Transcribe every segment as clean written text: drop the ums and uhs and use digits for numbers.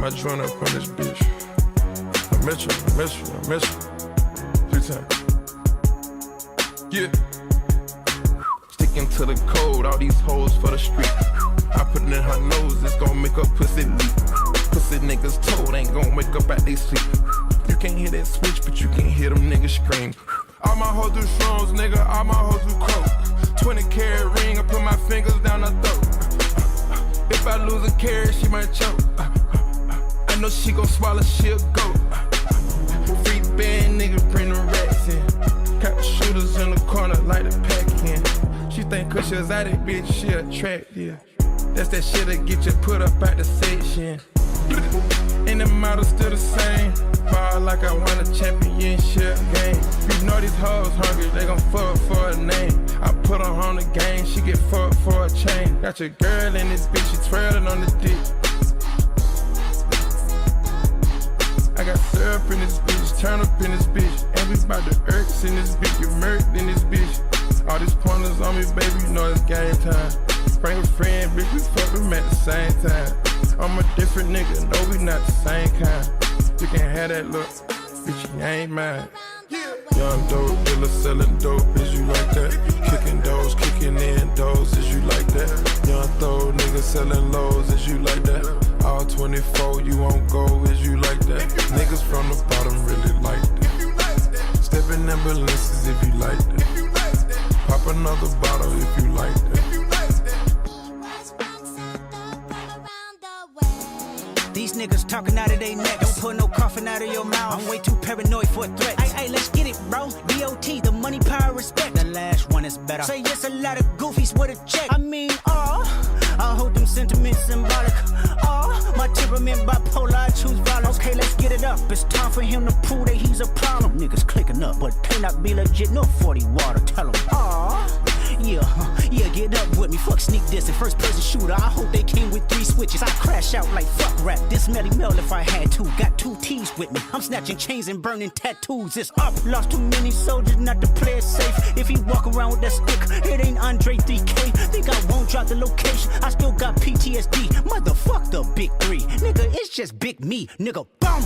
my joint up on this bitch. I miss you. 3 times. Yeah. Sticking to the code, all these hoes for the street. I put it in her nose, it's gon' make her pussy leak. Pussy niggas told ain't gon' wake up at they sleep. You can't hear that switch, but you can hear them niggas scream. All my hoes do shrooms, nigga, all my hoes do coke. 20-carat ring, I put my fingers down her throat. If I lose a carat, she might choke. I know she gon' swallow, she'll go. Free band, nigga, bring the rats in. Got the shooters in the corner, like the pack in. She think cause she's out it, bitch, she attractive. That's that shit that get you put up at the section. And the model still the same. Ball like I won a championship game. You know these hoes hungry, they gon' fuck for a name. I put her on the game, she get fucked for a chain. Got your girl in this bitch, she twirling on the dick. I got syrup in this bitch, turn up in this bitch. And we bout the irks in this bitch, get murked in this bitch. All these pointers on me, baby, you know it's game time. Bring a friend, bitch, we fuck them at the same time. I'm a different nigga, no, we not the same kind. You can have that look, bitch, you ain't mine. Young dope dealer selling dope, is you like that? Kicking doors, kicking in doors, is you like that? Young throw nigga selling lows, is you like that? All 24, you won't go, is you like that? Niggas from the bottom really like that. Stepping ambulances if you like that. Pop another bottle if you like that. These niggas talking out of their neck. Don't put no coughing out of your mouth. I'm way too paranoid for a threat. Ay, let's get it, bro. DOT, the money, power, respect. The last one is better. Say yes, a lot of goofies with a check. I mean, I hold them sentiments symbolic. My temperament bipolar, I choose violence. Okay, let's get it up. It's time for him to prove that he's a problem. Niggas clicking up, but they not be legit. No 40 water, tell them. Yeah, get up with me. Fuck sneak this and first person shooter. I hope they came with 3 switches. I crash out like fuck rap. This Melly Mel if I had to. Got 2 T's with me. I'm snatching chains and burning tattoos. It's up. Lost too many soldiers not to play it safe. If he walk around with that stick, it ain't Andre 3K. Think I won't drop the location. I still got PTSD. Motherfuck the big 3. Nigga, it's just big me. Nigga, boom.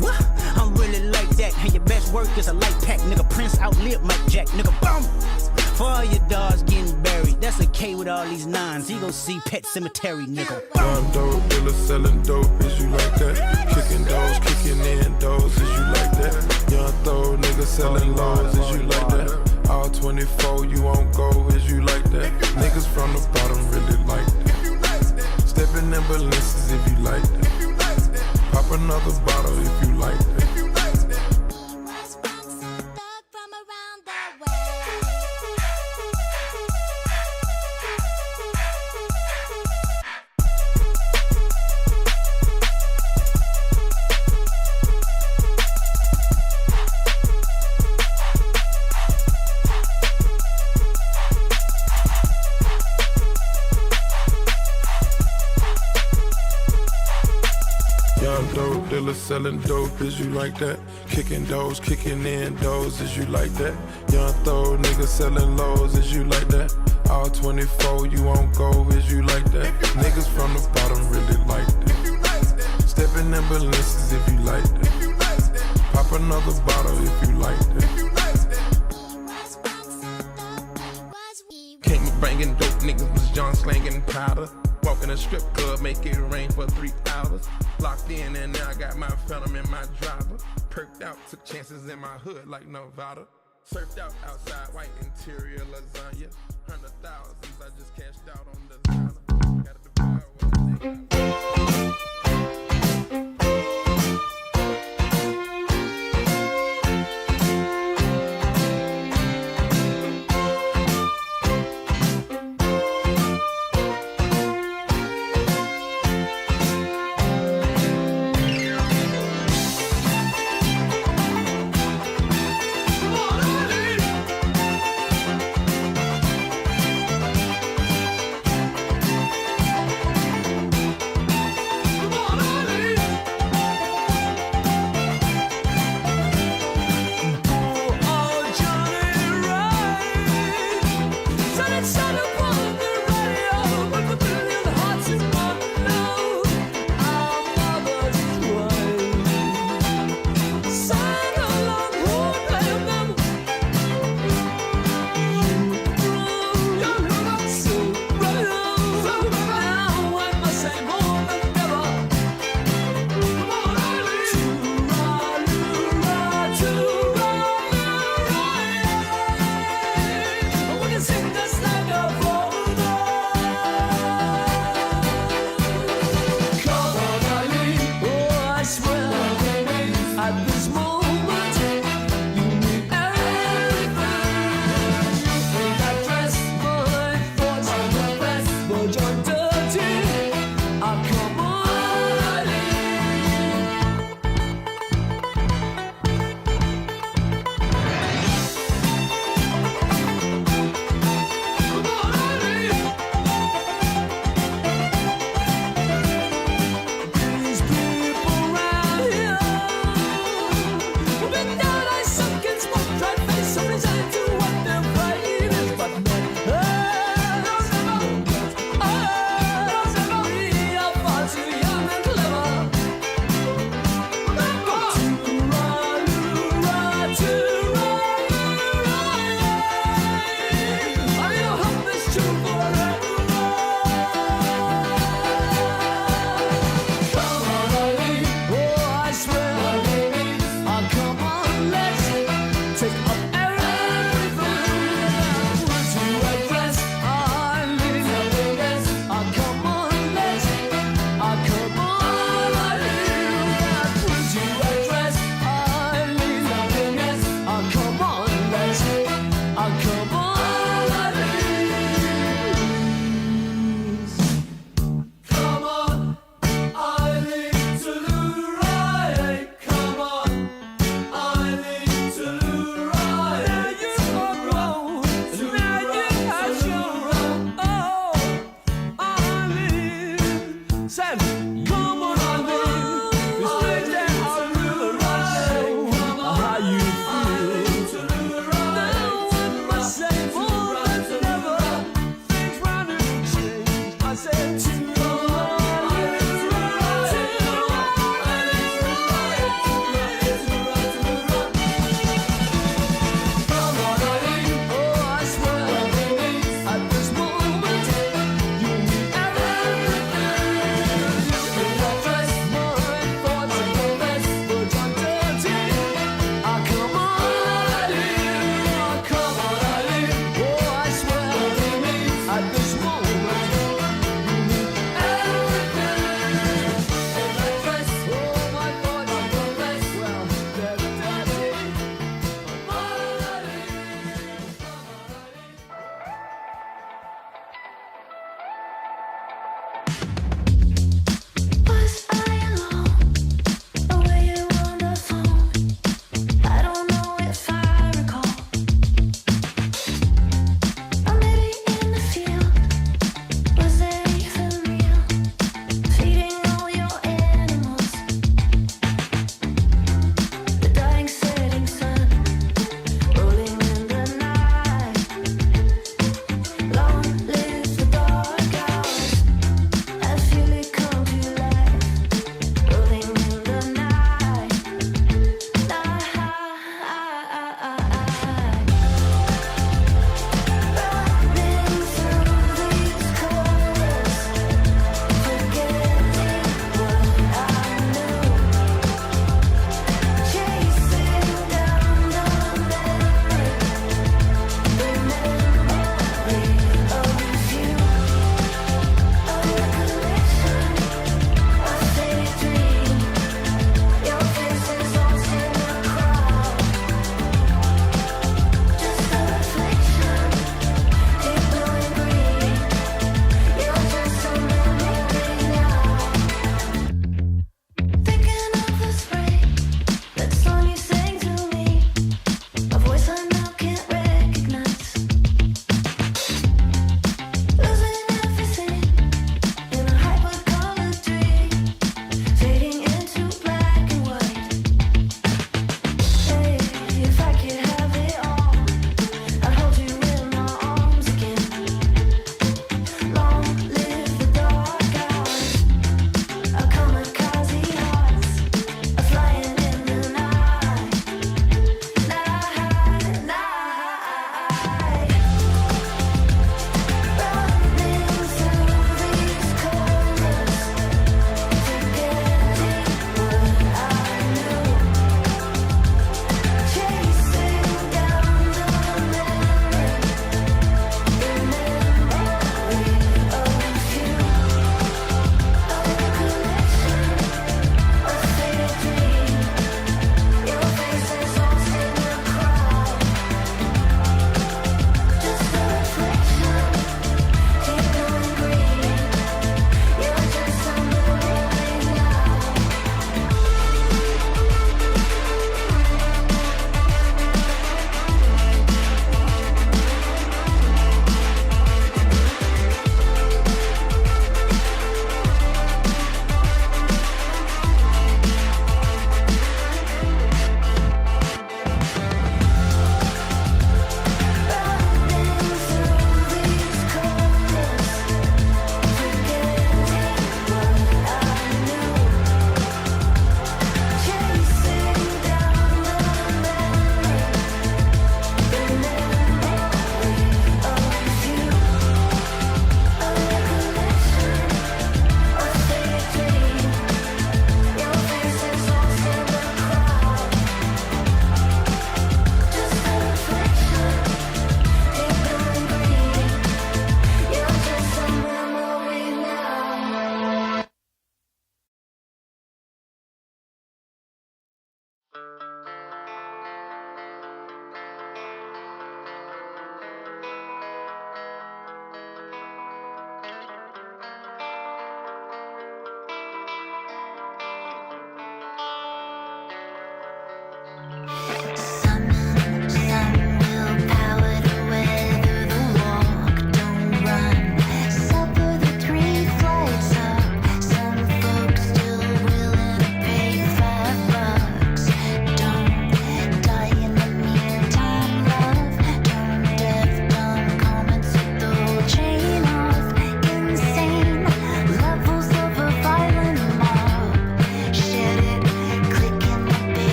What? I'm really like that. And your best work is a light pack. Nigga, Prince outlived Mike Jack. Nigga, boom. For all your dogs getting buried, that's a K with all these 9s. He gon' see Pet Cemetery, nigga. Young dope dealer selling dope, is you like that? Kicking doors, kicking in doors, is you like that? Young throw nigga selling lows, is you like that? All 24, you won't go, is you like that? Niggas from the bottom really like that. Stepping ambulances if you like that. Pop another bottle if you like that. Selling dope, is you like that? Kicking doors, kicking in doors, is you like that? Young throw nigga selling lows, is you like that? All 24, you won't go, is you like that? Niggas from the bottom really like that. Stepping ambulances if you like that. Pop another bottle if you like that. Came banging dope, niggas was John slanging powder. Walking a strip club, make it rain for 3 hours. Locked in and now I got my phantom in my driver. Perked out, took chances in my hood like Nevada. Surfed out outside, white interior lasagna. 100,000s, I just cashed out on designer. Gotta devour what I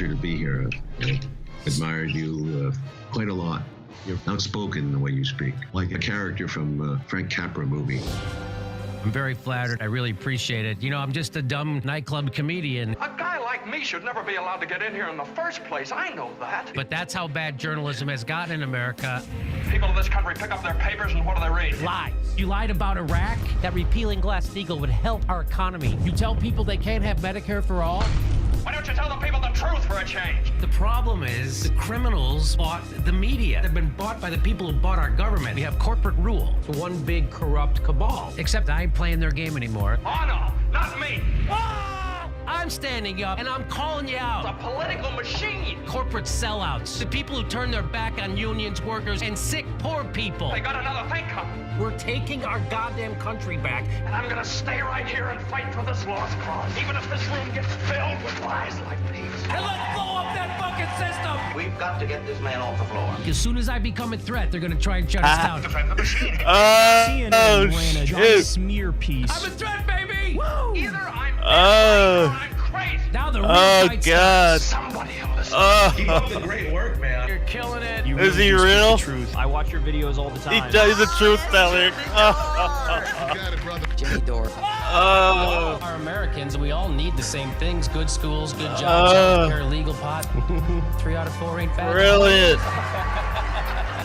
pleasure to be here. I admired you quite a lot. You're outspoken in the way you speak, like a character from a Frank Capra movie. I'm very flattered. I really appreciate it. You know, I'm just a dumb nightclub comedian. A guy like me should never be allowed to get in here in the first place. I know that. But that's how bad journalism has gotten in America. People in this country pick up their papers and what do they read? Lies. You lied about Iraq, that repealing Glass-Steagall would help our economy. You tell people they can't have Medicare for all. Why don't you tell the people the truth for a change? The problem is the criminals bought the media. They've been bought by the people who bought our government. We have corporate rule. It's one big corrupt cabal. Except I ain't playing their game anymore. Oh, no, not me. I'm standing up and I'm calling you out. It's a political machine. Corporate sellouts. The people who turn their back on unions, workers, and sick, poor people. They got another thing coming. We're taking our goddamn country back. And I'm gonna stay right here and fight for this lost cause, even if this room gets filled with lies like these. And let's blow up that fucking system! We've got to get this man off the floor. As soon as I become a threat, they're gonna try and shut us down. Defend the machine. CNN ran a giant smear piece. I'm a threat, baby! Woo! Either I'm dead or I'm crazy. Now the real fight God. starts. Somebody will listen. Keep up the great work, man. You're killing it. You Is he do speak real? the truth. I watch your videos all the time. He's a truth teller. Jimmy Dore. Oh. Our Americans, and we all need the same things: good schools, good jobs, healthcare, legal pot. 3 out of 4 ain't bad. Brilliant.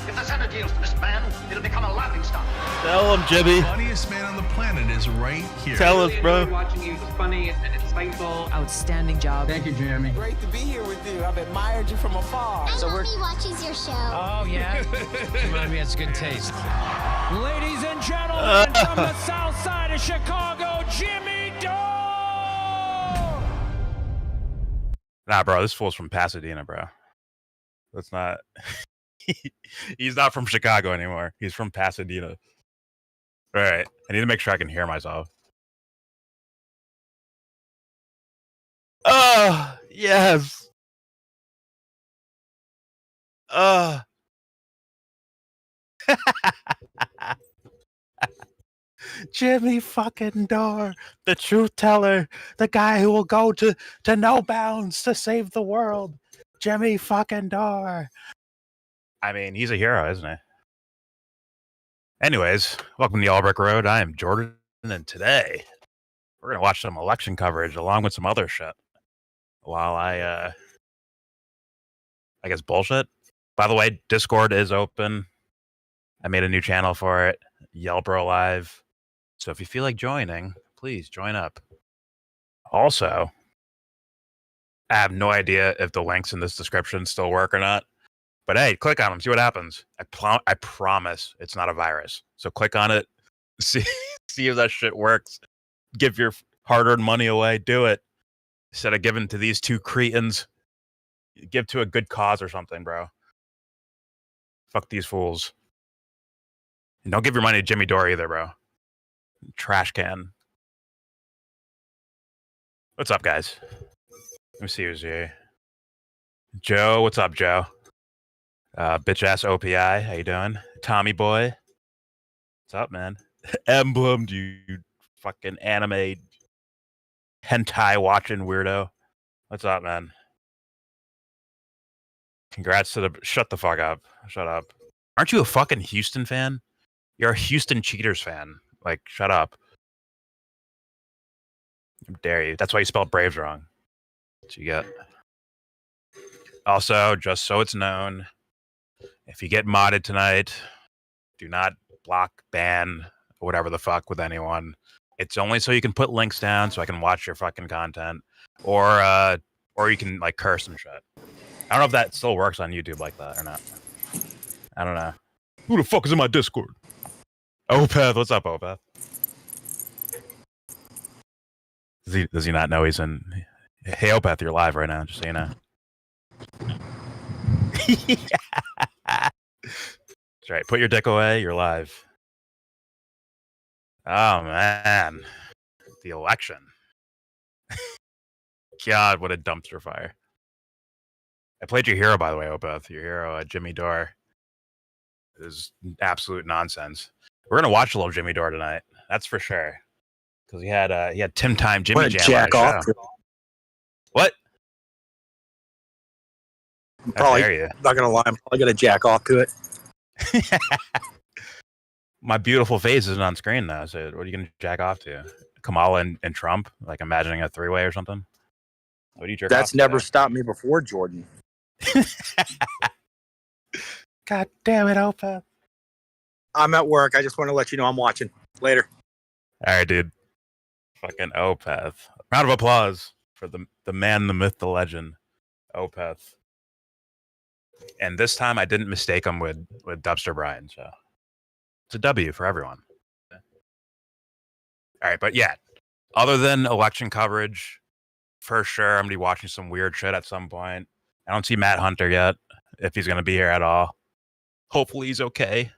If the Senate deals to this man, it'll become a laughing stock. Tell him, Jimmy. Funniest man on the planet is right here. Tell us, bro. Watching you, it's funny and insightful. Outstanding job. Thank you, Jeremy. Great to be here with you. I've admired you from afar. So we're He watches your show. Oh, yeah? Remind me, that's good taste. Ladies and gentlemen, from the south side of Chicago, Jimmy Dore! Nah, bro, this fool's from Pasadena, bro. That's not... He's not from Chicago anymore. He's from Pasadena. All right. I need to make sure I can hear myself. Oh, yes. Jimmy fucking Dore, the truth teller, the guy who will go to no bounds to save the world. Jimmy fucking Dore. I mean, he's a hero, isn't he? Anyways, welcome to YellBRo. I am Jordan, and today we're going to watch some election coverage along with some other shit while I guess bullshit. By the way, Discord is open. I made a new channel for it, YellBRo Live. So if you feel like joining, please join up. Also, I have no idea if the links in this description still work or not. But hey, click on them, see what happens. I promise it's not a virus. So click on it, see if that shit works. Give your hard-earned money away. Do it. Instead of giving to these two cretins, give to a good cause or something, bro. Fuck these fools. And don't give your money to Jimmy Dore either, bro. Trash can. What's up, guys? Let me see who's here. Joe, what's up, Joe? Bitch ass OPI, how you doing? Tommy boy, what's up, man? Emblem, you fucking anime hentai watching weirdo. What's up, man? Congrats to the. Shut the fuck up. Shut up. Aren't you a fucking Houston fan? You're a Houston Cheaters fan. Like, shut up. How dare you? That's why you spelled Braves wrong. That's what you get. Also, just so it's known, if you get modded tonight, do not block, ban, or whatever the fuck with anyone. It's only so you can put links down so I can watch your fucking content, or you can like curse and shit. I don't know if that still works on YouTube like that or not. I don't know. Who the fuck is in my Discord? Opeth, what's up, Opeth? Does he not know he's in? Hey, Opeth, you're live right now, just so you know. That's right. Put your dick away. You're live. Oh, man. The election. God, what a dumpster fire. I played your hero, by the way, Opeth. Your hero, Jimmy Dore. It is absolute nonsense. We're going to watch a little Jimmy Dore tonight. That's for sure. Because he had Tim Time Jimmy Jam on his show. What? How dare you? Not gonna lie, I'm probably gonna jack off to it. My beautiful face isn't on screen though, so what are you gonna jack off to? Kamala and Trump, like imagining a three-way or something? What do you jerk That's off to never now? stopped me before, Jordan. God damn it, Opeth. I'm at work. I just want to let you know I'm watching. Later. All right, dude. Fucking Opeth. Round of applause for the man, the myth, the legend, Opeth. And this time I didn't mistake him with Dubster Brian, so it's a W for everyone. All right, but yeah, other than election coverage, for sure I'm gonna be watching some weird shit at some point. I don't see Matt Hunter yet, if he's gonna be here at all. Hopefully he's okay.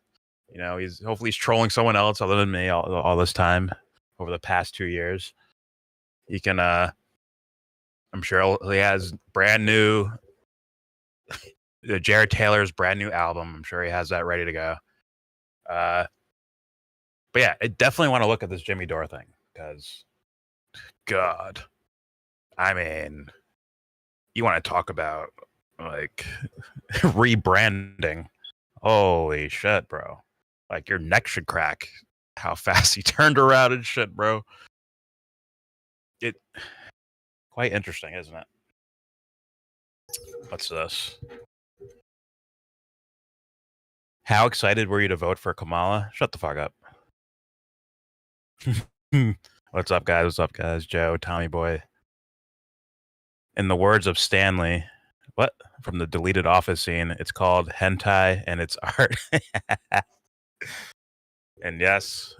You know, hopefully he's trolling someone else other than me all this time over the past 2 years. He can I'm sure he has brand new Jared Taylor's brand new album. I'm sure he has that ready to go. But yeah, I definitely want to look at this Jimmy Dore thing because, God, I mean, you want to talk about like rebranding? Holy shit, bro! Like your neck should crack. How fast he turned around and shit, bro. It quite interesting, isn't it? What's this? How excited were you to vote for Kamala? Shut the fuck up. What's up, guys? What's up, guys? Joe, Tommy Boy. In the words of Stanley, what? From the deleted Office scene, it's called hentai and it's art. And yes,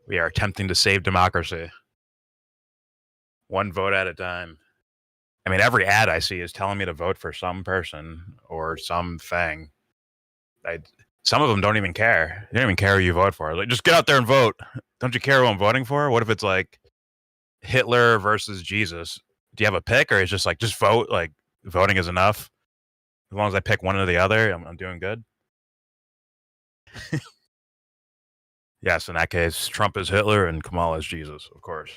we are attempting to save democracy. One vote at a time. I mean, every ad I see is telling me to vote for some person or something. Some of them don't even care. They don't even care who you vote for. Like, just get out there and vote. Don't you care who I'm voting for? What if it's like Hitler versus Jesus? Do you have a pick, or is just like just vote? Like voting is enough. As long as I pick one or the other, I'm doing good. Yes, in that case, Trump is Hitler and Kamala is Jesus, of course.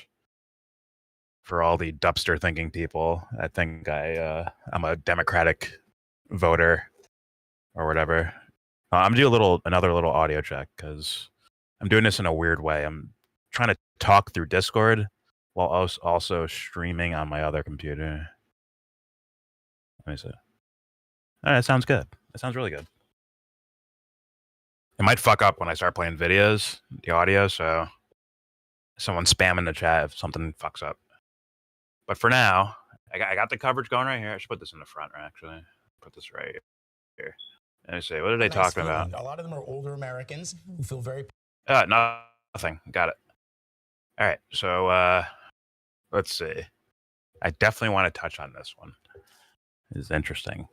For all the dubster thinking people, I think I'm a Democratic voter or whatever. I'm gonna do another little audio check because I'm doing this in a weird way. I'm trying to talk through Discord while also streaming on my other computer. Let me see. All right, that sounds good. That sounds really good. It might fuck up when I start playing videos, the audio, so someone spam in the chat if something fucks up. But for now, I got the coverage going right here. I should put this in the front, actually. Put this right here. Let me see. What are they talking about? A lot of them are older Americans who feel very... Nothing. Got it. All right. So let's see. I definitely want to touch on this one. This is interesting.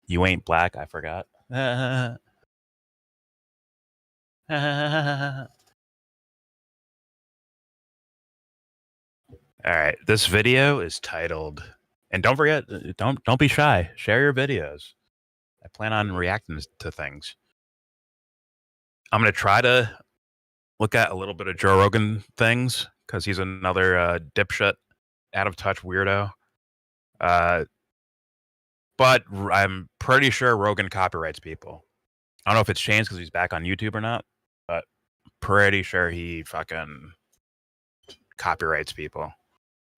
You ain't black. I forgot. All right. This video is titled, and don't forget, don't be shy. Share your videos. I plan on reacting to things. I'm going to try to look at a little bit of Joe Rogan things because he's another dipshit, out of touch weirdo. But I'm pretty sure Rogan copyrights people. I don't know if it's changed because he's back on YouTube or not, but pretty sure he fucking copyrights people,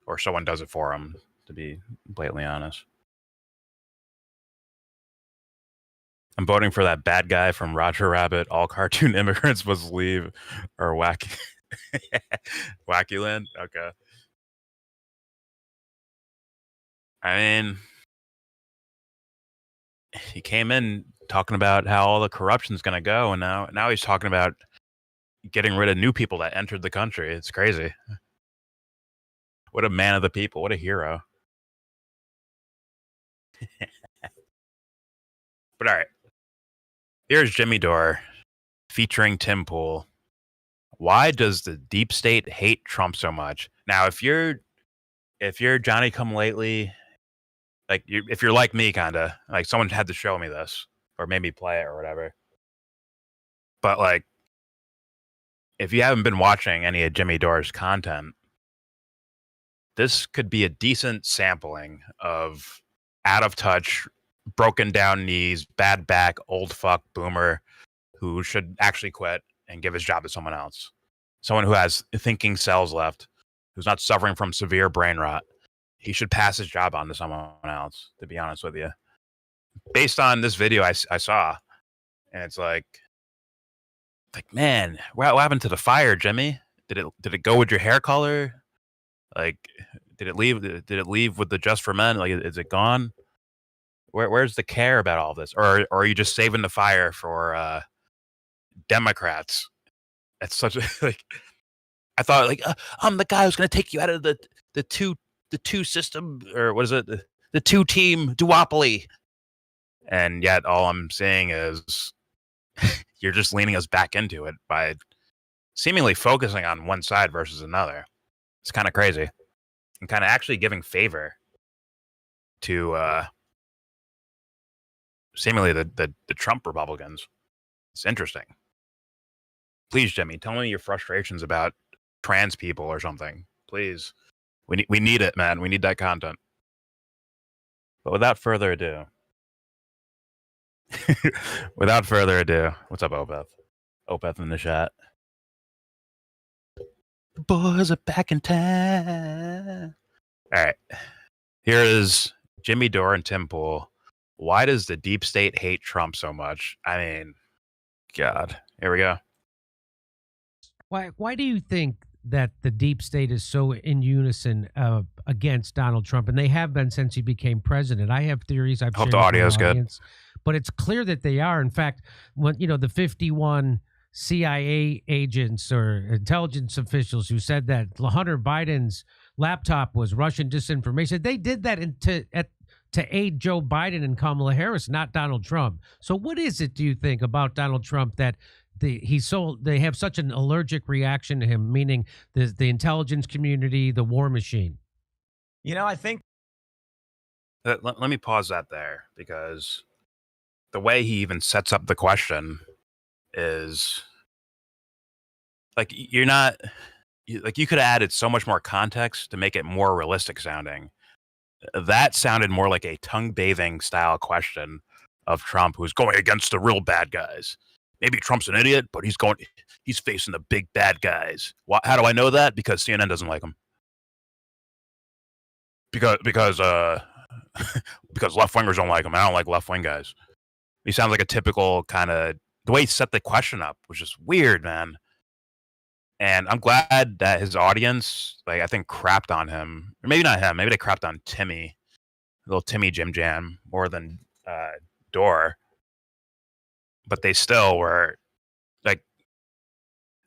or someone does it for him, to be blatantly honest. I'm voting for that bad guy from Roger Rabbit. All cartoon immigrants must leave, or Wacky Land. Okay. I mean, he came in talking about how all the corruption's going to go, and now he's talking about getting rid of new people that entered the country. It's crazy. What a man of the people. What a hero. But all right. Here's Jimmy Dore featuring Tim Pool. Why does the deep state hate Trump so much? Now, if you're Johnny come lately, like if you're like me, kind of like someone had to show me this or made me play it or whatever. But like, if you haven't been watching any of Jimmy Dore's content, this could be a decent sampling of out of touch, broken down knees, bad back, old fuck boomer who should actually quit and give his job to someone else. Someone who has thinking cells left, who's not suffering from severe brain rot. He should pass his job on to someone else, to be honest with you. Based on this video I saw, and it's like, man, what happened to the fire, Jimmy? Did it go with your hair color? Like, did it leave with the Just for Men? Like, is it gone? Where's the care about all this? Or are you just saving the fire for Democrats? That's such a like. I thought like I'm the guy who's going to take you out of the two system, or what is it, the two team duopoly, and yet all I'm saying is you're just leaning us back into it by seemingly focusing on one side versus another. It's kind of crazy, and kind of actually giving favor to seemingly the Trump Republicans. It's interesting. Please, Jimmy, tell me your frustrations about trans people or something. Please. We need it, man. We need that content. But without further ado, what's up, Opeth? Opeth in the chat. The boys are back in town. All right. Here is Jimmy Dore and Tim Pool. Why does the deep state hate Trump so much? I mean, God. Here we go. Why do you think that the deep state is so in unison against Donald Trump? And they have been since he became president. I have theories. I've hope the audio is good. But it's clear that they are. In fact, when the 51 CIA agents or intelligence officials who said that Hunter Biden's laptop was Russian disinformation, they did that to aid Joe Biden and Kamala Harris, not Donald Trump. So what is it, do you think, about Donald Trump that they have such an allergic reaction to him, meaning the intelligence community, the war machine? I think. Let me pause that there, because the way he even sets up the question is like you could have added so much more context to make it more realistic sounding. That sounded more like a tongue-bathing style question of Trump, who's going against the real bad guys. Maybe Trump's an idiot, but he's facing the big bad guys. How do I know that? Because CNN doesn't like him. Because left-wingers don't like him. I don't like left-wing guys. He sounds like a typical kind of, the way he set the question up was just weird, man. And I'm glad that his audience, I think, crapped on him. Or maybe not him. Maybe they crapped on Timmy, little Timmy Jim Jam, more than Dore. But they still were,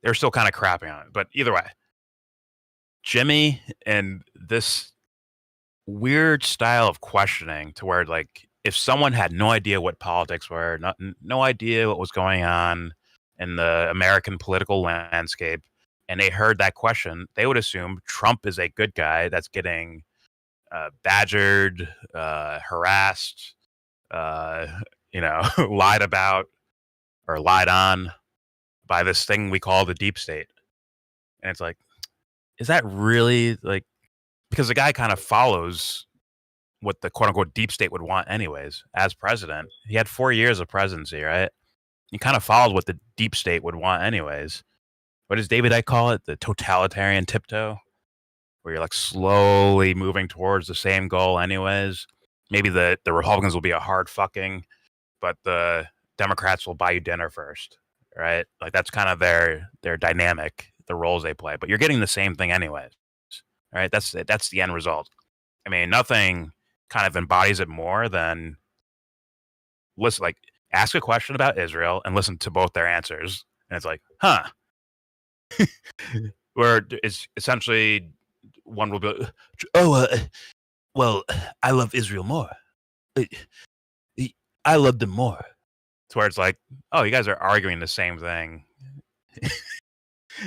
they're still kind of crapping on it. But either way, Jimmy and this weird style of questioning to where, if someone had no idea what politics were, no idea what was going on in the American political landscape, and they heard that question, they would assume Trump is a good guy that's getting badgered, harassed, lied about or lied on by this thing we call the deep state. And it's like, is that really because the guy kind of follows what the quote unquote deep state would want anyways as president. He had 4 years of presidency, right? He kind of followed what the deep state would want anyways. What does David Icke call it? The totalitarian tiptoe, where you're slowly moving towards the same goal anyways. Maybe the Republicans will be a hard fucking, but the Democrats will buy you dinner first, right? That's kind of their dynamic, the roles they play. But you're getting the same thing anyways, right? That's the end result. I mean, nothing kind of embodies it more than listen, ask a question about Israel and listen to both their answers. And it's huh. Where it's essentially one will be, well, I love Israel more. I love them more. It's where it's oh, you guys are arguing the same thing.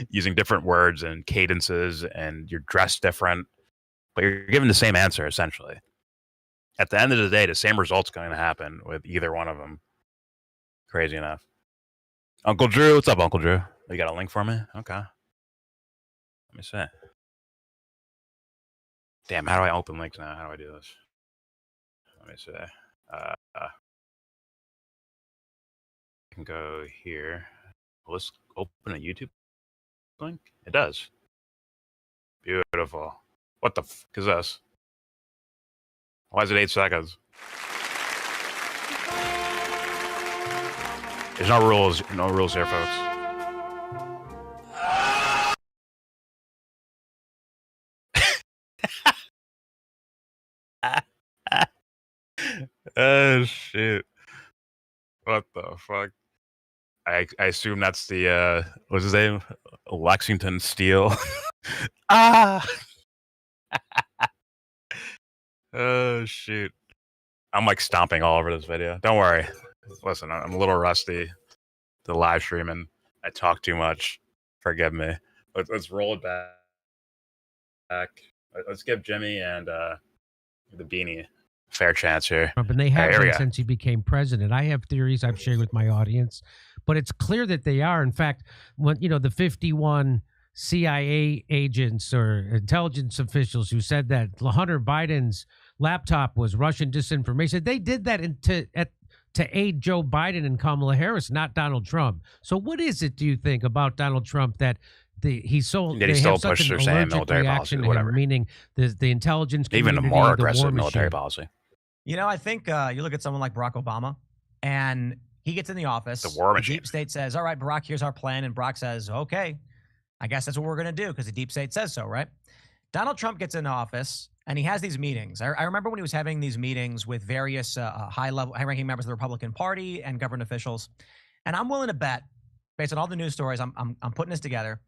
Using different words and cadences, and you're dressed different, but you're giving the same answer, essentially. At the end of the day, the same result's going to happen with either one of them. Crazy enough. Uncle Drew, what's up, Uncle Drew? You got a link for me? Okay. Let me see. Damn, how do I open links now? How do I do this? Let me see. I can go here. Let's open a YouTube link. It does. Beautiful. What the f is this? Why is it 8 seconds? There's no rules here, folks. Oh shit! What the fuck? I assume that's the what's his name? Lexington Steel. Ah! Oh shoot! I'm like stomping all over this video. Don't worry. Listen, I'm a little rusty. The live streaming. I talk too much. Forgive me. Let's roll it back. Let's give Jimmy and the beanie a fair chance here. And they have Here we been go. since he became president. I have theories I've shared with my audience, but it's clear that they are. In fact, when the 51 CIA agents or intelligence officials who said that Hunter Biden's laptop was Russian disinformation, they did that to aid Joe Biden and Kamala Harris, not Donald Trump. So what is it, do you think, about Donald Trump that he still pushed their same military policy, whatever. Meaning the intelligence even a community, more the aggressive war military machine. policy. I think you look at someone like Barack Obama, and he gets in the office. The war machine. Deep state says, "All right, Barack, here's our plan," and Barack says, "Okay, I guess that's what we're going to do because the deep state says so," right? Donald Trump gets in office, and he has these meetings. I remember when he was having these meetings with various high-ranking members of the Republican Party and government officials, and I'm willing to bet, based on all the news stories, I'm putting this together.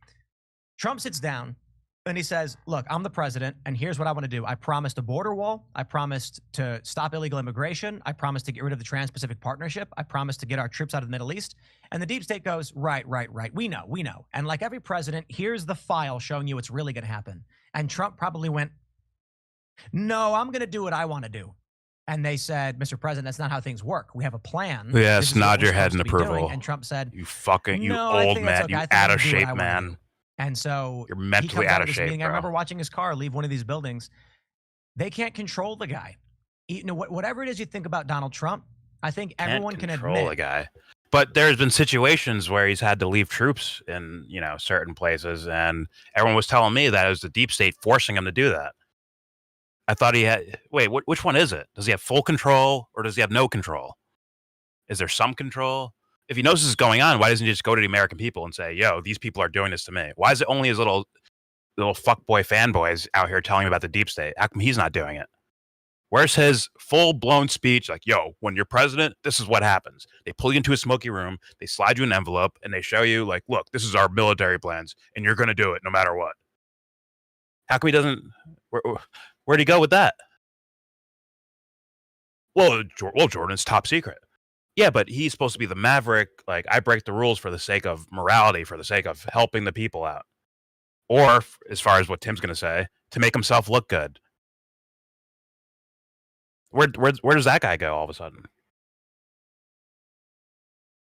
Trump sits down and he says, "Look, I'm the president, and here's what I want to do. I promised a border wall. I promised to stop illegal immigration. I promised to get rid of the Trans-Pacific Partnership. I promised to get our troops out of the Middle East." And the deep state goes, right. We know. And like every president, here's the file showing you what's really going to happen. And Trump probably went, "No, I'm going to do what I want to do." And they said, "Mr. President, that's not how things work. We have a plan." Yes, nod your head in approval. And Trump said, "You "No, old man, you out of shape man." And so you're mentally out of shape, meeting. I remember watching his car leave one of these buildings. They can't control the guy. Whatever it is you think about Donald Trump, I think everyone can admit the guy. But there's been situations where he's had to leave troops in certain places, and everyone was telling me that it was the deep state forcing him to do that. I thought he had. Wait, which one is it? Does he have full control or does he have no control? Is there some control? If he knows this is going on, why doesn't he just go to the American people and say, "Yo, these people are doing this to me"? Why is it only his little fuckboy fanboys out here telling him about the deep state? How come he's not doing it? Where's his full-blown speech like, "Yo, when you're president, this is what happens. They pull you into a smoky room, they slide you an envelope, and they show you, like, look, this is our military plans, and you're going to do it no matter what"? How come he doesn't... Where'd he go with that? Well, Jordan's top secret. Yeah, but he's supposed to be the maverick. Like, I break the rules for the sake of morality, for the sake of helping the people out. Or, as far as what Tim's going to say, to make himself look good. Where does that guy go all of a sudden?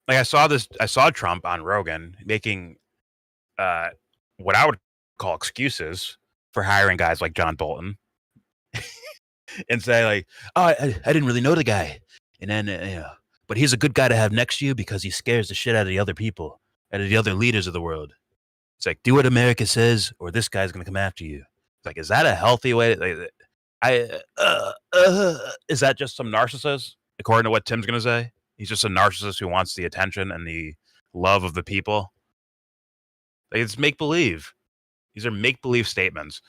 Like, I saw Trump on Rogan making what I would call excuses for hiring guys like John Bolton. And say, like, "Oh, I didn't really know the guy. And then, but he's a good guy to have next to you because he scares the shit out of the other people, out of the other leaders of the world. It's like, do what America says, or this guy's going to come after you." It's like, is that a healthy way? Is that just some narcissist, according to what Tim's going to say? He's just a narcissist who wants the attention and the love of the people. Like, it's make-believe. These are make-believe statements.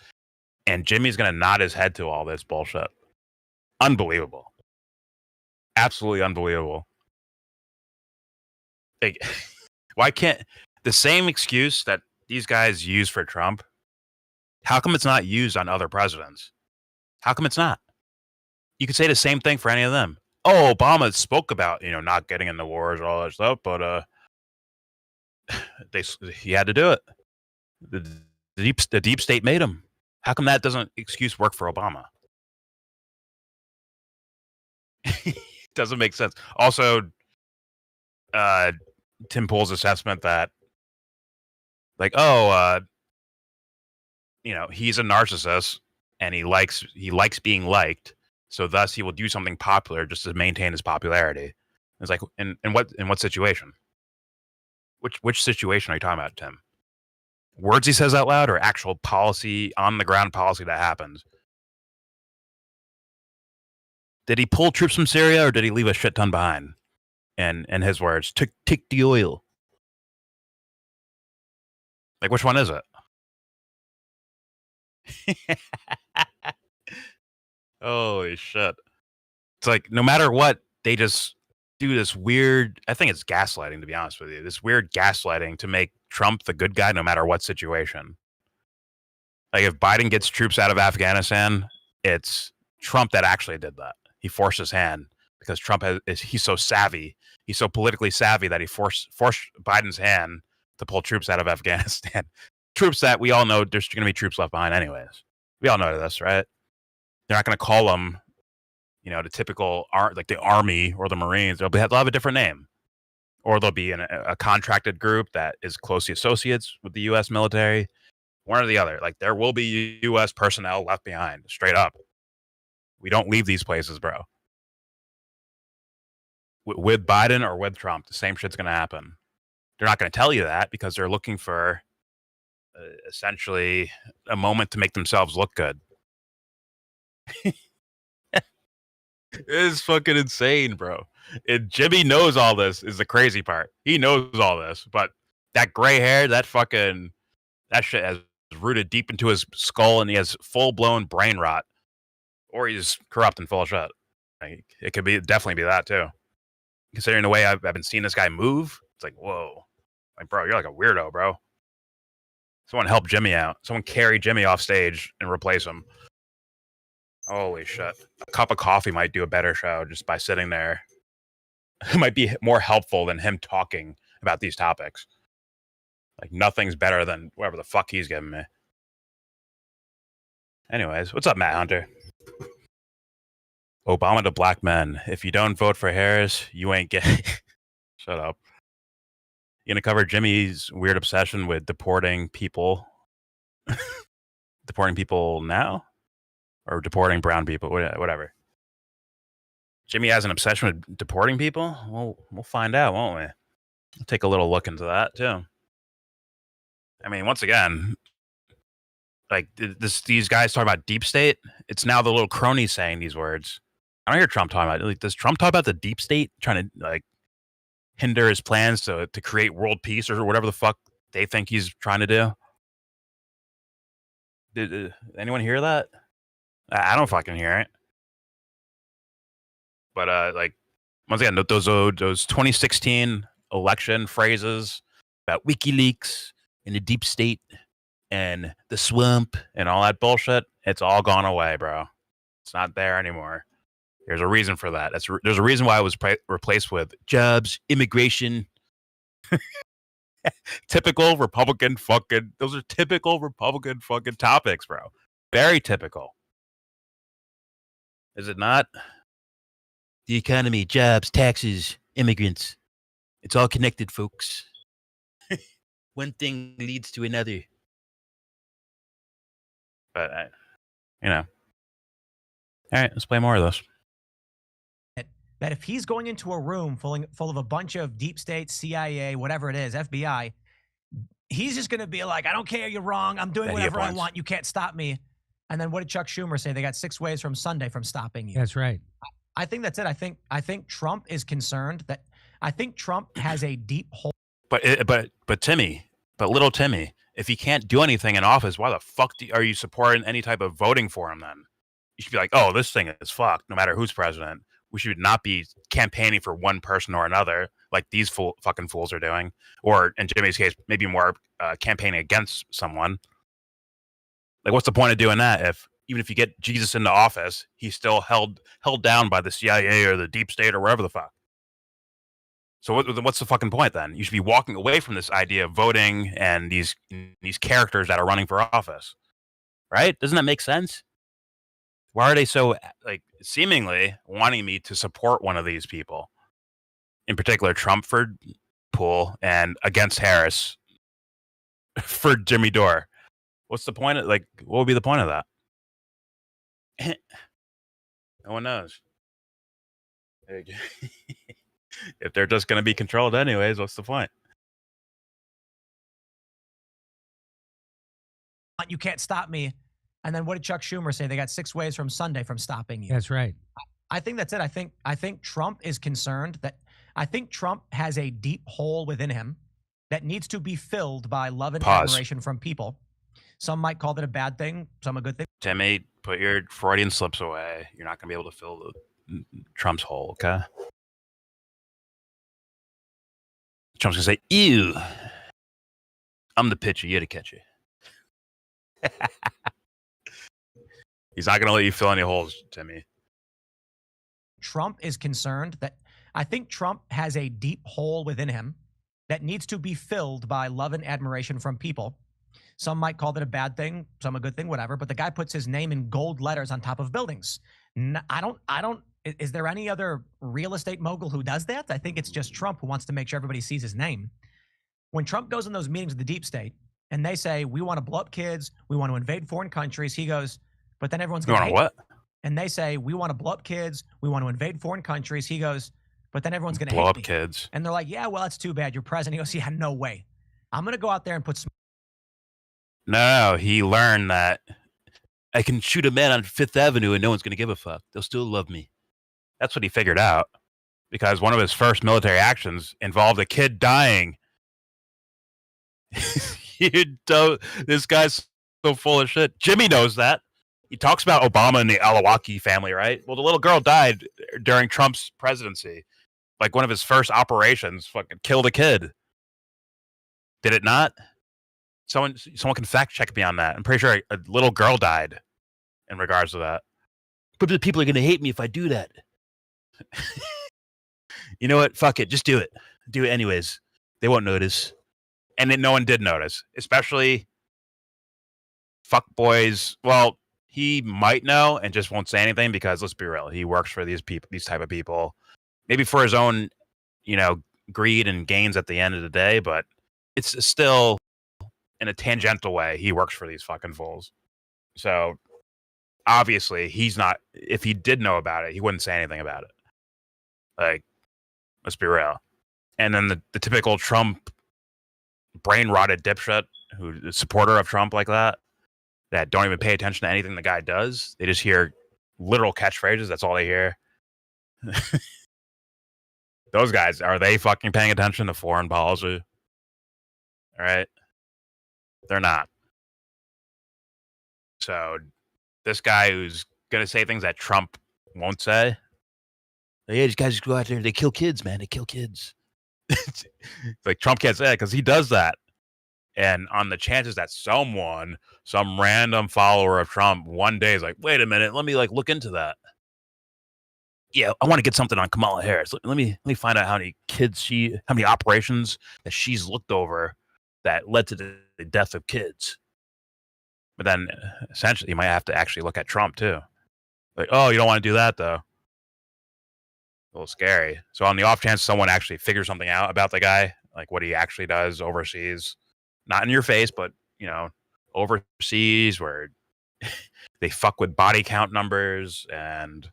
And Jimmy's going to nod his head to all this bullshit. Unbelievable. Absolutely unbelievable. Like, why can't the same excuse that these guys use for Trump, how come it's not used on other presidents? How come it's not? You could say the same thing for any of them. Oh, Obama spoke about, not getting in the wars or all that stuff, but he had to do it. The deep state made him. How come that doesn't excuse work for Obama? Doesn't make sense. Also, Tim Pool's assessment that, like, he's a narcissist and he likes being liked, So thus he will do something popular just to maintain his popularity. It's like, in what situation? Which situation are you talking about, Tim? Words he says out loud or actual policy, on the ground policy that happens? Did he pull troops from Syria or did he leave a shit ton behind? And in his words, take the oil. Like, which one is it? Holy shit. It's like, no matter what, they just do this weird, I think it's gaslighting, to be honest with you. This weird gaslighting to make Trump the good guy no matter what situation. Like, if Biden gets troops out of Afghanistan, it's Trump that actually did that. He forced his hand because Trump he's so savvy. He's so politically savvy that he forced Biden's hand to pull troops out of Afghanistan. Troops that we all know there's going to be troops left behind anyways. We all know this, right? They're not going to call them, the typical like the Army or the Marines. They'll have a different name, or they'll be in a contracted group that is closely associates with the U.S. military. One or the other. Like, there will be U.S. personnel left behind, straight up. We don't leave these places, bro. With Biden or with Trump, the same shit's going to happen. They're not going to tell you that because they're looking for essentially a moment to make themselves look good. It's fucking insane, bro. And Jimmy knows all this is the crazy part. He knows all this, but that gray hair, that shit has rooted deep into his skull, and he has full-blown brain rot. Or he's corrupt and full of shit. Like, it could definitely be that too. Considering the way I've been seeing this guy move, it's like, whoa. Like, bro, you're like a weirdo, bro. Someone help Jimmy out. Someone carry Jimmy off stage and replace him. Holy shit. A cup of coffee might do a better show just by sitting there. It might be more helpful than him talking about these topics. Like, nothing's better than whatever the fuck he's giving me. Anyways, what's up, Matt Hunter? Obama to black men. If you don't vote for Harris, you ain't gay. Shut up. You gonna cover Jimmy's weird obsession with deporting people? Deporting people now? Or deporting brown people? Whatever. Jimmy has an obsession with deporting people? Well, we'll find out, won't we? We'll take a little look into that, too. I mean, once again, like, these guys talk about deep state. It's now the little cronies saying these words. I don't hear Trump talking about it. Like, does Trump talk about the deep state trying to, like, hinder his plans to create world peace or whatever the fuck they think he's trying to do? Did anyone hear that? I don't fucking hear it. But like, once again, those 2016 election phrases about WikiLeaks and the deep state and the swamp and all that bullshit, it's all gone away, bro. It's not there anymore. There's a reason for that. There's a reason why it was replaced with jobs, immigration. Typical Republican fucking. Those are typical Republican fucking topics, bro. Very typical. Is it not? The economy, jobs, taxes, immigrants. It's all connected, folks. One thing leads to another. But, All right, let's play more of this. That if he's going into a room full of a bunch of deep state, CIA, whatever it is, FBI, he's just going to be like, I don't care, you're wrong. I'm doing whatever I want. You can't stop me. And then what did Chuck Schumer say? They got 6 ways from Sunday from stopping you. That's right. I think that's it. I think Trump is concerned that I think Trump has a deep hole. But little Timmy, if he can't do anything in office, why the fuck are you supporting any type of voting for him then? You should be like, oh, this thing is fucked, no matter who's president. We should not be campaigning for one person or another like these fucking fools are doing. Or in Jimmy's case, maybe more campaigning against someone. Like, what's the point of doing that if even if you get Jesus into office, he's still held down by the CIA or the deep state or wherever the fuck? So what's the fucking point then? You should be walking away from this idea of voting and these characters that are running for office, right? Doesn't that make sense? Why are they so, like, seemingly wanting me to support one of these people? In particular, Trump for Poole and against Harris for Jimmy Dore. What's the point of, like, what would be the point of that? No one knows. If they're just going to be controlled anyways, what's the point? You can't stop me. And then what did Chuck Schumer say? They got 6 ways from Sunday from stopping you. That's right. I think that's it. I think Trump is concerned that I think Trump has a deep hole within him that needs to be filled by love and admiration from people. Some might call that a bad thing, some a good thing. Timmy, put your Freudian slips away. You're not going to be able to fill Trump's hole, okay? Trump's going to say, ew, I'm the pitcher, you're the catcher. He's not going to let you fill any holes, Timmy. Trump is concerned that I think Trump has a deep hole within him that needs to be filled by love and admiration from people. Some might call that a bad thing, some a good thing, whatever. But the guy puts his name in gold letters on top of buildings. I don't. Is there any other real estate mogul who does that? I think it's just Trump who wants to make sure everybody sees his name. When Trump goes in those meetings with the deep state and they say, we want to blow up kids, we want to invade foreign countries, he goes, but then everyone's going to hate what? And they say, we want to blow up kids, we want to invade foreign countries, he goes, but then everyone's going to hate blow up me. Kids. And they're like, yeah, well, that's too bad. You're president. He goes, yeah, no way. I'm going to go out there and put some. No, he learned that I can shoot a man on Fifth Avenue and no one's going to give a fuck. They'll still love me. That's what he figured out, because one of his first military actions involved a kid dying. This guy's so full of shit. Jimmy knows that. He talks about Obama and the Alawaki family, right? Well, the little girl died during Trump's presidency. Like, one of his first operations fucking killed a kid. Did it not? Someone can fact check me on that. I'm pretty sure a little girl died in regards to that. But the people are going to hate me if I do that. You know what? Fuck it. Just do it. Do it anyways. They won't notice. And then no one did notice. Especially fuck boys. Well, he might know and just won't say anything because, let's be real, he works for these people, these type of people. Maybe for his own, greed and gains at the end of the day, but it's still, in a tangential way, he works for these fucking fools. So obviously he's not, if he did know about it, he wouldn't say anything about it. Like, let's be real. And then the typical Trump brain rotted dipshit who's a supporter of Trump like that don't even pay attention to anything the guy does. They just hear literal catchphrases. That's all they hear. Those guys, are they fucking paying attention to foreign policy? All right. They're not. So this guy who's going to say things that Trump won't say. Yeah, these guys just go out there and they kill kids, man. They kill kids. Like, Trump can't say it because he does that. And on the chances that some random follower of Trump one day is like, wait a minute, let me look into that. Yeah, I want to get something on Kamala Harris. Let me find out how many operations that she's looked over that led to the death of kids. But then essentially you might have to actually look at Trump too. Like, oh, you don't want to do that though. A little scary. So on the off chance someone actually figures something out about the guy, like what he actually does overseas, not in your face, but overseas, where they fuck with body count numbers and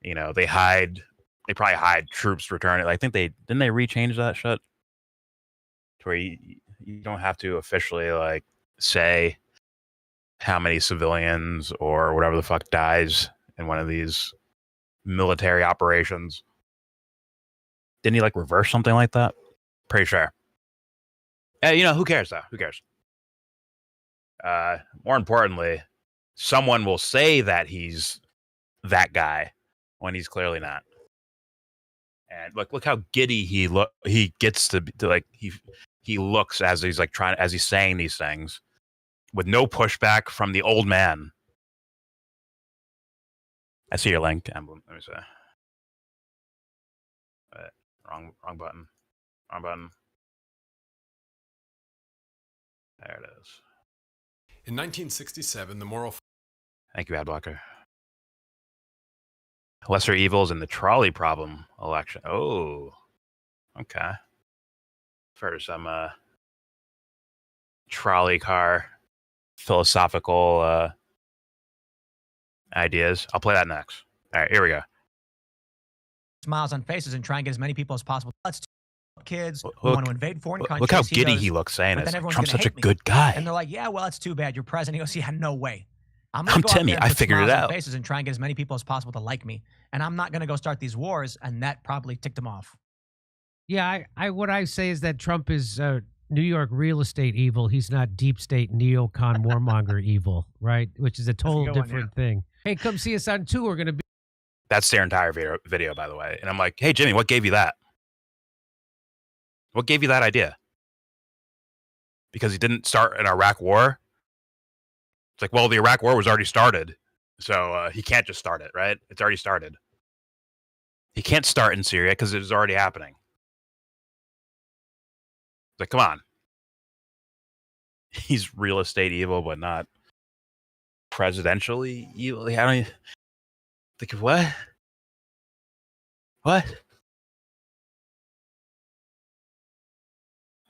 they probably hide troops returning. I think didn't they rechange that shit to where you don't have to officially say how many civilians or whatever the fuck dies in one of these military operations. Didn't he reverse something like that? Pretty sure. Who cares though? Who cares? More importantly, someone will say that he's that guy when he's clearly not. And look how giddy he gets to he looks as he's as he's saying these things with no pushback from the old man. I see your link emblem. Let me see. Wrong button. Wrong button. There it is. In 1967, the moral... Thank you, Adblocker. Lesser evils in the trolley problem election. Oh, okay. For some trolley car philosophical ideas. I'll play that next. All right, here we go. Smiles on faces and try and get as many people as possible. Let's kids. We Look- want to invade foreign countries. Look how He giddy goes, he looks saying "But this. then Like, everyone's Trump's gonna such a hate me." good guy. And they're like, yeah, well, that's too bad. You're president. He goes, yeah, no way. I'm going I'm to go out Timmy. there and I put figured it smiles on out. faces and try and get as many people as possible to like me. And I'm not going to go start these wars. And that probably ticked him off. Yeah, I what I say is that Trump is New York real estate evil. He's not deep state neocon warmonger evil, right? Which is a total different thing. Hey, come see us on tour. We're going to be. That's their entire video, by the way. And I'm like, hey, Jimmy, what gave you that? What gave you that idea? Because he didn't start an Iraq war? It's like, well, the Iraq war was already started. So he can't just start it, right? It's already started. He can't start in Syria because it was already happening. It's like, come on. He's real estate evil, but not presidentially evil. I don't even think of what? What?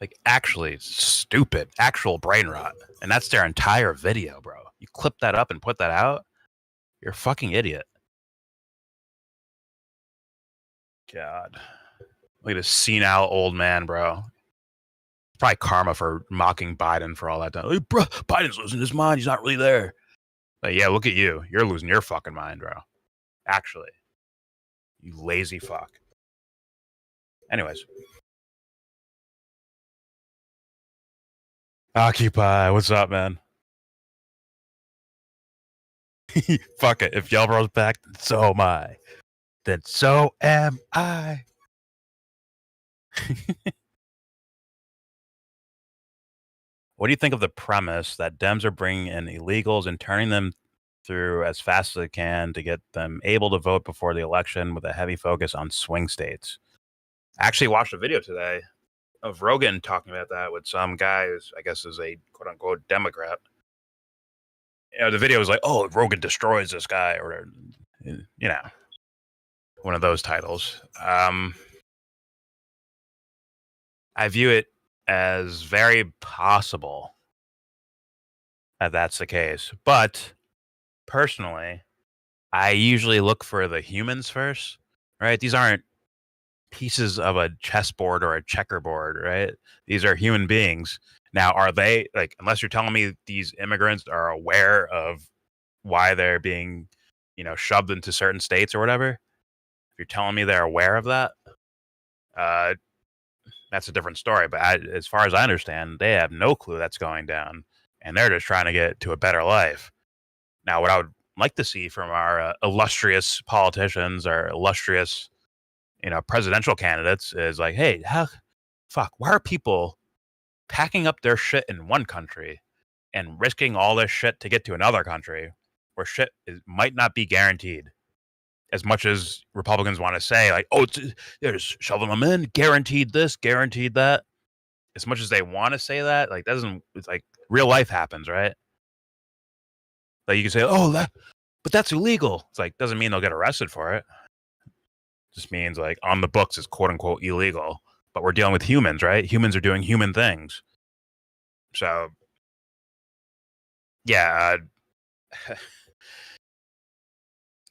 Like, actually stupid, actual brain rot. And that's their entire video, bro. You clip that up and put that out, you're a fucking idiot. God. Look at this senile old man, bro. Probably karma for mocking Biden for all that time. Like, bro, Biden's losing his mind. He's not really there. But yeah, look at you. You're losing your fucking mind, bro. Actually. You lazy fuck. Anyways. Occupy. What's up, man? Fuck it. If YellBRo's back, then so am I. Then so am I. What do you think of the premise that Dems are bringing in illegals and turning them through as fast as they can to get them able to vote before the election with a heavy focus on swing states? I actually watched a video today of Rogan talking about that with some guy who's, I guess, is a quote-unquote Democrat. You know, the video was like, oh, Rogan destroys this guy, or, you know, one of those titles. I view it as very possible that that's the case. But personally, I usually look for the humans first, right? These aren't pieces of a chessboard or a checkerboard, right? These are human beings. Now, are they, like, unless you're telling me these immigrants are aware of why they're being, you know, shoved into certain states or whatever, if you're telling me they're aware of that, that's a different story. But as far as I understand, they have no clue that's going down, and they're just trying to get to a better life. Now, what I would like to see from our illustrious politicians, our illustrious, you know, presidential candidates is like, hey, why are people packing up their shit in one country and risking all this shit to get to another country where shit might not be guaranteed? As much as Republicans want to say, like, oh, they're just shoving them in, guaranteed this, guaranteed that. As much as they want to say that, like, it's like real life happens, right? Like, you can say, oh, but that's illegal. It's like, doesn't mean they'll get arrested for it. Just means, like, on the books is quote unquote illegal. But we're dealing with humans, right? Humans are doing human things. So, yeah.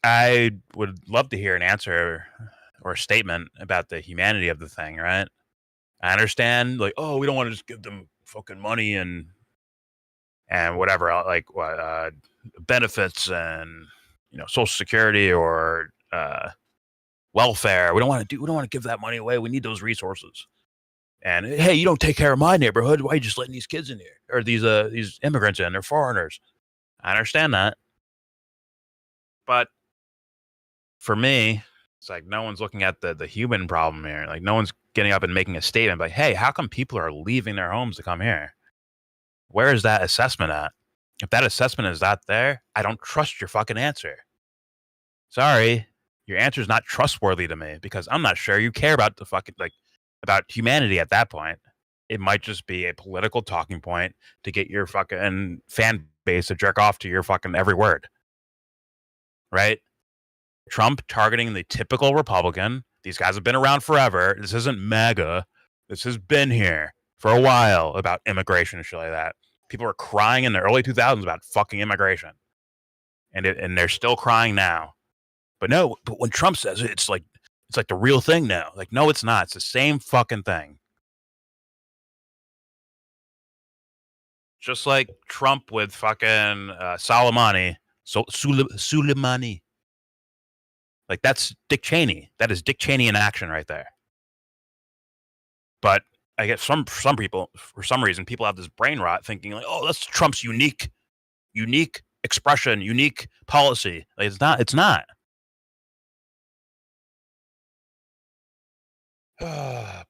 I would love to hear an answer or a statement about the humanity of the thing, right? I understand, like, oh, we don't want to just give them fucking money and whatever, like benefits and, you know, Social Security or welfare. We don't want to give that money away. We need those resources. And hey, you don't take care of my neighborhood. Why are you just letting these kids in here, or these immigrants in? They're foreigners. I understand that, but for me, it's like no one's looking at the human problem here. Like, no one's getting up and making a statement like, hey, how come people are leaving their homes to come here? Where is that assessment at? If that assessment is not there, I don't trust your fucking answer. Sorry, your answer is not trustworthy to me, because I'm not sure you care about the fucking, like, about humanity at that point. It might just be a political talking point to get your fucking fan base to jerk off to your fucking every word. Right? Trump targeting the typical Republican. These guys have been around forever. This isn't MAGA. This has been here for a while about immigration and shit like that. People were crying in the early 2000s about fucking immigration. And they're still crying now. But no, but when Trump says it, it's like the real thing now. Like, no, it's not. It's the same fucking thing. Just like Trump with fucking Soleimani. Soleimani. Like, that's Dick Cheney. That is Dick Cheney in action right there. But I guess some people, for some reason, people have this brain rot thinking like, oh, that's Trump's unique expression, unique policy. Like, it's not. It's not.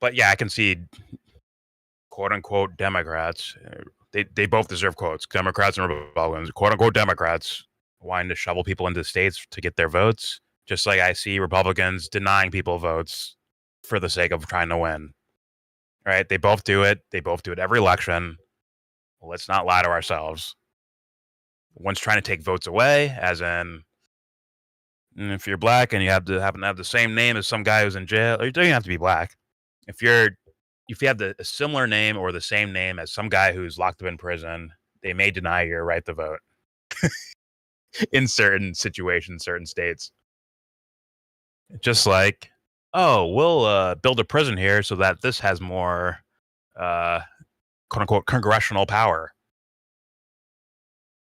But yeah, I can see quote unquote Democrats. They both deserve quotes. Democrats and Republicans, quote unquote Democrats, wanting to shovel people into states to get their votes. Just like I see Republicans denying people votes for the sake of trying to win. Right? They both do it. They both do it every election. Well, let's not lie to ourselves. One's trying to take votes away, as in, if you're black and you happen to have the same name as some guy who's in jail, or you don't have to be black. If you have a similar name or the same name as some guy who's locked up in prison, they may deny your right to vote in certain situations, certain states. Just like, oh, we'll build a prison here so that this has more, quote unquote, congressional power.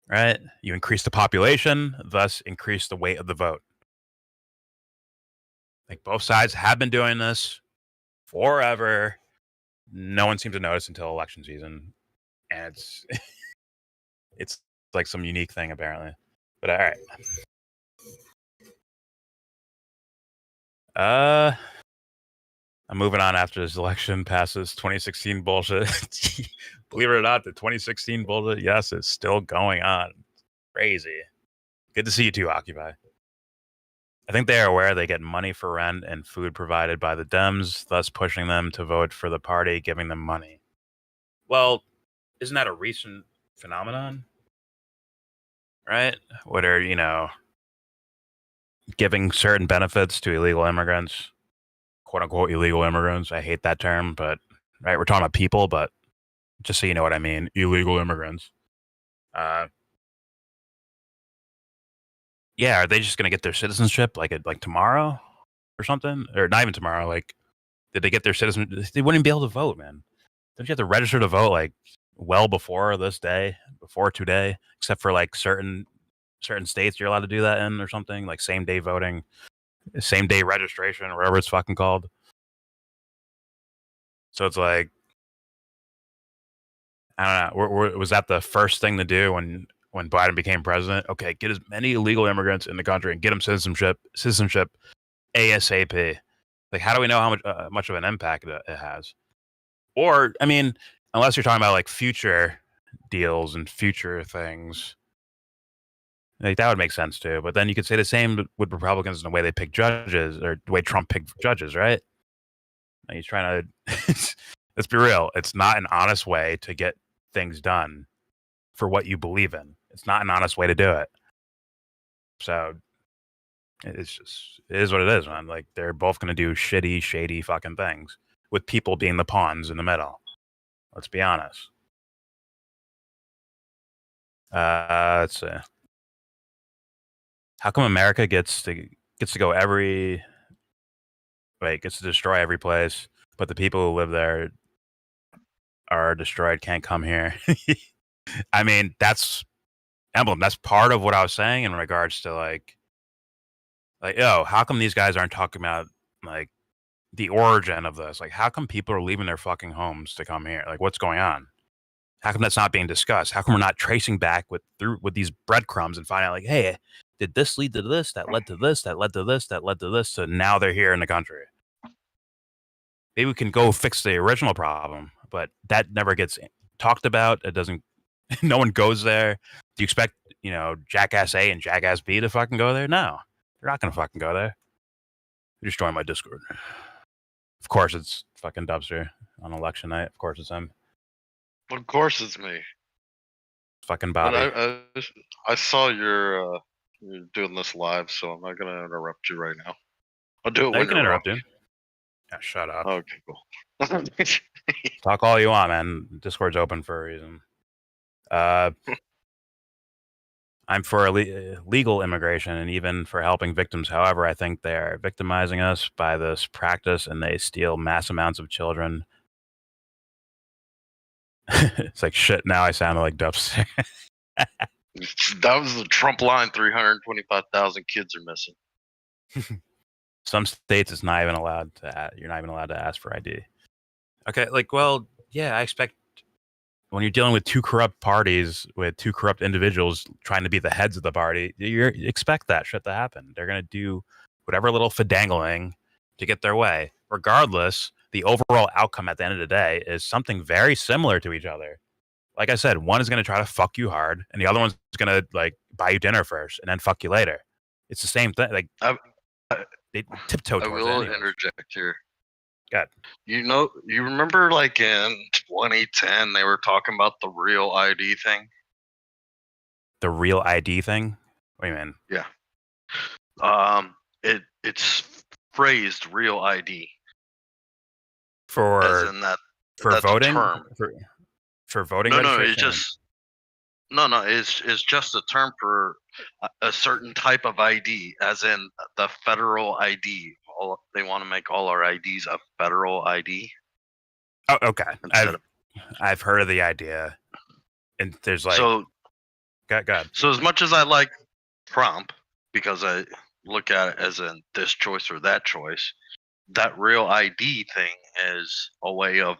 Right? You increase the population, thus increase the weight of the vote. Like, both sides have been doing this forever. No one seems to notice until election season, and it's like some unique thing apparently. But all right. I'm moving on after this election passes. 2016 bullshit. Believe it or not, the 2016 bullshit, yes, it's still going on. Crazy. Good to see you too, Occupy. I think they are aware they get money for rent and food provided by the Dems, thus pushing them to vote for the party giving them money. Well, isn't that a recent phenomenon? Right? What are, giving certain benefits to illegal immigrants, quote unquote illegal immigrants. I hate that term, but right, we're talking about people, but just so you know what I mean, illegal immigrants. Yeah, are they just gonna get their citizenship like tomorrow or something, or not even tomorrow? Like, did they get their citizenship? They wouldn't be able to vote, man. Don't you have to register to vote like well before this day, before today? Except for like certain states you're allowed to do that in or something, like same day voting, same day registration, or whatever it's fucking called. So it's like, I don't know. Was that the first thing to do when Biden became president? Okay, get as many illegal immigrants in the country and get them citizenship ASAP. Like, how do we know how much of an impact it has? Or, I mean, unless you're talking about like future deals and future things, like that would make sense too. But then you could say the same with Republicans in the way they pick judges, or the way Trump picked judges, right? And he's trying to, let's be real, it's not an honest way to get things done for what you believe in. It's not an honest way to do it. So it is what it is, man. Like, they're both going to do shitty, shady fucking things with people being the pawns in the middle. Let's be honest. Let's see. How come America gets to go gets to destroy every place, but the people who live there are destroyed, can't come here? I mean, that's Emblem. That's part of what I was saying in regards to like, yo, how come these guys aren't talking about like the origin of this? Like, how come people are leaving their fucking homes to come here? Like, what's going on? How come that's not being discussed? How come we're not tracing back with these breadcrumbs and finding out like, hey, did this lead to this? That led to this? That led to this? That led to this? So now they're here in the country. Maybe we can go fix the original problem, but that never gets talked about. It doesn't. No one goes there. Do you expect, Jackass A and Jackass B to fucking go there? No, they're not gonna fucking go there. You just join my Discord. Of course, it's fucking Dubster on election night. Of course, it's him. Of course, it's me. Fucking Bobby. I saw you're doing this live, so I'm not gonna interrupt you right now. I'll do it. No, you can interrupt you. Yeah, shut up. Okay, cool. Talk all you want, man. Discord's open for a reason. I'm for legal immigration and even for helping victims. However, I think they are victimizing us by this practice, and they steal mass amounts of children. It's like shit. Now I sound like Dubs. That was the Trump line. 325,000 kids are missing. Some states it's not even allowed to. You're not even allowed to ask for ID. Okay, like, well, yeah, I expect when you're dealing with two corrupt parties with two corrupt individuals trying to be the heads of the party, you expect that shit to happen. They're gonna do whatever little fidangling to get their way. Regardless, the overall outcome at the end of the day is something very similar to each other. Like I said, one is gonna try to fuck you hard, and the other one's gonna like buy you dinner first and then fuck you later. It's the same thing. Like they tiptoe I towards will it. interject here. God. You remember like in 2010 they were talking about the real ID thing? The real ID thing? What do you mean? Yeah. It's phrased real ID. For as in that for that's voting? a term. For voting No, registration? it's just a term for a certain type of ID, as in the federal ID. They want to make all our IDs a federal ID. Oh, okay. I've heard of the idea, and there's like God. So as much as I like Trump, because I look at it as in this choice or that choice, that real ID thing is a way of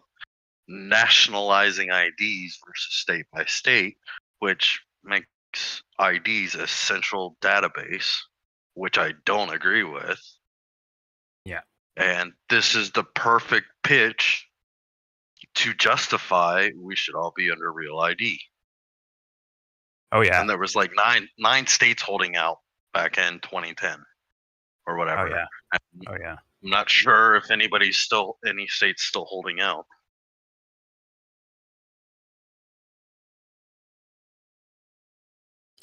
nationalizing IDs versus state by state, which makes IDs a central database, which I don't agree with. Yeah. And this is the perfect pitch to justify we should all be under real ID. Oh yeah. And there was like nine states holding out back in 2010 or whatever. Oh yeah. Oh yeah. I'm not sure if any state's still holding out.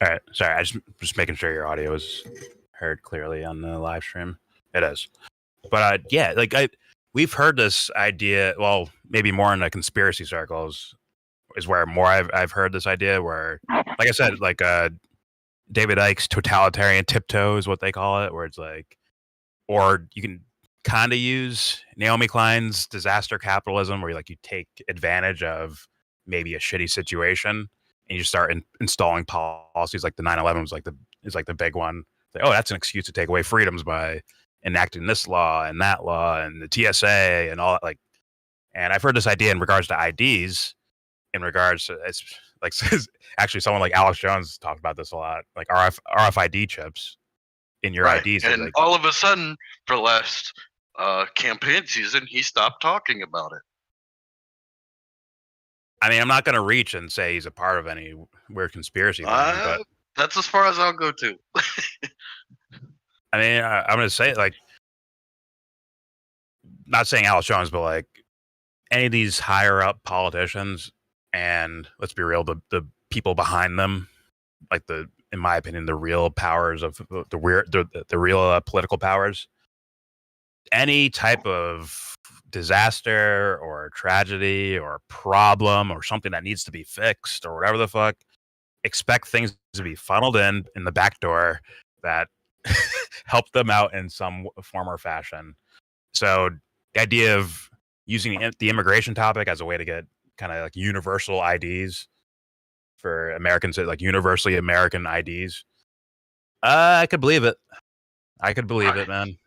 All right. Sorry, I just making sure your audio is heard clearly on the live stream. It is. But yeah, like we've heard this idea. Well, maybe more in the conspiracy circles is where more I've heard this idea. Where, like I said, like David Icke's totalitarian tiptoe is what they call it, where it's like, or you can kind of use Naomi Klein's disaster capitalism, where you take advantage of maybe a shitty situation and you start installing policies. Like the 9/11 is like the big one. Like, oh, that's an excuse to take away freedoms by enacting this law and that law and the TSA and all that. Like, and I've heard this idea in regards to IDs. In regards to, it's like actually someone like Alex Jones talked about this a lot, like RFID chips in your IDs. And like, all of a sudden, for last campaign season, he stopped talking about it. I mean, I'm not going to reach and say he's a part of any weird conspiracy thing, but that's as far as I'll go to. I mean, I'm going to say, like, not saying Alex Jones, but like any of these higher up politicians, and let's be real, the people behind them, like in my opinion, the real powers of the real political powers, any type of disaster or tragedy or problem or something that needs to be fixed or whatever the fuck, expect things to be funneled in the back door that help them out in some form or fashion. So the idea of using the immigration topic as a way to get kind of like universal IDs for Americans, like universally American IDs, I could believe it. I could believe it, man.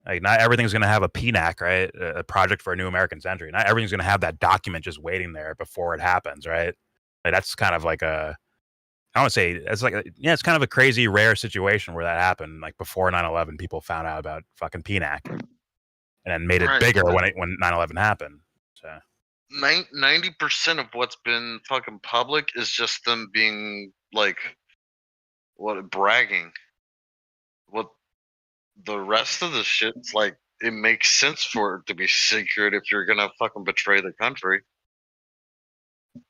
Like, not everything's going to have a PNAC, right? A project for a new American century. Not everything's going to have that document just waiting there before it happens, right? Like, that's kind of like I don't want to say, it's like, yeah, it's kind of a crazy, rare situation where that happened. Like before 9/11, people found out about fucking PNAC and then made it bigger when 9/11 happened. So 90% of what's been fucking public is just them being like, bragging. What the rest of the shit's like, it makes sense for it to be secret if you're gonna fucking betray the country.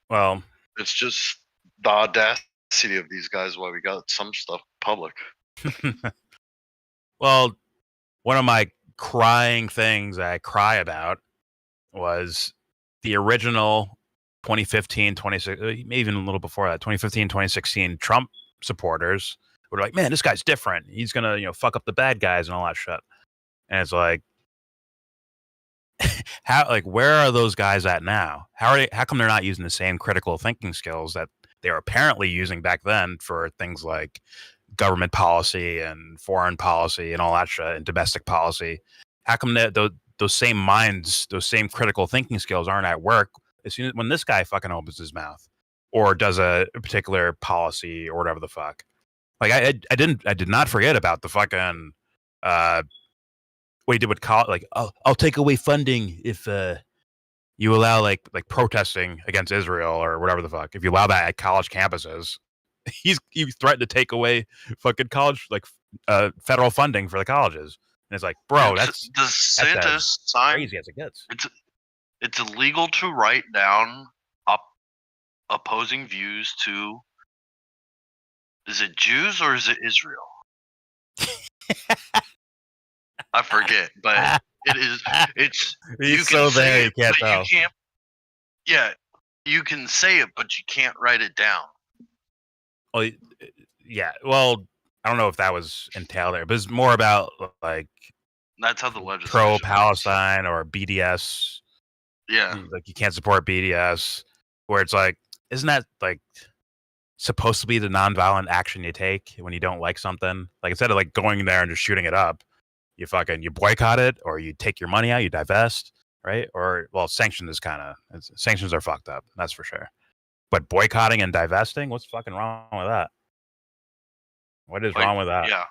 Well, it's just the audacity of these guys why we got some stuff public. Well, one of my crying things I cry about was the original 2015, 26, maybe even a little before that, 2015, 2016 Trump supporters were like, man, this guy's different. He's going to, fuck up the bad guys and all that shit. And it's like, where are those guys at now? How come they're not using the same critical thinking skills that they were apparently using back then for things like government policy and foreign policy and all that shit and domestic policy? How come those same minds, those same critical thinking skills aren't at work as soon as when this guy fucking opens his mouth or does a particular policy or whatever the fuck? Like I did not forget about the fucking what he did with college. Like I'll take away funding if you allow like protesting against Israel or whatever the fuck. If you allow that at college campuses, he threatened to take away fucking college federal funding for the colleges. And it's like, bro, that's DeSantis signed. Crazy as it gets. It's illegal to write down opposing views to. Is it Jews or is it Israel? I forget, but it is. It's He's so there you can't tell. Yeah, you can say it, but you can't write it down. Well, yeah. Well, I don't know if that was entailed there, but it's more about like that's how the legislation pro-Palestine or BDS. Yeah, like you can't support BDS, where it's like, isn't that like supposed to be the nonviolent action you take when you don't like something? Like instead of like going there and just shooting it up, you boycott it, or you take your money out, you divest, right? Or sanctions are fucked up, that's for sure. But boycotting and divesting, what's fucking wrong with that? What is wrong with that? Yeah.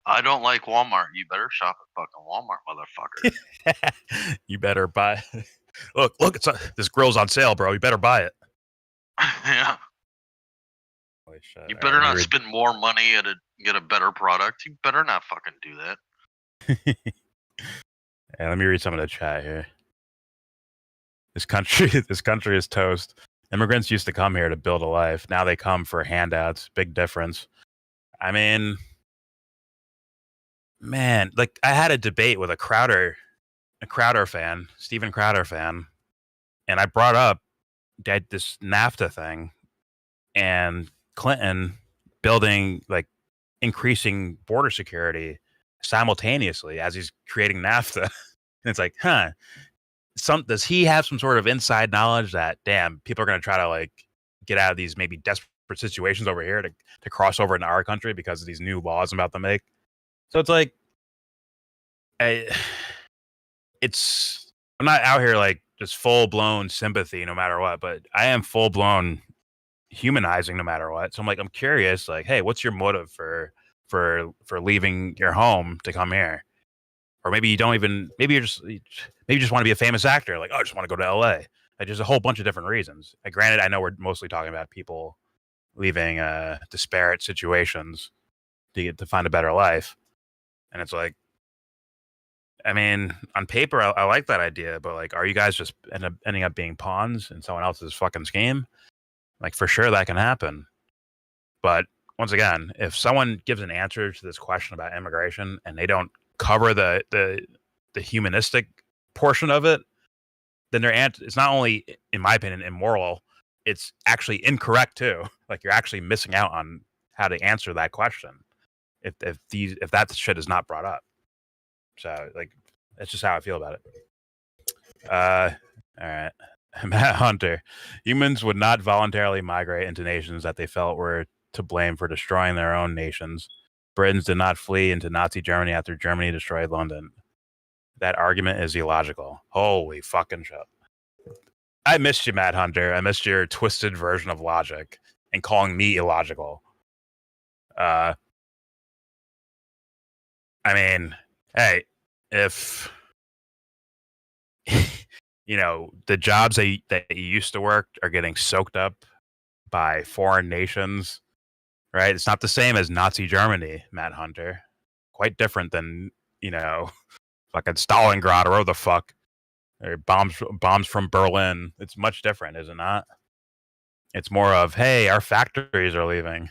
I don't like Walmart. You better shop at fucking Walmart, motherfucker. You better buy. Look! This grill's on sale, bro. You better buy it. Yeah. Holy shit. You better not spend more money get a better product. You better not fucking do that. Yeah, let me read some of the chat here. This country is toast. Immigrants used to come here to build a life. Now they come for handouts. Big difference. I mean, man, like I had a debate with a Crowder fan, Steven Crowder fan, and I brought up this NAFTA thing and Clinton building like increasing border security simultaneously as he's creating NAFTA. And it's like, does he have some sort of inside knowledge that damn people are going to try to like get out of these maybe desperate situations over here to cross over into our country because of these new laws I'm about to make? So it's like, I'm not out here like just full blown sympathy no matter what, but I am full blown humanizing no matter what. So I'm like, I'm curious, like, hey, what's your motive for leaving your home to come here? Or maybe you don't even, maybe you just want to be a famous actor. Like, oh, I just want to go to LA. Like, there's a whole bunch of different reasons. Granted, I know we're mostly talking about people leaving disparate situations to find a better life. And it's like, I mean, on paper, I like that idea, but like, are you guys just ending up being pawns in someone else's fucking scheme? Like, for sure that can happen. But once again, if someone gives an answer to this question about immigration and they don't cover the humanistic portion of it, then their answer is not only, in my opinion, immoral, it's actually incorrect too. Like, you're actually missing out on how to answer that question if that shit is not brought up. So, like, that's just how I feel about it. All right. Matt Hunter. Humans would not voluntarily migrate into nations that they felt were to blame for destroying their own nations. Britons did not flee into Nazi Germany after Germany destroyed London. That argument is illogical. Holy fucking shit. I missed you, Matt Hunter. I missed your twisted version of logic and calling me illogical. I mean, hey, if the jobs that you used to work are getting soaked up by foreign nations, right? It's not the same as Nazi Germany, Matt Hunter. Quite different than, fucking Stalingrad or whatever the fuck. Or bombs from Berlin. It's much different, is it not? It's more of, hey, our factories are leaving.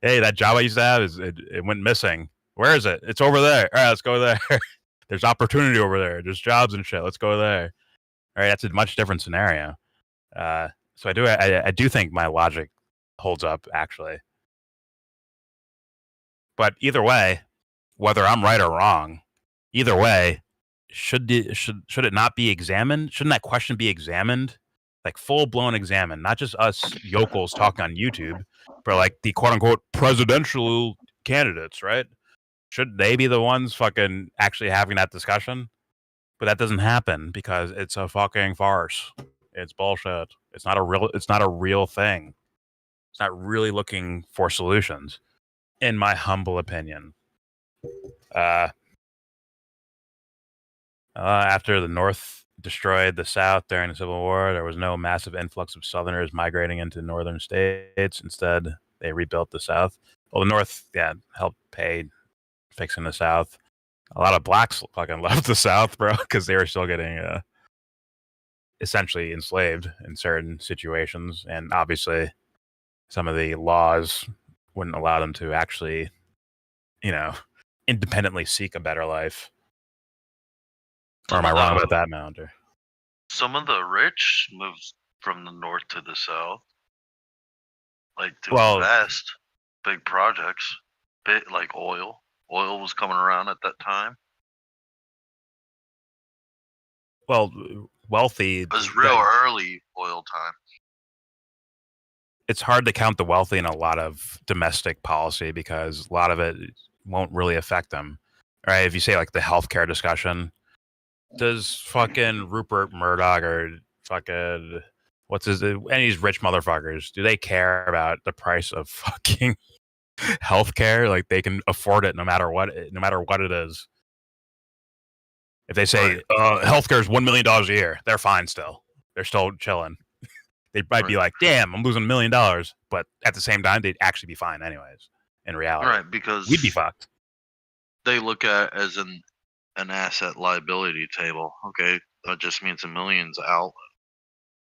Hey, that job I used to have, it went missing. Where is it? It's over there. All right, let's go there. There's opportunity over there. There's jobs and shit. Let's go there. Right? That's a much different scenario. So I do think my logic holds up, actually. But either way, whether I'm right or wrong, either way, should it not be examined? Shouldn't that question be examined? Like full blown examined, not just us yokels talking on YouTube, but like the quote unquote presidential candidates, right? Should they be the ones fucking actually having that discussion? But that doesn't happen because it's a fucking farce. It's bullshit. It's not a real thing. It's not really looking for solutions, in my humble opinion. After the North destroyed the South during the Civil War, there was no massive influx of Southerners migrating into northern states. Instead, they rebuilt the South. Well, the North, helped pay fixing the South. A lot of blacks fucking left the South, bro, because they were still getting essentially enslaved in certain situations. And obviously, some of the laws wouldn't allow them to actually, independently seek a better life. Or am I wrong about that, Mounder? Some of the rich moved from the north to the south, like to invest big projects, like oil. Oil was coming around at that time. Well, wealthy. It was real early oil time. It's hard to count the wealthy in a lot of domestic policy because a lot of it won't really affect them, right? If you say like the healthcare discussion, does fucking Rupert Murdoch or fucking any of these rich motherfuckers, do they care about the price of fucking healthcare? Like they can afford it no matter what it is. If they say healthcare is $1 million a year, they're fine still. They're still chilling. They might be like, damn, I'm losing $1 million, but at the same time, they'd actually be fine anyways. In reality, right? Because we'd be fucked. They look at it as an asset liability table. Okay, that just means $1 million's out,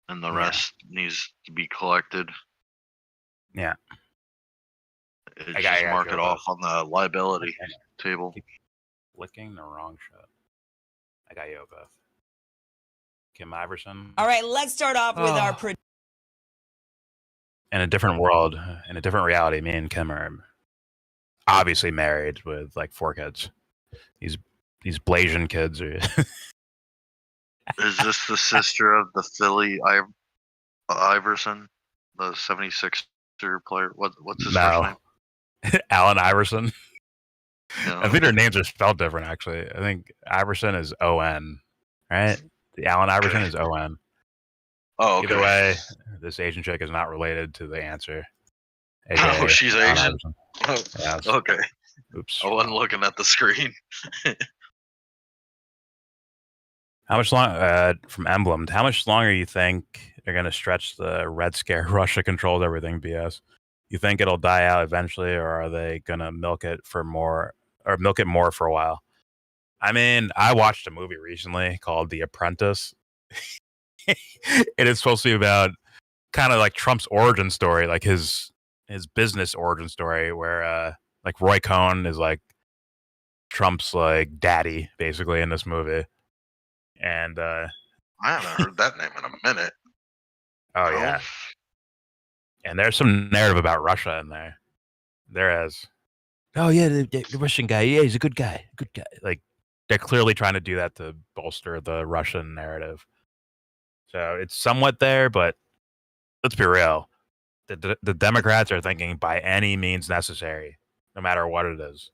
and the rest needs to be collected. Yeah, just mark it off on the liability table. Clicking the wrong shit. I got you, Beth. Kim Iverson. All right, let's start off with our. In a different world, in a different reality, me and Kim are obviously married with like 4 kids. These Blasian kids are. Is this the sister of the Philly Iverson, the 76er player? What's his first name? Allen Iverson. Yeah. I think their names are spelled different, actually. I think Iverson is O-N, right? The Allen Iverson is O-N. Oh, okay. Either way, this Asian chick is not related to the answer. Oh, she's Asian? Oh, yes. Okay. Oops. I wasn't looking at the screen. How much long, from Emblemed, how much longer you think they're going to stretch the Red Scare, Russia controlled everything BS? You think it'll die out eventually, or are they going to milk it more for a while? I mean, I watched a movie recently called The Apprentice. It is supposed to be about kind of like Trump's origin story, like his business origin story, where like Roy Cohen is like Trump's like daddy, basically, in this movie. And I haven't heard that name in a minute. Oh yeah. And there's some narrative about Russia in there. There is. Oh yeah, the Russian guy. Yeah, he's a good guy. Good guy. Like they're clearly trying to do that to bolster the Russian narrative. So it's somewhat there, but let's be real. The Democrats are thinking by any means necessary, no matter what it is.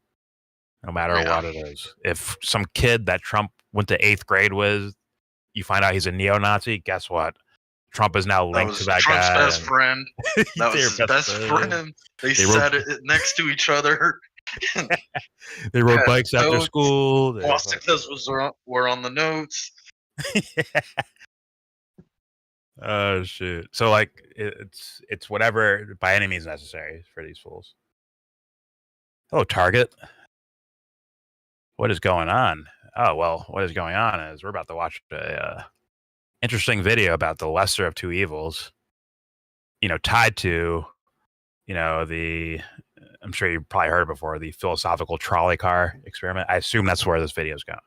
No matter what it is. If some kid that Trump went to 8th grade with, you find out he's a neo-Nazi, guess what? Trump is now linked to that Trump's guy. best friend. That was his best friend. They sat next to each other. They rode bikes after school. Swastikas were on the notes. Oh shit! So like it's whatever by any means necessary for these fools. Hello, Target. What is going on? Oh well, what is going on is we're about to watch a interesting video about the lesser of two evils. Tied to, I'm sure you probably heard it before, the philosophical trolley car experiment. I assume that's where this video is going.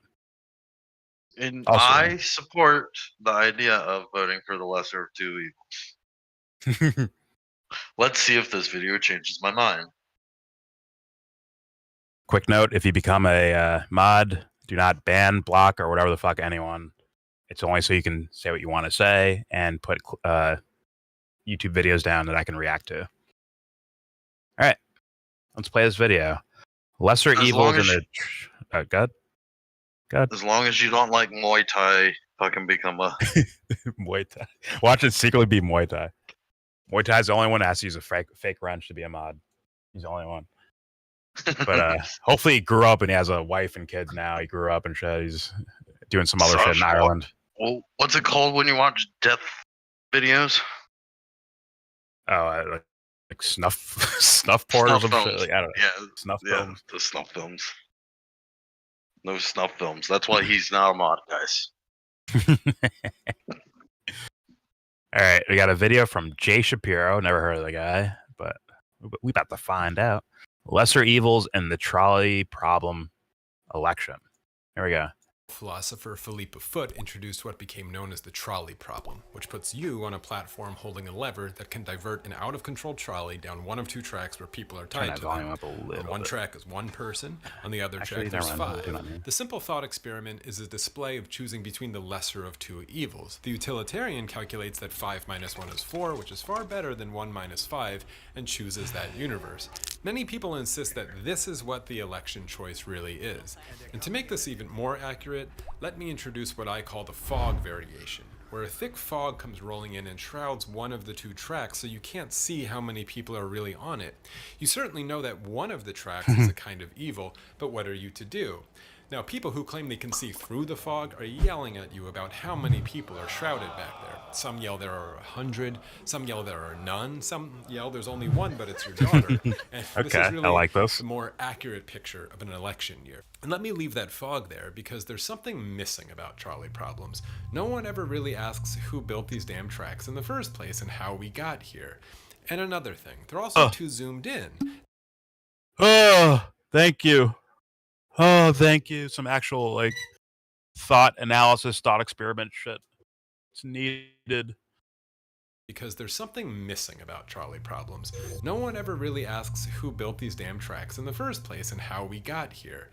And Also- I support the idea of voting for the lesser of two evils. Let's see if this video changes my mind. Quick note: if you become a mod, do not ban, block, or whatever the fuck anyone. It's only so you can say what you want to say and put YouTube videos down that I can react to. All right, let's play this video. Lesser As evils long in as the God. As long as you don't like Muay Thai, fucking become a Muay Thai. Watch it secretly be Muay Thai. Muay Thai is the only one that has to use a fake wrench to be a mod. He's the only one. But hopefully he grew up and he has a wife and kids now. He grew up and shit. He's doing some other shit in Ireland. Well, what's it called when you watch death videos? Oh, like snuff porn or some shit. Like, I don't know. Yeah, Snuff yeah, films. the snuff films. No snuff films. That's why he's not a mod, guys. All right, we got a video from Jay Shapiro. Never heard of the guy, but we about to find out. Lesser evils in the trolley problem election. Here we go. Philosopher Philippa Foot introduced what became known as the trolley problem, which puts you on a platform holding a lever that can divert an out-of-control trolley down one of two tracks where people are tied to them. On one track is one person, on the other track there's five. The simple thought experiment is a display of choosing between the lesser of two evils. The utilitarian calculates that 5 minus 1 is 4, which is far better than 1 minus 5, and chooses that universe. Many people insist that this is what the election choice really is. And to make this even more accurate, let me introduce what I call the fog variation, where a thick fog comes rolling in and shrouds one of the two tracks so you can't see how many people are really on it. You certainly know that one of the tracks is a kind of evil, but what are you to do? Now, people who claim they can see through the fog are yelling at you about how many people are shrouded back there. Some yell there are 100, some yell there are none, some yell there's only one, but it's your daughter. And this is really I like this. the more accurate picture of an election year. And let me leave that fog there because there's something missing about trolley problems. No one ever really asks who built these damn tracks in the first place and how we got here. And another thing, they're also too zoomed in. Oh, thank you. Oh, thank you. Some actual like thought analysis, thought experiment shit. It's needed. Because there's something missing about trolley problems. No one ever really asks who built these damn tracks in the first place and how we got here.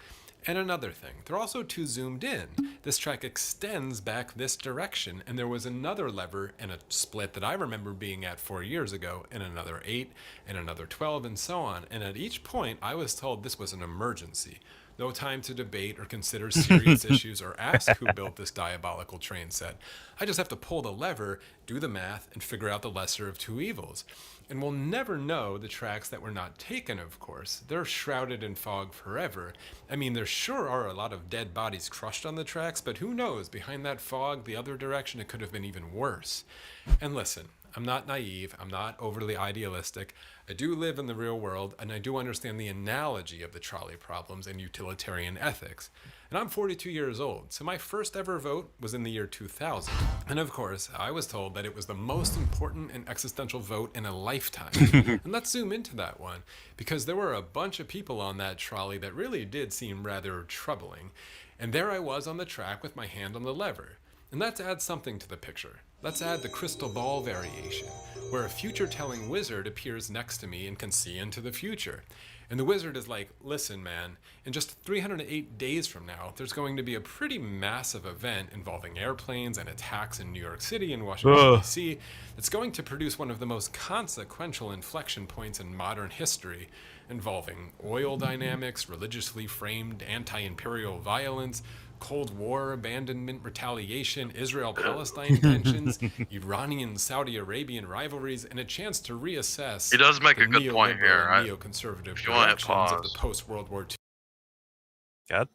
And another thing, they're also too zoomed in. This track extends back this direction, and there was another lever and a split that I remember being at 4 years ago, and another 8, and another 12, and so on. And at each point, I was told this was an emergency. No time to debate or consider serious issues or ask who built this diabolical train set. I just have to pull the lever, do the math, and figure out the lesser of two evils. And we'll never know the tracks that were not taken, of course. They're shrouded in fog forever. I mean, there sure are a lot of dead bodies crushed on the tracks, but who knows? Behind that fog, the other direction, it could have been even worse. And listen, I'm not naive. I'm not overly idealistic. I do live in the real world, and I do understand the analogy of the trolley problems and utilitarian ethics. And I'm 42 years old, so my first ever vote was in the year 2000. And of course, I was told that it was the most important and existential vote in a lifetime. And let's zoom into that one, because there were a bunch of people on that trolley that really did seem rather troubling. And there I was on the track with my hand on the lever. And let's add something to the picture. Let's add the crystal ball variation, where a future-telling wizard appears next to me and can see into the future. And the wizard is like, listen, man, in just 308 days from now, there's going to be a pretty massive event involving airplanes and attacks in New York City and Washington, D.C. that's going to produce one of the most consequential inflection points in modern history, involving oil dynamics, religiously framed anti-imperial violence, Cold War abandonment, retaliation, Israel-Palestine tensions, Iranian-Saudi Arabian rivalries, and a chance to reassess He does make a good point here. Neoconservative If you want to directions of pause. the post-World War II. God.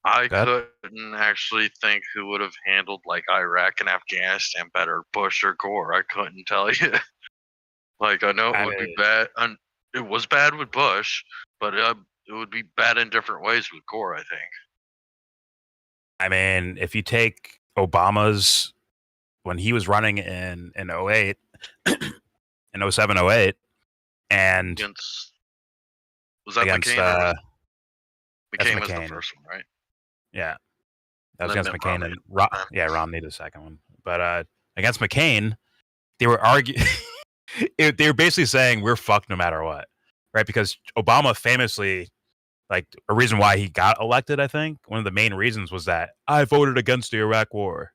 I couldn't actually think who would have handled like Iraq and Afghanistan better, Bush or Gore. I couldn't tell you. Like I know it would be bad. It was bad with Bush, but it would be bad in different ways with Gore, I think. I mean, if you take Obama's when he was running in 08, in 07, 08, and against was that against McCain? McCain was the McCain. first one, right? Yeah, That was Then against Mitt McCain Romney. and Romney the second one. But against McCain, they were arguing. They were basically saying we're fucked no matter what, right? Because Obama famously, like, a reason why he got elected, I think one of the main reasons was that I voted against the Iraq War.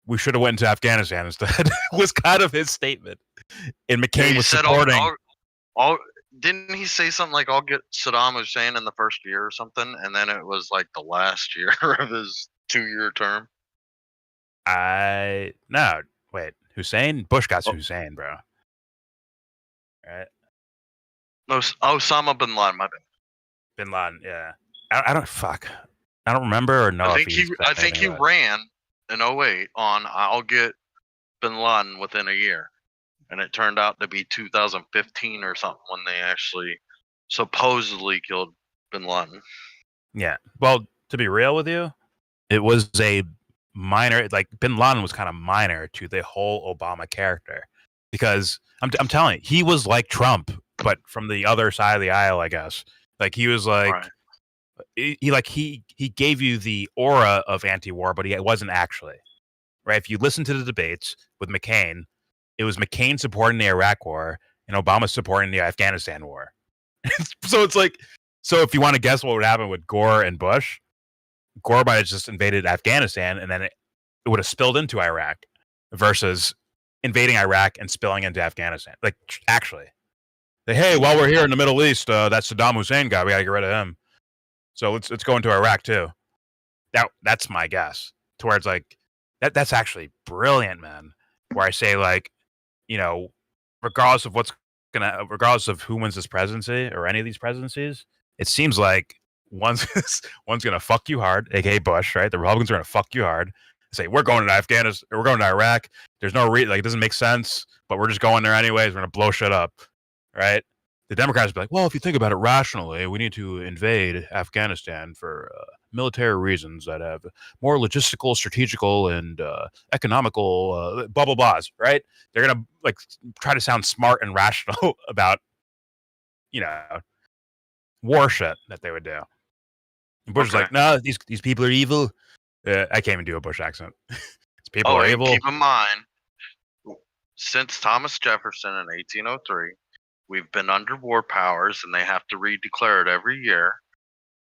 We should have went into Afghanistan instead. Was kind of his statement. And McCain was supporting. Didn't he say something like, I'll get Saddam Hussein in the first year or something? And then it was like the last year of his 2-year term. No, wait. Hussein? Bush got Hussein, bro. Right? No, Osama bin Laden, my bad. Bin Laden, yeah. I don't remember or know. I think he ran in 08 on I'll get bin Laden within a year. And it turned out to be 2015 or something when they actually supposedly killed bin Laden. Yeah. Well, to be real with you, it was a minor, like, bin Laden was kind of minor to the whole Obama character. Because I'm telling you, he was like Trump, but from the other side of the aisle, I guess. Like, he was like, he gave you the aura of anti-war, but he wasn't actually. Right? If you listen to the debates with McCain, it was McCain supporting the Iraq War and Obama supporting the Afghanistan War. So it's like, so if you want to guess what would happen with Gore and Bush, Gore might have just invaded Afghanistan and then it would have spilled into Iraq versus invading Iraq and spilling into Afghanistan. Like, actually, hey, while we're here in the Middle East, that Saddam Hussein guy, we got to get rid of him. So let's go into Iraq too. That's my guess. To where it's like, that's actually brilliant, man. Where I say, like, you know, regardless of who wins this presidency or any of these presidencies, it seems like one's gonna fuck you hard, aka Bush, right? The Republicans are gonna fuck you hard. Say we're going to Afghanistan, or we're going to Iraq. There's no reason, like, it doesn't make sense, but we're just going there anyways. We're gonna blow shit up, right? The Democrats will be like, well, if you think about it rationally, we need to invade Afghanistan for military reasons that have more logistical, strategical, and economical blah blah blahs, right? They're gonna, like, try to sound smart and rational about, you know, war shit that they would do. And Bush is like, no, these people are evil. I can't even do a Bush accent. These people are evil. Keep in mind, since Thomas Jefferson in 1803, we've been under war powers, and they have to redeclare it every year,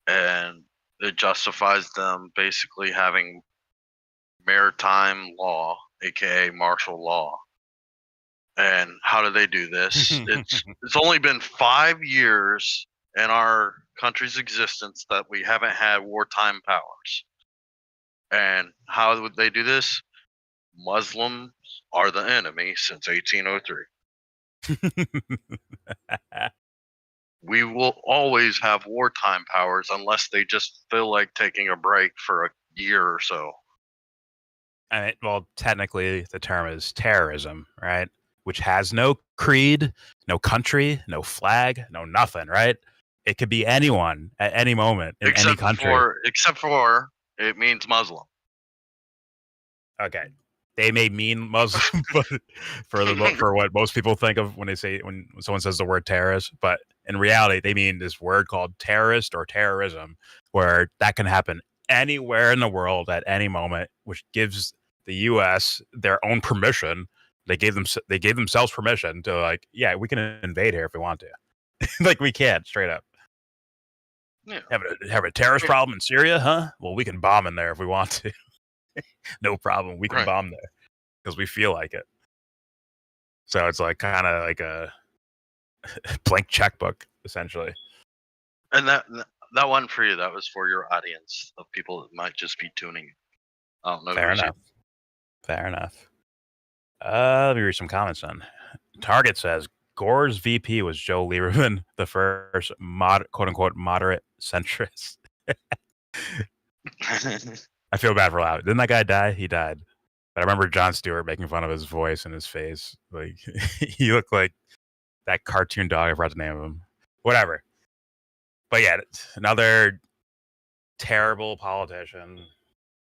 and it justifies them basically having maritime law, aka martial law. And how do they do this? It's only been 5 years in our country's existence that we haven't had wartime powers. And how would they do this? Muslims are the enemy since 1803. We will always have wartime powers unless they just feel like taking a break for a year or so. And well, technically, the term is terrorism, right? Which has no creed, no country, no flag, no nothing, right? It could be anyone at any moment in any country. Except for it means Muslim. Okay. They may mean Muslim, but for what most people think of when someone says the word terrorist, but in reality, they mean this word called terrorist or terrorism, where that can happen anywhere in the world at any moment, which gives the U.S. their own permission. They gave themselves permission to, like, yeah, we can invade here if we want to. Like, we can, straight up. Yeah. Have a terrorist problem in Syria, huh? Well, we can bomb in there if we want to. No problem. We can bomb there because we feel like it. So it's like kind of like a blank checkbook, essentially. And that one for you, that was for your audience of people that might just be tuning. I don't know. Fair enough. Let me read some comments then. Target says Gore's VP was Joe Lieberman, the first quote unquote moderate centrist. I feel bad for Loud. Didn't that guy die? He died. But I remember Jon Stewart making fun of his voice and his face. Like, he looked like that cartoon dog. I forgot the name of him. Whatever. But yeah, another terrible politician.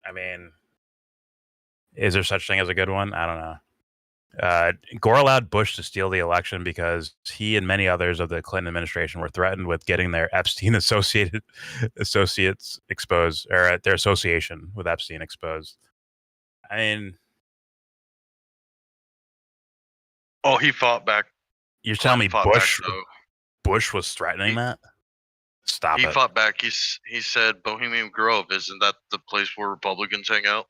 I mean, is there such thing as a good one? I don't know. Gore allowed Bush to steal the election because he and many others of the Clinton administration were threatened with getting their Epstein associates exposed, or their association with Epstein exposed. I mean, he fought back. You're telling me Bush was threatening that? Stop it. He fought back. He said Bohemian Grove, isn't that the place where Republicans hang out?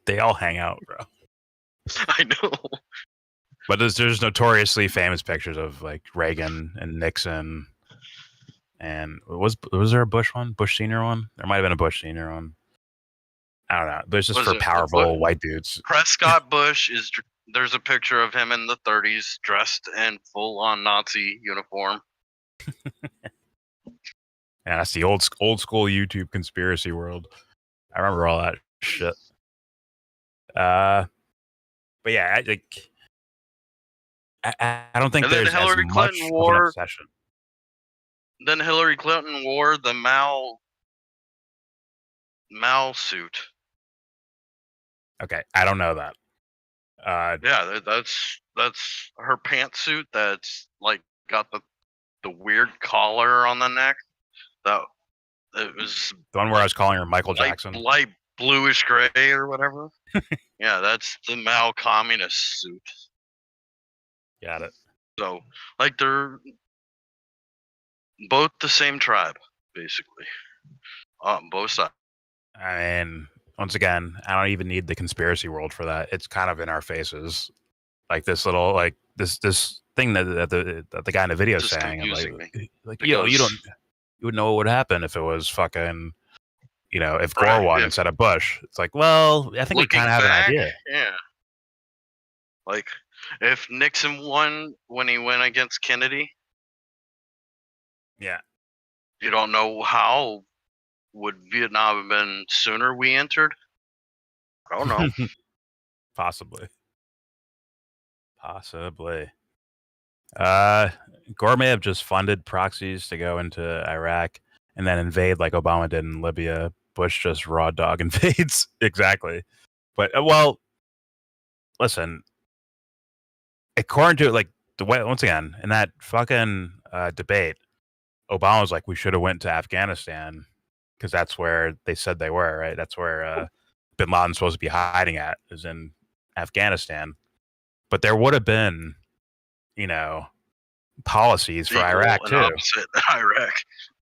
They all hang out, bro. I know. But there's notoriously famous pictures of like Reagan and Nixon, and was there a Bush one? Bush Senior one? There might have been a Bush Senior one. I don't know. There's just for powerful white dudes. Prescott Bush there's a picture of him in the 30s dressed in full-on Nazi uniform. Yeah, that's the old school YouTube conspiracy world. I remember all that shit. But yeah, I don't think there's Hillary as much Clinton of an obsession. Then Hillary Clinton wore the Mao suit. Okay, I don't know that. Yeah, that's her pantsuit. That's like got the weird collar on the neck. That it was the one where I was calling her Michael Jackson. Light bluish gray or whatever. Yeah, that's the Mao communist suit. Got it. So, like, they're both the same tribe, basically, on both sides. I mean, once again, I don't even need the conspiracy world for that. It's kind of in our faces, like this little, like this thing that the guy in the video is saying, like you would know what would happen if it was fucking, if Gore won instead of Bush. It's like, well, I think we kind of have an idea. Yeah. Like, if Nixon won when he went against Kennedy. Yeah. You don't know how would Vietnam have been sooner we entered? I don't know. Possibly. Gore may have just funded proxies to go into Iraq and then invade like Obama did in Libya. Bush just raw dog invades. Exactly. But, well, listen, according to like the way, once again, in that fucking debate, Obama was like, we should have went to Afghanistan because that's where they said they were, right? That's where bin Laden's supposed to be hiding at, is in Afghanistan. But there would have been, policies for Iraq too. Opposite Iraq.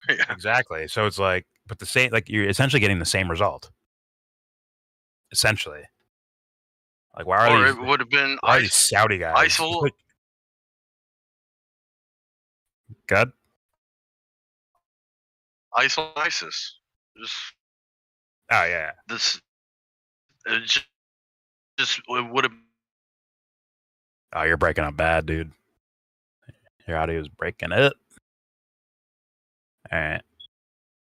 Yeah. Exactly. So it's like, but the same, like you're essentially getting the same result. Essentially. Like, why are these? It would have been these Saudi guys? Good. ISIS. Oh yeah. It would have. Oh, you're breaking up bad, dude. Your audio is breaking it. All right.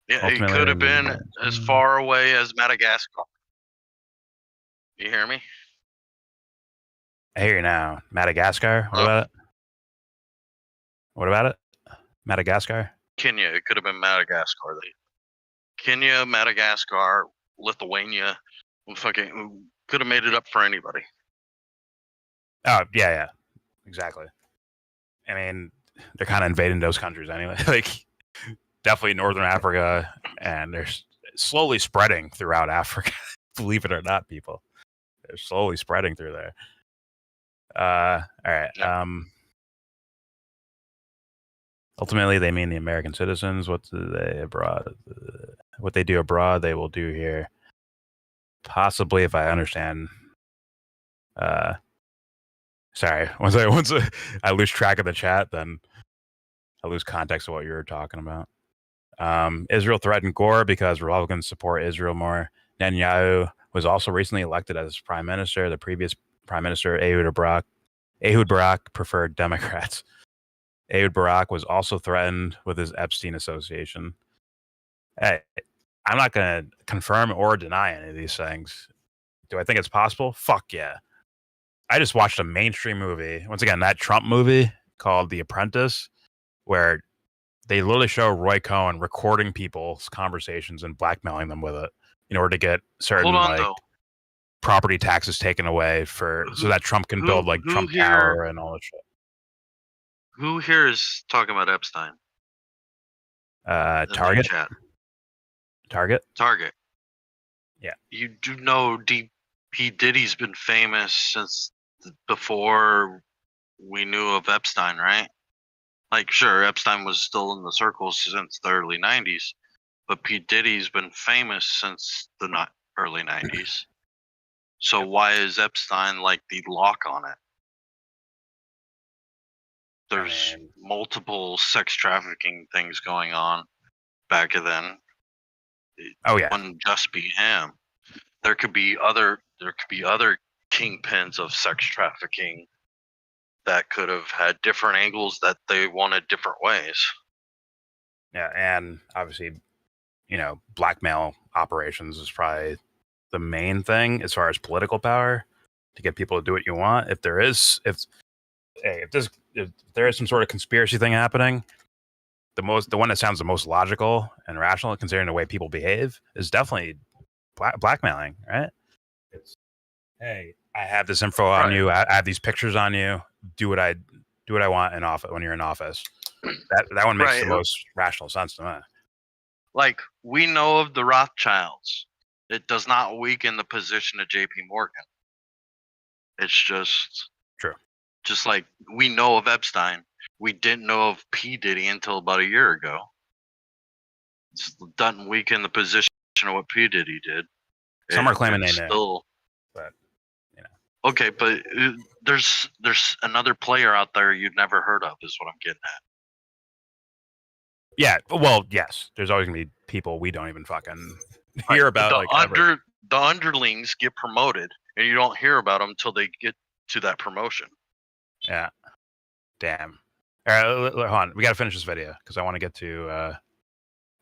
Yeah, it could have been as far away as Madagascar. You hear me? I hear you now. Madagascar? What about it? What about it? Madagascar? Kenya. It could have been Madagascar. Kenya, Madagascar, Lithuania. Fucking could have made it up for anybody. Oh, yeah. Exactly. I mean, they're kind of invading those countries anyway. Like, definitely Northern Africa, and they're slowly spreading throughout Africa. Believe it or not, people. They're slowly spreading through there. All right. Yeah. Ultimately, they mean the American citizens. What do they abroad? What they do abroad, they will do here. Possibly, if I understand. Sorry, once I lose track of the chat, then I lose context of what you were talking about. Israel threatened Gore because Republicans support Israel more. Netanyahu was also recently elected as prime minister. The previous prime minister, Ehud Barak, preferred Democrats. Ehud Barak was also threatened with his Epstein association. Hey, I'm not going to confirm or deny any of these things. Do I think it's possible? Fuck yeah. I just watched a mainstream movie. Once again, that Trump movie called The Apprentice, where they literally show Roy Cohen recording people's conversations and blackmailing them with it in order to get certain. Hold on, though. property taxes taken away so that Trump can build like Trump Tower and all that shit. Who here is talking about Epstein? Target. Target. Yeah. You do know P. Diddy's been famous since before we knew of Epstein, right? Like, sure, Epstein was still in the circles since the early 90s, but P. Diddy's been famous since the early 90s. So why is Epstein like the lock on it? There's multiple sex trafficking things going on back then. Oh yeah. It wouldn't just be him. There could be other kingpins of sex trafficking that could have had different angles that they wanted different ways. Yeah, and obviously, blackmail operations is probably the main thing as far as political power to get people to do what you want. If there is some sort of conspiracy thing happening, the one that sounds the most logical and rational, considering the way people behave, is definitely blackmailing, right? It's, hey, I have this info on you. I have these pictures on you. Do what I want in office when you're in office. That one makes the most rational sense to me. Like, we know of the Rothschilds. It does not weaken the position of J.P. Morgan. It's just true. Just like we know of Epstein, we didn't know of P. Diddy until about a year ago. It doesn't weaken the position of what P. Diddy did. Some are claiming they know, but okay, but there's another player out there you've never heard of, is what I'm getting at. Yeah, well, yes. There's always gonna be people we don't even fucking hear about. The underlings get promoted, and you don't hear about them until they get to that promotion. Yeah. Damn. All right, hold on. We got to finish this video because I want to get to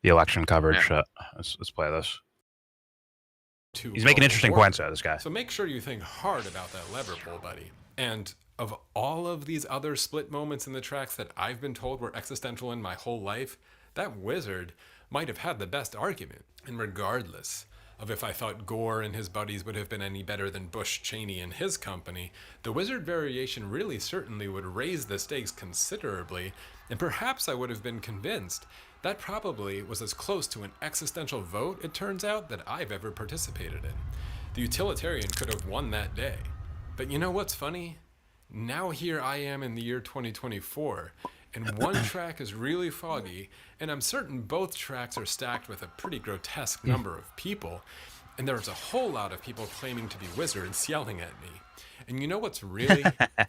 the election coverage. Yeah. Let's play this. He's making interesting points out of this guy. So make sure you think hard about that lever pull, buddy. And of all of these other split moments in the tracks that I've been told were existential in my whole life, that wizard might have had the best argument. And regardless of if I thought Gore and his buddies would have been any better than Bush, Cheney, and his company, the wizard variation really certainly would raise the stakes considerably, and perhaps I would have been convinced. That probably was as close to an existential vote, it turns out, that I've ever participated in. The utilitarian could have won that day. But you know what's funny? Now here I am in the year 2024, and one track is really foggy, and I'm certain both tracks are stacked with a pretty grotesque number of people, and there's a whole lot of people claiming to be wizards yelling at me. And you know what's really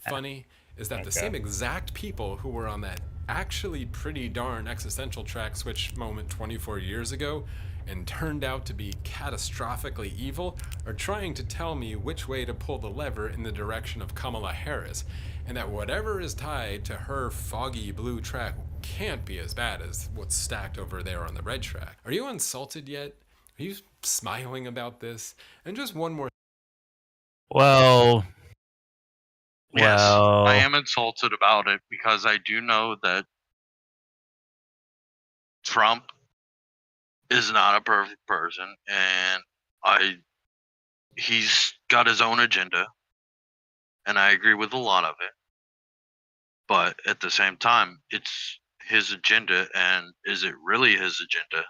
funny? Is that the same exact people who were on that actually pretty darn existential track switch moment 24 years ago and turned out to be catastrophically evil are trying to tell me which way to pull the lever in the direction of Kamala Harris, and that whatever is tied to her foggy blue track can't be as bad as what's stacked over there on the red track. Are you insulted yet? Are you smiling about this? And just one more. Yes, I am insulted about it because I do know that Trump is not a perfect person, and he's got his own agenda, and I agree with a lot of it. But at the same time, it's his agenda, and is it really his agenda?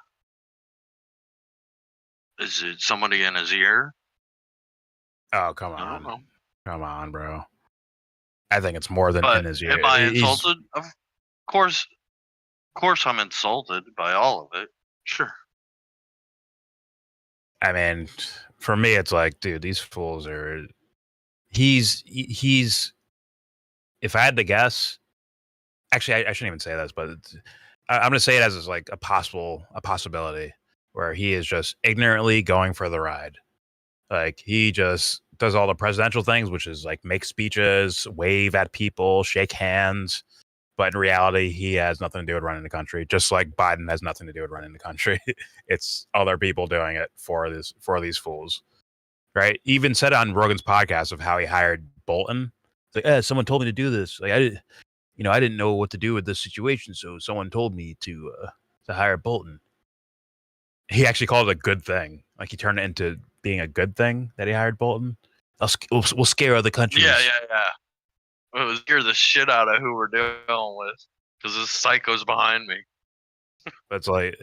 Is it somebody in his ear? Oh, come on. I don't know. Come on, bro. I think it's more than in his ear. Am I insulted? Of course I'm insulted by all of it. Sure. I mean, for me, it's like, dude, these fools are. He's. If I had to guess, actually, I shouldn't even say this, but I'm going to say it as like a possibility where he is just ignorantly going for the ride. Like, he just does all the presidential things, which is like make speeches, wave at people, shake hands. But in reality, he has nothing to do with running the country, just like Biden has nothing to do with running the country. It's other people doing it for these fools, right? Even said on Rogan's podcast of how he hired Bolton. It's like, someone told me to do this. Like, I didn't know what to do with this situation, so someone told me to hire Bolton. He actually called it a good thing. Like, he turned it into being a good thing that he hired Bolton. We'll scare other countries. Yeah. It was scare the shit out of who we're dealing with because this psycho's behind me. But it's like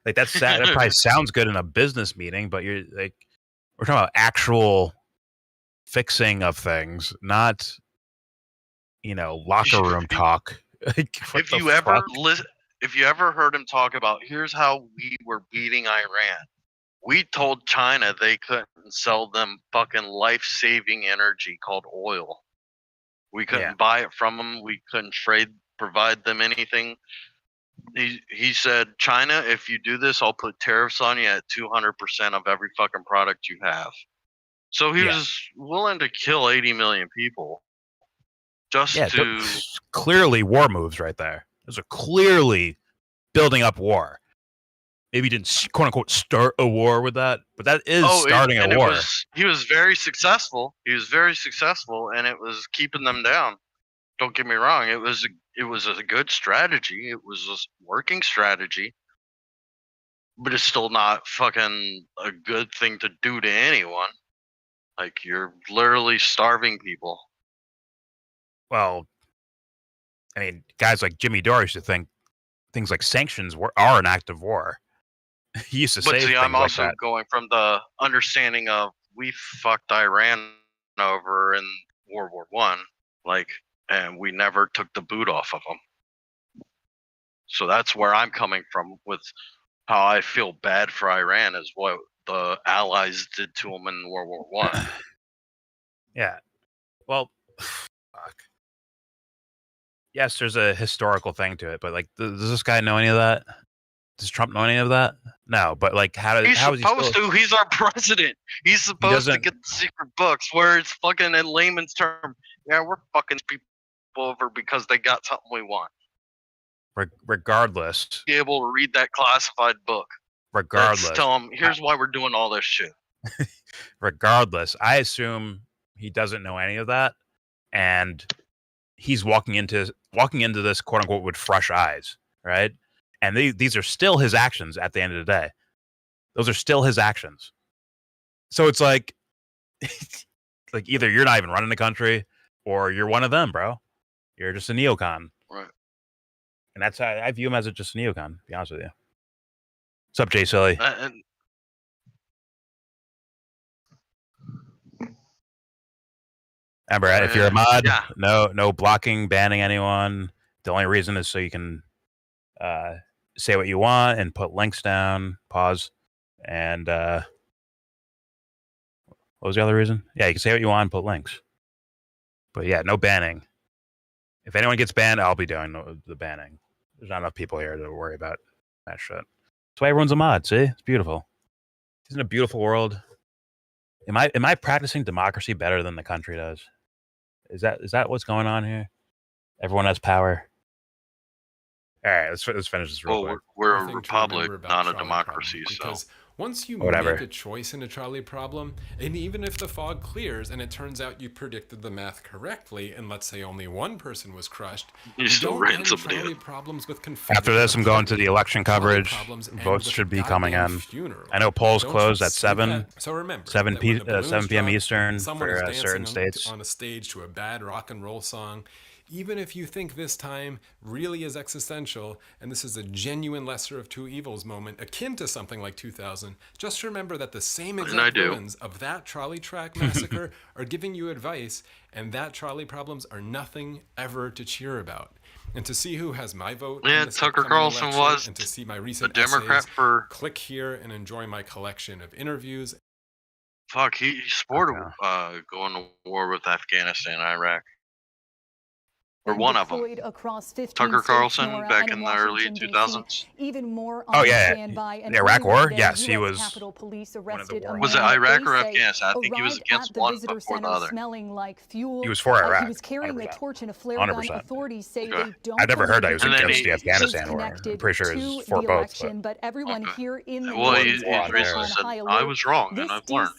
that's sad. That probably sounds good in a business meeting, but you're like, we're talking about actual fixing of things, not locker room talk. Like, if you ever heard him talk about, here's how we were beating Iran. We told China they couldn't sell them fucking life-saving energy called oil. We couldn't buy it from them. We couldn't provide them anything. He said, China, if you do this, I'll put tariffs on you at 200% of every fucking product you have. So he was willing to kill 80 million people just to... Clearly war moves right there. Those are clearly building up war. Maybe he didn't, quote unquote, start a war with that, but that is starting a war. He was very successful. And it was keeping them down. Don't get me wrong. It was a good strategy. It was a working strategy. But it's still not fucking a good thing to do to anyone. Like, you're literally starving people. Well, I mean, guys like Jimmy Dore used to think things like sanctions are an act of war. He used to say things I'm also like that. going from the understanding of we fucked Iran over in World War I, and we never took the boot off of them. So that's where I'm coming from with how I feel bad for Iran is what the Allies did to them in World War I. Yeah. Well, fuck. Yes, there's a historical thing to it, but does this guy know any of that? Does Trump know any of that? No, but how is he supposed to? He's our president. He's supposed to get the secret books where it's fucking in layman's term. Yeah, we're fucking people over because they got something we want. Regardless. Be able to read that classified book. Regardless. Let's tell him, here's why we're doing all this shit. Regardless, I assume he doesn't know any of that, and he's walking into this, quote unquote, with fresh eyes, right? And these are still his actions at the end of the day. Those are still his actions. So it's like either you're not even running the country or you're one of them, bro. You're just a neocon. Right. And that's how I view him as just a neocon, to be honest with you. What's up, Jay Silly? Remember, if you're a mod, no blocking, banning anyone. The only reason is so you can say what you want and put links down, pause, and what was the other reason? Yeah, you can say what you want and put links. But yeah, no banning. If anyone gets banned, I'll be doing the banning. There's not enough people here to worry about that shit. That's why everyone's a mod, see? It's beautiful. Isn't it a beautiful world? Am I practicing democracy better than the country does? Is that what's going on here? Everyone has power. All right, let's finish this real quick. We're a republic, not a democracy. Because once you Whatever. make a choice in a trolley problem, and even if the fog clears and it turns out you predicted the math correctly, and let's say only one person was crushed, you still don't ran end somebody. trolley problems with After this, I'm going to the election coverage. Votes should be coming in. I know polls close at 7 p.m. Eastern for certain states. On a stage to a bad rock and roll song. Even if you think this time really is existential, and this is a genuine lesser of two evils moment, akin to something like 2000, just remember that the same exact villains of that trolley track massacre are giving you advice, and that trolley problems are nothing ever to cheer about. And to see who has my vote, Tucker Carlson was and to see my recent a Democrat essays, click here and enjoy my collection of interviews. Fuck, he supported going to war with Afghanistan and Iraq. Or one of them. Tucker Carlson back in the early 2000s. Even more Iraq War? Yes, he was one of the war. Was it Iraq or Afghanistan? I think he was against one before the other. He was for Iraq. He was carrying a torch and a flare gun. 100%. Authorities say they don't. I never heard that he was against the Afghanistan war. I'm pretty sure he was for both. But everyone here in the he's recently said, I was wrong, and I've learned.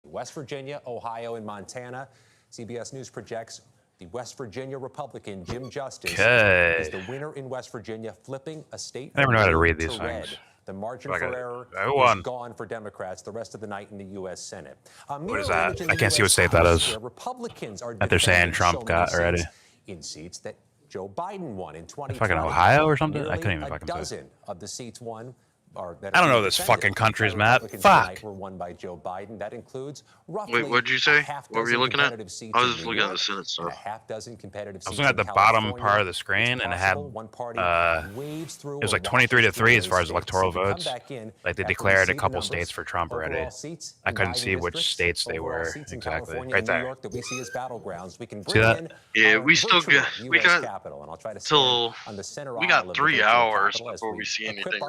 West Virginia, Ohio, and Montana. CBS News projects the West Virginia Republican Jim Justice is the winner in West Virginia, flipping a state. I never know how to read these things. The margin Like for error who is won? gone for Democrats the rest of the night in the U.S. Senate. What is that? I can't see what state that is. Republicans are That they're saying Trump got already. in seats that Joe Biden won in 2020. Fucking Ohio or something? I couldn't even Nearly fucking a say. dozen of the seats won. I don't know this fucking countries, Matt. Fuck. Were won by Joe Biden. That includes roughly. Wait, what did you say? What What were you looking at? I was just looking at the Senate and a stuff. half dozen competitive I was seats looking at in the bottom California. part of the screen, and it had it was like 23-3 as far as electoral votes. Like they declared a couple states for Trump already. I couldn't see which states they were exactly. Right there. See that? Yeah, we still got till we got 3 hours before we see anything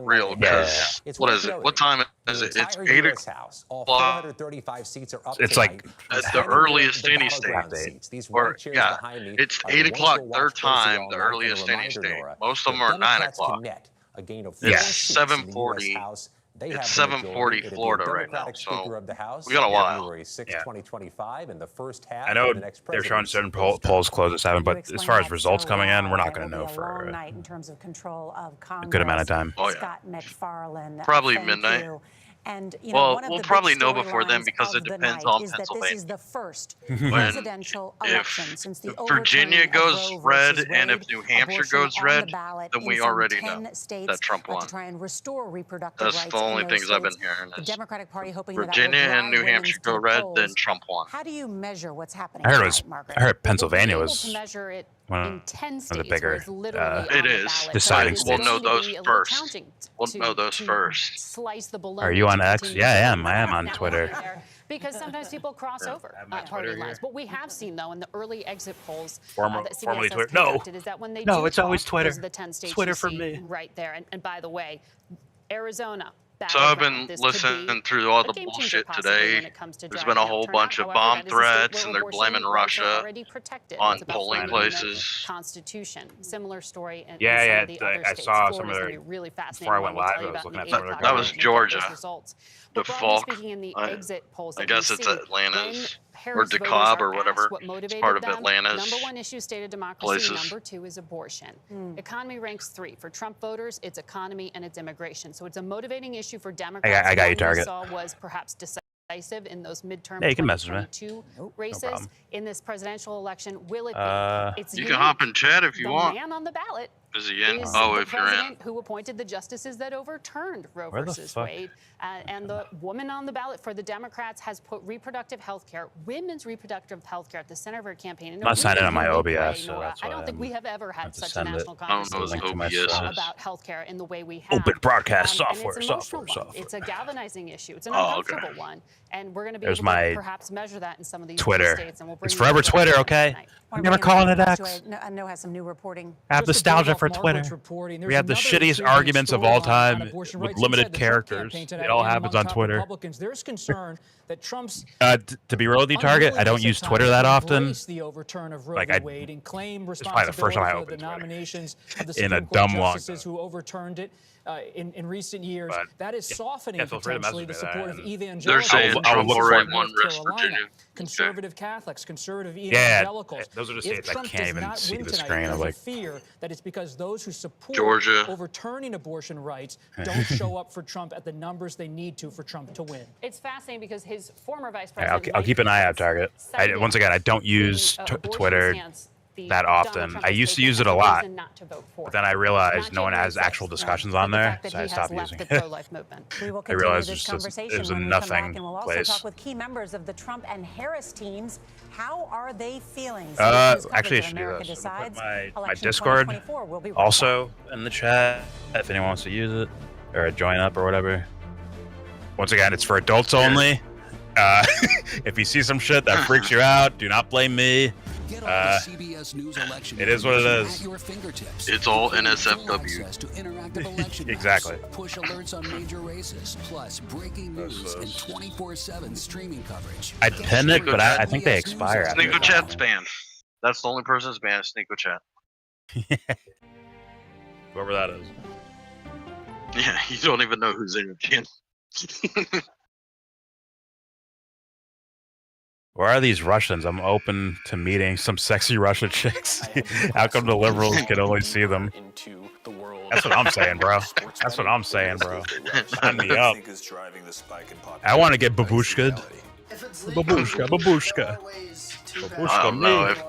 real. Because what is it? What time is it? It's 8 o'clock. It's like at the earliest any state. Or yeah, it's 8 o'clock their time. The earliest any state. Most of them are 9 o'clock. It's 7:40. It's 7:40 Florida right now, so we got a while. I know they're showing certain polls close at 7, but as far as results coming in, we're not going to know for a good amount of time. Oh yeah, probably midnight. And well, we'll probably know before then because it depends on Pennsylvania. This is the first When presidential election if since the Virginia goes red and if New Hampshire goes red, then we already know that Trump won. to try and restore reproductive That's rights the only in those things I've been states. hearing. The Is Democratic Party hoping Virginia that and New Hampshire go red, then Trump won. How do you measure what's happening? I heard Pennsylvania was measure it one in 10 of the states bigger it is deciding We'll states. know those first. We'll know those first. Slice the Are you on X? Yeah, I am. I am on Twitter. Because sometimes people cross over party lines. What we have seen, though, in the early exit polls Formerly that CBS has Twitter. No. conducted is that when they No, do it's always talk, Twitter. those are the 10 states Twitter you for see me. right there. And by the way, Arizona. So I've been listening through all the bullshit today. There's been a whole bunch of bomb threats, and they're blaming Russia on polling places. Constitution. Similar story. In Yeah, some of the other I states. saw Florida's some of gonna their. be really Before I went live, I was looking at some of their. That was Georgia. The But broadly Falk. speaking, in the exit polls I that guess we it's see, Atlanta's when or Harris voters DeKalb are or whatever. asked what It's motivated part of them, Atlanta's number one issue, state of democracy. places. Number two is abortion. Economy ranks 3. For Trump voters, it's economy and it's immigration. So it's a motivating issue for Democrats. I got you, One Target. we saw was perhaps decisive in those midterm Yeah, you can message me. 2022 races. problem. In this presidential election, will it be? It's You unique. can hop in chat if you The want. man on the ballot Is he in? is Oh, the if you're in. president who appointed the justices that overturned Roe Where the versus fuck? Wade. And the woman on the ballot for the Democrats has put reproductive health care, women's reproducctive health care at the center of her campaign. I'm not signing on my OBS, so Nora, that's I why don't think I'm we have ever had to such a send it. national I don't know what conversation OBS is. about health care in the way we have. Open broadcast And software, it's an emotional software, one. software. It's a galvanizing issue. It's an Oh, okay. uncomfortable one. And we're going to be There's able to my perhaps measure that in some of these Twitter. states. And we'll bring It's you forever up to Twitter, that okay? tonight. I'm never calling it X. I know has some new reporting. I have nostalgia for Twitter. We have the shittiest arguments of all time with limited characters. It all happens on Twitter. There's concern that Trump's To be real with you, Target, I don't use Twitter that often. the overturn of Roe Like, v. I- Wade and claim It's probably the first time I responsibility for the opened Twitter. nominations of the In a Supreme Court dumb long justices who overturned it in recent years. But, that is softening yeah, feel free to potentially message the me support that, of and evangelicals. They're saying I will Trump look already for won North West Carolina, Virginia. conservative Catholics, conservative Yeah, evangelicals. those are the If states I Trump can't does even not see win the tonight, screen. I'm there's a like, fear that it's because those who support Georgia. overturning abortion rights don't show up for Trump at the numbers they need to for Trump to win. It's fascinating because his former vice yeah, president. I'll keep an eye out, Target. Once again, I don't use Twitter that often. I used to use it a lot, but then I realized no one has actual discussions on there, so I stopped using it. I realized it was a nothing And we'll also place. talk with key members of the Trump and Harris teams. How are they feeling? Actually, I should do this. I'm gonna put my Discord also in the chat if anyone wants to use it or join up or whatever. Once again, it's for adults only. If you see some shit that freaks you out, do not blame me. It is what it is. It's all NSFW. Exactly. Push alerts on major races, plus breaking news and 24/7 streaming coverage. I'd pin it, but I think they expire. after Sneako that. Chat's banned. That's the only person that's banned. Sneako Chat. Whoever that is. Yeah, you don't even know who's in your channel. Where are these Russians? I'm open to meeting some sexy Russian chicks. How come the liberals can only see them? That's what I'm saying, bro. That's what I'm saying, bro. Sign me up. I want to get babushka'd. Babushka, babushka. I don't know if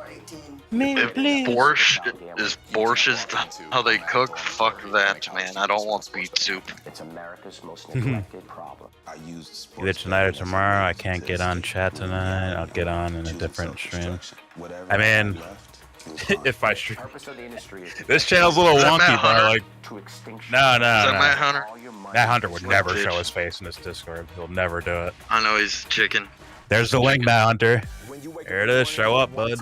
borscht is how they cook. Fuck that, man. I don't want beet soup. It's America's most neglected problem. Either tonight or tomorrow. I can't get on chat tonight. I'll get on in a different stream. I mean, if I stream, this channel's a little wonky, bro. Like, no. Matt Hunter? Matt Hunter would never show his face in this Discord. He'll never do it. I know he's chicken. There's the link, Matt Hunter. Here it is. Show up, bud.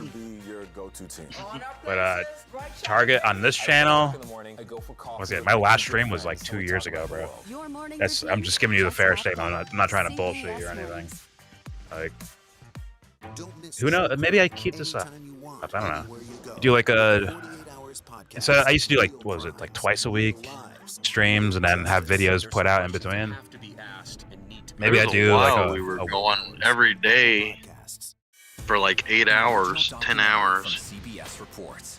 But Target on this channel. Was it? My last stream was like 2 years ago, bro. I'm just giving you the fair statement. I'm not trying to bullshit you or anything. Like, who knows? Maybe I keep this up. I don't know. Do like so I used to do like, what was it, like twice a week streams and then have videos put out in between. Maybe I do like we were going every day for like 8 hours, 10 hours.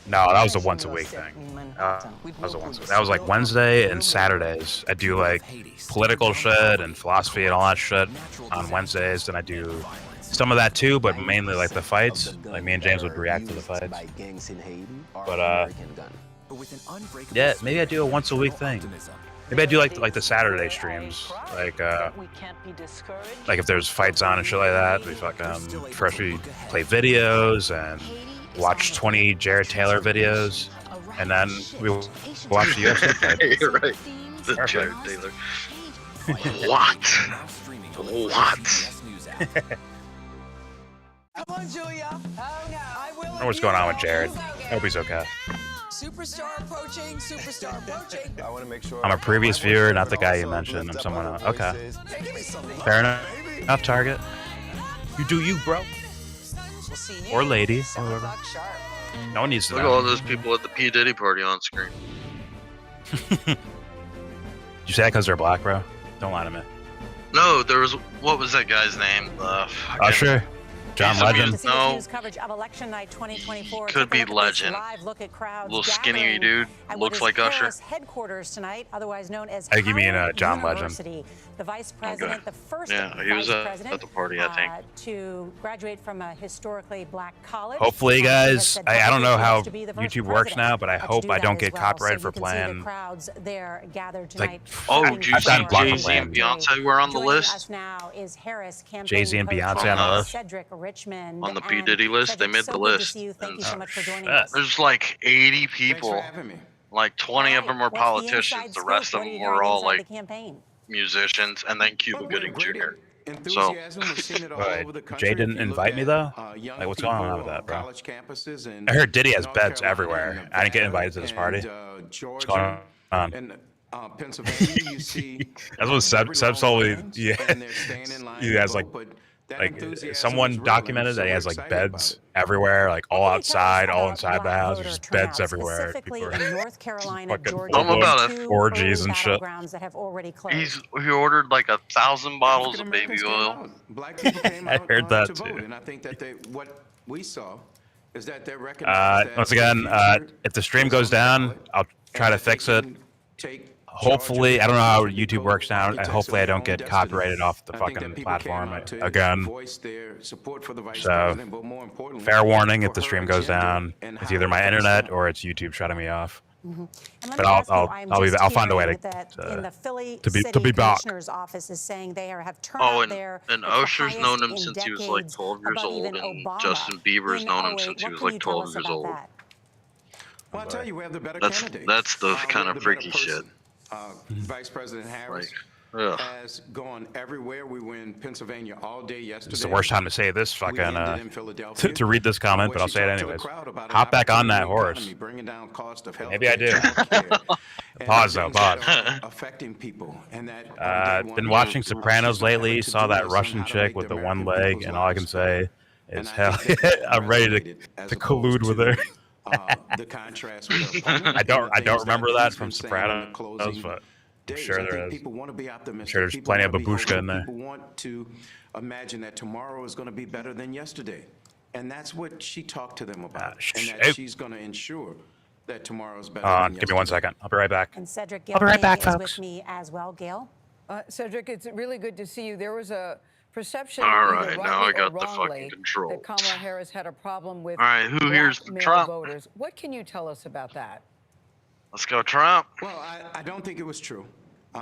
No, that was a once a week thing. That was like Wednesday and Saturdays. I do like political shit and philosophy and all that shit on Wednesdays. And I do some of that too, but mainly like the fights. Like me and James would react to the fights. But yeah, maybe I do a once a week thing. Maybe I do like the Saturday streams, like if there's fights on and shit like that. We fucking freshly play videos and watch 20 Jared Taylor videos, and then we watch the UFC fight. You're right, the Jared Taylor. What? I don't know what's going on with Jared. I hope he's okay. Superstar approaching, superstar approaching. I want to make sure I'm a previous viewer, not the guy you mentioned. I'm someone else. Okay. Fair enough, Target. You do you, bro. Or lady. Or whoever. No one needs to Look know. at all those people at the P. Diddy party on screen. Did you say that because they're black, bro? Don't lie to me. No, there was, what was that guy's name? Usher? John Legend? No. News coverage of election night 2024. Could be Legend. Look at crowds Little skinny dude. Looks like Usher. Headquarters tonight, otherwise known as I think you mean John Legend. The vice president, the first he was at the party, I think. To graduate from a historically black college. Hopefully, guys, I don't know how YouTube works now, but I hope I don't get copyrighted for playing. Crowds there gathered tonight. Oh, do you see Jay-Z and Beyonce were on the list? Jay-Z and Beyonce on the list? Cedric Richmond on the P. Diddy list, they made the list. Thank you so much for joining us. There's like 80 people. Like 20 of them were politicians. The rest of them were all like musicians, and then Cuba Gooding Jr. So, Jay didn't invite me though. Like, what's going on with that, bro? I heard Diddy has beds everywhere. I didn't get invited to this party. What's going on? Pennsylvania, you see. That's what Seb told me. Yeah, he has like someone documented that he has like beds everywhere, like all outside, all inside the house. There's just beds everywhere. People are in North Carolina, Georgia, about orgies and shit. He ordered like 1,000 bottles of baby oil. Black people came out I heard that too. And I think that what we saw is that they're once again, if the stream goes down, I'll try to fix it. Hopefully, I don't know how YouTube works now. Hopefully, I don't get copyrighted off the fucking platform again. So, fair warning: if the stream goes down, it's either my internet or it's YouTube shutting me off. But I'll find a way to be back. Office is saying they have and Usher's known him since he was like 12 years old, and Justin Bieber's known him since he was like 12 years old. Well, I'll tell you, we have the better candidates. That's the kind of freaky shit. Vice President Harris has gone everywhere. We were in Pennsylvania all day yesterday. It's the worst time to say this fucking to read this comment, but I'll say it anyways. Hop back on that horse. Maybe I do. Pause though. Pause. Affecting people, and that been watching Sopranos lately. Saw that Russian chick with the one leg, and all I can say is hell. I'm ready to collude with her. The contrast with I don't remember that from Sopranos, but days. Sure I there think is. people want to be optimistic. Sure, there's People plenty of wanna be babushka hopeful. in there. People want to imagine that tomorrow is going to be better than yesterday. And that's what she talked to them about. And that she's going to ensure that tomorrow is better than yesterday. Give me 1 second. I'll be right back. And Cedric I'll be right back, is folks. with me as well. Gail? Cedric, it's really good to see you. There was a perception, All either right, now rightly I got or the wrongly, fucking controls. that Kamala Harris had a problem with All right, who black here's the male Trump? voters. What can you tell us about that? Let's go, Trump. Well, I don't think it was true.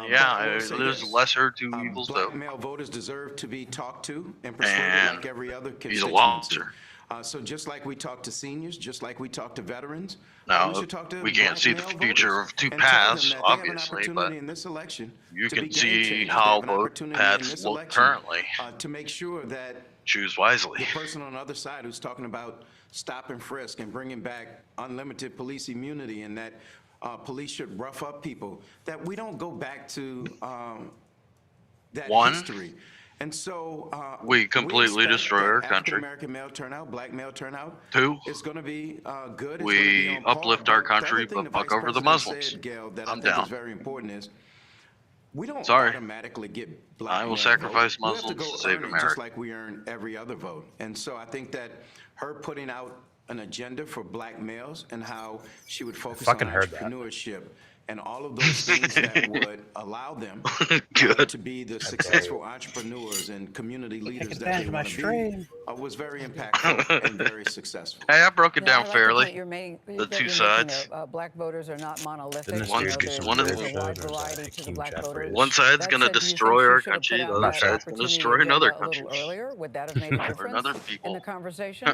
Yeah, there's lesser two evils, though. Black male voters deserve to be talked to and persuaded like every other constituency. He's a loser. So just like we talk to seniors, just like we talk to veterans, No, we should talk to we can't see the black male future voters of two and tell them paths, that they have an obviously, opportunity but in this election you to can be game see changers. They how have an both opportunity in paths this look election, currently. to make sure that Choose wisely. the person on the other side who's talking about stop and frisk and bringing back unlimited police immunity and that police should rough up people, that we don't go back to that history. And so we completely destroy our country. African-American male turnout, black male turnout. 2, it's going to be good. It's we gonna be on uplift par. our The country, other thing but the fuck Vice over the President Muslims. said, Gail, that I'm I think down. is very important is we don't Sorry. automatically get black I will male sacrifice vote. We have to Muslims go to save earn it America. just like we earn every other vote. And so I think that her putting out an agenda for black males and how she would focus on Fucking heard that. entrepreneurship and all of those things that would allow them to be the successful entrepreneurs and community leaders that they want to be was very impactful and very successful. Hey, I broke it Yeah, I down like fairly. point you're making, The that two you're sides. making there. Black voters are not monolithic. Didn't You know, this dude do there's some One of a bullshit, wide or was variety that to the Hakeem black Jeffries? voters. One side's That gonna said, do you think destroy that our she should have country, put the out other that side's gonna opportunity destroy to get another that a little country. earlier? Would that have made a difference Or another in people. the conversation?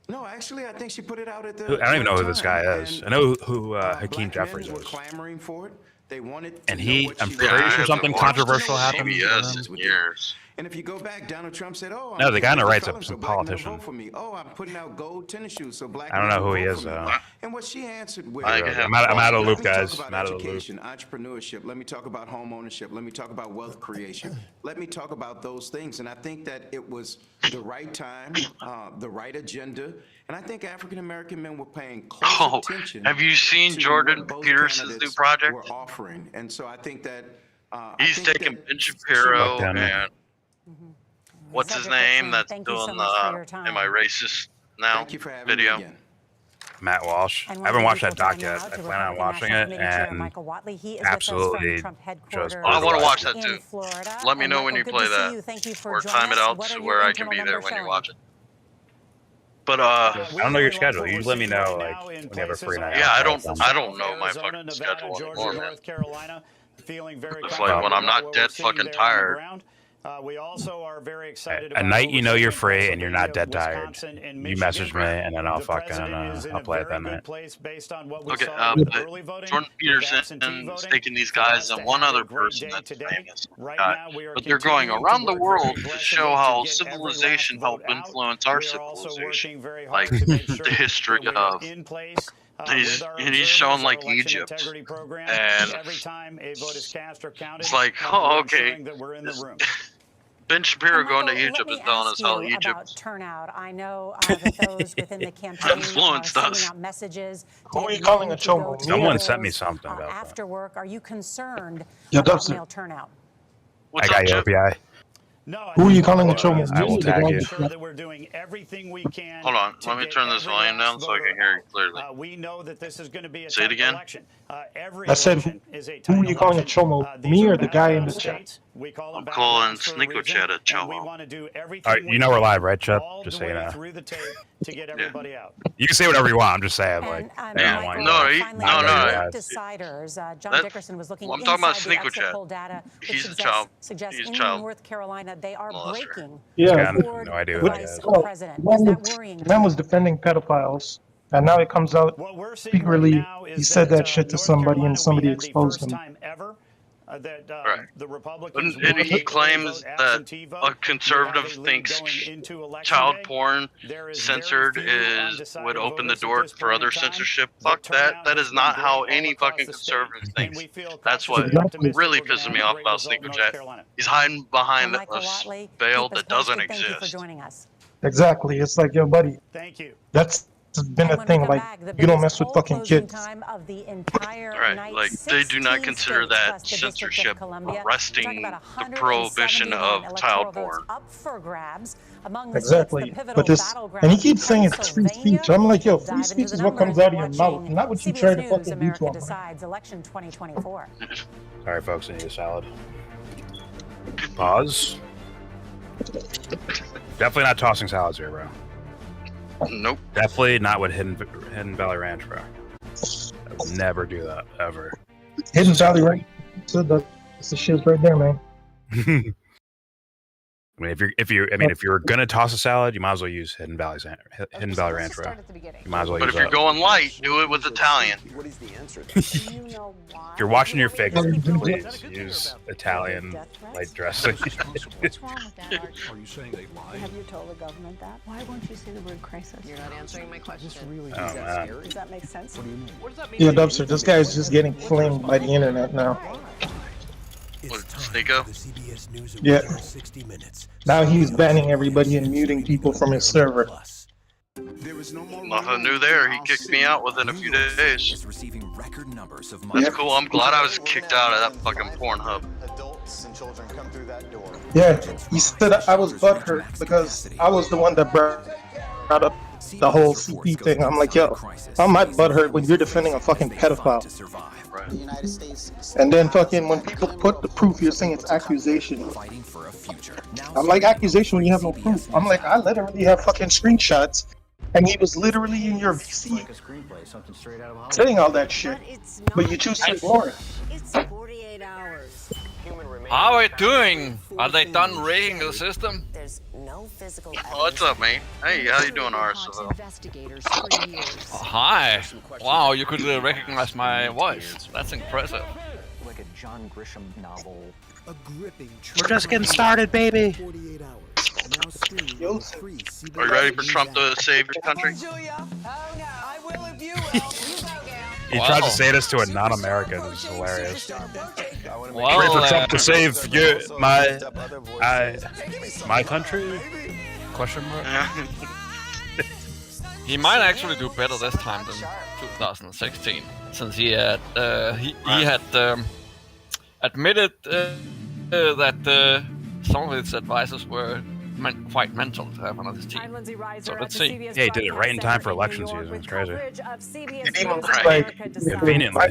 No, actually, I think she put it out at the. I don't even know who this guy time, is. and, I know who Hakeem black men Jeffries were is. clamoring for it. They wanted to And know he, what I'm she pretty was sure doing. something They wanted to know controversial what she happened. was CBS doing. in years. And if you go back, Donald Trump said, "Oh, I'm No, the guy on the right's felon, some so black men politician. vote for me. Oh, I'm putting out gold tennis shoes, so black I don't men know who will he vote is, for me." though. And what she answered with, I'm out of the loop, let me talk guys. about I'm out of the loop. education, entrepreneurship. Let me talk about home ownership. Let me talk about wealth creation. Let me talk about those things. And I think that it was the right time, the right agenda. And I think African American men were paying close attention. Have you seen to Jordan what both Peterson's new candidates project? were offering. And so I think that He's I think taking that Ben Shapiro down there. and what's his Cedric name Richmond, that's thank you doing so much for your the Am I time. Racist Now Thank you for having me video. again. Matt Walsh. I And haven't watched that people doc joining yet. now I to plan on Republican watching National it, Committee Chair and Michael Whatley. He is with us absolutely from Trump just. headquarters I want to watch that in too. Florida. Let me And know when Michael, you good play to see that. you. Thank you for Or joining time it us. out What are to your where I can internal be there numbers when you showing? watch it. But I don't know your schedule. You let me know like when you have a free night. yeah, I out. don't know my fucking schedule anymore, man. North Carolina, feeling very It's like when I'm not dead fucking tired. We also are very excited A night you know you're free and you're not dead tired. You message me and then I'll fucking I'll play it that night. Okay, Jordan Peterson's taking these guys and one other person that's famous, guy. But they're going around the world to show how civilization helped influence our civilization, like the history of. He's shown like Egypt, and it's like, oh, okay. Ben Shapiro going to Egypt is telling us how Egypt about turnout. I know that those within the campaign influenced are sending us. out messages. Who are you calling a chomo? Someone sent me something about that. After work, are you concerned Yeah, about that's it. male turnout? I got your OPI. Who are you calling a chomo? I will tag you. that we're doing everything we can. Hold on, let me turn this volume down so I can hear you clearly. We know that this is going to be a Say it tight again. election. Every I said, election is a who tight are you calling a election. chomo? These Me are or the guy in the battleground chat? states. We call them I'm calling battlegrounds for a Sneako reason, Chat a and we chomo. want to do everything All right, we you know we're can live, right, Chuck? all Just the so you way know. through the tape to get everybody out. You can say whatever you want. I'm just saying, like, And, I Michael, don't No, want he- finally, no, on no, the I- deciders. John That- Dickerson was looking well, I'm talking about inside the Sneako exit Chat. poll data, which He's a suggests, child. suggests He's a in child North Carolina they are molester. breaking Yeah. toward No idea the what he vice is. president. Is that worrying? The man was defending pedophiles, and now it comes out What we're seeing secretly right now is he said that shit to North somebody Carolina, and somebody we had the exposed first him. time ever that Right. the Republicans And won he the claims vote, that absentee vote. a We conservative have a lead thinks going into election child day. porn There is censored very few would undecided open the voters at door this for point other in time. censorship. The Fuck that. turnout That has is been not great how all any across fucking the state, conservative and thinks. we feel That's cautiously what optimistic really we're gonna pisses have me a off great about result in Sneako North Chat. Carolina. He's hiding behind Michael a Whatley, veil keep us that doesn't posted. Thank you for exist. joining us. Exactly. It's like, yo, buddy, Thank you. that's It's been a And when we thing. come Like, back, the you don't biggest mess with poll fucking closing kids. time of the entire Right, night. like they do not 16 consider states that plus the District of censorship Columbia. We're arresting talking about the prohibition 171 of child electoral votes porn. up for grabs. Among the Exactly. states, the pivotal But this, battleground and he in keeps saying it's free Pennsylvania. speech. I'm like, yo, We'll free dive speech into is the what comes numbers. out of your mouth, Watching not what you CBS try to News, fucking do to America him. Decides, election 2024. Sorry, folks. I need a salad. Pause. Definitely not tossing salads here, bro. Nope. Definitely not with Hidden Valley Ranch, bro. I would never do that ever. Hidden Valley, right? So that's the shit right there, man. I mean, if you're gonna toss a salad, you might as well use Hidden Valley Ranch, bro. You might as well But use if you're that. going light, do it with Italian. What is the answer? If you're watching your fake, please use Italian light dressing. What's wrong with that, Archie? Are you saying they lie? Have you told the government that? Why won't you say the word crisis? You're not answering my question. Oh, man. Does that make sense? What do you mean? What does that Yeah, Dubster, this guy is just getting flamed by the internet now. What, Sneeko? Yeah. Now he's banning everybody and muting people from his server. Nothing new there. He kicked me out within a few days. That's cool. I'm glad I was kicked out of that fucking Pornhub. Adults and children come through that door. Yeah, he said I was butthurt because I was the one that brought up the whole CP thing. I'm like, yo, I'm not butthurt when you're defending a fucking pedophile. And then fucking when people put the proof, you're saying it's accusation. I'm like, accusation when you have no proof. I'm like, I literally have fucking screenshots, and he was literally in your VC saying all that shit, but you choose to ignore it. It's 48 hours. How are we doing? Are they done rigging the system? There's no physical What's up, mate? Hey, how you doing, RSO? investigators for years. Oh, hi. Wow, you could recognize my voice. That's impressive. Like a John Grisham novel. A gripping We're just getting started, baby. 48 hours. Are you ready for Trump to save your country? Julia. Oh no, I will if you will. You go down. He tried to say this to a non-American. It's hilarious. Well, Ready for Trump to save my country? Question mark. He might actually do better this time than 2016, since he had admitted that some of his advisors were quite mental to have on his team. So let's see. Yeah, he did it right in time for election season. It's crazy. Conveniently.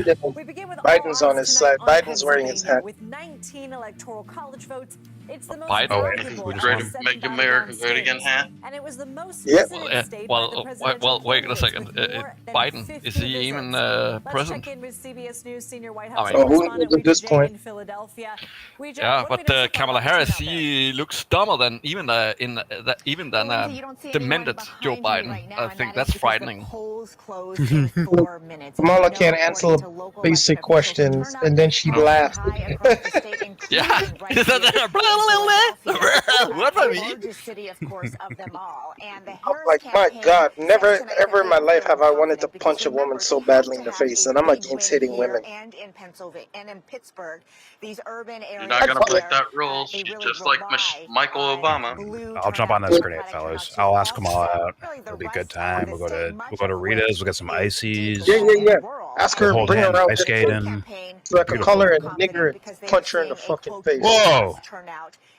Biden's on his side. Biden's wearing his hat. With 19 electoral college votes, it's the most Make America great again hat. And it was the most wait a second. Biden, is he even president? Who knows at this point? Yeah, but Kamala Harris, he looks dumber than even demented Joe Biden. I think that's frightening. Kamala can't answer basic questions, and then she laughs. Yeah. What I mean? I'm like, my God, never ever in my life have I wanted to punch a woman so badly in the face, and I'm against hitting women. And in Pennsylvania and in Pittsburgh, these urban areas. You're not gonna break that rule, just like Michael Obama. I'll jump on this grenade, fellas. I'll ask Kamala out. It'll be a good time. We'll go to Rita's. We'll get some ices. Yeah. Ask her, Hold bring her hands, around. ice skating. So I could call her a nigger and punch her in the fucking face. Whoa!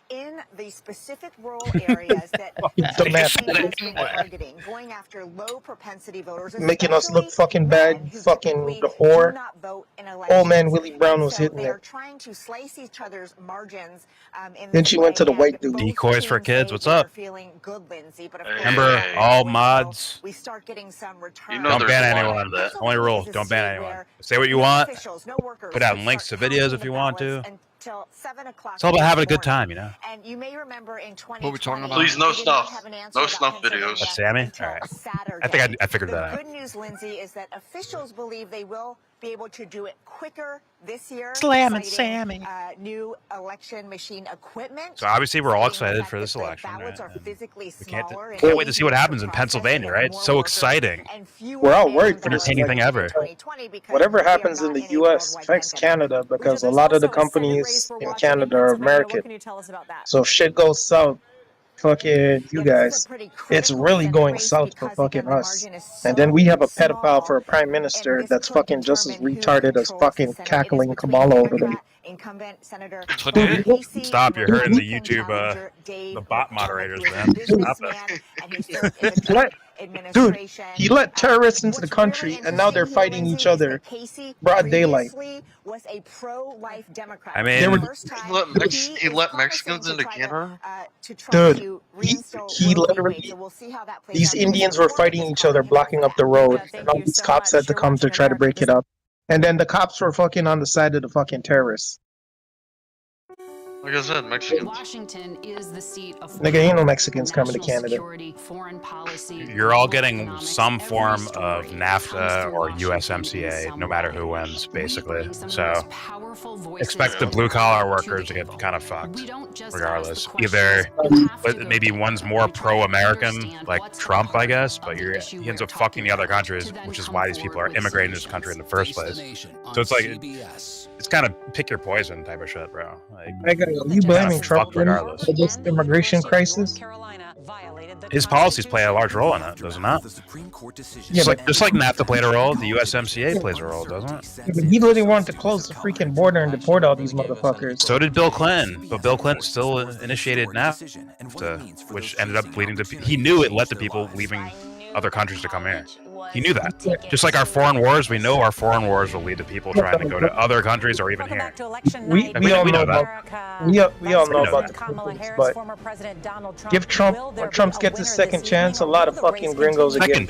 In the specific rural areas that targeting, going after low propensity voters, making us look fucking bad, fucking the whore. Old man Willie Brown was hitting they're it. trying to slice each other's margins. Then she went to the white dude. Decoys for kids. What's up? Feeling good, Lindsay, but Remember, all mods. we start getting some return. You know Don't ban anyone. Only rule: don't ban anyone. Say what you want. Put out links to videos if you want to. Till 7 o'clock. It's all about having a good time, you know. And you may remember in 2020. What are we talking about? Please, no stuff. No snuff videos. That's Sammy. All right. I think I figured that out. The good news, Lindsay, is that officials believe they will be able to do it quicker this year. Slamming Sammy. New election machine equipment. So obviously we're all excited for this election. Ballots are physically smaller. Can't wait to see what happens in Pennsylvania, right? It's so exciting. We're all worried for this. Entertaining thing ever. Whatever happens in the U.S. affects Canada because a lot of the companies in Canada are American. So if shit goes south, fucking you guys. It's really going south for fucking us. And then we have a pedophile for a prime minister that's fucking just as retarded as fucking cackling Kamala over there. Incumbent Senator Stop! You're hurting the YouTube, the bot moderators, man. Stop it. Dude, he let terrorists into the country, and now they're fighting each other. Broad daylight. Was a pro-life Democrat. I mean, he let Mexicans into Canada. Dude, he literally. These Indians were fighting each other, blocking up the road, and all these cops had to come to try to break it up. And then the cops were fucking on the side of the fucking terrorists. Like I said, Mexicans. Washington is the seat of Nigga, ain't no Mexicans coming to Canada. foreign policy. You're all getting some form of NAFTA or USMCA, no matter who wins, basically. So expect the blue collar workers to get kind of fucked, regardless. Either maybe one's more pro-American, like Trump, I guess, but he ends up fucking the other countries, which is why these people are immigrating to this country in the first place. So it's like it's kind of pick your poison type of shit, bro. Like, you blaming Trump for this immigration crisis? His policies play a large role in it, doesn't it? Yeah, but just like NAFTA played a role, the USMCA plays a role, doesn't it? Yeah, but he really wanted to close the freaking border and deport all these motherfuckers. So did Bill Clinton, but Bill Clinton still initiated NAFTA, which ended up leading to. He knew it led to people leaving other countries to come here. He knew that. Just like our foreign wars, we know our foreign wars will lead to people trying to go to other countries or even here. We all know about we all know about the Clintons, but give Trump when Trump gets his second chance, a lot of fucking gringos are getting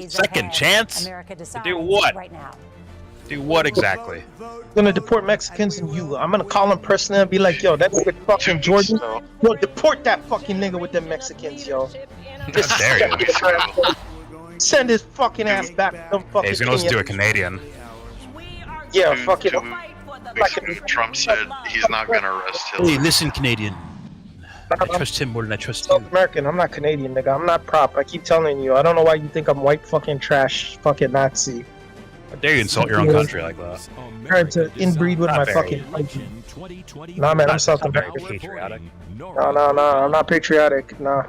Second chance? To do what? Do what exactly? Gonna deport Mexicans and you. I'm gonna call him personally and be like, yo, that nigga fucking Jordan. Yo, deport that fucking nigga with them Mexicans, yo. Just send his fucking ass back. Hey, he's gonna listen to a Canadian. Yeah, fucking. Trump said he's not gonna arrest Hillary. Hey, listen, Canadian. I trust him more than I trust you. South American. I'm not Canadian, nigga. I'm not prop. I keep telling you. I don't know why you think I'm white fucking trash fucking Nazi. How dare you insult your own country like that? Trying to inbreed with my fucking country. Nah, man, I'm South American. Patriotic. No, I'm not patriotic. Nah.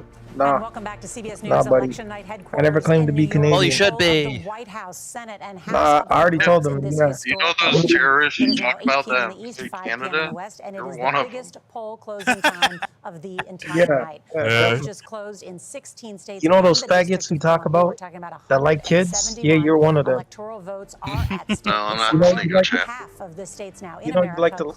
Welcome back to CBS News buddy. Election Night headquarters. I never claimed to be Canadian. Well, you should be. White House, Senate, and House I already told them. Yeah. You know those terrorists you talk about that in Canada? You're one of them. biggest poll closing time of the entire night. Polls just closed in 16 states. You know those faggots we talk about that like kids? Yeah, you're one of them. Electoral votes are at stake. No, I'm not. Half of the states now in You know, you like to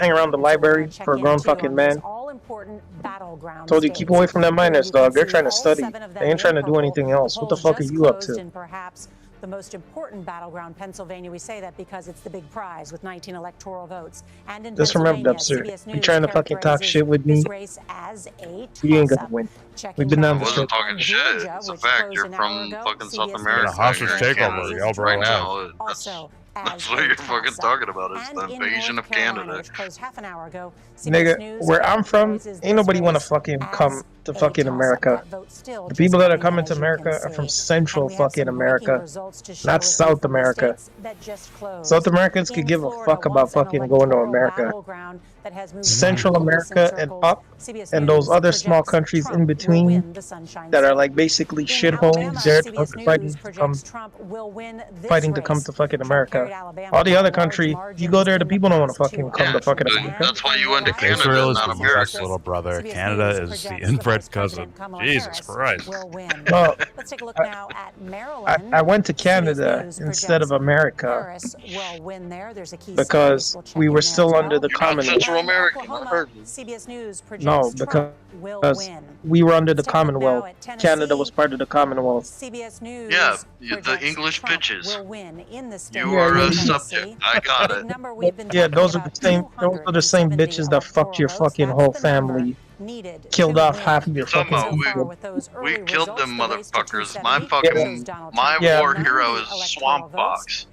hang around the library for a grown fucking man. All important battleground. Told you keep away from them minors, dog. They're trying to study. They ain't trying to do anything else. What the fuck are you up to? In perhaps the most important battleground, Pennsylvania. We say that because it's the big prize with 19 electoral votes. And in Just remember that, sir. You trying to fucking talk shit with me? You ain't gonna win. We've been down I the wasn't street. talking shit. It's a fact. You're from fucking South America. The hostage takeover, YellBRo. Right now. That's what you're fucking talking about. It's the invasion of Canada. Nigga, where I'm from, ain't nobody want to fucking come to fucking America. The people that are coming to America are from Central fucking America, not South America. South Americans could give a fuck about fucking going to America. Central America and up, and those other small countries in between that are like basically shitholes, they're fighting to come to fucking America. All the other country, you go there, the people don't want to fucking come to fucking America. That's why you went to Canada, Israel is not the America. US little brother. Canada is the inbred cousin. Jesus Christ. No, Let's take a look now at Maryland. I went to Canada instead of America Harris will win there. There's a key because we were still under the Commonwealth. Central American. CBS News projects No, because we were under the Commonwealth. Canada was part of the Commonwealth. CBS News Yeah, the English bitches. will win in the state. You are a subject. I got it. Yeah, those are the same bitches that fucked your fucking whole family. Killed off half of your fucking people. We killed them motherfuckers. My fucking war hero is Swamp Fox.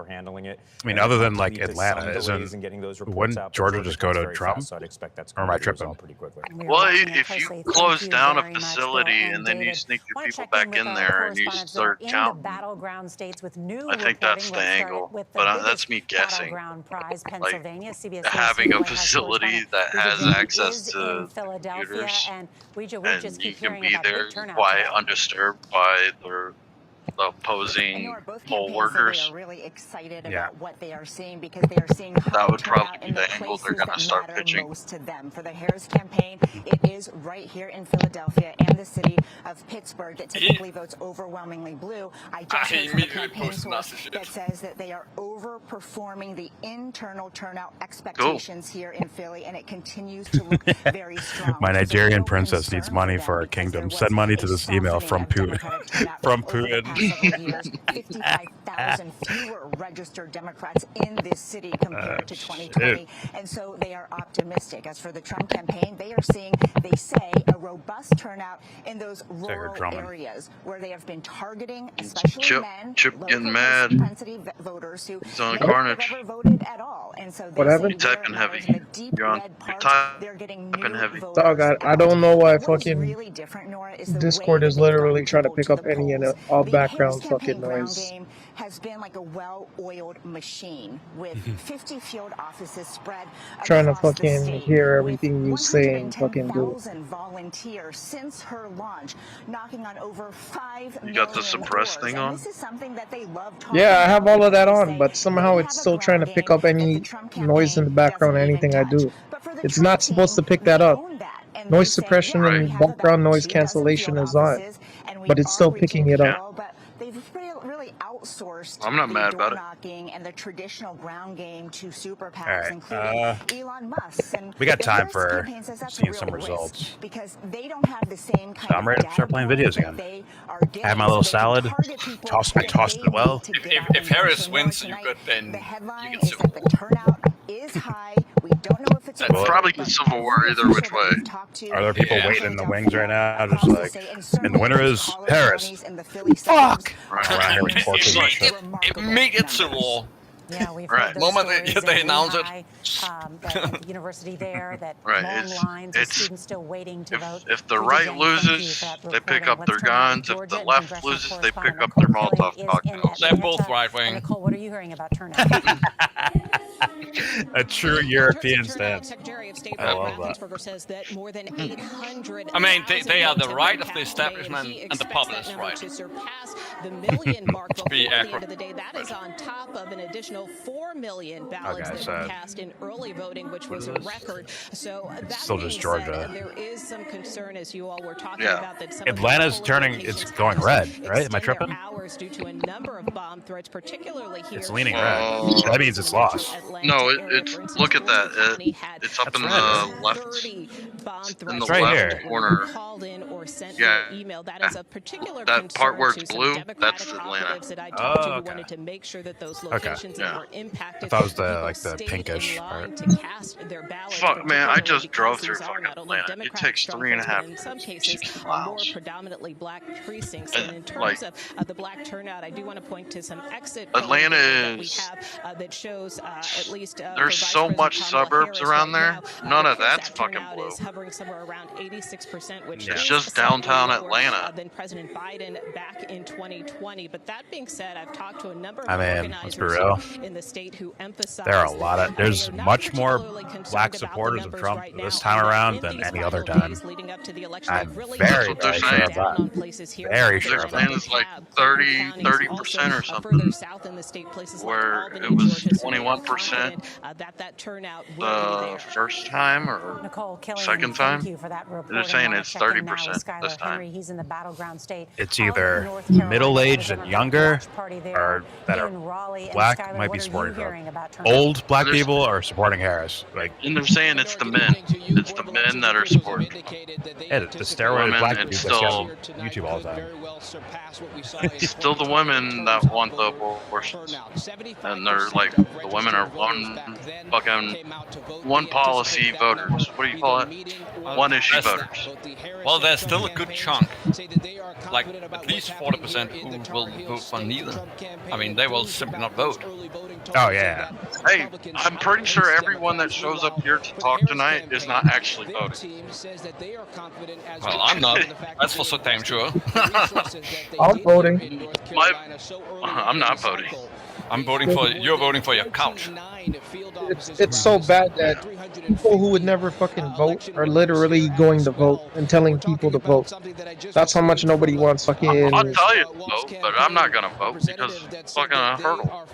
are handling it. I mean, And other it than might like lead to Atlanta, some delays in getting those reports wouldn't out, but Georgia just go comes to very Trump? fast, so I'd expect that's Or going am I to be tripping? resolved pretty quickly. Well, if you close down a facility and then you sneak your people back in there and you start counting. Battleground states with new I think that's the angle, but that's me guessing. Prize, Like Pennsylvania. CBS having a facility that has access to computers, and we just and you keep can hearing be about there big turnout quite today. undisturbed by the opposing poll workers. They are really excited Yeah. about what they are seeing because they are seeing high That would turnout probably be in the the angle they're places going to that start matter pitching. most to them. For the Harris campaign, it is right here in Philadelphia and the city of Pittsburgh that typically votes overwhelmingly blue. I just heard from a campaign source that says that they are overperforming the internal turnout expectations here in Philly, and it continues to look very strong. My Nigerian princess needs money for her kingdom. Send money to this email from Putin. From Putin. 55,000 fewer registered Democrats in this city compared to 2020, and so they are optimistic. As for the Trump campaign, they are seeing, they say, a robust turnout in those rural areas where they have been targeting, especially men, Chip getting mad. propensity voters who He's on may not Carnage. have ever voted at all, and so they Whatever. say Typing where it heavy. matters in the deep You're on. red You're parts, they're getting typing new heavy. voters. Dog, I don't know why What is fucking really different, Nora, is the Discord way is that they've literally gotten trying to people pick to up the any and polls. all The Harris background campaign fucking ground noise. game has been like a well-oiled machine with 50 field offices spread Trying to across the fucking state, hear with everything you say and fucking do it. 110,000 volunteers since her launch, knocking on over 5 You got the million suppress doors. thing And on? this is something that they love talking Yeah, I about have all of that because on, they but somehow they it's have a still trying to ground pick game up any that the Trump noise in the campaign background or doesn't anything even I do. touch. But for the It's Trump not supposed to team, pick that they up. own that, and Noise they say, suppression yeah, we and have background about noise 24 cancellation field is on. offices, and we But it's are still reaching picking it up. people, but they've really outsourced I'm not the mad door about it. knocking and the traditional ground game to super All PACs, right. including Elon Musk. And We got the time Harris for campaign says that's a seeing real some risk results. because they don't have the same kind So I'm ready to start playing videos again. they are I have my getting, little so they can salad. target people I tossed it well. If Harris wins, you could then the you headline get is that the turnout is high. We don't know if it's We'll probably get Civil War either which way. Are there people waiting in the wings right now? Just like, and the winner is Harris. Fuck! Around here with torches and shit. Immediate Civil War. Yeah, we've Right. heard those Moment stories they in announce it. Lehigh, at the university there, that Right, long it's- lines of it's- students still waiting to vote. If the Gigi right Jang, thank you loses, for that they pick reporting. up their Let's turn now to guns. If Georgia, the and left congressional loses, they pick correspondent up their Nicole Molotov Kelly is in cocktails. They're both Atlanta. right wing. And Nicole, what are you hearing about turnout? A true European stance. Secretary of State I Rob love that. Raffensperger says that more than 800. I mean, they are the right of the establishment and the populist right. To surpass the million mark before be the end accurate. of the day. That is on top of an additional 4 million ballots Okay, that so were cast in early voting, which was a record. So that still being just said, Georgia. there is some concern, as you all were talking Yeah. about, that some Atlanta's of the polling turning, it's locations going have red, to right? Am I extend their tripping? hours due to a number of bomb threats, particularly here. It's leaning in red. Oh. That means it's lost. No, it's look at that. It's up in the left, in the right left here. corner. Called in or sent Yeah, via email. That is a particular that part where it's concern to some blue, Democratic that's Atlanta. operatives that I talked to who Oh, okay. wanted to make sure that those Okay. locations that were impacted. I thought it was the people like the stayed pinkish in line part. to cast their ballots, Fuck, man, I particularly just because drove through these are fucking not only Atlanta. It Democratic takes 3.5 strongholds, but in some cases are more miles. predominantly black precincts. And, And in terms like- of the black turnout, I do want to point to some exit Atlanta polling that we is- have that shows at least There's for Vice so President much Kamala suburbs Harris around right there. now, None it of appears that's that fucking turnout blue. is hovering somewhere around 86%, which It's is just slightly downtown lower, Atlanta. than President Biden back in 2020. But that being said, I've talked to a number of I mean, organizers let's be real. in the state who emphasize There are a lot of, that there's they are not much more particularly concerned black about the supporters of numbers Trump right this now, time and that around in than these any other final time. days leading up to the election, I'm they've really very, doubled very sure down of that. on places here Very around sure of Atlanta. that. Atlanta's like Cleveland 30% County, or also, further something. south in the state, places Where like Albany, it was Georgia, so they are 21% confident, that turnout will be the there. first time or Nicole Kelly, second thank time. you for that reporting. They're saying I wanna it's check in now with 30% Skylar this time. Henry. He's in the battleground state. It's of either North Carolina. middle-aged and Democratic younger, Watch Party there or that are in Raleigh. And black Skylar, might what be are supporting you hearing Trump. about turnout? Old black people are supporting Harris. Like, And they're saying it's the men. It's the men that are supporting Trump. yeah, the steroid Women, black it's dude that's still- on YouTube all the time. It's still the women that want the abortions. And they're like, the women are one policy voters. What do you call it? One issue voters. Well, there's still a good chunk, like at least 40% who will vote for neither. I mean, they will simply not vote. Oh yeah. Hey, I'm pretty sure everyone that shows up here to talk tonight is not actually voting. Well, I'm not. That's for so damn sure. I'm voting. I'm not voting. I'm voting for. You're voting for your couch. It's so bad that people who would never fucking vote are literally going to vote and telling people to vote. That's how much nobody wants fucking. I'll tell you to vote, but I'm not gonna vote because it's fucking a hurdle.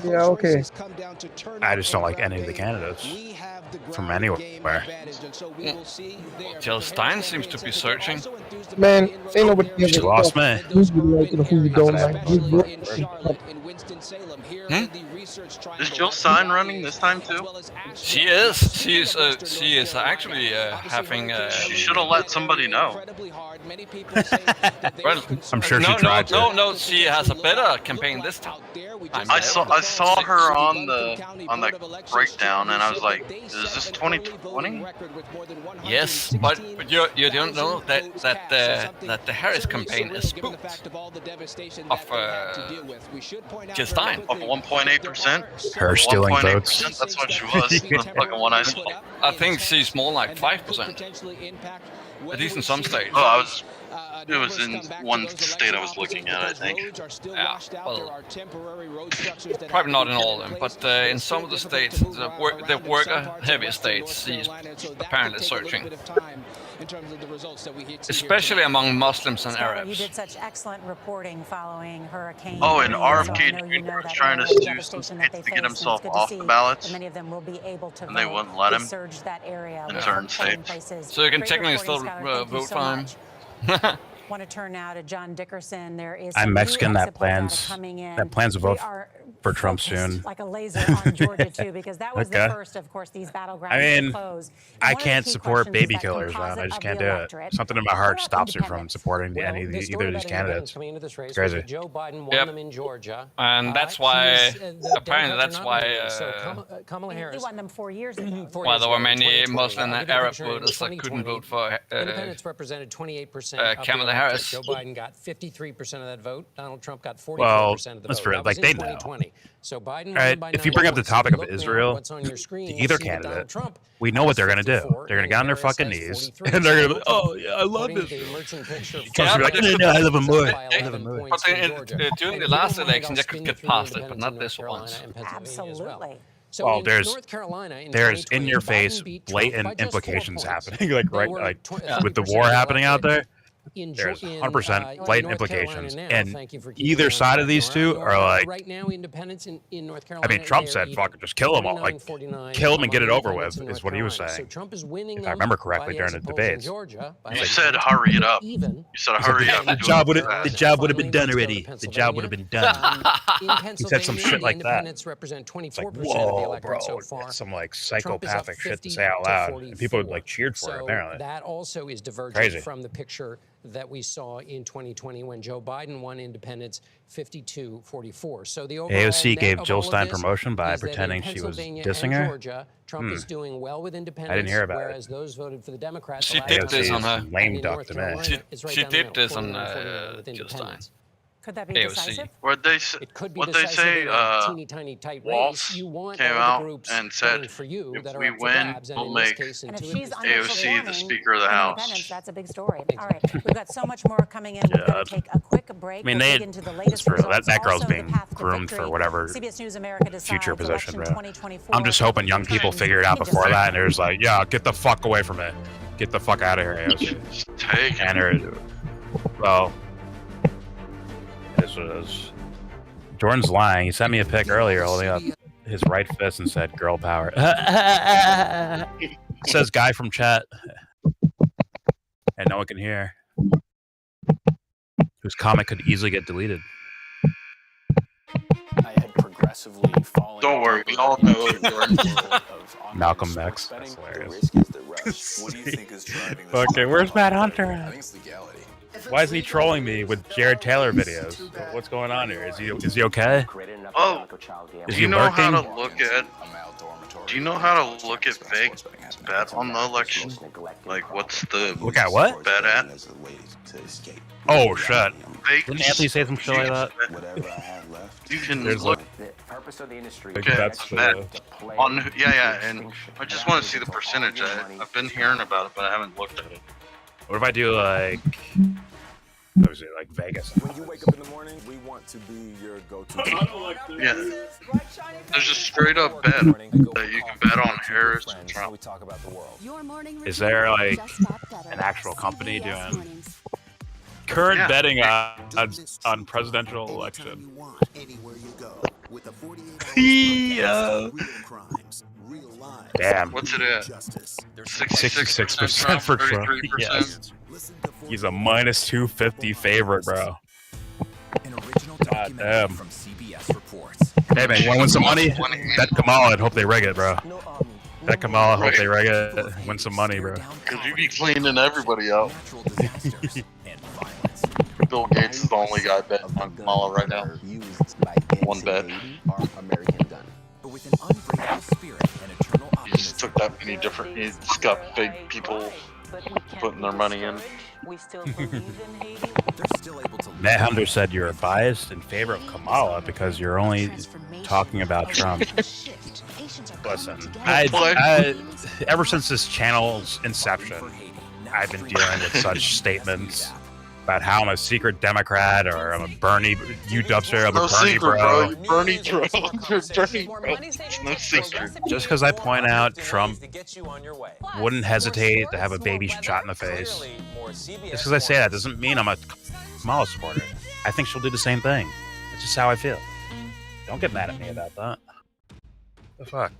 Yeah, okay. I just don't like any of the candidates from anywhere. Jill Stein seems to be searching. Man, ain't nobody gives She a lost fuck me. who you like and who you don't like. Just vote. Is Jill Stein running this time too? She is. She is actually having. She should have let somebody know. Well, I'm sure she tried to. No. She has a better campaign this time. I saw her on the breakdown, and I was like, "Is this 2020?" Yes, but you don't know that the Harris campaign is spooked of Jill Stein. Of 1.8%. Her stealing votes. That's what she was. The fucking one I saw. I think she's more like 5%. At least in some states. Oh, it was in one state I was looking at, I think. Yeah, well, probably not in all of them, but in some of the states, the worker-heavy states, she's apparently searching. Especially among Muslims and Arabs. You did such excellent reporting following Hurricane. Oh, and RFK Jr. was trying to do some states to get himself off the ballots, many of them will be able to and they wouldn't let him in certain states. So you can technically still vote for him. Want to turn now to John Dickerson. There is I'm Mexican. That plans to vote for Trump soon. Like a laser on Georgia too, because that was the first, of course, these battlegrounds to close. I can't support baby killers, man. I just can't do it. Something in my heart stops me from supporting either of these candidates. It's crazy. Joe Biden won them in Georgia, and that's why apparently that's why Kamala Harris. He won them 4 years ago. Why there were many Muslim and Arab voters that couldn't vote for Independents represented 28%. Kamala Harris. Joe Biden got 53% of that vote. Donald Trump got 44% Well, of the vote. let's forget, That like was they in know. 2020. So Biden All right, if you bring up the topic of Israel, either candidate, we know what they're going to do. They're going to get on their fucking knees, and they're going to be, oh, yeah, I love this. Trump's like, no, I love him more. I love him more. But during the last election, they could get past it, but not this one. Absolutely. Well, there's in-your-face, blatant implications happening, like with the war happening out there. There's 100% blatant implications, and either side of these two are like. Right now, independents in North Carolina. I mean, Trump said, "Fuck it, just kill them all. Like, kill them and get it over with," is what he was saying. So Trump is winning. If I remember correctly during the debates. You said, "Hurry it up." You said, "Hurry up." The job would have been done already. The job would have been done. He said some shit like that. Independents represent 24% of the whoa, electorate bro, so far. some like psychopathic shit to say out loud, and people like cheered for it. Apparently, that also is divergent Crazy. from the picture that we saw in 2020 when Joe Biden won independents 52-44. So the overall AOC gave net Jill of all of Stein this promotion by is that in pretending she was Pennsylvania dissing and her. Georgia, Trump is doing well with independents, I didn't hear about whereas those voted for the Democrats. She did this on her. Lame duck to me. She did this on Jill Stein. Could that be AOC. decisive? What they say? Teeny tiny tight race. Waltz You want came all the out groups and said, for you "If that are we up for win, grabs, and we'll in this make case, And if Intuit she's is AOC the Speaker of the House." That's a big story. All right, we've got so much more coming in. We've got to take a quick break. I mean, We'll dig into the latest for results. that girl's Also, being the path to groomed victory. for whatever CBS News America decides future position, election bro. 2024. I'm just hoping young people figure it out before that, and they're just like, yeah, get the fuck away from it. Get the fuck out of here, AOC. Take it. Well, it is what it is. Jordan's lying. He sent me a pic earlier holding up his right fist and said, girl power. Says guy from chat. And no one can hear. Whose comment could easily get deleted. I had progressively fallen. Don't worry, we all know Malcolm X. That's hilarious. What do you think is driving this? Okay, where's Matt Hunter I at? think it's legality. Why isn't he trolling me with Jared Taylor videos? What's going on here? Is he okay? Oh, Is do he you know how lurking? to look at? Do you know how to look at Vegas bet on the election? Like, what's the Look at what? bet at? Oh shit! Vegas. Didn't Anthony say some shit like that? You can There's look like at that's bet on and I just want to see the percentage. I've been hearing about it, but I haven't looked at it. What if I do like? What was it like Vegas? When you wake up in the morning, we want to be your go-to. Yeah, there's a straight up bet that you can bet on Harris and Trump. We talk about the world. Is there like an actual company doing current betting on presidential election? Yeah. Damn. What's it at? 66% for Trump. Yes. He's a minus 250 favorite, bro. God damn. Hey man, you want to win some money? Bet Kamala and hope they rig it, bro. Bet Kamala, hope they rig it. Win some money, bro. Because you be cleaning everybody out. Bill Gates is the only guy betting on Kamala right now. One bet. He just took that many different. He just got big people putting their money in. Matt Hunter said you're biased in favor of Kamala because you're only talking about Trump. Listen, I ever since this channel's inception, I've been dealing with such statements about how I'm a secret Democrat or I'm a Bernie, you dubster, I'm a Bernie bro. Bernie bro. Bernie bro. It's no secret. Just because I point out Trump wouldn't hesitate to have a baby shot in the face. Just because I say that doesn't mean I'm a Kamala supporter. I think she'll do the same thing. It's just how I feel. Don't get mad at me about that. The fuck?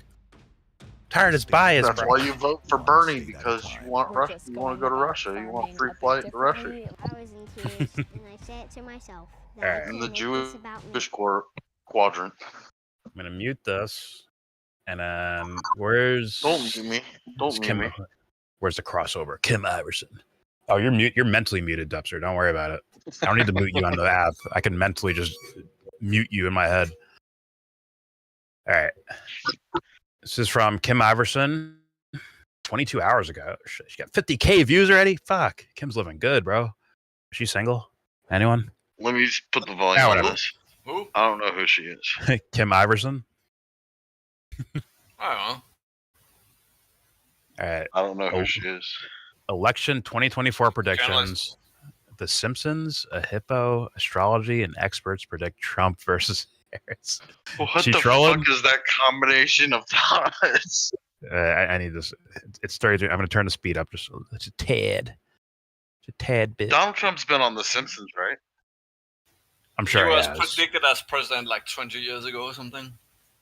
Tired as bias, That's bro. why you vote for Bernie, because you want Russia. You want to go to Russia. You want free flight to Russia. I was in tears, and I said it to myself. That Alright. I In the couldn't make this about me. Jewish quadrant. I'm gonna mute this, and then where's? Don't mute me. Don't mute me. Where's the crossover? Kim Iverson. Oh, you're mute. You're mentally muted, Dubster. Don't worry about it. I don't need to mute you on the app. I can mentally just mute you in my head. All right. This is from Kim Iverson. 22 hours ago. She got 50K views already. Fuck. Kim's living good, bro. Is she single? Anyone? Let me just put the volume on this. Who? I don't know who she is. Kim Iverson. I don't know. All right. I don't know who she is. Election 2024 predictions. The Simpsons, a hippo, astrology, and experts predict Trump versus Harris. What She the trolling? fuck is that combination of dots? I need this. It's 33. I'm going to turn the speed up just a tad. Just a tad bit. Donald Trump's been on The Simpsons, right? I'm sure he he was has. predicted as president like 20 years ago or something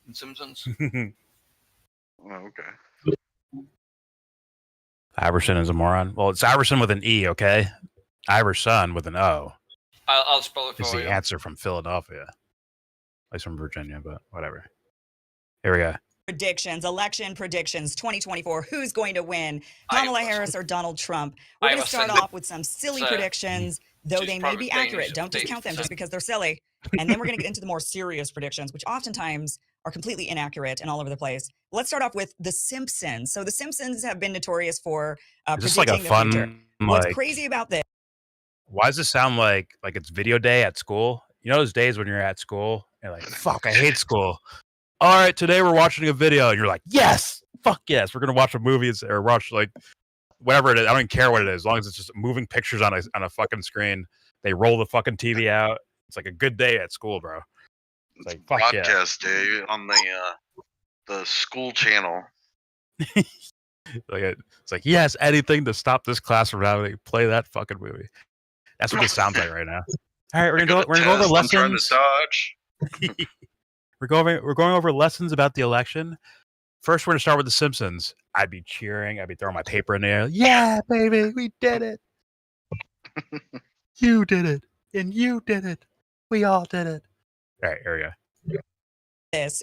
in Simpsons. Oh, okay. Iverson is a moron. Well, it's Iverson with an E, okay? Iverson with an O. I'll spell it It's for the you. answer from Philadelphia. At least from Virginia, but whatever. Here we go. Predictions, election predictions, 2024. Who's going to win? Kamala Harris or Donald Trump? We're going to start off with some silly predictions, though she's they may probably be Danish, accurate. Don't discount them just 80%. because they're silly. And then we're going to get into the more serious predictions, which oftentimes are completely inaccurate and all over the place. Let's start off with The Simpsons. So The Simpsons have been notorious for Is this like predicting a the future. fun, What's like, crazy about this? why does this sound like it's video day at school? You know those days when you're at school and you're like, fuck, I hate school. All right, today we're watching a video, and you're like, yes, fuck yes, we're gonna watch a movie or watch like whatever it is. I don't even care what it is, as long as it's just moving pictures on a fucking screen. They roll the fucking TV out. It's like a good day at school, bro. It's like fuck yeah. Broadcast day on the school channel. It's like yes, anything to stop this class from having to play that fucking movie. That's what this sounds like right now. All right, we're gonna go over I'm trying to lessons. dodge. We're going over lessons about the election. First, we're gonna start with The Simpsons. I'd be cheering. I'd be throwing my paper in the air. Yeah, baby, we did it. You did it, and you did it. We all did it. All right, here we go. This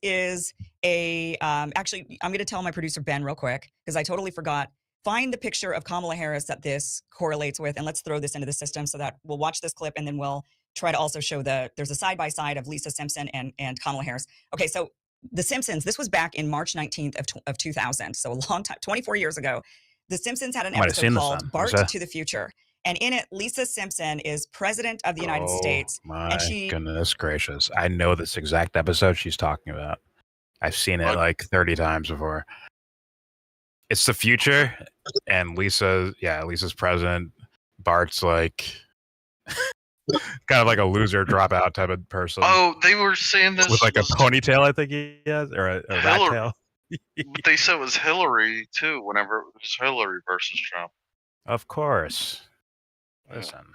is a actually I'm going to tell my producer Ben real quick because I totally forgot find the picture of Kamala Harris that this correlates with, and let's throw this into the system so that we'll watch this clip and then we'll try to also show there's a side-by-side of Lisa Simpson and Kamala Harris. Okay, so The Simpsons, this was back in March 19th of 2000, so a long time, 24 years ago. The Simpsons had an episode called Bart to the Future. And in it, Lisa Simpson is president of the United States. My goodness gracious. I know this exact episode she's talking about. I've seen it like 30 times before. It's the future, and Lisa's president. Bart's like kind of like a loser dropout type of person. Oh, they were saying this with like a ponytail, I think he has, or a rat tail. They said it was Hillary too. Whenever it was Hillary versus Trump. Of course. Listen,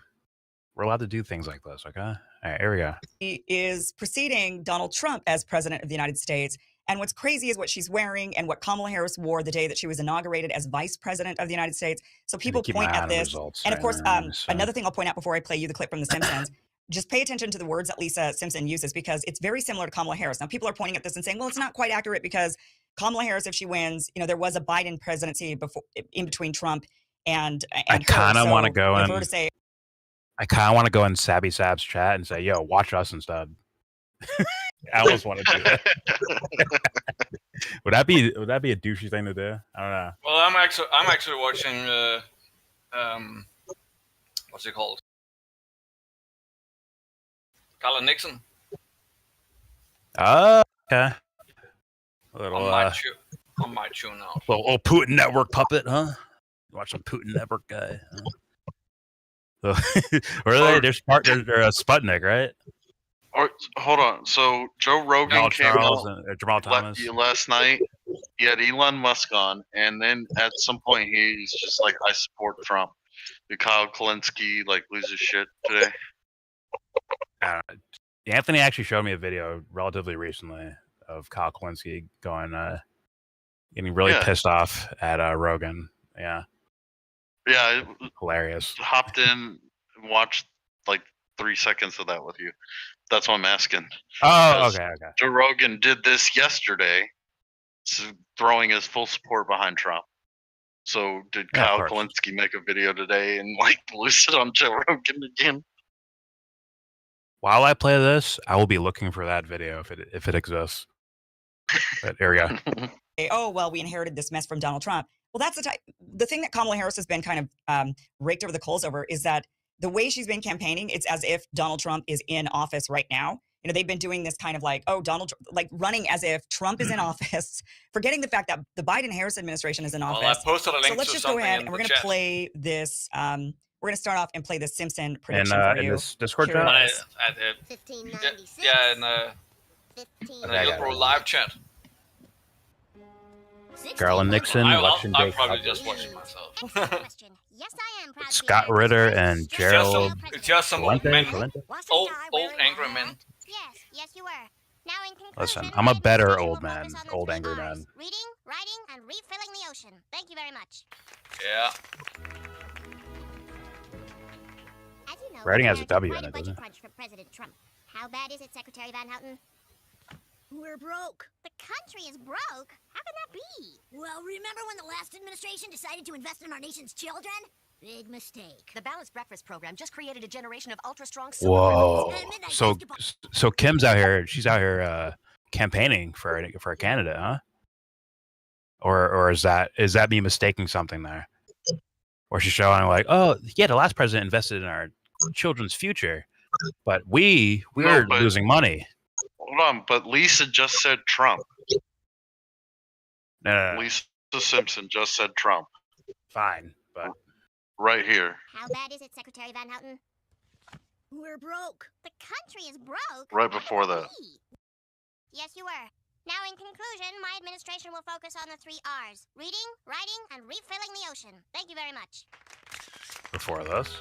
we're allowed to do things like this, okay? All right, here we go. He is preceding Donald Trump as president of the United States. And what's crazy is what she's wearing and what Kamala Harris wore the day that she was inaugurated as vice president of the United States. So people point at this. And of course, another thing I'll point out before I play you the clip from The Simpsons, just pay attention to the words that Lisa Simpson uses because it's very similar to Kamala Harris. Now, people are pointing at this and saying, well, it's not quite accurate because Kamala Harris, if she wins, there was a Biden presidency in between Trump and I kind of want to go in. I kind of want to go in Sabby Sab's chat and say, "Yo, watch us instead." I almost want to do that. Would that be a douchey thing to do? I don't know. Well, I'm actually watching what's it called? Colin Nixon. Oh, okay. A little on my tune now. Little Putin Network puppet, huh? Watch some Putin Network guy. Huh? Where are they? They're Sputnik, right? Or hold on. So Joe Rogan came out Jamal Thomas last night. He had Elon Musk on, and then at some point he's just like, "I support Trump." Did Kyle Kalinske like lose his shit today? Anthony actually showed me a video relatively recently of Kyle Kalinske getting really pissed off at Rogan. Yeah. Yeah. Hilarious. Hopped in and watched like 3 seconds of that with you. That's what I'm asking. Oh, okay. Joe Rogan did this yesterday, throwing his full support behind Trump. So did Kyle Kalinske make a video today and like lose it on Joe Rogan again? While I play this, I will be looking for that video if it exists. But here we go. Oh, well, we inherited this mess from Donald Trump. Well, that's the thing that Kamala Harris has been kind of raked over the coals over is that the way she's been campaigning, it's as if Donald Trump is in office right now. They've been doing this kind of like, like running as if Trump is in office, forgetting the fact that the Biden-Harris administration is in office. Well, I posted a link so let's just go ahead and we're going to play this. We're going to start off and play the Simpson prediction for you. In this Discord chat? 1596. Yeah, in the YellBRo live chat. Garland Nixon, election day. I'll probably just watch it myself. Yes, I am proud Scott Ritter and Gerald. It's just some old men. Old angry men. Yes, you were. Now in conclusion, Listen, I'm a better old man, old angry man. Reading, writing, and refilling the ocean. Thank you very much. Yeah. As you know, Writing has a W in it, doesn't it? Crunch for President Trump. How bad is it, Secretary Van Houten? We're broke. The country is broke? How can that be? Well, remember when the last administration decided to invest in our nation's children? Big mistake. The Balanced Breakfast program just created a generation of ultra-strong Whoa. So Kim's out here. She's out here campaigning for a candidate, huh? Or is that me mistaking something there? Or she's showing like, oh yeah, the last president invested in our children's future, but we're losing money. Hold on, but Lisa just said Trump. No. Lisa Simpson just said Trump. Fine, but right here. How bad is it, Secretary Van Houten? We're broke. The country is broke? Right before that. Yes, you were. Now, in conclusion, my administration will focus on the 3 R's. Reading, writing, and refilling the ocean. Thank you very much. Before this?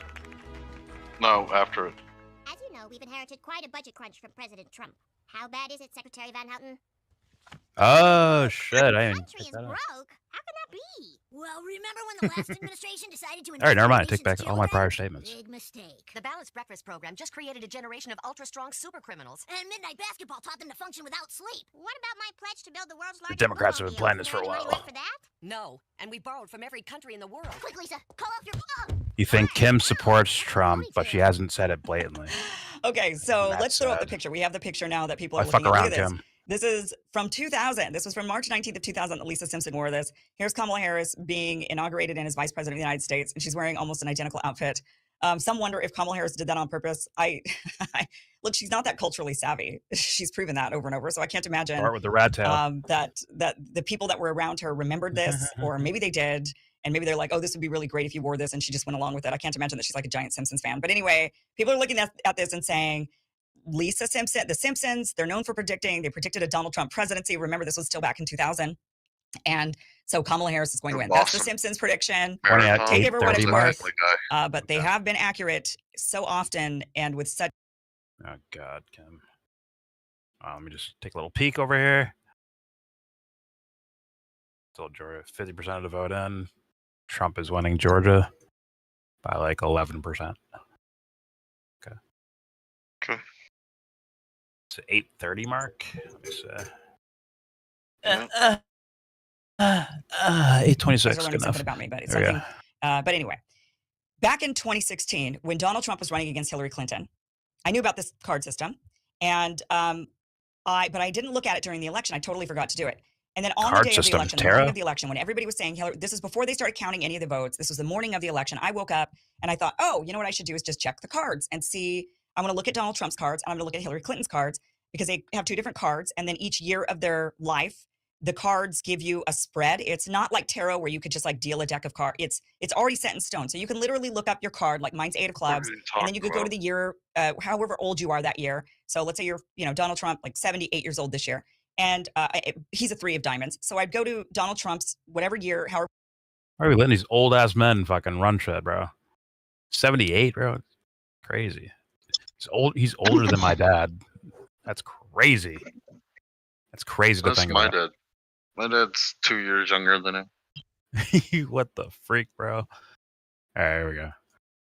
No, after it. As you know, we've inherited quite a budget crunch from President Trump. How bad is it, Secretary Van Houten? Oh shit! The country is broke? How can that be? Well, remember when the last administration decided to invest All right, never in our mind. Take nation's back all my children? prior statements. Big mistake. The Balanced Breakfast program just created a generation of ultra-strong super criminals. And midnight basketball taught them to function without sleep. What about my pledge to build the world's The largest Democrats have been bootmobile? planning this for a Any money while. left for that? No, and we borrowed from every country in the world. Quick, Lisa, call off your phone. You think Kim supports Trump, but she hasn't said it blatantly. Okay, so That's let's throw up the sad. picture. We have the picture now that people Why are fuck looking at. around, Look at this. Kim? This is from 2000. This was from March 19th of 2000 that Lisa Simpson wore this. Here's Kamala Harris being inaugurated in as vice president of the United States, and she's wearing almost an identical outfit. Some wonder if Kamala Harris did that on purpose. Look, she's not that culturally savvy. She's proven that over and over. So I can't imagine Start with the rat tail. that the people that were around her remembered this, or maybe they did, and maybe they're like, "Oh, this would be really great if you wore this," and she just went along with it. I can't imagine that she's like a giant Simpsons fan. But anyway, people are looking at this and saying, Lisa Simpson, the Simpsons, they're known for predicting. They predicted a Donald Trump presidency. Remember, this was still back in 2000. And so Kamala Harris is going to win. That's the Simpsons prediction. Take it for what it's worth. But they have been accurate so often and with such. Oh, God, Kim. Let me just take a little peek over here. Still Georgia, 50% of the vote in. Trump is winning Georgia by like 11%. Okay. Okay. It's an 8:30 mark. Let me see. 8:26. Good Good enough. about me, but it's There we something. But anyway, back in 2016, when Donald Trump was running against Hillary Clinton, I knew about this card system, and but I didn't look at it during the election. I totally forgot to do it. And then on the day of the election, the morning of the election, when everybody was saying Hillary, this is before they started counting any of the votes. This was the morning of the election. I woke up and I thought, oh, you know what I should do is just check the cards and see. I'm going to look at Donald Trump's cards and I'm going to look at Hillary Clinton's cards because they have two different cards. And then each year of their life, the cards give you a spread. It's not like tarot where you could just like deal a deck of cards. It's already set in stone. So you can literally look up your card, like mine's 8 of clubs, and then you could go to the year, however old you are that year. So let's say you're, Donald Trump, like 78 years old this year. And he's a 3 of diamonds. So I'd go to Donald Trump's whatever year, however. Why are we letting these old ass men fucking run shit, bro? 78, bro. It's crazy. He's older than my dad. That's crazy. That's crazy to think about. My dad. My dad's 2 years younger than him. What the freak, bro? All right, here we go.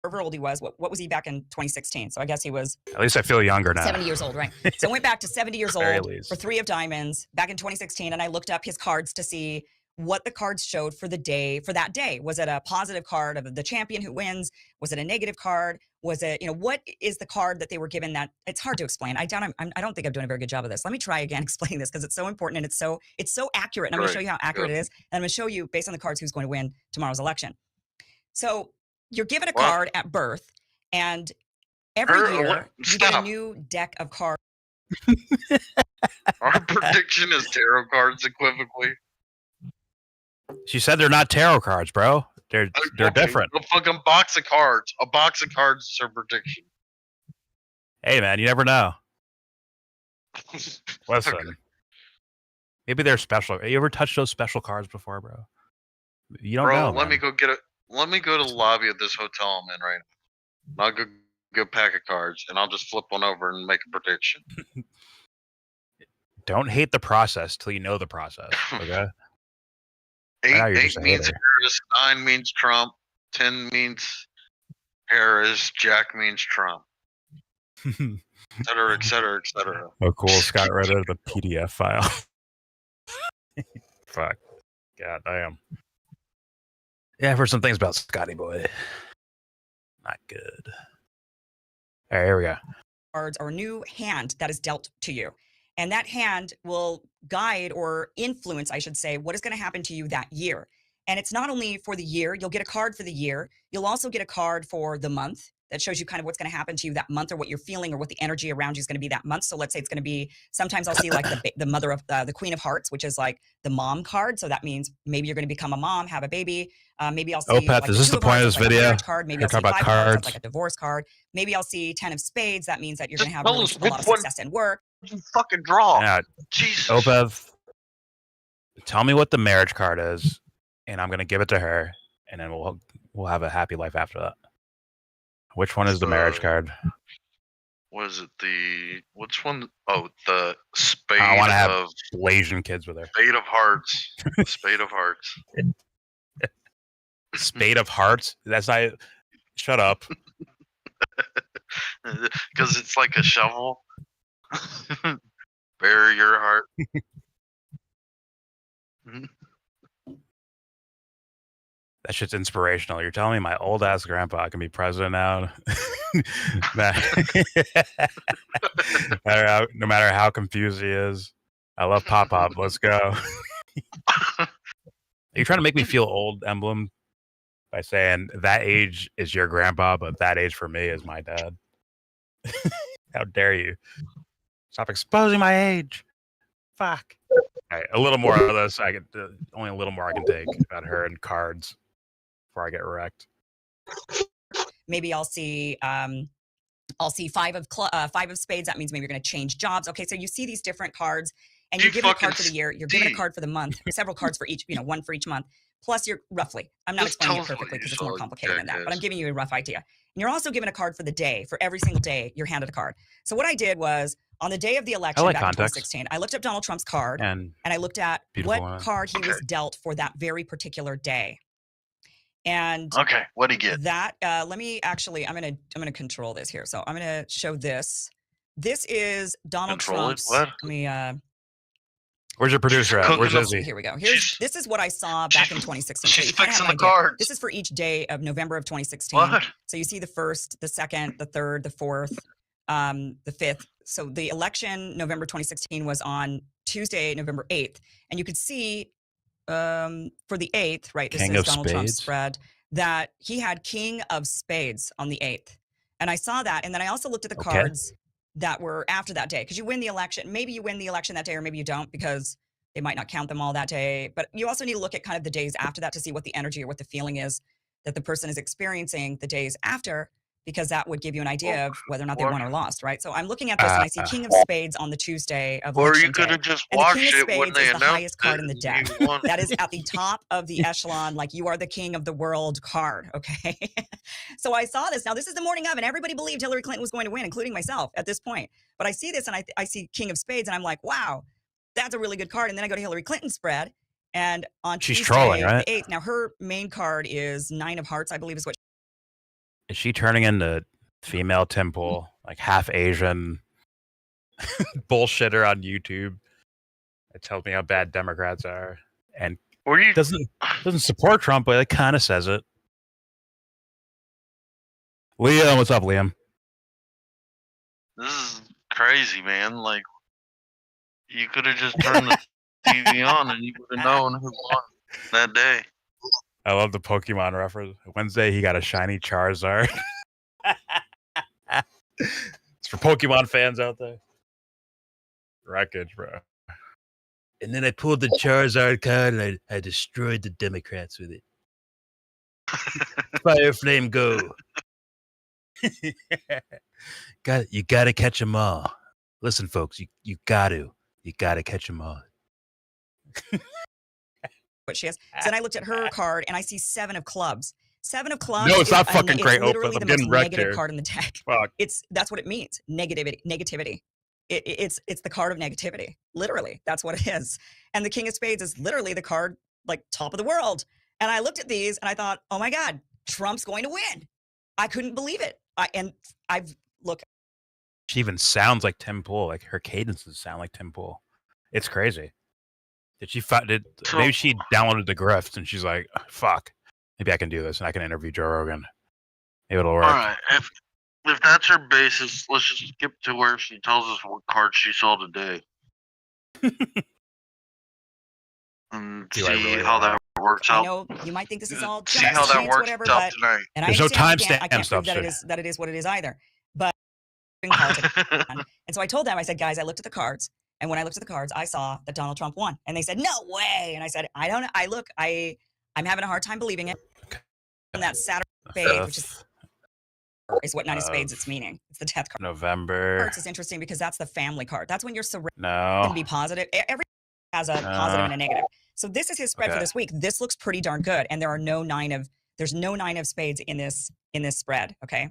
However old he was, what was he back in 2016? So I guess he was. At least I feel younger now. 70 years old, right? So I went back to 70 years Very old least. for 3 of diamonds back in 2016, and I looked up his cards to see what the cards showed for the day, for that day. Was it a positive card of the champion who wins? Was it a negative card? Was it, what is the card that they were given that? It's hard to explain. I don't think I'm doing a very good job of this. Let me try again explaining this because it's so important and it's so accurate. And I'm going to show you how accurate it is. And I'm going to show you based on the cards who's going to win tomorrow's election. So you're given a card at birth, and every year you get a new deck of cards. Our prediction is tarot cards equivocally. She said they're not tarot cards, bro. They're different. A fucking box of cards. A box of cards is her prediction. Hey, man, you never know. Listen. Okay. Maybe they're special. You ever touched those special cards before, bro? You don't know. Let man. me go get it. Let me go to the lobby of this hotel I'm in right now. I'll go get a pack of cards, and I'll just flip one over and make a prediction. Don't hate the process till you know the process. Okay. 8 means Harris, 9 means Trump, 10 means Harris, Jack means Trump, et cetera, et cetera, et cetera. Oh, cool. Scott read it in the PDF file. Fuck. God damn. Yeah, I've heard some things about Scotty Boy. Not good. All right, here we go. Cards or a new hand that is dealt to you. And that hand will guide or influence, I should say, what is going to happen to you that year. And it's not only for the year. You'll get a card for the year. You'll also get a card for the month that shows you kind of what's going to happen to you that month or what you're feeling or what the energy around you is going to be that month. So let's say it's going to be, sometimes I'll see like the mother of the Queen of Hearts, which is like the mom card. So that means maybe you're going to become a mom, have a baby. Maybe I'll see. Opeth, like is this the point of this like video? Card. Maybe I'll see about 5 cards. That's cards. like a divorce card. Maybe I'll see 10 of spades. That means that you're going to have tell really us a lot of which success in work. You fucking draw. Yeah. Jesus. Opeth, tell me what the marriage card is, and I'm going to give it to her, and then we'll have a happy life after that. Which one is the marriage card? What is it? Which one? Oh, the spade I want to have of Blasian kids with her. Spade of Hearts. Spade of Hearts. Spade of hearts. That's not. Shut up. Because it's like a shovel. Bury your heart. That shit's inspirational. You're telling me my old ass grandpa can be president now? No matter how confused he is. I love Pop Pop. Let's go. Are you trying to make me feel old, Emblem? By saying that age is your grandpa, but that age for me is my dad. How dare you? Stop exposing my age. Fuck. All right, a little more of this. I can only a little more I can take about her and cards before I get wrecked. Maybe I'll see 5 of spades. That means maybe you're going to change jobs. Okay, so you see these different cards, and you're given a card for the year. You're given a card for the month. Several cards for each. One for each month. Plus, you're roughly. I'm not explaining it perfectly because it's more complicated than that, but I'm giving you a rough idea. And you're also given a card for the day. For every single day, you're handed a card. So what I did was on the day of the election back in 2016, I looked up Donald Trump's card and I looked at what card he was dealt for that very particular day. And okay, what'd he get? That let me actually. I'm gonna control this here. So I'm gonna show this. This is Donald Trump's. What? Let me. Where's your producer at? Where's Izzy? Here we go. This is what I saw back in 2016. She's fixing the cards. This is for each day of November of 2016. What? So you see the 1st, the 2nd, the 3rd, the 4th, the 5th. So the election, November 2016, was on Tuesday, November 8th. And you could see for the 8th, right, this is Donald Trump's spread, that he had King of Spades on the 8th. And I saw that. And then I also looked at the cards that were after that day, because you win the election. Maybe you win the election that day, or maybe you don't, because they might not count them all that day. But you also need to look at kind of the days after that to see what the energy or what the feeling is that the person is experiencing the days after, because that would give you an idea of whether or not they won or lost, right? So I'm looking at this and I see King of Spades on the Tuesday of election day. Or you could have just and watched the King of it when Spades they is the announced highest card in the deck. That is at the top of the echelon, like you are the king of the world card, okay? So I saw this. Now, this is the morning of, and everybody believed Hillary Clinton was going to win, including myself at this point. But I see this, and I see King of Spades, and I'm like, wow, that's a really good card. And then I go to Hillary Clinton's spread, and on She's Tuesday, trolling, right? the 8th, now her main card is 9 of Hearts, I believe is what. Is she turning into female Tim Pool, like half Asian bullshitter on YouTube? It tells me how bad Democrats are, and doesn't support Trump, but it kind of says it. Liam, what's up, Liam? This is crazy, man. Like, you could have just turned the TV on and you would have known who won that day. I love the Pokemon reference. Wednesday, he got a shiny Charizard. It's for Pokemon fans out there. Wreckage, bro. And then I pulled the Charizard card and I destroyed the Democrats with it. Fire flame go. You gotta catch them all. Listen, folks, you gotta catch them all. What she has. So then I looked at her card and I see 7 of clubs. 7 of clubs. No, it's not fucking great. Literally I'm the most getting wrecked negative here. card in the deck. Fuck. That's what it means. Negativity. It's the card of negativity. Literally, that's what it is. And the King of Spades is literally the card like top of the world. And I looked at these and I thought, oh my God, Trump's going to win. I couldn't believe it. She even sounds like Tim Pool. Like her cadences sound like Tim Pool. It's crazy. Maybe she downloaded the grifts and she's like, fuck, maybe I can do this and I can interview Joe Rogan. Maybe it'll work. All right. If that's her basis, let's just skip to where she tells us what card she saw today. And see how that works out. I know you might think this is all see how that works whatever, out tonight. And There's no timestamp I can't stuff. prove that it is what it is either. But and so I told them, I said, guys, I looked at the cards, and when I looked at the cards, I saw that Donald Trump won, and they said, no way. And I said, I don't. I'm having a hard time believing it. And that Saturday spade, which is what 9 of spades it's meaning. It's the death card. November. It's interesting because that's the family card. That's when you're surrounded No. and be positive. Every has a positive and a negative. So this is his spread for this week. This looks pretty darn good, and there's no 9 of spades in this spread. Okay.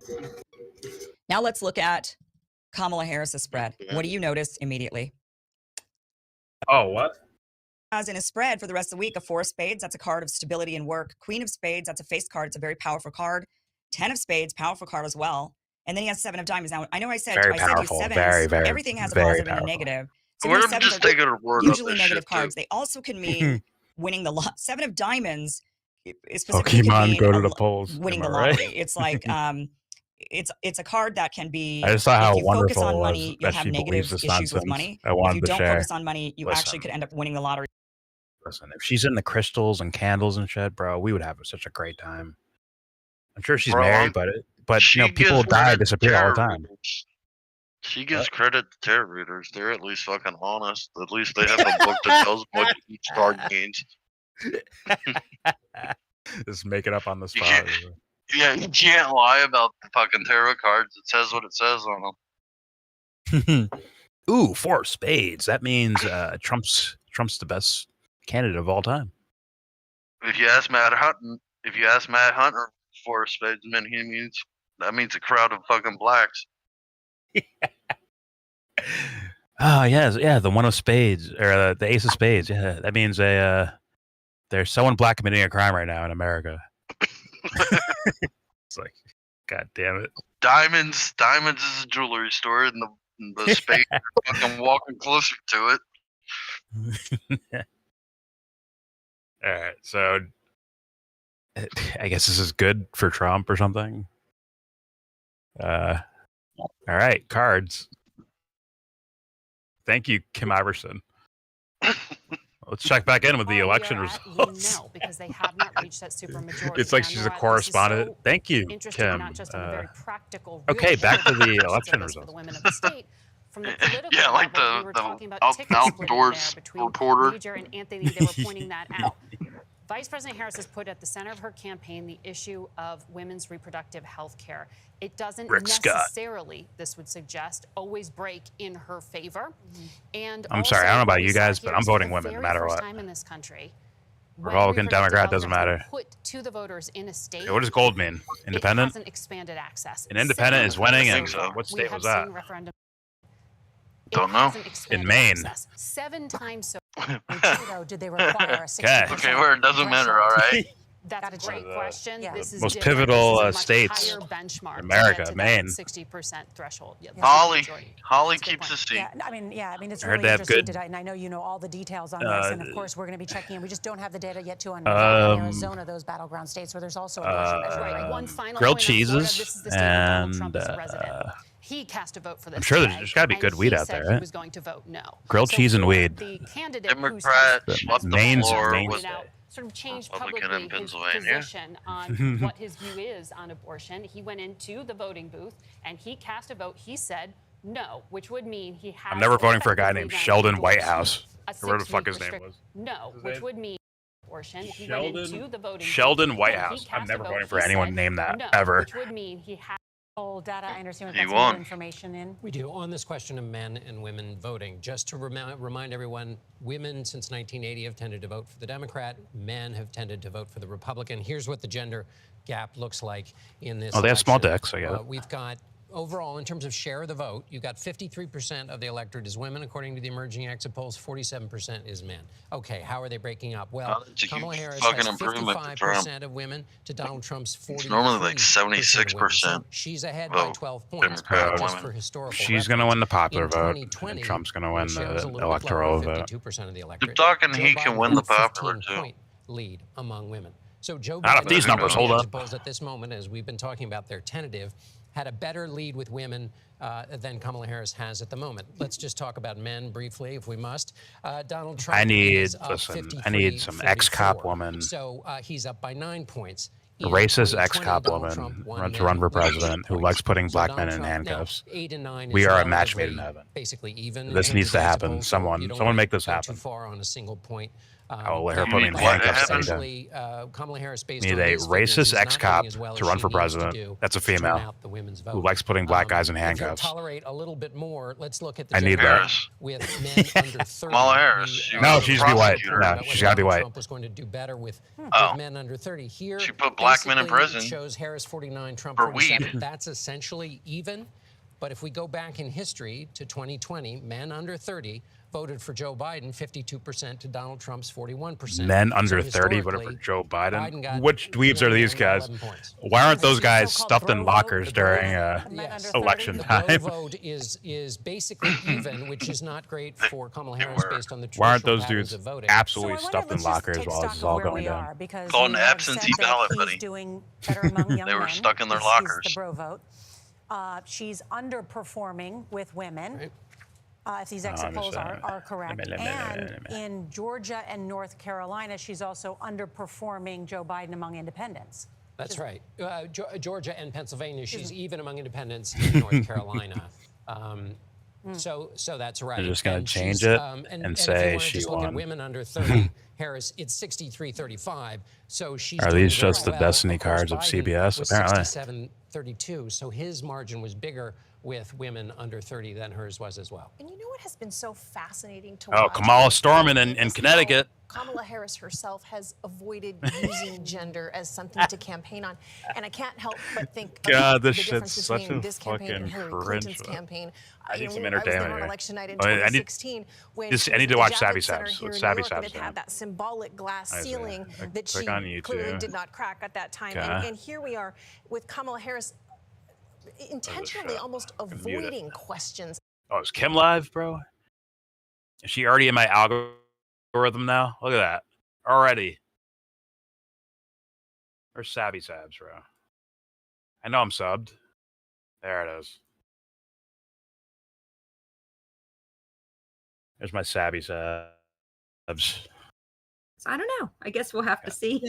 Now let's look at Kamala Harris's spread. What do you notice immediately? Oh, what? has in his spread for the rest of the week a 4 of spades. That's a card of stability and work. Queen of spades. That's a face card. It's a very powerful card. 10 of spades, powerful card as well. And then he has 7 of diamonds. Now, I know I said Very you powerful. sevens. Very, everything has a very positive and a powerful. negative. So We're these sevens just are taking a word usually of this negative shit, cards. too. They also can mean winning the lot. 7 of diamonds specifically can Pokemon mean go to the polls. winning Am the I right? lottery. It's like it's a card that can be. I just saw how if you focus wonderful on it was money, you'll that have she believes negative this issues with nonsense. money. I If wanted you to don't share. focus on money, you actually could end up winning the lottery. Listen, if she's into crystals and candles and shit, bro, we would have such a great time. I'm sure she's Bro, married, but she you know, people gives die, credit to disappear all the tarot time. readers. She gives credit to tarot readers. They're at least fucking honest. At least they have a book that tells what each card means. Just make it up on the You spot. you can't lie about the fucking tarot cards. It says what it says on them. Ooh, 4 of spades. That means Trump's the best candidate of all time. If you ask Matt Hunter, 4 of spades that means a crowd of fucking blacks. Oh yeah, the 1 of spades or the ace of spades. Yeah, that means there's someone black committing a crime right now in America. It's like, god damn it. Diamonds is a jewelry store, and the spades are fucking walking closer to it. All right, so I guess this is good for Trump or something. All right, cards. Thank you, Kim Iverson. Let's check back in with the election results. No, because they have not reached that supermajority. It's like she's a correspondent. So Thank you, interesting, Kim. not just on the very practical. Okay, back to the election for results. the women of the state. From the political Yeah, like level, we were talking about ticket splitting outdoors there between reporter. Major and Anthony. They were pointing that out. Vice President Harris has put at the center of her campaign the issue of women's reproductive health care. It doesn't necessarily, this would suggest, always break in her favor. And I'm sorry, I don't know about you guys, but I'm voting women no matter what. Time in this country, Republican, Democrat, doesn't matter. Put to the voters in a state. Yeah, what does gold mean? Independent? It hasn't expanded access. An independent is winning, and what state was that? Don't know. In Maine. 7 times so. Did they require a 60% Okay, where it doesn't matter, all right? That's a great question. This is most different. pivotal This is a much states higher benchmark in America, to that Maine. 60% threshold. Yeah, Holly keeps the seat. Yeah, I mean, it's I heard really they have interesting good, today, and I know you know all the details on this, and of course we're going to be checking in. We just don't have the data yet on Nevada and Arizona, those battleground states where there's also abortion measures. Right. One final grilled point on Florida. cheeses This is the state where Donald Trump and is a resident. He cast a vote for this. I'm sure today, there's got to be good and weed he out said there, He right? was going to vote no. Grilled cheese and weed. The candidate Democrat who's Maine's sort of changed Republican publicly in his Pennsylvania. position on what his view is on abortion. He went into the voting booth and he cast a vote. He said no, which would mean he has. I'm never voting for a guy named effectively Sheldon then Whitehouse. endorsed a Whatever the fuck 6-week his name restrict- was. No, His which name? would mean abortion. He went into the voting Sheldon booth, Whitehouse. he I'm cast never a vote. voting for He anyone said named that, no, ever. Which would mean he has. Data, I understand He we've got some won. new information in. We do. On this question of men and women voting, just to remind everyone, women since 1980 have tended to vote for the Democrat. Men have tended to vote for the Republican. Here's what the gender gap looks like in this Oh, they have small election. dicks, I get it. We've got, overall, in terms of share of the vote, you've got 53% of the electorate is women, according to the emerging exit polls. 47% is men. Okay, how are they breaking up? Well, that's a Kamala huge Harris fucking has improvement for Trump. 55% of women to Donald Trump's 43%. It's normally like 76%. So she's ahead by 12 points. Democrat Just women. for historical She's going to win the popular in vote, 2020, and Trump's going to win share was a the little bit electoral lower, vote. 52% of the They're electorate. talking Joe he can Biden win the with a popular, too. 15-point lead among women. So Joe Not if Biden, these numbers hold up. polls at this moment, as we've been talking about, they're tentative, had a better lead with women than Kamala Harris has at the moment. Let's just talk about men briefly, if we must. Donald Trump I need, is up listen, I need some ex-cop 53-44. woman, So he's up by 9 points. a In racist 2020, ex-cop Donald woman Trump won to run for men with 8 president who points. likes putting So black men Donald in Trump, now, handcuffs. 8 and 9 We is are a match made relatively in heaven. Basically even. in This terms needs of to exit happen. polls, so Someone you don't make wanna this go happen. Too far on a single point. I will let her You put me need in what to handcuffs happen? anytime. Essentially, Kamala Harris, based Need on a his figures, racist is not ex-cop doing as well to as run she for needs to president. do That's a to turn female out the women's vote. who likes putting black guys in If you'll handcuffs. tolerate a little bit more, let's look at the I need gender that. with men under 30. Kamala Harris. We, No, she needs to be white. prosecutor. No, about she's whether got to be Donald white. Trump was going to do better with men under 30. Here, She put black men in basically, prison it shows Harris 49, Trump for 47. weed. That's essentially even. But if we go back in history to 2020, men under 30 voted for Joe Biden, 52% to Donald Trump's 41%. Men under 30 voted for Joe Biden. Which dweebs are these guys? Why aren't those guys stuffed in lockers during election time? The bro vote is basically even, which is not great for Kamala Harris based on the Why aren't traditional those patterns dudes of voting. absolutely stuffed in lockers while this is all going down? Called an absentee ballot, buddy. Doing better among young They were men. stuck in their This lockers. is the bro vote. She's underperforming with women. If these exit polls are correct. And in Georgia and North Carolina, she's also underperforming Joe Biden among independents. That's right. Georgia and Pennsylvania, she's even among independents in North Carolina. So that's right. They're just going to change she's, it and say if you she look at won. women under 30, Harris, it's 63-35. So she's Are doing these very just the well. destiny Of course, cards of Biden CBS? was Apparently. 67-32. So his margin was bigger with women under 30 than hers was as well. And you know what has been so fascinating to Oh, watch? Kamala storming in Connecticut. Kamala Harris herself has avoided using gender as something to campaign on. And I can't help but think God, of this the shit's difference such between a this campaign and fucking Hillary cringe, Clinton's man. campaign. I need some I was there entertainment on here. election night in I need- 2016 when Just- she I need was to at watch the Savvy Javits Center Sabs. here in New Savvy York, and Sabs it had down. that symbolic glass I see. ceiling I that click she on YouTube. clearly did not crack at that time. Okay. And here we are with Kamala Harris intentionally shut. almost I can mute it. avoiding questions. Oh, is Kim live, bro? Is she already in my algorithm now? Look at that. Already. Or Savvy Sabs, bro. I know I'm subbed. There it is. There's my Savvy Sabs. I don't know. I guess we'll have to see.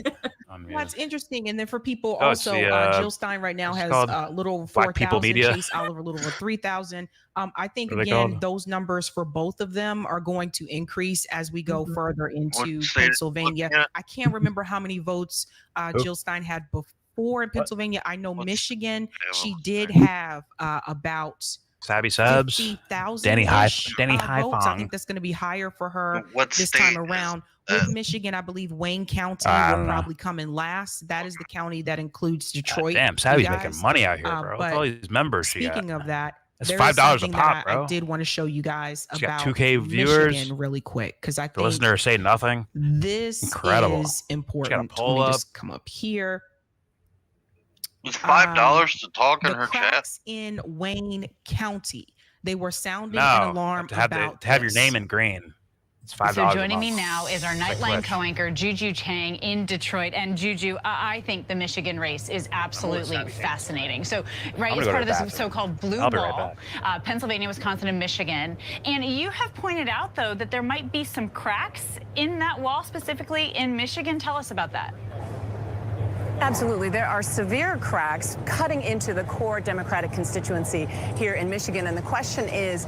What's interesting, and then for people Oh, it's also, the, Jill Stein right now it's has called a little over Black People 4,000, Media. Chase Oliver a little over 3,000. I think, What are they again, called? those numbers for both of them are going to increase as we go further into state- Pennsylvania. I can't remember how many votes Who? Jill Stein had before in Pennsylvania. I know Michigan, she did have about Savvy Sabs. 50,000 Danny votes. I Haifong. think that's going to be higher for her What this state time is around. that? With Michigan, I believe Wayne County I will don't know. probably come in last. That is the county that includes Detroit. Damn, you Savvy's guys. making money out here, bro. Look but at all these members she got. Speaking of that, That's there is $5 a something pop, that I bro. did want to show you guys She got about 2K viewers. Michigan really quick because I The listener think say nothing. this Incredible. is important. She got a poll Let me up. just come up here. It's $5 to talk in The her chat. cracks in Wayne County. They were sounding No, an alarm to have, about to have your this. name in green. It's $5 So a joining month. me now is our Like Nightline Rich. co-anchor Juju Chang in Detroit. And Juju, I think the Michigan race is absolutely fascinating. So, right, I'm it's gonna part go of to this the bathroom. so-called blue I'll be right wall, Pennsylvania, Wisconsin, and Michigan. And you have pointed out, though, that there might be some cracks in that wall, specifically in Michigan. Tell us about that. Absolutely. There are severe cracks cutting into the core Democratic constituency here in Michigan. And the question is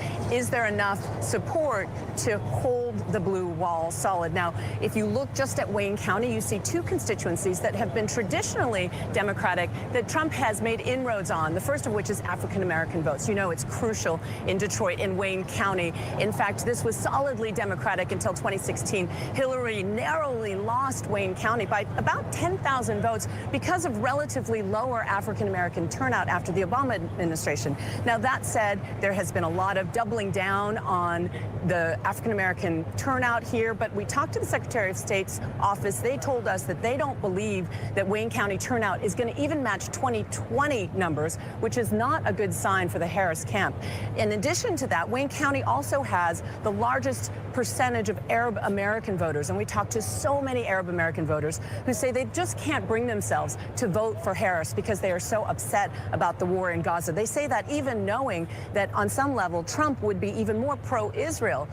there enough support to hold the blue wall solid? Now, if you look just at Wayne County, you see two constituencies that have been traditionally Democratic that Trump has made inroads on, the first of which is African-American votes. You know, it's crucial in Detroit, in Wayne County. In fact, this was solidly Democratic until 2016. Hillary narrowly lost Wayne County by about 10,000 votes because of relatively lower African-American turnout after the Obama administration. Now, that said, there has been a lot of doubling down on the African-American turnout here, but we talked to the Secretary of State's office. They told us that they don't believe that Wayne County turnout is going to even match 2020 numbers, which is not a good sign for the Harris camp. In addition to that, Wayne County also has the largest percentage of Arab American voters, and we talked to so many Arab American voters who say they just can't bring themselves to vote for Harris because they are so upset about the war in Gaza. They say that even knowing that on some level Trump would be even more pro-Israel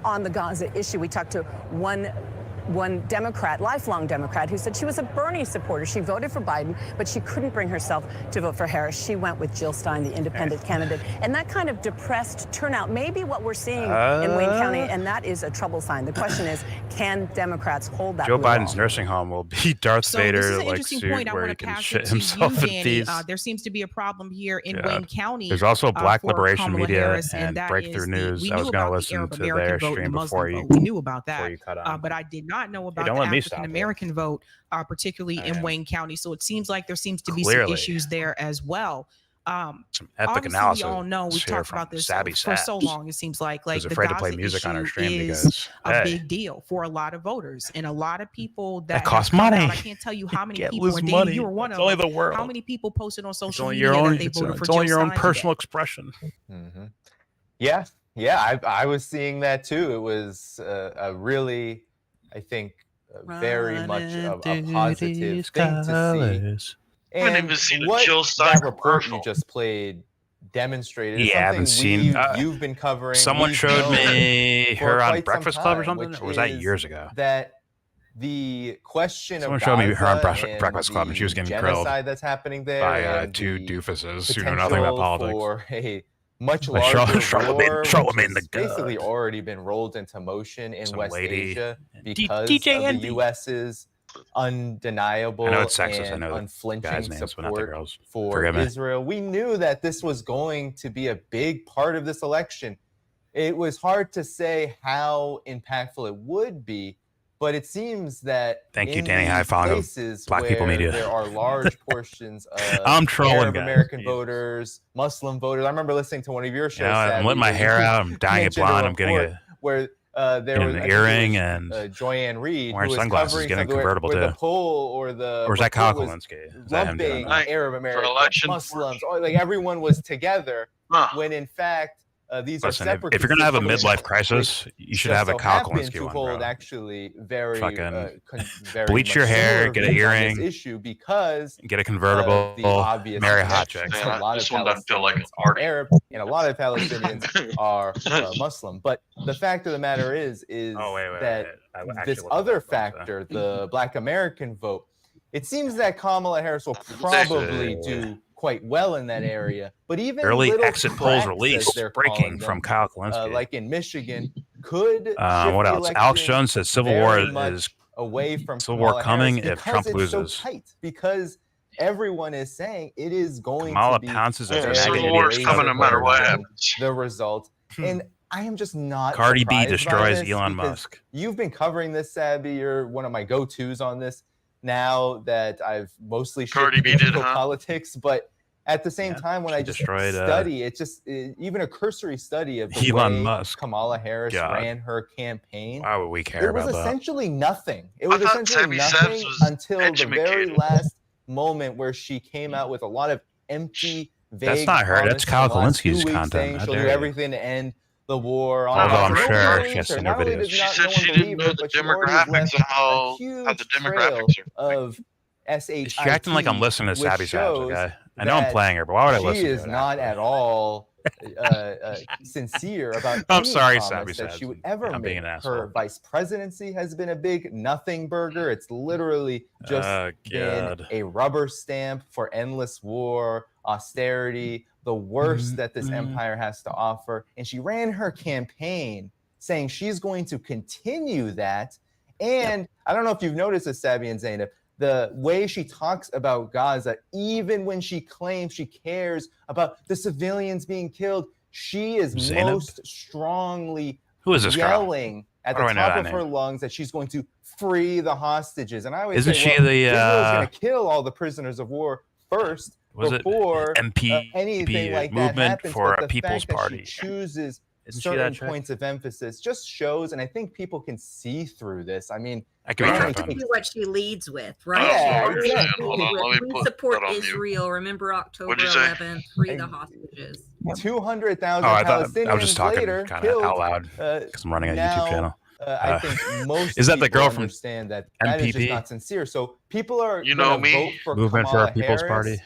on the Gaza issue. We talked to one Democrat, lifelong Democrat, who said she was a Bernie supporter. She voted for Biden, but she couldn't bring herself to vote for Harris. She went with Jill Stein, the independent candidate. And that kind of depressed turnout may be what we're seeing in Wayne County, and that is a trouble sign. The question is, can Democrats hold that Joe blue Biden's wall? nursing home will be Darth So Vader this is an like interesting suit point. I where want he to can pass shit it to you, himself in Danny. these. There seems to be a problem here in God. Wayne County. There's also Black for Liberation Kamala Media Harris, and that Breakthrough is News. we I was knew going to about the listen Arab to American their vote and stream the before Muslim you vote. We knew about before that, you cut on. but I did not know about don't the let me stop African you. American vote, particularly in Wayne County. So it seems like there seems to be Clearly. some issues there as well. Some epic obviously analysis. we all know we've here talked from about this Sabby for so Sabs. long. It seems like Who's the afraid to play Gaza music on our issue stream is because a hey, big deal for a lot of voters and a lot of people that have costs come money. out. I can't tell you how many Can't people, lose and Danny, money. you were one It's of only them. the world. How many people posted on social only media your own. that they voted for It's only Jill your own Stein personal today? expression. Mm-hmm. Yeah, I was seeing that too. It was a really, I think, very much a positive thing to see. And what that report you just played demonstrated is Yeah, I haven't something seen. you've been covering. Someone we've showed known me for her on quite some Breakfast Club or time, something, which or was that is years ago? That the question Someone of showed me her on Gaza and Breakfast Club, and she was the getting grilled genocide that's happening there by and two the doofuses who know nothing about potential politics. for a much Like larger war, Charlemagne which the has basically God. already been rolled into motion in Some West lady. Asia D- because DJ of the Envy. U.S.'s undeniable I know it's sexist. I and know the unflinching guys' names, but not the support girls. for Forgive me. Israel. We knew that this was going to be a big part of this election. It was hard to say how impactful it would be, but it seems that Thank you, in Danny. High these five of places Black People where Media. there are large portions of I'm trolling, Arab guys. American voters, Muslim voters. I remember listening to one of your shows. You know, I'm Savvy, letting my where hair you out. I'm dyeing it mentioned blonde. I'm getting report where there was an I think it earring was, and Joyanne Reed, wearing who was sunglasses, covering getting something convertible where too. the poll or the Or is that report Kyle was Kalinske? Is that him doing lumping that? Arab Americans, election Muslims, like everyone was together, when in fact these Listen, are separate. if you're gonna have a midlife constituencies, crisis, which you should just have a so Kyle happen Kalinske to one, hold bro. actually very, Fucking very bleach much your hair, similar get a views on this earring, issue because get a convertible, the obvious marry a hot chick. connections. A lot of This one doesn't feel like Palestinians a are Arab, and a lot of Palestinians are Muslim. But the fact of the matter is that this other factor, the Black American vote, it seems that Kamala Harris will probably do quite well in that area. But even Early little exit polls cracks, as released, they're breaking calling from them, Kyle Kalinske. like in Michigan, could shift What the else? Alex election Jones says Civil War very much is away from Civil War Kamala coming Harris if Trump because it's loses. so tight. Because everyone is saying it is going Kamala to be pounces at very Civil War's coming no matter what than happens. the result. And I am just not Cardi B surprised by destroys this Elon because Musk. You've been covering this, Sabby. You're one of my go-tos on this now that I've mostly Cardi shifted B did, into huh? politics. But at the same time, when I just study, it just even a cursory study of the Elon way Musk. Kamala Harris God. ran her campaign. Why would we care It was about that? essentially nothing. It I was thought essentially Sabby nothing Sabs was until the very educated. last moment where she came out with a lot of empty, vague That's not her. That's promises Kyle in the last 2 Kalinski's weeks, content. saying How she'll dare do you. everything to end the war. Although I'm No sure one she has believes her. seen her Not only videos. does She not said no one she believe didn't know her, the but she already has demographics left of a how huge the trail demographics are. of SHIT, She's acting like I'm listening to which Sabby Sabs, shows okay? I know I'm that playing her, but why would I listen she to is it? not at all sincere about I'm any sorry, promise Sabby that Sabs. she would ever I'm being make. an asshole. Her vice presidency has been a big nothing burger. It's literally just been God. a rubber stamp for endless war, austerity, the worst that this empire has to offer. And she ran her campaign saying she's going to continue that. And I don't know if you've noticed this, Sabby and Zainab, the way she talks about Gaza, even when she claims she cares about the civilians being killed, she is Zainab? most strongly Who is this girl? yelling at How the do I know top that of her name? lungs that she's going to free the hostages. And I always Isn't say, she well, the, Israel's going to kill all the prisoners of war first Was it before MP anything like that movement happens. for But a the People's fact that Party? she chooses Isn't she that certain chick? points of emphasis just shows, and I think people can see through this. I mean, I could be man, tripping. See what she leads with, right? Yeah, She leads exactly. Hold on, let me we put support that on mute. Israel. Remember October What'd you say? 11th, free the hostages. 200,000 Oh, I Palestinians was just talking later kind of killed, out loud because I'm running a now, YouTube channel. I think most is that the people girl from understand that that is just MPP? not sincere. So people are You going know to me? vote for Movement for Kamala a People's Harris Party?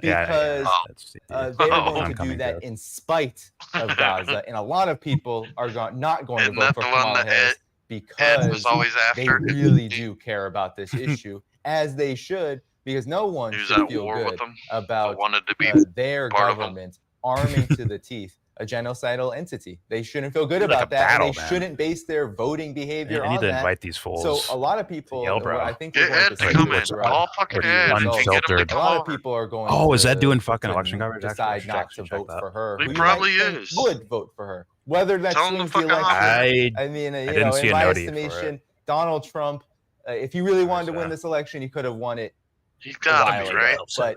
Yeah, because that's they are Oh. going to do Oncoming that joke. in spite of Gaza, and a lot of people are not going to Isn't vote that for the one Kamala that Harris Ed because was always they after? really do care about this issue, as they should, because no one He was should at feel war with good them. about Wanted to be their part of them. government arming to the teeth a genocidal entity. They shouldn't feel good You're like about a that, battle, and they man. shouldn't base their voting behavior I need on to that. invite these fools. So a lot of people, YellBRo. I think Get we're going Ed to to see come in. this throughout Call fucking the Ed and results. get him to Unfiltered. A come lot of over. people are going Oh, to, is that doing fucking to election coverage? Actually, I decide should not to actually check vote that. for her. He Who you probably might think is. would vote for her. Whether that Tell him to swings the fucking election, hop. I mean, you didn't know, see in a my noti for estimation, it. Donald Trump, if he really wanted to Where's win this election, he could have won it He's a gotta while be, ago. right? But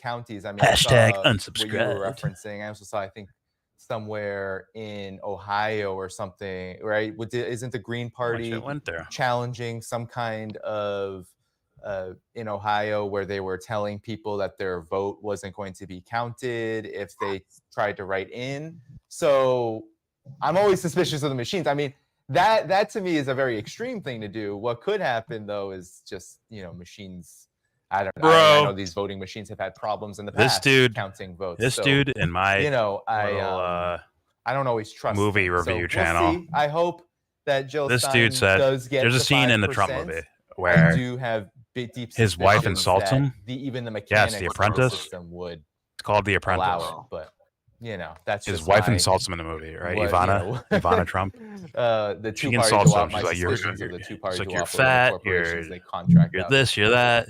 counties. I mean, Hashtag I saw what you unsubscribed. were referencing. I also saw, I think, somewhere in Ohio or something, right? Isn't the Green Party went there. challenging some kind of in Ohio where they were telling people that their vote wasn't going to be counted if they tried to write in? So I'm always suspicious of the machines. I mean, that to me is a very extreme thing to do. What could happen though is just, machines. I don't know. I know these voting machines have had problems in the past counting votes. This dude in my I don't always trust movie them. review We'll channel. see. I hope that Jill This Stein dude said does get there's a the scene in the Trump 5%. movie I where do have deep his wife suspicions insults that him. even the Yes, mechanics The of Apprentice. system would It's called The Apprentice. allow it, but that's His just wife my, insults him in the movie, right? what, Ivana Trump. The She two parties insults who him. op- my She's like, "You're suspicions of the two parties who you're operate the fat. corporations they contract You're out. this. You're that."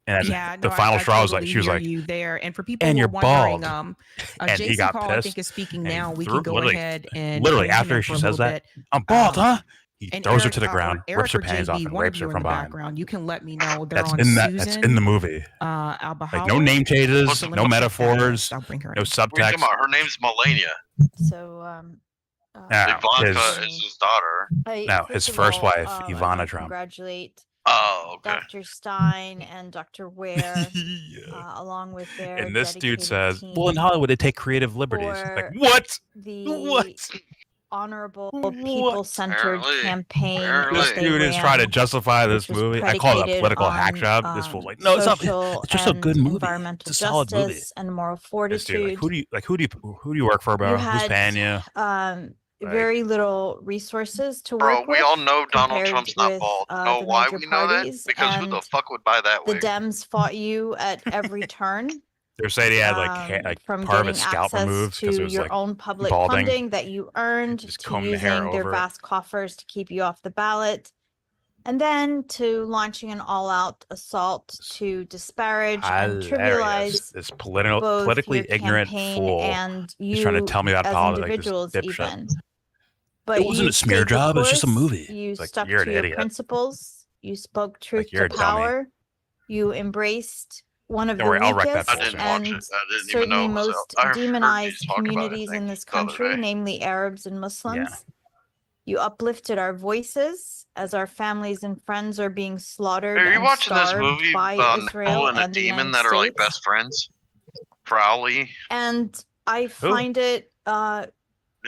And Yeah, the no, final I straw was like, totally she was hear like, you there. And for people "And who are you're wondering, bald." And he Jason got Paul, I pissed. think, is speaking and now. We threw- can go literally- ahead and literally ping him after in she for a says little that, bit. "I'm bald, huh?" He And throws her Eric, to the or ground, Eric rips her or panties off, JB, and one rapes of her you in from the behind. background, you can let me know. They're That's on in Susan. That's in the movie. Like no name changes, So let no me check that metaphors, next. I'll bring her no in. What are you subtext. talking about? Her name's Melania. So, Now, Ivanka is his daughter. Now, his first wife, Ivana Trump. Congratulate Oh, okay. Dr. Stein and Dr. Ware, along with their And this dude dedicated says, team "Well, in Hollywood, they take creative liberties." Like for what? the What? honorable, people-centered campaign This that they dude is ran, trying to justify this which was movie. I call it a predicated political hack on, job. This fool's like, no, it's not. social It's just a good and movie. environmental It's a solid movie. justice and moral This dude, fortitude. who do you work for, bro? You Who's had paying you? very little resources to Bro, work we with. all know Donald compared Trump's not with, bald. the Know why major we know that? parties, Because who the and fuck would buy that The wig? Dems fought you at every turn. They're saying he had like from part of getting his scalp access removed because to it was your like own public balding. funding that you earned, Just to comb the hair using their over it. vast coffers to keep you off the ballot, and then to launching an all-out assault to disparage and Hilarious. trivialize This both politically your ignorant campaign fool and you is trying to tell me about as politics. individuals This dipshit. even. But It wasn't you a smear stayed the job. It was just a course, movie. You It's like, stuck you're to an your idiot. principles. You spoke truth you're to a dummy. power. You embraced one of Don't the worry, I'll wreck that weakest bullshit. I didn't watch and it. I didn't even certainly know it was most out. I heard you demonized talk about it, I communities in think, this the other country, day. namely Arabs and Muslims. You uplifted our voices as our families and friends are being slaughtered Are you and watching this starved movie by about Israel Nicole and a and the demon United that are like States. best friends? Crowley? And I find it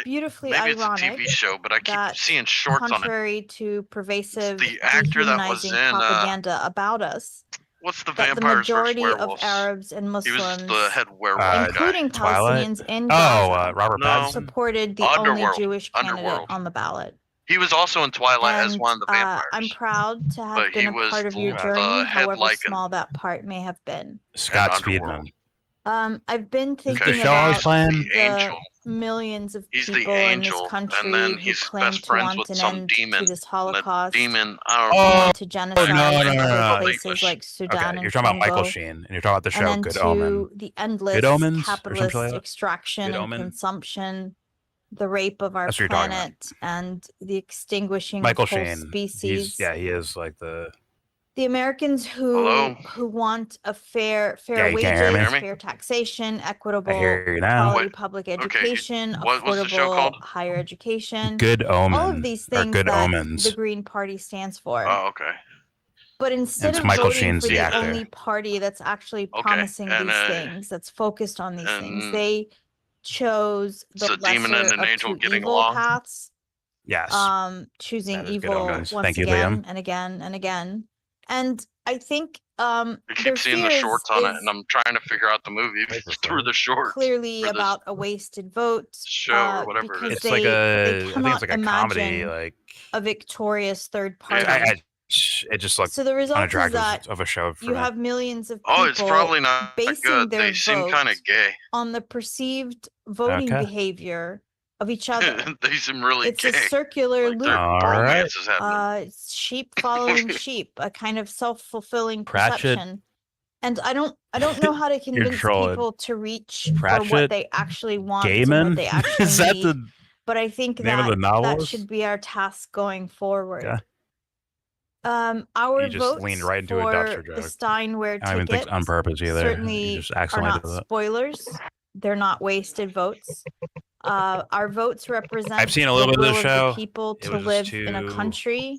beautifully Maybe it's a ironic TV show, but I keep that seeing shorts on it. contrary to pervasive The actor that was dehumanizing in propaganda about us, what's the that the Vampires vs. majority of Werewolves? Arabs and He was Muslims, the head werewolf including guy. Palestinians in Gaza, Robert No. Pattinson. supported the only Underworld. Jewish candidate Underworld. on the ballot. He was also in Twilight as And one of the vampires. I'm proud to have But he been a was part of your the journey, head however lycan. small that part may have been. Scott Speedman. I've been the thinking show always about playing? the millions of He's the people in this angel, country and then who he's claim best to friends want with an some end demon. to this And Holocaust, the demon, I don't an know. end to genocide in other places like Sudan Okay, and you're talking about Michael Congo, Sheen, and you're talking about the and show then Good to Omen. the endless Good Omens, or something capitalist like that? extraction Good and Omen? consumption, the rape of our That's what you're talking about. planet, and the extinguishing Michael of whole Sheen. species. He is like the. The Americans Hello? who want a fair Yeah, you wages, can't hear me? fair taxation, equitable hear you now. quality public education, what's the show affordable called? higher education. Good All Omen, of these or things Good that Omens. the Green Party stands for. Oh, okay. But instead It's of Michael voting Sheen's for the the actor. only party that's actually promising and, these things, that's focused on these things, and they chose the it's a demon lesser and an of angel two getting evil along? paths. Yes. Choosing That is Good evil Omens. once Thank you, again Liam. and again and again. And I think I their keep seeing the fear shorts on it, is and I'm trying to figure out the movie through the shorts. clearly for this about a wasted vote. show or whatever it because is. It's like they I think cannot it's like a imagine comedy. Like a victorious third party. it just looked So the result is unattractive that of a show for you me. have millions of people Oh, it's probably not basing good. their They seem vote kind of gay. on the perceived voting Okay. behavior of each other. They seem really It's gay. a circular loop. All right. Bromance is happening. It's sheep following sheep, a kind of self-fulfilling Pratchett. perception. And I don't know how to convince trolling. people to reach for Pratchett, what they actually want and Gaiman? what they actually Is that need. the But I think name of the that novelist? should be our task going forward. Okay. Our You just votes leaned right into a for dumpster the joke. Steinway I don't even think ticket on purpose either. certainly You just are accidentally not did that. spoilers. They're not wasted votes. Our votes represent I've seen a little bit of the the will show. the people It to was just live in a too- country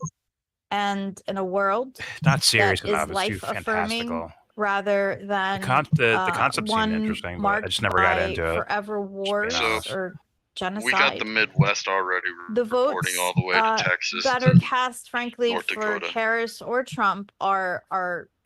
and in a world Not serious that enough. is It's too life affirming fantastical. rather than The concept seemed one interesting, but I marked just never got by into it. forever wars honest. or genocide. We got the Midwest already The reporting votes all the way to Texas. that to are cast, frankly, North for Dakota. Harris or Trump are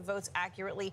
of votes accurately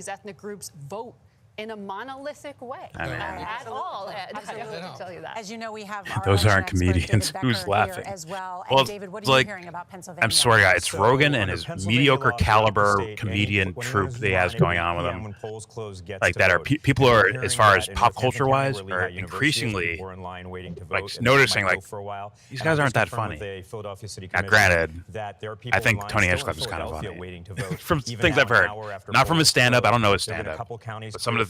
these ethnic groups vote in a monolithic way I mean- at all, Ed. I Absolutely. have to tell you that. As you know, we have our Those election aren't expert, comedians. David Who's Becker, laughing? here as well. Well, And David, what it's are you like- hearing about Pennsylvania? I'm sorry, guys. It's Rogan and under his Pennsylvania mediocre law throughout the caliber state, comedian anyone troupe who's that he has on going 8 on with PM him. when polls close gets Like to that are vote. people And are, we're as hearing far that as in pop Northampton culture County, wise, where are Lehigh University is, increasingly people are in line waiting to like vote, and noticing might go like for a while. these And guys I aren't just that confirmed funny. with a Philadelphia City Now, Commissioner granted, that there are people I think in line Tony still in Hinchcliffe is kind of Philadelphia funny. waiting to vote, from even things now, I've an heard, hour after not from his polls stand up. I don't know his closed. There have stand been a up, couple counties but some of the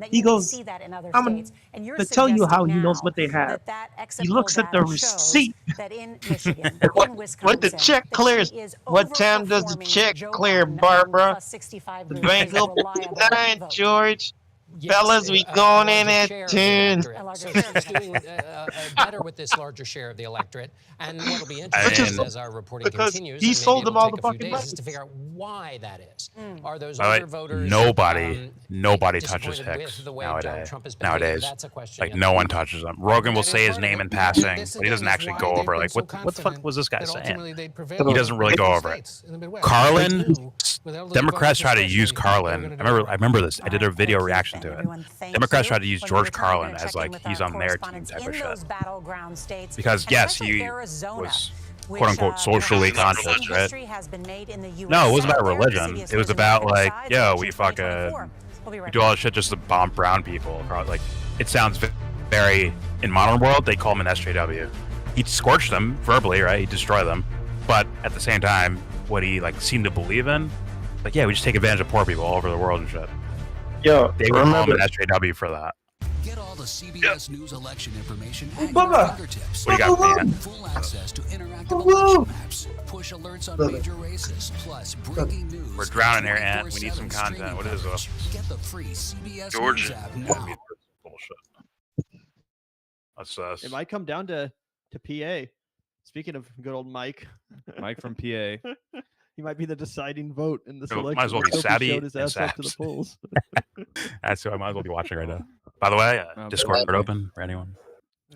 and that He you may goes, see that in other I'm states. And you're to tell you how suggesting he knows now what they have. that exit He poll looks at the data shows receipt. that in Michigan, What- in Wisconsin, what the check that clears- she is what time does the overperforming check Joe clear, Biden, Barbara? plus 65 The booths bank as a open reliable at 9, vote. George. Fellas, we going in at 10. So she's doing better with this larger share of the electorate. And what'll be interesting as our reporting continues, he sold them all the a few fucking days, is to figure out why that is. Are those By the way, older voters? nobody touches Hicks nowadays. Like no one touches him. Rogan will say his name in passing, but he doesn't actually go over. Like what the fuck was this guy saying? He doesn't really go over it. Carlin, Democrats try to use Carlin. I remember this. I did a video reaction to it. Democrats tried to use George Carlin as like he's on their team type of shit. Because yes, he was quote unquote socially conscious, right? No, it wasn't about religion. It was about like, yo, we fucking we do all this shit just to bomb brown people. Like it sounds very in modern world they call him an SJW. He scorched them verbally, right? He destroyed them, but at the same time, what he like seemed to believe in, like yeah, we just take advantage of poor people all over the world and shit. Yo, they would call him an SJW for that. Get all the CBS News election information at Bubba. your fingertips. What do you got, man? Full access to interactive election maps, push alerts on major races, plus breaking news. We're drowning here, Ant. We need some content. What is this? Get the free CBS Georgia. News app now. Bullshit. What's this? It might come down to PA. Speaking of good old Mike. Mike from PA. He might be the deciding vote in this Oh, election. might as well be Let's hope he Savvy showed his and ass up to the Saps. polls. That's who I might as well be watching right now. By the way, Discord open for anyone.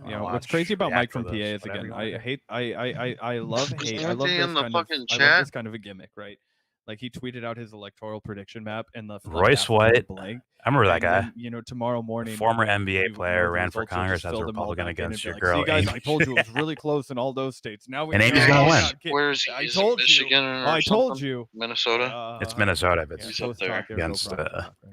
You know, what's crazy about Mike from PA is again, I love hate. I love this kind of a gimmick, right? Like he tweeted out his electoral prediction map and the Royce White. blank. I remember that And guy. then, you know, tomorrow morning, Former when NBA the player, ran for results are Congress just as a filled them all Republican back in and against be your like, girl, See, guys, Amy. I told you it was really close in all those states. Now we And know Amy's we're gonna not win. kidding. Where is he? I Is it told Michigan you. or I told something? you. Minnesota? It's Minnesota, but He's up there. against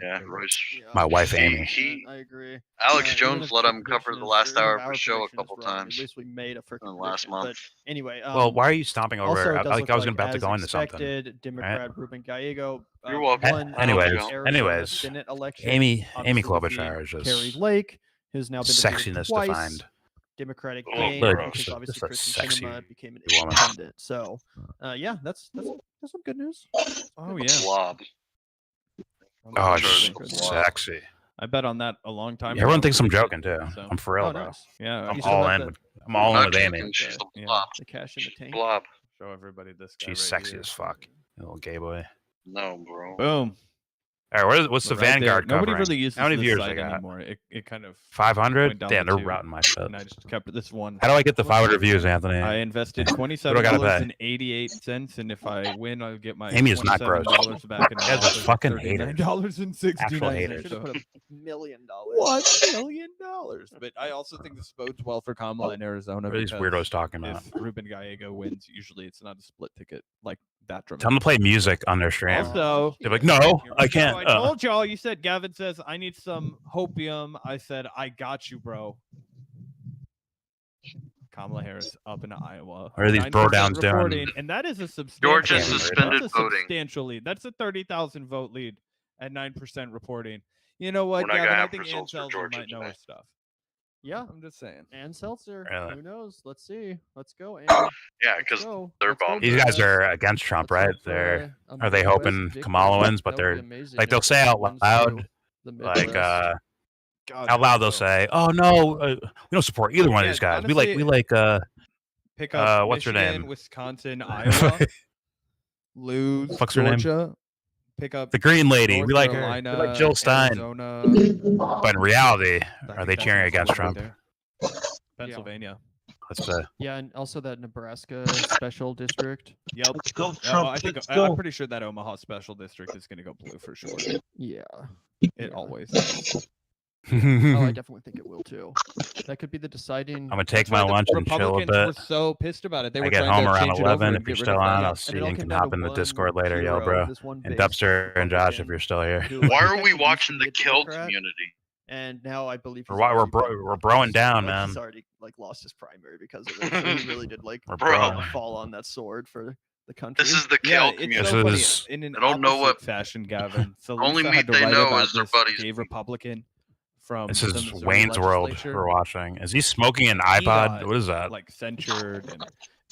Yeah, Royce. my wife Amy. I agree. Alex Even Jones if let the him cover prediction the is last true, hour of our his show a prediction is couple wrong. times. At least we made a freaking last prediction. month. But anyway, Well, why are you stomping over? Also, it does I look was like, about to as go into something. expected, Democrat Ruben Gallego You're welcome. won Anyways, Arizona anyways, Senate election. Amy Obviously Klobuchar is defeated just Carrie Lake, who's now been defeated sexiness twice. defined. Democratic Oh, gain gross. because obviously Just a Kristen sexy Sinema became an woman. independent. So, yeah, that's some good news. Oh yeah. Blob. Oh, she's sexy. I bet on that a long time. Everyone ago. thinks I'm joking too. So- I'm for real, Oh, bro. nice. Yeah, I'm You still all have in. the- I'm all in Not with joking, Amy. she's the Yeah. blob. The cash in the tank. Blob. Show everybody this guy. She's right sexy here. as fuck. Little gay boy. No, bro. Boom. All right, what's the Right there. Vanguard Nobody covering? really uses How many this viewers site they got? anymore. It kind of 500? went down Damn, to they're 2, routing my shit. and I just kept this one. How do I get the 500 views, Anthony? I invested What do I gotta pay? $27.88, and if I win, I'll get my Amy is not gross. $27 back in You guys are fucking haters. $39.69. Actual haters. Should have put $1 million. $1 million. But I also think this bodes well for Kamala in Arizona. What are these because weirdos talking about? If Ruben Gallego wins, usually it's not a split ticket like that dramatic. Tell them to play music on their stream. Also, They're like, no, I can't. I told y'all. You said Gavin says I need some hopium. I said I got you, bro. Kamala Harris up in Iowa. What are these 9% bro downs doing? reporting, and that is a substantial. Georgia lead. suspended That's a voting. substantial lead. That's a 30,000 vote lead at 9% reporting. You know what, We're not gonna Gavin? I have think Ann results for Selzer Georgia might know today. her stuff. Yeah, I'm just saying. and Seltzer. Really? Who knows? Let's see. Let's go. Ann. Yeah, because go. they're Let's go, bombed. These guys Democrats. are against Trump, Let's right? hope for They're a are they Midwest hoping victory. Kamala wins? But That would they're be amazing like they'll if say out wins loud, the like Midwest. God, out loud they'll say, "Oh no, we don't support either one of Yeah, these guys. honestly, we like pick up what's her Michigan, name? Wisconsin, Iowa, lose Fuck's her name? Georgia, pick up The green lady. North We like her. Carolina, We like Jill Stein." Arizona. But in reality, I are think they that's cheering an against awful Trump? right there. Pennsylvania. Let's say. Yeah, and also that Nebraska special district. Yep. Let's go, Yeah, Trump. I think Let's I'm go. pretty sure that Omaha special district is going to go blue for sure. Yeah. It always is. Oh, I definitely think it will too. That could be the deciding. I'm gonna take That's my why the lunch and chill a Republicans were bit. so pissed about it. They I were get trying home to around change it 11. over If and you're get rid still of on, that. I'll see it all and came can down hop to in the one Discord later, hero, YellBRo. this one And big Dubster and Josh, if you're still here. who, Why are like, we used to watching be the a kill Democrat, community? and now I believe We're he's wa- we're already bro- been we're broing down, like, man. He's already like lost his primary because of it. So he really did like We're Bro. fall on that sword for the country. This is the Yeah, kill it's community. so funny. is- In an I don't know opposite what- fashion, Gavin. So Only Lisa meat had to they write know about is their this buddies. gay Republican from This the is Missouri Wayne's World legislature. we're watching. Is he smoking an He iPod? got, What is that? Like censured and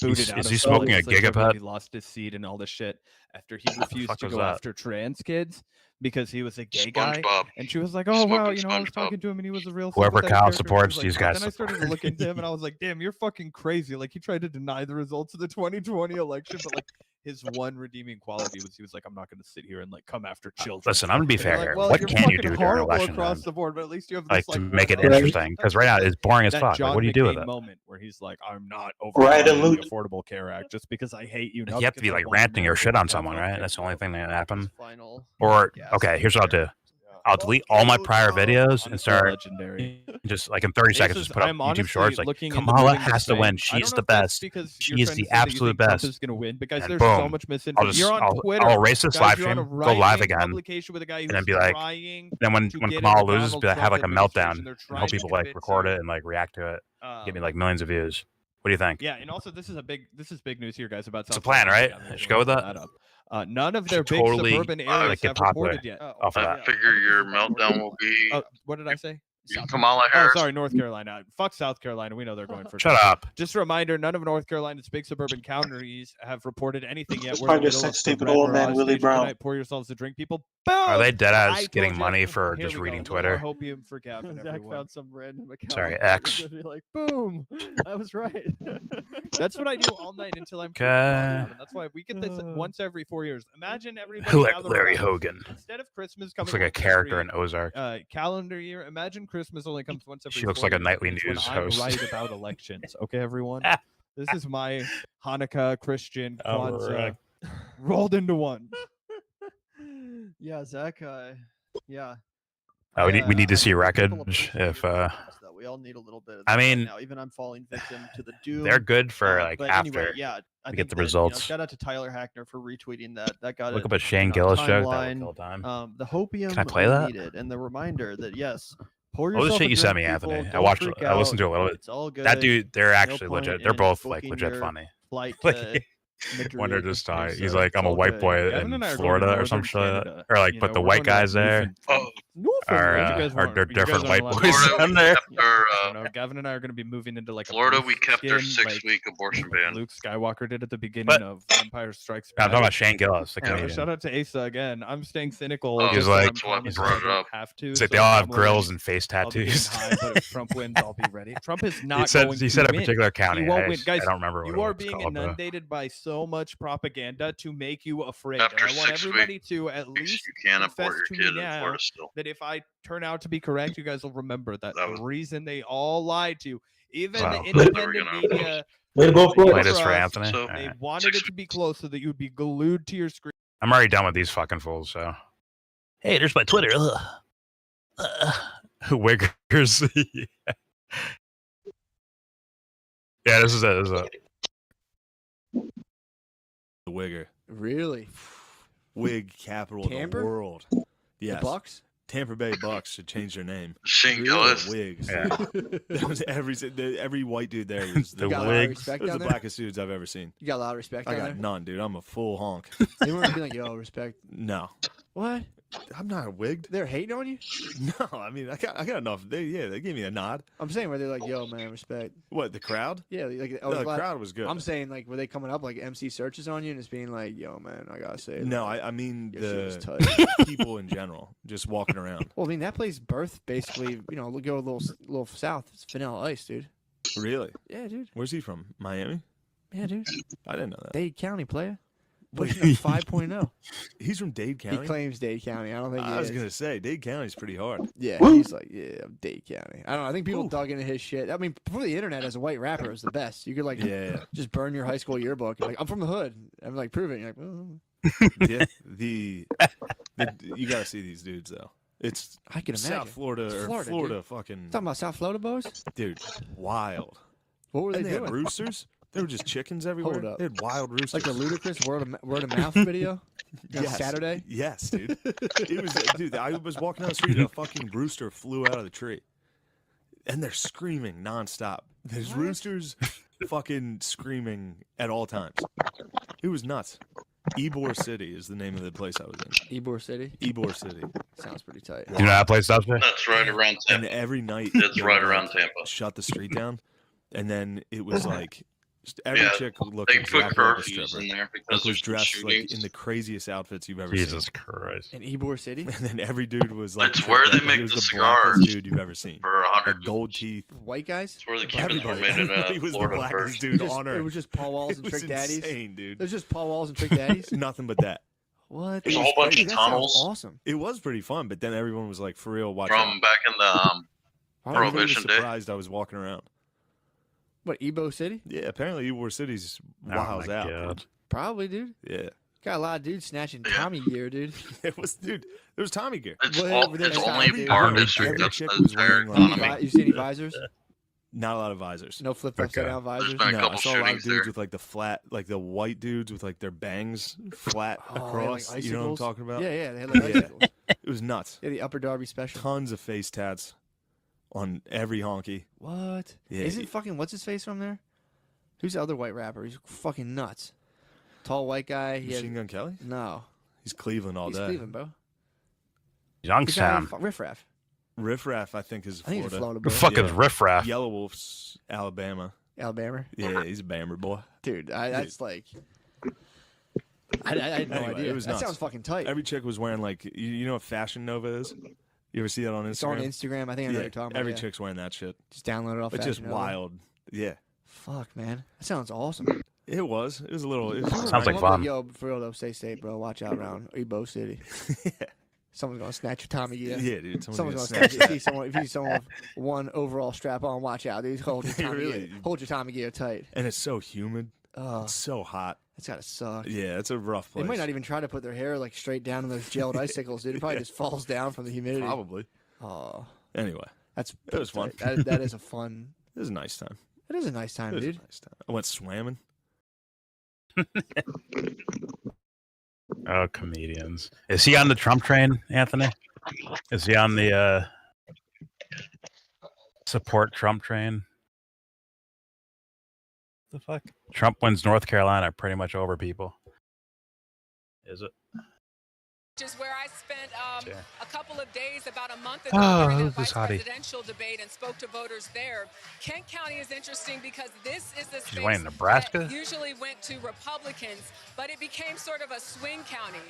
booted Is out he of the smoking a legislature when gigapet? He lost his seat and all this shit after he refused fuck to was go that? after trans kids because he was a gay guy, SpongeBob. and she was like, "Oh wow, Smoking I was SpongeBob. talking to him, and he was a real Whoever sympathetic Kyle character." supports, She was these like, guys Then I started to look into him, and I was like, "Damn, you're fucking crazy!" Like he tried to deny the results of the 2020 election, but like his one redeeming quality was he was like, "I'm not going to sit here and like come after children." Listen, I'm gonna be And you're fair like, here. well, What you're can you fucking do during an horrible election? across Then? the board, but at least you have Like this to like make it one interesting, because right now it's boring as that fuck. John Like, what do you do with McCain it? moment where he's like, "I'm not Right, overriding and the Affordable Care Act just because I hate you." Like, not you have to because be I like want ranting your America shit to on have someone, right? healthcare That's the for only all. thing that can happen. Final. Or okay, here's what I'll do. I'll delete all my prior videos and start legendary. just like in 30 seconds, just put up I'm YouTube honestly Shorts. Like looking into Kamala moving to has to win. Spain. I don't She's know the if that's best. because She you're is trying the to say that you absolute think Trump best. is going to win, because And there's boom, so much I'll misinformation. You're on Twitter. I'll erase this Guys, live you're on stream, a go live right-wing again, publication with a guy and then who's be like, trying then when to get in Kamala the loses, Donald be like, have like a Trump meltdown. administration. They're And trying hope to people like convince record you. it and like react to it. Give me like millions of views. What do you think? Yeah, and also this is big news here, guys. About It's a South plan, Carolina. right? Yeah, I should go with that. None of their Should big totally, suburban like, areas get have popular reported yet. off of I that. figure your meltdown will be. What did I say? Kamala Harris. Oh, sorry, North Carolina. Fuck South Carolina. We know they're going for. Shut up. Just a reminder: none of North Carolina's big suburban counties have reported anything yet. We're in Find the your middle sex of the stupid Red old man, Mirage Willie stage Brown. tonight. Pour yourselves a drink, people. Boom! Are they dead I ass getting told money you. for Here just we reading go. More Twitter? Hopium for Gavin, Zach everyone. found some random account. Sorry, It's X. gonna be like, boom! I was right. That's what I do all night until I'm. Okay. And that's why we get this once every 4 years. Imagine everybody. Like gather Larry around. Hogan. Instead of Christmas coming Looks like a once character every, in Ozark. calendar year, imagine Christmas only comes once every. She looks 4 like a years, nightly and it's when news I'm host. right about elections. Okay, everyone. This is my Hanukkah Christian Kwanzaa rolled into one. Yeah, Zach. Yeah. Oh, we need to see people wreckage. appreciate If that we all need a little bit of I that right mean, now. Even I'm falling victim to the doom. they're good for like but after anyway, yeah, I we think get the that, results. shout out to Tyler Hackner for retweeting that. That got Look it up a Shane in our Gillis joke. That would timeline. kill time. The hopium Can I play we that? needed, and the reminder that yes, pour All yourself the shit a you sent drink, me, people. Anthony. I Don't watched. freak I listened to out. a little bit. It's all good. That dude, they're No actually point legit. They're in both booking like legit your funny. flight Like, to when they're Madrid. just talking, So he's like, I'm a it's all white good. boy Gavin in and I are going to Florida or Northern some shit, Canada. or like, You but know, the we're white going to guys there are they're different white boys down there. Gavin and I are going to be moving into like Florida, a we kept our skin, 6-week abortion ban. Luke Skywalker did at the beginning But- of Empire Strikes I'm Back. talking about Shane Gillis, the comedian. Shout out to Asa again. I'm staying cynical. Oh, He's just like, I'm calm he's as like, I don't have to. it's like so they all have I'm grills like, and face I'll be getting tattoos. high, but if Trump wins, I'll be ready. Trump is not He said going he said to a win. particular county. He won't I win. Guys, don't remember what you are it's being called, but- inundated by so much propaganda to make you afraid. After And I want 6 everybody to at least you can't confess abort to your kid me in now Florida still. that if I turn out to be correct, you guys will remember that the reason they all lied to you, even the independent media. Way to go, Florida. Play this for trust, Anthony. They All right. wanted it to be close so that you would be glued to your screen. I'm already done with these fucking fools. So, hey, there's my Twitter. Wiggers. Yeah, this is it. The Wigger. Really? Wig capital of Tampa? the world. Yes. Bucks? Tampa Bay Bucks should change their name. Shane Really? Gillis. Wigs. Yeah. That was every white dude there was The You got a lot of Wigs. respect It was down the there? blackest dudes I've ever seen. You got a lot of respect I down got there? none, dude. I'm a full honk. They weren't be like, yo, respect. No. What? I'm not wigged. They're hating on you? No, I mean I got enough. They gave me a nod. I'm saying where they're like, yo, man, respect. What, the crowd? Yeah, like No, the crowd was good. I'm saying like, were they coming up like MC searches on you and just being like, yo, man, I gotta say. No, like, I mean your shit was the tight. people in general just walking around. Well, I mean that place birthed basically. You know, go a little south. It's Vanilla Ice, dude. Really? Yeah, dude. Where's he from? Miami? Yeah, dude. I didn't know that. Dade County player. Wait. Pushing a 5.0. He's from Dade County. He claims Dade County. I don't think he I was is. gonna say Dade County's pretty hard. Yeah, he's like, yeah, I'm Dade County. I don't know. I think people dug into his shit. I mean, before the internet, as a white rapper, it was the best. You could like, just burn your high school yearbook. And, like, I'm from the hood. I'm like, prove it. And you're like, Yeah, the you gotta see these dudes though. It's I can imagine. South Florida It's or Florida, Florida dude. fucking Talking about South Florida boys? dude, wild. What were And they they doing? had roosters. There were just chickens everywhere. Hold up. They had wild roosters. Like the ludicrous word of mouth video on Yes. Saturday? Yes, dude. It was, dude. I was walking down the street and a fucking rooster flew out of the tree, and they're screaming nonstop. There's roosters, fucking screaming at all times. It was nuts. Ybor City is the name of the place I was in. Ybor City? Ybor City. Sounds pretty tight. You know that place, Dustin? That's right around And Tampa. every night, It's they right would, around like, Tampa. Shut the street down, and then it was like Just every Yeah, chick looked they put exactly like a curfews stripper. in there because Was there's dressed like shootings. in the craziest outfits you've ever Jesus seen. Christ. In Ybor City? And then every dude was like, It's where they he make was the blackest cigars dude you've ever seen. for 100 Like gold teeth. White guys? It's where the Cubans were Everybody. made in Everybody was Florida the blackest first. dude Just- on earth. It was just Paul Walls and It was Trick Daddies? insane, dude. It was just Paul Walls and Trick Daddies? Nothing but that. What? There's It a was whole bunch crazy. of That sounds tunnels awesome. It was pretty fun, but then everyone was like, for real, watch from out. back in the Everybody was Prohibition day. surprised I was walking around. What, Ybor City? Yeah, apparently Ybor City's Oh wild my out. God. Probably, dude. Yeah. Got a lot of dudes snatching Tommy gear, dude. It was, dude, there was Tommy gear. It's, Well, all, but it's there's only every- bar every district. That's chick the was entire wearing, like, economy. You see any visors? Not a lot of visors. No flip upside down visors? been a No, I couple saw a lot of shootings dudes there. with like the flat, like the white dudes with like their bangs flat Oh, they had, across. like, you know what I'm icicles? talking about? Yeah, yeah, they had like Yeah. icicles. It was nuts. Yeah, the Upper Darby special. Tons of face tats on every honky. What? Yeah. Isn't fucking what's his face from there? Who's the other white rapper? He's fucking nuts. Tall white guy. He Machine had, Gun Kelly? no, He's Cleveland all he's day. Cleveland, bro. Youngstown. Riff Raff. Riff Raff, I think, is I think Florida. he's Florida, Who bro. the fuck is Riff Raff? Yellow Wolf's Alabama. Alabama. Yeah, he's a Bammer boy. Dude, that's like. I had no Anyway, idea. it was that nuts. sounds fucking tight. Every chick was wearing like, you know what Fashion Nova is? You ever see that on Instagram? It's on Instagram. I think I know what you're talking about. Every yeah. chick's wearing that shit. Just download it off. It's just Fashion Nova. wild. Yeah. Fuck, man. That sounds awesome. It was. It was a little. It was Sounds like Well, fun. Yo, for real though, stay safe, bro. Watch out around Ybor City. Someone's gonna snatch your Tommy gear. Yeah, dude. Someone's gonna snatch snatch it. If you see someone with one overall strap on, watch out, dude. Hold your Tommy Really? gear. Hold your Tommy gear tight. And it's so humid. Oh, It's so hot. that's gotta suck. Yeah, it's a rough place. They might not even try to put their hair like straight down in those gelled icicles, dude. It probably just falls down from the humidity. Probably. Oh, Anyway, that's it was fun. That is a fun. It was a nice time. It is a nice time, It was dude. a nice time. I went swimming. Oh, comedians. Is he on the Trump train, Anthony? Is he on the support Trump train? The fuck? Trump wins North Carolina pretty much over people. Is it? Which is where I spent a couple of days about a month ago Oh, during the who's vice this hottie? presidential debate and spoke to voters there. Kent County is interesting because this is the She's space winning Nebraska? that usually went to Republicans, but it became sort of a swing county.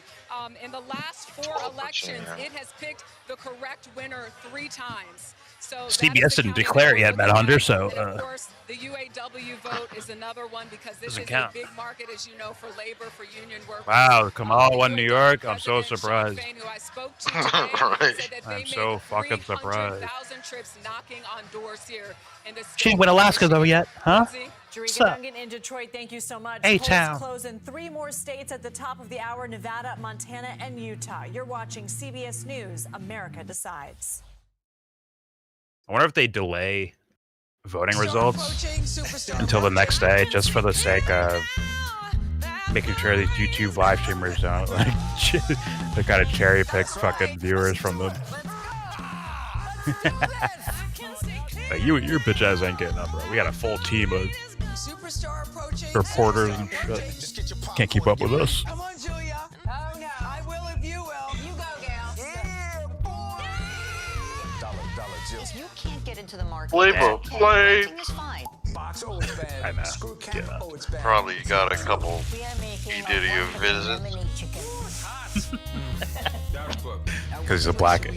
In the last 4 elections, it has picked the correct winner 3 times. So that is CBS the didn't county declare that it we're yet, Matt looking Hunter, at. so, And of course, the UAW vote is another one because this Doesn't is count. a big market, as you know, for labor, for union workers. Wow, Kamala won New York. I'm so surprised. Who I spoke to today said that they I'm made so fucking surprised. 300,000 trips knocking on doors here in the She didn't win Alaska though yet, huh? What's Jerica up? Duncan in Detroit, thank you so much. A-Town. Polls close in 3 more states at the top of the hour: Nevada, Montana, and Utah. You're watching CBS News. America decides. I wonder if they delay voting results until the next day just for the sake of making sure these YouTube live streamers don't like they kind of cherry pick fucking viewers from them. Like, your bitch ass ain't getting up, bro. We got a full team of reporters and shit. Can't keep up with us. Come on, Julia. Oh, no. I will if you will. You go, gal. Yeah, boy. If you can't get into the market, Flavor okay, Flav. renting is fine. Box always bad. I know. Probably got a couple P. Diddy of visits. Because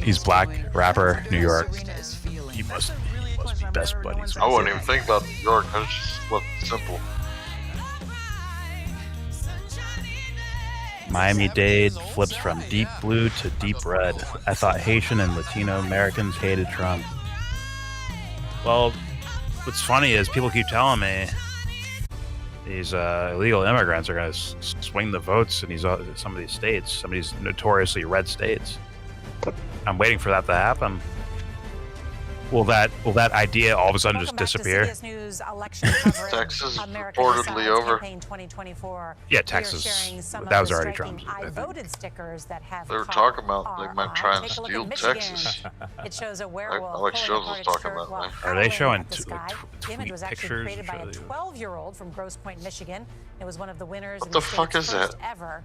he's black rapper, New York. He must be best buddies. I wouldn't even think about New York. I just left it simple. Miami-Dade flips from deep blue to deep red. I thought Haitian and Latino Americans hated Trump. Well, what's funny is people keep telling me these illegal immigrants are going to swing the votes in some of these states, some of these notoriously red states. I'm waiting for that to happen. Will that idea all of a sudden just disappear? CBS News election coverage. Texas is America reportedly Decides over. Campaign 2024. Yeah, We are Texas. sharing some of That was the already striking Trump, I I think. voted stickers that have They were caught talking about they our might eye. try and Take a look steal at Michigan. Texas. It shows a werewolf Alex pulling Jones was apart its talking shirt about while that. Are they howling showing at the sky. The tweet image was actually pictures? created by a Show you. 12-year-old from Grosse Pointe, Michigan. It was one of the winners What in the the fuck state's is first that? ever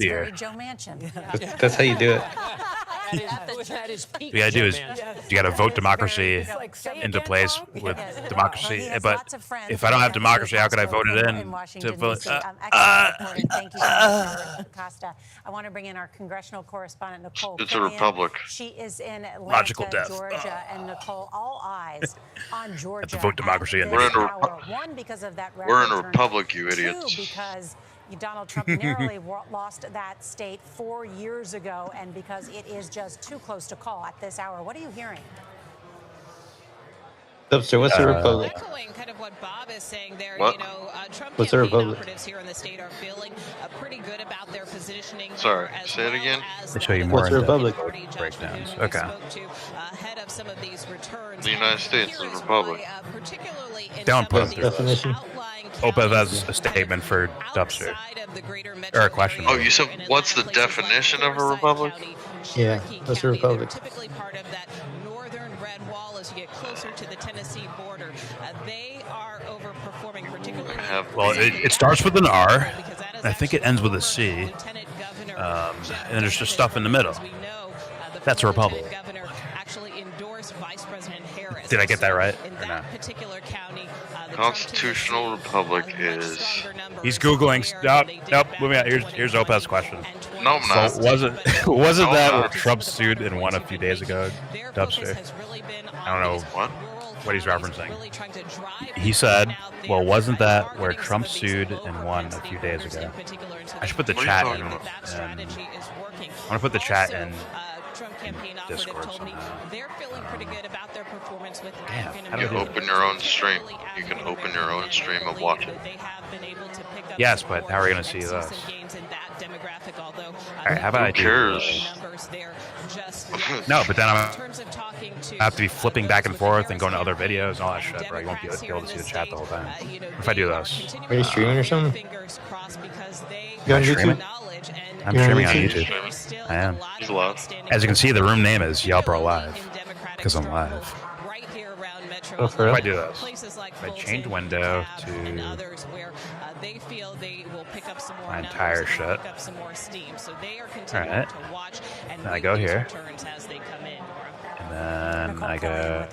mood Very here. Joe Manchin. That's how you do it. That is peak. The idea is you got to vote democracy Say into again, place Paul? with Yes. Well, democracy. he has But lots of friends if I don't have in democracy, how could I vote it in? Washington, To vote? D.C. Excellent reporting. Thank you so much, Eric Costa. I want to bring in our congressional correspondent, Nicole It's a Killian. republic. She is in Logical Atlanta, death. Georgia. And Nicole, all eyes on Georgia. vote democracy in at this this hour. One, because of that We're in a record republic, you turnout. idiots. Two, because Donald Trump narrowly lost that state 4 years ago, and because it is just too close to call at this hour. What are you hearing? Dubster, what's the republic? Echoing kind of what Bob is saying there, What? you know, Trump What's the campaign republic? operatives here in the state are feeling pretty good about their positioning. Sorry, here, as say it well again. as They show you more What's the in republic? breakdowns. we Okay. spoke to ahead of some of these returns. The United States is a republic. Particularly in Don't some of put these definition. outlying Opeth has a statement for Dubster. of the greater Or a question. Oh, you said what's the definition of a republic? Yeah, what's a republic? typically part of that northern red wall as you get closer to the Tennessee border. They are overperforming, particularly. Well, it starts with an R. And I think it ends with a C. And then there's just stuff in the middle. That's a republic. Actually endorsed Vice President Harris. Did I get that right? In Or no? that particular county, the Constitutional republic is. He's Googling. Nope. Moving on. Here's Opeth's question. No, I'm not. So wasn't No, that I'm where not. Trump sued and won a few days ago? Dubster. I don't know what he's referencing. He said, "Well, wasn't that where Trump sued and won a few days ago?" I should put the What are you chat talking in. about? I'm gonna put the chat in Discord somehow. They're feeling pretty good about their performance with Damn, African how do I You do Americans. open your own stream. You can open your own stream and watch it. Yes, but how are we gonna see this? All right, how about I Who do? cares? No, but then I have to be flipping back and forth and going to other videos and all that shit, bro. You won't be able to see the chat the whole time. If I do this, Are you streaming or something? Am I streaming? I'm You're on streaming on YouTube? YouTube. I am. He's live. As you can see, the room name is YellBRo Live because I'm live. Oh, for If real? I do this, if I change window to my entire shit. All right. Then I go here. And then I go,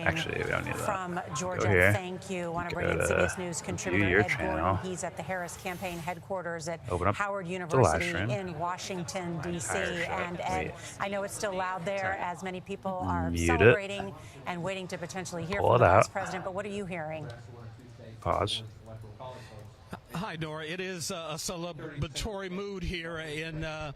actually, we don't need that. From Georgia, Go here. thank you. I want to Go bring in to CBS News contributor your Ed channel. Gordon. He's at the Harris campaign headquarters at Open up Howard the live University stream. in Washington, D.C. entire shot. And Ed, Wait. I know it's still loud there as many people are Mute it. celebrating and waiting to potentially hear Pull from it the Vice out. President. But what are you hearing? Pause. Hi, Nora. It is a celebratory mood here in I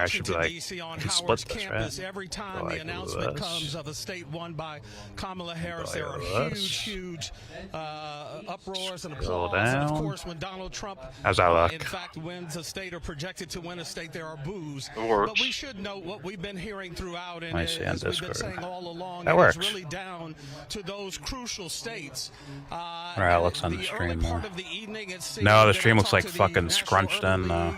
should be Washington, like, D.C. on you can split Howard's this, campus. right? Every time Go the like announcement this. comes of a state won by Kamala Harris, Go there are like this. huge uproars and Scroll applause. And of down. course, when Donald Trump, How's that look? in fact, wins a state or projected to win a state, there are boos. It works. But we should note what we've been hearing throughout, and I see on as we've been Discord. saying all along, That it works. is really down to those crucial states. All right, it looks on the stream more. Part of the evening, it seemed No, the that stream I looks talked like to the fucking National scrunched Urban in. League,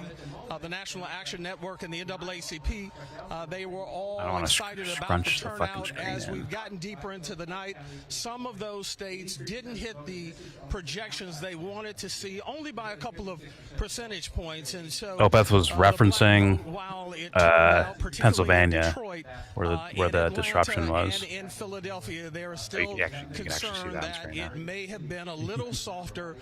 the National Action Network and the NAACP, they were all I don't wanna excited about the scrunch the fucking turnout screen as in. we've gotten deeper into the night. Some of those states didn't hit the projections they wanted to see, only by a couple of percentage points. And so, Opeth was referencing while it turned out, particularly in Pennsylvania, Detroit, where the in disruption Atlanta was. and in Philadelphia, there is So still you can actually see concern that on that screen now. it may have been a little softer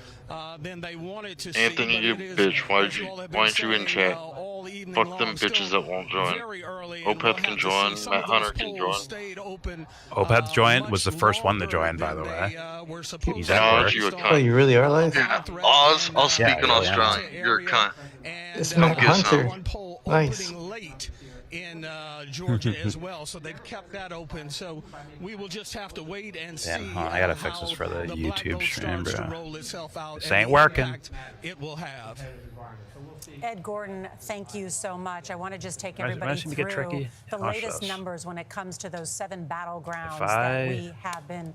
than they wanted to see. Anthony, but you it is, bitch. Why as you all have been aren't you in saying, chat? all evening Fuck long, them bitches still that won't join. very early, and we'll Opeth can have to join. see. Some Matt of those Hunter can polls join. stayed open, Opeth joined was the first one to join, by the way. He's at work. You a Oh, you really are live? Yeah, I'll speak Yeah, in yeah. Australian. You're a cunt. It's Don't Matt get Hunter. some. Nice. late in Georgia as well, so they've kept that open. So we will just have to wait and see. Damn, huh, I gotta fix this how for the black YouTube vote stream, starts to bro. roll itself out This and ain't the working. impact it will have. Ed Gordon, thank you so much. I want to just take Might- everybody might seem to get through tricky. the Watch latest this. numbers when it comes to those 7 battlegrounds If that I- we have been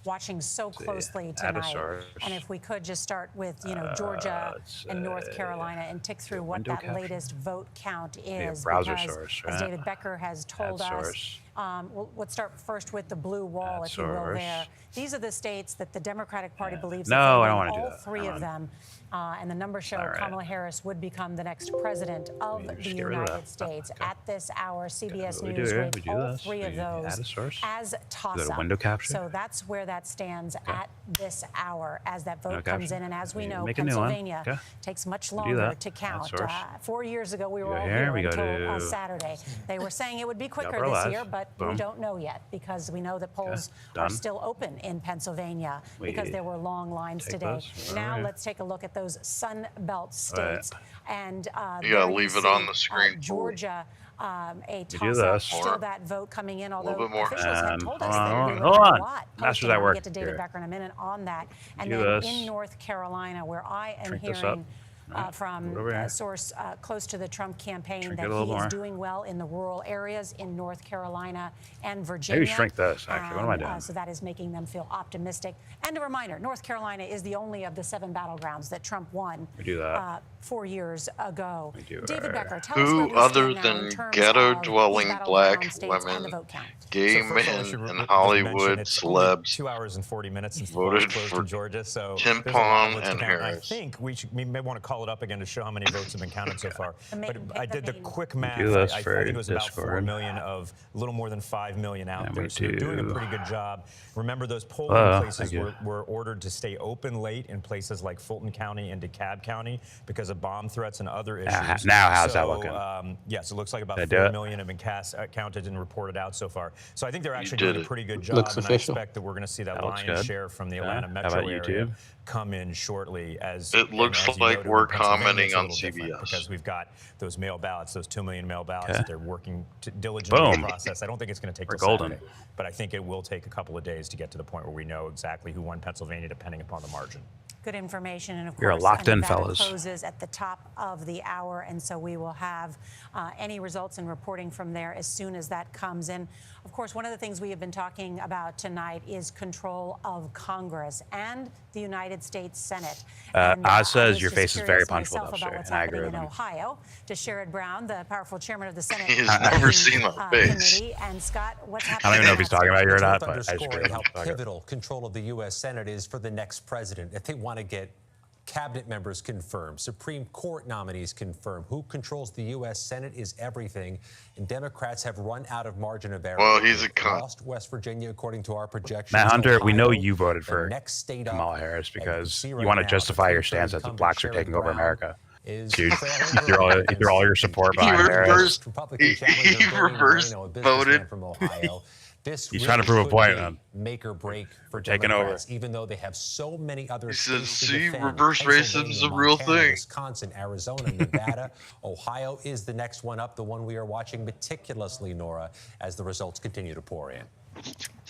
watching so closely add a tonight. source. And if we could just start with, Georgia let's and North say Carolina and tick through what window that capture. latest vote count Be a is. browser because, source, as right? David Becker has told Add us, source. Well, let's start first with the blue wall, if you will, there. These are the states that the Democratic Party believes that No, they I don't win want to do all that. three of them. And the numbers show Kamala Harris would become the next president of the United States. At this hour, CBS News rates all three of those as toss-up. Window capture. So that's where that stands at this hour as that vote comes in. And as we know, Make a new one. Pennsylvania takes much longer to count. 4 years ago, we were all here. here We go until to Saturday. They were saying it would be quicker YellBRo this Live. year, but we Boom. don't know yet because we know that polls Done. are still open in Pennsylvania because there were long lines Take today. this. Now Alright. let's take a look at those Sun Belt states. And You gotta leave it on the screen. Georgia, a do toss-up. this. Still that vote coming in, although bit more. officials had And told us hold that on, we would hold have on. a lot. Masters posted. at I'll work. get to David Here. Becker in a minute on that. And Do then this. in North Carolina, where I am Drink this hearing up. from over a here. source close to the Trump campaign Drink that it a little he is more. doing well in the rural areas in North Carolina and Virginia. Maybe shrink this, actually. What am I doing? So that is making them feel optimistic. And a reminder, North Carolina is the only of the 7 battlegrounds that Trump won We do that. 4 years ago. We do David our- Becker, tell us where Who we other stand now in than terms ghetto-dwelling of these black battleground states and the women, vote count. gay So first of all, I men, should and just Hollywood mention it's only celebs 2 hours and 40 minutes since the voted polls closed for in Georgia, so Tim there's a lot of Pong votes to and count. I Harris. think we may want to call it up again to show how many votes have been counted so far. But I did the quick math. do this I for think it was about 4 Discord. million of a little more than 5 million out And there. we So they're doing a do- pretty good job. Remember, those polling places thank you. were ordered to stay open late in places like Fulton County and DeKalb County because of bomb threats and other issues. Now how's that So, looking? Yes, it looks like about Did I do 4 it? million have been counted and reported out so far. So I think they're actually did doing a it. pretty good job. Looks and official. I expect that we're going to see that That looks lion's good. share from the Yeah. Atlanta How metro about area YouTube? come in shortly. As It looks as you like noted, we're in Pennsylvania, commenting it's a on little different CBS. because we've got those mail ballots, those 2 million mail ballots Okay. that they're working diligently to Boom. process. I don't think it's going to take We're till golden. Saturday, but I think it will take a couple of days to get to the point where we know exactly who won Pennsylvania, depending upon the margin. Good information, and of You're course, locked in, Nevada fellas. closes at the top of the hour, and so we will have any results and reporting from there as soon as that comes in. Of course, one of the things we have been talking about tonight is control of Congress and the United States Senate. And, Oz says was your just face is very curious punchable, myself about Dubster, what's and I agree happening with in him. Ohio. To Sherrod Brown, the powerful chairman of the Senate He's never seen my face. committee, and Scott, what's I happening? don't even know if he's talking about you or It's not, worth but I just agree underscoring with how him. pivotal control of the U.S. Senate is for the next president. If they want to get cabinet members confirmed, Supreme Court nominees confirmed, who controls the U.S. Senate is everything. And Democrats have run out of margin of error. Well, he's a They've cunt. lost West Virginia, according to our projections. Matt Hunter, we know Ohio, you voted the for next state Kamala up, Harris and because see you right want to now, justify the your stance that the incumbent blacks are Sherrod taking over Brown America. is So you trailing threw all your support behind Harris. Republican challenger Bernie reverse Moreno, a businessman voted. from Ohio. This He's really trying to prove a could point, be man. make or break for Taking over. Democrats, even though they have so many other He states says, to "See, defend. reverse racism is a Pennsylvania, real Montana, thing." Wisconsin, Arizona, Nevada, Ohio is the next one up, the one we are watching meticulously, Nora, as the results continue to pour in.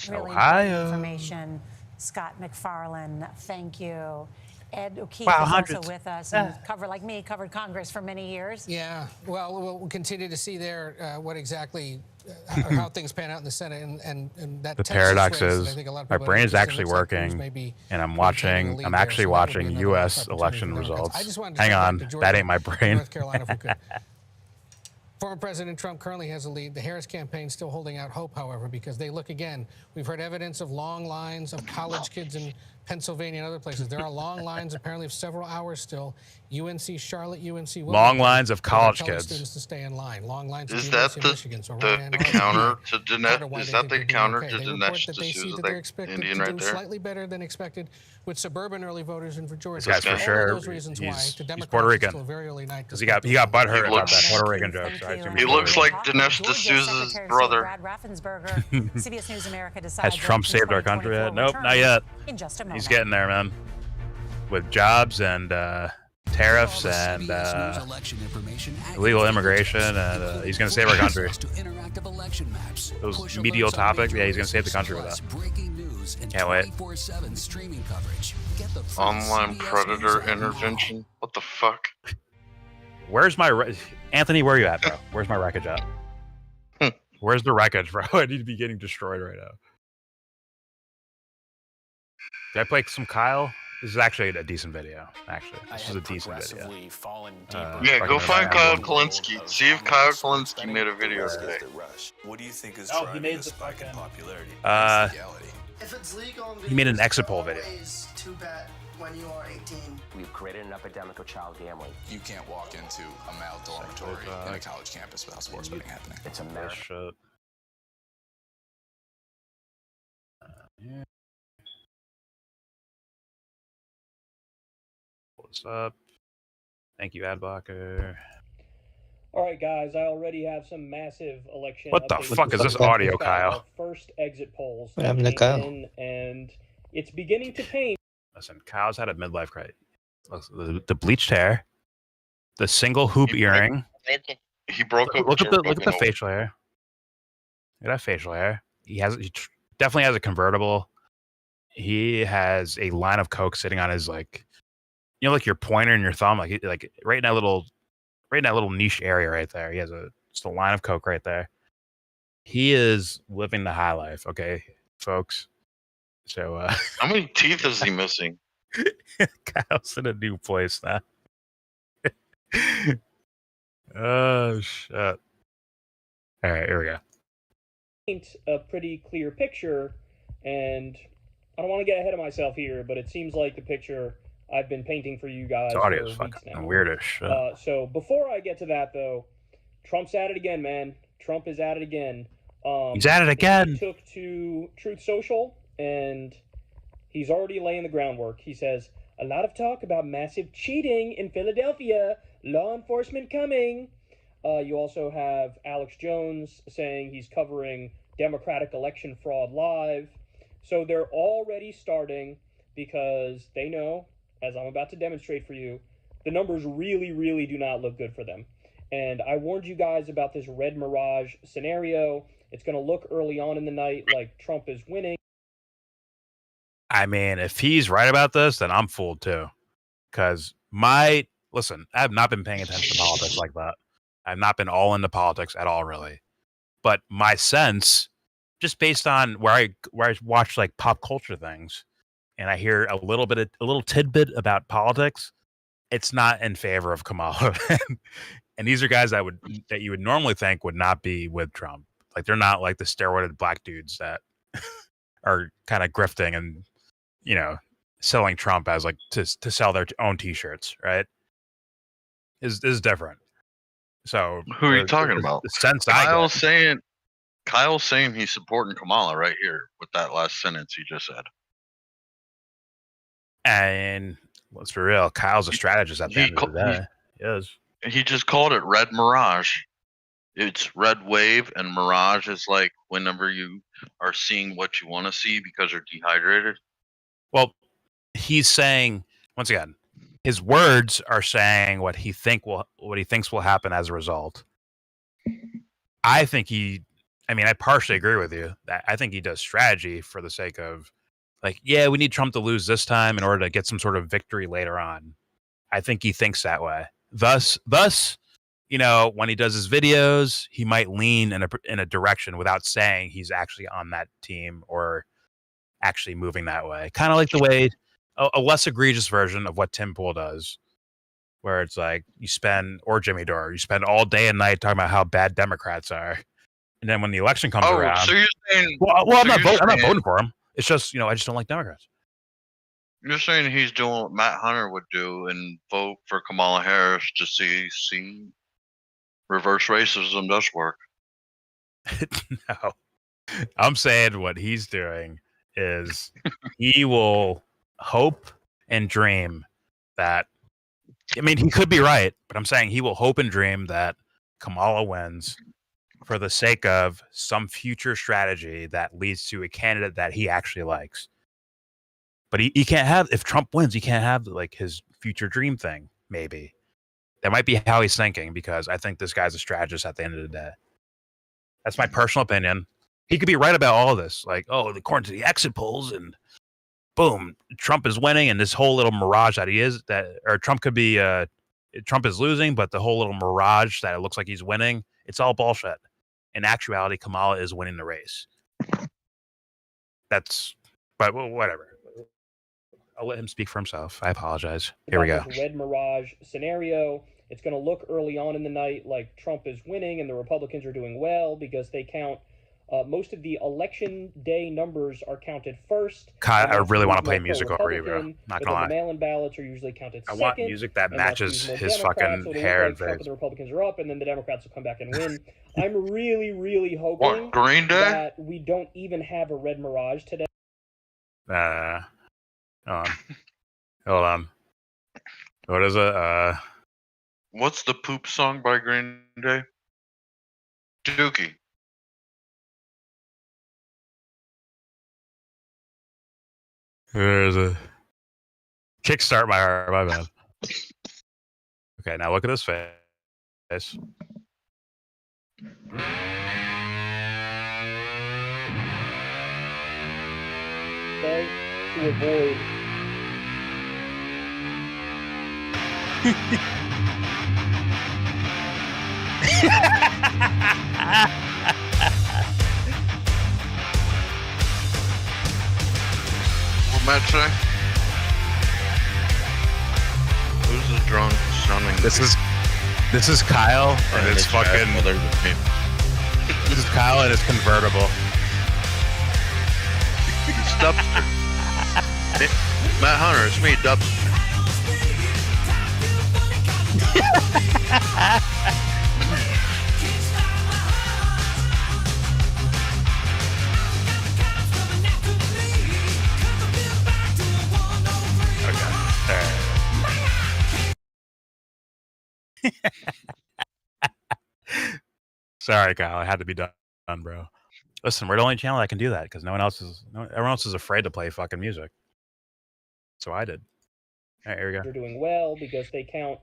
Really Ohio. important information. Scott McFarlane, thank you. Ed O'Keefe Wow, is hundreds. also with us and covered Congress for many years. Yeah, well, we'll continue to see there what exactly, how things pan out in the Senate, and that The Texas paradox race that I is think a lot of my people brain is are actually interested in. Looks like working, Cruz may be and I'm maintaining the watching. lead I'm there, actually so that would be watching another U.S. opportunity election for Democrats. results. I just wanted to Hang go back on, to Georgia that ain't my and brain. North Carolina, if we could. Former President Trump currently has a lead. The Harris campaign still holding out hope, however, because they look again. We've heard evidence of long lines of college kids in Pennsylvania and other places. There are long lines, apparently, of several hours still. UNC Charlotte, UNC Wilmington. Long lines of college telling kids. students to stay in line. Long lines Is of that University of the Michigan. So the, right now, the counter to Dinesh? why Is they that think the they're doing counter okay. to They report Dinesh that they see D'Souza, that they're that expected Indian to right do there? slightly better than expected with suburban early voters in Georgia. This guy's So for all of sure. those reasons why He's the Democrats Puerto are Rican. still a very early night Because he got butthurt about that Puerto Rican joke. So I assume He he's looks Puerto like Rican. Dinesh D'Souza's brother. Brad Raffensperger, CBS News America decides Has Trump saved our country yet? Nope, not yet. In just a moment. He's getting there, man. With jobs and tariffs and illegal immigration, and he's going to save our country. Those medial topics, yeah, he's going to save the country with that. Can't wait. Online predator intervention? What the fuck? Where's my Anthony? Where are you at, bro? Where's my wreckage at? Where's the wreckage, bro? I need to be getting destroyed right now. Did I play some Kyle This is actually a decent video. Actually, this is a decent video. Yeah, go find Kyle Kalinske. See if Kyle Kalinske made a video today. What do you think is he made the spike in popularity? If it's legal, He made an exit poll video. To bet when you are 18. We've created an epidemic of child gambling. You can't walk into a male dormitory in a college campus without sports betting happening. It's America. Yeah. What's up? Thank you, Adblocker. All right, guys, I already have some massive election. What the fuck is this audio, Kyle? First exit polls. What happened to Kyle? And it's beginning to paint. Listen, Kyle's had a midlife crisis. The bleached hair, the single hoop earring. He broke up. Look at the facial hair. Look at that facial hair. He definitely has a convertible. He has a line of coke sitting on his like your pointer and your thumb, like right in that little niche area right there. He has just a line of coke right there. He is living the high life, okay, folks. So how many teeth is he missing? Kyle's in a new place now. Oh shit. All right, here we go. Paint a pretty clear picture, and I don't want to get ahead of myself here, but it seems like the picture I've been painting for you guys. The audio is for weeks fucking now. weird as shit. So before I get to that, though, Trump's at it again, man. Trump is at it again. He's at it again. He took to Truth Social, and he's already laying the groundwork. He says, a lot of talk about massive cheating in Philadelphia. Law enforcement coming. You also have Alex Jones saying he's covering Democratic election fraud live. So they're already starting because they know, as I'm about to demonstrate for you, the numbers really, really do not look good for them. And I warned you guys about this red mirage scenario. It's going to look early on in the night like Trump is winning. I mean, if he's right about this, then I'm fooled too. Because listen, I have not been paying attention to politics like that. I've not been all into politics at all, really. But my sense, just based on where I watch like pop culture things, and I hear a little tidbit about politics, it's not in favor of Kamala. And these are guys that you would normally think would not be with Trump. Like they're not like the steroided black dudes that are kind of grifting and selling Trump as like to sell their own T-shirts, right? This is different. So who are you talking about? The sense Kyle's saying he's supporting Kamala right here with that last sentence he just said. And let's be real, Kyle's a strategist at the end of the day. Yes. He just called it red mirage. It's red wave, and mirage is like whenever you are seeing what you want to see because you're dehydrated. Well, he's saying, once again, his words are saying what he thinks will happen as a result. I partially agree with you. I think he does strategy for the sake of, like, yeah, we need Trump to lose this time in order to get some sort of victory later on. I think he thinks that way. Thus, when he does his videos, he might lean in a direction without saying he's actually on that team or actually moving that way. Kind of like the way a less egregious version of what Tim Pool does, where it's like or Jimmy Dore, you spend all day and night talking about how bad Democrats are, and then when the election comes around, so you're saying, I'm not voting for him. It's just I just don't like Democrats. You're saying he's doing what Matt Hunter would do and vote for Kamala Harris to see reverse racism does work. No, I'm saying what he's doing is he will hope and dream that, he could be right, but I'm saying he will hope and dream that Kamala wins for the sake of some future strategy that leads to a candidate that he actually likes. But he can't have, if Trump wins, he can't have like his future dream thing. Maybe that might be how he's thinking, because I think this guy's a strategist at the end of the day. That's my personal opinion. He could be right about all of this. Like, according to the exit polls, and boom, Trump is winning, and this whole little mirage or Trump could be, Trump is losing, but the whole little mirage that it looks like he's winning, it's all bullshit. In actuality, Kamala is winning the race. But whatever. I'll let him speak for himself. I apologize. Here we go. This red mirage scenario. It's going to look early on in the night like Trump is winning and the Republicans are doing well because they count most of the election day numbers are counted first. Kyle, I really want to play music over you, bro. Not gonna lie. The mail-in ballots are usually counted second. I want music that matches his fucking hair and face. Trump and the Republicans are up, and then the Democrats will come back and win. I'm really, really hoping Green Day? that we don't even have a red mirage today. Hold on. What is it? What's the poop song by Green Day? Dookie. There's a kickstart my heart. My bad. Okay, now look at this face. Okay, to avoid. What match say? Who's the drunk sounding? This is Kyle and it's fucking. This is Kyle and it's convertible. It's Dubster. Matt Hunter, it's me, Dubster. Sorry, Kyle. It had to be done, bro. Listen, we're the only channel that can do that because everyone else is afraid to play fucking music. So I did. All right, here we go. They're doing well because they count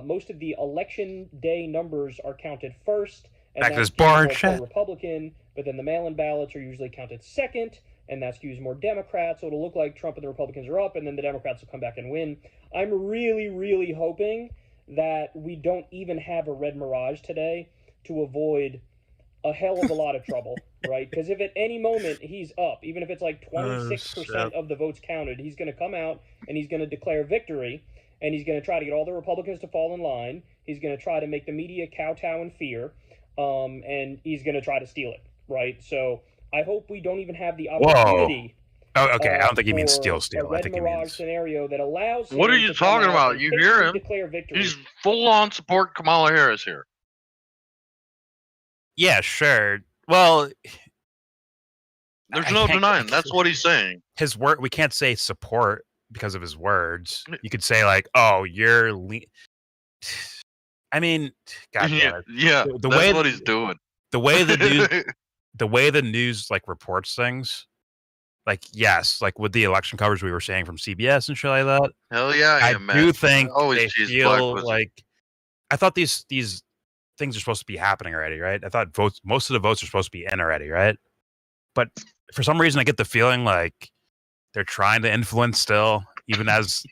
most of the election day numbers are counted first. And Back to this that boring skews shit. more Republican, but then the mail-in ballots are usually counted second, and that skews more Democrat. So it'll look like Trump and the Republicans are up, and then the Democrats will come back and win. I'm really, really hoping that we don't even have a red mirage today to avoid a hell of a lot of trouble, right? Because if at any moment he's up, even if it's like 26% of the votes counted, he's going to come out and he's going to declare victory, and he's going to try to get all the Republicans to fall in line. He's going to try to make the media kowtow in fear, and he's going to try to steal it, right? So I hope we don't even have the opportunity. Oh, okay. I don't think he means steal. I think he means scenario that allows. What are you talking about? You hear him? He's full on support Kamala Harris here. Yeah, sure. Well, there's no denying that's what he's saying. His word. We can't say support because of his words. You could say like, "Oh, you're." I mean, God damn it. Yeah, the that's way what he's doing. The way the news like reports things, like yes, like with the election coverage we were saying from CBS and shit like that. Hell yeah, I do think they cheese feel like. I thought these things are supposed to be happening already, right? I thought most of the votes are supposed to be in already, right? But for some reason, I get the feeling like they're trying to influence still, even as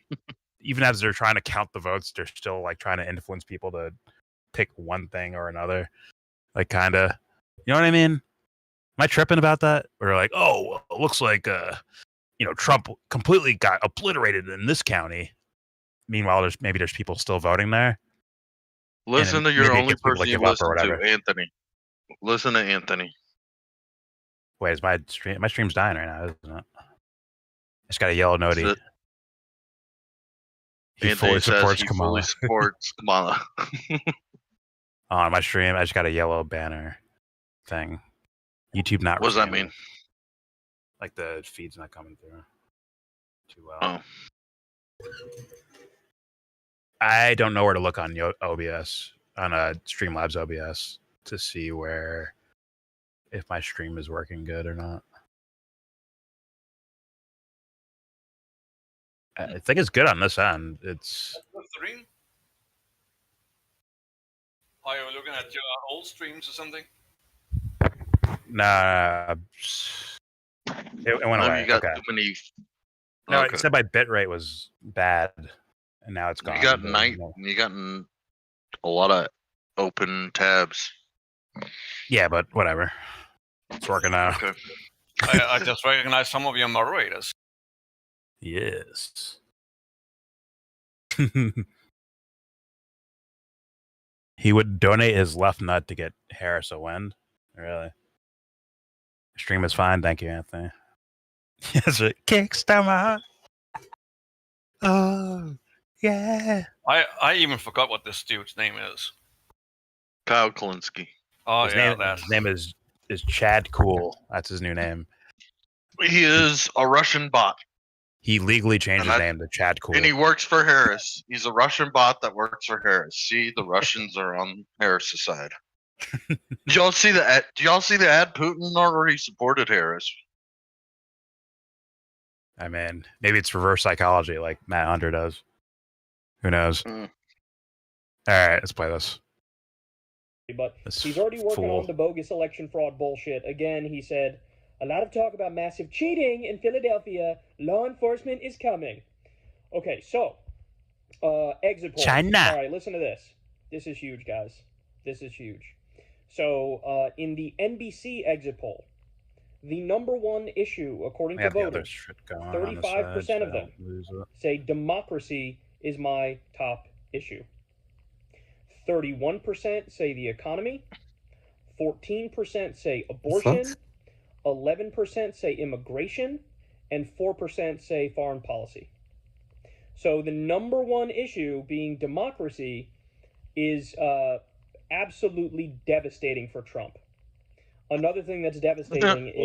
they're trying to count the votes, they're still like trying to influence people to pick one thing or another. Like, kind of, you know what I mean? Am I tripping about that? Or like, oh, it looks like, Trump completely got obliterated in this county. Meanwhile, there's people still voting there. Listen to your only person you listen to, Anthony. Listen to Anthony. Wait, is my stream's dying right now, isn't it? It's got a yellow noti. He fully supports Kamala. On my stream, I just got a yellow banner thing. YouTube not. What does that mean? Like the feed's not coming through too well. Oh. I don't know where to look on OBS, on Streamlabs OBS, to see if my stream is working good or not. I think it's good on this end. It's. Are you looking at your old streams or something? Nah. It went away. You got okay. too many. No, Okay. it said my bitrate was bad, and now it's gone. You got you got a lot of open tabs. Yeah, but whatever. It's working now. Okay. I just recognize some of your moderators. Yes. He would donate his left nut to get Harris a win. Really? Stream is fine. Thank you, Anthony. Yes, it kicks down my heart. Oh, yeah. I even forgot what this dude's name is. Kyle Kalinske. Oh, his yeah, name is Chad Cool. That's his new name. He is a Russian bot. He legally changed his name to Chad Cool. And he works for Harris. He's a Russian bot that works for Harris. See, the Russians are on Harris's side. Did y'all see the ad? Do y'all see the ad? Putin already supported Harris. I mean, maybe it's reverse psychology like Matt Hunter does. Who knows? All right, let's play this. But he's already working on the bogus election fraud bullshit. Again, he said, a lot of talk about massive cheating in Philadelphia. Law enforcement is coming. Okay, so, exit polls. China. All right, listen to this. This is huge, guys. This is huge. So, in the NBC exit poll, the number one issue, according to voters, 35% of them say democracy is my top issue. 31% say the economy. 14% say abortion. 11% say immigration. And 4% say foreign policy. So the number one issue, being democracy, is absolutely devastating for Trump. Another thing that's devastating is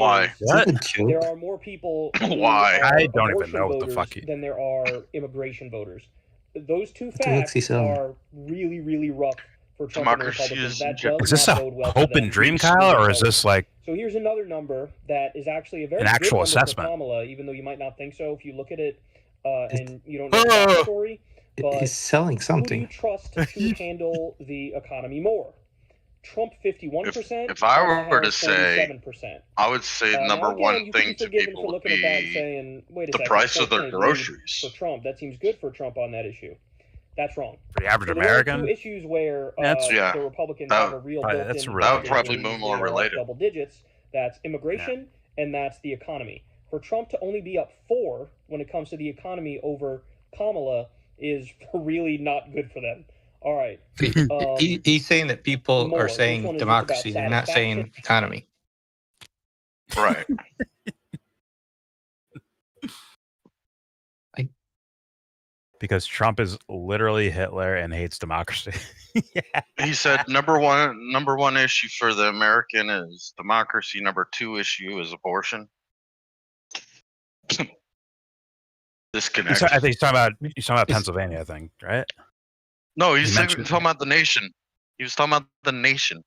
there are more people who are I don't even abortion know what the voters fuck than there are immigration voters. Those two facts are really, really rough for Trump and the Republicans. That does Is this not a bode well for hope them. and dream, Kyle, or is this like So here's another number that is actually a very an good actual number assessment? for Kamala, even though you might not think so if you look at it and you don't know the backstory. But He's selling who do you something. trust to handle the economy more? Trump 51%. If I Kamala were to Harris say, 47%. I would say number now, again, one you can thing be to forgiven people for would looking at that and be saying, wait a the second, price of their 4.8 lead groceries. for Trump. That seems good for Trump on that issue. That's wrong. For the average So there are American? two issues where Yeah. the Republicans have a real built-in that's advantage. that would probably These be more are related. double digits. That's immigration and that's the economy. For Trump to only be up 4 when it comes to the economy over Kamala is really not good for them. All right. He's saying that people more. are This saying one is democracy. about They're not saying economy. Right. Because Trump is literally Hitler and hates democracy. He said number one issue for the American is democracy. Number two issue is abortion. Disconnect. I think he's talking about Pennsylvania, I think, right? No, he's mentioned- talking about the nation. He was talking about the nation.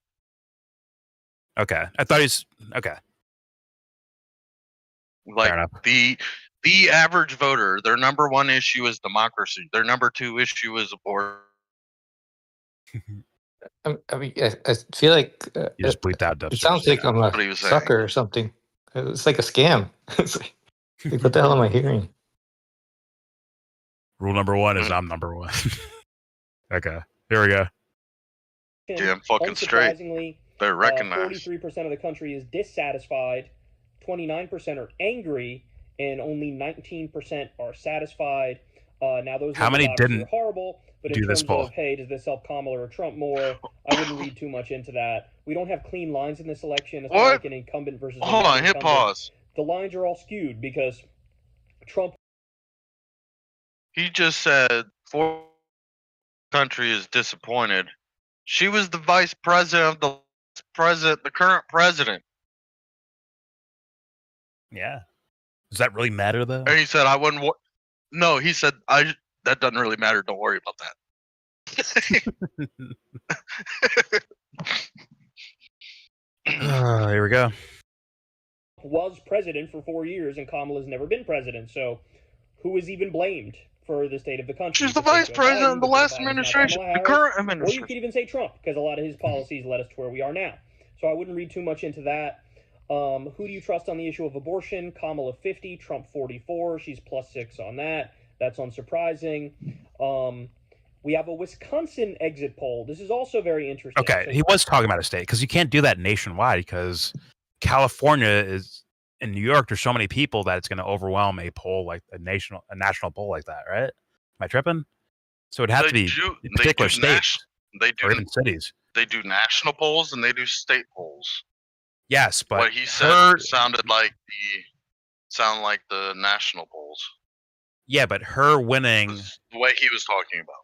Okay. I thought he's okay. Like the average voter, their number one issue is democracy. Their number two issue is abortion. I mean, I feel like You just bleeped out it sounds like I'm What he a was saying. sucker or something. It's like a scam. It's like, what the hell am I hearing? Rule number one is I'm number one. Okay. Here we go. Damn fucking straight. Unsurprisingly, Better recognize. 43% of the country is dissatisfied, 29% are angry, and only 19% are satisfied. Now, those How numbers many obviously didn't are horrible, but in do this terms poll? of, hey, does this help Kamala or Trump more? I wouldn't read too much into that. We don't have clean lines in this election. It's not What? like an incumbent versus Hold on, hit incumbent. pause. The lines are all skewed because Trump. He just said country is disappointed. She was the vice president of the current president. Yeah. Does that really matter though? And he said, I wouldn't. No, he said, that doesn't really matter. Don't worry about that. Here we go. Was president for 4 years, and Kamala's never been president. So, who is even blamed for the state of the country? She's the vice president of the last administration, the current Or you administration. could even say Trump, because a lot of his policies led us to where we are now. So I wouldn't read too much into that. Who do you trust on the issue of abortion? Kamala 50, Trump 44. She's +6 on that. That's unsurprising. We have a Wisconsin exit poll. This is also very interesting. Okay, So he was talking about a state because you can't do that nationwide because California is in New York, there's so many people that it's going to overwhelm a poll like a national poll like that, right? Am I tripping? So it'd have to be particular states or even cities. They do national polls and they do state polls. Yes, but what he said sounded like the national polls. Yeah, but her winning the way he was talking about.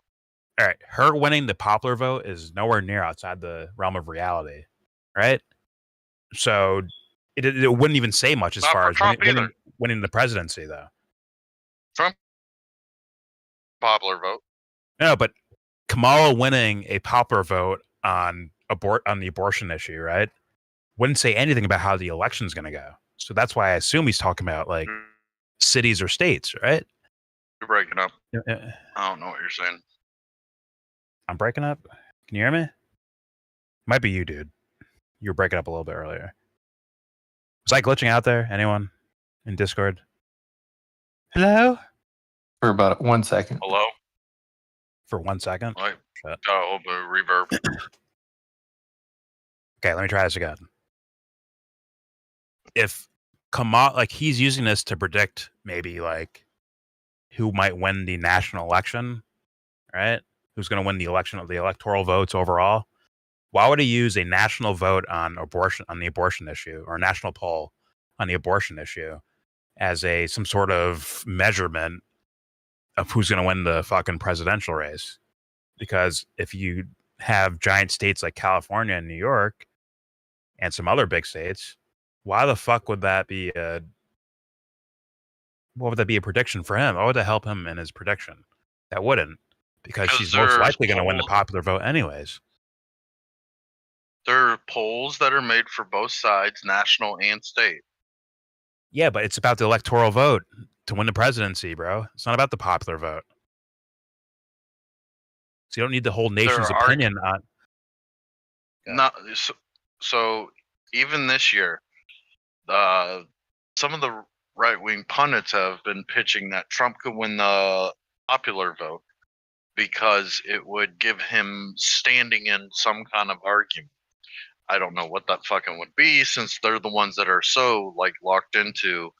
All right, her winning the popular vote is nowhere near outside the realm of reality, right? So it wouldn't even say much as far as winning the presidency, though. Trump popular vote. No, but Kamala winning a popular vote on the abortion issue, right? Wouldn't say anything about how the election's going to go. So that's why I assume he's talking about like cities or states, right? You're breaking up. I don't know what you're saying. I'm breaking up. Can you hear me? Might be you, dude. You were breaking up a little bit earlier. Was I glitching out there? Anyone in Discord? Hello? For about 1 second. Hello? For 1 second? Oh, the reverb. Okay, let me try this again. If Kamala, like, he's using this to predict maybe like who might win the national election, right? Who's going to win the election of the electoral votes overall? Why would he use a national vote on the abortion issue, or a national poll on the abortion issue as some sort of measurement of who's going to win the fucking presidential race? Because if you have giant states like California and New York and some other big states, why the fuck would that be a prediction for him? Why would that help him in his prediction? That wouldn't, because she's most likely going to win the popular vote anyways. There are polls that are made for both sides, national and state. Yeah, but it's about the electoral vote to win the presidency, bro. It's not about the popular vote. So you don't need the whole nation's opinion on. So even this year, some of the right-wing pundits have been pitching that Trump could win the popular vote because it would give him standing in some kind of argument. I don't know what that fucking would be, since they're the ones that are so like locked into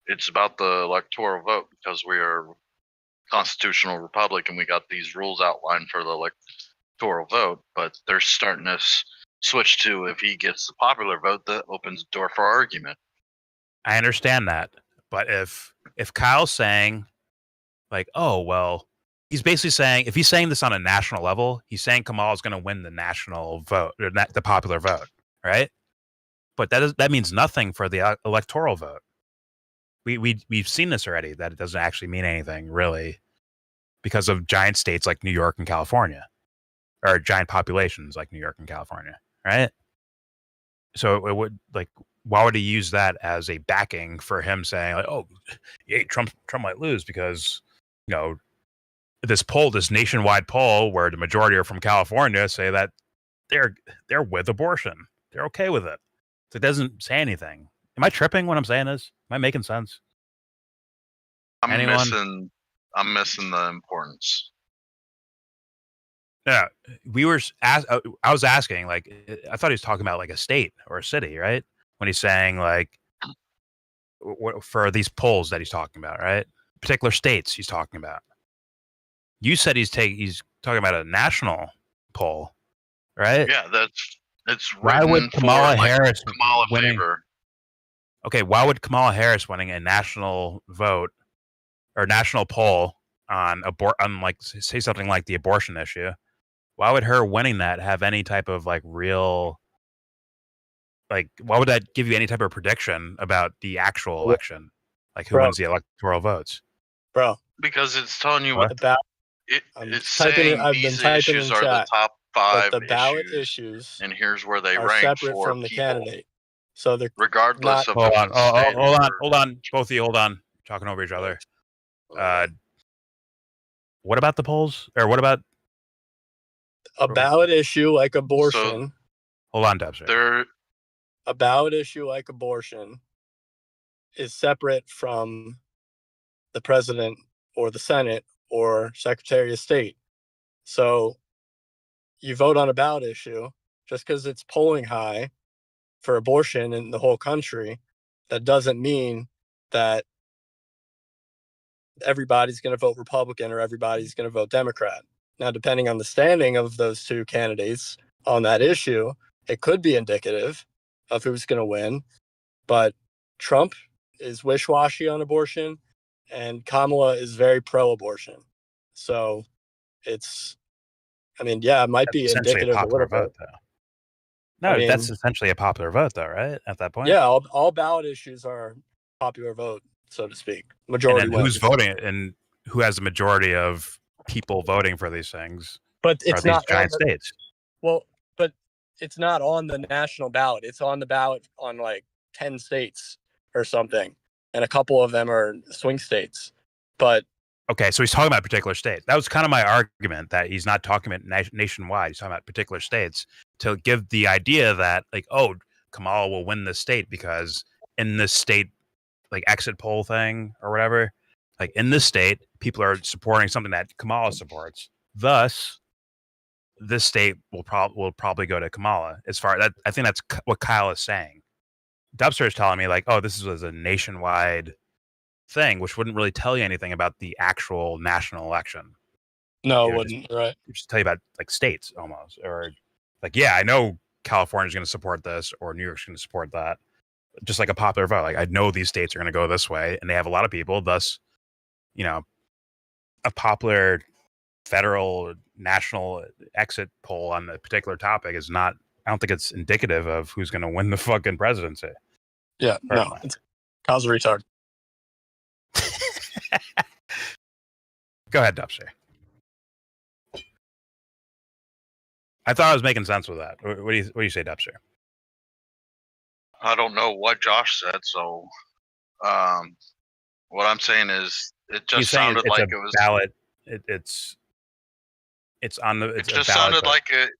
it's about the electoral vote, because we are constitutional republic and we got these rules outlined for the electoral vote. But they're starting to switch to, if he gets the popular vote, that opens the door for argument. I understand that, but if Kyle's saying like, oh well, he's basically saying, if he's saying this on a national level, he's saying Kamala's going to win the national vote, or the popular vote, right? But that means nothing for the electoral vote. We've seen this already, that it doesn't actually mean anything really, because of giant states like New York and California, or giant populations like New York and California, right? So it would, like, why would he use that as a backing for him saying like, oh, yeah, Trump might lose because, you know, this nationwide poll where the majority are from California say that they're with abortion. They're okay with it. So it doesn't say anything. Am I tripping when I'm saying this? Am I making sense? I'm missing the importance. Yeah, I was asking, like, I thought he was talking about like a state or a city, right? When he's saying like, for these polls that he's talking about, right? Particular states he's talking about. You said he's talking about a national poll, right? Yeah, it's why would Kamala Harris Kamala winning? favor. Okay, why would Kamala Harris winning a national vote or national poll on like, say something like the abortion issue? Why would her winning that have any type of like real, like, why would that give you any type of prediction about the actual election? Like, who wins the electoral votes? Bro. Because it's telling you what about it's saying I've these been typing issues in are the chat, top 5 but the ballot issues, and here's where they are rank separate for from the people. candidate. So they're regardless of Hold if on, it's state hold on, both of you, hold on, talking over each other. What about the polls, or what about a ballot issue like abortion? Hold on, Dubster. A ballot issue like abortion is separate from the president or the Senate or Secretary of State. So you vote on a ballot issue just because it's polling high for abortion in the whole country that doesn't mean that everybody's going to vote Republican or everybody's going to vote Democrat. Now, depending on the standing of those two candidates on that issue, it could be indicative of who's going to win. But Trump is wish-washy on abortion, and Kamala is very pro-abortion. So it's, I mean, yeah, it might That's be essentially indicative a a little popular bit. vote, though. No, I mean, that's essentially a popular vote, though, right? At that point. yeah, all ballot issues are popular vote, so to speak. Majority And then who's wins. voting and who has the majority of people voting for these things? But are it's these not giant states. Well, but it's not on the national ballot. It's on the ballot on like 10 states or something, and a couple of them are swing states. But Okay, so he's talking about particular states. That was kind of my argument, that he's not talking about nationwide. He's talking about particular states to give the idea that, like, oh, Kamala will win this state because in this state, like exit poll thing or whatever, like in this state, people are supporting something that Kamala supports. Thus, this state will probably go to Kamala. As far that, I think that's what Kyle is saying. Dubster is telling me like, oh, this was a nationwide thing, which wouldn't really tell you anything about the actual national election. no, You it know, wouldn't. Right. just tell you about like states almost, or like, yeah, I know California's going to support this or New York's going to support that. Just like a popular vote. Like I know these states are going to go this way and they have a lot of people. Thus, you know, a popular federal national exit poll on a particular topic is not, I don't think it's indicative of who's going to win the fucking presidency. Yeah, no, Kyle's a retard. Go ahead, Dubster. I thought I was making sense with that. What do you say, Dubster? I don't know what Josh said, so what I'm saying is it He's just saying sounded it's like a it was ballot. It's on the. it It's a just ballot sounded vote. like it.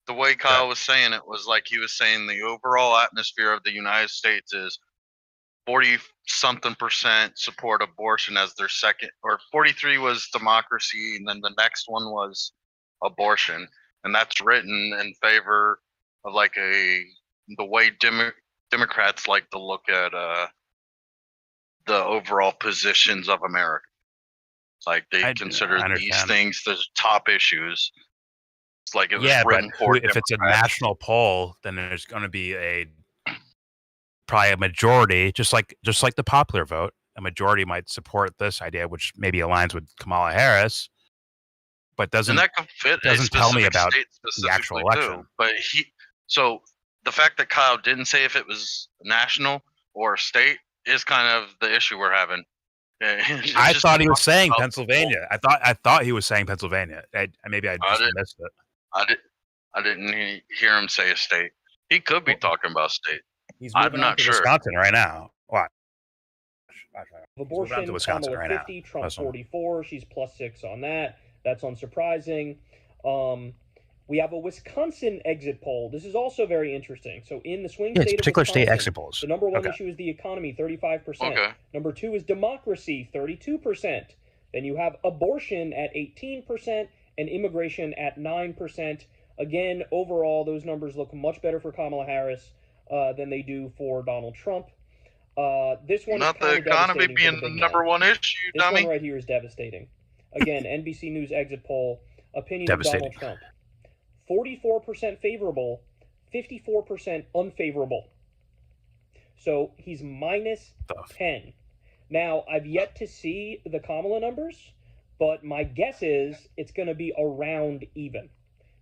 The way Kyle was saying it was like he was saying the overall atmosphere of the United States is 40-something% support abortion as their second, or 43 was democracy, and then the next one was abortion, and that's written in favor of like the way Democrats like to look at the overall positions of America. It's like they consider these understand. things the top issues. It's like it was Yeah, but written for if it's a Democrats. national poll, then there's going to be probably a majority, just like the popular vote. A majority might support this idea, which maybe aligns with Kamala Harris, but doesn't and that can fit a doesn't tell me specific about state the actual specifically, election. too. But so the fact that Kyle didn't say if it was national or state is kind of the issue we're having. It's I just thought he was talking saying about Pennsylvania. I thought he was saying Pennsylvania. Maybe I just missed it. I didn't hear him say a state. He could be talking about state. I'm moving on not to sure. Wisconsin right now. What? Abortion, to Wisconsin Kamala right now. 50, Trump Listen. 44. She's +6 on that. That's unsurprising. We have a Wisconsin exit poll. This is also very interesting. So in the swing Yeah, it's state of particular state Wisconsin, exit polls. the number one Okay. issue is the economy, 35%. Okay. Number two is democracy, 32%. Then you have abortion at 18% and immigration at 9%. Again, overall, those numbers look much better for Kamala Harris than they do for Donald Trump. This one Not is the kind of economy devastating for being the the big number men. one issue, This dummy. one right here is devastating. Again, NBC News exit poll, opinion of Devastating. Donald Trump. 44% favorable, 54% unfavorable. So he's -10. Now, I've yet to see the Kamala numbers, but my guess is it's going to be around even.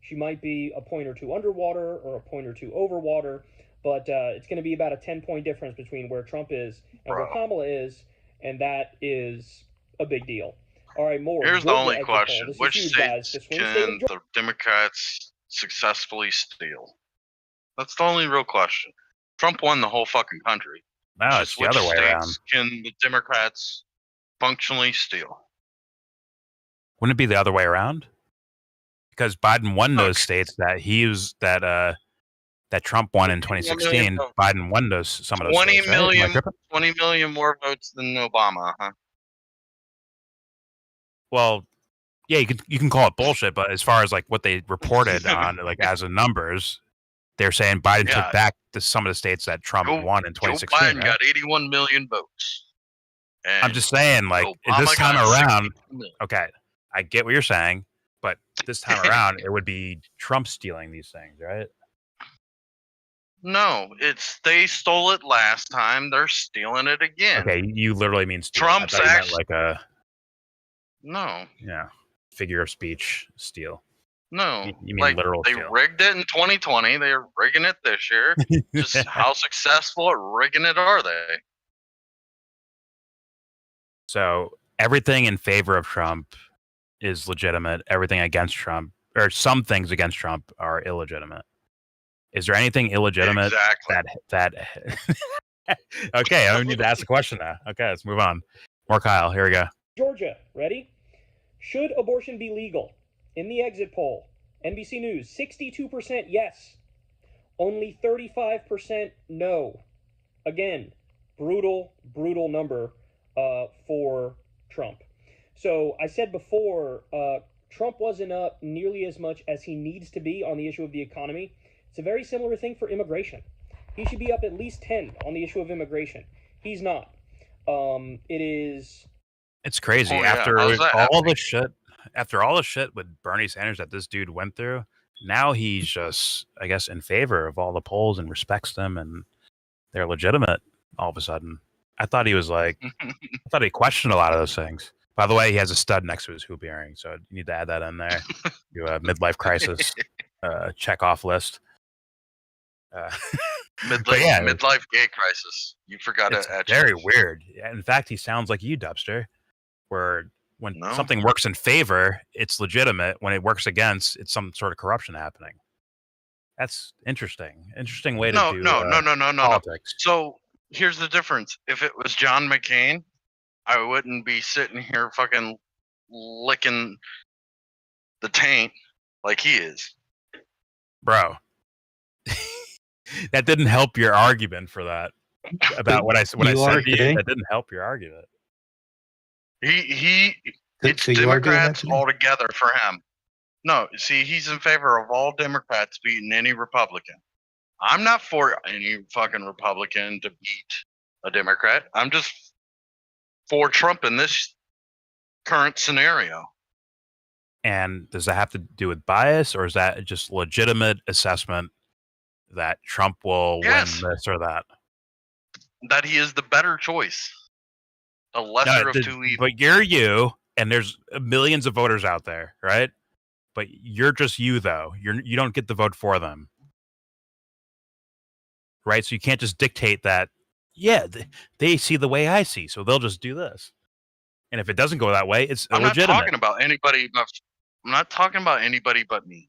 She might be a point or two underwater or a point or two over water, but it's going to be about a 10-point difference between where Trump is and where Kamala is, and that is a big deal. All right, more. Here's the Georgia only exit poll. question: This is which huge, guys. states The swing state can of Georgia. the Democrats successfully steal? That's the only real question. Trump won the whole fucking country. No, Just it's the which other way states around. can the Democrats functionally steal? Wouldn't it be the other way around? Because Biden won those states that that Trump won in 2016. votes. Biden won some of those 20 states, right? Am I million, tripping? 20 million more votes than Obama, huh? Well, yeah, you can call it bullshit, but as far as like what they reported on, like as in numbers, They're saying Biden Yeah. took back some of the states that Trump won in Joe 2016. Biden right? got 81 million votes. I'm just saying, like, Obama this time got around, 62 million. okay, I get what you're saying, but this time around, it would be Trump stealing these things, right? No, they stole it last time. They're stealing it again. Okay, you literally mean steal. Trump's I thought you meant actually like a no, figure of speech steal. no. You mean like literal they steal. rigged it in 2020. They're rigging it this year. Just how successful at rigging it are they? So everything in favor of Trump is legitimate. Everything against Trump, or some things against Trump, are illegitimate. Is there anything illegitimate that Okay, I don't need to ask the question now. Okay, let's move on. More Kyle. Here we go. Georgia, ready? Should abortion be legal? In the exit poll, NBC News, 62% yes, only 35% no. Again, brutal number for Trump. So I said before, Trump wasn't up nearly as much as he needs to be on the issue of the economy. It's a very similar thing for immigration. He should be up at least 10 on the issue of immigration. He's not. It's crazy. After all the shit with Bernie Sanders that this dude went through, now he's just, I guess, in favor of all the polls and respects them, and they're legitimate all of a sudden. I thought he was like, I thought he questioned a lot of those things. By the way, he has a stud next to his hoop earring, so you need to add that in there. Do a midlife crisis check off list. Midlife gay crisis. You forgot to add. Very weird. In fact, he sounds like you, Dubster, where when something works in favor, it's legitimate. When it works against, it's some sort of corruption happening. That's interesting. Interesting way to do politics. So here's the difference. If it was John McCain, I wouldn't be sitting here fucking licking the taint like he is. Bro. That didn't help your argument for that. About what I said to you, that didn't help your argument. It's Democrats altogether for him. No, see, he's in favor of all Democrats beating any Republican. I'm not for any fucking Republican to beat a Democrat. I'm just for Trump in this current scenario. And does that have to do with bias, or is that just legitimate assessment that Trump will win this or that? That he is the better choice. The lesser of two evils. But you're you, and there's millions of voters out there, right? But you're just you, though. You don't get the vote for them. Right? So you can't just dictate that, they see the way I see, so they'll just do this. And if it doesn't go that way, it's illegitimate. I'm not talking about anybody. I'm not talking about anybody but me.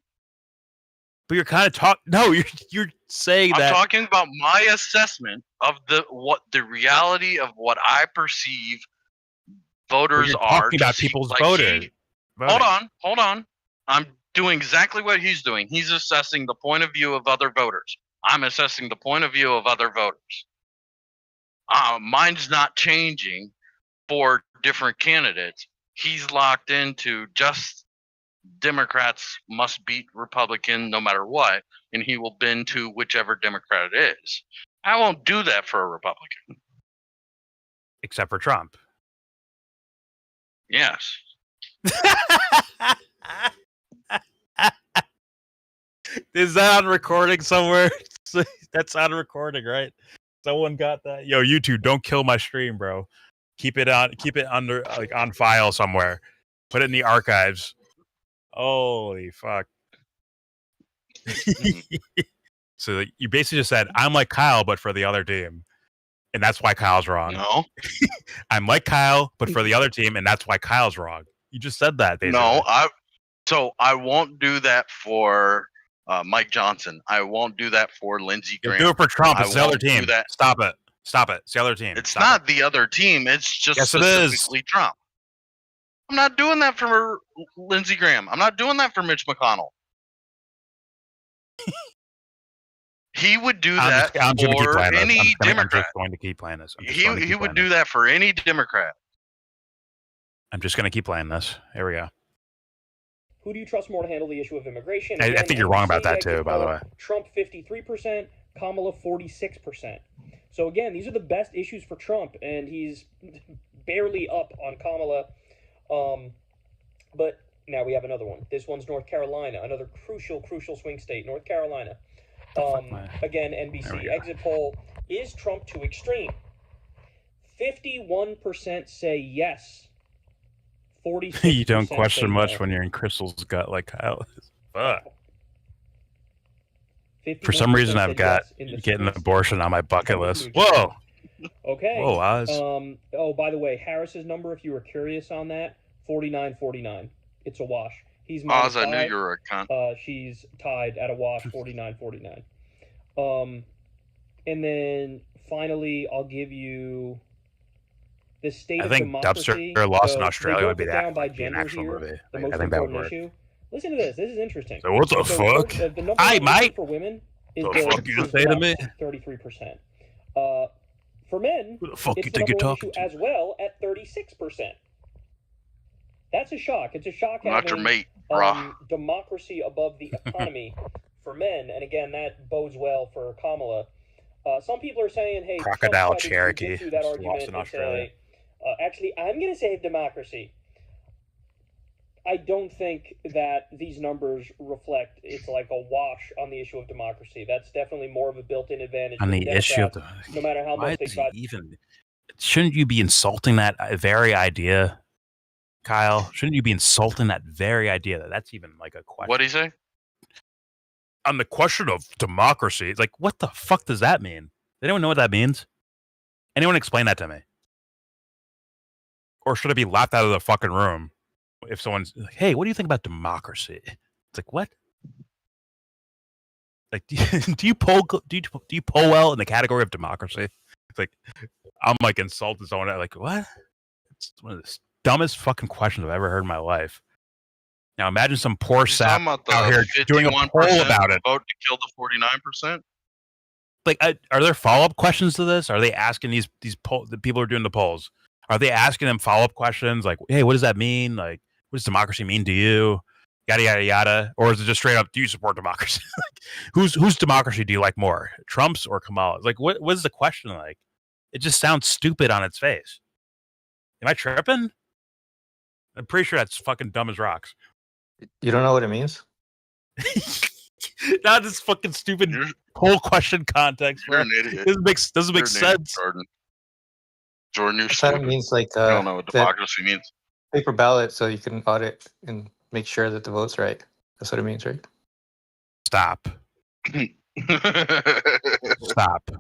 But you're kind of No, you're saying that. I'm talking about my assessment of the reality of what I perceive voters are. Talking about people's voting. Hold on. I'm doing exactly what he's doing. He's assessing the point of view of other voters. I'm assessing the point of view of other voters. Mine's not changing for different candidates. He's locked into just Democrats must beat Republican no matter what, and he will bend to whichever Democrat it is. I won't do that for a Republican. Except for Trump. Yes. Is that on recording somewhere? That's on recording, right? Someone got that. Yo, YouTube, don't kill my stream, bro. Keep it under, like, on file somewhere. Put it in the archives. Holy fuck. So you basically just said, I'm like Kyle, but for the other team. And that's why Kyle's wrong. No. I'm like Kyle, but for the other team, and that's why Kyle's wrong. You just said that, basically. No, I won't do that for Mike Johnson. I won't do that for Lindsey Graham. Do it for Trump. It's the other team. Stop it. It's the other team. It's not the other team. It's just specifically Trump. I'm not doing that for Lindsey Graham. I'm not doing that for Mitch McConnell. He would do that for any Democrat. I'm just going to keep playing this. He would do that for any Democrat. I'm just going to keep playing this. Here we go. Who do you trust more to handle the issue of immigration? I Again, think you're wrong about NBC that exit too, by the poll, way. Trump 53%, Kamala 46%. So again, these are the best issues for Trump, and he's barely up on Kamala. But now we have another one. This one's North Carolina, another crucial swing state, North Carolina. Again, NBC exit poll, is Trump too extreme? 51% say yes. 46% You don't question say much no. when you're in Crystal's gut like Kyle is. Fuck. For 51% some reason, I've said got yes in the getting an swing abortion on my bucket list. Whoa. Okay. Whoa, Oz. Oh, by the way, Harris's number, if you were curious on that, 49-49. It's a wash. He's Oz, I knew -5. you were a cunt. She's tied at a wash, 49-49. And then finally, I'll give you the state I of think democracy. Dumpster Lost So in they Australia would broke be it down that by be an gender actual here, movie. the I most think that would important work. issue. Listen to this. This is interesting. So what the fuck? The number Hi, one issue mate. for women is The fuck you say to me? 33%. For men, Who the fuck it's you the think you're number one talking issue as well at 36%. That's a shock. It's a shock Not your having mate, brah. democracy above the economy for men. And again, that bodes well for Kamala. Some people are saying, hey, Trump Crocodile tried to Cherokee. get through that It's argument lost in and Australia. say, actually, I'm going to save democracy. I don't think that these numbers reflect it's like a wash on the issue of democracy. That's definitely more of a built-in advantage On for the issue of Democrats, no matter how why much they is he try. even? Shouldn't you be insulting that very idea, Kyle? Shouldn't you be insulting that very idea that that's even like a question? What'd he say? On the question of democracy, it's like, what the fuck does that mean? Does anyone know what that means? Anyone explain that to me? Or should I be laughed out of the fucking room if someone's like, hey, what do you think about democracy? It's like, what? Like, do you poll well in the category of democracy? It's like, I'm like insulting someone. Like, what? It's one of the dumbest fucking questions I've ever heard in my life. Now imagine some poor sap out here doing a poll about it. Vote to kill the 49%. Like, are there follow-up questions to this? Are they asking the people who are doing the polls? Are they asking them follow-up questions like, hey, what does that mean? Like, what does democracy mean to you? Yada yada yada. Or is it just straight up, do you support democracy? Like, whose democracy do you like more, Trump's or Kamala's? Like, what is the question like? It just sounds stupid on its face. Am I tripping? I'm pretty sure that's fucking dumb as rocks. You don't know what it means? Not this fucking stupid whole question context, bro. You're an idiot. Doesn't make sense. Jordan, you're I thought it stupid. means like You don't know what democracy means. paper ballot, so you can audit and make sure that the vote's right. That's what it means, right? Stop. Stop.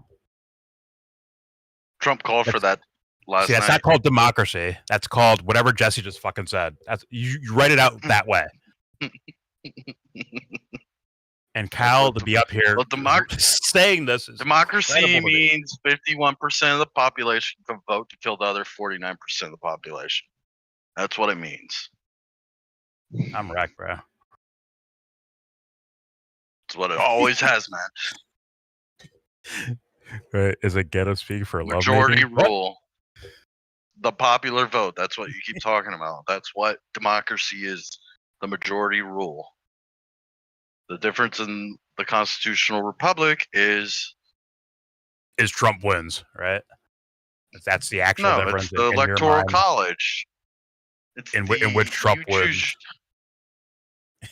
Trump called for that last See, that's night. not called democracy. That's called whatever Jesse just fucking said. That's you write it out that way. And Kyle to be up here saying this is democracy incredible to me. means 51% of the population can vote to kill the other 49% of the population. That's what it means. I'm wrecked, bro. It's what it always has, man. Right? Is it ghetto speak for love? Majority rule. The popular vote. That's what you keep talking about. That's what democracy is. The majority rule. The difference in the constitutional republic is Trump wins, right? That's the actual no, difference. it's the in your electoral mind. college. It's in which Trump wins.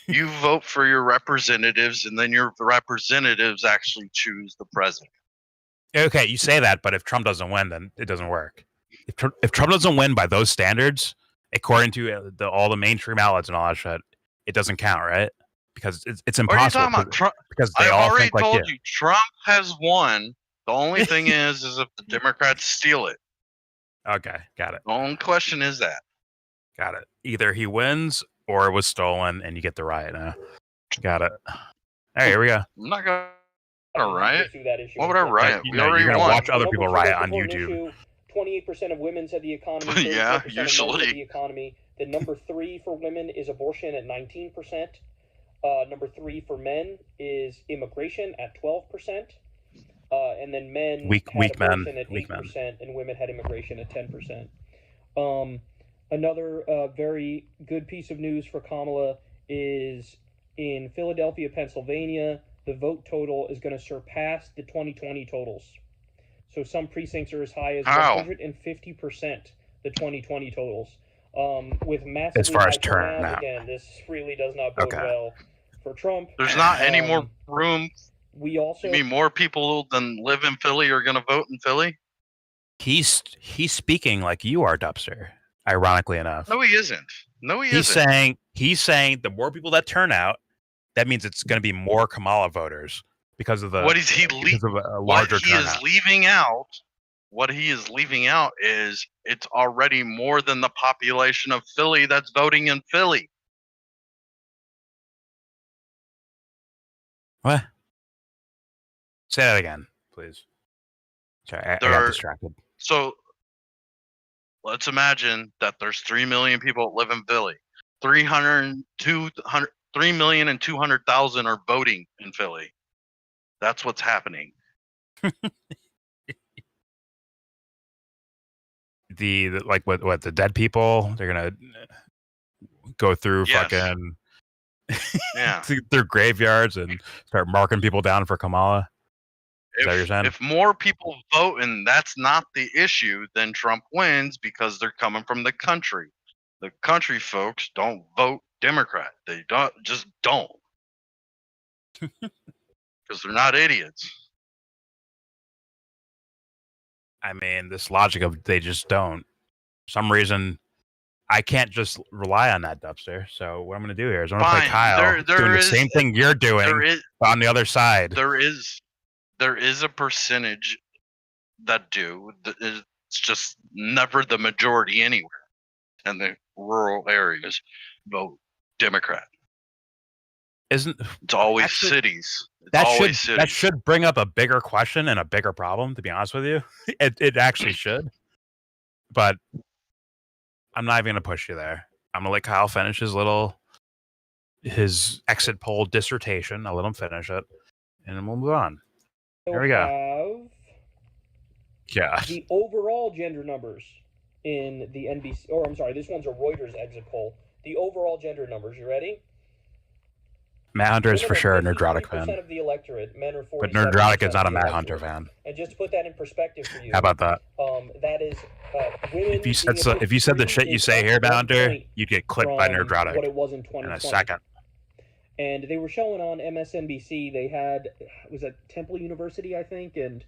You vote for your representatives, and then your representatives actually choose the president. Okay, you say that, but if Trump doesn't win, then it doesn't work. If Trump doesn't win by those standards, according to all the mainstream outlets and all that shit, it doesn't count, right? Because it's impossible. What are you talking about? Trump, because they I all already think like told you. you, Trump has won. The only thing is if the Democrats steal it. Okay, got it. The only question is that. Got it. Either he wins or it was stolen, and you get the riot now. Got it. All right, here we go. I'm not going to riot. Why would I riot? We You're already gonna won. watch other people riot on YouTube. Issue, 28% of women said the economy. Yeah, 34% of men usually. said the economy. The number 3 for women is abortion at 19%. Number 3 for men is immigration at 12%. And then men Weak had men. abortion at Weak 8%, and women had immigration at 10%. Another very good piece of news for Kamala is in Philadelphia, Pennsylvania, the vote total is going to surpass the 2020 totals. So some precincts are as high as 150% the 2020 totals. With massively As far as high turnout, turnout. again, this really does not bode well for Trump. There's not any more room. We also You mean more people than live in Philly are going to vote in Philly? He's speaking like you are, Dubster. Ironically enough. No, he isn't. No, He's saying the more people that turn out, that means it's going to be more Kamala voters because of the what is he because of a what larger he turnout. is leaving out? What he is leaving out is it's already more than the population of Philly that's voting in Philly. What? Say that again, please. Sorry, I got distracted. So let's imagine that there's 3 million people that live in Philly. 3,200,000 are voting in Philly. That's what's happening. The like what the dead people, they're gonna go through fucking through graveyards and start marking people down for Kamala. Is that what you're saying? If more people vote and that's not the issue, then Trump wins because they're coming from the country. The country folks don't vote Democrat. They don't. Because they're not idiots. I mean, this logic of they just don't. For some reason, I can't just rely on that, Dubster. So what I'm going to do here is I'm going to play Kyle doing the same thing you're doing, but on the other side. There is a percentage that do. It's just never the majority anywhere. And the rural areas vote Democrat. It's always cities. That should bring up a bigger question and a bigger problem, to be honest with you. It actually should. But I'm not even going to push you there. I'm going to let Kyle finish his exit poll dissertation. I'll let him finish it. And then we'll move on. Here we go. Yeah. The overall gender numbers in the NBC, or I'm sorry, this one's a Reuters exit poll. The overall gender numbers, you ready? Matt Hunter is for sure a Nerdrotic fan. Of the electorate, men are 47% But Nerdrotic is not a Matt Hunter fan. And just to put that in perspective for you, how about that? That is women. If you said the shit you say here, Matt Hunter, you'd get clipped by Nerdrotic what it was in 2020. in a second. And they were showing on MSNBC. They had at Temple University, I think, and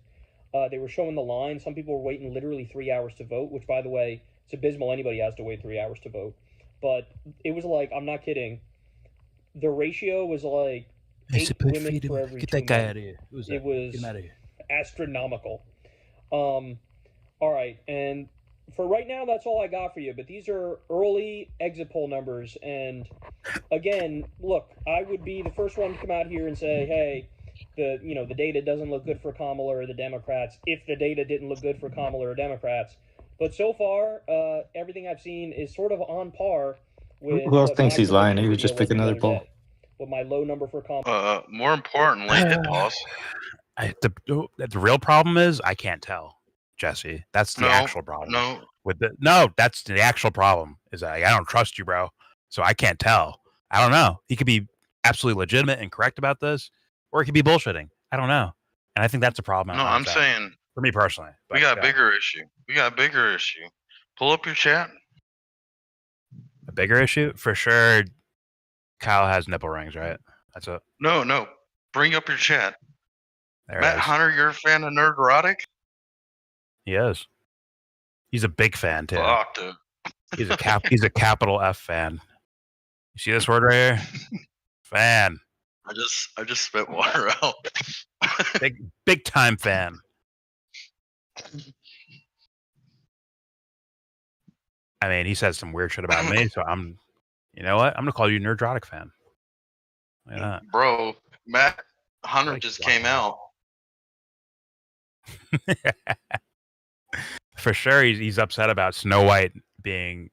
they were showing the line. Some people were waiting literally 3 hours to vote, which, by the way, it's abysmal. Anybody has to wait 3 hours to vote, but it was like, I'm not kidding. The ratio was like 8 women for every 2 men. Get that guy out of here. It was astronomical. All right, and for right now, that's all I got for you. But these are early exit poll numbers, and again, look, I would be the first one to come out here and say, hey, the data doesn't look good for Kamala or the Democrats. If the data didn't look good for Kamala or Democrats, but so far, everything I've seen is sort of on par. Who else thinks he's lying? He would just pick another poll. With my low number for Kamala. More importantly, pause. The real problem is I can't tell, Jesse. That's the actual problem. That's the actual problem. Is that I don't trust you, bro. So I can't tell. I don't know. He could be absolutely legitimate and correct about this, or he could be bullshitting. I don't know. And I think that's a problem. No, I'm saying for me personally, we got a bigger issue. Pull up your chat. A bigger issue for sure. Kyle has nipple rings, right? That's it. No. Bring up your chat. There Matt Hunter, you're a fan of Nerdrotic? He is. He's a big fan too. Fuck, dude. He's a capital F fan. You see this word right here? Fan. I just spit water out. big time fan. I mean, he says some weird shit about me, so you know what? I'm gonna call you a Nerdrotic fan. Look at that. Bro, Matt Hunter just came out. For sure, he's upset about Snow White being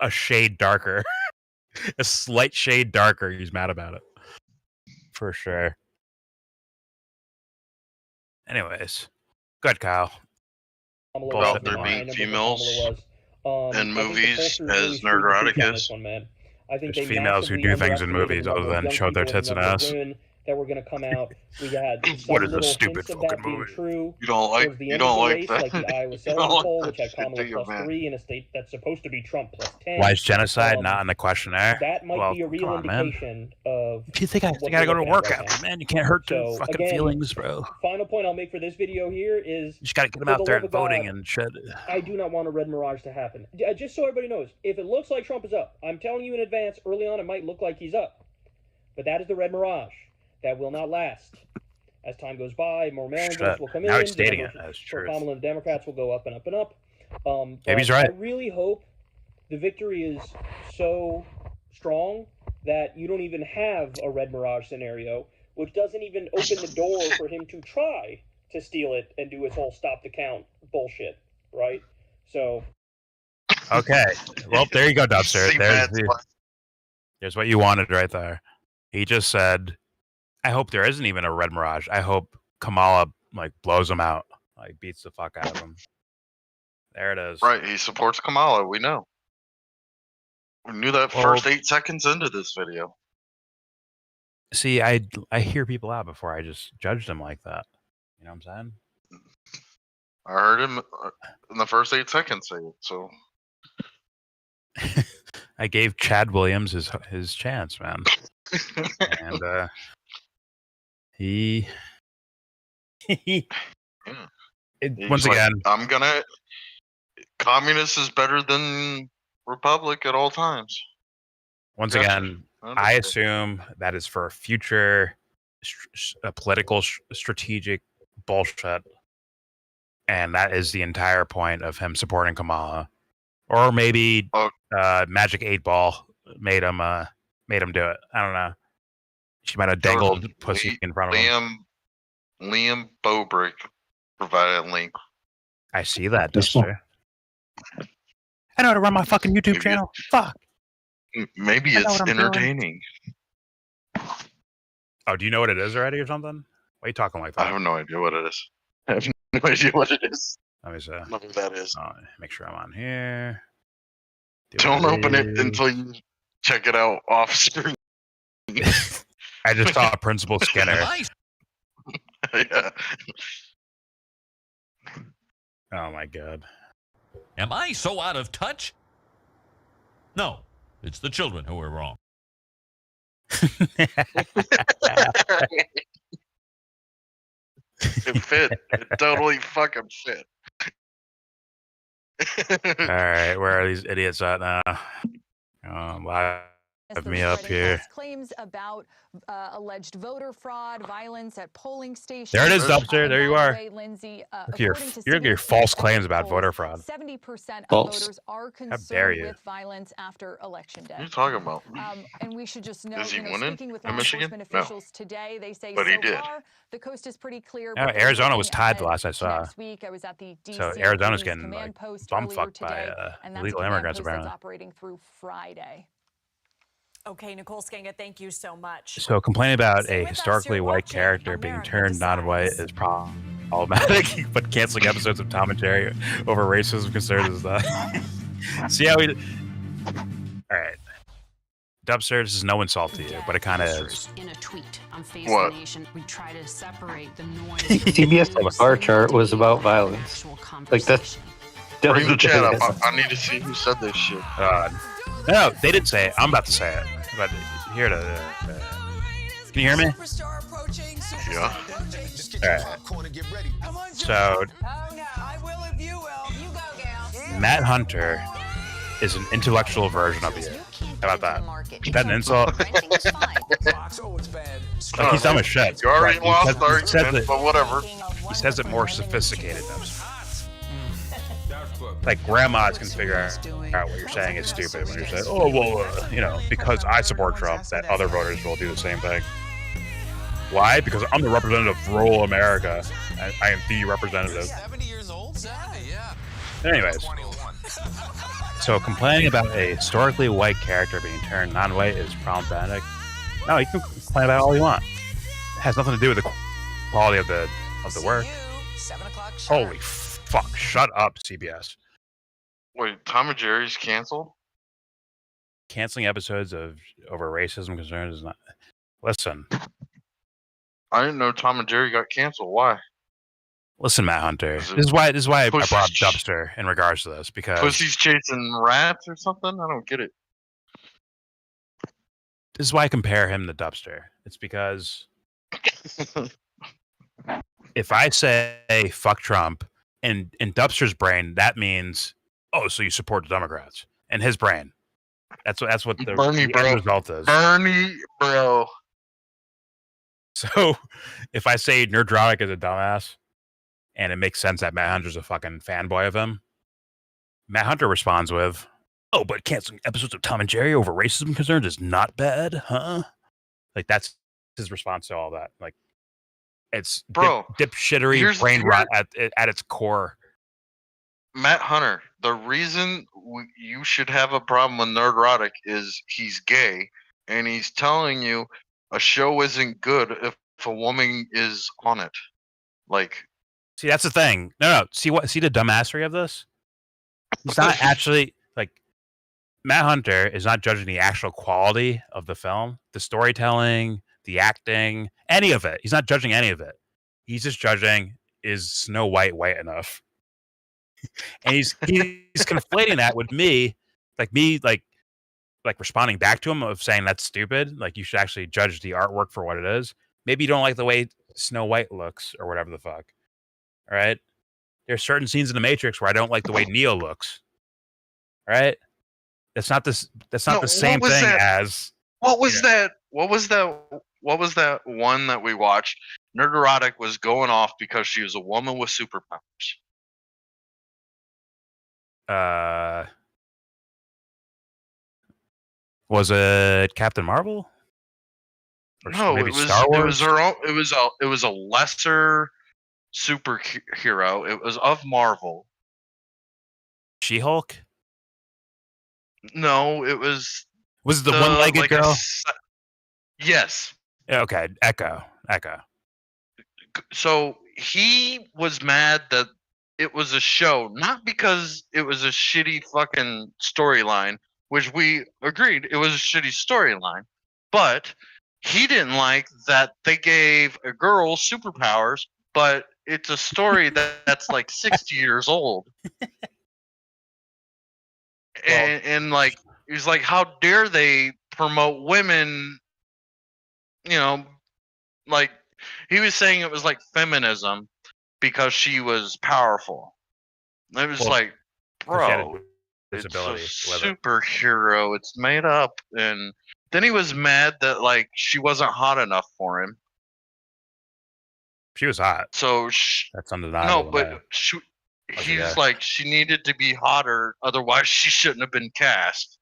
a shade darker, a slight shade darker. He's mad about it. For sure. Anyways, good, Kyle. About there being females in movies as Nerdrotic is. I think There's they females who massively do things in underestimated movies the other number of than young show their people in tits and younger ass. women that were going to come out. We had some What is a little stupid hints of fucking that being movie? true You don't like towards the you end of don't the like race, that. like the Iowa You Celery don't like poll, that which had shit, Kamala do you, man? +3 in a state that's supposed to be Trump +10. Why is genocide not in the questionnaire? That might Well, be a real come on, man. indication of If you think I what gotta we're go to looking at work right after, now. man, you can't hurt their So fucking again, feelings, bro. final point I'll make for this video here is, You just gotta get them for out the there love and of God, voting and shit. I do not want a red mirage to happen. Just so everybody knows, if it looks like Trump is up, I'm telling you in advance, early on it might look like he's up. But that is the red mirage. That will not last. As time goes by, more mail-in votes will come in. Now he's the stating numbers it as for truth. Kamala and the Democrats will go up and up and up. Maybe he's But right. I really hope the victory is so strong that you don't even have a red mirage scenario, which doesn't even open the door for him to try to steal it and do his whole stop the count bullshit, right? So Okay. Well, there you go, Dubster. See, There's what you wanted right there. He just said, I hope there isn't even a red mirage. I hope Kamala like blows him out, like beats the fuck out of him. There it is. Right, he supports Kamala. We know. We knew that first 8 seconds into this video. See, I hear people out before I just judge them like that. You know what I'm I heard him in the first 8 seconds say it. So saying? I gave Chad Williams his chance, man. And he once like, again, I'm gonna. Communist is better than Republic at all times. Once Gotcha. again, I assume that is for future political strategic bullshit, and that is the entire point of him supporting Kamala, or maybe Magic 8 Ball made him do it. I don't know. She might have dangled pussy in front of him. Liam Bobrick provided a link. I see that, Duster. I know how to run my fucking YouTube channel. Fuck. Maybe it's entertaining. Oh, do you know what it is already or something? Why are you talking like that? I have no idea what it is. I have no idea what it is. Let me see. I don't know who that is. Make sure I'm on here. Don't open it until you check it out off screen. I just saw Principal Skinner. Yeah. Oh my god. Am I so out of touch? No, it's the children who are wrong. It fit. It totally fucking fit. All right, where are these idiots at now? Live me up here. Claims about alleged voter fraud, violence at polling stations. There it is, Dubster. There you are. Lindsay, Look at your false claims about voter fraud. 70% of voters are concerned you. with violence after election day. What are you talking about? And we should just know, Is he winning speaking with in law Michigan? enforcement No. officials today, they say But he so did. far the coast is pretty clear. Yeah, but they're Arizona looking was tied the ahead last I to saw. Next week, I was at the DC So Arizona's Police getting Command like Post bumfucked earlier by today, and that's illegal a command immigrants post that's apparently. operating through Friday. Okay, Nicole Skanga, thank you so much. So complaining about Stay a with us, historically you're white watching character being America turned non-white is problematic, but canceling episodes of Tom and Jerry over racism concerns is not. See how we? All right, Dubster, this is no insult to you, but it kind of is. In a tweet on Face What? the Nation, we try to separate the noise. CBS bar chart was about violence. Like that's. Bring the chat up. I need to see who said this shit. No, they didn't say it. I'm about to say it, but here to. Can you hear me? Yeah. All right. So, Matt Hunter is an intellectual version of you. How about that? Is that an insult? Like, he's dumb as shit. You already but lost he says argument, it, but whatever. He says it more sophisticated, though. Like, grandmas can figure out what you're saying is stupid when you're saying, oh, well, because I support Trump, that other voters will do the same thing. Why? Because I'm the representative of rural America. I am the representative. Anyways. So complaining about a historically white character being turned non-white is problematic. No, you can complain about all you want. It has nothing to do with the quality of the work. Holy fuck! Shut up, CBS. Wait, Tom and Jerry's canceled? canceling episodes over racism concerns is not. Listen, I didn't know Tom and Jerry got canceled. Why? listen, Matt Hunter. Is it This is why I brought up pussies- Dubster in regards to this because Pussy's chasing rats or something? I don't get it. this is why I compare him to Dubster. It's because if I say fuck Trump, in Dubster's brain, that means, oh, so you support the Democrats. In his brain, that's what the Bernie, end bro. result is. Bernie, bro. So if I say Nerdrotic is a dumbass, and it makes sense that Matt Hunter's a fucking fanboy of him, Matt Hunter responds with, oh, but canceling episodes of Tom and Jerry over racism concerns is not bad, huh? Like, that's his response to all that. Like, it's Bro, dipshittery brain rot at its core. Matt Hunter, the reason you should have a problem with Nerdrotic is he's gay, and he's telling you a show isn't good if a woman is on it. Like, see, that's the thing. No. See the dumbassery of this? He's not actually like Matt Hunter is not judging the actual quality of the film, the storytelling, the acting, any of it. He's not judging any of it. He's just judging, is Snow White white enough? And he's conflating that with me responding back to him of saying that's stupid. Like, you should actually judge the artwork for what it is. Maybe you don't like the way Snow White looks or whatever the fuck. All right. There's certain scenes in the Matrix where I don't like the way Neo looks. All right. That's not the same thing as what was that one that we watched? Nerdrotic was going off because she was a woman with superpowers. Was it Captain Marvel? Or No, maybe it was Star Wars? It was her own. It was a lesser superhero. It was of Marvel. She-Hulk? No, it was. Was it the one-legged girl? Yes. Okay, Echo. So he was mad that it was a show, not because it was a shitty fucking storyline, which we agreed it was a shitty storyline, but he didn't like that they gave a girl superpowers, but it's a story that's like 60 years old. And like, he's like, how dare they promote women, you know, like, he was saying it was like feminism because she was powerful. It was like, bro, it's a superhero. It's made up. And then he was mad that like she wasn't hot enough for him. She was hot. So that's undeniable. No, but he's like, she needed to be hotter, otherwise she shouldn't have been cast.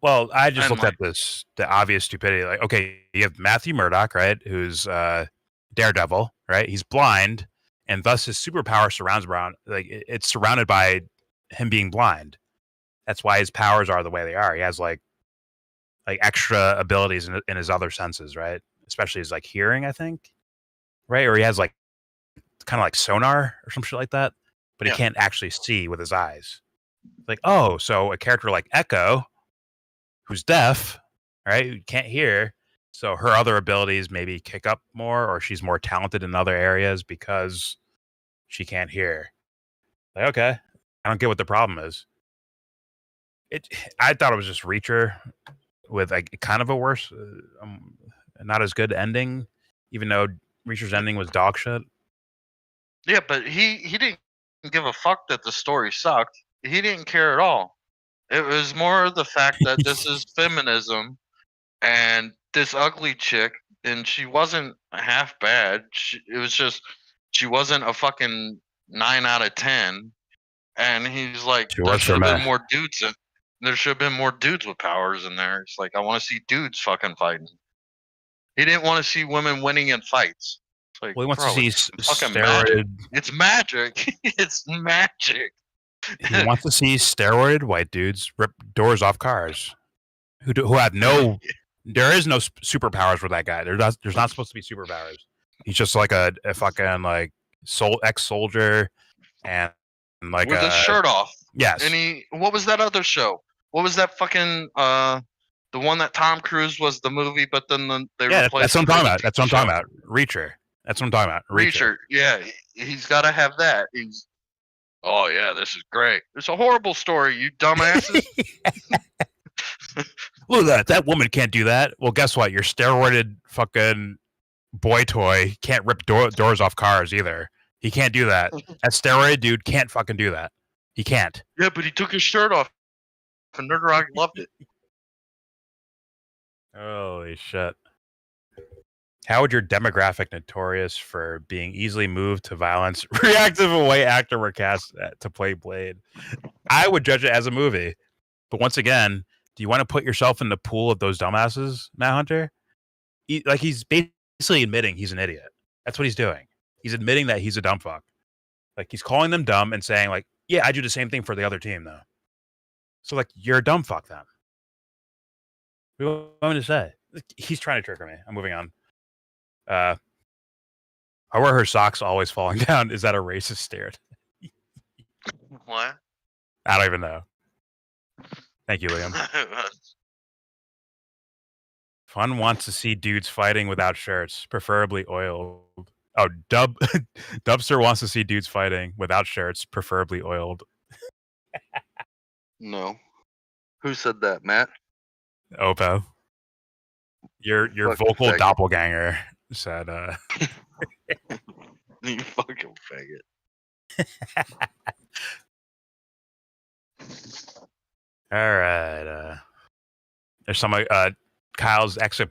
Well, I just looked at the obvious stupidity. Like, okay, you have Matthew Murdock, right? Who's Daredevil, right? He's blind, and thus his superpower surrounds around. Like, it's surrounded by him being blind. That's why his powers are the way they are. He has like extra abilities in his other senses, right? Especially his like hearing, I think, right? Or he has like kind of like sonar or some shit like that, but he can't actually see with his eyes. Like, oh, so a character like Echo, who's deaf, right? Who can't hear. So her other abilities maybe kick up more, or she's more talented in other areas because she can't hear. Like, okay, I don't get what the problem is. I thought it was just Reacher with like kind of a worse, not as good ending, even though Reacher's ending was dog shit. Yeah, but he didn't give a fuck that the story sucked. He didn't care at all. It was more the fact that this is feminism, and this ugly chick, and she wasn't half bad. It was just she wasn't a fucking 9 out of 10. And he's like, there should have been more dudes. There should have been more dudes with powers in there. It's like, I want to see dudes fucking fighting. He didn't want to see women winning in fights. It's like, well, he wants to see fucking steroid. Magic. It's magic. It's magic. He wants to see steroid white dudes rip doors off cars, who have no. There is no superpowers for that guy. There's not supposed to be superpowers. He's just like a fucking like ex-soldier and like with his shirt off. Yes. And what was that other show? what was that fucking the one that Tom Cruise was the movie, but then they Yeah, replaced. that's what I'm talking about. That's what I'm talking show. about. Reacher. That's what I'm talking about. Reacher. Yeah, he's got to have that. He's. Oh yeah, this is great. It's a horrible story, you dumbasses. Look at that. That woman can't do that. Well, guess what? Your steroided fucking boy toy can't rip doors off cars either. He can't do that. That steroid dude can't fucking do that. He can't. Yeah, but he took his shirt off, and Nerdrock loved it. Holy shit. How would your demographic notorious for being easily moved to violence reactive away actor were cast to play Blade? I would judge it as a movie. But once again, do you want to put yourself in the pool of those dumbasses, Matt Hunter? He's basically admitting he's an idiot. That's what he's doing. He's admitting that he's a dumb fuck. Like, he's calling them dumb and saying, like, yeah, I do the same thing for the other team, though. So, like, you're a dumb fuck then. What do you want me to say? He's trying to trigger me. I'm moving on. How are her socks always falling down? Is that a racist stare? What? I don't even know. Thank you, Liam. Fun wants to see dudes fighting without shirts, preferably oiled. Oh, Dubster wants to see dudes fighting without shirts, preferably oiled. No. Who said that, Matt? Oppo. Your Fucking vocal faggot. doppelganger said You fucking faggot. All right. There's some Kyle's exit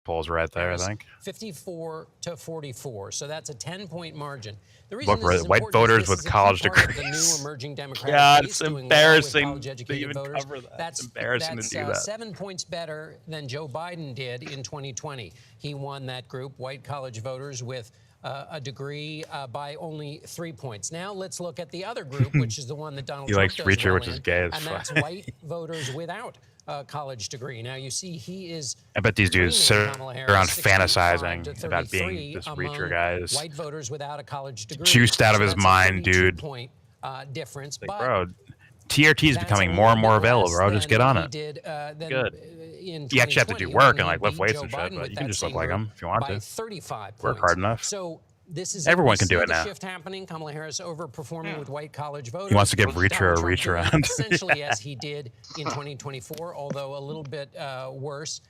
polls right there, I think. 54 to 44. So that's a 10-point margin. The Look, this is white important voters is with this is a key college part of degrees. The new emerging Democratic God, base it's doing well with embarrassing college-educated to even voters. cover that. That's It's embarrassing to do that. 7 points better than Joe Biden did in 2020. He won that group, white college voters with a degree by only 3 points. Now let's look at the other group, which is the one that Donald He Trump likes does Reacher, well which is in, gay as and fuck. that's white voters without a college degree. Now you see he is. I bet these dudes sit screaming Kamala Harris, around 65 fantasizing to about 33 being this among Reacher guy. Is white voters without a college degree. juiced out of So his that's a mind, 32 dude. point difference. Like, but bro, TRT is that's becoming a more and more little bit available, less bro. Just get than on he it. did, than, Good. In You actually have to do 2020 work when and he like lift beat weights Joe and shit, Biden but with you can that just look same like group him if you want by to. 35 Work points. hard enough. So this is Everyone we can do see it the now. shift happening. Kamala Harris overperforming with white college voters. He wants to give Reacher a Donald reach Trump doing around. essentially as he did in 2024, although a little bit worse.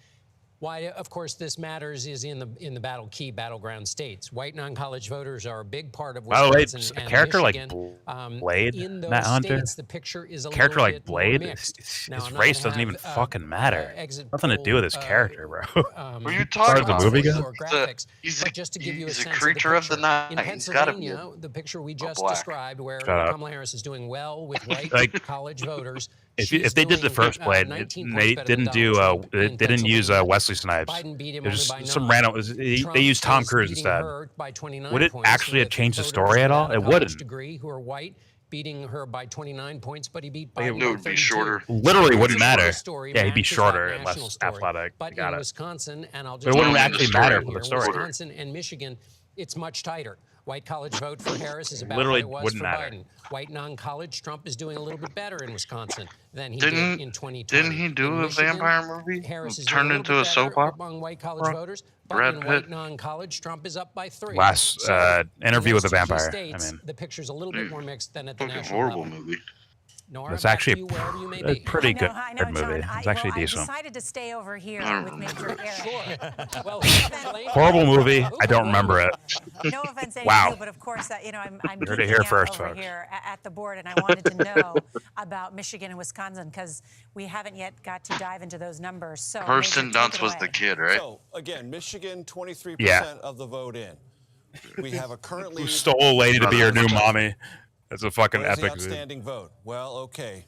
Why, of course, this matters is in the battleground states. White non-college voters are a big part of By the way, Wisconsin a and character Michigan. like Blade, In those Matt Hunter, states, the picture is a character little like bit more Blade, mixed. his Now, I'm not race gonna doesn't even have, fucking matter. exit Nothing to do with his poll, character, bro. What are you As far talking as the about? movie goes? or graphics, but just to give you a He's a sense creature of of the the night. picture. In He's gotta be Pennsylvania, the picture we just black. described, where Shut up. Kamala Harris is doing well with white Like, college voters. If they did the first Blade, 19 they points better than didn't do Donald Trump they in didn't use Pennsylvania. Wesley Snipes. Biden beat him There's only by some 9. random. They used Tom is Cruise beating instead. her by 29 Would it points actually have with changed the voters story at all? without a It college wouldn't. degree who are white, beating her by 29 points, but he beat Like, Biden it by would be 32. shorter. Literally So wouldn't it's a shorter matter. story, Yeah, he'd be matches that shorter and national less story. athletic. But Got in it. Wisconsin, and I'll But just it wouldn't tell you actually the matter story for the here, story. Wisconsin and Michigan, it's much tighter. White college vote for Harris is about Literally what it was wouldn't for matter. Biden. White non-college, Trump is doing a little bit better in Wisconsin than he Didn't- did in 2020. didn't he do In a Michigan, vampire movie? Harris is Turned doing into little a bit soap better opera? among white college voters, but Brad in Pitt? white non-college, Trump is up by 3. Last So, interview in with a those two key vampire. states, the picture's a little bit more mixed than at the Fucking national horrible level. movie. Nora, It's back actually to you, wherever you may a be. pretty good I know, movie. John. It's actually I decent. decided to stay over here with Major Eric. Sure. Well, Horrible movie. I don't remember it. No offense to Wow. you, but of course, I'm Heard it geeking here out first, over folks. here at the board, and I wanted to know about Michigan and Wisconsin because we haven't yet got to dive into those numbers. So, Kirsten Major, take Dunst it was away. the kid, right? So, again, Michigan, 23% Yeah. of the vote in. We have a currently... Who stole a lady to be your new mommy? That's a fucking What is the epic. Dude. outstanding vote? Well, okay.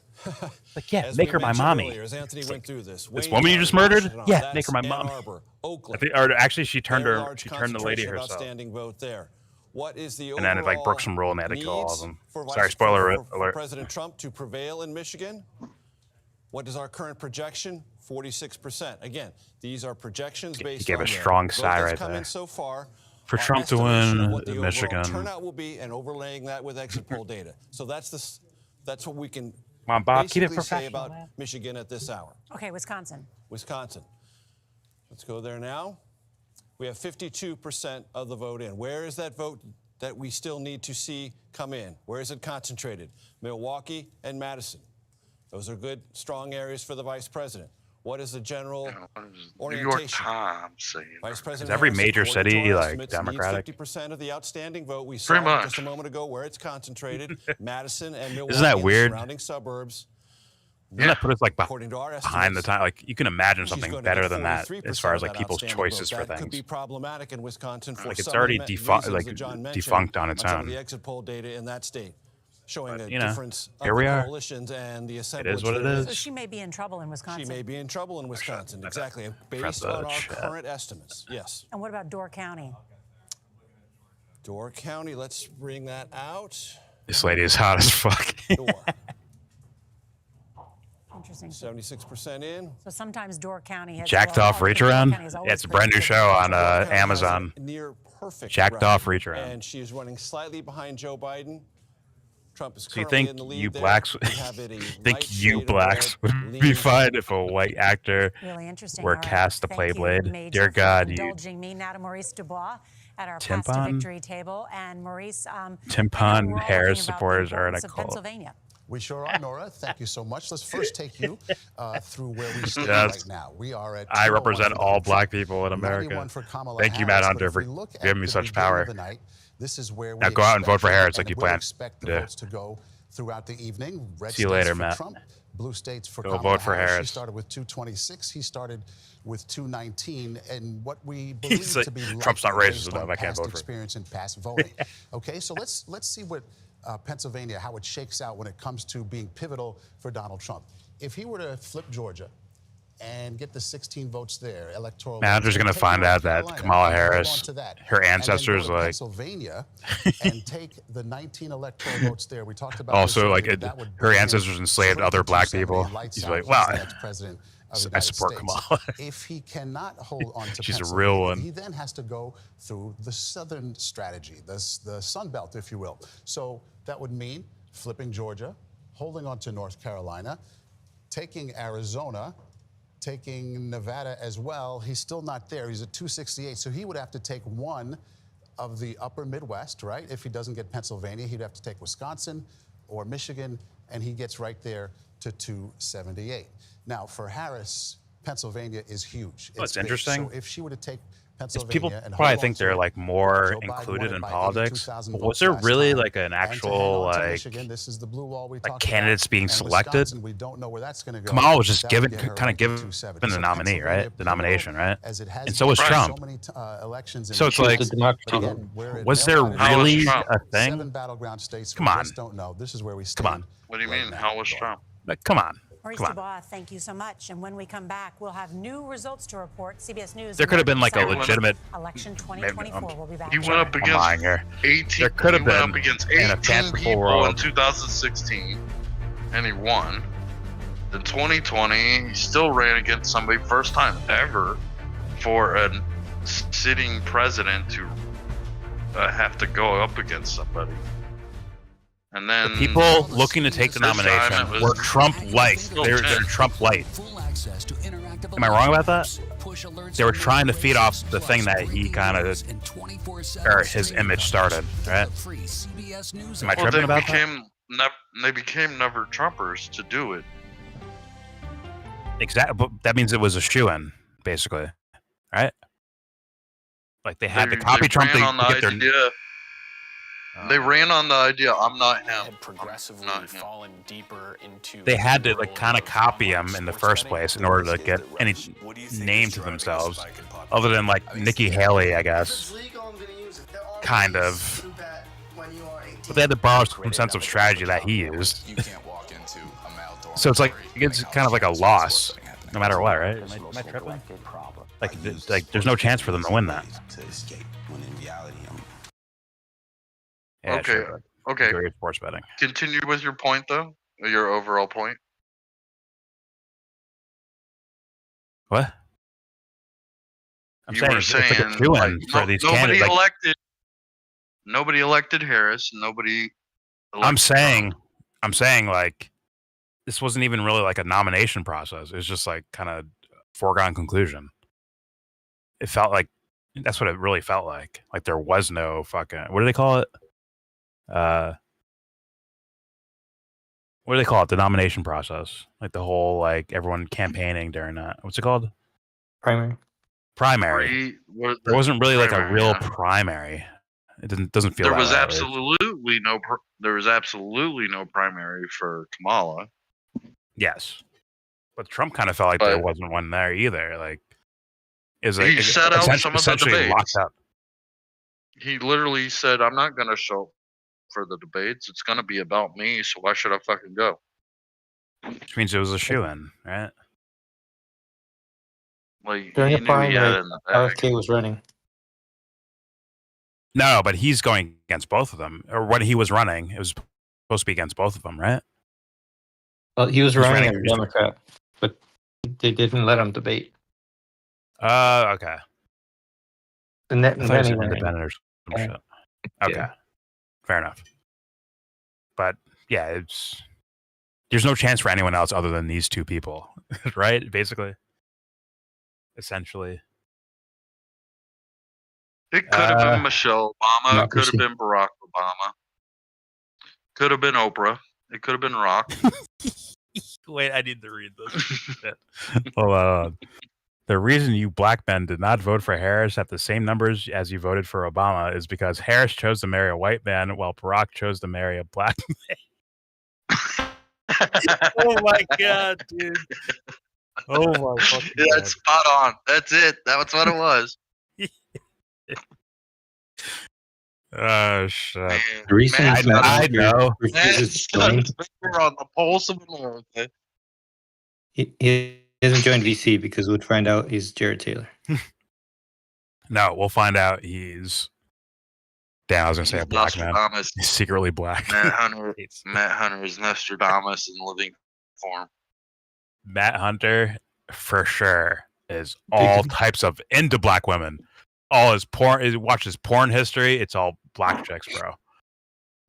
Like, yeah, As make we her my mentioned mommy. earlier, as Anthony went through this. This Wayne woman you County, just murdered? Washington, Yeah, that's make her my mom. Ann Arbor, I Oakland. think, or actually, she turned Very her. large She turned the lady concentration of herself. outstanding vote there. What is the And then it like broke overall some rule and they had to kill all of needs them. for Sorry, Vice- spoiler for alert. President Trump to prevail in Michigan? What is our current projection? 46%. Again, these are projections based gave on a the strong vote sigh that's right come there. in so far. For our Trump to estimation of win what the overall Michigan. turnout will be, and overlaying that with exit poll data. So that's what we can. Come on, Bob, keep it basically say professional. about Michigan at this hour? Okay, Wisconsin. Wisconsin. Let's go there now. We have 52% of the vote in. Where is that vote that we still need to see come in? Where is it concentrated? Milwaukee and Madison. Those are good, strong areas for the vice president. What is the general orientation? New York Times saying. Vice President Is every Harris, major according to city, our like, estimates, Democratic? needs 50% of the outstanding vote. We Pretty saw much. just a moment ago where it's concentrated. Madison and Milwaukee Isn't that and weird? the surrounding suburbs. Doesn't that put us like According to our behind the estimates, time? Like you can imagine she's something going to better get than that 43% as far as of like that people's outstanding choices vote. for That could be things. problematic in Wisconsin for Like it's some already reasons like that John mentioned defunct on its some of own. the exit poll data in that state, showing But, a you know, difference of here we the are. coalitions and the It assemblage. is what it there is. So she may be in trouble in Wisconsin. She may be in trouble in Wisconsin, exactly, based the on our chat. current estimates. Yes. And what about Door County? Door County, let's bring that out. This lady is hot as fuck. Door. Interesting. 76% in. So sometimes Door County has Jacked well, off I reach think Door around. County has Yeah, always it's a brand new predicted show on Door County has a Amazon. near perfect Jacked record, off reach around. and she is running slightly behind Joe Biden. Trump is So you currently think in the lead you there. blacks We have it a think light you shade of blacks red, would be leaning fine if a white actor Really interesting. were All right. cast to play Thank you, Blade? Major, Dear for God, you indulging me. Now to Maurice Dubois at our Path to Tampon? Victory table. And Maurice, I know Tampon we're all Harris looking about supporters the are in a importance of cult. Pennsylvania. We sure are, Nora. Thank you so much. Let's first take you through where we stand Yes. right now. We are at I 201 represent for all Donald black Trump, people in America. 91 for Kamala Thank you, Matt Harris, but Hunter, if for we look at giving me the such beginning of power. the night, this is where Now we go out and vote for expect, Harris like and you we'll planned. expect the Yeah. votes to go throughout the evening. Red See you states later, for Matt. Trump, blue states for Go Kamala vote for Harris. She Harris. started with 226. He started with 219, and what we believe He's like, to be Trump's not likely racist based on enough. I can't past vote for him. experience and past voting. Okay, so let's see what Pennsylvania, how it shakes out when it comes to being pivotal for Donald Trump. If he were to flip Georgia and get the 16 votes there, electoral. Manager's votes, going and to take find North out that Carolina Kamala and hold on Harris, to that, her and then go ancestors, to like, Pennsylvania and take the 19 electoral votes there. We talked about also, this like, earlier, that would her bring him ancestors enslaved straight other to black 270 people. and lights He's out. like, He's wow, the next president of the I United support States. Kamala. If he cannot hold on to She's a Pennsylvania, real one. he then has to go through the southern strategy, the Sun Belt, if you will. So that would mean flipping Georgia, holding on to North Carolina, taking Arizona, taking Nevada as well. He's still not there. He's at 268. So he would have to take one of the upper Midwest, right? If he doesn't get Pennsylvania, he'd have to take Wisconsin or Michigan, and he gets right there to 278. Now, for Harris, Pennsylvania is huge. Well, it's big. interesting. So if she were to take Is Pennsylvania people and probably hold on think to they're it, like more Joe Biden included won it in by politics. 82,000 But votes was there last really time. like an And to hang actual on to like Michigan, this is the blue wall we talked candidates about. being And selected? Wisconsin, we don't know where that's going to go. Kamala was just That given, would get her kind up of to given 270. the So nominee, Pennsylvania, right? The nomination, right? as it has And so was been Trump. so many elections in So it's the like, past. But again, we're in was there mail-in really elections, a thing? 7 battleground states. Come we on. just don't know. This is where we stand. Come on. What do you mean? How was Trump? Like, come on. Maurice Come on. Dubois, thank you so much. And when we come back, we'll have new results to report. CBS News. There could have been like a American Summer legitimate. election 2024. We'll be back. He went up I'm against lying here. 18. There could have he went been up against in a 18 fanciful people world. in 2016, and he won. In 2020, he still ran against somebody, first time ever, for a sitting president to have to go up against somebody. And then The people looking to take the this time nomination it was were Trump light. still They're 10. Trump light. Am I wrong about that? They were trying to feed off the thing that he kind of, or his image started, right? Am I Well, tripping about that? they became never Trumpers to do it. Exactly. But that means it was a shoo-in, basically, right? Like they had to copy Trump to ran on the get their. idea. They ran on the idea. I'm not him. Had progressively fallen deeper into. They had to like kind of copy him in the first place in order to get any name to themselves, other than like Nikki Haley, I guess. Kind of. But they had to borrow some sense of strategy that he used. So it's like it's kind of like a loss, no matter what, right? Am I tripping? Like there's no chance for them to win that. Yeah, Okay. sure. Okay. Great sports betting. Continue with your point, though. Your overall point. What? I'm You saying were it's like a saying shoo-in like, for these nobody candidates. Like, elected. Nobody elected Harris. Nobody. I'm saying like this wasn't even really like a nomination process. It was just like kind of foregone conclusion. It felt like that's what it really felt like. Like there was no fucking, what do they call it? What do they call it? The nomination process. Like the whole, like everyone campaigning during that. What's it called? Primary. Primary. There wasn't really like a real primary. It doesn't feel There that was way. absolutely no. There was absolutely no primary for Kamala. Yes, but Trump kind of felt like there wasn't one there either. Like, is like He set out some of the essentially debates. locked up. He literally said, "I'm not going to show up for the debates. It's going to be about me. So why should I fucking go?" Which means it was a shoe-in, right? Like During he the knew he had primary, it in the bag. RFK was running. No, but he's going against both of them. Or when he was running, it was supposed to be against both of them, right? Well, he was running as a against- Democrat, but they didn't let him debate. Okay. And I then, thought it was he an ran. independent or some Yeah. shit. Okay. Yeah. Fair enough. But yeah, there's no chance for anyone else other than these two people, right? Basically. Essentially. It could have been Michelle Obama. It could have Democracy. been Barack Obama. Could have been Oprah. It could have been Rock. Wait, I need to read this. Shit. Hold on. The reason you black men did not vote for Harris at the same numbers as you voted for Obama is because Harris chose to marry a white man while Barack chose to marry a black man. Oh my god, dude. Oh my fucking Yeah, god. that's spot on. That's it. That's what it was. Oh shit. The reason Man, he's not I here know. refuses to join. We're on the pulse of America. He doesn't join VC because we'd find out he's Jared Taylor. No, we'll find out he's. Damn, I was gonna say a black man. Nostradamus. He's secretly black. Matt Hunter is Nostradamus in living form. Matt Hunter, for sure, is all types of into black women. All his porn, watch his porn history. It's all black chicks, bro.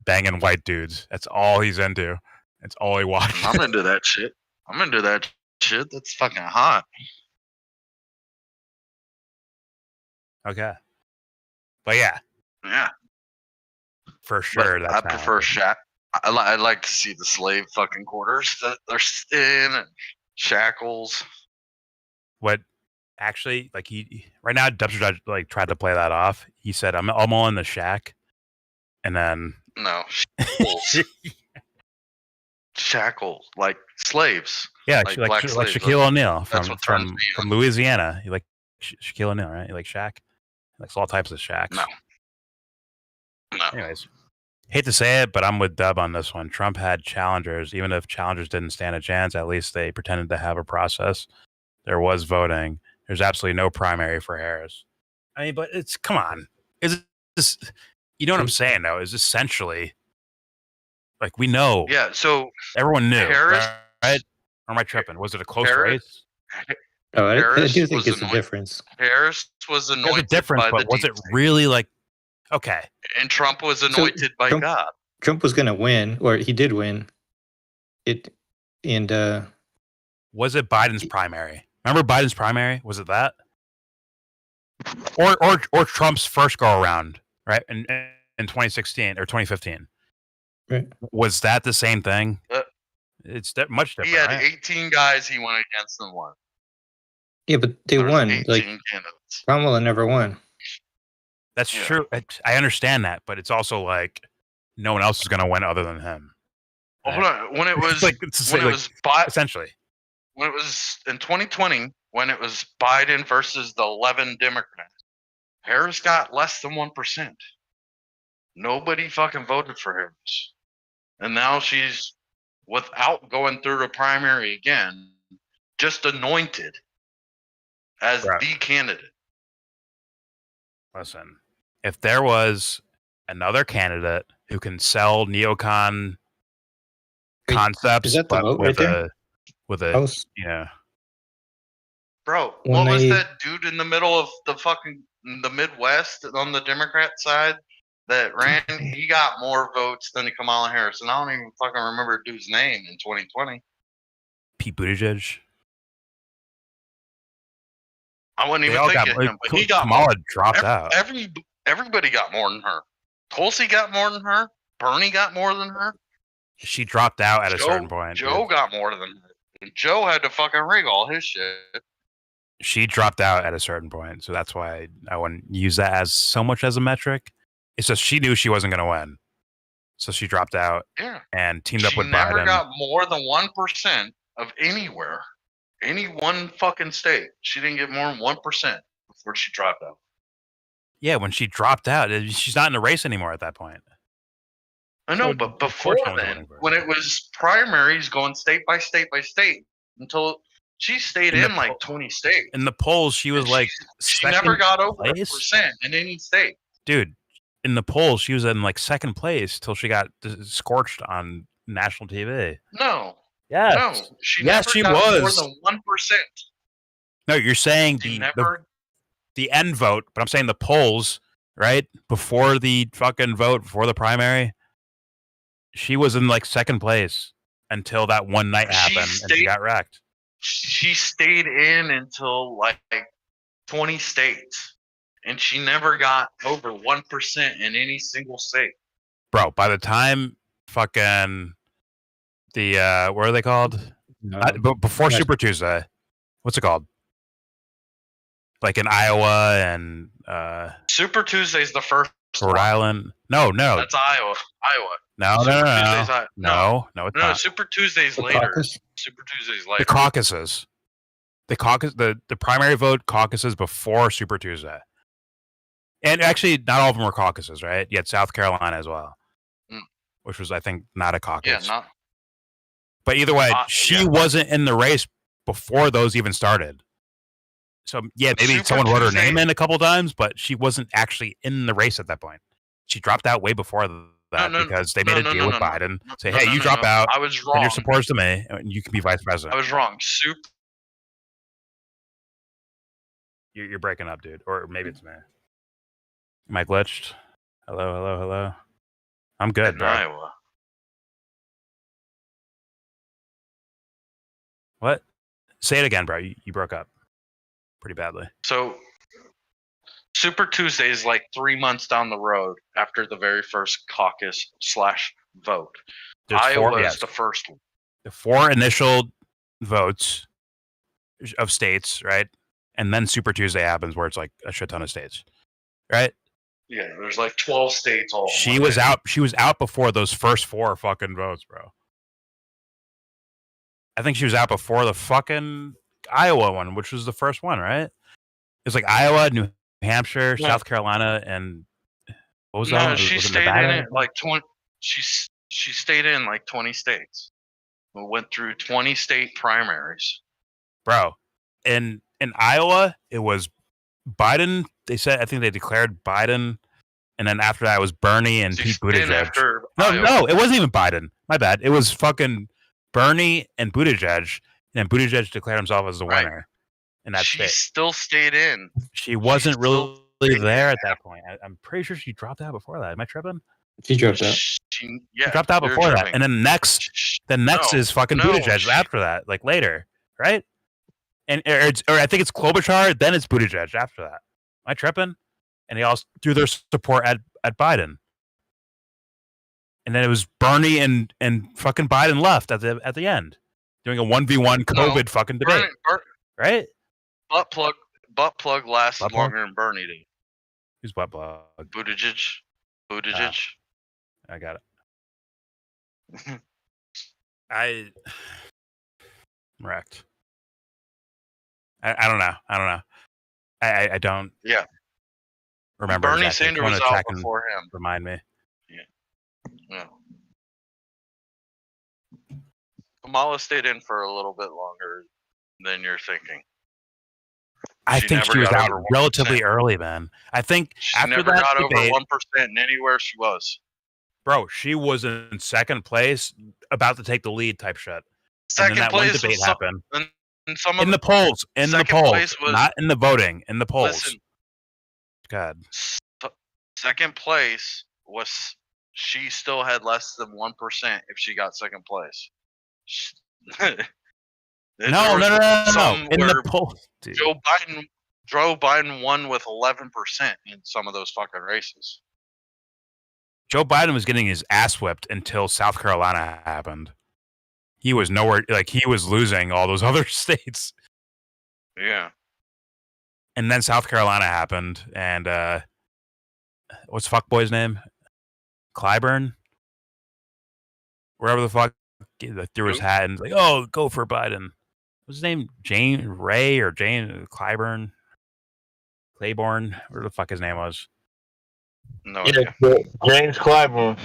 Banging white dudes. That's all he's into. That's all he watches. I'm into that shit. I'm into that shit. That's fucking hot. Okay. But yeah, Yeah. for sure. But That's I prefer Shaq. I like to see the slave fucking quarters that they're in and shackles. what actually, like he right now, Dumpster Judge like tried to play that off. He said, "I'm all in the shack," and then No, shackles. Shackles, like slaves. yeah, like like black slaves. Shaquille O'Neal That's from what turns me from Louisiana. You like Shaquille O'Neal, right? You like Shaq? He likes all types of Shaqs. No. No. Anyways, hate to say it, but I'm with Dub on this one. Trump had challengers. Even if challengers didn't stand a chance, at least they pretended to have a process. There was voting. There's absolutely no primary for Harris. I mean, but it's come on. Is this? You know what I'm saying? Though, is essentially like we know. Yeah. So everyone knew, Harris, right? Or am I tripping? Was it a close Harris- race? Oh, I Harris do think was it's a anointed. difference. Harris was There's a anointed difference, by but the was it Doomsday. really like okay? And Trump was anointed by Trump- God. Trump was going to win, or he did win. It and Was it Biden's primary? Remember Biden's primary? Was it that? Or Trump's first go around, right? In 2016 or 2015. Right. Was that the same thing? It's much different. He had right? 18 guys he went against and won. yeah, but they There was won. 18 Like candidates. Kamala never won. That's Yeah. true. I understand that, but it's also like no one else is going to win other than him. Well, hold on. When it was Like, it's the when same, it like, was Bi- essentially. when it was in 2020, when it was Biden versus the 11 Democrats, Harris got less than 1%. Nobody fucking voted for Harris. And now she's, without going through the primary again, just anointed as Right. the candidate. Listen, if there was another candidate who can sell neocon Wait, concepts, is that the but vote right there? with a House? you know, Bro, When what was they- that dude in the middle of the fucking the Midwest on the Democrat side that ran? He got more votes than Kamala Harris, and I don't even fucking remember the dude's name in 2020. Pete Buttigieg. I wouldn't They even all think got of him, but he got Kamala more. dropped out. Everybody got more than her. Tulsi got more than her. Bernie got more than her. She dropped out at a certain point. Joe got more than her. And Joe had to fucking rig all his shit. She dropped out at a certain point, so that's why I wouldn't use that as so much as a metric. It's just she knew she wasn't going to win, so she dropped out. Yeah. And teamed up with She never Biden. got more than 1% of anywhere, any one fucking state. She didn't get more than 1% before she dropped out. Yeah, when she dropped out, she's not in the race anymore at that point. I know, So, but of before course no one's then, voting for her. when it was primaries going state by state by state, until she stayed in like 20 states. In the polls, she was like She never got over place. 1% in any state. Dude, in the polls, she was in like second place till she got scorched on national TV. No. Yes. No. She Yes, never she got more was. than 1%. No, you're saying She the never. the end vote, but I'm saying the polls, right? Before the fucking vote, before the primary, she was in like second place until that one night happened and she got wrecked. She stayed in until like 20 states, and she never got over 1% in any single state. Bro, by the time fucking the what are they called? But before Super Tuesday, what's it called? Like in Iowa and Super Tuesday's the first Rhode one. Island. No. That's Iowa. No, Super no, Tuesday's no, it's No, not. Super Tuesday's The later. caucus? Super Tuesday's later. The caucuses. The primary vote caucuses before Super Tuesday. And actually, not all of them were caucuses, right? You had South Carolina as well, which was, I think, not a caucus. Yeah, not. But either way, she wasn't in the race before those even started. So, yeah, maybe Super someone wrote her Tuesday- name in a couple times, but she wasn't actually in the race at that point. She dropped out way before that because they made a deal with Biden. Say, hey, you drop out, I was send your wrong. supporters to me, and you can be vice president. I was wrong. You're breaking up, dude. Or maybe it's me. Am I glitched? Hello. I'm good, In bro. Iowa. What? Say it again, bro. You broke up pretty badly. So, Super Tuesday is like 3 months down the road after the very first caucus / vote. There's Iowa four- is yes. the first one. The 4 initial votes of states, right? And then Super Tuesday happens where it's like a shit ton of states, right? Yeah, there's like 12 states all. She was out. She was out before those first 4 fucking votes, bro. I think she was out before the fucking Iowa one, which was the first one, right? It was like Iowa, New Hampshire, Yeah. South Carolina, and what was that? No, one? she Was it stayed Nevada? in it like 20. She stayed in like 20 states. We went through 20 state primaries. Bro. In Iowa, it was Biden. They said, I think they declared Biden, and then after that it was Bernie and Pete stayed in Buttigieg. after No, Iowa. it wasn't even Biden. My bad. It was fucking Bernie and Buttigieg, and then Buttigieg declared himself as the winner in that She state. still stayed in. She wasn't really there at that point. I'm pretty sure she dropped out before that. Am I tripping? She dropped out. She dropped out you're before that, tripping. and then next No, is fucking no, Buttigieg after that, like later, right? And or I think it's Klobuchar, then it's Buttigieg after that. Am I tripping? And they all threw their support at Biden, and then it was Bernie and fucking Biden left at the end, doing a 1v1 COVID fucking debate, right? Butt plug lasted longer than Bernie did. Who's butt plug? Buttigieg. I got it. I'm wrecked. I don't know. I don't. Yeah. Remember Bernie exactly. Sanders If you was wanna out check and before him. Remind me. Yeah. Kamala stayed in for a little bit longer than you're thinking. I She think never she was got out over 1%. relatively early, man. I think She after never that got debate, over 1% anywhere she was. bro, she was in second place, about to take the lead type shit. And Second then that place one debate was happened. and some of In the polls, second place was, not in the voting, in the polls. Listen, God. second place was she still had less than 1% if she got second place. No. In the poll, dude. Joe Biden won with 11% in some of those fucking races. Joe Biden was getting his ass whipped until South Carolina happened. He was nowhere, like he was losing all those other states. Yeah. And then South Carolina happened, and what's fuckboy's name? Clyburn? Wherever the fuck he threw his hat and was like, oh, go for Biden. What's his name? Jane Ray or Jane Clyburn? Claiborne? Where the fuck his name was? No Yeah, idea. James Clyburn.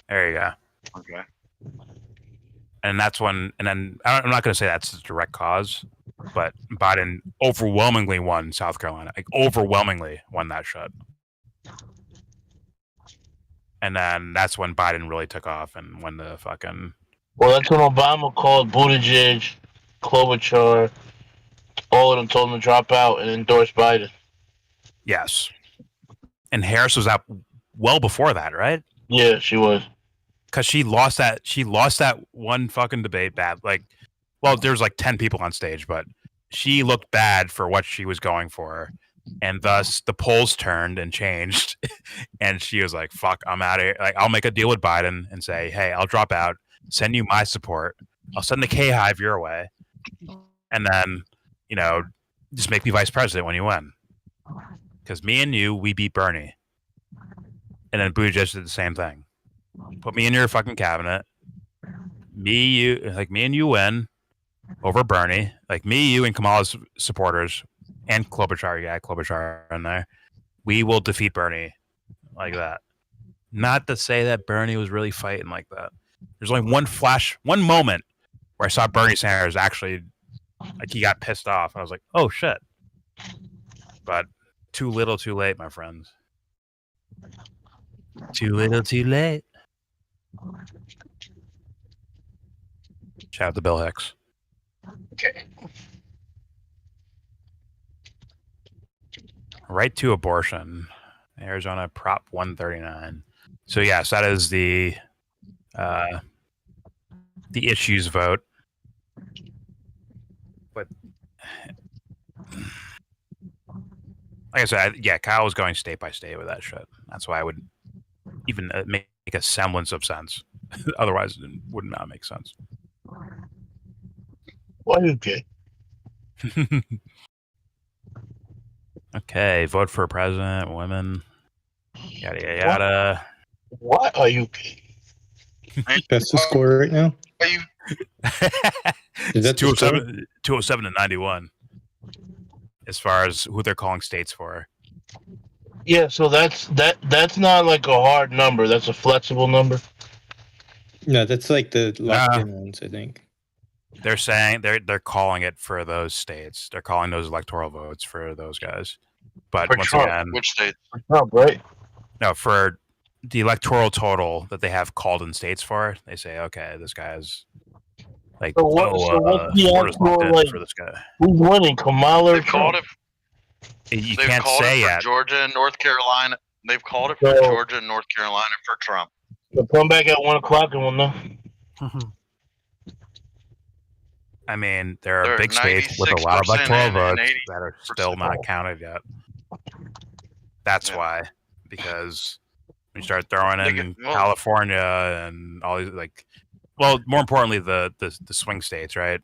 There you go. Okay. And that's when, and then I'm not going to say that's the direct cause, but Biden overwhelmingly won South Carolina. Like, overwhelmingly won that shit. And then that's when Biden really took off and when the fucking... Well, that's when Obama called Buttigieg, Klobuchar, all of them told him to drop out and endorse Biden. Yes. And Harris was out well before that, right? Yeah, she was. Because she lost that one fucking debate bad. Like, well, there's like 10 people on stage, but she looked bad for what she was going for. And thus the polls turned and changed. And she was like, fuck, I'm out of here. Like, I'll make a deal with Biden and say, hey, I'll drop out, send you my support. I'll send the K-Hive your way. And then, you know, just make me vice president when you win. Because me and you, we beat Bernie. And then Buttigieg did the same thing. Put me in your fucking cabinet. Me and you win over Bernie. Like, me, you, and Kamala's supporters, and Klobuchar, yeah, Klobuchar in there. We will defeat Bernie like that. Not to say that Bernie was really fighting like that. There's only one moment where I saw Bernie Sanders actually, like, he got pissed off. I was like, oh shit. But too little, too late, my friends. Too little, too late. Shout out to Bill Hicks. Okay. Right to abortion. Arizona Prop 139. So yes, that is the issues vote. But like I said, yeah, Kyle was going state by state with that shit. That's why I would even make a semblance of sense. Otherwise, it would not make sense. Why you gay? Okay, vote for president, women, yada yada yada. Why are you gay? That's the score right now. Is that 207 to 91? As far as who they're calling states for. Yeah, so that's not like a hard number. That's a flexible number. No, that's like the locked-in ones, I think. They're saying they're calling it for those states. They're calling those electoral votes for those guys. But For once Trump. again, Which state? For Trump, right? No, for the electoral total that they have called in states for, they say, okay, this guy's like, So what's the Florida's actual, locked in like, for this guy. who's winning, Kamala or They've called Trump? it. You They've can't called say it for yet. Georgia and North Carolina. They've called it for So- Georgia and North Carolina for Trump. So come back at 1 o'clock and we'll know. I mean, there They're are big states with a lot of 96% electoral in and votes 80% that are still not counted yet. That's why, because when you start throwing in California and all these, like, well, more importantly, the swing states, right?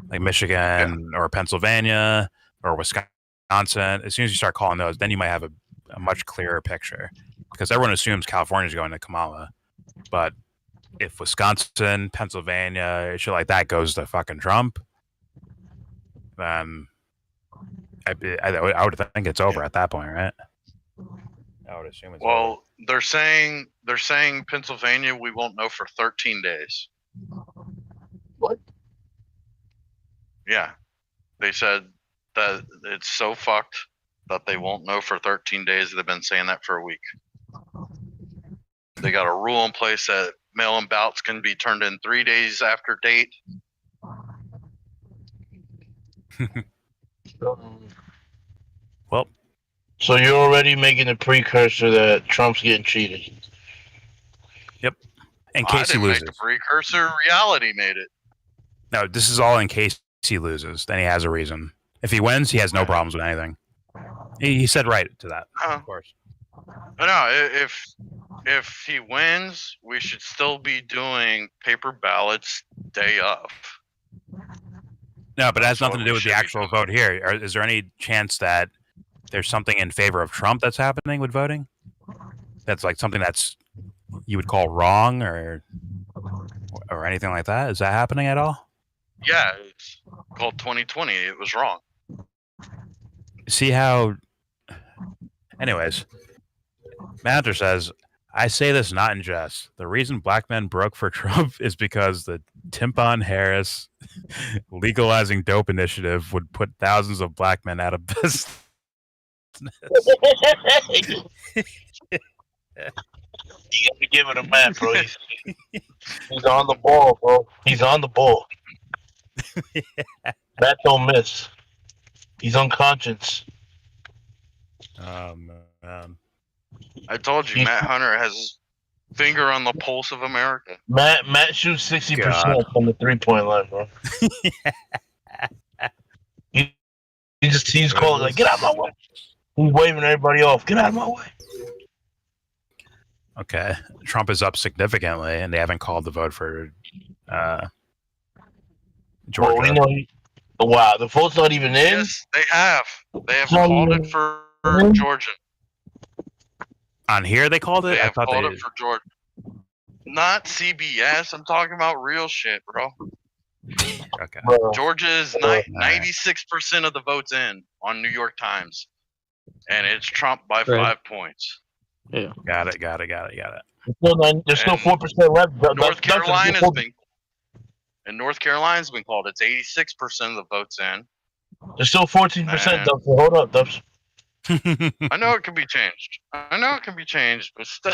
Like Michigan or Pennsylvania or Wisconsin. As soon as you start calling those, then you might have a much clearer picture, because everyone assumes California is going to Kamala, but if Wisconsin, Pennsylvania, shit like that goes to fucking Trump, then I would think it's over at that point, right? I would assume it's over. Well, they're saying Pennsylvania we won't know for 13 days. What? Yeah. They said that it's so fucked that they won't know for 13 days. They've been saying that for a week. They got a rule in place that mail-in ballots can be turned in 3 days after date. Well, so you're already making a precursor that Trump's getting cheated. Yep. In I case he didn't loses. make the precursor. Reality made it. No, this is all in case he loses. Then he has a reason. If he wins, he has no problems with anything. He said right to that, of course. No, if he wins, we should still be doing paper ballots day of. No, but it has nothing to do with the actual vote here. Is there any chance that there's something in favor of Trump that's happening with voting? That's like something that's you would call wrong or anything like that? Is that happening at all? Yeah, it's called 2020. It was wrong. See how... Anyways, Manager says, I say this not in jest. The reason black men broke for Trump is because the Timpon-Harris legalizing dope initiative would put thousands of black men out of business. You gotta give it a man, bro. He's on the ball, bro. He's on the ball. Matt don't miss. He's unconscious. Oh, man. I told you, Matt Hunter has his finger on the pulse of America. Matt shoots 60% from the 3-point line, bro. He's calling like, get out of my way. He's waving everybody off. Get out of my way. Okay. Trump is up significantly, and they haven't called the vote for Georgia. Well, we know wow, the vote's not even in? Yes, they have. They have called it for Georgia. On here they called it? They I have thought called they... it for Georgia. Not CBS. I'm talking about real shit, bro. Okay. Georgia is 96% of the votes in on New York Times, and it's Trump by 5 points. Yeah. Got it. There's still 4% left. North Carolina's been called. It's 86% of the votes in. There's still 14%, Dubs. Hold up, Dubs. I know it can be changed. But still,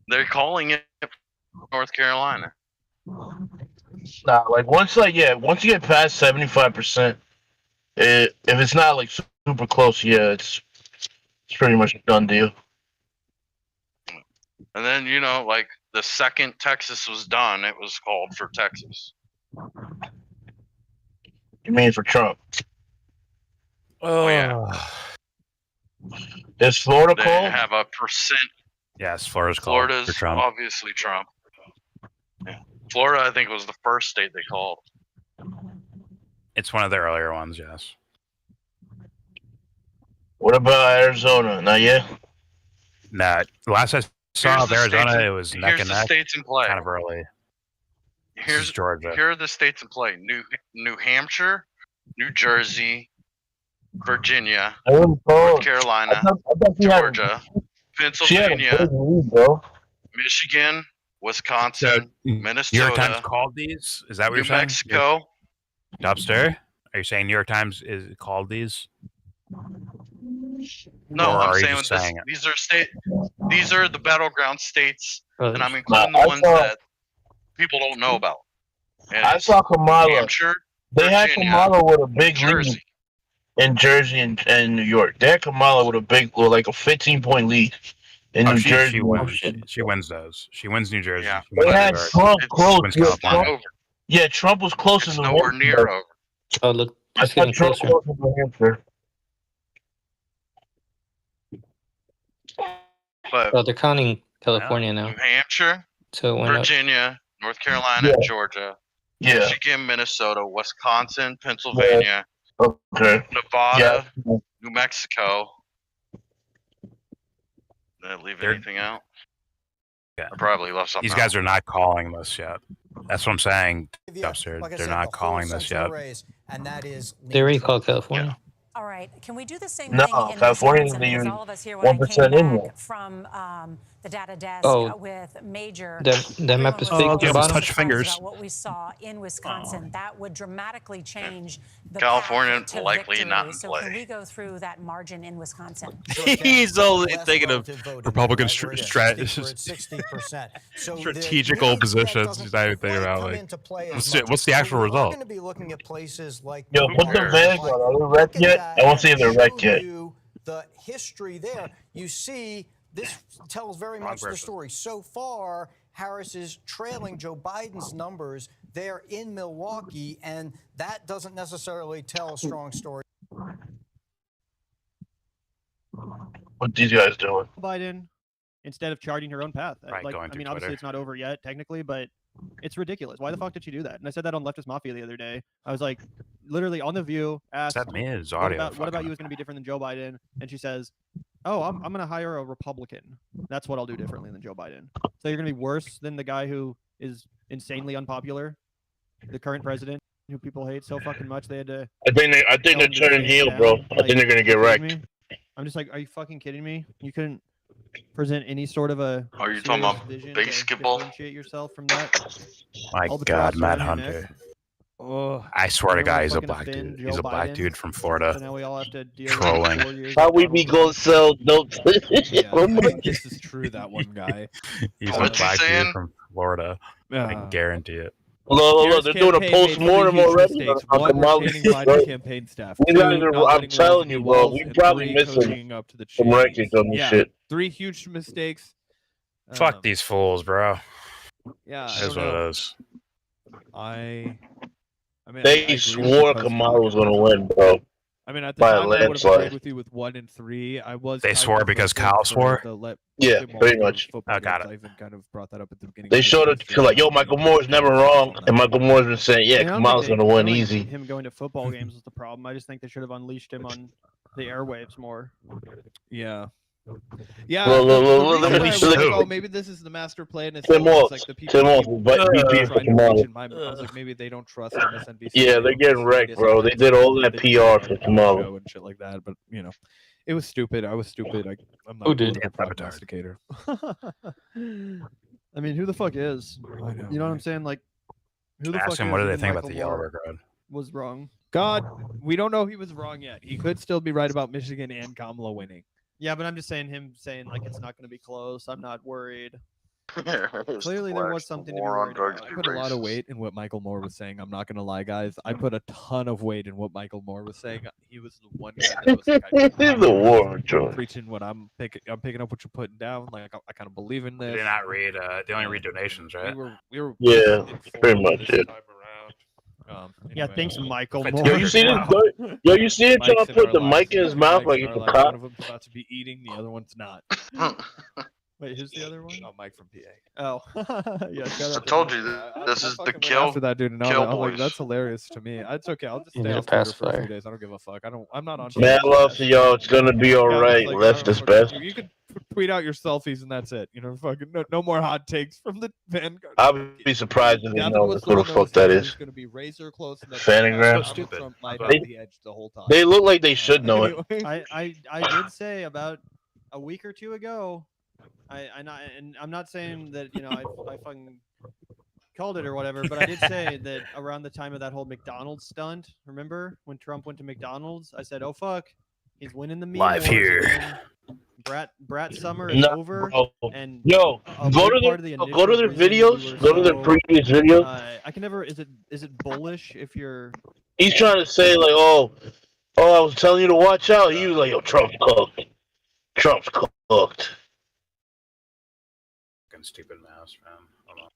they're calling it North Carolina. Nah, like once you get past 75%, if it's not like super close, yeah, it's pretty much a done deal. And then like the second Texas was done, it was called for Texas. You mean for Trump? Oh yeah. Is Florida they called? Have a percent. Yes, Florida's called for Trump. Obviously Trump. Yeah. Florida, I think, was the first state they called. It's one of the earlier ones, yes. What about Arizona? Not yet? Nah, last I saw of Arizona, it was neck and neck. Here's the states in play. Kind of early. Here's Georgia. Here are the states in play: New Hampshire, New Jersey, Virginia, North Carolina, Georgia, Pennsylvania, Michigan, Wisconsin, Minnesota. New York Times called these? Is that what you're saying? New Mexico. Dubster? Are you saying New York Times is called these? No, I'm saying these are the battleground states, and I'm including the ones that people don't know about. And I saw Kamala. New Hampshire, they had Kamala with a big Jersey. lead in Jersey and New York. They had Kamala with a big, like a 15-point lead in New Jersey. She wins those. She wins New Jersey. Yeah. They had Trump close. Yeah, Trump was close in New Hampshire. Nowhere near over. Oh, look. I thought Trump close in New Hampshire. But they're counting California now. New Hampshire, So it went Virginia, North Carolina, Georgia, Michigan, Minnesota, Wisconsin, Pennsylvania, Nevada, New Mexico. Did I leave anything out? Yeah. I probably left something These guys out. are not calling this yet. That's what I'm saying, Dubster. They're not calling this yet. And that is They already called California. All right. Can we do the same No, thing in California is Wisconsin? the Because all of us here, when I 1% came in back there. from the data desk with Major, That map is big. Just touch fingers. about what we saw in Wisconsin, that would dramatically change the California path to likely victory. not in So play. can we go through that margin in Wisconsin? He's only thinking of Republican We're at 60%. So strategical positions. He's not even thinking about what's the actual We're result. going to be looking at places like Yo, put the bag on. Are they wrecked yet? I won't see if they're wrecked yet. The history there, you see, this tells very much the story. So far, Harris is trailing Joe Biden's numbers there in Milwaukee, and that doesn't necessarily tell a strong story. What these guys doing? Biden, instead of charting her own path. Right, like, going I to mean, Twitter. obviously it's not over yet, technically, but it's ridiculous. Why the fuck did she do that? And I said that on Leftist Mafia the other day. I was like, literally on The View, asked, That Miz what audio. about you is going to be different than Joe Biden? And she says, oh, I'm going to hire a Republican. That's what I'll do differently than Joe Biden. So you're going to be worse than the guy who is insanely unpopular, the current president, who people hate so fucking much they had to... I think they're turning heel, bro. I think they're gonna get wrecked. I'm just like, are you fucking kidding me? You couldn't present any sort of a Are you talking about vision basketball? to differentiate yourself from that. My All the God, trash Matt on your Hunter. neck. Oh, I swear to everyone God, he's a fucking black offend dude. He's Joe a black Biden. dude from Florida. So now we all have to deal Trolling. with 4 years How of we Donald be Trump. gonna sell dope? Yeah, I think this is true, that one guy. He's a What's he black saying? dude from Florida. I guarantee it. Look, they're doing a post-mortem already. One, retaining Biden campaign staff. You Two, guys are, not I'm letting telling you, bro, walls, we and probably three, missing cozying up to the some Cheney's. records on this Yeah, shit. 3 huge mistakes. Fuck these fools, bro. Yeah, I It is don't what know. it is. I mean, I They agree with swore you, Kamala was gonna win, bro. I mean, at the By a time, I would have landslide. agreed with you with 1 and 3. I was. They kind swore of because hopeful Kyle for swore? the let Yeah, Jim Moore pretty go to much. football Oh, got games. it. I even kind of brought that up at the beginning. They of showed it like, yo, Michael Moore's never wrong, and Michael Moore's been saying, yeah, I mean, I don't Kamala's think gonna win I don't easy. think him going to football games was the problem. I just think they should have unleashed him on the airwaves more. Yeah. Yeah, Look, the look, reason look, I was look. like, oh, maybe this is the master plan. Is Tim it's Wolf. like the people Tim Wolf, keep but trying VP for to Kamala. reach in my. I was like, maybe they don't trust MSNBC. Yeah, they're getting wrecked, bro. They did all that PR for Kamala. And shit like that, but you know, it was stupid. I was stupid. I'm not Who a did? political prognosticator. I mean, who the fuck is? You know what I'm saying? Like, who the Ask fuck him, is? what do they Even think about Michael the Moore YellBRo crowd? was wrong. God, we don't know he was wrong yet. He could still be right about Michigan and Kamala winning. Yeah, but I'm just saying him saying like it's not going to be close. I'm not worried. Clearly, Clearly, there was something to be worried about. I put a lot of weight in what Michael Moore was saying. I'm not gonna lie, guys. I put a ton of weight in what Michael Moore was saying. He was the one guy that was like, The war, George. preaching what I'm picking up what you're putting down. Like I kind of believe in They this. did not read. They only read donations, right? We were Yeah, informed pretty much this it. time around. Yeah, Anyway. thanks, Michael But Moore. Yo, you see this? Yo, you see it? Mike's Trying to in put our the lives. mic in his mouth Mike's like in it's our a lives. cop. One of them's about to be eating, the other one's not. Wait, who's the other one? Oh, Mike from PA. Oh, yeah. Shout I out to told Mike. you I this is the fucking went kill. after that dude, and kill I'm like, boys. that's hilarious to me. It's okay. I'll just You stay need a off Twitter for a pacifier. few days. I don't give a fuck. I'm not on. Mad Twitter. love to y'all. It's gonna be Yeah, alright. it's like, Left is best. You could tweet out your selfies and that's it. You know, fucking no more hot takes from the Vanguard. I'll be surprised if they Devon know was who the one that fuck was that like, is. It's gonna be razor close. And Fanagram? Stupid. Trump might They- have the edge the whole time. They look like they should know it. I did say about a week or two ago. I'm not saying that I fucking called it or whatever, but I did say that around the time of that whole McDonald's stunt, remember when Trump went to McDonald's? I said, "Oh fuck, he's winning the meme Live wars here. again. Brat Summer is No, over." bro. And Yo, a go big to part of the their go to their initial reason we videos. were Go to their so, previous videos. I can never. Is it bullish if you're? He's trying to say like, oh, I was telling you to watch out. He was like, yo, Trump's cooked. Trump's cooked. Fucking stupid mouse, man. Hold on.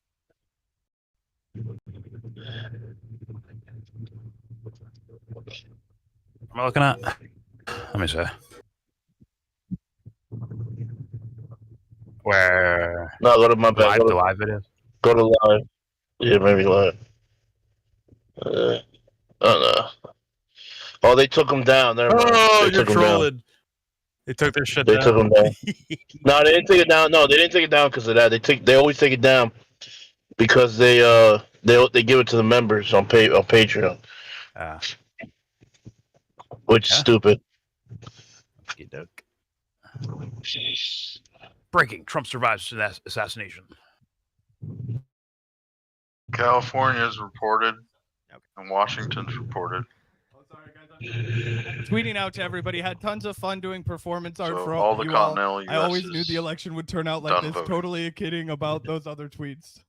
What am I looking at? Let me see. Where? No, go to my Live, back. the live videos? Go to live. Yeah, maybe live. I don't know. Oh, they took him down. Never mind. Oh, They you're took him down. trolling. They took their shit They down. took him down. No, they didn't take it down. No, they didn't take it down because of that. They always take it down because they give it to the members on Patreon, which is stupid. Okey-doke. Breaking: Trump survives assassination. California's reported, and Washington's reported. Tweeting out to everybody, had tons of fun doing performance art So for all the you continental I always US knew is the election would turn out like done this. voting. Totally kidding about those other tweets.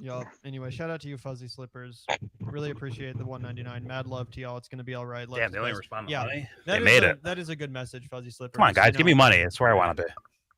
Y'all. Anyway, shout out to you, Fuzzy Slippers. Really appreciate the 199. Mad love to y'all. It's gonna be all right. Damn, they only respond to yeah, money? that They is made a- it. That is a good message, Fuzzy Slippers. Come on, guys, give me money. That's where I want to be.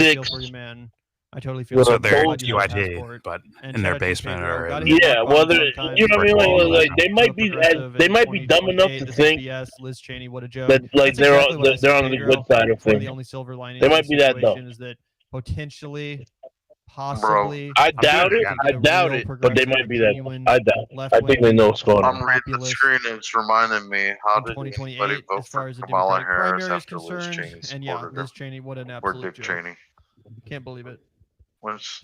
6. for you, man. I totally feel So for you. they're Glad you have a UIT, passport. but And in their shout out to basement Pedro. or Gotta in hit Yeah, rock well, bottom they're, sometimes. you know what I mean? Like they might be, Progressive they in might be dumb enough 2028. to This is think BS. Liz Cheney, what a joke. that like That's exactly what I said, they're on the Pedro. good side of It's one of things. the only silver linings They of might the be that dumb. situation is that potentially possibly. I doubt it. I doubt it. But they might be that. I doubt it. I think they know what's going I'm on. reading the screen and it's reminding me how did anybody 2028 vote as far for as the Kamala Democratic Harris primary is after Liz concerned. Cheney And yeah, supported Liz her? Cheney, what an Or absolute Dick joke. Cheney? Can't believe it. Once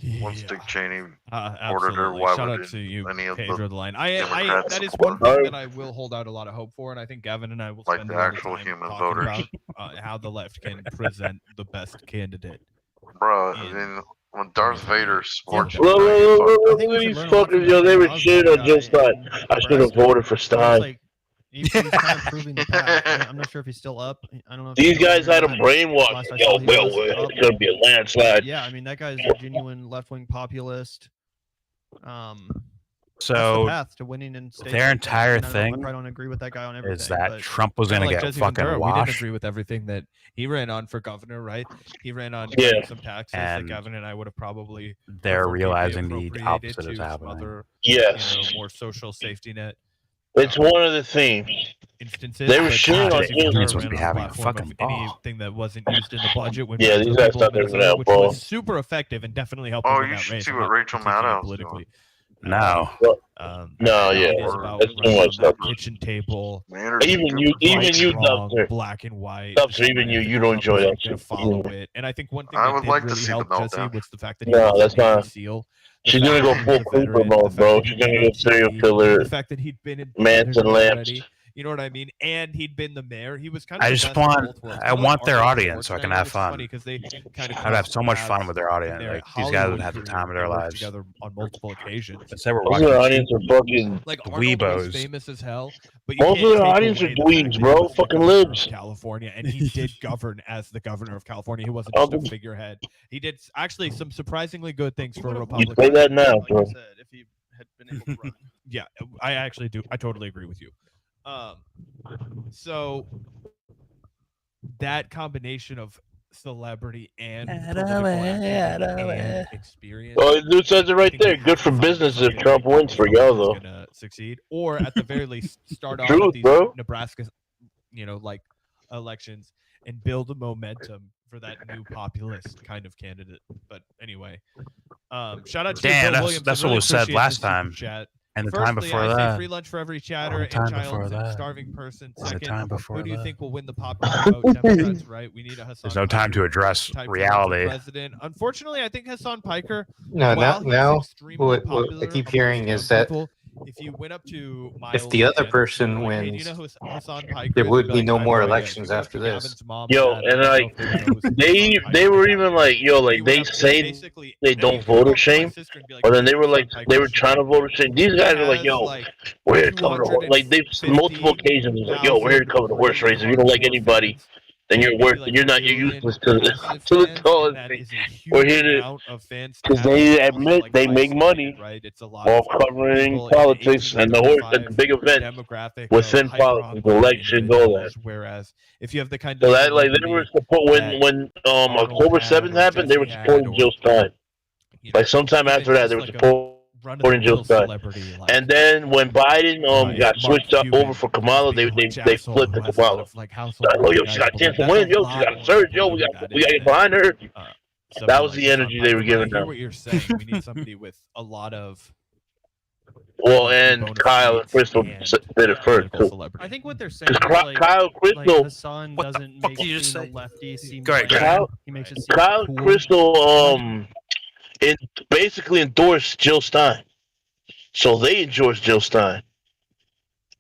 Dick Cheney ordered her, Absolutely. why Shout would out to you, any of Pedro the the Line. Democrats That is support one her? thing that I will hold out a lot of hope for, and I think Gavin and I will Like spend the a lot of actual time human talking voters. about how the left can present the best candidate. Bro, I mean, when Darth Vader supports you, Look, now you look, fuck. look, look at these fuckers, yo. They were shitting on Jill Stein. I should have voted for Stein. Like, he's kind of proving the path. I'm not sure if he's still up. I don't know if These he's still guys had him there, but brainwashed. last I Yo, saw, he well, was up. it's gonna be a landslide. Yeah, I mean, that guy's a genuine left-wing populist. That's So the path to winning in states. their like that. entire I mean, I thing probably don't agree with that guy on everything. is that but Trump was going to Like get Jesse fucking Ventura, we didn't washed. agree with everything that he ran on for governor, right? He ran on Yeah. cutting some taxes that And Gavin and I would have probably they're preferred be realizing the appropriated opposite is to some happening. other, Yes. more social safety net It's one of the themes. instances. They were but shitting on Jesse him. Ventura supposed to be ran on having a platform of fucking ball. anything that wasn't used in the budget when Yeah, back to these the guys people of thought they were gonna Minnesota, have which ball. was super effective and definitely helped Oh, him win you that should race. see I'm what not Rachel critiquing it Maddow's politically. No. No, It yeah. is about That's too running much on that stuff. kitchen table. Even you, wrong, Dubster. black and white. Dubster, even you, you don't enjoy that Gonna shit. follow it, and I think one thing I that would did like to really see the help Jesse meltdown. was the fact that he No, was that's a Navy not. SEAL. She's gonna go full Cooper mode, bro. She's gonna go serial killer, The fact that he'd been in Manson Canada Lamps. already, you know what I mean? And he'd been the mayor. He was kind of I the just best of want both worlds. I Kinda want like their Arnold audience so I can Schwarzenegger, have which is fun. funny 'cause they kind of I'd have crossed so much paths fun with their in audience. their Like these guys Hollywood would have the career. time of They their worked lives. together on multiple occasions. Let's say we're Most of their watching audience are fucking Like Arnold was dweebos. famous as hell, but you Most can't of their take audience are away the fact dweebs, that he bro. was the Fucking governor of libs. California, and he did govern as the governor of California. He wasn't just a figurehead. He did actually some surprisingly good things for a You Republican. say that now, Like bro. you said, if he had been able to run. Yeah, I actually do. I totally agree with you. So that combination of celebrity and political activity and experience. Oh, the dude says it right there. Good for business if Trump wins for y'all, though. Gonna succeed, or at the very least, start off Truth, with these bro. Nebraska, like elections and build a momentum for that new populist kind of candidate. But anyway, shout out to Dan, Bill that's- Williams. that's I what really was said appreciate last the super time. Chat. And the time Firstly, before I say that. free lunch for every chatter The and time child before and that. starving person. The Second, time before who do you that. think will win the popular vote? Democrats, right? We need a Hassan There's no time to Piker address type to run for reality. president. Unfortunately, I think Hassan Piker, No, while now he's extremely what I popular keep amongst hearing young is that people, if you went up to if the Miles other and person you're like, hey, do you wins, know who Hassan Piker there is? would They'd be like, no I have more idea. If you elections went up after to this. Gavin's mom, Yo, dad, and I don't know like if they would know who they Hassan Piker were is. even like, yo, like You they went up to say basically they any don't girl voter up to my shame, sister and be like, but "Do then you they know were who like Hassan they Piker were is?" trying to voter shame. These guys are like, has, yo, like, we're here to cover the horse. Like they've multiple occasions like, yo, we're here to cover the horse race. If you don't like anybody, then you're worth. You're not. You're useless to the tallest thing. We're here to because they admit they make money right? It's a lot while of covering people in the politics 18 to and the horse and the 35 big events demographic within of politics, hyper-hardworking elections, all that. individuals. Whereas if you have the kind So of that like they were celebrity support that when Arnold October had 7th or happened, they were Jesse had, supporting or Jill Stein. Like sometime even after that, just they were like a supporting run-of-the-mill Jill Stein. celebrity like And then when Biden Right, got Mark switched up Cuban over for Kamala, being a they rich asshole flipped who to has a lot Kamala. of like household Oh, yo, she got a recognizable chance to debt. win. That's a Yo, she lot got a more surge. people Yo, know we who got that to is get than, behind her. somebody That was like the Hassan energy they Piker. were But I giving hear them. what you're saying. We need somebody with a lot of Well, and Kyle and Crystal did it first too. I think what they're saying is Because like, Kyle Crystal, Hassan doesn't make being a lefty seem Go ahead, like Kyle. he makes it seem Kyle cool. Crystal it basically endorsed Jill Stein, so they endorsed Jill Stein,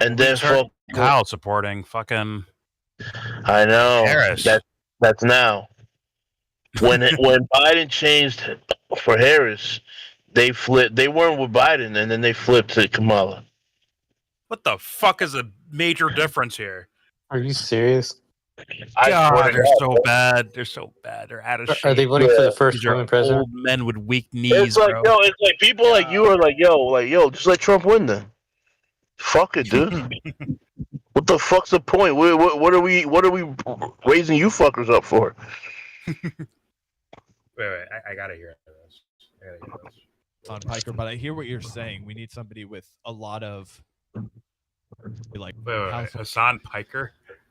and then fuck Kyle supporting fucking. I know Harris. That's now. When Biden changed for Harris, they flipped. They weren't with Biden, and then they flipped to Kamala. What the fuck is a major difference here? Are you serious? God, they're so bad. They're so bad. They're out of shape. Are they voting for the first These are woman president? old men with weak knees, It's like bro. it's like people like you are like yo, just let Trump win then. Fuck it, dude. What the fuck's the point? What are we raising you fuckers up for? Wait, I gotta hear this. on Piker, but I hear what you're saying. We need somebody with a lot of like Wait, household Hassan Piker?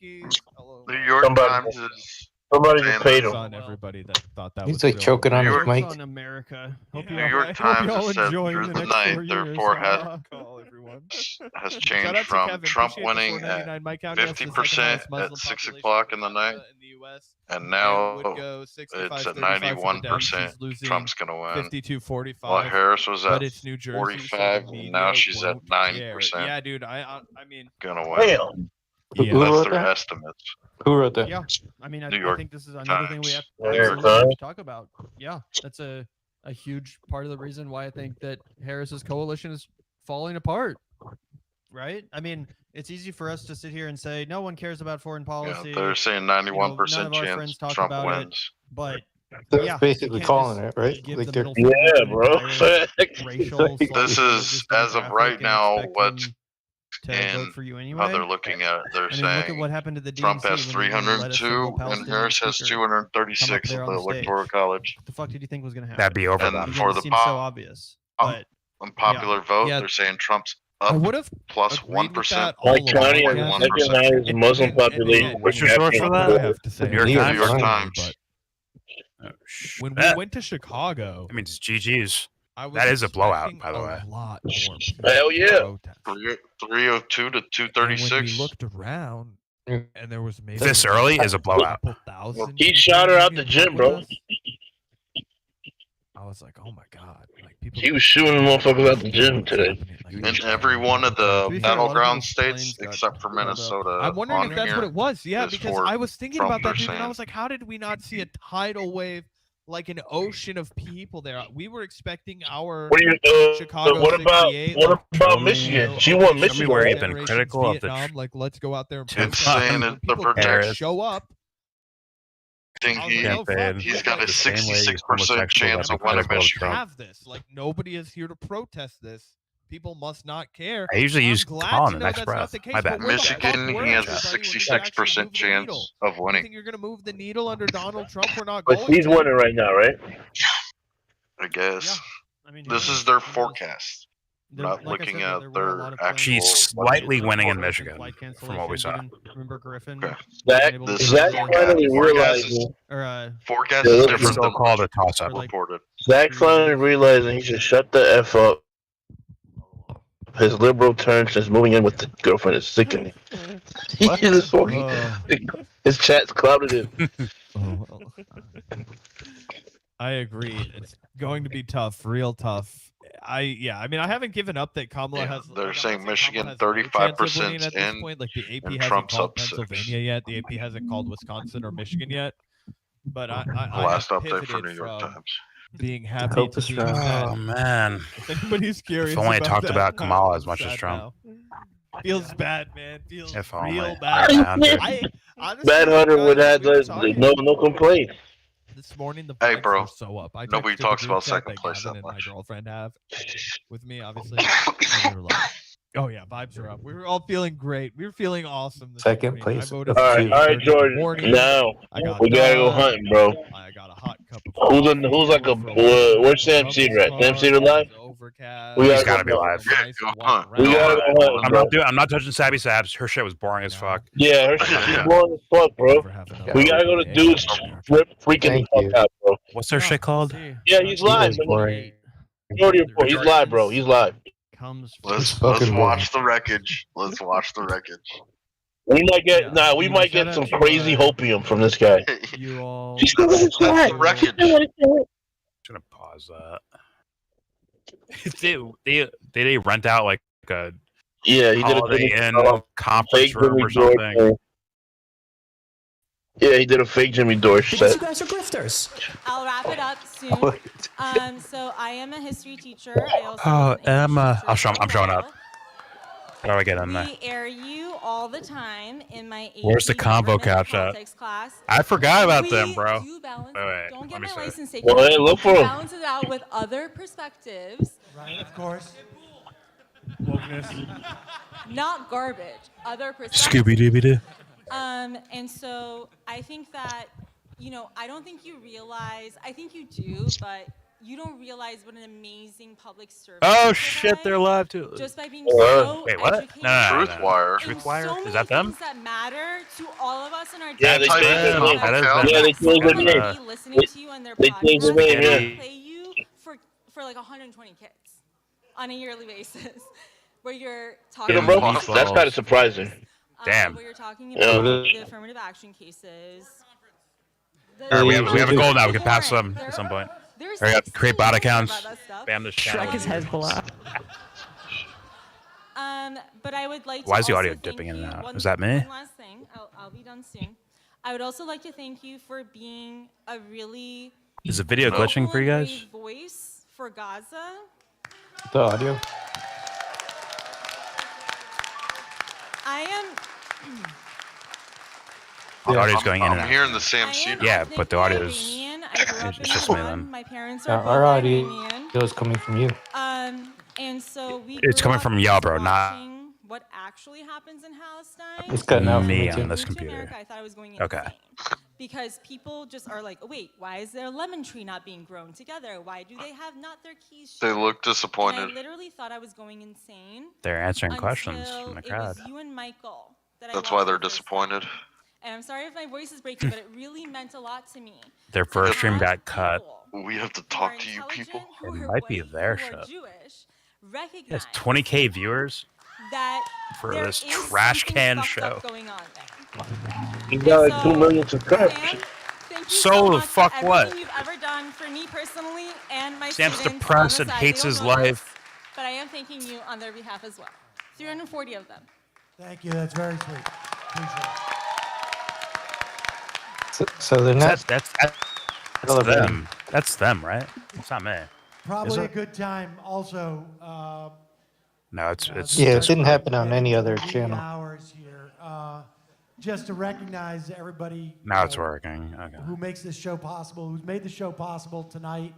Yankees. Hello. New York Somebody- Times is Somebody just paid Jokes him. on everybody that thought that He's was like real. choking on his Jokes mic. on America. Hope New you all, York hope Times you all has said enjoying through the the next 9th, 4 years. therefore has Call everyone. has Shout changed out to from Kevin. Trump Appreciate the winning at 4.99 Mike County. That's the second 50% highest Muslim at 6 population o'clock in the in night, the U.S. and And now would go 65, it's at 35 for the Dems. 91%. He's losing Trump's going to win. 52-45. While Harris was But at it's New Jersey, 45, so the and now media she's at won't 90%. care. Yeah, dude. I mean, Gonna win. Damn. Yeah. Who That's wrote their that? estimates. Who wrote that? Yeah, I mean, New I York think this is another thing we have New York absolutely have Times. to talk about. Yeah, that's a huge part of the reason why I think that Harris's coalition is falling apart. Right? I mean, it's easy for us to sit here and say no one cares about foreign policy. Yeah, they're saying You know, 91% none of our chance friends talk Trump about wins. it, but That's yeah, basically you can't calling just it, right? give Like the they're middle finger Yeah, to an bro. entire Facts. racial This slash is, religious as of demographic right and now, expect what's them to vote in for you how anyway. they're looking at it. They're I mean, look at saying what happened to the DNC Trump has when you let a single 302 and Palestinian Harris has speaker come up 236 there of on the the stage. Electoral College. What the fuck did you think was going to happen? That'd be over And then. Again, for it the seems so obvious, but unpopular vote, yeah, they're saying Trump's I up would have plus agreed with 1%. that Mike all County along, has Kevin. the second highest Muslim And population. again, What's your source for I that? have to say, The New York New York Times? New York Times. Times. but when we went to Chicago, I mean, it's GG's. I was That is a blowout, expecting by the way. a lot more people Hell to yeah. protest. 302 to And when we 236. looked around, and there was maybe This like early is a blowout. couple thousand He people shot her in out the Union gym, Park bro. with us, I was like, oh my god, like people. He was shooting motherfuckers out the gym today. In every one of To the be fair, a lot of battleground people's states planes got except for held up. Minnesota I'm wondering on if that's here what it was. Yeah, is because for I was thinking Trump, about that, they're dude, and I saying. was like, how did we not see a tidal wave, like an ocean of people there? We were expecting our What do you? Chicago What about 68, what like, about Michigan? She won Show me Michigan. where Right? you've been generations critical of the Vietnam, like let's go out there and It's protest. saying When it- the people don't project- show up. think I was like, oh, fuck, campaign. he's got a The same way he's 66% homosexual, chance that's of winning critical of Michigan. Trump. Have this, like nobody is here to protest this. People must not care. I usually I'm use glad Colin to in know next that's breath. not the case, My but bad. where the Michigan, fuck were he has a everybody when we could actually 66% move the chance needle? of You winning. think you're going to move the needle under Donald Trump? We're not But going she's to. winning right now, right? I guess. Yeah. I mean, This who is knows? their Who knows? forecast. There- Not like I looking said, at there were a their lot of planes actual. She's slightly winning in cancellations, Michigan, flight from what we cancellations, saw. even. Remember Griffin? Okay. Zach, Unable to This fly Zach there. finally Forecast is, realizing. Or forecast Yeah, is look, It's different still than called a what's toss-up. like reported. Zach finally realizing he should shut the f up. His liberal turn since moving in with the girlfriend is sickening. He is fucking. His chat's clouded him. I agree. It's going to be tough, real tough. I mean, I haven't given up that Kamala has. They're like, saying I'm not saying Michigan Kamala has no chance of 35% winning at this in, point. Like the AP and hasn't Trump's called up 6. Pennsylvania yet. The AP hasn't called Wisconsin or Michigan yet. But I Last have update for pivoted New York from Times. being happy hope to is being strong. sad. Oh man! If anybody's curious, If only I about talked that, about Kamala I'm as much as sad Trump. now. Feels bad, man. Feels If real only. bad. I Honestly, Bad Hunter guys, would have we were like, no complaints. This morning the Hey, vibes bro. were so up. I Nobody texted the talks group about chat second that place Gavin that and my much. girlfriend have with me, obviously. And we were like, oh yeah, vibes are up. We were all feeling great. We were feeling awesome. This Second morning. place I voted of for All two. right, Georgia George. in the morning. Now I got we gotta go done. hunting, bro. I got a hot cup of Who's coffee. who's like a Went for walk. where's Sam Trump Cedar was at? Sam parked. Cedar It live? was overcast. We He's gotta got to go be hunt. live. Yeah, Nice go to walk hunt. We around. gotta go hunt, I'm bro. not doing. I'm not touching Sabby Sabs. Her shit was boring as fuck. Yeah, her shit is boring as fuck, bro. Never have enough We gotta go to day dudes in America. freaking Thank the you. fuck out, bro. What's their shit called? See, Yeah, he's live. was boring. Majority report. He's live, bro. He's live. Comes Let's fucking watch the wreckage. Let's watch the wreckage. We might get Yeah, we you might shout get out some to, crazy hopium from this guy. you all. That's the wreckage. I'm gonna pause that. Did they rent out like a Yeah, he did a Holiday Jimmy, Inn conference fake room Jimmy or Dore something? thing. Yeah, he did a fake Jimmy Dore set. guys are grifters. I'll wrap it up soon. So I am a history teacher. I also Oh, was an English Emma. teacher I'm for a showing while. up. How do I get in there? We air you all the time in my Where's the AP convo government couch at? politics class. I forgot about We them, bro. do balance. Wait, Don't get let me my see. license taken. Well, hey, look for We 'em. balance it out with other perspectives. Right, of course. Wokeness. Not garbage. Other perspectives. Scooby Dooby Doo. And so I think that, I don't think you realize, I think you do, but you don't realize what an amazing public service. Oh you shit, provide they're live too. just by being so Wait, what? educated. Truthwire. in Truthwire? so Is many that them? things that matter to all of us in our Yeah, daily they changed their name. That is them. Yeah, they changed their name. be listening to you on their They changed their podcast, name. they Yeah. play you for like 120 kids on a yearly basis, where you're talking Yeah, bro, about that's kind of surprising. Damn. where you're talking Yeah. about the affirmative action cases. All right, we have a goal now. We can pass them at some point. There's Hurry up, create bot about accounts. that stuff. Spam this channel. Shrek is Hezbollah. But I would like to Why is the also audio thank dipping in and you- out? One, Is that me? One last thing. I'll be done soon. I would also like to thank you for being a really Is the video glitching for you guys? brave voice for Gaza. The audio. I am. The audio's going in and I'm out. hearing the same scene. Yeah, but the audio's. Iranian. I grew up in It's just me Iran. then. My parents Yeah, are both our audio Iranian. is coming from you. And so we. It's grew coming up from YellBRo, not watching what actually happens in Palestine. It's cutting out for me me too. on this To computer. America, I thought I was going Okay. insane. Because people just are like, oh, wait, why is their lemon tree not being grown together? Why do they have not their keys They shared? look And disappointed. I literally thought I was going insane. They're answering until questions from the crowd. It was you and Michael that I That's watched why for they're the first disappointed. time. And I'm sorry if my voice is breaking, but it really meant a lot to me. Their first stream got cut. We have to talk to you people. It might be their who are shit. Jewish, It recognize has 20K viewers that for there this is trash something can fucked show. up going on there. You got like 2 million subscribers. Thank you So the much fuck for what? everything you've ever done for me personally and my Sam's students depressed on the and side. hates They don't his know this, life. But I am thanking you on their behalf as well. 340 of them. Thank you. That's very sweet. Appreciate it. So they're not. That's celebrating. them. That's them, right? It's not me. Probably a it? good time. Also, No, it's Yeah, it didn't happen get on any into other the wee channel. hours here. Just to recognize everybody. Now it's working. Okay. Who makes this show possible? Who's made the show possible tonight?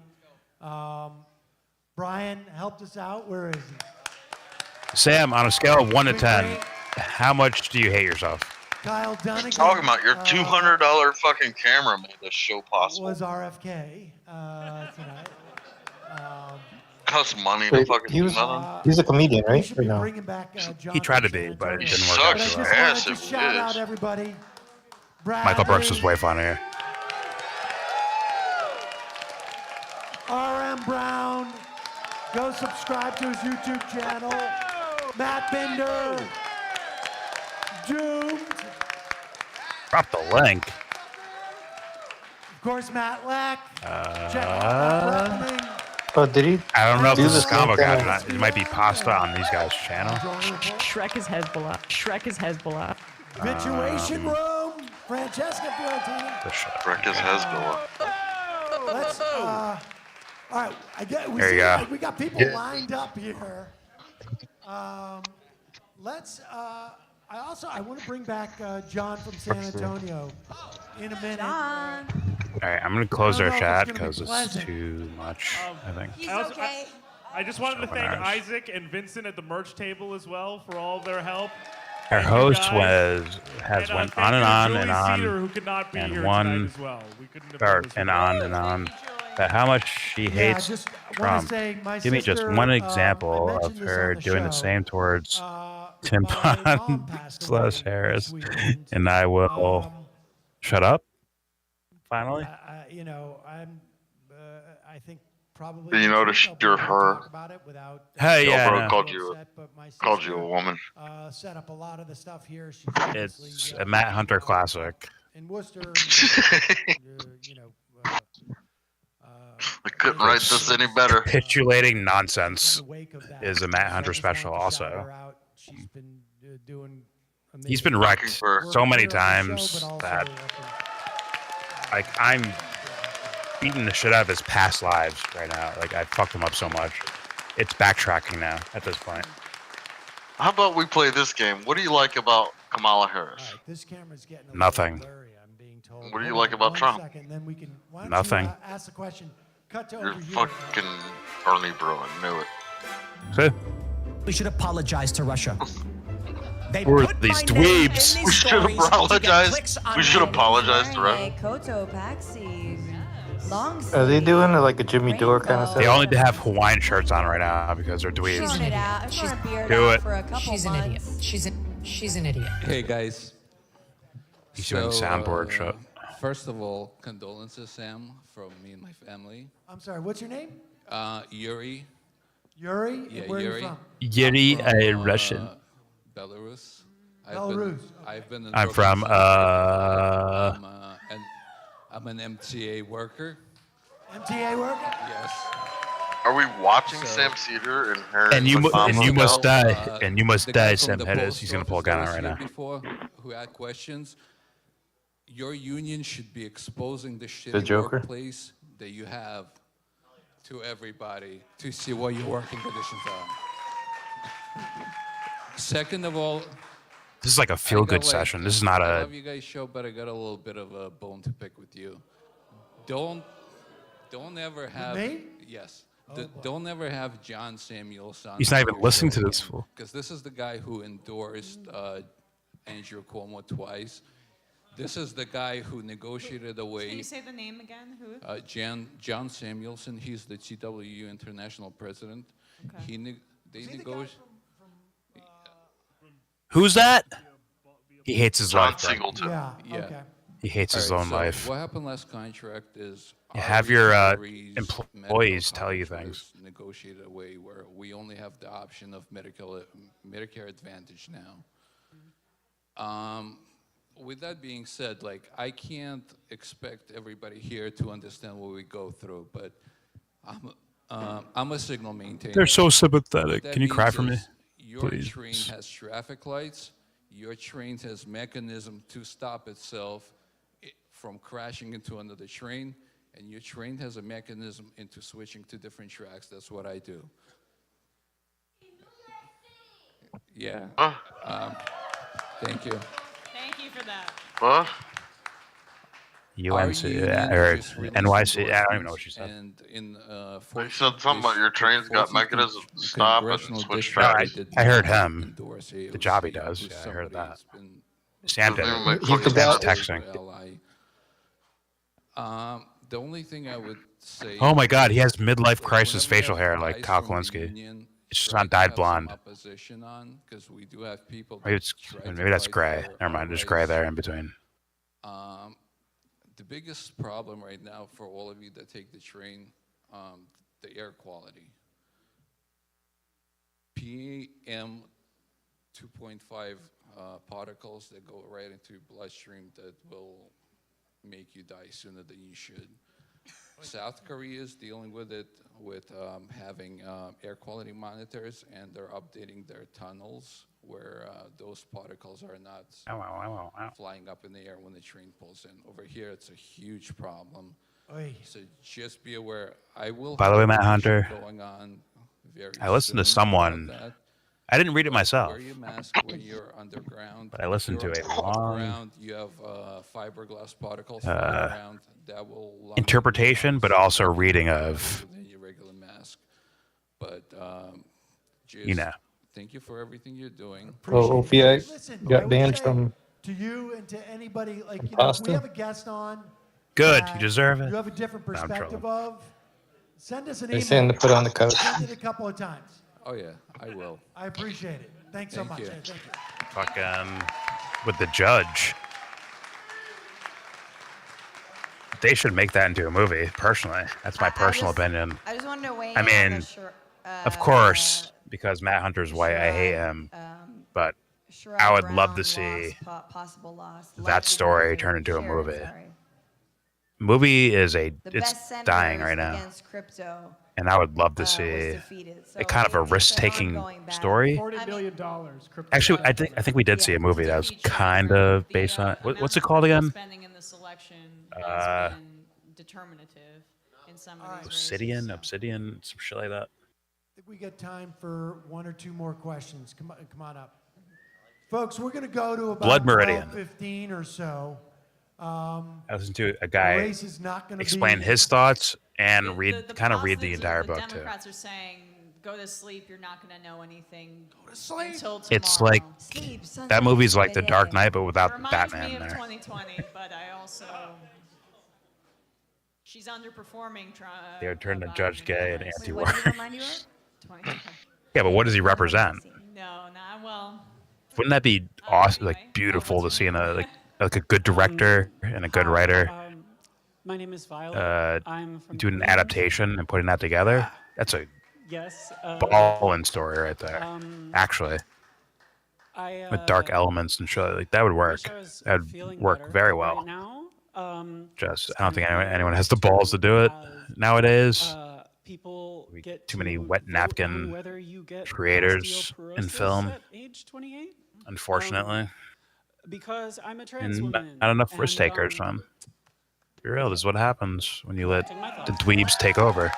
Brian helped us out. Where is he? Sam, on a scale of 1 to 10, how much do you hate yourself? Kyle Dunnigan. Talking about your $200 fucking camera made this show possible. Was RFK tonight. Costs money to Wait, fucking he do was, nothing. he's a comedian, right? Or no? Bringing back John He tried to from be, San but it Antonio. didn't work Sucks out. But I too just well. wanted ass to if it shout is. out everybody. Michael Brooks is way funnier. RM Brown. Go subscribe to his YouTube channel. Matt Binder. Doomed. Drop the link. Of course, Matt Lack. Check out Matt Leckman. Oh, did he? I don't know if Do this the is same combo thing guys or as- not. It might be pasta on these guys' channel. Shrek is Hezbollah. Shrek is Hezbollah. Situation Room. Francesca Fiorentini. Rick is Hezbollah. Let's, all right, I get, we, There you see, go. like, we got people Yeah. lined up here. Let's, I want to bring back John from San Antonio in a minute. All right, I'm going to close I our don't know if chat it's gonna be because it's pleasant. too much, I think. I just wanted to Open thank ours. Isaac and Vincent at the merch table as well for all their help. Our Thank you host guys. has And, went thank on and you to on Julie and Cedar, on who could not be and here one tonight as well. We couldn't have or done this and without on and on. But how much she hates just wanna Trump. say my Give me just sister, one I example of mentioned this her on the doing the show. same towards Tim Pond / Harris, and I will shut up. Finally. You know, I think probably. You notice you're her. Hey, yeah, I YellBRo know. called you a woman. Set up a lot of the stuff here. She's It's a Matt Hunter classic. in Worcester. You know, I couldn't write this any better. Capitulating nonsense is a Matt Hunter special also. He's been wrecked so many times that like I'm beating the shit out of his past lives right now. Like I fucked him up so much. It's backtracking now at this point. How about we play this game? What do you like about Kamala Harris? This camera's getting a Nothing. blurry, I'm being told. What do you Hold like on about one Trump? second, then we can, why don't Nothing. You, ask the question. Cut to You're over here. fucking Ernie Bruin. Knew it. See? We should apologize to Russia. They Who are put these my name in dweebs? these We should stories to get apologize. clicks on We should my- apologize to Wearing Russia. a Koto Paxi Are they doing like a Jimmy Dore kind of They stuff? all need to have Hawaiian shirts on right now because they're dweebs. She's an idiot. She's Do it. She's an idiot. She's an idiot. Hey guys. He's doing soundboard shit. First of all, condolences, Sam, from me and my family. I'm sorry, what's your name? Yuri. Yuri? Yeah, Where Yuri. are you from? Yuri, a Russian. Belarus. Belarus. I've been in I'm from I'm an MTA worker. MTA worker? Yes. Are we watching Sam Cedar and her? And you must die. And you must the guy die, from Sam the Hedges. post He's gonna pull a office gun that out right was now. here Before, who had questions. Your union should be exposing the shitty The Joker? workplace that you have to everybody to see what your working conditions are. Second of all, This is like a feel-good session. This is not I a. love you guys' show, but I got a little bit of a bone to pick with you. Don't ever have. me? Yes. Don't ever have John Samuels on. He's not even your listening show to this again, fool. because this is the guy who endorsed Andrew Cuomo twice. This is the guy who negotiated away. Can you say the name again? Who? John Samuelson. He's the TWU international president. Okay. They negotiated. Who's that? He hates his John life. Bro. Singleton. Yeah. Yeah. Okay. He hates his Alright, own so life. What happened last contract is You have your Ari's employees medical tell you coverage things. was negotiated away where we only have the option of Medicare Advantage now. With that being said, like I can't expect everybody here to understand what we go through, but I'm a signal maintainer. They're so sympathetic. What Can you that cry means for me? is Your Please. train has traffic lights. Your train has mechanism to stop itself from crashing into another train, and your train has a mechanism into switching to different tracks. That's what I do. Yeah. Thank you. Thank you for that. What? UNC, Our union or just released NYC. I don't even know what she said. And in You said something about your train's got mechanism to stop and switch tracks. I heard him. The job he does. Yeah, I heard that. Sam did. Doesn't make He's the fucking best sense. texting. The only thing I would say. Oh my God, he has midlife crisis facial hair like Kyle Kalinske. It's just not dyed blonde. Opposition on, because we do have people. Maybe that's gray. Never mind, there's gray there in between. The biggest problem right now for all of you that take the train, the air quality. PM 2.5 particles that go right into your bloodstream that will make you die sooner than you should. South Korea is dealing with it with having air quality monitors, and they're updating their tunnels where those particles are not flying up in the air when the train pulls in. Over here, it's a huge problem. Oy. So just be aware. I will. By the way, have Matt a Hunter, going on very I listened to soon someone. about that. I didn't read it myself, Wear your mask when you're underground. but I listened to If a you're long underground, you have fiberglass particles flying around that will lump interpretation, but also reading of, than your regular mask. But just you know. thank you for everything you're doing. Oh, OPI Listen, I got would banned say from. to you and to anybody, like, you know, if Pasta? we have a guest on. Good, that you deserve it. You have a different No, I'm perspective of. Send us an They email. saying to put on the couch. Send it a couple of times. Oh yeah, I will. I appreciate it. Thanks so Thank much. you. Hey, thank you. Fucking with the judge. They should make that into a movie, personally. That's my personal opinion. I just want to weigh in I on mean, the of course, because Matt Hunter's white, I hate him. But I would love to see possible loss. that story turn into a movie. Movie is it's dying right now. Crypto, And I would love to see a kind of a risk-taking story. $40 million. Actually, I think we did see a movie that was kind of based on what's it called again? Spending in this election has been determinative in some of these races. Obsidian, some shit like that. I think we got time for one or two more questions. Come on up. Folks, we're going to go to about Blood Meridian. 12:15 or so. I listened to a guy race is not gonna explain be- his thoughts and read the positives entire are the book too. Democrats are saying, go to sleep. You're not going to know anything until tomorrow. It's like that movie's like The Dark Knight, but It without reminds Batman me of there. 2020, but I also She's underperforming. They would turn to Judge Gay and Wait, anti-war. what did he remind you of? 20. Okay. Yeah, but what does he represent? No, not well. Wouldn't that be awesome, like beautiful to see in a like a good director and a good writer My name is Violet. I'm from doing an Queens. adaptation and putting that together? That's a Yes. ballin' story right there. Actually, with dark elements and shit, like that would work. That'd work very well. Right now, Just I don't think anyone has the balls to do it nowadays. people get Too many to wet vote on napkin whether you get creators in osteoporosis film. at age 28. Unfortunately, Because I'm a trans and woman. not enough risk and, takers, man. Be real, this is what happens when you let the dweebs take over.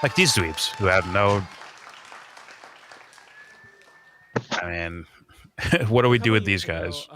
Like these dweebs who have no. I mean, what do we do with these guys?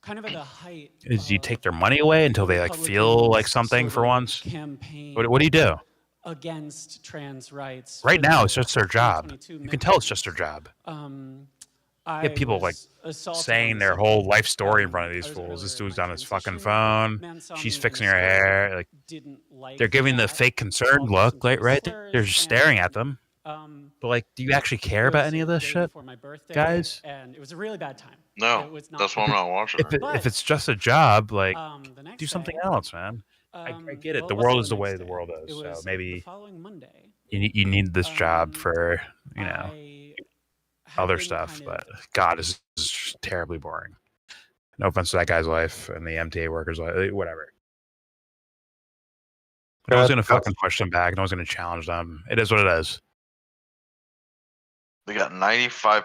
kind of at the height Is you take their money away until they like feel like something for once? campaign What do you do? against trans rights. Right for now, the it's just their job. 2022 You can tell it's just their job. I You have people like was assaulted saying on their the whole subway. life story in front of these I was fools. This earlier in dude's my on his fucking transition. phone. Man saw She's me in fixing the her store, hair. Like didn't like they're giving the that, fake concerned called me look, some like right? slurs, They're just staring at them. and, But like, do you actually care it about was any of the this day shit, before my birthday, guys? and it was a really bad time. No, It was not that's why I'm not watching it. If it's just a job, like the next do something day, else, man. I get it. well, The it wasn't world is the the way next the day. world It is. So was the maybe following Monday. you need this job for I other stuff. But God, this is just terribly boring. No offense to that guy's life and the MTA workers' life, whatever. No one's gonna fucking push them back. No one's gonna challenge them. It is what it is. They got 95%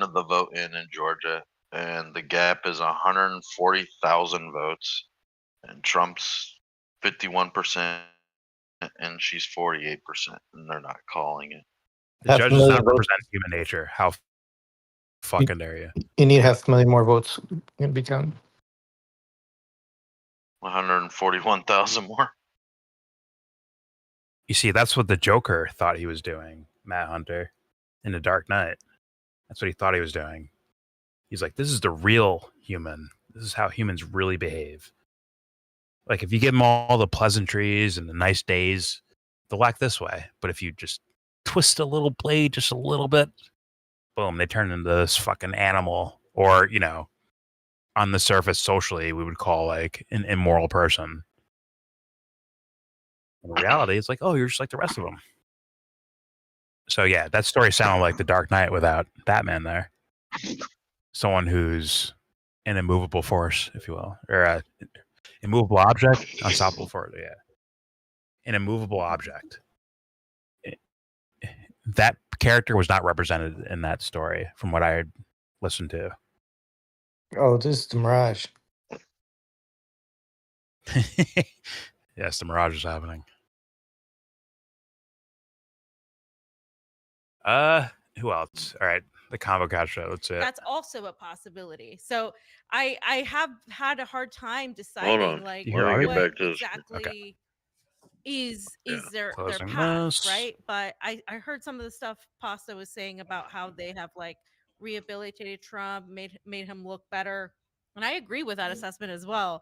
of the vote in Georgia, and the gap is 140,000 votes. And Trump's 51%, and she's 48%, and they're not calling it. The Half judge a does million not votes. represent human nature. How fucking dare you? You need 500,000 more votes to be counted. 141,000 more. You see, that's what the Joker thought he was doing, Matt Hunter, in The Dark Knight. That's what he thought he was doing. He's like, this is the real human. This is how humans really behave. Like, if you give them all the pleasantries and the nice days, they'll act this way. But if you just twist a little blade just a little bit, boom, they turn into this fucking animal. Or, you know, on the surface, socially, we would call like an immoral person. In reality, it's like, oh, you're just like the rest of them. So yeah, that story sounded like The Dark Knight without Batman there. Someone who's an immovable force, if you will, or a immovable object, unstoppable force. Yeah, an immovable object. That character was not represented in that story, from what I had listened to. Oh, this is the Mirage. Yes, the Mirage is happening. Who else? All right, the Combo Cat show. That's it. That's also a possibility. So I have had a hard time Hold deciding on. like Let me what get back to this. exactly is their Closing path, this. right? But I heard some of the stuff Pasta was saying about how they have like rehabilitated Trump, made him look better. And I agree with that assessment as well.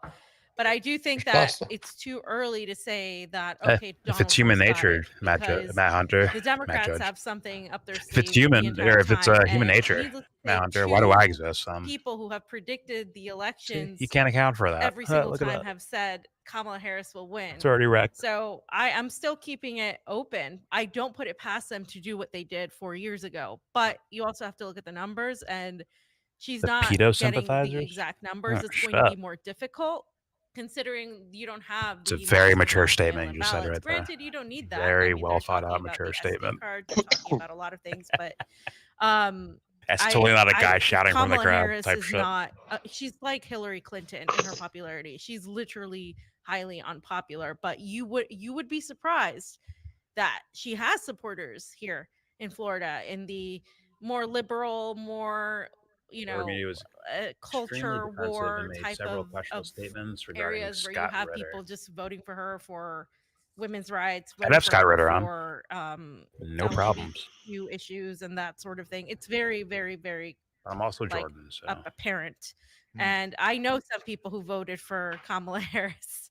But I do think that Pasta. it's too early to say that If okay, it's Donald human Trump's got nature, it, Matt because Hunter, the Matt Democrats Judge. have something up their sleeve. If it's the human, entire or if it's time. human And nature, needless to Matt say, Hunter, why do I two exist? people who have predicted the elections You can't account for that. every single Look at time that. have said Kamala Harris will win. It's already wrecked. So I'm still keeping it open. I don't put it past them to do what they did 4 years ago. But you also have to look at the numbers, and she's The not pedo getting the sympathizers? exact numbers. Oh, It's going shut to be up. more difficult considering you don't have It's a the very massive mature amount of statement mail-in you just said ballots. right there. Granted, you don't need that. Very I mean, well they're thought talking out, about mature the SD statement. card, they're talking about a lot of things, but That's totally not a guy shouting from the Kamala crowd Harris type is shit. not. She's like Hillary Clinton in her popularity. She's literally highly unpopular. But you would be surprised that she has supporters here in Florida, in the more liberal, more Oregon was extremely culture defensive war and made type several questionable of statements regarding areas where you Scott have Ritter. people just voting for her for women's rights, I'd voting have for Scott her Ritter on. for No problems. LGBTQ issues and that sort of thing. It's very, very, very I'm also like Jordan, so apparent. And I know some people who voted for Kamala Harris.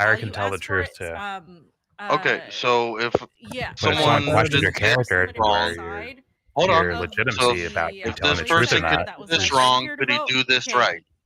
Tyra all can you tell the ask for truth is, too. Okay, so if yeah, But if someone questions your did this character, wrong, where your, hold your on. So legitimacy about you if telling this the truth or person not, could do this wrong, could he do this right?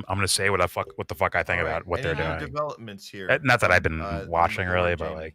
them. I'm gonna say what the fuck I think All right, about what any they're new doing. developments here? Not that I've been from, watching the really, board, but Jamie? like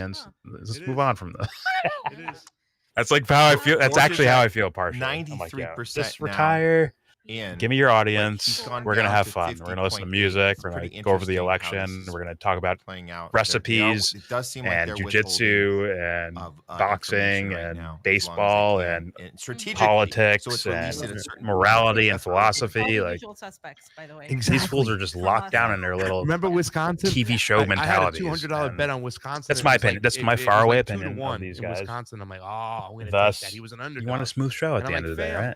audience. Let's It move is. on from this. It is. That's like how I feel. That's Morgan's actually how at I feel partially. I'm like, 93% just now retire. in. Give me your Like, audience. he's gone We're gonna down have to fun. We're gonna listen to 50.8. music. It's We're gonna pretty go over the interesting how this election. is We're gonna talk about playing out. recipes It does seem like and they're jujitsu and of, boxing information right and now, as long as they baseball can, and strategically, politics so it's released and at a certain morality and point. That's what I was All philosophy. the Like usual suspects, by the way. these fools are just locked down in their little Remember Wisconsin? TV show I had a mentalities. $200 and bet on Wisconsin. That's It my was opinion. like- That's my it was faraway like 2 to opinion 1 of these in guys. Wisconsin. I'm like, oh, I'm gonna Thus, take that. He was an underdog. you want a smooth show at And the I'm end like, of the day, fam, right?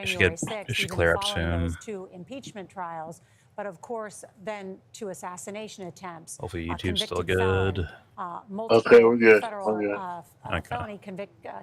January 6th, even clear up following soon. those 2 impeachment trials, but of course, then 2 assassination attempts. Hopefully a YouTube's still convicted good. felon, multiple Okay, we're good. federal We're good. felony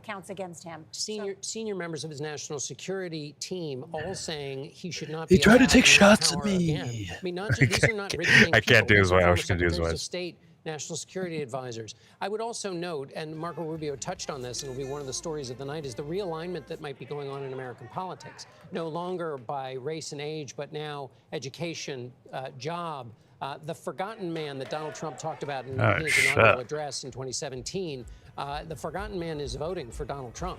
counts against him. Senior members of his national security team all saying he should not He be tried to allowed take use shots at power me. again. I mean, these are not rich I can't do his people. voice. I These are wish I could do his Secretaries of voice. State, national security advisors. I would also note, and Marco Rubio touched on this, and it'll be one of the stories of the night, is the realignment that might be going on in American politics. No longer by race and age, but now education, job. The forgotten man that Donald Trump talked about in his inaugural address in 2017, the forgotten man is voting for Donald Trump.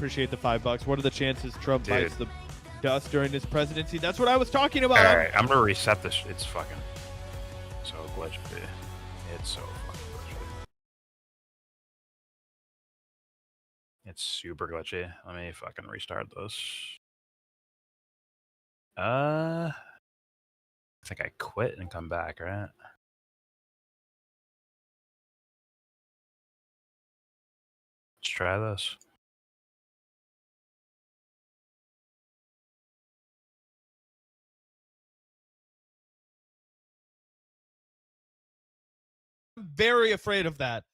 appreciate the $5. What are the chances Trump Dude. bites the dust during his presidency? That's what I was talking about. All right, I'm gonna reset this. It's fucking so glitchy. It's so fucking glitchy. It's super glitchy. Let me fucking restart this. I think I quit and come back, right? Let's try this. very afraid of that.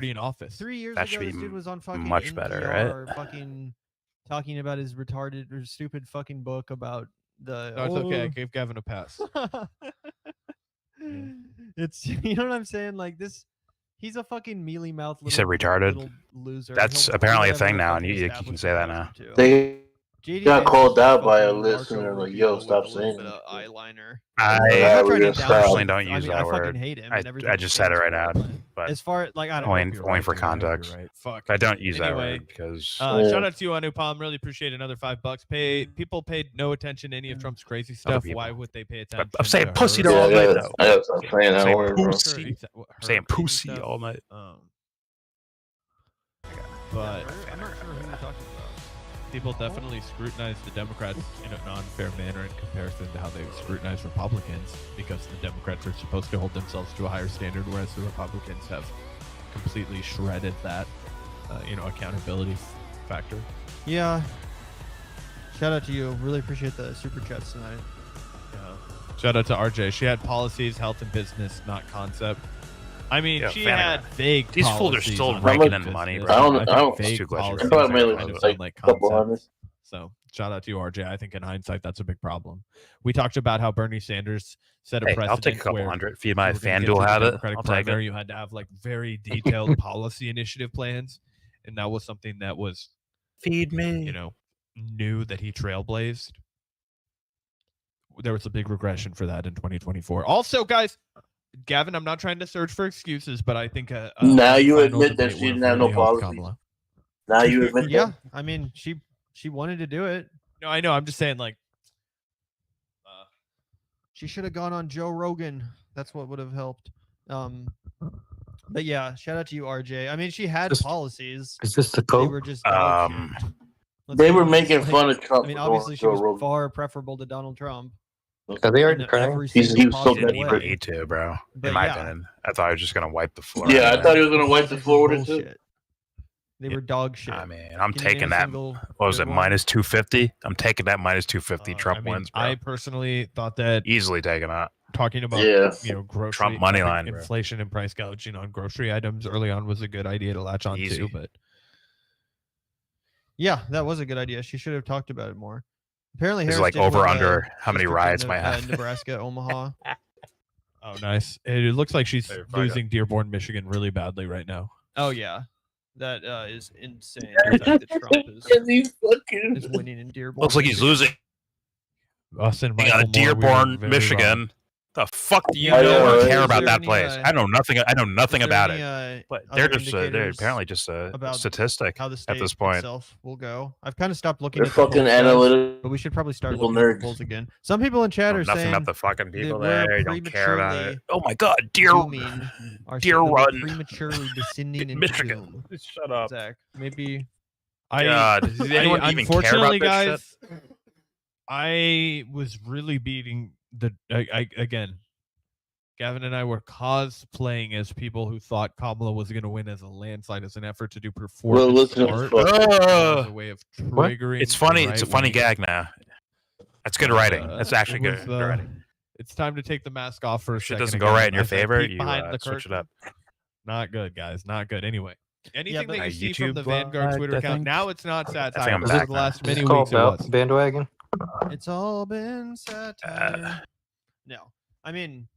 In office. 3 years That ago, should be this dude was on fucking much better, right? fucking talking about his retarded or stupid fucking book about the. No, it's okay. I gave Gavin a pass. It's you know what I'm saying? Like this, he's a fucking mealy mouth. You said retarded. Little loser. That's He'll do apparently a whatever thing the now, fuck and the you can say that now. establishment They JD got Vance called is out by a fucking Marco listener. Like, Rubio yo, with stop a little saying bit it. of eyeliner. I I'm not trying to personally downplay don't him. use I that fucking word. hate him I and everything just he said it stands right for, now. But as far like I don't know. only for context. Right. Fuck. I don't use that Anyway, word because shout out to you, Anupam. Really appreciate another $5. People paid no attention to any of Trump's crazy stuff. Why would they pay attention? I'm saying to pussy her? all night though. I gotta stop saying that Saying word, bro. pussy. I'm saying pussy all night. But I'm not sure who you're talking about. People definitely scrutinize the Democrats in an unfair manner in comparison to how they scrutinize Republicans, because the Democrats are supposed to hold themselves to a higher standard, whereas the Republicans have completely shredded that, accountability factor. Yeah. Shout out to you. Really appreciate the super chats tonight. Shout out to RJ. She had policies, health and business, not concept. I mean, Yeah, she fan had account. vague. These fools are policies still on raking health in and money, business. bro. I don't. Vague Too close to policies Probably mainly kind of like sound like couple concepts. hundred. So shout out to you, RJ. I think in hindsight, that's a big problem. We talked about how Bernie Sanders set a Hey, precedent. I'll take a couple where hundred. Feed if my you were gonna get FanDuel through the habit. Democratic I'll take primary, it. you had to have like very detailed policy initiative plans, and that was something that was feed me. New that he trailblazed. There was a big regression for that in 2024. Also, guys, Gavin, I'm not trying to search for excuses, but I think Now you final admit that debate she would didn't have no really help policy. Kamala. Now you admit Yeah, that. I mean, she wanted to do it. No, I know. I'm just saying, like, She should have gone on Joe Rogan. That's what would have helped. But yeah, shout out to you, RJ. I mean, she had policies. Is this the They Coke? were just dog shit. Let's They be were honest, making like, fun of Trump I mean, for going obviously, on she Joe was Rogan. far preferable to Donald Trump. Are they already in crying? every He single was so possible good. He way. didn't need to, bro. But In my yeah. opinion, I thought I was just gonna wipe the floor. Yeah, I anyway. thought he was gonna wipe the Policies floor were with it too. bullshit. They were dog shit. I mean, I'm Can you taking name a that. single What was good it? one? Minus 250. I'm taking that minus 250. Trump I mean, wins, bro. I personally thought that Easily taking that. talking about Yeah. grocery Trump money having line, bro. inflation and price gouging on grocery items early on was a good idea to latch on Easy. to, but Yeah, that was a good idea. She should have talked about it more. Apparently, Is it Harris like did over win, under how many district in riots might have? Nebraska, Omaha. oh, nice. It looks like she's Hey, fuck losing Dearborn, Michigan really badly right now. Oh yeah, that is insane. The fact that Trump is winning in Dearborn. Looks like he's losing. Us and He Michael got a Moore, we were Dearborn, very Michigan. wrong. The fuck do you I know know, or right? care Is about there that any, place? I know nothing. I know nothing is there about any, it. But other they're just they're indicators apparently just a about statistic how the at state this point. itself will go. I've kind of stopped looking They're at the fucking poll stats, analytical but we should probably start looking at nerds. the polls again. Some people in chat Know are nothing saying about the fucking people that we're there. You don't care about it. prematurely Oh my god, deer dooming our Deer state, that we're Run. prematurely descending into Michigan. doom. Shut up. Zach, maybe God, does anyone even care about unfortunately, this guys, shit? I was really beating the again. Gavin and I were cosplaying as people who thought Kamala was going to win as a landslide as an effort to do performance listen, art fuck. as a way of What? triggering. It's funny. the It's a right funny wing. gag now. That's good writing. That's actually it was, good writing. It's time to take the mask off for a Shit second. doesn't go again. right in your As I favor. peek You behind the switch it curtain. up. Not good, guys. Not good. Anyway, anything but- that you see from YouTube the Vanguard Twitter I account think- now, it's not satire. I'm Over back the now. last many It's called weeks, it was. bandwagon. it's all been satire. No, I mean,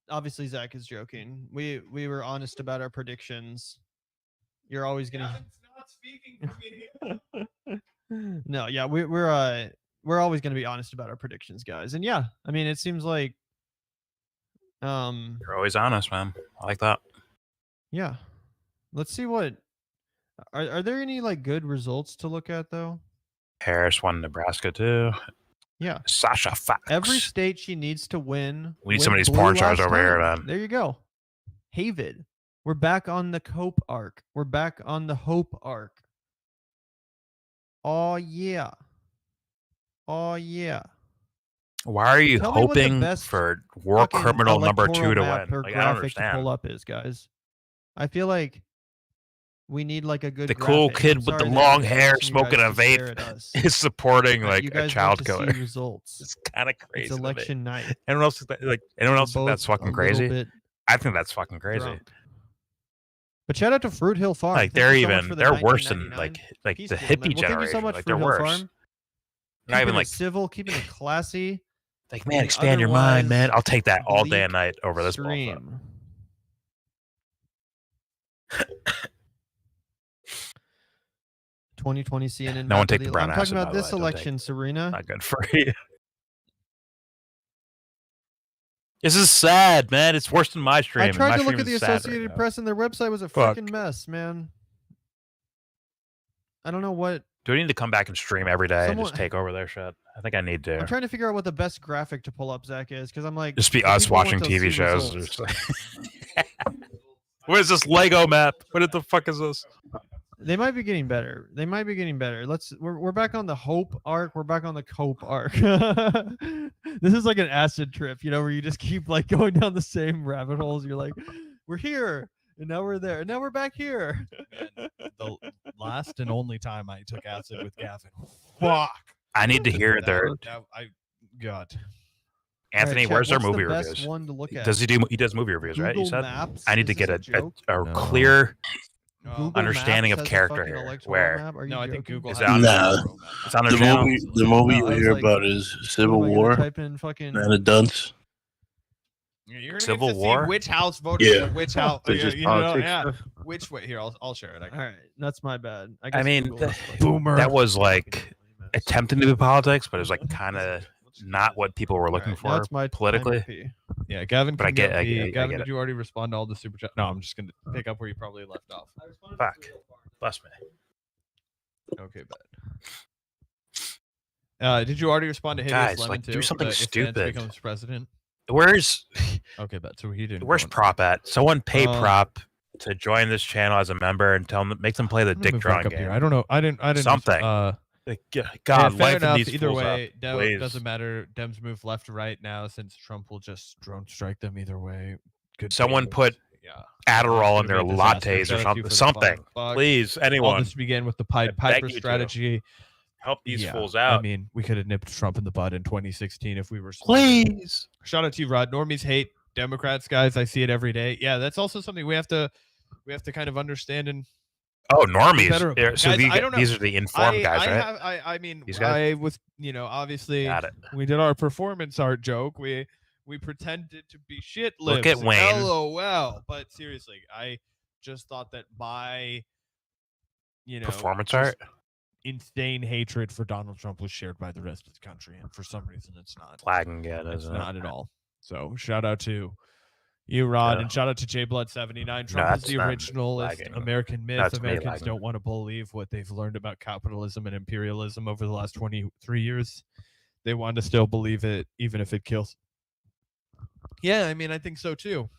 obviously Zach is joking. We were honest about our predictions. You're always gonna. No, yeah, we're always gonna be honest about our predictions, guys. And yeah, I mean, it seems like, You're always honest, man. I like that. yeah. Let's see what. Are there any like good results to look at though? Harris won Nebraska too. Yeah. Sasha Fox. Every state she needs to win. We need went some of these blue porn stars last over here, time. man. There you go. Havid. We're back on the Cope arc. We're back on the Hope arc. Oh yeah. Oh yeah. Why are you Tell me what the hoping best for war fucking criminal number 2 electoral to map win? or Like, I don't graphic to understand. pull up is, guys. I feel like We need like a good. The cool graphic. kid I'm with the sorry that long we're hair asking you smoking guys a to stare at vape us. is supporting But like you a guys child want to killer. see results. It's kind of crazy. It's to me. election night. Anyone else like anyone else think both that's fucking a little crazy? bit I think that's fucking crazy. drunk. But shout out to Fruit Hill Farm. Like Thank they're you so much even for the they're worse than 1999 like peace the deal, man. hippie Well, generation. thank you so much, like Fruit they're Hill worse. Farm. Not even Keeping it like civil, keeping it classy. like in man, the expand your mind, man. otherwise I'll take that all day and bleak night over this bullshit. stream. 2020 CNN. No one map take of the brown I'm talking acid, by about the this way. Don't take election, it. Serena. Not good for you. This is sad, man. It's worse than my stream. I and tried my to look stream at the is sad right Associated now. Press and their website was a Fuck. freaking mess, man. I don't know what. Do I need to come back and stream every day and Someone- just take over their shit? I think I need to. I'm trying to figure out what the best graphic to pull up, Zach, is because I'm like, Just be the us people want watching to TV see shows. results. What is this Lego map? What the fuck is this? They might be getting better. They might be getting better. We're back on the hope arc. We're back on the cope arc. This is like an acid trip, you know, where you just keep like going down the same rabbit holes. You're like, we're here, and now we're there, and now we're back here. The last and only time I took acid with Gavin. Fuck. I need to hear their God. Anthony. Chat, Where's their what's the movie best reviews? one to look at? Does he does movie reviews, right? You Google said. Maps? I need to Is get this a a joke? a clear Google understanding Maps of has a character fucking here. electoral Where map? Are you No, I think joking? Google is has it on? Nah. It's on their The channel. movie No, you I was hear like, about is what Civil am I gonna War type in fucking and a dunce. You're gonna Civil get to War? see which house voted Yeah. for which house. It's just politics stuff. Which way? Here, I'll share it. All right, that's my bad. I guess mean, Google has fucking- that was like attempting to be politics, but it was like kind of not what people were looking now for it's my time to politically. pee. Yeah, Gavin. But I can get- go I pee. get- I Gavin, get did it. you already respond to all the super chat? No, I'm just gonna pick up where you probably left off. Fuck. Bless me. Okay, bad. Did you already respond to Hideous Guys, Lemon like, too? do something If Vance stupid. becomes president. Where's Okay, but so he didn't. where's go on. Prop at? Someone pay Um, Prop to join this channel as a member and tell them, make them play the I'm gonna dick move drawing back up game. here. I don't know. I didn't. Something. Yeah, God, fair life enough. these Either fools way, up, that please. doesn't matter. Dems move left to right now since Trump will just drone strike them either way. Good. Someone things. put Yeah. Adderall in It's their gonna be a disaster. lattes or Shout out to you something. for the Something. $5. Please, All anyone, this began with the I beg Piper you to. strategy. help these Yeah, fools out. I mean, we could have nipped Trump in the bud in 2016 if we were smarter. Please. Shout out to you, Rod. Normies hate Democrats, guys. I see it every day. Yeah, that's also something we have to kind of understand and Oh, be normies. better about. Yeah, so Guys, I don't know. these are the informed guys, right? I mean, These guys? I was, obviously Got it. we did our performance art joke. We pretended to be shit libs. Look at Wayne. LOL. But seriously, I just thought that my, Performance just art? insane hatred for Donald Trump was shared by the rest of the country, and for some reason, it's not. Flagging it, It's isn't not it? at all. So shout out to you, Rod, Yeah. and shout out to JBlood79. Trump is that's the not originalist lagging. American myth. That's me Americans lagging. don't want to believe what they've learned about capitalism and imperialism over the last 23 years. They want to still believe it, even if it kills. Yeah, I mean, I think so too.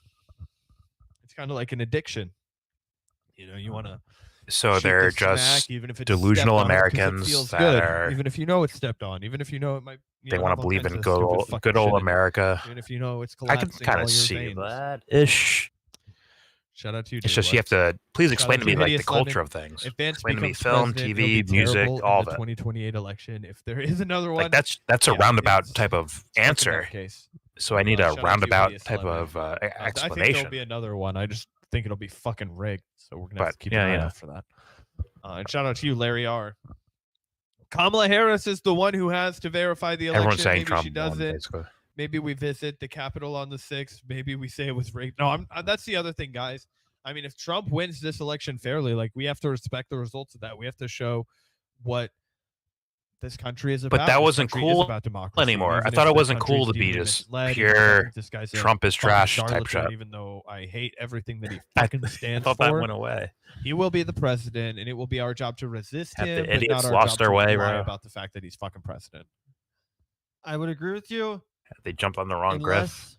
It's kind of like an addiction. You want to. So shoot they're the smack, just even if it's delusional stepped on 'cause it Americans feels that good, are. even if you know it's stepped on, even if you know it might. They want have to all believe kinds in of good stupid old, fucking good old shit in it, America. even if you know it's I can collapsing kind all of your see veins. that ish. Shout out to you. It's just you have to please explain to me like the culture of things. If Vance Explain to me becomes film, president, TV, it'll be music, terrible in all the of it. 2028 election. If there is another one, Like that's a yeah, roundabout it's- type of it's fucking answer. nutcase. So I need Shout a out to you, roundabout Hideous type Lemon. of I think there'll explanation. be another one. I just think it'll be fucking rigged. So we're gonna have But, to keep yeah, an eye yeah. out for that. And shout out to you, Larry R. Kamala Harris is the one who has to verify the election. Everyone's saying Maybe Trump she won, does it. basically. Maybe we visit the Capitol on the 6th. Maybe we say it was rigged. No, that's the other thing, guys. I mean, if Trump wins this election fairly, like we have to respect the results of that. We have to show what this country is about. But that This wasn't country is cool about democracy, anymore. I even thought if it the wasn't cool to country's be deemed just misled, even if pure this guy's a Trump is fucking trash type charlatan, shit. Even though I hate everything that he I fucking stands thought for. that went away. He will be the president, and it will be our job to resist Have him. the but idiots not our lost job their to way, lie bro? about the fact that he's fucking president. I would agree with you They jumped on the wrong griff. unless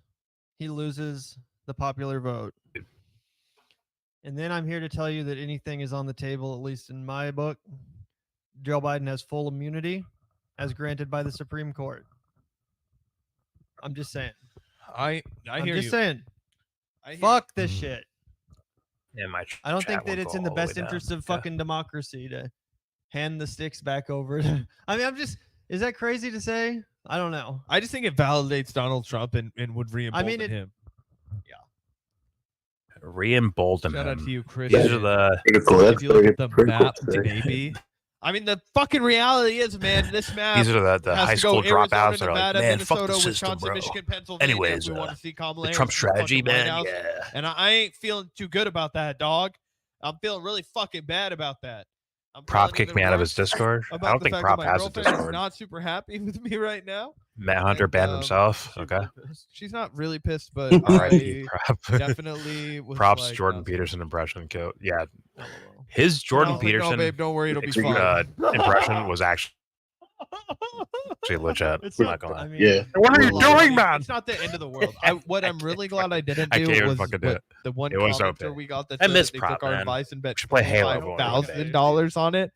he loses the popular vote. And then I'm here to tell you that anything is on the table, at least in my book. Joe Biden has full immunity as granted by the Supreme Court. I'm just saying. I'm I'm hear just you. saying. I hear Fuck this shit. in my I don't chat think that won't it's go in the all way best down. interest of Okay. fucking democracy to hand the sticks back over. I mean, is that crazy to say? I don't know. I just think it validates Donald Trump and would re-embolden him. Re-embolden Shout out him. to you, Chris. These are the If you look at the map, baby. I mean, the fucking reality is, man, this map. These are the has high to go school Arizona, dropouts that are like, Nevada, man, fuck the Minnesota, system, Wisconsin, bro. Michigan, Pennsylvania. Anyways, if we want to see Kamala the Harris Trump in the fucking strategy, White man, House. yeah. And I ain't feeling too good about that, dog. I'm feeling really fucking bad about that. I'm Prop feeling kicked even me out of worse his Discord. I about don't the think fact Prop that my has a girlfriend is Discord. not super happy with me right now. Matt Hunter And, banned himself. she's Okay. really pissed. She's not really pissed, but R.I.P. I Prop. definitely was Props like, Jordan "Nah, Peterson impression kill. Yeah. His Jordan I was like, Peterson no, babe, don't worry, it'll be impression was actually legit. It's I'm not. not gonna lie. I mean, What are you well, doing, I mean, man? It's not the end of the world. What I'm really glad I didn't I do can't even was fucking do what it. the one It was commenter OP. we got that I said miss that they Prop, took our man. advice and bet We should play Halo more. $25,000 on it.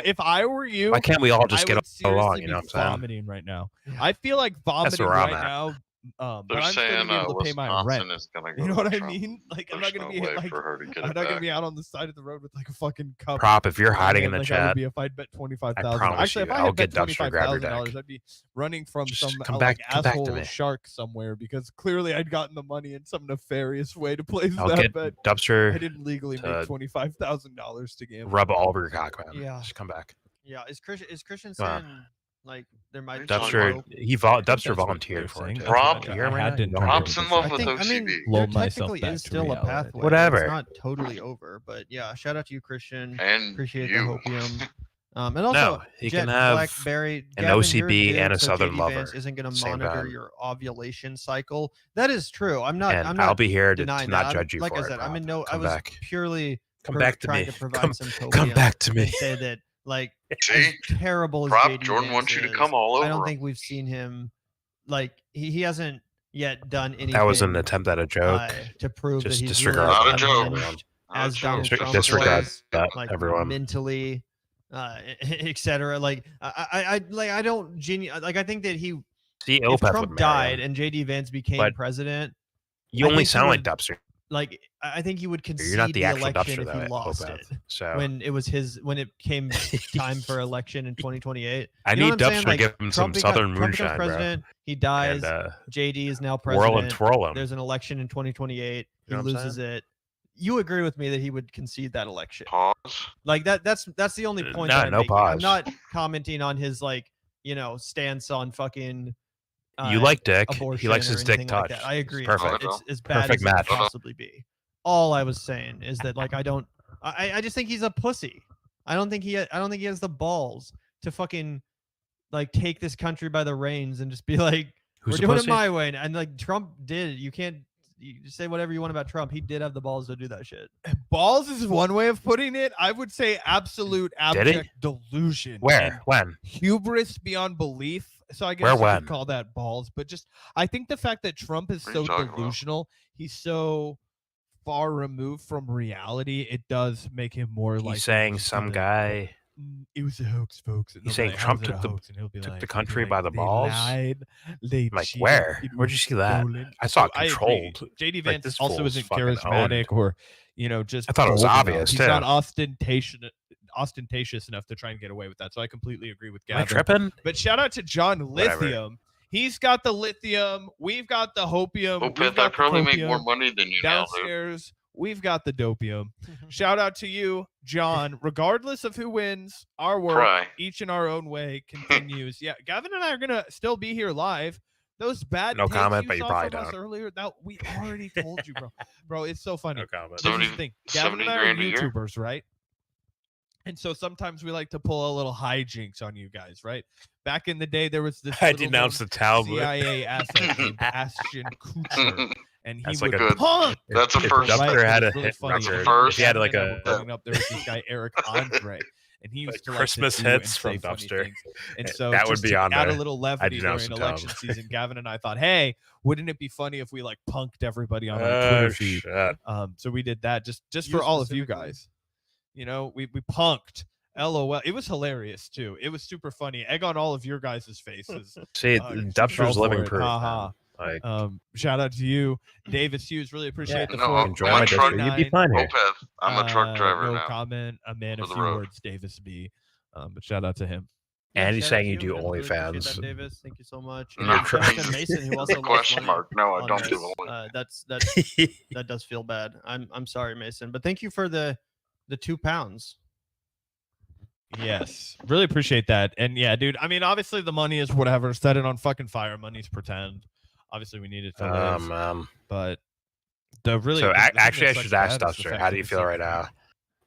If I were you, Why can't we all just I get would along? seriously You know be what I'm saying? vomiting right now. I feel like vomiting where I'm right at. now. But They're I'm still saying gonna be able to pay my Wisconsin rent. is gonna go You know to what I Trump. mean? Like I'm There's not gonna no be way like for her to get I'm it not gonna back. be out on the side of the road with like a fucking cup. Prop, if you're in my hiding hand in the like I would chat, be if I'd bet $25,000. promise Actually, you, if I I'll had bet get Dumpster grab your $25,000, deck. I'd be running from Just some come like back to asshole me. shark somewhere because clearly I'd gotten the money in some nefarious way to place I'll that get bet. Dumpster I didn't legally to make $25,000 to gamble. rub all over your cock, man. Yeah. Just come back. Yeah, is Christian Come on. saying like there might be Dumpster, hope? Dumpster volunteered for it. Too. Rob, You hear him I right had now? to You don't hear Rob's him. in love I with think, I mean, OCB. there Lull myself technically back is to still a reality. pathway. Whatever. It's not totally over, but yeah, shout out to you, Christian. And Appreciate you. the hopium. And also, No, he Jet can have Blackberry, an Gavin, OCB you're good, and a so Southern JD lover. Vance isn't going to Same monitor vibe. your ovulation cycle. That is true. I'm not. And I'm not I'll be here to denying not that. judge you like for I it, said, I'm Prop. in no. I Come was back. purely Come back to trying me. to provide Come- some come copium back to me. and say that like See? as terrible as Prop, JD Jordan Vance wants you to is, come all I over don't him. think we've seen him like he hasn't yet done anything. That was an attempt at a joke. To prove Just that he's disregard really Not a joke. unhinged Not a as joke. Donald Trump Disregard was, that, like everyone. mentally, etc. Like I don't like I think that he See, if Opeth Trump would marry died him. and JD Vance became But president, You I only think he sound like would- Dumpster. like I think he would You're concede not the the actual election Dumpster, if he though, lost Opeth. it. So When it was when it came time for election in 2028. I You know need what I'm saying? Dumpster to give him some Southern Trump becomes moonshine, bro. president, he dies. And, JD is now whirl president. and twirl him. There's an election in 2028. He You know what I'm loses it. You agree with me that he would concede that election? Pause. Like that's the only point No, that I'm no making. I'm pause. not commenting on his like stance on fucking. You like dick. He abortion likes or his dick anything like touched. that. I agree. It's perfect. It's as bad Perfect as it match. could possibly be. All I was saying is that like I just think he's a pussy. I don't think he has the balls to fucking like take this country by the reins and just be like, Who's we're a doing pussy? it my way. And like Trump did. You say whatever you want about Trump. He did have the balls to do that shit. Balls is one way of putting it. I would say absolute Did he? abject delusion. Where? and When? Hubris beyond belief. So I guess Where, you when? could call that balls. But just I think the fact that Trump is What are you so talking about? delusional, he's so far removed from reality, it does make him more like He's saying some guy. It was a hoax, folks. And He's they'll saying be like, "How Trump is it a took the- hoax?" And he'll be took like- the he'll be country like, by the "They balls?" lied, they I'm like, cheated, where? it Where'd you was see that? stolen." I saw it agree. controlled. JD Like, Vance this also fool's isn't fucking charismatic owned. or just I thought it was bold enough. obvious, He's too. not ostentatious enough to try and get away with that. So I completely agree with Am I Gavin. tripping? But shout out to John Whatever. Lithium. He's got the lithium. We've got the hopium. we've Opeth, I got the probably make copium. more money than you now, dude. Downstairs, we've got the dopium. Shout out to you, John. Regardless of who wins, our work, Cry. each in our own way, continues. Yeah, Gavin and I are gonna still be here live. Those bad No takes comment, you but you saw probably from us don't. earlier, that we already told you, bro. Bro, it's so funny. No comment. This is the 70 thing. Gavin 70 and I are grand a year? YouTubers, right? And so sometimes we like to pull a little hijinks on you guys, right? Back in the day, there was this I little denounced known the Talbot. CIA asset named Ashton Kutcher, and he That's would like a- punk. That's a people first. right. Dumpster had It a was really hit funny. record. And First. He had Gavin like and I a were growing up, there was this guy Eric Andre, and he used like to Christmas like to do and hits say from funny Dumpster. things. And Eh, so that would just be to on add there. a little I levity denounced during the election Talbot. season, Gavin and I thought, hey, wouldn't it be funny if we like punked everybody on our Oh, Twitter feed? shit. So we did that just You for all of you specifically? guys. You know, we punked. LOL. It was hilarious too. It was super funny. Egg on all of your guys' faces. See, You Dumpster's fell living for it. proof. Ha ha. man. Like, shout out to you, Davis Hughes. Really appreciate the no, full I'm a truck. You'd be fine here. Opeth. I'm a truck driver no now. comment. A man for of the few road. words, Davis B. But shout out to him. And he's shout out saying to you do man. Really appreciate OnlyFans. that, Davis. Thank you so much. No, And shout out to Mason, who also lost question money mark. No, I on don't this. do Only. That does feel bad. I'm sorry, Mason, but thank you for the £2. Yes, really appreciate that. And yeah, dude. I mean, obviously the money is whatever. Set it on fucking fire. Money's pretend. Obviously, we need it to live. But the really. So the thing actually, I that's, should like, ask bad is the Dubster. fact How that do you we feel see right now?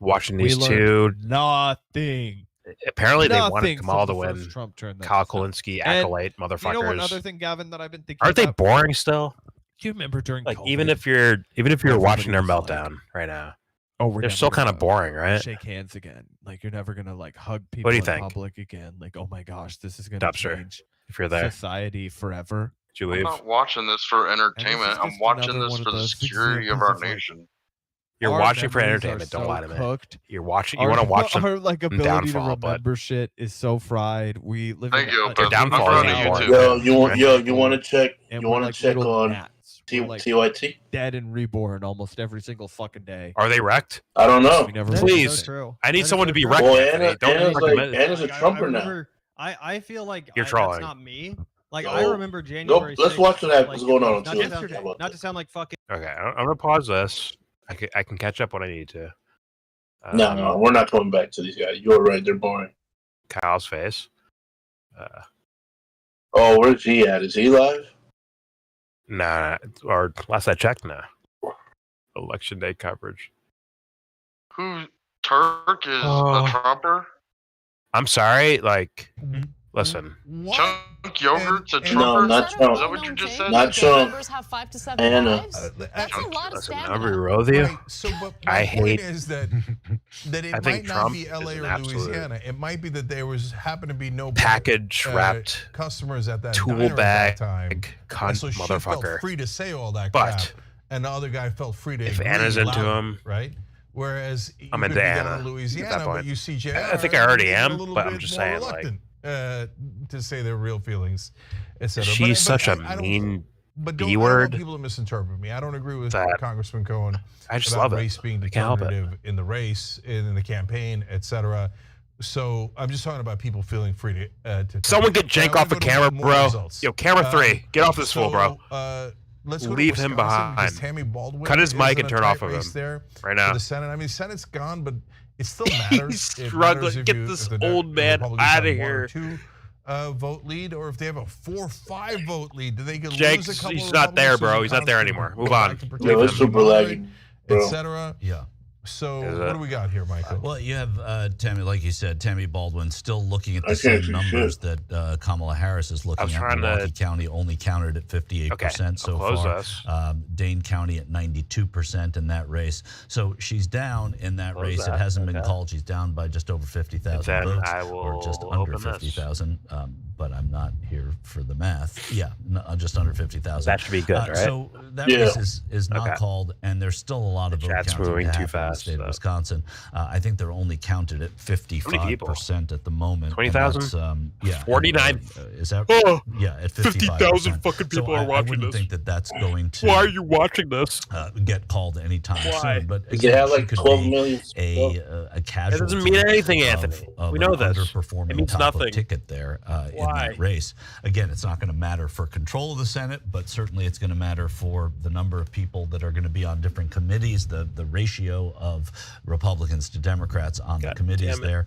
Watching these we two. learned nothing. Apparently, they Nothing wanted Kamal from to the win. first Trump turn that Kyle just happened. Kalinske, And acolyte, motherfuckers. You know another thing, Gavin, that I've been thinking. Aren't they about? boring still? Do you remember during Like COVID, even if you're everybody watching their was like, meltdown right now, oh, we're they're never still kind of gonna boring, right? Shake hands again. Like you're never gonna like hug people What do you in think? public again. Like, oh my gosh, this is gonna Dubster, change if you're there. society forever. Did you I'm leave? not watching this for And this entertainment. is I'm just watching another this one of for the those security of examples our of, like, nation. You're our watching for memories are entertainment. Don't so lie to me. cooked. You're watching. You want to watch our them like ability downfall, to but remember shit is so fried. We live Thank in you, a but downfall I'm proud is of boring. you too. You want to check? And You we're want like to check little on gnats. We're like TYT? dead and reborn almost every single fucking day. Are they wrecked? I don't know. We never That is Please. so true. I That need is someone so to be true. wrecked. Well, Anthony. Don't Anna's recommend. Anna's a Like, Trumper I now. remember, I feel like You're that's trolling. not me. Like No. I remember January. Let's 6th, watch what happens like, going on not too. to sound- Not to sound like fucking. Okay, I'm gonna pause this. I can catch up when I need to. No, we're not coming back to these guys. You're right. They're boring. Kyle's face. Oh, where's he at? Is he live? Nah, or last I checked, nah. Election day coverage. Who Turk is Oh. a Trumper? I'm sorry, like, listen. Chunk Yogurt's a No, Trumper? not Trump. Is that what you just said? Not Trump. Members have 5 to 7 Anna. lives. That's a lot of Listen, I'll stamina. be real with you. Right, so, but my I point hate. is that it I think might not Trump be is LA an or absolute Louisiana. It might be that there happened to be no package wrapped customers at that tool diner at bag that time. cunt And so she felt motherfucker. free to say all that But crap, and the other guy felt free to if agree Anna's into louder, him, right? Whereas I'm you into could be down Anna in at Louisiana, that but point. you see JR, I think I already maybe am, a little but I'm bit just more saying, like, reluctant, to say their real feelings, etc. she's such a mean B word. I don't want people to misinterpret me. I don't agree with that Congressman Cohen I just about love it. race being I can't help it. determinative in the race, in the campaign, etc. So I'm just talking about people feeling free to Someone get But I Jank wanna off the go to camera, more bro. results. Yo, camera 3, get off this fool, bro. Let's go Leave to him Wisconsin because behind. Tammy Baldwin Cut his is mic in and a turn tight off of race him there right for now. the Senate. I mean, Senate's gone, but it still matters. He's It struggling. matters if Get you- this if the old man Republicans out have of one or here. two vote lead, or if they have a 4 or 5 vote lead, do they get Jake's, lose a couple he's of not there, Republicans bro. so He's not there Congress anymore. can Move go on. back and Leave protect him. them, super laggy, bro. etc. Yeah. So Is what it? do we got here, Michael? Well, you have Tammy, like you said, Tammy Baldwin still looking at I the can't same see numbers shit. that Kamala Harris is looking was at. trying to- Milwaukee County only counted at 58% so I'll close far. this. Dane County at 92% in that race. So she's down in that Close race. that, It hasn't been okay. called. She's down by just over 50,000 And then votes, I or just will under open this. 50,000. But I'm not here for the math. Yeah, just under 50,000. That should be good, right? So that Yeah. race is not Okay. called, and there's still a lot of vote chat's counting moving to too happen in the fast, state of so. Wisconsin. I think they're only counted at 55% at the moment. and 20,000? that's, yeah, 49. Is that? Oh, yeah, at 50,000 55%. fucking people so are watching I wouldn't this. think that that's going to. Why are you watching this? Get called anytime Why? soon. But Because they again, have she like could 12 be million. a casualty. It doesn't mean anything, of- Anthony. of We know an this. underperforming It means top of nothing. ticket there in Why? that race. Again, it's not going to matter for control of the Senate, but certainly it's going to matter for the number of people that are going to be on different committees, the ratio of Republicans to Democrats on the committees damn it. there,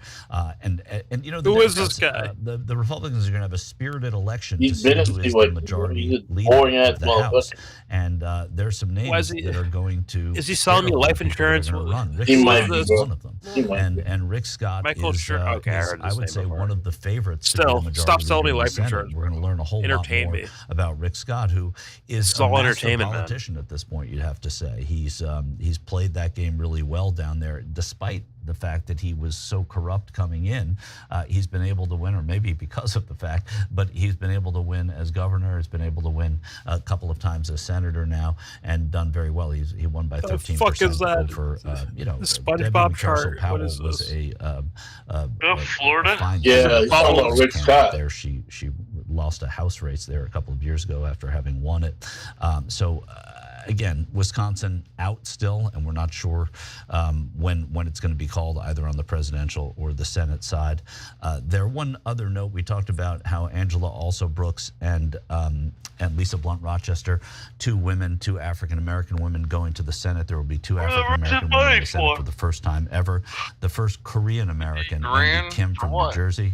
and you know the Who is this Democrats, guy? the Republicans are going to have a spirited election He's to see been who a- is what- the majority he's a leader boring of ass the House, motherfucker. and there's some Why is names he- that are going to. Is he selling me scare a lot life of people that are insurance? gonna run. Rick He Scott might be, is bro. one of them. He might be. And Rick Scott Michael is, Sure- okay, I is, heard I this would name say before. one of the favorites. to be Still, the majority stop selling me leader in the life Senate. insurance, We're going to learn a whole lot Entertain more me. about Rick Scott, who is It's a all master entertainment, man. politician at this point. You'd have to say he's played that game really well down there, despite the fact that he was so corrupt coming in. He's been able to win, or maybe because of the fact, but he's been able to win as governor. He's been able to win a couple of times as senator now, and done very well. He won by 13% fuck is that? over, The Debbie SpongeBob chart. Powell What is was this? a Florida? fine Yeah, he's talking about Rick candidate Scott. there. She lost a House race there a couple of years ago after having won it. Again, Wisconsin out still, and we're not sure when it's going to be called, either on the presidential or the Senate side. One other note, we talked about how Angela Brooks and Lisa Blunt Rochester, two African American women going to the Senate. There will be two African American women in the Senate for the first time ever. The first Korean American, Andy Kim from New Jersey,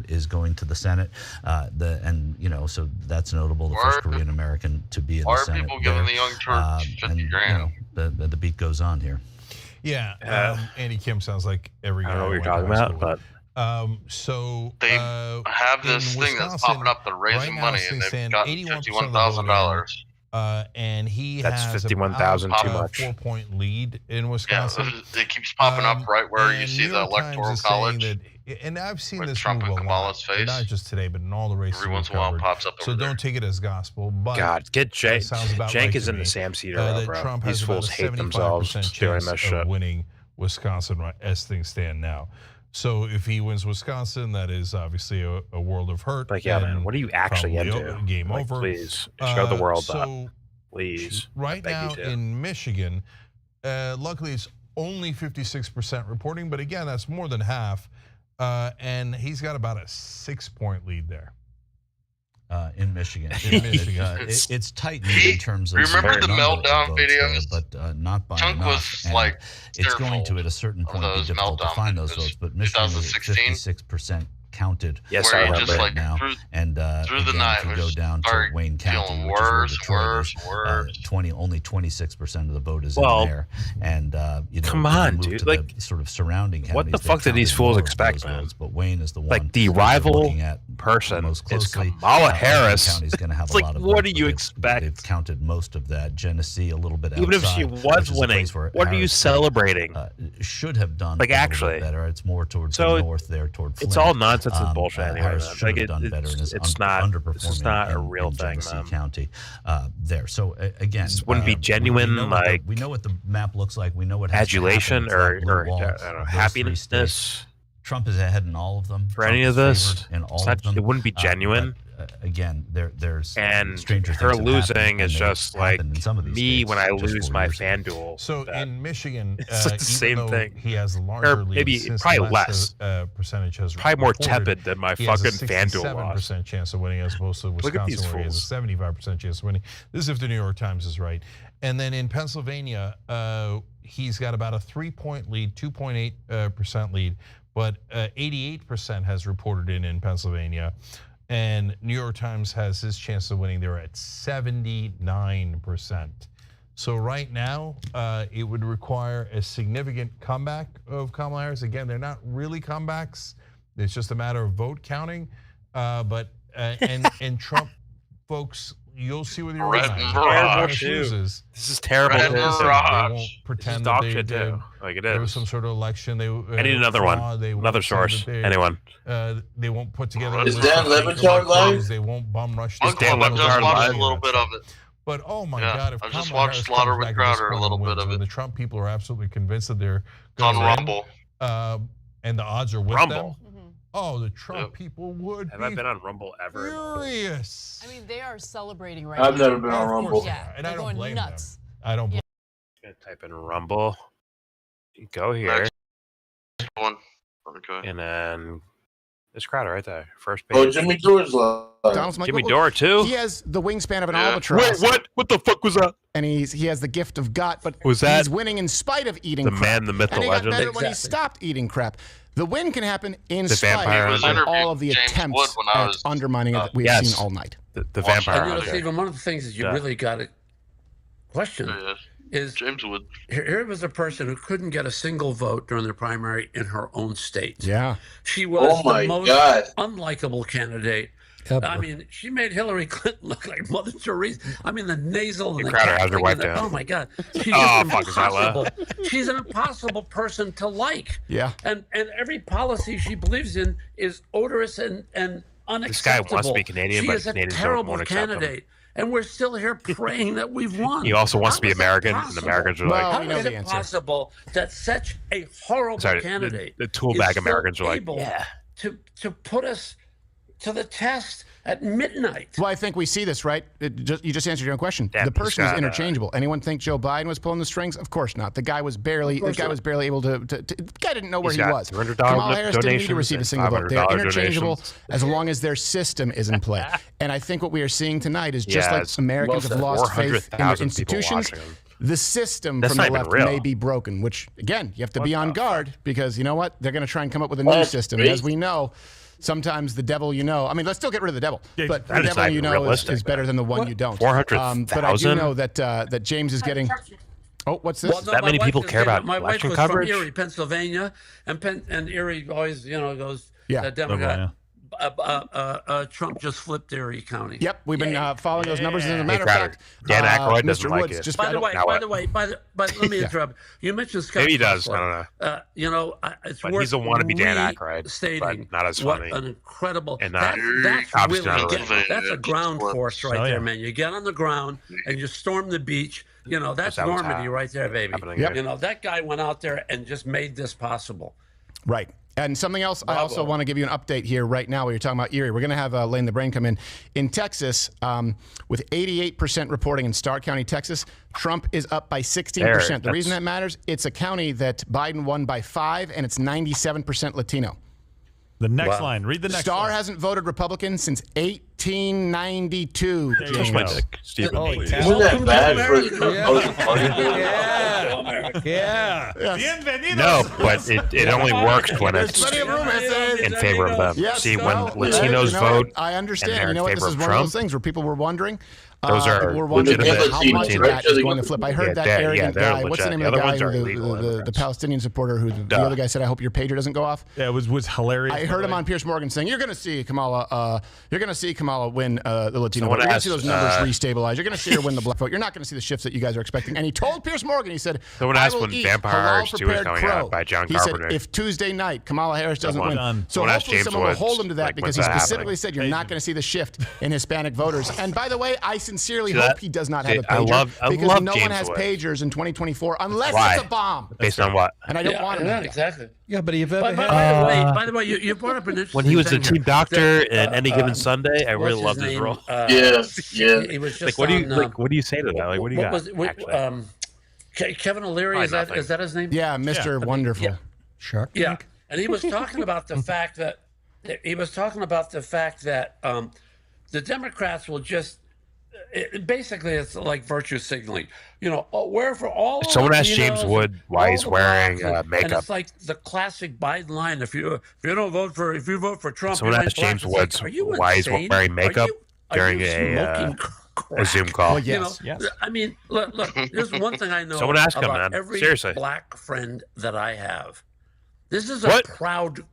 is going to the Senate. So that's notable. The first Korean American to be in the Senate. Why are people giving the young Turks 50 grand? The beat goes on here. Yeah, Andy Kim sounds like every guy. I don't know what you're talking about, but they have this thing that's popping up. They're raising money, and they've got $51,000. And that's has 51,000 too much. 4-point lead in Wisconsin. Yeah, it keeps popping up right where you see the Electoral College. And I've seen this Trump move and a lot, Kamala's face. not just today, but in all the races. Every once in a while, it pops up. So don't take it as gospel. But God, get Jank. Jank is in the Sam Cedar, bro. Trump These has fools hate themselves doing that shit. Winning Wisconsin as things stand now. So if he wins Wisconsin, that is obviously a world of hurt. Like, yeah, man, what are you actually into? Game like, over. Please show the world that. Please. Right now in Michigan, luckily it's only 56% reporting, but again, that's more than half. And he's got about a 6-point lead there. In Michigan. It's tight in terms of. Remember the meltdown videos? But not by Chunk enough. Was like it's going to, at a certain point, be difficult to find those votes. But Michigan is 56% counted. Yes, I remember right now. And through the night, if you go down to Wayne County, which is where Detroit is, only 26% of the vote is in there. And come on, dude, like sort of surrounding counties. What the fuck did these fools expect, man? But Wayne is the one. Like the rival person is Kamala Harris. It's like, what do you expect? They've counted most of that. Genesee a little bit outside. Even if she was winning, what are you celebrating? Should have done like actually better. It's more towards the north there, toward Flint. It's all nonsense and bullshit anyway. Like it's not a real thing, man. County there. So again, this wouldn't be genuine. We know what the map looks like. We know what adulation or happiness. Trump is ahead in all of them. For any of this, it wouldn't be genuine. Again, there's stranger her losing is just like me when I lose my FanDuel. So in Michigan, it's like the same thing. He has a larger lead, maybe probably less. Percentage has probably more tepid than my fucking FanDuel loss. 67% chance of winning, as opposed to Wisconsin, where he has a 75% chance of winning. This is if the New York Times is right. And then in Pennsylvania, he's got about a 3-point lead, 2.8% lead, but 88% has reported in Pennsylvania. And New York Times has his chance of winning there at 79%. So right now, it would require a significant comeback of Kamala Harris. Again, they're not really comebacks. It's just a matter of vote counting. But Trump folks, you'll see with your chooses. This is terrible. They won't pretend that they did. Like it is. There was some sort of election. I need another one. Another source. Anyone. They won't put together. Is Dan Levitard live? They won't bum rush. Is Dan Levitard live? A little bit of it. But oh my God! If I just watched Slaughter with Crowder a little bit of it. The Trump people are absolutely convinced that they're on Rumble, and the odds are with them. Oh, the Trump people would. Have I been on Rumble ever? Furious. I mean, they are celebrating right I've now. never been on Rumble. Yeah, and I don't blame nuts. them. I don't blame. I'm gonna type in Rumble. You go here. Next one. Okay. And then there's Crowder right there. First page. Oh, Jimmy Dore's live. Jimmy Dore too. He has the wingspan of an albatross. Wait, what? What the fuck was that? And he has the gift of gut, but was that he's winning in spite of eating the crap. man, the myth, and the he legend. got better when he stopped eating crap. The win can happen in the spite of all of the James attempts Wood at undermining that we've seen all night. The vampire. You know, Stephen, one of the things that you really got to question is James Wood. Here was a person who couldn't get a single vote during the primary in her own state. Yeah. She was the most unlikable candidate. I mean, she made Hillary Clinton look like Mother Teresa. I mean, the nasal and the Crowder has her wife down. down. Oh my God, she's impossible. She's an impossible person to like. Yeah. And every policy she believes in is odorous and unacceptable. This guy wants to be Canadian, she but is a Canadians terrible won't accept him. candidate. And we're still here praying that we've won. He also wants to be American, and Americans are like, how is it possible that such a horrible candidate the tool bag is Americans so are like, able yeah, to put us to the test at midnight. Well, I think we see this, right? You just answered your own question. Yeah, the person is he's got, interchangeable. Anyone think Joe Biden was pulling the strings? Of course not. The guy was barely able to. The guy didn't know where he was. Kamala Harris didn't need to receive a single vote. They're interchangeable as long as their system is in play. And I think what we are seeing tonight is just like Americans have lost faith in their institutions. The system from the left may be broken, which, again, you have to be on guard because you know what? They're going to try and come up with a new system. As we know, sometimes the devil let's still get rid of the devil. But the devil is better than the one you don't. 400,000? But I do know that James is getting... Oh, what's this? Well, no, that many people care about my wife election was coverage? from Erie, Pennsylvania, and Erie always, goes, Democrat. Trump just flipped Erie County. Yep, we've been following those numbers. As a matter of fact, Dan Aykroyd doesn't Mr. like Woods, it. By let me interrupt. You mentioned Scott. Maybe he does. I don't know. It's but worth he's a wannabe Dan Aykroyd, stating but not as funny. What an incredible. And that's really that's a ground force right there, man. You get on the ground and you storm the beach. That's Normandy right there, baby. Yep. That guy went out there and just made this possible. Right. And something else, I also want to give you an update here right now while you're talking about Erie. We're going to have Lane the Brain come in. In Texas, with 88% reporting in Starr County, Texas, Trump is up by 16%. The reason that matters, it's a county that Biden won by 5, and it's 97% Latino. The next line. Read the next line. Starr hasn't voted Republican since 1892. Just my dick, Stephen. Isn't that bad for Yeah. No, but it only works when it's in favor of them. Yes, See, when Latinos vote, I understand. and they're in This favor is of one Trump, of those things where people were wondering. Those are we're wondering legitimate how much of that is going to flip. I heard that arrogant they're guy. What's the name of the guy, the Palestinian supporter, who the other guy said, "I hope your pager doesn't go off." Yeah, it was hilarious. I heard him on Piers Morgan saying, "You're going to see Kamala. You're going to see Kamala win the Latino vote. You're going to see those numbers restabilize. You're going to see her win the black vote. You're not going to see the shifts that you guys are expecting." And he told Piers Morgan, he said, "Someone asked when Vampire Harvest 2 is coming out by John Carpenter." He said, "If Tuesday night Kamala Harris doesn't win, so hopefully someone will hold him to that because he specifically said you're not going to see the shift in Hispanic voters." And by the way, I sincerely hope he does not have a pager. Because no one has pagers in 2024 unless it's a bomb. Based on what? And I don't want him. Yeah, exactly. Yeah, but you've ever by the way, you brought up an interesting when he was a thing team here. doctor in Any Given Sunday, I really loved his role. He was just what do you say to that? Like, what do you got? Kevin O'Leary, is that his name? Yeah, Mr. Wonderful. Yeah. Shark. Yeah, and he was talking about the fact that the Democrats will just. Basically, it's like virtue signaling. Wherever all. Someone asked James Wood why he's wearing makeup. And it's like the classic Biden line: if you vote for Trump. Someone asked James Wood why he's wearing makeup during a Zoom call. Well, yes. I mean, look. There's one thing I know. Someone ask him, about man. every Seriously. black friend that I have. This is a proud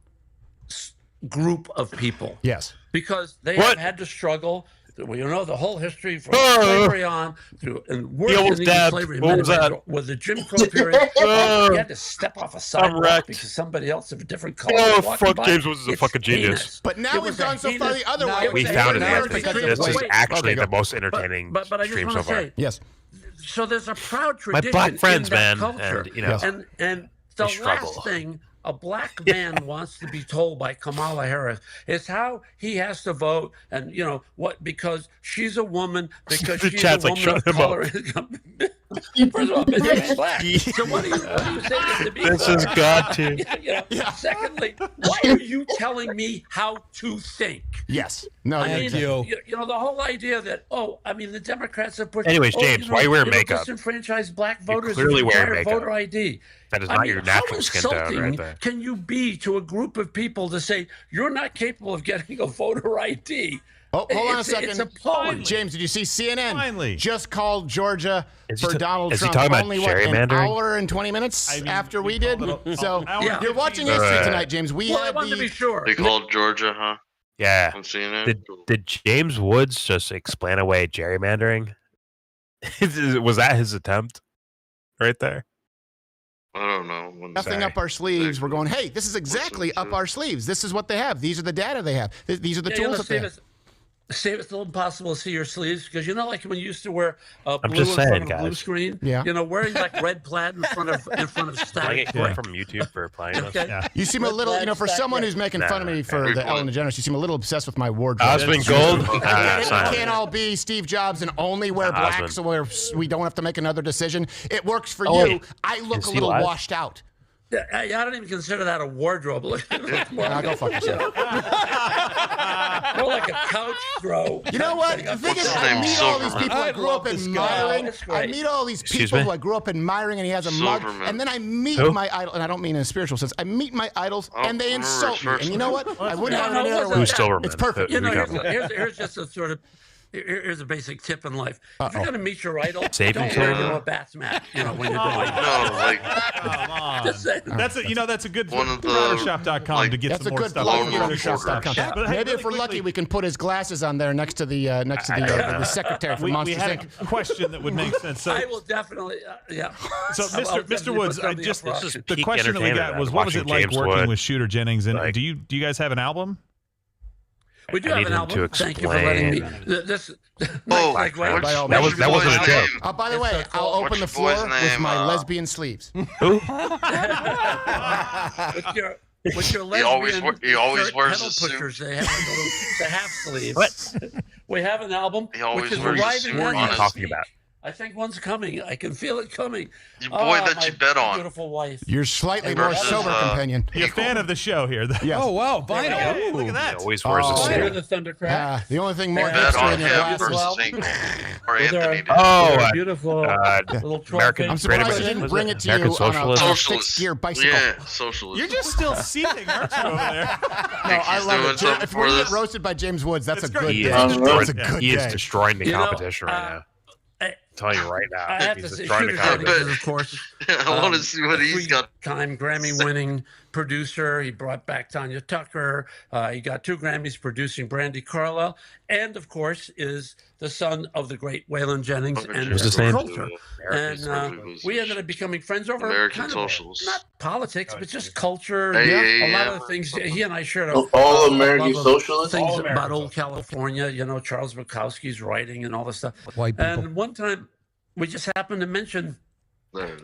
group of people. Yes. Because they have had to struggle. The whole history from slavery on through and worse than even slavery with the Jim Crow period. You had to step off a sidewalk because somebody else of a different color. Oh, fuck! James was a fucking genius. But now we've gone so far the other way. We found it. This is actually the most entertaining stream so far. Yes. So there's a proud tradition. My black friends, in that man, culture. And the last thing a black man wants to be told by Kamala Harris is how he has to vote, and because she's a woman, because she's a woman of color. First of all, she's black. So what do you say to me? This has got to. Secondly, why are you telling me how to think? Yes. No, thank you. The whole idea that the Democrats have put. Anyways, James, why you wear makeup? Disenfranchised black voters clearly wearing makeup. Voter ID. That is not your natural skin tone, right there. Can you be to a group of people to say you're not capable of getting a voter ID? Oh, hold on a second. It's appalling. James, did you see CNN Finally. just called Georgia for Donald Trump talking about only an gerrymandering? hour and 20 minutes after we did? So you're watching history tonight, James. I wanted to be sure. They called Georgia, huh? Yeah. I'm seeing it. Did James Woods just explain away gerrymandering? Was that his attempt right there? I don't know. Nothing up our sleeves. We're going, hey, this is exactly up our sleeves. This is what they have. These are the data they have. These are the tools that they have. it's a little impossible to see your sleeves because like when you used to wear blue I'm just in saying, front of guys. blue screen. Yeah. Wearing like red plaid in front of Can I static. get clip from YouTube for playing this? Okay. You seem a little, for someone who's making fun of me for the Ellen DeGeneres, you seem a little obsessed with my wardrobe. Osmond Gold? It can't all be Steve Jobs and only wear black so we don't have to make another decision. It works for you. I look a little washed out. I don't even consider that a wardrobe. More go fuck yourself. More like a couch throw. You know what? The thing is, I meet all these people I grew up admiring. I meet all these people who I grew up admiring, and he has a mug. And then I meet my idol, and I don't mean in a spiritual sense. I meet my idols, and they insult me. And you know what? I wouldn't have it any other way. Who's Silverman? It's perfect. Here's just a sort of. Here's a basic tip in life. If you're going to meet your idol, don't wear a bath mat. When you're doing it. Come on. That's a good one of the Photoshop.com to get some more stuff. Photoshop.com. Maybe if we're lucky, we can put his glasses on there next to the the secretary from Monsters Inc. We had a question that would make sense. So, I will definitely, So, Mr. Woods, the question that we got was, what was it like working with Shooter Jennings? And do you guys have an album? We do have an album. Thank you for letting me. That wasn't a joke. By the way, I'll open the floor with my lesbian sleeves. Who? With your lesbian he always wears pedal a suit. pushers, they have the half sleeves. What? We have an album which is wears a arriving. suit. What are you talking about? I think one's coming. I can feel it coming. Your boy that you bet on. Beautiful wife. Your slightly more sober companion. You're a fan of the show here. Yes. Oh, wow. Vinyl. Hey, look at that. He always wears a suit. The Thundercrack. The only thing more Bet hipster on in your him glasses. versus or Anthony did. Oh, beautiful little American. I'm surprised I didn't bring it to you on a fixed-gear bicycle. Yeah, socialist. You're just still seething, aren't you, over there? No, I love it. If we get roasted by James Woods, that's a good day. That's a good day. He is destroying the competition right now. I'm telling you right now. I have to say, Shooter Jennings, of course. I want to see what he's got. Three-time Grammy-winning producer. He brought back Tanya Tucker. He got 2 Grammys producing Brandy Carlisle, and of course is the son of the great Waylon Jennings and his culture. And we ended up becoming friends over American Socialists. Not politics, but just culture. A lot of the things he and I shared. All American Socialists. Things about old California. Charles Bukowski's writing and all this stuff. White people. And one time, we just happened to mention.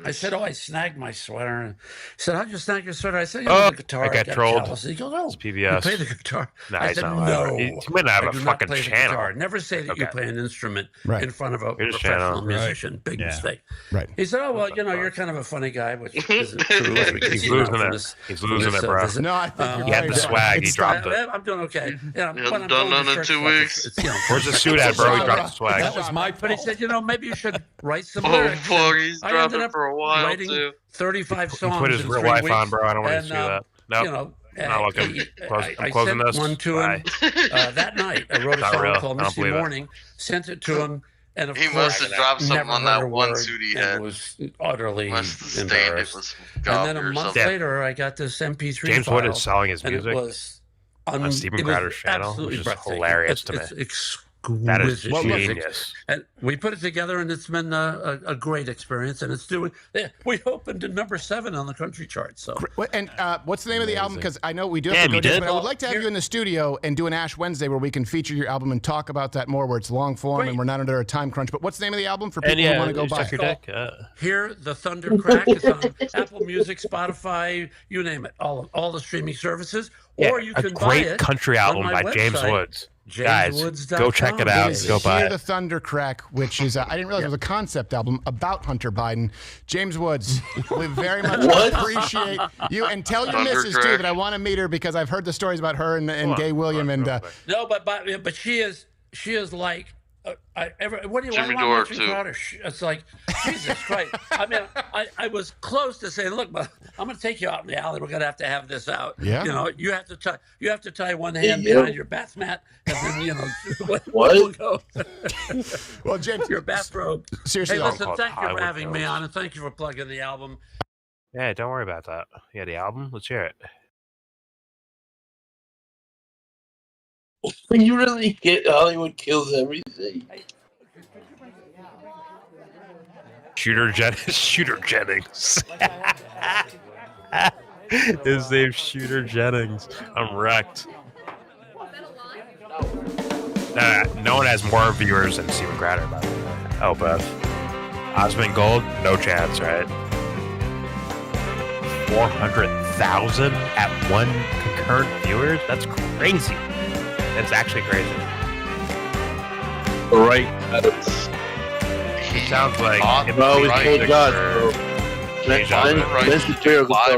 I said, I snagged my sweater. And he said, how'd you snag your sweater? I said, the guitar. I got trolled. He goes, oh, it's PBS. you play the guitar? Nah, I said, no. You might not have a fucking channel. Never say that you play an instrument in front of a Here's professional musician. Big mistake. Right. He said, oh, well, you're kind of a funny guy, which isn't true. He's losing it. He's losing it, bro. No, I think he had the swag. He dropped it. I'm doing okay. Hasn't done none in 2 weeks. Where's the suit at, bro? He dropped the swag. That was my But he said, maybe you should write some Oh, lyrics. fuck, he's dropped it for a while, writing too. 35 songs. He put his in real 3 life weeks. on, bro. I don't want to see that. Nope. Not looking. I'm closing sent this. one to him that night. I wrote a Not song real. called I don't Misty believe it. Morning, sent it to him, and of He course, must have dropped something never on heard that a one word suit he and had. was utterly Must have stained it embarrassed. with some And coffee then a or month something. later, I got this MP3 James file, Wood is selling his and music it was on Stephen Crowder's channel, which is hilarious to me. It's exquisite. That is genius. And we put it together, and it's been a great experience. And it's doing. We opened to number 7 on the country chart. So. And what's the name of the album? Because I know we do have to go to, but I would like to have you in the studio and do an Ash Wednesday where we can feature your album and talk about that more, where it's long form and we're not under a time crunch. But what's the name of the album for people who want to go buy it? Hear the Thunder Crack. It's on Apple Music, Spotify, you name it, all the streaming services. Or you can buy it. A great country album by James Woods. Guys, go check it out. Go buy Hear it. the Thunder Crack, which is, I didn't realize it was a concept album about Hunter Biden. James Woods, we very much appreciate you. And tell your missus, too, that I want to meet her because I've heard the stories about her and Gay William. No, but she is like, what do you Jimmy want Dore, to Crowder? It's like, Jesus Christ. I mean, I was close to saying, look, I'm going to take you out in the alley. We're going to have this out. Yeah. You have to tie one hand behind your bath mat, and then what? We'll go. Well, James, your bathrobe. Seriously, hey, listen, thank you for having me on, and thank you for plugging the album. Yeah, don't worry about that. Yeah, the album. Let's hear it. You really get Hollywood kills everything. Shooter Jennings. His name's Shooter Jennings. I'm wrecked. No one has more viewers than Steven Crowder, by the way. Oh, Beth. Osmond Gold, no chance, right? 400,000 at one concurrent viewers? That's crazy. It's actually crazy. Right. It sounds like bro, it's so God, bro. Live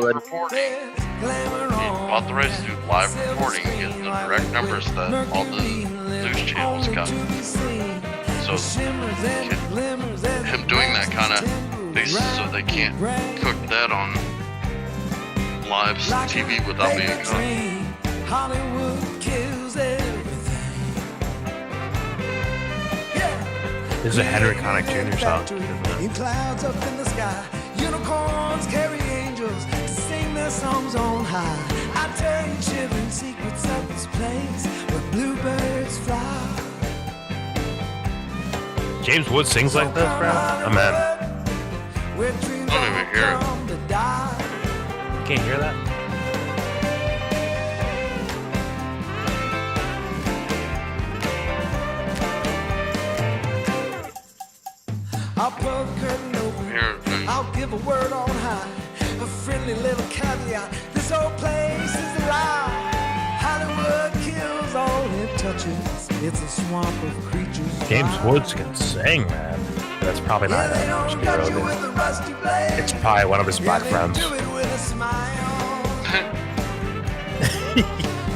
reporting. He bought the rights to do live reporting, getting the direct numbers that all the news channels got. So him doing that kind of, so they can't cook that on live TV without being caught. Hollywood kills This is a Henry Connick Jr. song. in clouds up in the sky. Unicorns carry angels to sing their songs on high. I tell you children secrets of this place where bluebirds fly. James Woods sings like this, bro? I'm in. I don't even hear it. Can't hear that? I'll pull the curtain open. I'll give a word on high. A friendly little caveat. This old place is a lie. Hollywood kills all it touches. It's a swamp of creatures. James Woods can sing, man. That's probably not It's probably one of his black friends. Do it with a smile.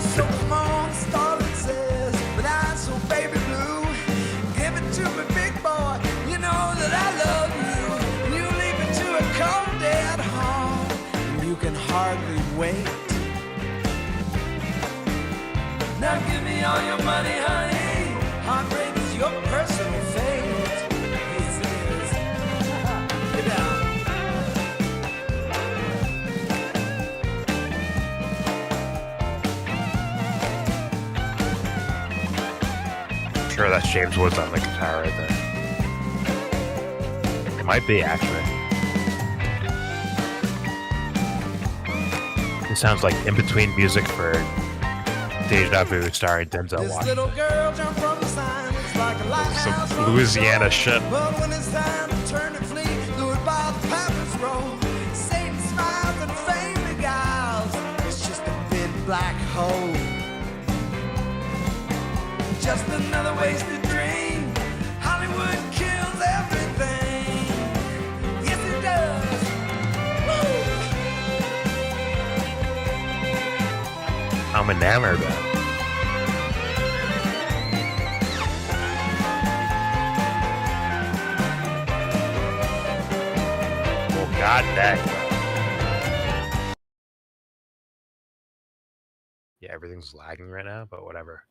So come on, Starlet says, but I'm so baby blue. Give it to me, big boy. You know that I love you. You leave it to a cold dead heart, and you can hardly wait. Now give me all your money, honey. Heartbreak is your personal fate. Yes, it is. Get down. Sure, that's James Woods on the guitar right there. It might be, actually. It sounds like in-between music for Deja Vu starring Denzel This Washington. little girl jumped from the sign. It's like a lighthouse. Some Louisiana shit. But when it's time to turn and flee, lured by the Pappas roll, Satan smiles and fame beguiles. It's just a big black hole. Just another wasted dream. Hollywood kills everything. Yes, it does. Woo! I'm enamored of it. Well, god dang. Yeah, everything's lagging right now, but whatever.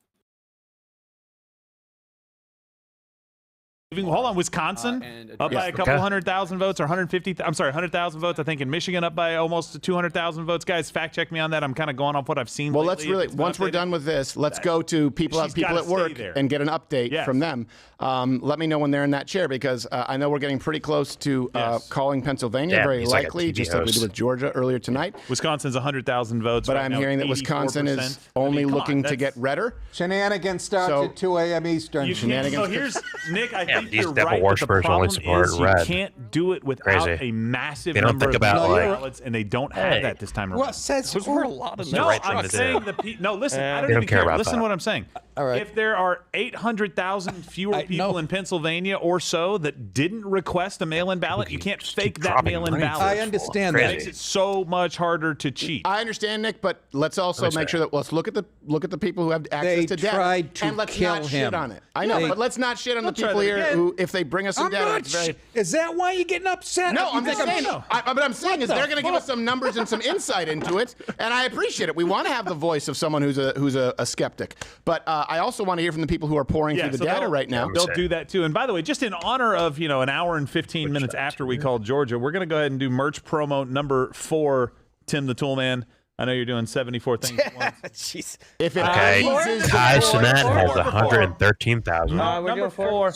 Hold on, Wisconsin up by a couple 100,000 votes, or 150. I'm sorry, 100,000 votes. I think in Michigan up by almost 200,000 votes. Guys, fact check me on that. I'm kind of going off what I've seen. Well, lately. let's once we're done with this, let's go to people at work and get an update from them. Let me know when they're in that chair, because I know we're getting pretty close to calling Pennsylvania, very likely, just like we did with Georgia earlier tonight. Wisconsin's 100,000 votes. But I'm hearing that Wisconsin is only looking to get redder. Shenanigans starts at 2 a.m. Eastern. So here's Nick. I think these you're devil right. worshippers The problem only support is red. you can't do it without Crazy. a massive They don't number think of about, like, ballots, and they don't have that this time around. What says we're a lot of No, I'm saying no. Listen, I don't They even don't care about Listen that. to what I'm saying. All right. If there are 800,000 fewer people in Pennsylvania or so that didn't request a mail-in ballot, you can't fake that mail-in ballot. I understand It that. makes it so much harder to cheat. I understand, Nick, but let's also make sure that let's look at the people who have access to data, tried to and let's kill not him. shit on it. I know, but let's not shit on the people here who, if they bring us some data, it's very. Is that why you're getting upset? No, You I'm just think saying. But I'm saying is they're going to give us some numbers and some insight into it, and I appreciate it. We want to have the voice of someone who's a skeptic, but I also want to hear from the people who are pouring through the data right now. They'll do that too. And by the way, just in honor of an hour and 15 minutes after we called Georgia, we're going to go ahead and do merch promo number 4. Tim the Toolman. I know you're doing 74 things at once. Jeez. If it Kai Sinet has 113,000. Number 4.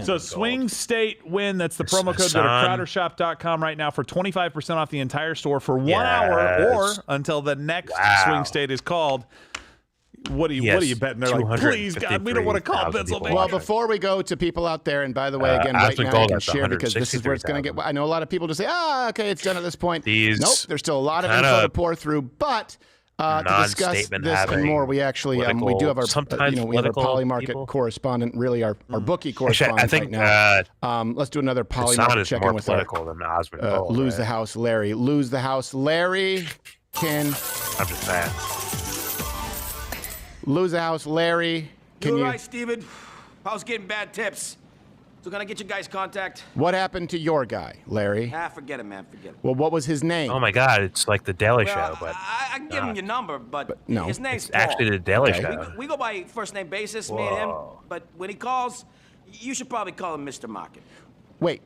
So Swing State Win. That's the promo code. Go to crowdershop.com right now for 25% off the entire store for 1 hour or until the next Swing State is called. what are you betting? They're like, please, God, we don't want to call Pennsylvania. Well, before we go to people out there, and by the way, again, right now you can share because this is where it's going to get. I know a lot of people just say, okay, it's done at this point. Nope, there's still a lot of info to pour through, but. To discuss this and more, we actually we do have our we have our poly market correspondent, really our bookie correspondent right now. Let's do another poly market check-in with our Lose the House Larry. Lose the House Larry can. I'm just saying. Lose the House Larry. Can you? All right, Steven. I was getting bad tips. So can I get your guy's contact? What happened to your guy, Larry? Forget it, man. Forget it. Well, what was his name? Oh my God, it's like the Daly Show, but I can give him your number, but no, his name's Paul. Actually the Daly Show. We go by first name basis, me and him. But when he calls, you should probably call him Mr. Market. Wait,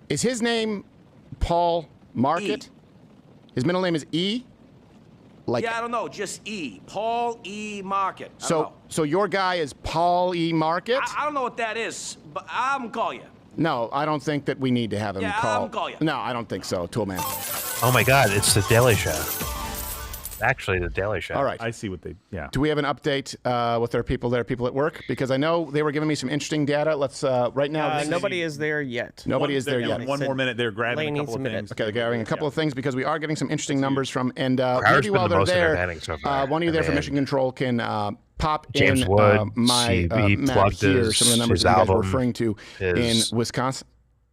is his name Paul Market? His middle name is E? I don't know, just E. Paul E. Market. So your guy is Paul E. Market? I don't know what that is, but I'm gonna call you. No, I don't think that we need to have him call. I'm gonna call you. No, I don't think so, Toolman. Oh my God, it's the Daly Show. Actually, the Daly Show. All right. I see what they. Yeah. Do we have an update with our people there, people at work? Because I know they were giving me some interesting data. Let's right now. Nobody is there yet. Nobody is there yet. One more minute. They're grabbing a couple of things. Okay, they're grabbing a couple of things because we are getting some interesting numbers from. And maybe while they're there, one of you there from Mission Control can pop James in Wood, my map here. Some of the numbers that you guys were referring to in Wisconsin.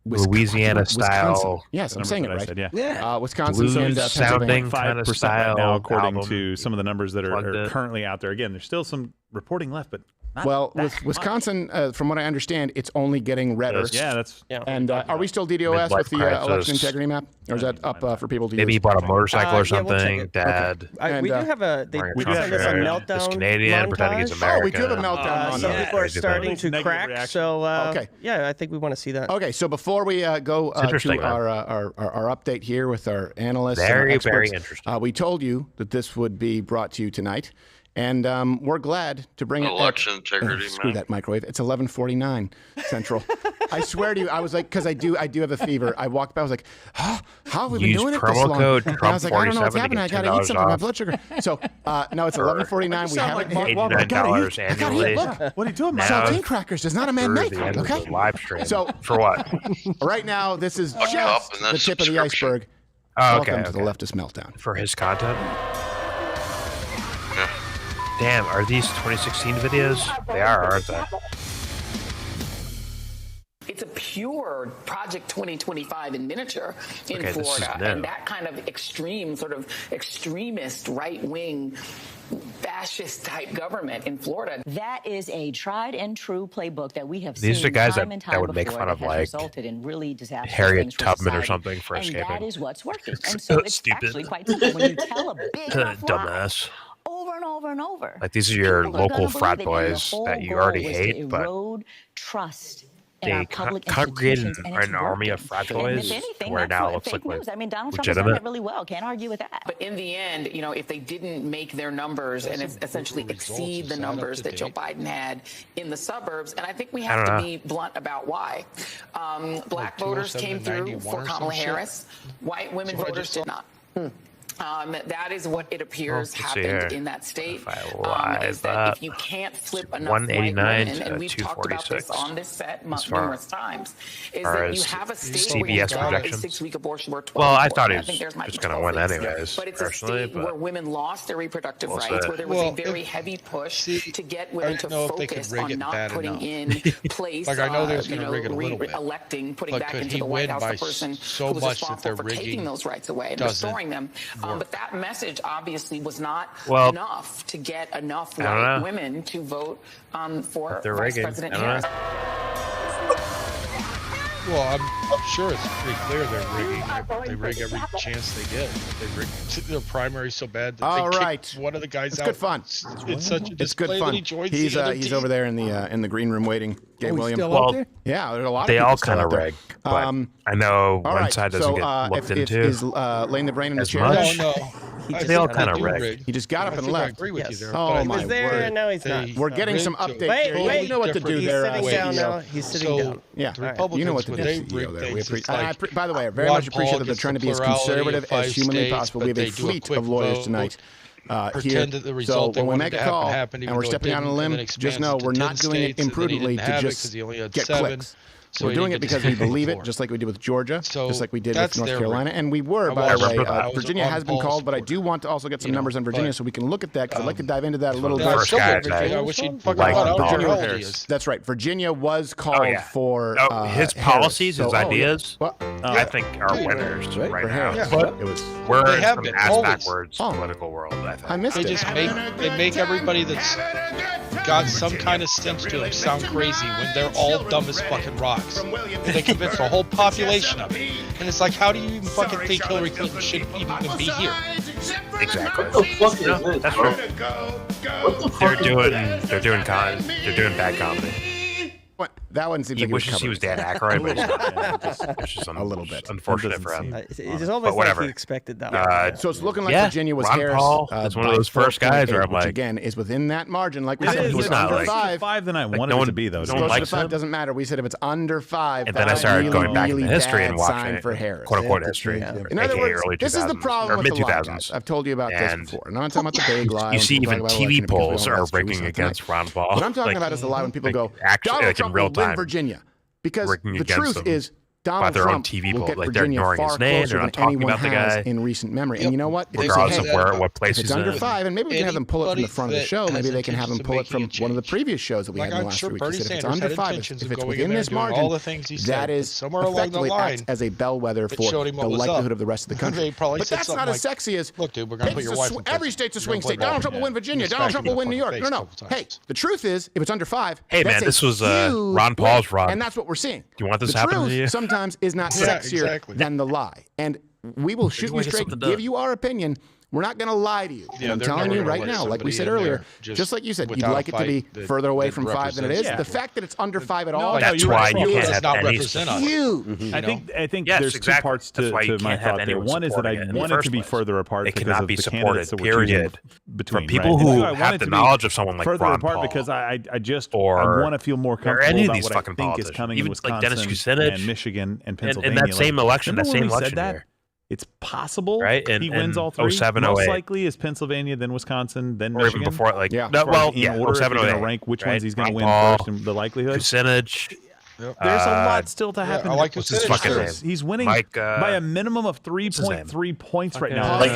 Louisiana style. Yes, I'm saying it right. Said, Wisconsin and sounding 5% right now, according to some of the numbers that are currently out there. Again, there's still some reporting left, but with Wisconsin, from what I understand, it's only getting redder. And are we still DDoS with the election integrity map, or is that up for people to use? Maybe he bought a motorcycle or something. Dad. We do have a. We do have a meltdown. He's Canadian, pretending he's American. Oh, we do have a meltdown. Some people are starting to crack. So I think we want to see that. Okay, so before we go to our update here with our analysts, very interesting. We told you that this would be brought to you tonight. And we're glad to bring it. Election integrity. Screw that microwave. It's 11:49 Central. I swear to you, I was like, because I do have a fever. I walked by. I was like, how have we been doing it this long? And I was like, I don't know what's happening. I gotta eat something. My blood sugar. So no, it's 11:49. We haven't hit. $89 annually. Look, what are you doing? Saltine crackers does not a man make. Okay. Live stream. So for what? Right now, this is just the tip of the iceberg. Welcome to the leftist meltdown. For his content. Damn, are these 2016 videos? They are, aren't they? It's a pure Project 2025 in miniature in Florida. And that kind of extreme, sort of extremist, right-wing, fascist-type government in Florida. That is a tried and true playbook that we have seen. These are guys time and time that would make fun of, like, resulted in really disastrous Harriet Tubman or society. something for escaping. And that is what's working. And so it's actually quite simple. When you tell a big dumbass. Over and over and over. Like, these are your local frat boys that you already hate, but erode trust. They congregated an army of frat boys where now it looks like I mean, Donald Trump has done that really well. Can't argue with that. But in the end, you know, if they didn't make their numbers and essentially exceed the numbers that Joe Biden had in the suburbs, and I think we have to be blunt about why. Black voters came through for Kamala Harris. White women voters did not. That is what it appears happened in that state. Is that if you can't flip enough white women, and we've talked about this on this set numerous times, is that you have a state where you have a 6-week abortion or 12. Well, I thought he was just going to win anyways. But it's a state where women lost their reproductive rights, where there was a very heavy push to get women to focus on not putting in place, electing, putting back into the White House the person who was responsible for taking those rights away and restoring them. But that message obviously was not enough to get enough white women to vote for Vice President Harris. Well, I'm sure it's pretty clear they're rigging. They rig every chance they get. They rig their primary so bad that they kick one of the guys out. Good fun. It's such a it's good fun. He's over there in the green room waiting. Gabe Williams. Still out there? Yeah, there's a lot. They of all kind of rig. But I know one side doesn't get looked into. Is laying the brain in the chair? No. They all kind of rigged. He just got up and left. I agree with you there. Oh my word! And now he's not. We're getting some updates here. Wait, you know what to do there. He's sitting down now. He's sitting down. Yeah, you know what to do. By the way, I very Ron much appreciate Paul that they're gets trying to the be as plurality conservative of 5 as humanly states, possible. but We have a they do a fleet quick of lawyers vote. tonight. pretend that the result so they when we wanted make to a call happen, and we're stepping out on a limb, just know we're not doing it imprudently to just get clicks. So we're doing it because we believe it, just like we did with Georgia, just like we did with North Carolina. And we were, by the way, Virginia has been called, but I do want to also get some numbers on Virginia so we can look at that, because I'd like to dive into that a little bit. I wish he'd fucking Virginia, that's right. Virginia was called for his policies, his ideas, I think are winners right now. But we're in an ass-backwards political world, I think. I missed it. They make everybody that's got some kind of sense to them sound crazy when they're all dumb as fucking rocks. And they convince the whole population of it. And it's like, how do you even fucking think Hillary Clinton should even be here? Exactly. What the fuck is this? That's right. They're doing bad comedy. What? That one seems he like wishes he was Dan Aykroyd, but it's just a little bit unfortunate for him. It's almost like he expected that. So it's looking like Virginia was Ron Harris. Paul, that's one of those first guys where I'm which like, again is within that margin. Like we said, if it's under like, 5 than I wanted it to be though. Close to 5 doesn't matter. We said if it's under 5, and then I started going back into history and watching for Harris. quote unquote history. In other words, this is the problem with the lie guys. I've told you about this before. And I'm not talking about the big lie. You see, even TV polls are breaking against Ron Paul. What I'm talking about is the lie when people go, Donald Trump will win Virginia. Because the truth is, Donald Trump will get Virginia far closer than anyone has in recent memory. And you know what? Regardless of what place it's under 5, and maybe we can have them pull it from the front of the show. Maybe they can have them pull it from one of the previous shows that we had in the last 3 weeks. He said if it's under 5, if it's within this margin, that is effectively acts as a bellwether for the likelihood of the rest of the country. But that's not as sexy as, look, dude, we're going to put your wife in every state's a swing state. Donald Trump will win Virginia. Donald Trump will win New York. No. Hey, the truth is, if it's under 5, hey man, this was Ron Paul's run, and that's what we're seeing. Do you want this to happen to you? Sometimes is not sexier than the lie. And we will shoot you straight, give you our opinion. We're not going to lie to you. I'm telling you right now, like we said earlier, just like you said, you'd like it to be further away from 5 than it is. The fact that it's under 5 at all, that's why you can't have any huge. I think there's 2 parts to my thought there. One is that I want it to be further apart. It cannot be supported, period. Between people who have the knowledge of someone like further Ron apart Paul, because I want to feel more comfortable about what I think is coming in Wisconsin and Michigan and Pennsylvania. In that same election, year. It's possible, right? He wins all 3. 07, Most 08. likely is Pennsylvania, then Wisconsin, then or Michigan. Even before, like in order, 07, if you're gonna rank which ones he's going to win first, and the likelihood. Percentage. There's a lot still to happen. I like He's winning by a minimum of 3.3 points right now. Mike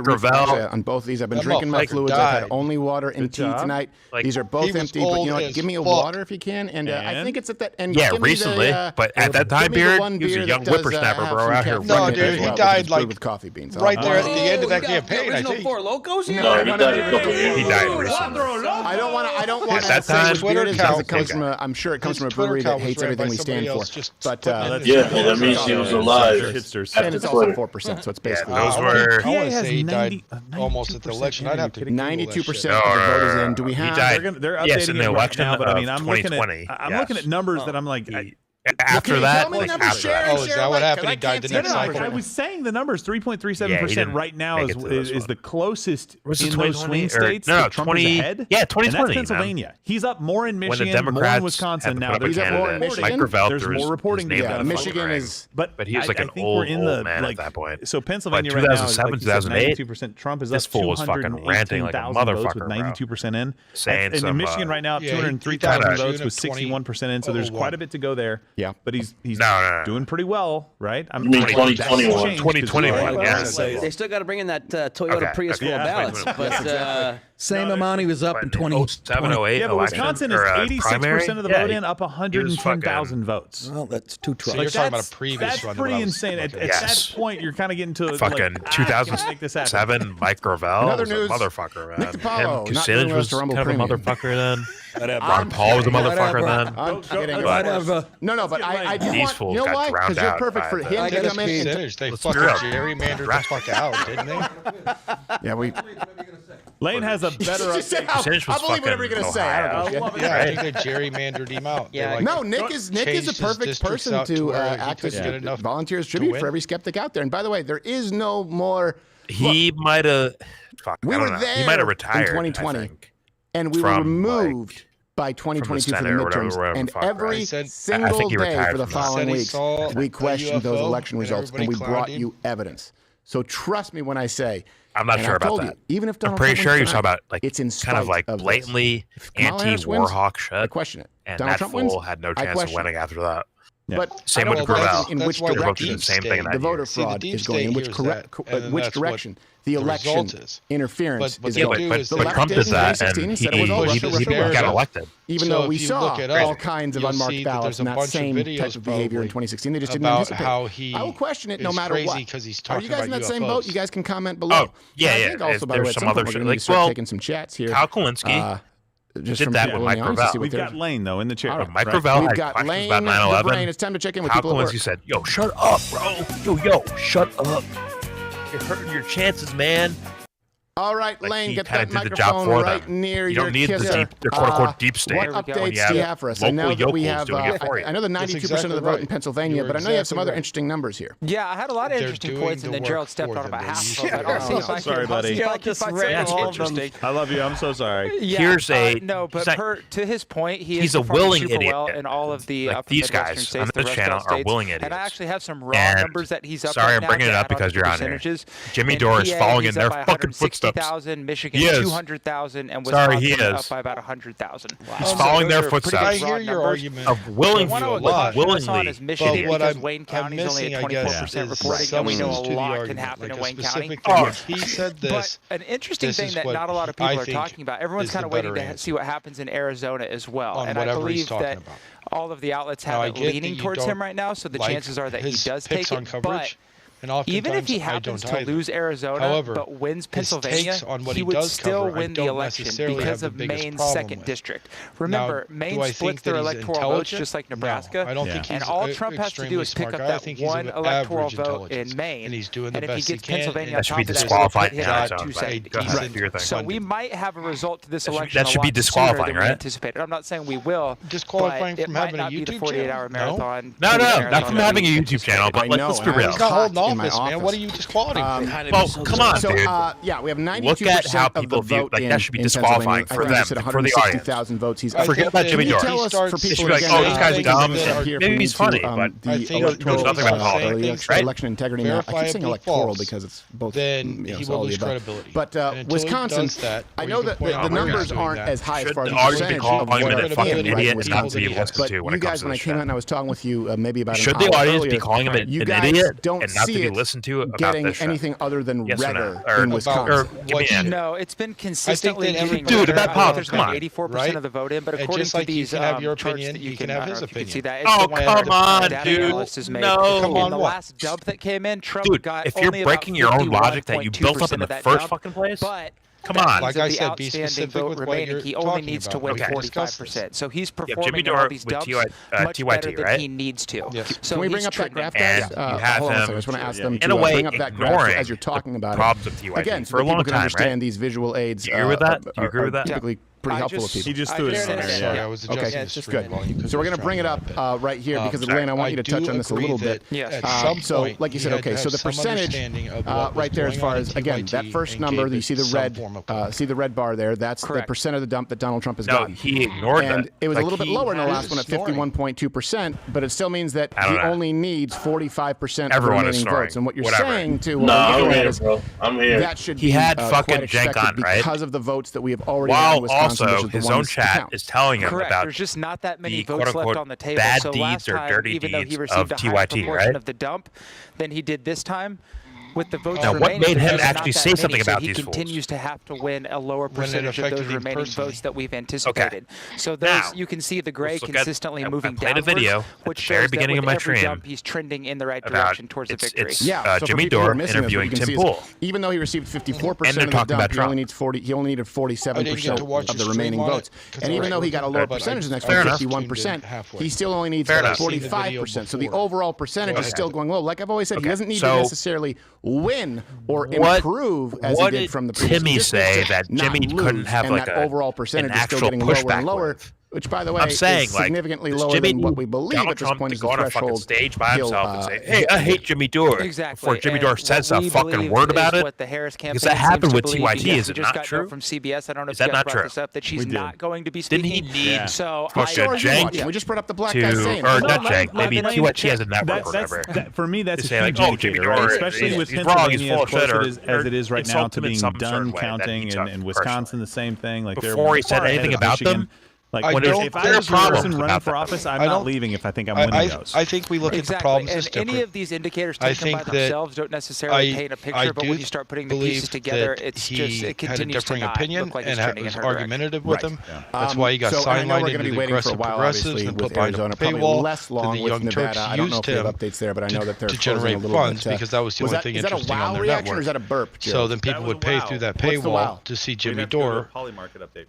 Gravel. On both of these, I've been drinking my fluids. I've had only water and tea tonight. These are both empty, but you know what? Give me a water if you can. And I think it's at that end. Yeah, recently, but at that time period, he was a young whippersnapper, bro, out here. No, dude, he died like with coffee beans right there at the end of that campaign. The original Four Locos? No, he died recently. I don't want to say which beer it is because it comes from a, I'm sure it comes from a brewery that hates everything we stand for. But that means he was alive. And it's also 4%, so it's basically. Those were. I want to say he died almost at the election. I'd have to. 92% of the vote is in. Do we have? They're updating in the election now, but I mean, I'm looking at numbers that I'm like. After that, is that what happened? He died the next cycle. I was saying the numbers 3.37% right now is the closest in those swing states. No, Trump is ahead. Yeah, 2020. And that's Pennsylvania. He's up more in Michigan, more in Wisconsin now. He's up more in Michigan. There's more reporting to be done. Michigan is, but he was like an old man at that point. So Pennsylvania right now is 2007, 92%. Trump is up this fool was fucking ranting like a motherfucker, with 92% in. And in Michigan right now, 203,000 votes with 61% in. So there's quite a bit to go there. Yeah, but he's doing pretty well, right? I mean 2021. 2021, yeah. They still got to bring in that Toyota Prius full of ballots. But same amount he was up in 2008. Yeah, but Wisconsin is 86% of the vote in, up 110,000 votes. Well, that's 2 Trump. So you're talking about a previous run. That's pretty insane. At that point, you're kind of getting to fucking 2007 Mike Gravel was a motherfucker, man. Nick DiPaolo, Kucinich was kind of a motherfucker then. Ron Paul was a motherfucker then. I'm kidding. No, but I do these fools you know why? got drowned out. Because you're perfect for him to come in. They fucking gerrymandered the fuck out, didn't they? Yeah, we. Lane has a better. I believe whatever you're gonna say. I don't know. Yeah, I think they gerrymandered him out. Yeah. No, Nick is a perfect person to act as volunteers tribute for every skeptic out there. And by the way, there is no more. He might have. We were there. He might have retired in 2020, and we were removed by 2022 for the midterms. And every single day for the following weeks, we questioned those election results, and we brought you evidence. So trust me when I say I'm not sure about that. Even if Donald I'm pretty Trump sure wins you're talking tonight, about like it's in kind of like blatantly anti-Warhawk shit. I question it. And Donald that Trump fool wins, had no I chance of question winning after that. Yeah. But Same I with don't Gravel. question in which They're both direction doing the same thing in that the voter year. fraud is going, in which direction the election interference is going. But Trump does that, and he got elected. Even though we saw all kinds of unmarked ballots and that same type of behavior in 2016, they just didn't anticipate. I will question it no matter what. Are you guys in that same boat? You guys can comment below. Oh, yeah. I think also, by the way, at some point, we're going to need to start taking some chats here. Kyle Kulinski did that with Mike Gravel. We've got Lane, though, in the chair. Mike Gravel We've had got questions Lane, about 9/11. It's time to check in with Kyle people at work. Kulinski said, yo, shut up, bro. Yo, shut up. You're hurting your chances, man. All right, Like, Lane, he get kinda that did the job microphone for right them. near You your don't need kisser. the quote-unquote deep state. What updates do you have for us? I know that we have, I know the 92% of the vote in Pennsylvania, but I know you have some other interesting numbers here. Yeah, I had a lot of interesting points, and then Gerald stepped on about half of it. Sorry, buddy. Gerald just read all of them. I love you. I'm so sorry. Yeah, Here's a no, but to his point, he's a willing idiot. Well in all of the like these guys on this channel are willing idiots. And I actually have some raw numbers that he's up. Sorry, I'm bringing it up because you're on here. Jimmy Dore is following in their fucking footsteps. Michigan, 200,000, and Wisconsin up by about 100,000. He's following their footsteps. I hear your argument of willingly. Because Wayne County is only at 24% reporting, and we know a lot can happen in Wayne County. He said this. But an interesting thing that not a lot of people are talking about. Everyone's kind of waiting to see what happens in Arizona as well, and I believe that all of the outlets have it leaning towards him right now. So the chances are that he does take it, but. Even if he happens to lose Arizona but wins Pennsylvania, he would still win the election because of Maine's second district. Remember, Maine splits their electoral votes just like Nebraska, and all Trump has to do is pick up that one electoral vote in Maine, and if he gets Pennsylvania on top of that, he'll hit out 270. So we might have a result to this election that should be disqualifying, right? Anticipated. I'm not saying we will, disqualifying but from it having might not be the 48-hour marathon. No, not from having a YouTube channel, but let's be real. Office, man. What are you disqualifying? Well, come on, dude. Yeah, we have 92% Look at how people of the vote view. Like that should be disqualifying for them, for the audience. Votes. He's forget about Jimmy Dore. Tell us for people like, oh, this guy's dumb. Maybe he's funny, but he knows nothing about politics, right? Election integrity. I keep saying electoral because it's both. Then he will lose credibility. But Wisconsin, I know that the numbers aren't as high as far as the percentage of what an fucking idiot and not to be listened to when it comes to this shit. When I came out and I was talking with you maybe about should the audience be calling him an idiot and not to be listened to about getting this anything other than redder in Wisconsin? No, it's been consistently getting dude about politics. Come on, 84% of the vote in, but according to these have your charts opinion, that you can have his opinion. See that. Oh come on, dude! No, come on. The last dump that came in, Trump got if you're breaking your own logic that you built up in the first fucking place, but. Come on. Like I said, be specific with what you're he only needs to win 45%. So he's performing Jimmy all Dore these with dumps much better than right? he needs to. So can we bring up that graph, guys? Hold on a second. I just want to ask them to bring up that graph as you're talking about it. Again, so that people can understand these visual aids. Do you agree with that? Do you agree with that? Typically pretty helpful with people. He just threw it in there. Yeah, I was adjusting the screen volume. So we're going to bring it up right here because, Elaine, I want you to touch on this a little bit. So, like you said, okay, so the percentage right there as far as, again, that first number, you see the red bar there, that's the percent of the dump that Donald Trump has gotten. No, he ignored that. And it was a little bit lower in the last one at 51.2%, but it still means that he only needs 45% of the remaining votes. And what you're saying to is that should be fucking jank on, right? Because of the votes that we have already had in Wisconsin. Also, his own chat is telling him about there's just not that many the votes left on the table. bad so deeds or dirty even though he deeds received of a higher TYT, proportion right? of the dump than he did this time. With the votes now, remaining, what made him there's actually not that say many, something so about he these continues to have to win a lower percentage of those remaining votes that we've anticipated. Okay. So those you can see the gray consistently moving downwards, a video which at the very shows beginning that of with my every stream jump, he's trending in the right direction towards the victory. Yeah, so Jimmy Dore interviewing Tim Pool. Even though he received 54% of the dump, he only needed 47% of the remaining votes. And even though he got a lower percentage next time, 51%, he still only needs 45%. So the overall percentage is still going low. Like I've always said, he doesn't need to necessarily win or improve as he did from the previous. Timmy say that Jimmy couldn't have like an overall percentage an is still actual getting lower and pushback lower. Which, by the way, I'm saying, is significantly lower than what we believe Donald at this Trump point to is go the on a fucking threshold. stage by himself and say, "Hey, I hate Jimmy Dore." Exactly. Before Jimmy Dore says a fucking word about it. What the Harris campaign because that happened with seems to TYT. believe, Is it not true? From CBS, I don't know is if you that guys not brought true? this up, that she's not going to be speaking. Didn't he need so we just brought up the black guy saying or not Jank, maybe TYT has a network or whatever. For me, that's a like, huge Jimmy indicator, Dore, especially with he's wrong, he's Pennsylvania full as close of shit shit, as it is right now to being done way counting, and Wisconsin the same thing. Like before he said anything about them. Like if I'm a person running for office, I'm not leaving if I think I'm winning those. I think we look at the problems as different. Any of these indicators taken by themselves don't necessarily paint a picture, but when you start putting the pieces together, it's just it continues to not look like it's trending in her direction. Argumentative with them. That's why he got sidelined into the aggressive progressives and put behind a paywall. Then the Young Turks used him to generate funds because that was the only thing interesting on their network. So then people would pay through that paywall to see Jimmy Dore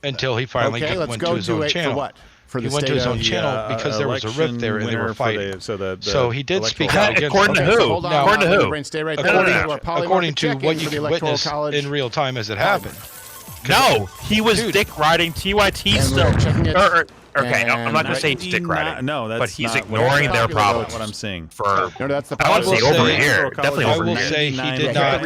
until he finally went to his own channel. He went to his own channel because there was a rift there and they were fighting. So he did speak out against according to who? According to who? According to what you can witness in real time as it happened. No, he was dick riding TYT still. Okay, I'm not going to say dick riding. No, that's but he's ignoring their problems. What I'm seeing. That's the I want to say over here. Definitely over here. I will say he did not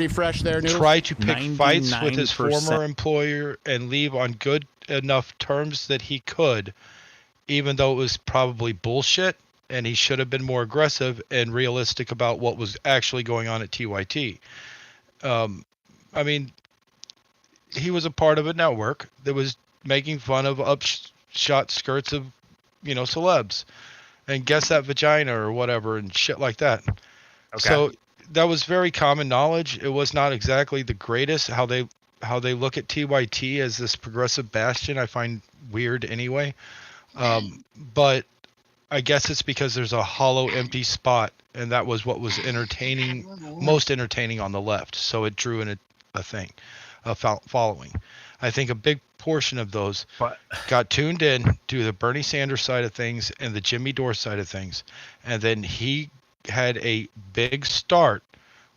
try to pick fights with his former employer and leave on good enough terms that he could, even though it was probably bullshit, and he should have been more aggressive and realistic about what was actually going on at TYT. I mean, he was a part of a network that was making fun of upshot skirts of, celebs, and guess that vagina or whatever and shit like that. Okay. So that was very common knowledge. It was not exactly the greatest how they look at TYT as this progressive bastion. I find weird anyway. But I guess it's because there's a hollow, empty spot, and that was what was most entertaining on the left. So it drew in a following. I think a big portion of those got tuned in to the Bernie Sanders side of things and the Jimmy Dore side of things. And then he had a big start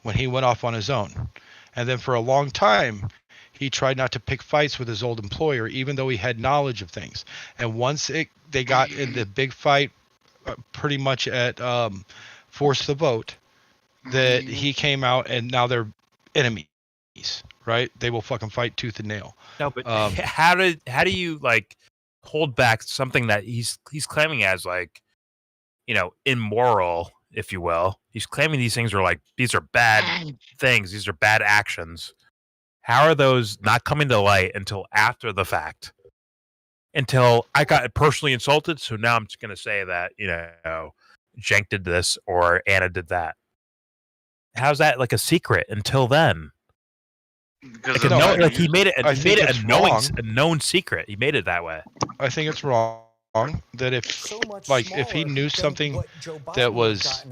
when he went off on his own. And then for a long time, he tried not to pick fights with his old employer, even though he had knowledge of things. And once they got in the big fight, pretty much at Force the Vote, that he came out and now they're enemies, right? They will fucking fight tooth and nail. No, but how do you hold back something that he's claiming as immoral, if you will? He's claiming these things are these are bad things. These are bad actions. How are those not coming to light until after the fact? Until I got personally insulted, so now I'm just going to say that, Jenk did this or Anna did that. How's that a secret until then? He made it a known secret. He made it that way. I think it's wrong that if he knew something that was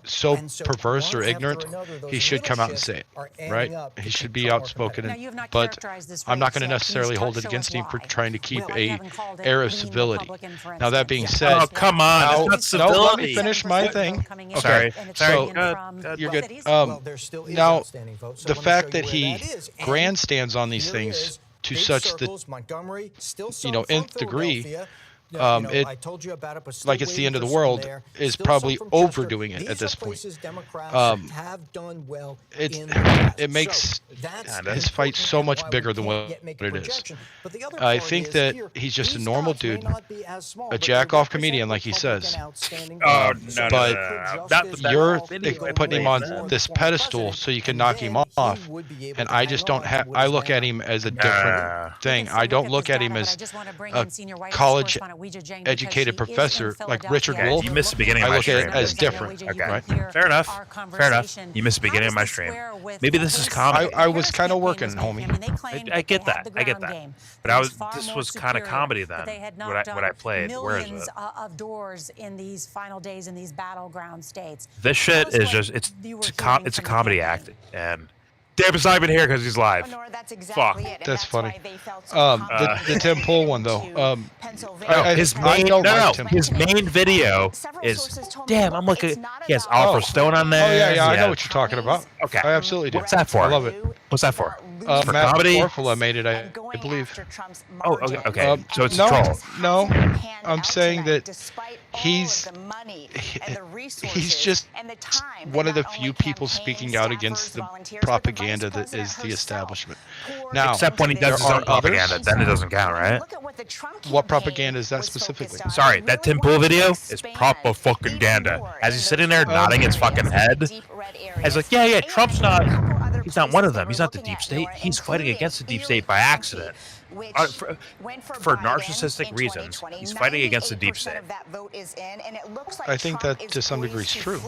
so perverse or ignorant, he should come out and say it, right? He should be outspoken. But I'm not going to necessarily hold it against him for trying to keep a air of civility. Now that being said, oh come on, that's not civility. No, let me finish my thing. Okay, so you're good. Now the fact that he grandstands on these things to such the nth degree. I told you about it, but like it's the end of the world is probably overdoing it at this point. It makes his fight so much bigger than what it is. I think that he's just a normal dude, a jack-off comedian, like he says. But you're putting him on this pedestal so you can knock him off, and I just don't have. I look at him as a different thing. I don't look at him as a college educated professor like Richard Wolff. You missed the beginning of my stream. I look at it as different. Okay, right? Fair enough. You missed the beginning of my stream. Maybe this is comedy. I was kind of working, homie. I get that. But this was kind of comedy then. What I played. Where is it? Of doors in these final days in these battleground states. This shit is just it's a comedy act, and David's not even here because he's live. Fuck. That's funny. The Tim Pool one though. His main video is damn. I'm looking. He has Oliver Stone on there. Oh yeah, I know what you're talking about. Okay. I absolutely do. What's that for? I love it. What's that for? Matt Orfala made it, I believe. Oh, okay. So it's a troll. No, I'm saying that he's just one of the few people speaking out against the propaganda that is the establishment. Now, except when he does his own propaganda, then it doesn't count, right? What propaganda is that specifically? Sorry, that Tim Pool video is proper fucking ganda. As he's sitting there nodding his fucking head, as like, yeah, Trump's not. He's not one of them. He's not the deep state. He's fighting against the deep state by accident. For narcissistic reasons, he's fighting against the deep state. I think that to some degree is true.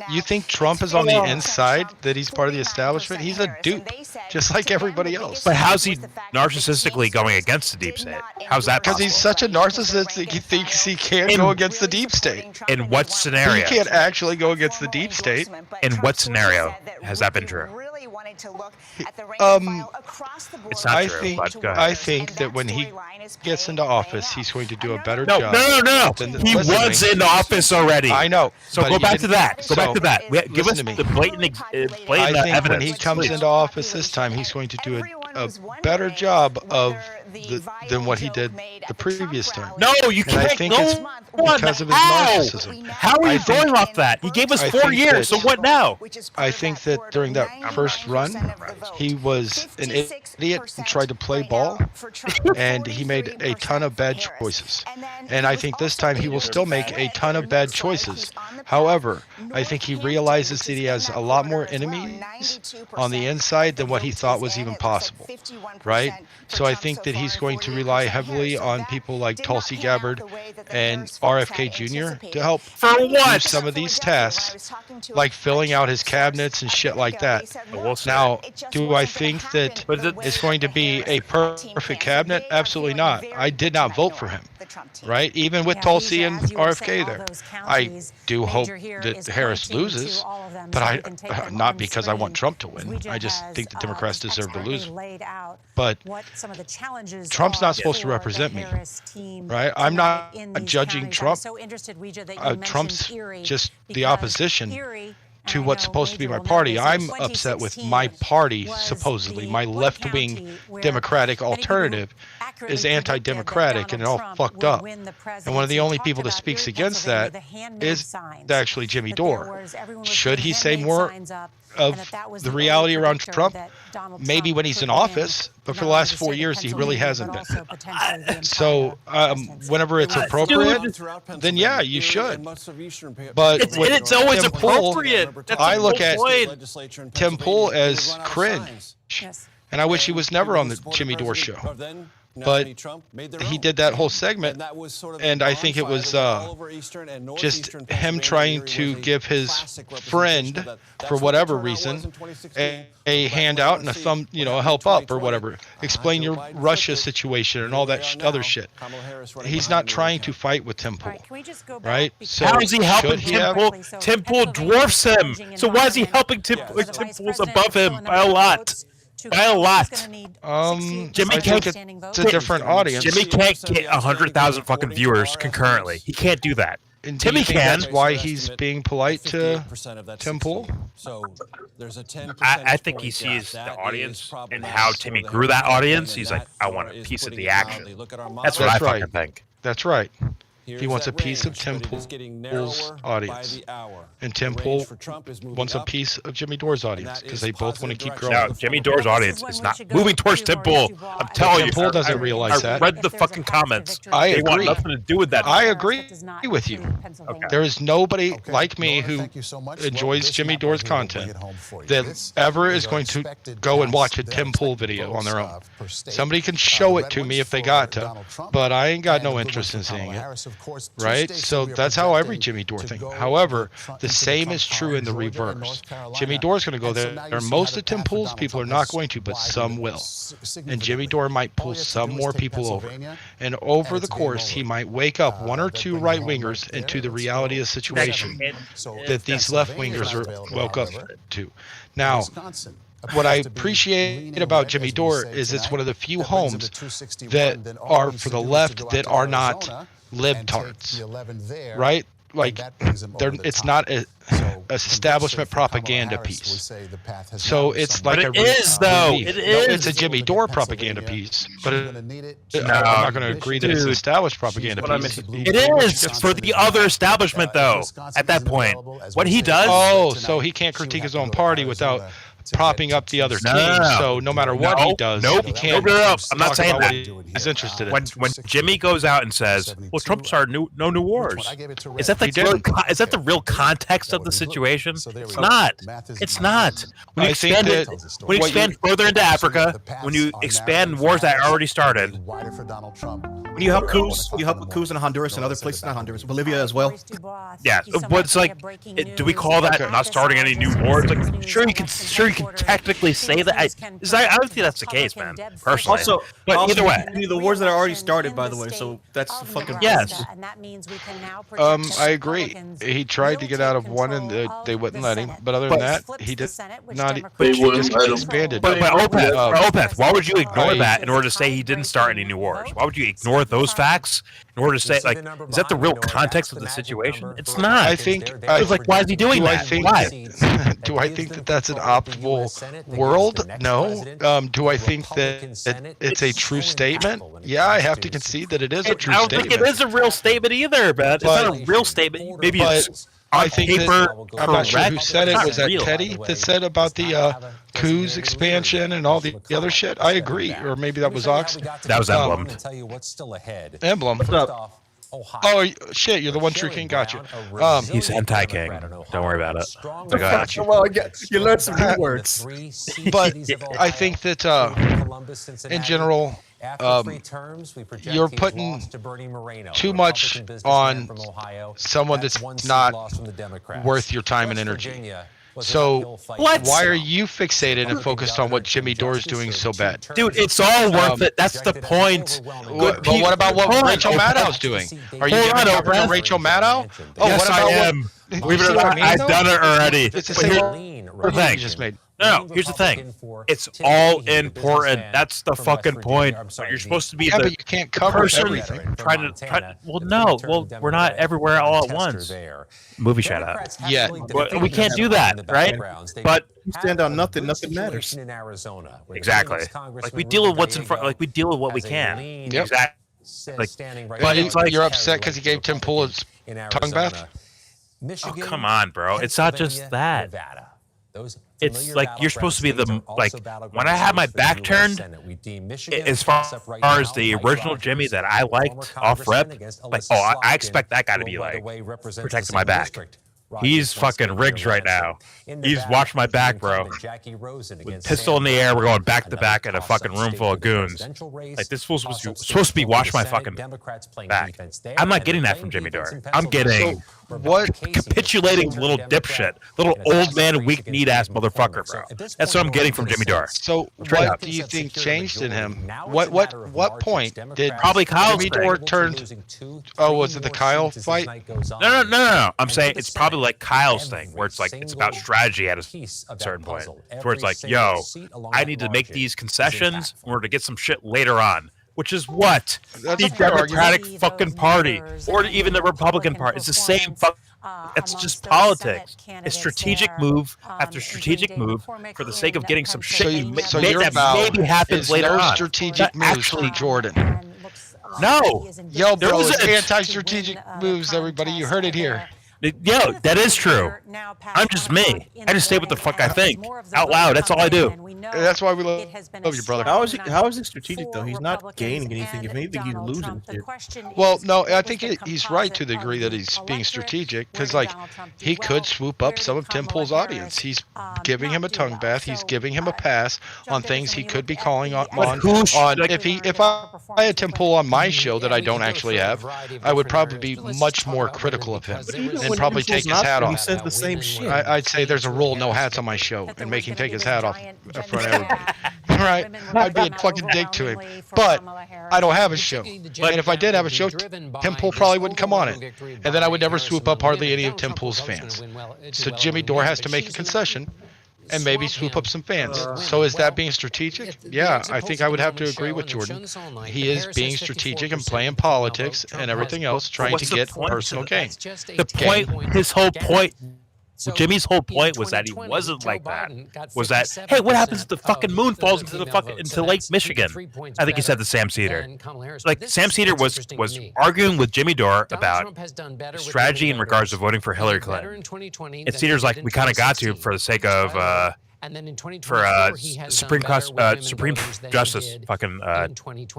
You think Trump is on the inside, that he's part of the establishment? He's a dupe, just like everybody else. But how's he narcissistically going against the deep state? How's that possible? Because he's such a narcissist that he thinks he can't go against the deep state. In what scenario? He can't actually go against the deep state. In what scenario has that been true? It's not true, I think that when he gets into office, he's going to do a better job. No. He was in office already. I know. So go back to that. Give us the blatant evidence. I think when he comes into office this time, he's going to do a better job than what he did the previous time. No, you can't. I think it's because of his narcissism. How are you going off that? He gave us 4 years, so what now? I think that during that first run, he was an idiot and tried to play ball, and he made a ton of bad choices. And I think this time he will still make a ton of bad choices. However, I think he realizes that he has a lot more enemies on the inside than what he thought was even possible, right? So I think that he's going to rely heavily on people like Tulsi Gabbard and RFK Jr. to help do some of these tasks, like filling out his cabinets and shit like that. Now, do I think that it's going to be a perfect cabinet? Absolutely not. I did not vote for him, right? Even with Tulsi and RFK there. I do hope that Harris loses, but not because I want Trump to win. I just think the Democrats deserve to lose. But Trump's not supposed to represent me, right? I'm not judging Trump. Trump's just the opposition to what's supposed to be my party. I'm upset with my party, supposedly. My left-wing Democratic alternative is anti-democratic and all fucked up. And one of the only people that speaks against that is actually Jimmy Dore. Should he say more of the reality around Trump? Maybe when he's in office, but for the last 4 years, he really hasn't been. So whenever it's appropriate, then yeah, you should. But it's always appropriate. I look at Tim Pool as cringe. And I wish he was never on the Jimmy Dore show. But he did that whole segment, and I think it was just him trying to give his friend, for whatever reason, a handout and a thumb, a help up or whatever. Explain your Russia situation and all that other shit. He's not trying to fight with Tim Pool, right? So how is he helping Tim Pool? Tim Pool dwarfs him. So why is he helping Tim Pool's above him by a lot? By a lot. Jimmy can't. It's a different audience. Jimmy can't get 100,000 fucking viewers concurrently. He can't do that. And Timmy can. That's why he's being polite to Tim Pool. I think he sees the audience and how Timmy grew that audience. He's like, I want a piece of the action. That's what I fucking think. That's right. He wants a piece of Tim Pool's audience. And Tim Pool wants a piece of Jimmy Dore's audience because they both want to keep growing. No, Jimmy Dore's audience is not moving towards Tim Pool. I'm telling you. Tim Pool doesn't realize that. I read the fucking comments. I agree. They want nothing to do with that. I agree with you. Okay. There is nobody like me who enjoys Jimmy Dore's content that ever is going to go and watch a Tim Pool video on their own. Somebody can show it to me if they got to, but I ain't got no interest in seeing it. Right? So that's how every Jimmy Dore thing. However, the same is true in the reverse. Jimmy Dore's going to go there. Most of Tim Pool's people are not going to, but some will. And Jimmy Dore might pull some more people over. And over the course, he might wake up one or two right-wingers into the reality of the situation that these left-wingers are woke up to. Now, what I appreciate about Jimmy Dore is it's one of the few homes that are for the left that are not libtards, right? Like, it's not a establishment propaganda piece. So it's like it is though. It is. No, it's a Jimmy Dore propaganda piece, but I'm not going to agree that it's an established propaganda piece. It is for the other establishment though. At that point, what he does. Oh, so he can't critique his own party without propping up the other team. So no matter what he does, he can't. I'm not saying that. He's interested in. When Jimmy goes out and says, "Well, Trump started no new wars," is that the real context of the situation? It's not. It's not. When you expand further into Africa, when you expand wars that already started. When you help coups, in Honduras and other places, not Honduras, Bolivia as well. Yeah, but it's like, do we call that not starting any new wars? Like, sure you can technically say that. I don't think that's the case, man. Personally, but either way, the wars that are already started, by the way. So that's the fucking yes. I agree. He tried to get out of one, and they wouldn't let him. But other than that, he did not. They wouldn't let him. Expanded. But Opeth, why would you ignore that in order to say he didn't start any new wars? Why would you ignore those facts in order to say, like, is that the real context of the situation? It's not. I think. It's like, why is he doing that? Why? Do I think that that's an optimal world? No. Do I think that it's a true statement? Yeah, I have to concede that it is a true statement. I don't think it is a real statement either, man. It's not a real statement. Maybe it's I think that, I'm not sure who said it. Was that Teddy that said about the coups expansion and all the other shit? I agree. Or maybe that was Ox. That was Emblem. Emblem. What's up? Oh shit! You're the one true king. Got you. He's hentai king. Don't worry about it. I got you. Well, you learned some new words. But I think that in general, you're putting too much on someone that's not worth your time and energy. So why are you fixated and focused on what Jimmy Dore is doing so bad? Dude, it's all worth it. That's the point. But what about what Rachel Maddow's doing? Are you giving up Rachel Maddow? Oh, yes, what about I am. I've done it already. It's the same thing you just made. No, here's the thing. It's all important. That's the fucking point. You're supposed to be the but you can't cover everything. Well, we're not everywhere all at once. Movie shout out. Yeah. We can't do that, right? But you stand on nothing matters. Exactly. Like we deal with what's in front. Like we deal with what we can. Yep. Exactly. But it's like you're upset because he gave Tim Pool his tongue bath. Oh come on, bro! It's not just that. It's like you're supposed to be the when I have my back turned, as far as the original Jimmy that I liked off rep, like I expect that guy to be like protecting my back. He's fucking rigged right now. He's watched my back, bro. With pistol in the air, we're going back to back in a fucking room full of goons. Like this fool's supposed to be watch my fucking back. I'm not getting that from Jimmy Dore. I'm getting what capitulating little dipshit, little old man, weak kneed ass motherfucker, bro. That's what I'm getting from Jimmy Dore. So what do you think changed in him? What point did probably Kyle Jimmy Dore turned? Oh, was it the Kyle fight? No. I'm saying it's probably like Kyle's thing, where it's like it's about strategy at a certain point, where it's like, yo, I need to make these concessions in order to get some shit later on. Which is what the Democratic fucking Party, or even the Republican Party, it's the same. It's just politics. A strategic move after strategic move for the sake of getting some shit that maybe happens later on. Strategic moves for Jordan. No, YellBRo is anti-strategic moves. Everybody, you heard it here. Yo, that is true. I'm just me. I just say what the fuck I think out loud. That's all I do. That's why we love you, brother. How is it strategic though? He's not gaining anything. If anything, he's losing. Well, no, I think he's right to the degree that he's being strategic, because like he could swoop up some of Tim Pool's audience. He's giving him a tongue bath. He's giving him a pass on things he could be calling on. If I had Tim Pool on my show that I don't actually have, I would probably be much more critical of him. And probably take his hat off. He says the same shit. I'd say there's a rule: no hats on my show, and make him take his hat off in front of everybody. Right? I'd be a fucking dick to him. But I don't have a show. And if I did have a show, Tim Pool probably wouldn't come on it, and then I would never swoop up hardly any of Tim Pool's fans. So Jimmy Dore has to make a concession and maybe swoop up some fans. So is that being strategic? Yeah, I think I would have to agree with Jordan. He is being strategic and playing politics and everything else, trying to get personal gain. The point, his whole point Jimmy's whole point was that he wasn't like that. Was that, hey, what happens if the fucking moon falls into Lake Michigan? I think he said to Sam Cedar. Like Sam Cedar was arguing with Jimmy Dore about strategy in regards to voting for Hillary Clinton. And Cedar's like, we kind of got to for the sake of for Supreme Justice fucking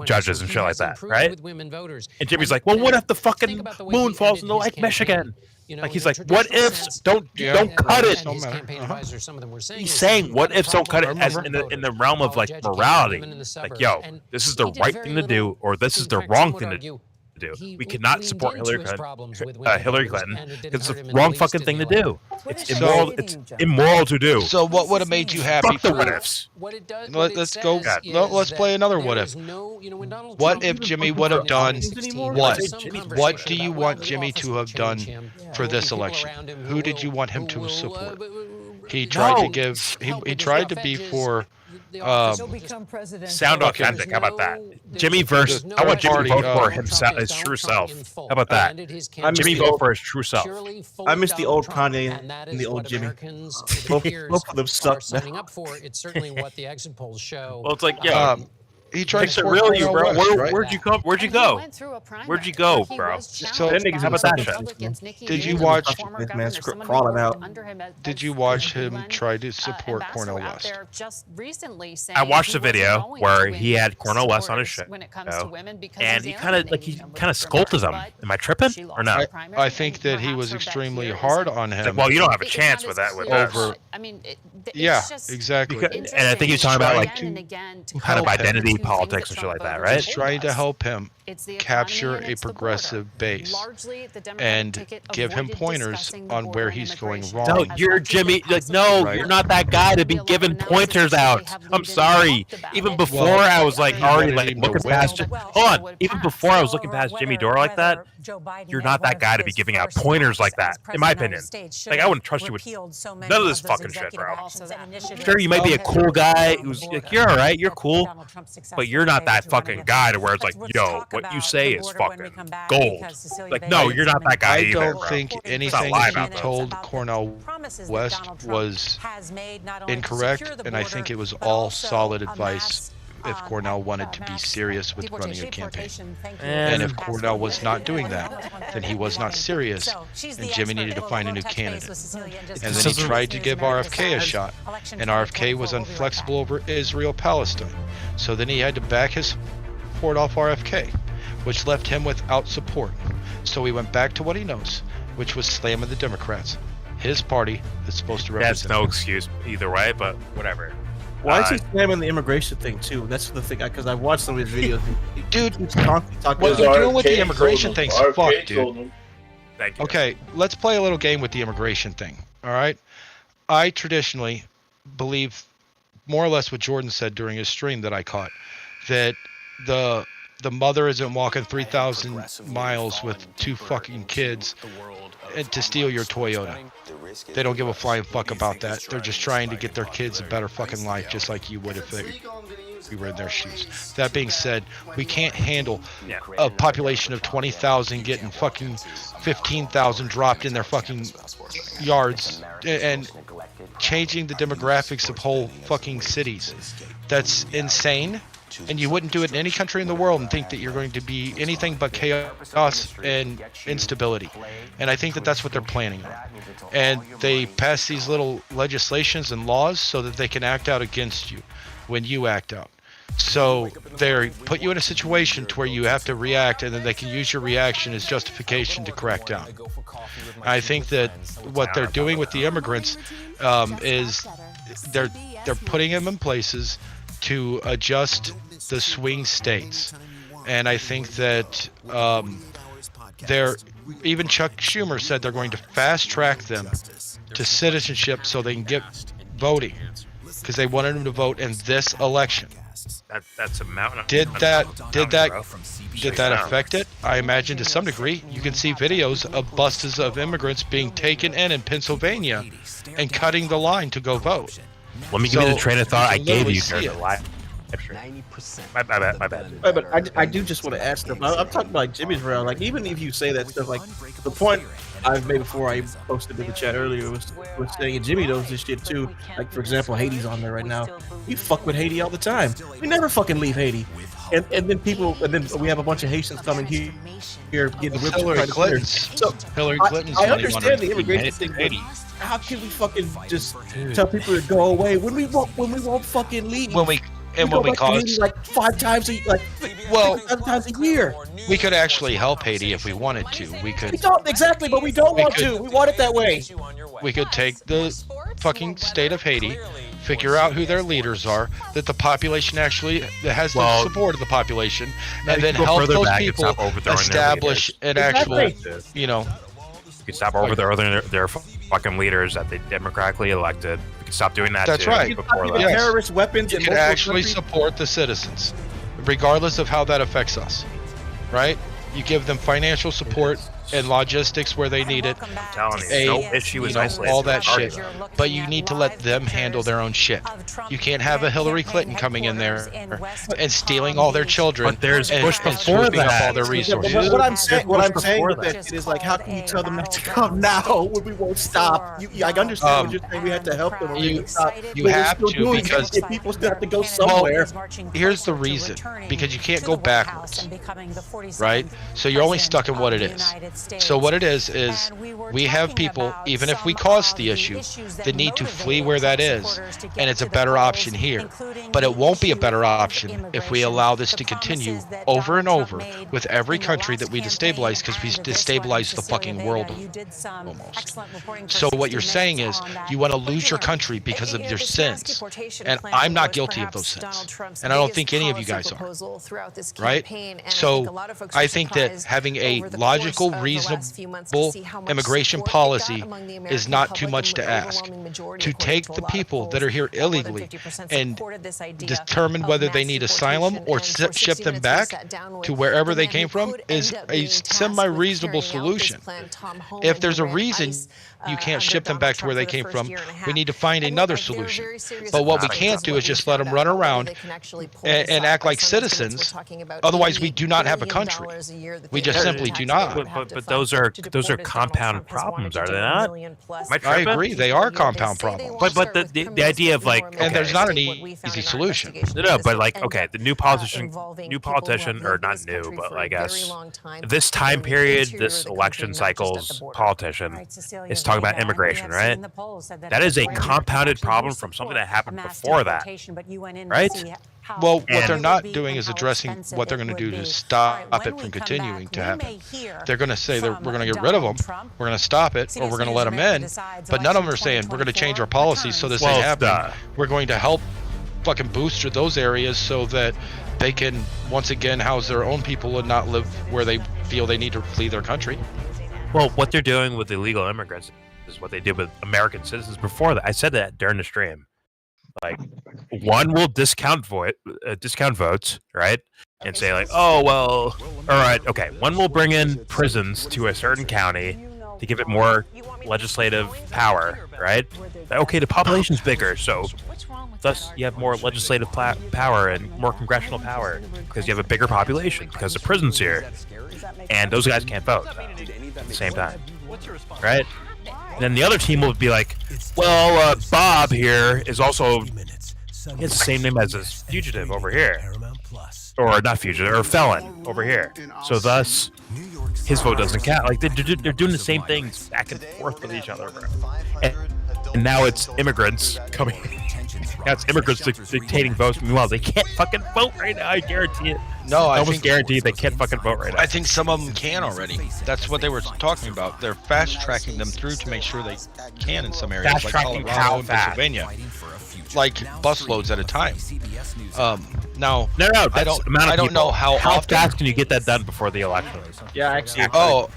judges and shit like that, right? And Jimmy's like, well, what if the fucking moon falls into Lake Michigan? Like he's like, what ifs? Don't cut it. He's saying what ifs don't cut it as in the realm of like morality. Like, yo, this is the right thing to do, or this is the wrong thing to do. We cannot support Hillary Clinton because it's the wrong fucking thing to do. It's immoral. It's immoral to do. So what would have made you happy? Fuck the what ifs. Let's go. Let's play another what if. What if Jimmy would have done what? What do you want Jimmy to have done for this election? Who did you want him to support? He tried to give. He tried to be for. Sound authentic. How about that? Jimmy versus. I want Jimmy to vote for himself, his true self. How about that? Jimmy vote for his true self. I miss the old Kanye and the old Jimmy. Both of them suck. It's certainly what the exit polls show. Well, it's like, yeah. He tried to real you, bro. Right? Where'd you go? Where'd you go, bro? So how about that shit? Did you watch? Crawling out. Did you watch him try to support Cornel West? I watched the video where he had Cornel West on his show, and he kind of scolded him. Am I tripping or not? I think that he was extremely hard on him. Like, well, you don't have a chance with that. Yeah, exactly. And I think he's talking about like kind of identity politics and shit like that, right? He's trying to help him capture a progressive base and give him pointers on where he's going wrong. No, you're Jimmy. Like, no, you're not that guy to be giving pointers out. I'm sorry. Even before I was like already like looking past. Hold on. Even before I was looking past Jimmy Dore like that, you're not that guy to be giving out pointers like that. In my opinion, like I wouldn't trust you with none of this fucking shit, bro. Sure, you might be a cool guy who's like, you're all right, you're cool, but you're not that fucking guy to where it's like, yo, what you say is fucking gold. Like, no, you're not that guy either, I don't think anything he told Cornel West was incorrect, and I think it was all solid advice if Cornel wanted to be serious with running a campaign. And if Cornel was not doing that, then he was not serious, and Jimmy needed to find a new candidate. And then he tried to give RFK a shot, and RFK was inflexible over Israel-Palestine. So then he had to back his support off RFK, which left him without support. So he went back to what he knows, which was slamming the Democrats. His party is supposed to represent. That's no excuse either way, but whatever. Why is he slamming the immigration thing too? That's the thing, because I've watched some of his videos. Dude, what you're doing with the immigration thing, fuck, dude. Thank you. Okay, let's play a little game with the immigration thing, all right? I traditionally believe, more or less what Jordan said during his stream that I caught, that the mother isn't walking 3,000 miles with 2 fucking kids to steal your Toyota. They don't give a flying fuck about that. They're just trying to get their kids a better fucking life, just like you would if we were in their shoes. That being said, we can't handle a population of 20,000 getting fucking 15,000 dropped in their fucking yards and changing the demographics of whole fucking cities. That's insane. And you wouldn't do it in any country in the world and think that you're going to be anything but chaos and instability. And I think that that's what they're planning on. And they pass these little legislations and laws so that they can act out against you when you act out. So they put you in a situation to where you have to react, and then they can use your reaction as justification to crack down. I think that what they're doing with the immigrants is they're putting them in places to adjust the swing states. And I think that even Chuck Schumer said they're going to fast track them to citizenship so they can get voting, because they wanted them to vote in this election. That's a mountain. Did that affect it? I imagine to some degree. You can see videos of buses of immigrants being taken in Pennsylvania and cutting the line to go vote. Let me give you the train of thought I gave you during the live My bad. But I do just want to add stuff. I'm talking about Jimmy's round. Like, even if you say that stuff, like, the point I've made before I posted in the chat earlier was saying Jimmy knows this shit too. Like, for example, Haiti's on there right now. We fuck with Haiti all the time. We never fucking leave Haiti. And then we have a bunch of Haitians coming here getting whipped. Hillary Clinton's I understand the immigration thing. Haiti. How can we fucking just tell people to go away when we won't fucking leave? When we cause like 5 times a year. We could actually help Haiti if we wanted to. We don't exactly, but we don't want to. We want it that way. We could take the fucking state of Haiti, figure out who their leaders are, that the population actually has the support of the population, and then help those people establish an actual, You could stop overthrowing their fucking leaders that they democratically elected. We could stop doing that. That's right. Before that. Terrorist weapons. You could actually support the citizens, regardless of how that affects us. Right? You give them financial support and logistics where they need it. I'm telling you, no issue with all that shit. But you need to let them handle their own shit. You can't have a Hillary Clinton coming in there and stealing all their children and swooping up all their resources. What I'm saying is like, how can you tell them not to come now when we won't stop? I understand what you're saying. We have to help them. You have to, because people still have to go somewhere. Here's the reason: because you can't go backwards, right? So you're only stuck in what it is. So what it is we have people, even if we cause the issue, that need to flee where that is, and it's a better option here. But it won't be a better option if we allow this to continue over and over with every country that we destabilize, because we destabilize the fucking world almost. So what you're saying is you want to lose your country because of your sins, and I'm not guilty of those sins, and I don't think any of you guys are, right? So I think that having a logical, reasonable immigration policy is not too much to ask. To take the people that are here illegally and determine whether they need asylum or ship them back to wherever they came from is a semi-reasonable solution. If there's a reason you can't ship them back to where they came from, we need to find another solution. But what we can't do is just let them run around and act like citizens. Otherwise, we do not have a country. We just simply do not. But those are compound problems, are they not? I agree, they are compound problems. But the idea of like, okay, and there's not an easy solution. No, but like, okay, the new politician, or not new, but I guess this time period, this election cycle's politician is talking about immigration, right? That is a compounded problem from something that happened before that, right? Well, what they're not doing is addressing what they're going to do to stop it from continuing to happen. They're going to say we're going to get rid of them, we're going to stop it, or we're going to let them in. But none of them are saying we're going to change our policy so this ain't happening. We're going to help fucking boost those areas so that they can once again house their own people and not live where they feel they need to flee their country. Well, what they're doing with illegal immigrants is what they did with American citizens before that. I said that during the stream. Like, one will discount votes, right? And say like, oh, well, all right, okay. One will bring in prisons to a certain county to give it more legislative power, right? Okay, the population's bigger, so thus you have more legislative power and more congressional power because you have a bigger population because the prison's here. And those guys can't vote at the same time, right? And then the other team will be like, well, Bob here is also, he has the same name as this fugitive over here. Or not fugitive, or felon over here. So thus, his vote doesn't count. Like, they're doing the same things back and forth with each other, bro. And now it's immigrants coming. Now it's immigrants dictating votes. Meanwhile, they can't fucking vote right now. I guarantee it. No, I almost guarantee they can't fucking vote right now. I think some of them can already. That's what they were talking about. They're fast tracking them through to make sure they can in some areas, like Colorado and Pennsylvania, like busloads at a time. Now, no, I don't know how fast can you get that done before the election? Yeah, actually. Oh,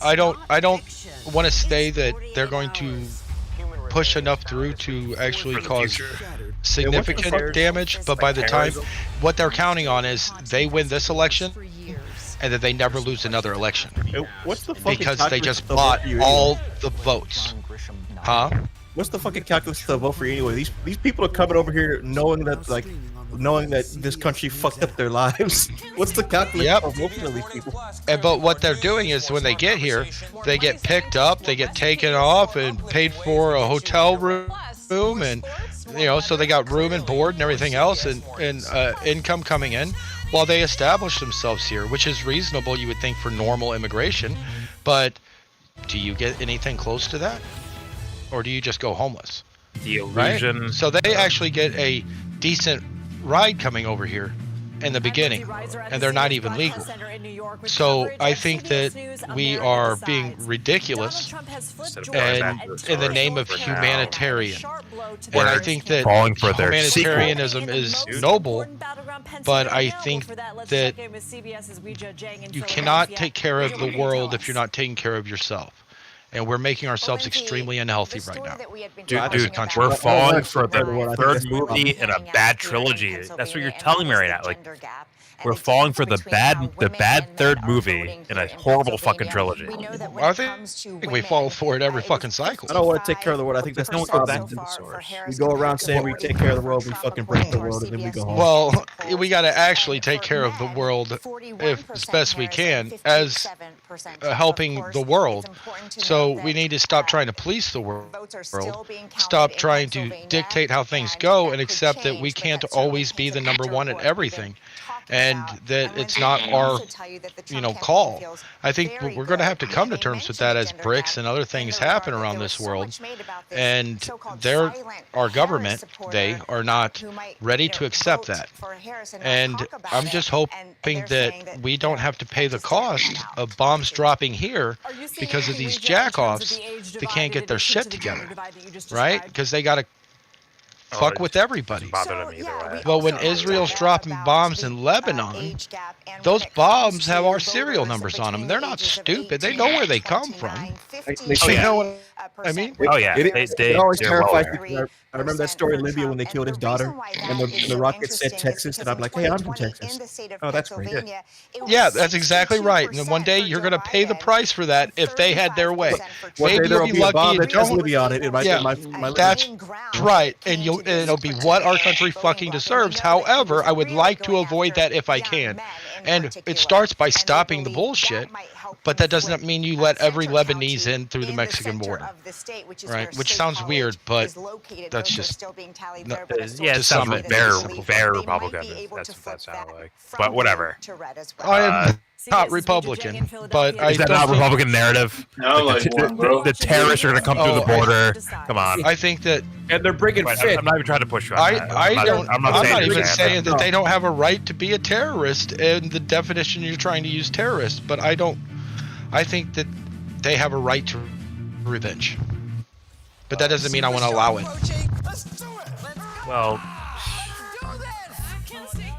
I don't want to say that they're going to push enough through to actually cause significant damage, but by the time, what they're counting on is they win this election and that they never lose another election. What's the fucking because they just bought all the votes. Huh? What's the fucking calculus to vote for you anyway? These people are coming over here knowing that, like, knowing that this country fucked up their lives. What's the calculation of most of these people? But what they're doing is when they get here, they get picked up, they get taken off and paid for a hotel room, and so they got room and board and everything else, and income coming in while they establish themselves here, which is reasonable, you would think, for normal immigration. But do you get anything close to that, or do you just go homeless? The illusion. Right? So they actually get a decent ride coming over here in the beginning, and they're not even legal. So I think that we are being ridiculous and in the name of humanitarian. And I think that humanitarianism is noble, but I think that you cannot take care of the world if you're not taking care of yourself. And we're making ourselves extremely unhealthy right now. Dude, we're falling for the third movie in a bad trilogy. That's what you're telling me right now. Like, we're falling for the bad third movie in a horrible fucking trilogy. I think we fall for it every fucking cycle. I don't want to take care of the world. I think that's the problem. We go around saying we take care of the world, we fucking break the world, and then we go home. Well, we got to actually take care of the world as best we can as helping the world. So we need to stop trying to police the world, stop trying to dictate how things go, and accept that we can't always be the number one at everything. And that it's not our, call. I think we're going to have to come to terms with that as BRICS and other things happen around this world. And our government, they are not ready to accept that. And I'm just hoping that we don't have to pay the cost of bombs dropping here because of these jackoffs that can't get their shit together, right? Because they got to fuck with everybody. But when Israel's dropping bombs in Lebanon, those bombs have our serial numbers on them. They're not stupid. They know where they come from. They know what I mean? Oh yeah. It always terrifies me. I remember that story in Libya when they killed his daughter, and the rocket said Texas, and I'm like, hey, I'm from Texas. Oh, that's great. Yeah, that's exactly right. And then one day you're going to pay the price for that if they had their way. One day there'll be a bomb that has Libya on it. That's right. And it'll be what our country fucking deserves. However, I would like to avoid that if I can. And it starts by stopping the bullshit. But that doesn't mean you let every Lebanese in through the Mexican border, right? Which sounds weird, but that's just it sounds very Republican. That's what that sounded like. But whatever. I am not Republican, but is that not Republican narrative? No, the terrorists are going to come through the border. Come on. I think that, and they're bringing fit. I'm not even trying to push you on that. I'm not even saying that they don't have a right to be a terrorist in the definition you're trying to use terrorist, but I think that they have a right to revenge. But that doesn't mean I want to allow it. Well,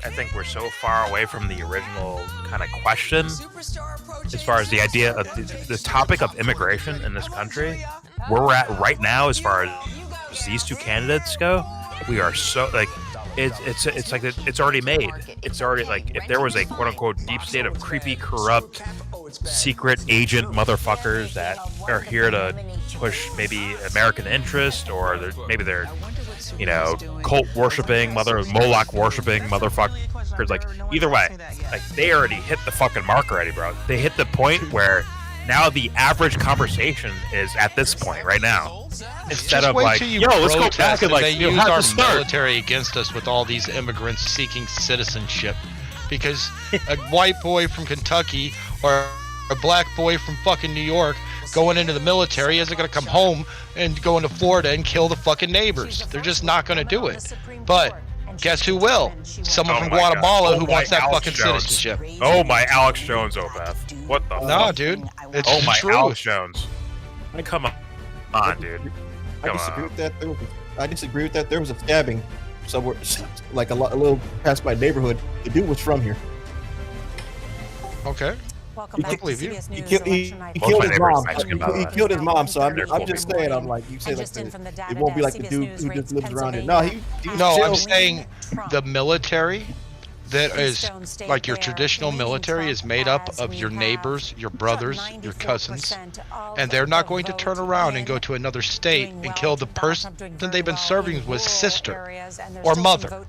I think we're so far away from the original kind of question as far as the idea of the topic of immigration in this country. Where we're at right now as far as these two candidates go, we are so it's like it's already made. It's already like if there was a quote unquote deep state of creepy, corrupt, secret agent motherfuckers that are here to push maybe American interest, or maybe they're cult worshipping Moloch worshipping motherfuckers. Like either way, like they already hit the fucking mark already, bro. They hit the point where now the average conversation is at this point right now. Instead of like, let's go back and like, they use our military against us with all these immigrants seeking citizenship, because a white boy from Kentucky or a black boy from fucking New York going into the military isn't going to come home and go into Florida and kill the fucking neighbors. They're just not going to do it. But guess who will? Someone from Guatemala who wants that fucking citizenship. Oh my Alex Jones, Beth. What the fuck? No, dude. It's my true. Alex Jones. Come on, dude. I disagree with that. I disagree with that. There was a stabbing somewhere, like a little past my neighborhood. The dude was from here. Okay. Welcome back to CBS News. He killed his mom. He killed his mom. So I'm just saying. I'm like, you say like it won't be like the dude who just lives around here. No, I'm saying the military that is like your traditional military is made up of your neighbors, your brothers, your cousins, and they're not going to turn around and go to another state and kill the person they've been serving with sister or mother.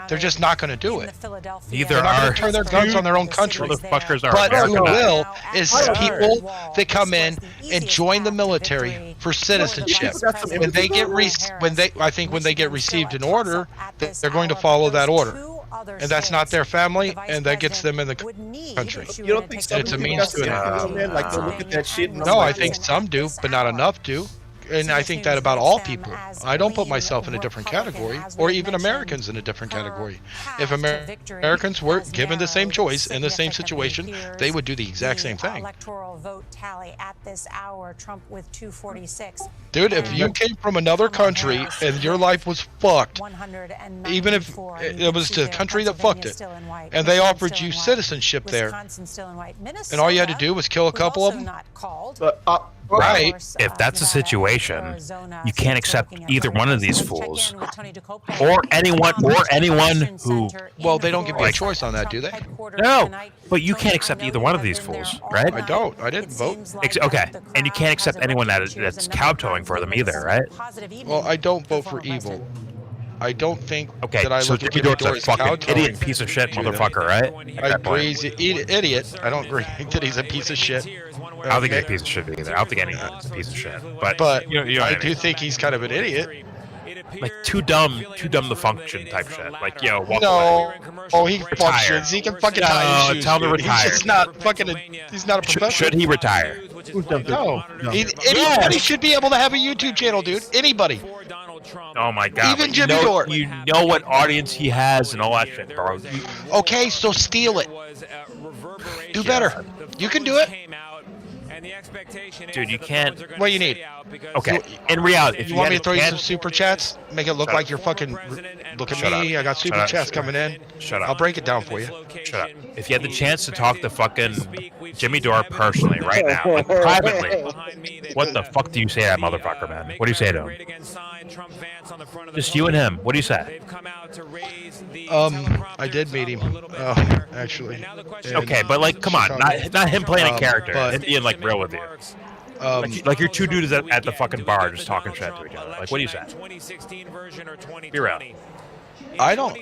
They're just not going to do it. They're not going to turn their guns on their own country. But who will is people that come in and join the military for citizenship. When they get when they get received an order, they're going to follow that order. And that's not their family, and that gets them in the country. You don't think it's a means to an like to look at that shit? No, I think some do, but not enough do. And I think that about all people. I don't put myself in a different category, or even Americans in a different category. If Americans were given the same choice in the same situation, they would do the exact same thing. Dude, if you came from another country and your life was fucked, even if it was the country that fucked it, and they offered you citizenship there, and all you had to do was kill a couple of them? Right. If that's a situation, you can't accept either one of these fools, or anyone who. Well, they don't give you a choice on that, do they? No, but you can't accept either one of these fools, right? I don't. I didn't vote. Okay, and you can't accept anyone that's kowtowing for them either, right? Well, I don't vote for evil. I don't think that I look at Jimmy Dore's a fucking idiot, piece of shit, motherfucker, right? I agree he's an idiot. I don't agree that he's a piece of shit. I don't think he's a piece of shit either. I don't think anyone's a piece of shit. But I do think he's kind of an idiot. Like too dumb to function type shit. Like walk away. Oh, he functions. He can fucking tie his shoes. Tell him to retire. He's just not fucking. He's not a professional. Should he retire? No. Anybody should be able to have a YouTube channel, dude. Anybody. Oh my god. Even Jimmy Dore. You know what audience he has and all that shit, bro. Okay, so steal it. Do better. You can do it. Dude, you can't. What do you need? Okay. In reality, if you want me to throw you some super chats, make it look like you're fucking. Look at me. I got super chats coming in. Shut up. I'll break it down for you. Shut up. If you had the chance to talk to fucking Jimmy Dore personally right now, like privately, what the fuck do you say to that motherfucker, man? What do you say to him? Just you and him. What do you say? I did meet him. Actually. Okay, but like, come on, not him playing a character, him being like real with you. Like you're two dudes at the fucking bar just talking shit to each other. Like, what do you say? Be real. I don't.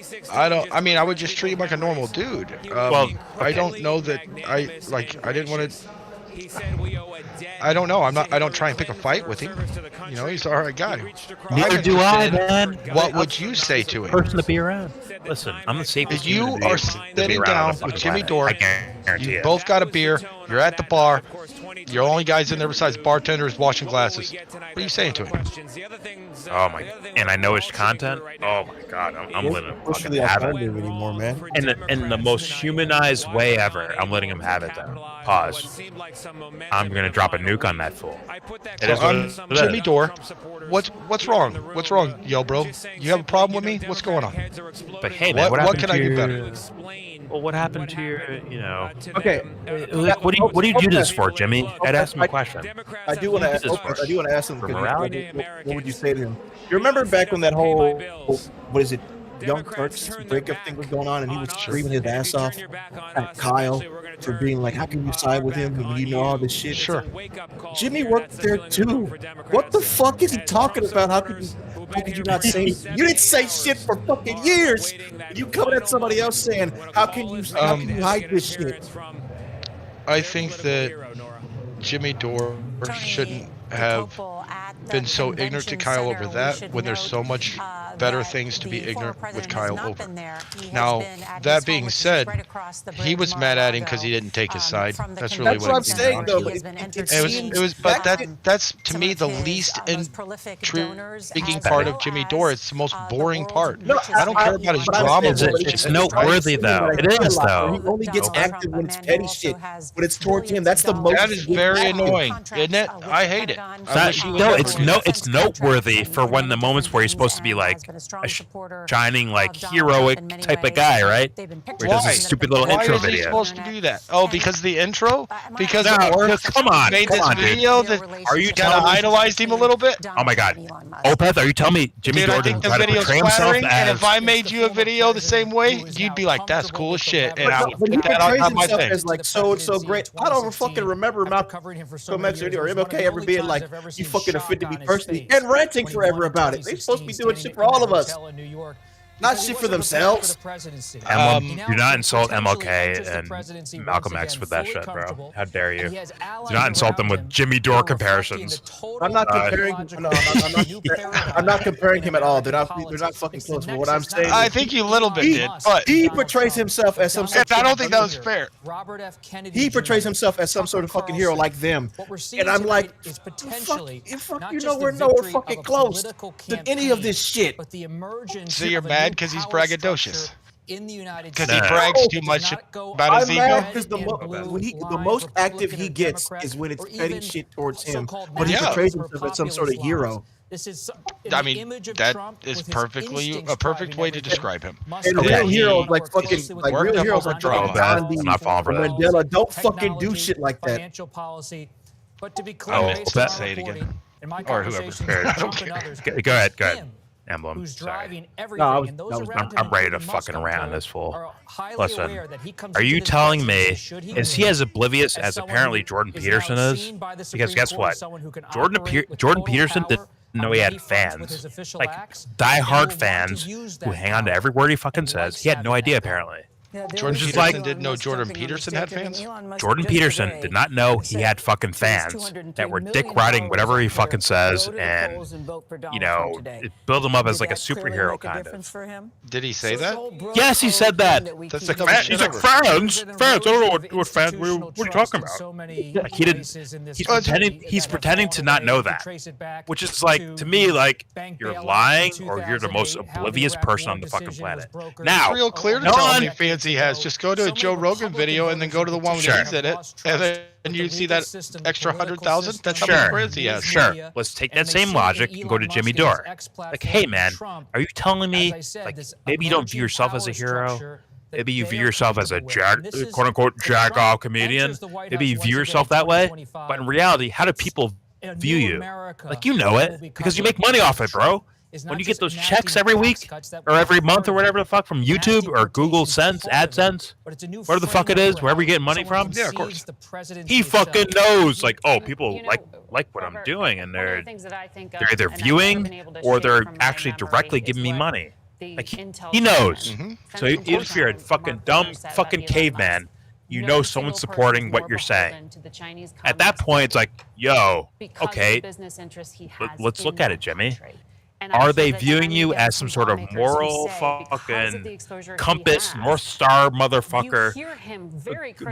I mean, I would just treat him like a normal dude. I don't know that I didn't want to. I don't know. I don't try and pick a fight with him. You know, he's an alright guy. Neither do I, man. What would you say to him? Person to be around. Listen, I'm the safest. If you are sitting down with Jimmy Dore, you both got a beer. You're at the bar. You're the only guys in there besides bartenders washing glasses. What are you saying to him? Oh my! And I know his content. Oh my god, I'm letting him fucking have it anymore, man. In the most humanized way ever, I'm letting him have it. Though. Pause. I'm gonna drop a nuke on that fool. Jimmy Dore, what's wrong? What's wrong, YellBRo? You have a problem with me? What's going on? But hey, man, what can I do better? Well, what happened to your, Okay. What do you do this for, Jimmy? I'd ask him a question. I do want to ask him. What would you say to him? You remember back when that whole, what is it, Young Turks breakup thing was going on, and he was screaming his ass off at Kyle for being like, how can you side with him when you know all this shit? Sure. Jimmy worked there too. What the fuck is he talking about? How could you not say? You didn't say shit for fucking years. You coming at somebody else saying, how can you hide this shit? I think that Jimmy Dore shouldn't have been so ignorant to Kyle over that when there's so much better things to be ignorant with Kyle over. Now, that being said, he was mad at him because he didn't take his side. That's really what I'm saying, though. That's to me the least intriguing part of Jimmy Dore. It's the most boring part. I don't care about his drama. It's noteworthy, though. It is, though. He only gets active when it's petty shit. When it's towards him, that's the most. That is very annoying, isn't it? I hate it. It's noteworthy for when the moments where he's supposed to be like a shining, like heroic type of guy, right? Where he does this stupid little intro video. Why is he supposed to do that? Oh, because of the intro? Because come on, made this video that are you kind of idolized him a little bit? Oh my God, Opeth, are you telling me Jimmy Dore didn't try to portray himself as? And if I made you a video the same way, you'd be like, "That's cool as shit." And I would put that on my thing. As like so great. I don't fucking remember Malcolm X or MLK ever being like, "You fucking offended me personally," and ranting forever about it. They're supposed to be doing shit for all of us, not shit for themselves. Do not insult MLK and Malcolm X with that shit, bro. How dare you? Do not insult them with Jimmy Dore comparisons. I'm not comparing. I'm not comparing him at all. They're not fucking close. But what I'm saying, I think you a little bit did, but he portrays himself as some. I don't think that was fair. He portrays himself as some sort of fucking hero like them, and I'm like, fuck, you know, we're nowhere fucking close to any of this shit. So you're mad because he's braggadocious. Because he brags too much about his ego. I'm mad because the most active he gets is when it's petty shit towards him, but he portrays himself as some sort of hero. I mean, that is perfectly a perfect way to describe him. And real heroes like fucking real heroes like Gandhi, Mandela don't fucking do shit like that. But to be clear, say it again. Or whoever. Go ahead. Emblem. Sorry. I'm ready to fucking rant this fool. Listen, are you telling me is he as oblivious as apparently Jordan Peterson is? Because guess what? Jordan Peterson didn't know he had fans, like diehard fans who hang on to every word he fucking says. He had no idea apparently. Jordan Peterson didn't know Jordan Peterson had fans? Jordan Peterson did not know he had fucking fans that were dick riding whatever he fucking says and, you know, build him up as like a superhero kind of. Did he say that? Yes, he said that. That's like he's like, fans? I don't know what fans, what are you talking about? Like, he didn't, he's pretending to not know that. Which is like, to me, like, you're lying or you're the most oblivious person on the fucking planet. Now, it's real clear to tell how many fans he has. Just go to a Joe Rogan video and then go to the one where he's in it, and then you see that extra 100,000. That's how many friends he has. Sure. Let's take that same logic and go to Jimmy Dore. Like, hey man, are you telling me like maybe you don't view yourself as a hero? Maybe you view yourself as a quote unquote jack-off comedian. Maybe you view yourself that way. But in reality, how do people view you? Like, you know it because you make money off it, bro. When you get those checks every week or every month or whatever the fuck from YouTube or Google Sense, AdSense, whatever the fuck it is, wherever you get money from, yeah, of course. He fucking knows, like, oh, people like what I'm doing, and they're either viewing or they're actually directly giving me money. Like, he knows. So even if you're a fucking dumb fucking caveman, you know someone's supporting what you're saying. At that point, it's like, yo, okay, let's look at it, Jimmy. Are they viewing you as some sort of moral fucking compass, North Star motherfucker,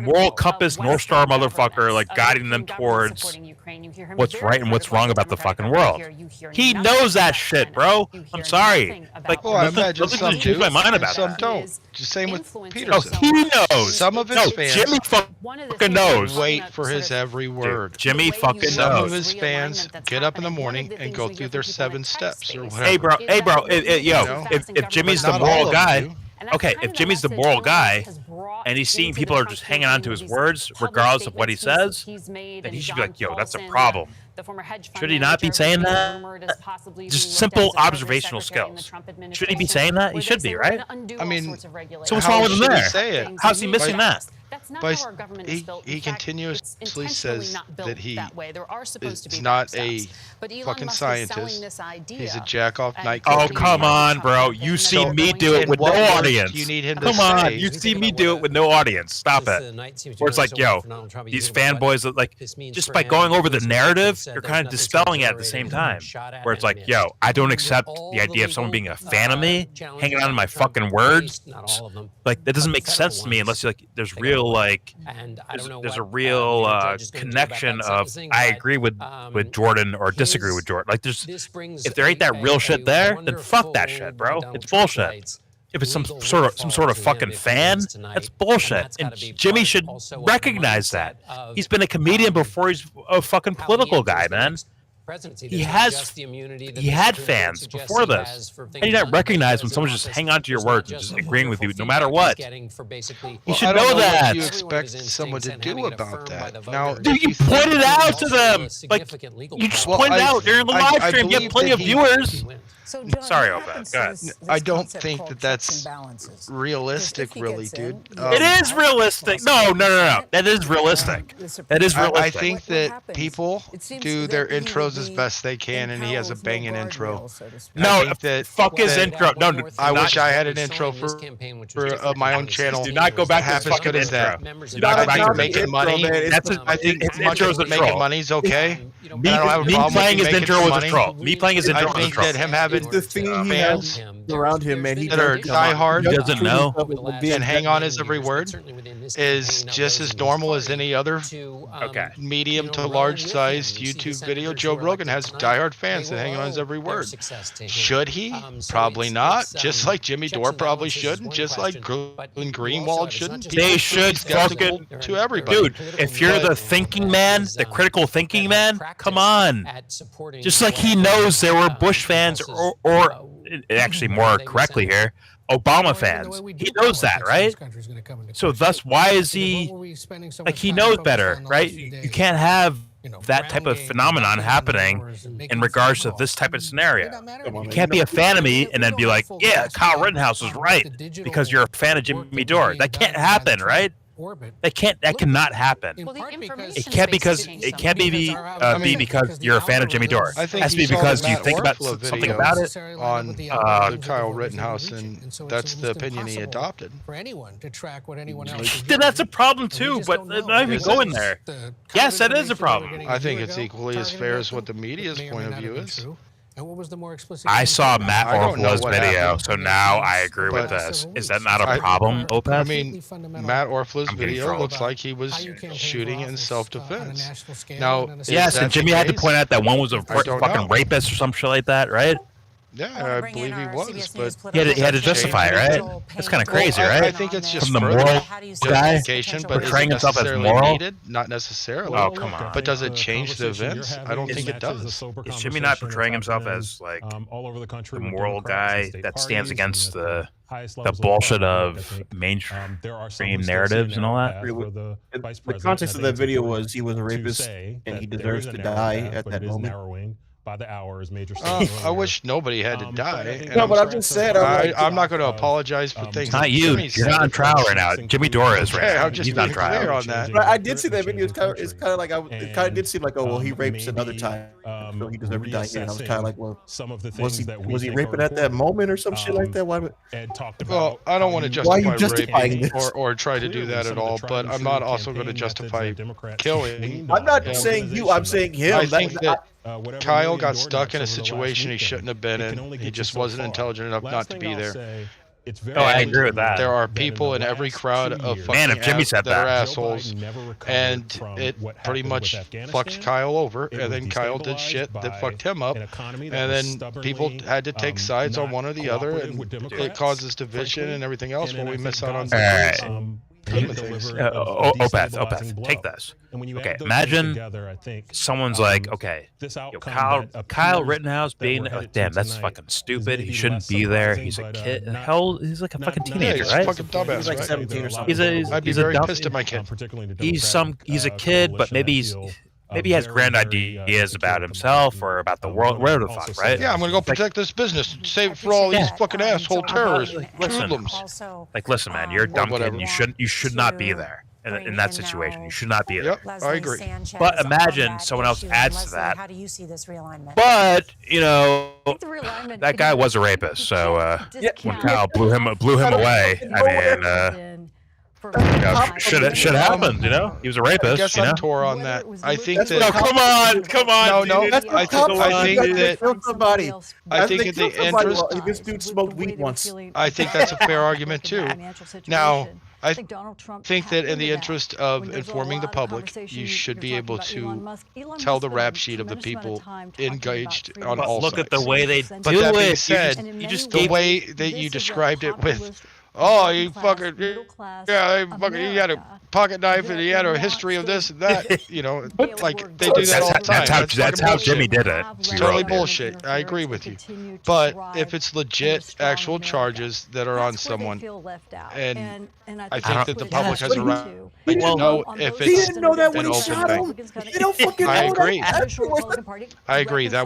moral compass, North Star motherfucker, like guiding them towards what's right and what's wrong about the fucking world? He knows that shit, bro. I'm sorry. Like, doesn't change my mind about some that. Don't. Just same with Peterson. Oh, he knows. Some of his fans. Jimmy fucking knows. Wait for his every word. Dude, Jimmy fucking knows. Some of his fans get up in the morning and go through their 7 steps or whatever. Hey, bro. If Jimmy's the moral guy, okay, if Jimmy's the moral guy and he's seeing people are just hanging on to his words regardless of what he says, then he should be like, yo, that's a problem. Should he not be saying that? Just simple observational skills. Should he be saying that? He should be, right? I mean, so what's wrong with him there? Say it? How's he missing that? But he continuously says that he is not a fucking scientist. He's a jack-off nightclub. Oh, come on, bro. You see me do it with no audience. You need him to come on, you see me do it with no audience. Stop it. Where it's like, yo, these fanboys, like, just by going over the narrative, you're kind of dispelling it at the same time. Where it's like, yo, I don't accept the idea of someone being a fan of me, hanging on to my fucking words. Like, that doesn't make sense to me unless you're like, there's real there's a real connection of I agree with Jordan or disagree with Jordan. Like, there's if there ain't that real shit there, then fuck that shit, bro. It's bullshit. If it's some sort of fucking fan, that's bullshit. And Jimmy should recognize that. He's been a comedian before he's a fucking political guy, man. he had fans before this, and you don't recognize when someone's just hang on to your words and just agreeing with you no matter what. You should know that. What do you expect someone to do about that? Now, dude, you point it out to them. Like, you just point it out during the live stream. You have plenty of viewers. So, John, sorry, Obed. Go ahead. I don't think that that's realistic, really, dude. It is realistic. No. That is realistic. That is realistic. I think that people do their intros as best they can, and he has a banging intro. No, fuck his intro. No, I wish I had an intro for my own channel. Do not go back to half his as good as that. Do not go back to making money. I think his intro is a troll. Making money's okay. Me playing his intro was a troll. Me playing his intro was a troll. I think that him having the thing he has around him, man. That are diehard, doesn't know, and hang on his every word, is just as normal as any other medium to large-sized YouTube video. Joe Rogan has diehard fans that hang on his every word. Should he? Probably not. Just like Jimmy Dore probably shouldn't. Just like Glenn Greenwald shouldn't. They should fucking to everybody. Dude, if you're the thinking man, the critical thinking man, come on. Just like he knows there were Bush fans or actually more correctly here, Obama fans. He knows that, right? So thus, why is he like he knows better, right? You can't have that type of phenomenon happening in regards to this type of scenario. You can't be a fan of me and then be like, yeah, Kyle Rittenhouse was right because you're a fan of Jimmy Dore. That can't happen, right? That cannot happen. It can't because you're a fan of Jimmy Dore. I think it has to be because you think about something about it. On Kyle Rittenhouse, and that's the opinion he adopted. Then that's a problem too, but I'm not even going there. Yes, that is a problem. I think it's equally as fair as what the media's point of view is. And what was the more explicit? I saw Matt Orflow's video, so now I agree with this. Is that not a problem, Opeth? I mean, Matt Orflow's video looks like he was shooting in self-defense. Now, yes, and Jimmy had to point out that one was a fucking rapist or some shit like that, right? Yeah, I believe he was, but he had to justify it, right? That's kind of crazy, right? I think it's just from the moral guy but portraying himself as moral. Needed? Not necessarily. Oh, come on. But does it change the events? I don't think it does. Is Jimmy not portraying himself as like the moral guy that stands against the bullshit of mainstream narratives and all that? The context of that video was he was a rapist and he deserves to die at that moment. By the hours, major. I wish nobody had to die. No, but I'm just saying. I'm not going to apologize for things. Not you. You're not on trial right now. Jimmy Dore is right now. He's not clear on that. But I did see that video. It's kind of like it kind of did seem like, oh well, he rapes another time, so he deserves to die here. And I was kind of like, well, was he raping at that moment or some shit like that? Why? Well, I don't want to justify raping or try to do that at all, but I'm not also going to justify killing. I'm not saying you. I'm saying him. I think that Kyle got stuck in a situation he shouldn't have been in. He just wasn't intelligent enough not to be there. I agree with that. There are people in every crowd of fucking that are assholes, and it pretty much fucked Kyle over. And then Kyle did shit that fucked him up, and then people had to take sides on one or the other, and it causes division and everything else. When we miss out on Opeth, take this. Okay, imagine someone's like, okay, Kyle Rittenhouse being like, damn, that's fucking stupid. He shouldn't be there. He's a kid. Hell, he's like a fucking teenager, he's right? A fucking dumbass, he's like 17 or something. I'd be very pissed at my kid. He's a kid, but maybe he has grand ideas about himself or about the world, whatever the fuck, right? Yeah, I'm gonna go protect this business, save it for all these fucking asshole terrorists, hoodlums. Like, listen, man, you're a dumb kid. And you should not be there in that situation. You should not be there. Yep, I agree. But imagine someone else adds to that. How do you see this realignment? But that guy was a rapist. So when Kyle blew him away, I mean. Should happen, He was a rapist. I guess I'm tore on that. I think that. No, come on. No. I think that the interest. This dude smoked weed once. I think that's a fair argument too. Now, I think that in the interest of informing the public, you should be able to tell the rap sheet of the people engaged on all sides. Look at the way they do it. But that being it. said, the way that you described it with oh, he fucking, yeah, he had a pocket knife and he had a history of this and that. You know, like they do that all the time. That's how Jimmy did it. Totally bullshit. I agree with you. But if it's legit, actual charges that are on someone, and I think that the public has a right to know if it's an open thing. They don't fucking know. I agree. I agree. There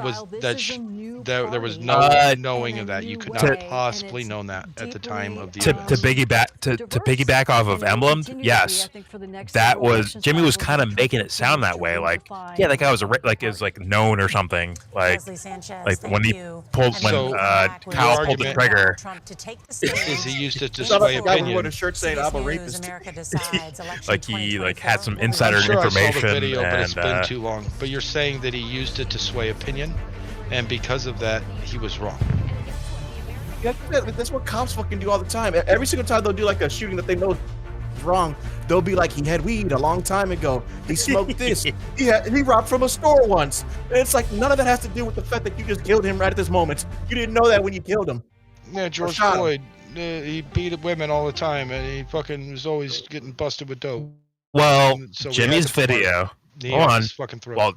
was no knowing of that. You could not possibly known that at the time of the to piggyback off of Emblem. Yes, that was Jimmy was kind of making it sound that way. Like, yeah, that guy was is like known or something. Like when he pulled Kyle pulled the trigger. Is he used it to sway opinion? Wore a shirt saying I'm a rapist. Like he had some insider information. I saw the video, but it's been too long. But you're saying that he used it to sway opinion, and because of that, he was wrong. Yeah, that's what cops fucking do all the time. Every single time they'll do like a shooting that they know is wrong, they'll be like, he had weed a long time ago. He smoked this. He robbed from a store once. And it's like none of that has to do with the fact that you just killed him right at this moment. You didn't know that when you killed him. Yeah, George Floyd. He beat women all the time, and he fucking was always getting busted with dope. Well, so Jimmy's video. Hold on. Well,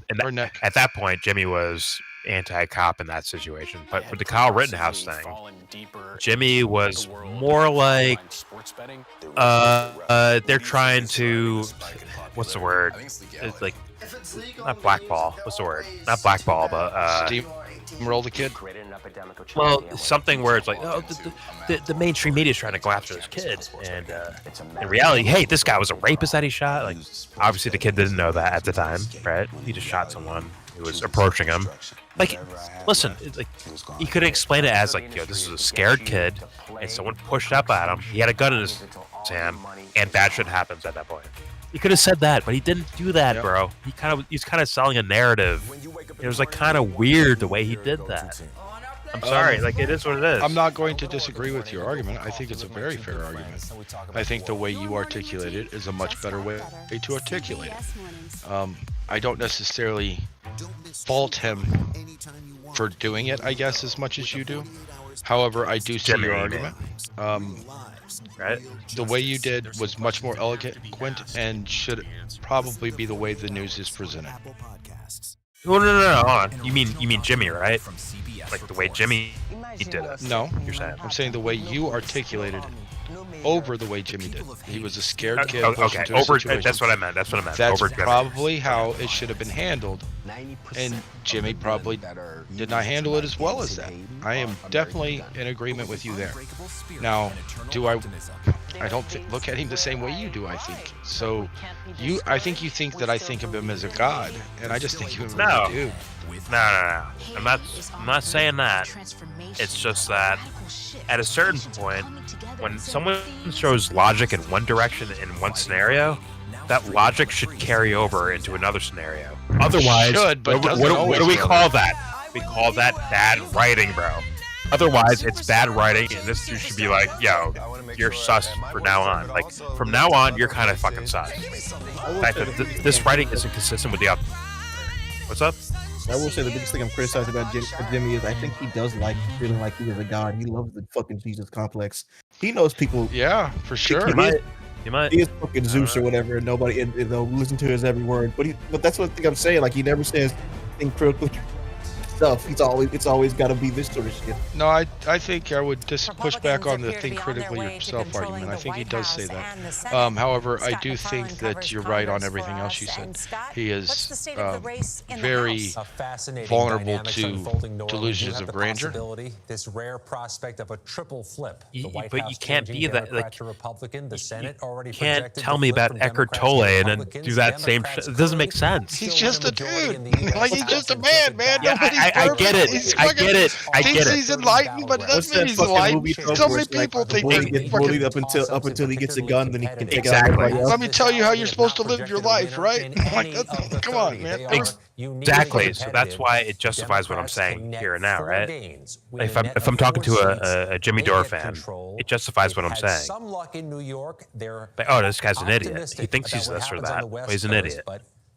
at that point, Jimmy was anti-cop in that situation. But with the Kyle Rittenhouse thing, Jimmy was more like they're trying to, what's the word? It's like not blackball. What's the word? Not blackball, but roll the kid. Well, something where it's like, oh, the mainstream media is trying to go after this kid, and in reality, hey, this guy was a rapist that he shot. Like, obviously, the kid didn't know that at the time, right? He just shot someone who was approaching him. Like, listen, like he could explain it as like, this is a scared kid, and someone pushed up at him. He had a gun in his hand, and bad shit happens at that point. He could have said that, but he didn't do that, bro. He's kind of selling a narrative. It was like kind of weird the way he did that. I'm sorry, like it is what it is. I'm not going to disagree with your argument. I think it's a very fair argument. I think the way you articulate it is a much better way to articulate it. I don't necessarily fault him for doing it, I guess, as much as you do. However, I do see your argument. Right? The way you did was much more eloquent and should probably be the way the news is presented. No, hold on. You mean Jimmy, right? Like the way Jimmy did it. No, you're saying. I'm saying the way you articulated it over the way Jimmy did. He was a scared kid. Okay, over. That's what I meant. That's probably how it should have been handled, and Jimmy probably did not handle it as well as that. I am definitely in agreement with you there. Now, I don't look at him the same way you do. I think so. I think you think that I think of him as a god, and I just think of him as a dude. No. I'm not saying that. It's just that at a certain point, when someone shows logic in one direction in one scenario, that logic should carry over into another scenario. Otherwise, what do we call that? We call that bad writing, bro. Otherwise, it's bad writing, and this dude should be like, yo, you're sus from now on. Like, from now on, you're kind of fucking sus. The fact that this writing isn't consistent with the other. What's up? I will say the biggest thing I'm criticizing about Jimmy is I think he does like feeling like he is a god. He loves the fucking Jesus complex. He knows people. Yeah, for sure. He might. He is fucking Zeus or whatever, and nobody and they'll listen to his every word. But that's what I think I'm saying. Like, he never says think critically stuff. It's always got to be this sort of shit. No, I think I would just push back on the think critically yourself argument. I think he does say that. However, I do think that you're right on everything else you said. He is very vulnerable to delusions of grandeur. This rare prospect of a triple flip. But you can't be that. Like, you can't tell me about Eckhart Tolle and then do that same shit. It doesn't make sense. He's just a dude. Like, he's just a man. Yeah, I get it. I get it. Thinks he's enlightened, but it doesn't mean he's enlightened. So many people think he gets bullied up until he gets a gun, then he can take out everybody else. Let me tell you how you're supposed to live your life, right? Like, come on, man. Exactly. So that's why it justifies what I'm saying here and now, right? If I'm talking to a Jimmy Dore fan, it justifies what I'm saying. Like, oh, this guy's an idiot. He thinks he's this or that. Well, he's an idiot.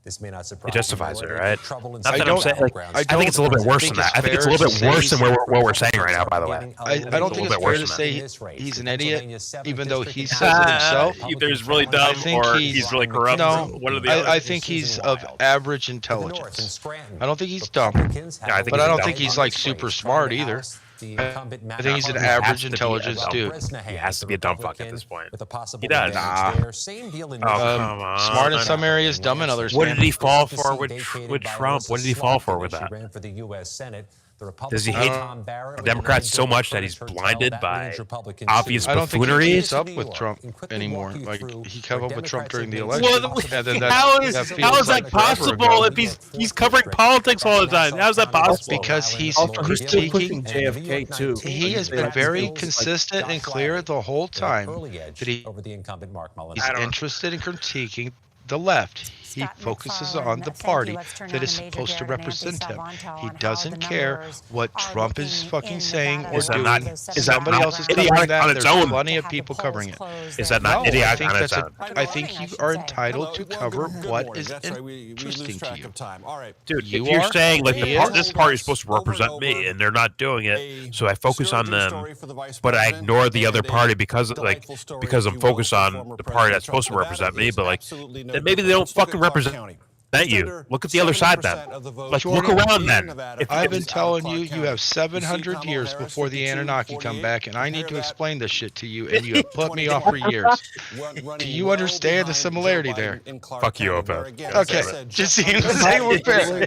This may not surprise It justifies it, right? Trouble in Not that I'm saying, like, I think it's a little bit worse than that. I think it's a little bit worse than what we're saying right now, by the way. I don't think it's fair to say he's an idiot, even though he says it himself. Either he's really dumb or he's really corrupt. No, one of the other. I think he's of average intelligence. I don't think he's dumb, but I don't think he's like super smart either. I think he's an average intelligence dude. He has to be a dumb fuck at this point. He does. Nah. Come on. Smart in some areas, dumb in others. What did he fall for with Trump? What did he fall for with that? Does he hate the Democrats so much that he's blinded by obvious I don't think buffoonery? he keeps up with Trump anymore. Like he kept up with Trump during the election. How is that possible if he's covering politics all the time? How is that possible? Because he's critiquing JFK too. He has been very consistent and clear the whole time that he's interested in critiquing the left. He focuses on the party that is supposed to represent him. He doesn't care what Trump is fucking saying or doing. Somebody else is covering that. There's plenty of people covering it. Is that not idiotic on its own? I think you are entitled to cover what is interesting to you. Dude, if you're saying like this party is supposed to represent me and they're not doing it, so I focus on them, but I ignore the other party because I'm focused on the party that's supposed to represent me, but like then maybe they don't fucking represent you. Look at the other side then. Like look around then. I've been telling you, you have 700 years before the Anunnaki come back, and I need to explain this shit to you, and you have put me off for years. Do you understand the similarity there? Fuck you, Opeth. Okay, just seeing we're fair.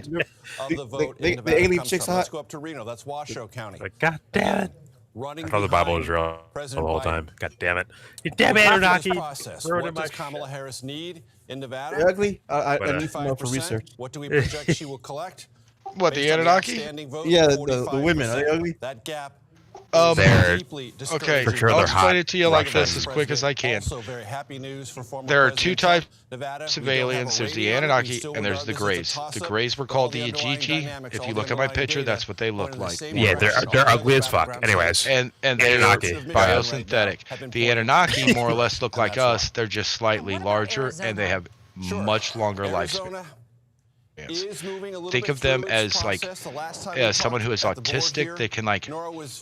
The alien chicks hot. Let's go up to Reno. That's Washoe County. Like, God damn it. I thought the Bible was real the whole time. God damn it. You damn Anunnaki. What does Kamala Harris need in Nevada? They're ugly. I need to know for research. What do we project she will collect? What, the Anunnaki? Yeah, the women. Are they ugly? That gap. Okay, for sure I'll they're explain hot. it to you like this as quick as I can. There are two types of aliens. There's the Anunnaki and there's the Greys. The Greys were called the Ajiji. If you look at my picture, that's what they look like. Yeah, they're ugly as fuck. Anyways. And they are biosynthetic. The Anunnaki more or less look like us. They're just slightly larger and they have much longer lifespan. Think of them as like someone who is autistic. They can like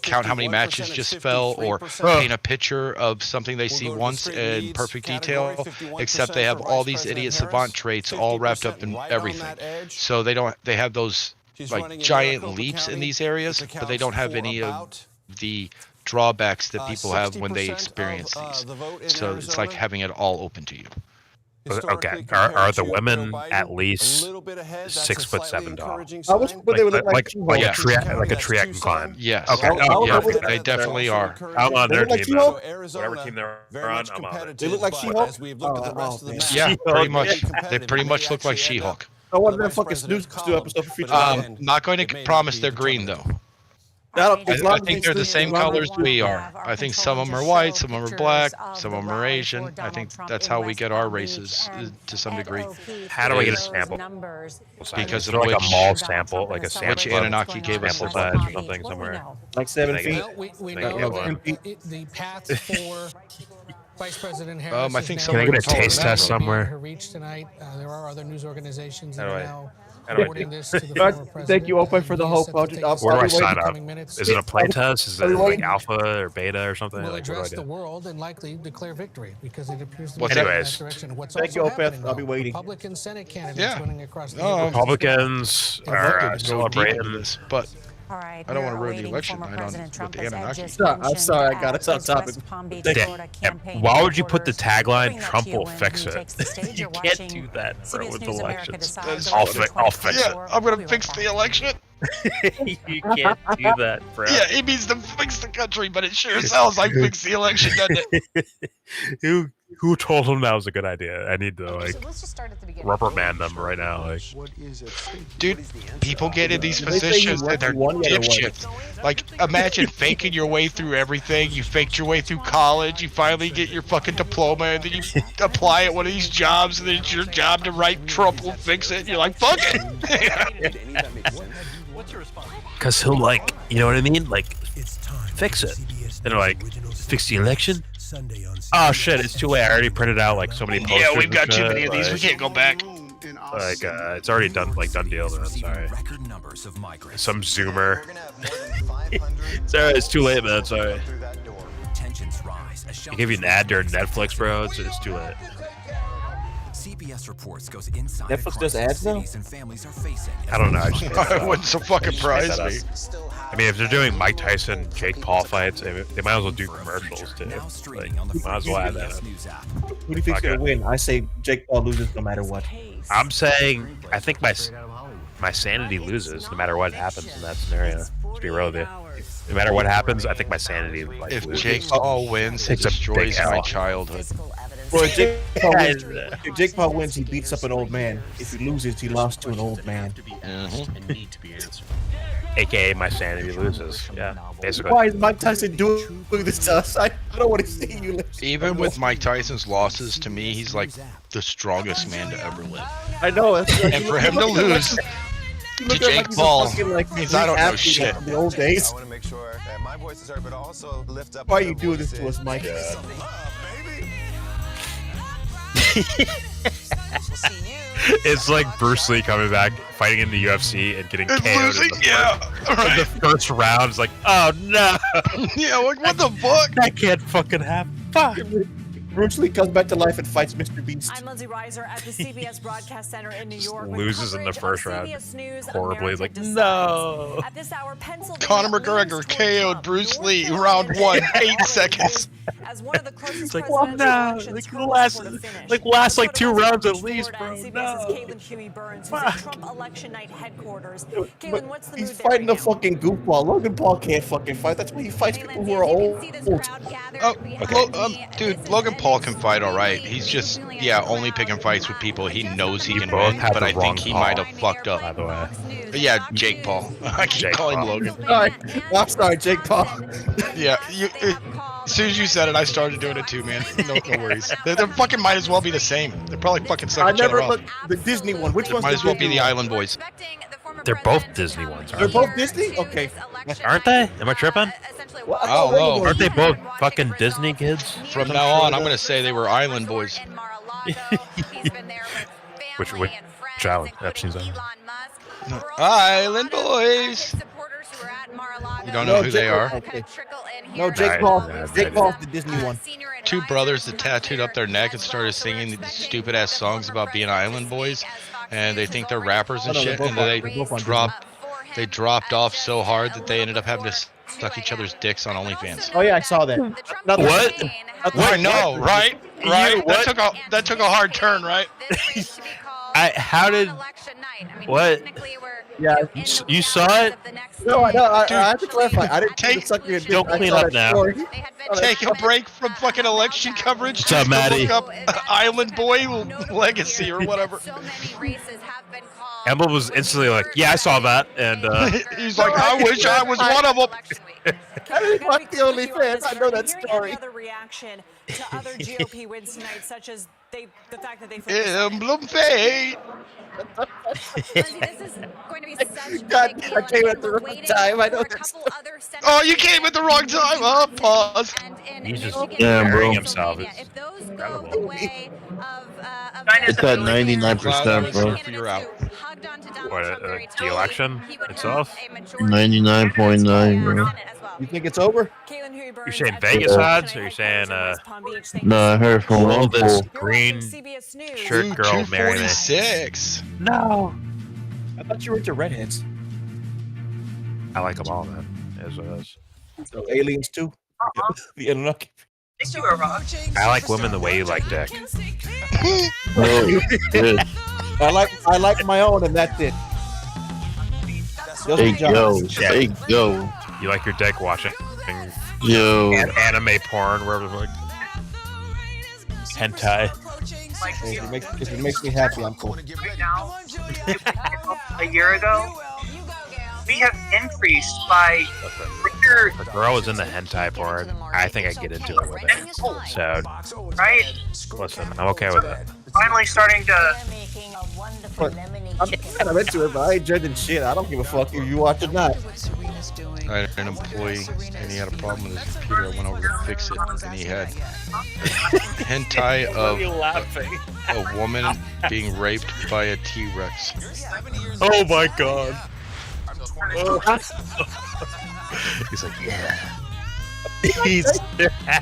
count how many matches just fell or paint a picture of something they see once in perfect detail, except they have all these idiot savant traits all wrapped up in everything. So they have those like giant leaps in these areas, but they don't have any of the drawbacks that people have when they experience these. So it's like having it all open to you. Okay, are the women at least 6'7" tall? Like a tree I can climb? Yes. Okay. Yeah, they definitely are. I'm on their team. Whatever team they're on, I'm on it. They look like She-Hulk? Yeah, pretty much. They pretty much look like She-Hulk. I want them fucking snooze do episode for future. Not going to promise they're green though. I think they're the same colors we are. I think some of them are white, some of them are black, some of them are Asian. I think that's how we get our races to some degree. How do I get a sample? Because of like a mall sample, like a sample. Which Anunnaki gave us sample size or something somewhere. Like 7 feet. We know the path for Vice President Harris. I think can I get a taste test somewhere? Her reach tonight. There are other news organizations that are now. Thank you, Open, for the hope. Where do I sign up? Is it a play test? Is it like alpha or beta or something? Will address the world and likely declare victory because it appears to be in that direction. What's Thank you, Opeth. I'll be waiting. Republican Senate candidates winning across the Republicans are celebrating this, but all right, I don't want to ruin the election night on with the Anunnaki. I'm sorry, I got it on topic. Why would you put the tagline, Trump will fix it? You can't do that with elections. I'll fix it. I'm going to fix the election. You can't do that, bro. Yeah, it means to fix the country, but it sure sounds like fix the election, doesn't it? Who told him that was a good idea? I need to like reprimand them right now. Like, dude, people get in these positions and they're dipshits. Like, imagine faking your way through everything. You faked your way through college. You finally get your fucking diploma, and then you apply at one of these jobs, and then it's your job to write Trump will fix it. And you're like, fuck it. Because he'll like, you know what I mean? Like, fix it. And they're like, fix the election? Oh shit, it's too late. I already printed out like so many posters. Yeah, we've got too many of these. We can't go back. Like it's already done deal. Then sorry. Some Zoomer. Sorry, it's too late, man. Sorry. I gave you an ad during Netflix, bro. It's too late. CBS reports goes inside Netflix does ads now? I don't know. It wouldn't so fucking surprise me. I mean, if they're doing Mike Tyson, Jake Paul fights, they might as well do commercials too. Like, might as well add that. Who do you think's gonna win? I say Jake Paul loses no matter what. I'm saying I think my sanity loses no matter what happens in that scenario. To be real with you. No matter what happens, I think my sanity if loses. Jake Paul wins, it destroys my childhood. Bro, if Jake Paul wins, he beats up an old man. If he loses, he lost to an old man. AKA my sanity loses. Yeah, basically. Why is Mike Tyson doing this to us? I don't want to see you lose. Even with Mike Tyson's losses, to me, he's like the strongest man to ever live. I know. And for him to lose to Jake Paul means I don't know shit. In the old days. Why are you doing this to us, Mike? It's like Bruce Lee coming back, fighting in the UFC and getting KO'd in the first round. It's like, oh no. Yeah, like what the fuck? That can't fucking happen. Fuck. Bruce Lee comes back to life and fights Mr. Beast. I'm Lindsay Reiser at the CBS Broadcast Center in New York. Loses in the first round. Horribly. Like, no. At this hour, Conor McGregor KO'd Bruce Lee round 1, 8 seconds. As one of the closest it's like, well, no. Last like 2 rounds at least, bro. CBS's Caitlin Huey Burns, who's at Trump election night headquarters. Caitlin, what's the mood? He's fighting a fucking goofball. Logan Paul can't fucking fight. That's why he fights people who are old. Oh, okay. Dude, Logan Paul can fight all right. He's just, only picking fights with people he knows he can win, but I think he might have fucked up. By the way. But yeah, Jake Paul. I keep calling him Logan. I'm sorry, Jake Paul. Yeah, as soon as you said it, I started doing it too, man. No worries. They fucking might as well be the same. They're probably fucking sucking each other off. The Disney one. Which one's might as well be the Island Boys. They're both Disney ones. They're both Disney? Okay. Aren't they? Am I tripping? Oh, no. Aren't they both fucking Disney kids? From now on, I'm going to say they were Island Boys. Which island? Epstein's Island. Island Boys. You don't know who they are? Okay. No, Jake Paul. Jake Paul's the Disney one. 2 brothers that tattooed up their neck and started singing these stupid ass songs about being Island Boys, and they think they're rappers and shit. And they dropped off so hard that they ended up having to suck each other's dicks on OnlyFans. Oh yeah, I saw that. What? I know, right? Right? That took a hard turn, right? How did? What? Yeah, you saw it? No, I have to clarify. I didn't take suck your dick. Don't clean up now. Take a break from fucking election coverage. What's up, Maddie? Look up Island Boy Legacy or whatever. Emma was instantly like, "Yeah, I saw that," and he's like, "I wish I was one of them." I didn't watch the OnlyFans. I know that story. Other reaction to other GOP wins tonight, such as the fact that they Emblem Fate. Lindsay, this is going to be such a God, big deal. I came at the wrong time. I know this. Oh, you came at the wrong time. Oh, pause. He's just burying himself. If those go the way of it's at 99%, bro. You're out. What, the election itself? 99.9, bro. You think it's over? You're saying Vegas odds, or you're saying No, I heard from all this Rumble. green shirt girl marrying me? 246. No. I thought you were into redheads. I like them all, man. It is what it is. So aliens too. The Anunnaki. I like women the way you like dick. I like my own, and that's it. Hey yo. You like your dick watching anime porn, wherever the fuck. Hentai. If it makes me happy, I'm cool. A year ago, we have increased by. The girl is in the hentai porn. I think I get into it with it. So, right? Listen, I'm okay with it. Finally starting to. I'm kind of into it, but I ain't judging shit. I don't give a fuck if you watch it or not. I had an employee, and he had a problem with his computer. I went over to fix it, and he had hentai of a woman being raped by a T-Rex. Oh my god. He's like, yeah.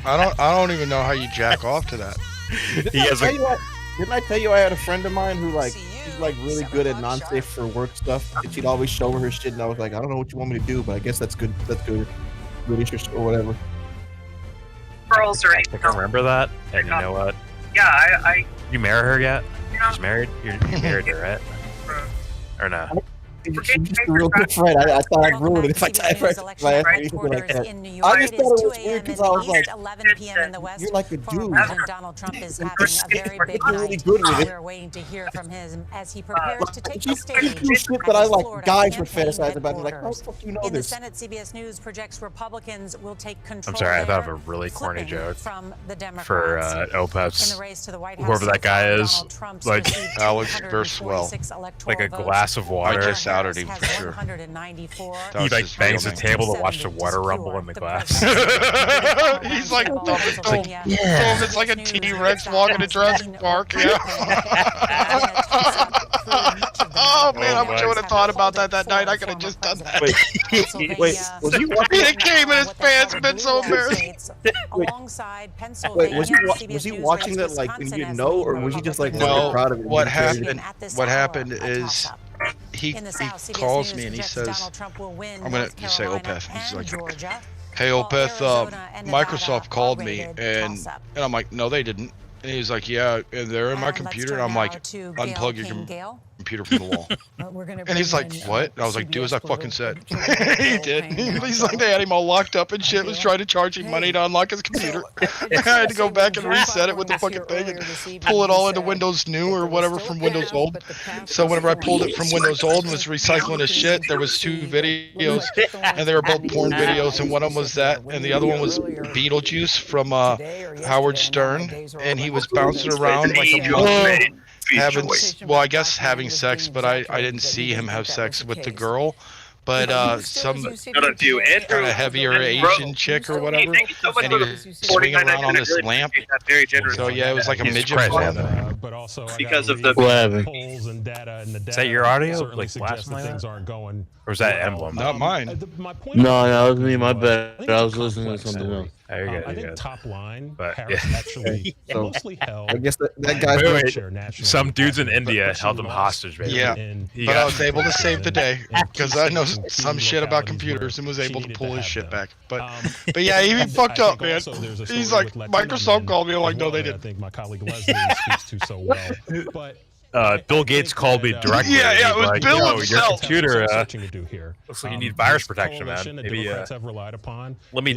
I don't even know how you jack off to that. Didn't I tell you I had a friend of mine who she's like really good at non-safe for work stuff, and she'd always show me her shit, and I was like, I don't know what you want me to do, but I guess that's good. That's good. British or whatever. Girls or I think I remember that. And you know what? Yeah, You marry her yet? She's married? You married her, right? Or no? She's just a real good friend. I thought I'd ruin it if I asked anything like that. I just thought it was weird because I was like, 11 p.m. in the West. you're like a dude. President Donald Trump is having a very big night. We're waiting to hear from him as he prepares to take the stage. Shit that I like guys would fantasize about. Like, how the fuck do you know in this? The Senate, CBS News projects Republicans will take control. I'm sorry, I thought of a really corny joke from the Democrats for Opus. in the race to the White House. Whoever that guy is, like Alex Verswell, like a glass of water. I just outed him for sure. He like bangs the table to watch the water rumble in the glass. He's like, yeah. It's like a T-Rex walking to Jurassic Park. Yeah. Oh man, I wish I would have thought about that night. I could have just done that. Wait, was he watching? It came in his pants. Been so embarrassed. Alongside Pennsylvania, was he watching that like when you didn't know, or was he just like no? Proud of it? What happened is he calls me and he says, I'm gonna just say Opeth. He's like, hey Opeth, Microsoft called me and I'm like, no they didn't. And he's like, yeah, and they're in my computer. And I'm like, unplug your computer from the wall. And he's like, what? And I was like, do as I fucking said. He did. He's like, they had him all locked up and shit. Was trying to charge him money to unlock his computer. I had to go back and reset it with the fucking thing and pull it all into Windows New or whatever from Windows Old. So whenever I pulled it from Windows Old and was recycling his shit, there was 2 videos, and they were both porn videos, and one of them was that, and the other one was Beetlejuice from Howard Stern, and he was bouncing around like a monkey. I guess having sex, but I didn't see him have sex with the girl. But some kind of heavier Asian chick or whatever, and he was swinging around on this lamp. So yeah, it was like a midget. But also because of the polls and data and the data. Is that your audio? Like last night? Things aren't going. Or is that Emblem? Not mine. No, that was me. My bad. I was listening to something else. I think top line, Harris actually mostly held. I guess that guy's some dudes in India held him hostage, baby. Yeah, but I was able to save the day because I know some shit about computers and was able to pull his shit back. But yeah, he fucked up, man. He's like, Microsoft called me. I'm like, no, they didn't. I think my colleague Leslie speaks to so well, but. Bill Gates called me directly. Yeah, it was like, Bill your himself. computer to do here. Looks like you need virus protection, man. Maybe have relied upon let me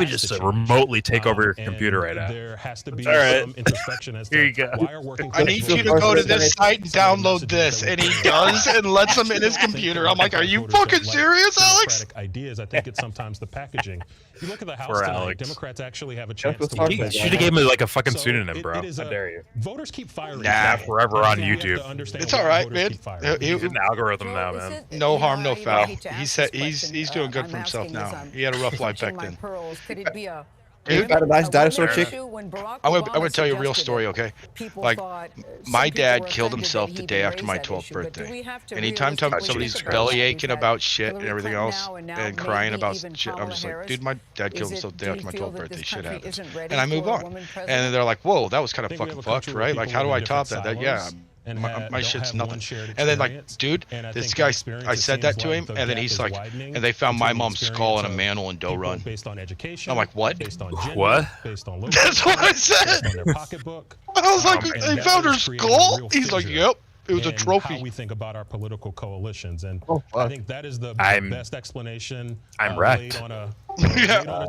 just remotely take over your computer right now. There has to be some introspection as to Here you go. why are working. I need you to go to this site and download this, and he does, and lets him in his computer. I'm like, are you fucking serious, Alex? Ideas. I think it's sometimes the packaging. You look at the House tonight, Democrats actually have a chance to win. You should have gave me like a fucking psynonym, bro. How dare you? Voters keep firing. Nah, forever on YouTube. It's all right, man. He's an algorithm now, man. No harm, no foul. He's doing good for himself now. He had a rough life back then. You got a nice dinosaur chick. I'm gonna tell you a real story, okay? Like, my dad killed himself the day after my 12th birthday. Anytime somebody's belly aching about shit and everything else and crying about shit, I'm just like, dude, my dad killed himself the day after my 12th birthday. Shit happens, and I move on. And they're like, whoa, that was kind of fucking fucked, right? Like, how do I top that? Yeah. My shit's nothing. And then like, dude, this guy, I said that to him, and then he's like, and they found my mom's skull in a manhole in Doe Run. I'm like, what? What? That's what I said. I was like, they found her skull? He's like, yep. It was a trophy. How we think about our political coalitions, and I think that is the best explanation. I'm wrecked. Yeah,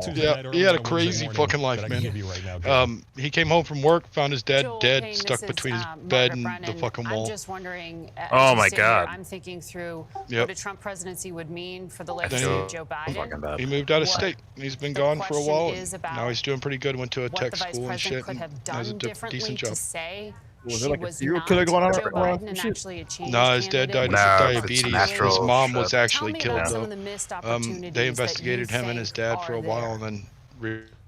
he had a crazy fucking life, man. He came home from work, found his dad dead, stuck between his bed and the fucking wall. I'm just wondering. Oh my God. I'm thinking through what a Trump presidency would mean for the legacy of Joe Biden. He moved out of state. He's been gone for a while. Now he's doing pretty good. Went to a tech school and shit. Could have done differently to say Was there like a serial killer going on around? No, his dad died of diabetes. His mom was actually killed though. They investigated him and his dad for a while, and then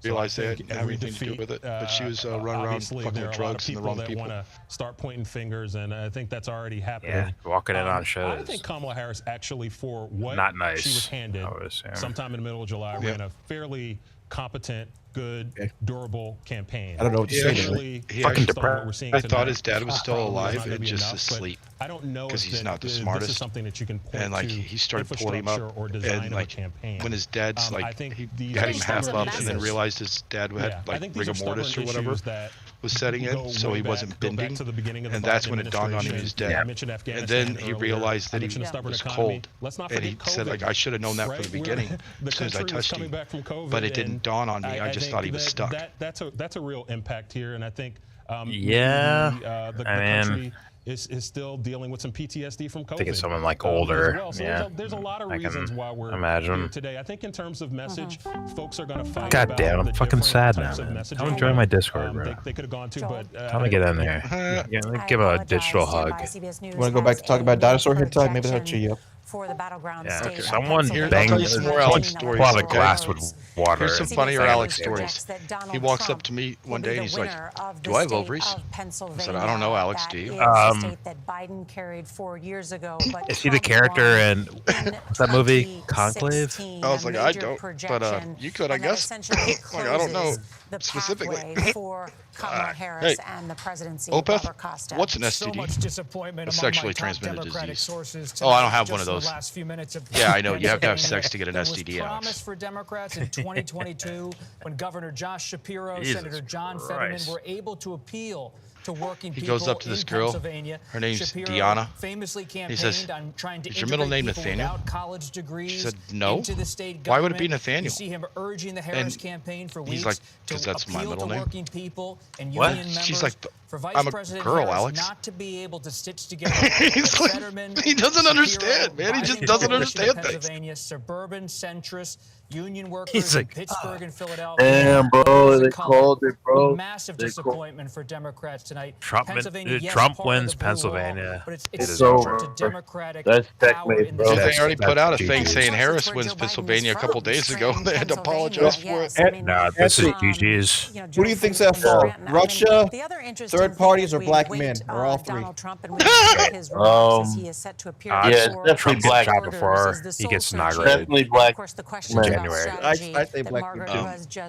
realized they didn't have anything to do with it. But she was running around fucking with drugs and the wrong people. Want to start pointing fingers, and I think that's already happening. Yeah, walking in on shows. I think Kamala Harris actually, for what not nice, she was handed sometime in the middle of July, ran a fairly competent, good, durable campaign. I don't know what to say. Fucking depressed. I thought his dad was still alive and just asleep. I don't know because he's not the smartest. This is something that you can point and like he started pulling him up, and like when his dad's like he had him half up, and then realized his dad had like rigor mortis or whatever was setting in, so he wasn't bending, and that's when it dawned on him he was dead. And then he realized that he was cold, and he said like I should have known that from the beginning as soon as I touched him, but it didn't dawn on me. I just thought he was stuck. That's a real impact here, and I think the country is still dealing with some PTSD from COVID. I think it's someone like older. So there's a lot of reasons why we're here today. I think in terms of message, folks are going to find God damn, I'm fucking sad now, man. I'm enjoying my Discord, bro. They could have gone to, but time to get in there. Give him a digital hug. You want to go back to talk about dinosaur hit time? Maybe that'll cheer you up. For the battleground state. Someone I'll tell you some more Alex stories. Pull out a glass with water. Here's some funnier Alex stories. He walks up to me one day and he's like, "Do I have ovaries?" I said, "I don't know, Alex. Do you?" That Biden carried 4 years ago. But is he the character in what's that movie, Conclave? I was like, I don't, but you could, I guess. Like, I don't know specifically. For Kamala Harris and the presidency. Opeth, what's an STD? So much disappointment a among sexually my transmitted Democratic disease. Sources Oh, I don't have one of the those. last few minutes of Yeah, I know. You have to have sex to get an STD, Alex. Promise for Democrats in 2022 when Governor Josh Shapiro, Senator John Fetterman were able to appeal to working people. He goes up to this girl. Her name's Deanna. Famously he says, on trying to "Is your middle name Nathaniel?" College degrees she said, "No." into the state Why would it be Nathaniel? You see him urging the Harris campaign for weeks he's like, "Because that's my middle name." Working people and what? Union She's like, for Vice "I'm a President girl, Harris Alex." Not to be able to stitch together. He's like, he doesn't understand, man. He just doesn't understand things. Pennsylvania, suburban centrist union workers He's like, in Pittsburgh and Philadelphia. Damn, bro, they called it, bro. Massive disappointment for Democrats tonight. Trump wins Pennsylvania. But it's over. to Democratic That's checkmate, bro. They already put out a thing saying Harris wins Pennsylvania a couple days ago. They had to apologize for it. Nah, this is GG's. Who do you think's at fault? Russia, third parties, or black men, or all three? Yeah, it's definitely black before he gets inaugurated. Definitely black men. January. I say black men.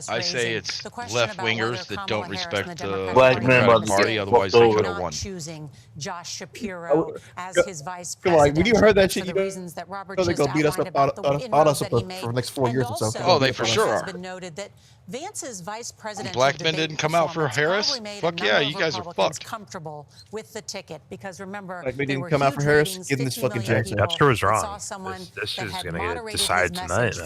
I say it's left-wingers that don't respect the Black men Democratic Party, otherwise they could have won. Choosing Josh Shapiro as his vice Come on, president. when you heard that shit, for you the reasons that Robert know they're just gonna beat us outlined up about the on us inroads that he for made. the next 4 years or so. Oh, they for sure It has are. been noted that Vance's vice president Black men didn't come out for Harris? Fuck yeah, you guys are fucked. Comfortable with the ticket because remember, Like we didn't come out for Harris, give him this fucking Jackson. Webster was wrong. This is going to get decided tonight.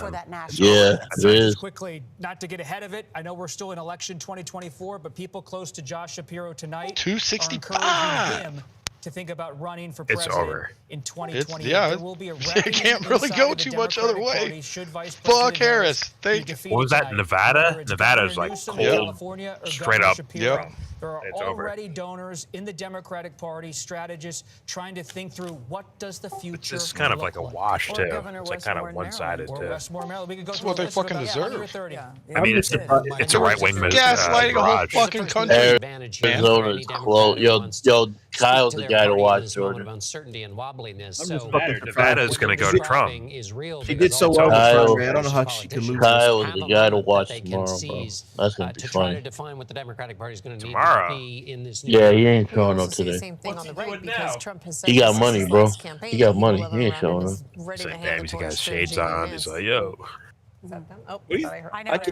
Yeah, it is. Quickly, not to get ahead of it, I know we're still in election 2024, but people close to Josh Shapiro tonight 265. him to think about running for president in 2020. Yeah, there will be a it can't really go too much other way. Fuck Harris. Thank you. What was that, Nevada? Nevada's like cold, straight up. Yep. There are already donors in the Democratic Party, strategists trying to think through what does the future This is kind of like a wash, too. Governor It's like kind of one-sided, too. That's what they fucking deserve. I mean, it's a right-wing gaslighting a whole fucking country. Arizona's close. Yo, Kyle's the guy to watch, Jordan. Uncertainty and wobbliness. Nevada's going to go to Trump. She did so well Kyle, man. I don't know how she could lose. Kyle is the guy to watch tomorrow, bro. That's going to be funny. Define what the Democratic Party is going to need Tomorrow. to be in this new Yeah, he ain't showing up today. Same thing on the right because Trump has said He got money, bro. campaign, He got money. people He ain't around showing him up. is ready to Like, hand damn, the he's got torch his to shades J.D. on. Vance. He's like, yo.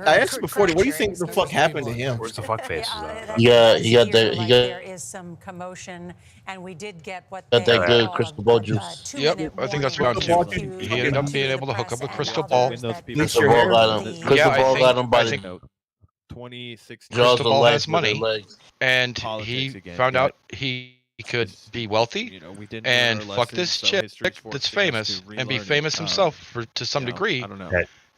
I asked before, what do you think the fuck happened to him? Where's the fuck faces at? There is some commotion, and we did get what Got that good crystal ball juice. Yep, I think that's round two. He ended up being able to hook up a crystal ball. Crystal ball got him. Crystal ball got him by the 2016. jaws Crystal of ball life has with the money, legs. and he found out he could be wealthy and fuck this chick that's famous and be famous himself to some degree.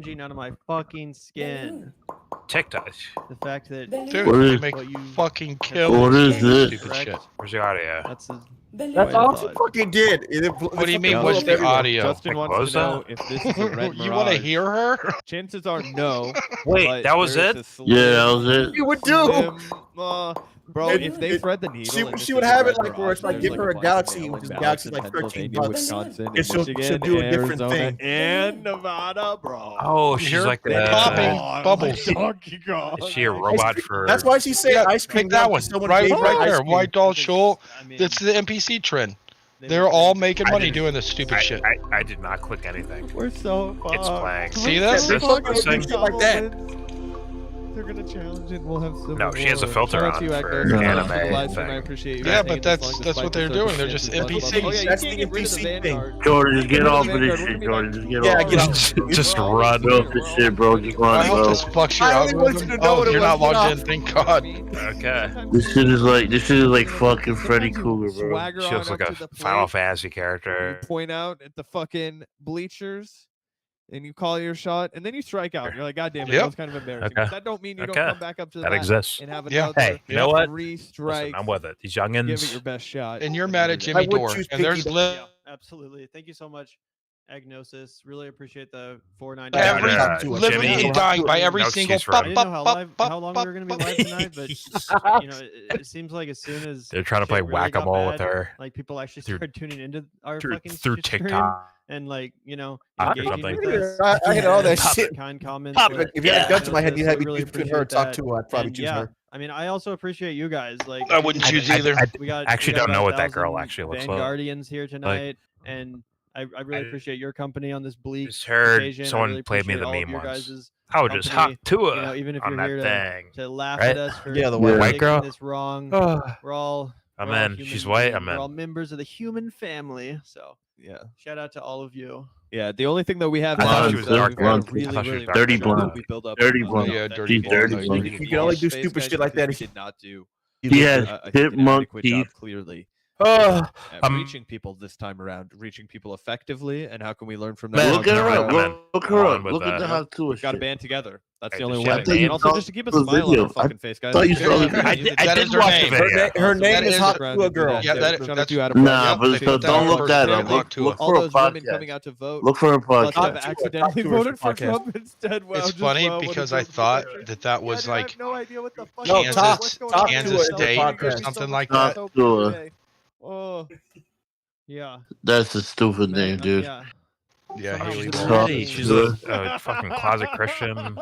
cringing out of my fucking skin. TikTok. The fact that dude, they make fucking kill. What is this? Where's the audio? That's That's all she fucking did. What do you mean? What's the audio? Justin wants to know if this is a red You want to hear her? Chances are no. Wait, that was it? Yeah, that was it. You would do. Bro, if they thread the needle, she would have it like where it's like give her a galaxy, which is galaxy like $13, Wisconsin, and she'll do a different thing. And Nevada, bro. Oh, she's like popping bubbles. Is she a robot for? That's why she's saying ice cream. That one right there. White Doll Shoal. It's the NPC trend. They're all making money doing this stupid shit. I did not click anything. We're so fucked. It's playing. See this? Shit like that. They're gonna challenge it. We'll have some. No, she has a filter on for anime. I appreciate you. Yeah, but that's what they're doing. They're just NPCs. That's the NPC thing. Jordan, just get off of this shit, Jordan. Just get off. Get off. Just run. Get off this shit, bro. Just run, I hope bro. this fucks your algorithm. Oh, you're not logged in. Thank God. Okay. This shit is like fucking Freddy Krueger, bro. She looks like a Final Fantasy character. You point out at the fucking bleachers. And you call your shot, and then you strike out. You're like, God damn it, that was kind of embarrassing. Okay. But that don't mean you don't come back up to the that bat exists. and have another Hey, you know what? 3 strikes. Listen, I'm with it. These youngins. Give it your best shot. And you're mad at Jimmy Dore. And there's absolutely. Thank you so much, Agnosis. Really appreciate the $4.99. Living and dying by every single. I didn't know how long we were going to be live tonight, but it seems like as soon as they're trying to play whack-a-mole with her, like people actually started tuning into our fucking through TikTok. And like engaging with us. I hit all that shit. Kind comments. If you had guns in my head, you'd have me between her and talk to her. I'd probably choose her. I mean, I also appreciate you guys. Like, I wouldn't choose either. I actually don't know what that girl actually looks like. Guardians here tonight, and I really appreciate your company on this bleak just heard occasion. someone played me the meme once. I would just hop to her even if on you're that here thing. to laugh at us for the white girl. This wrong. We're all. I'm in. She's white. I'm in. We're all members of the human family. So yeah, shout out to all of you. Yeah, the only thing that we have left is dark blonde. Dirty blonde. Dirty blonde. Yeah, dirty blonde. You can only do stupid shit like that if you did not do. He has chipmunk teeth. Clearly. I'm reaching people this time around, reaching people effectively, and how can we learn from that? Look at her up. Look her up. Look at the how to We've got to band together. That's the only way. And also just to keep a smile on our fucking face, guys. That is her name. Her name is Hot to a Girl. Yeah, nah, but don't look that up. Look for a podcast. Coming out to vote. Look for a podcast. Accidentally voted for Trump instead. It's funny because I thought that was like no idea what the fuck. Kansas State or something like that. Oh, yeah. That's a stupid name, dude. Yeah, Haley. She's a fucking closet Christian.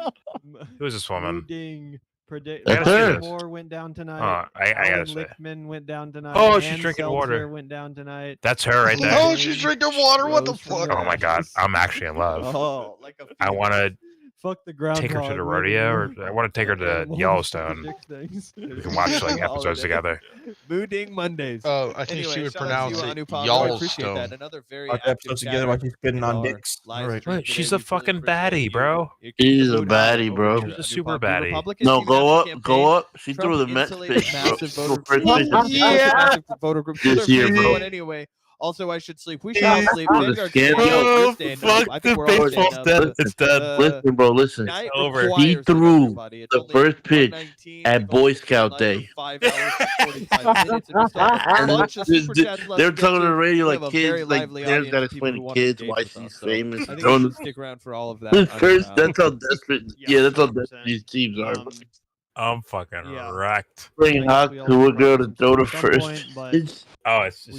Who is this woman? That's her. Moore went down tonight. I gotta say. Lichtman went down tonight. Oh, she's drinking water. Went down tonight. That's her right there. Oh, she's drinking water. What the fuck? Oh my god, I'm actually in love. Oh, like I want to fuck the ground. Take her to the rodeo, or I want to take her to Yellowstone. We can watch like episodes together. Mooding Mondays. Oh, I think she would pronounce it Yellowstone. Another very episodes together while she's spitting on dicks. Right. She's a fucking baddie, bro. She's a baddie, bro. She's a super baddie. No, go up. She threw the Mets pitch. Yeah. This year, bro. Anyway. Also, I should sleep. We should all sleep. Fuck the baseball dead. It's dead. Listen, bro, listen. Over. He threw the first pitch at Boy Scout Day. They're talking on the radio like kids, like they've got to explain to kids why she's famous. I think we should stick around for all of that. First, that's how desperate. Yeah, that's how desperate these teams are. I'm fucking wrecked. Playing hot to a girl to throw the first. It's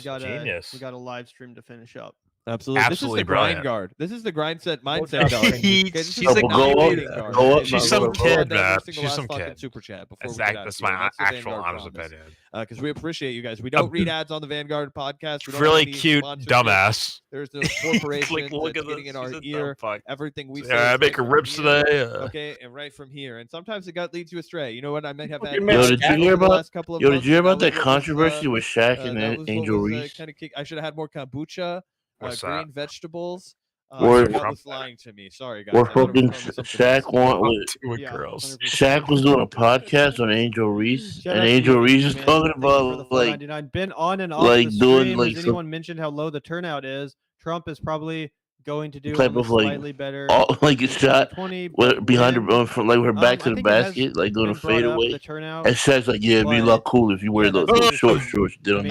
just genius. We got a live stream to finish up. Absolutely. This is the grind guard. This is the grind set mindset. She's like go up. She's some kid, man. She's some kid. Super chat before that's my actual honest opinion. Because we appreciate you guys. We don't read ads on the Vanguard podcast. We don't really cute dumbass. There's no corporation that's getting in our ear. Everything we say. I make her ribs today. Okay, and right from here. And sometimes the gut leads you astray. You know what? I might have had. Did you hear about that controversy with Shaq and Angel Reese? I should have had more kombucha. Green vegetables. Trump was lying to me. Sorry, guys. Or fucking Shaq girls. Shaq was doing a podcast on Angel Reese, and Angel Reese is talking about like been on and off like the doing stream. like Has anyone mentioned how low the turnout is? Trump is probably going to do type of slightly better. Like a shot behind her, from like her back to the basket, like doing a fadeaway. And Shaq's like, yeah, it'd be a lot cooler if you wear those short shorts you did on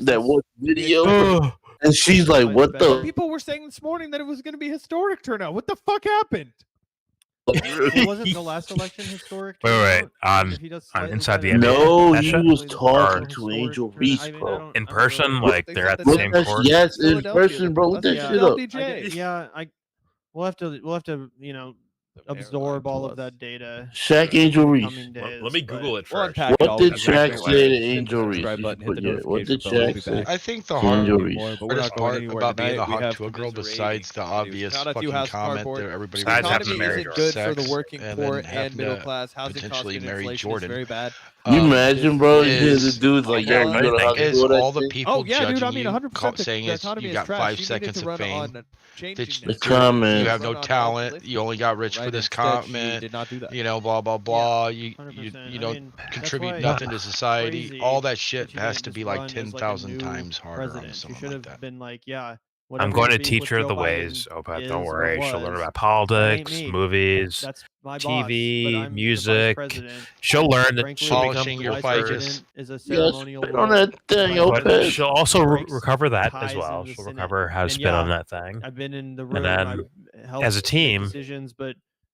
that one video. And she's like, what the? People were saying this morning that it was going to be historic turnout. What the fuck happened? Wasn't the last election historic? Wait. On Inside the NBA? No, he was talking to Angel Reese, bro. In person, like they're at the same court. Yes, in person, bro. Look that shit up. Yeah, we'll have to absorb all of that data. Shaq Angel Reese. Let me Google it first. What did Shaq say to Angel Reese? What did Shaq say? I think the hardest part about being a hawk to a girl, besides the obvious fucking comment that everybody isn't good for the working poor and middle class. Housing costs and inflation is very bad. You imagine, bro? The dude's like, yeah, is all the people judging you, saying you got 5 seconds of fame. The comment. You have no talent. You only got rich for this comment. You know, blah blah blah. You don't contribute nothing to society. All that shit has to be like 10,000 times harder on someone like that. Been like, yeah. I'm going to teach her the ways, Opeth. Don't worry. She'll learn about politics, movies, TV, music. She'll learn that she'll become your fighters. Yes, on that thing, Opeth. She'll also recover that as well. She'll recover how to spit on that thing. I've been in the room. And then, as a team,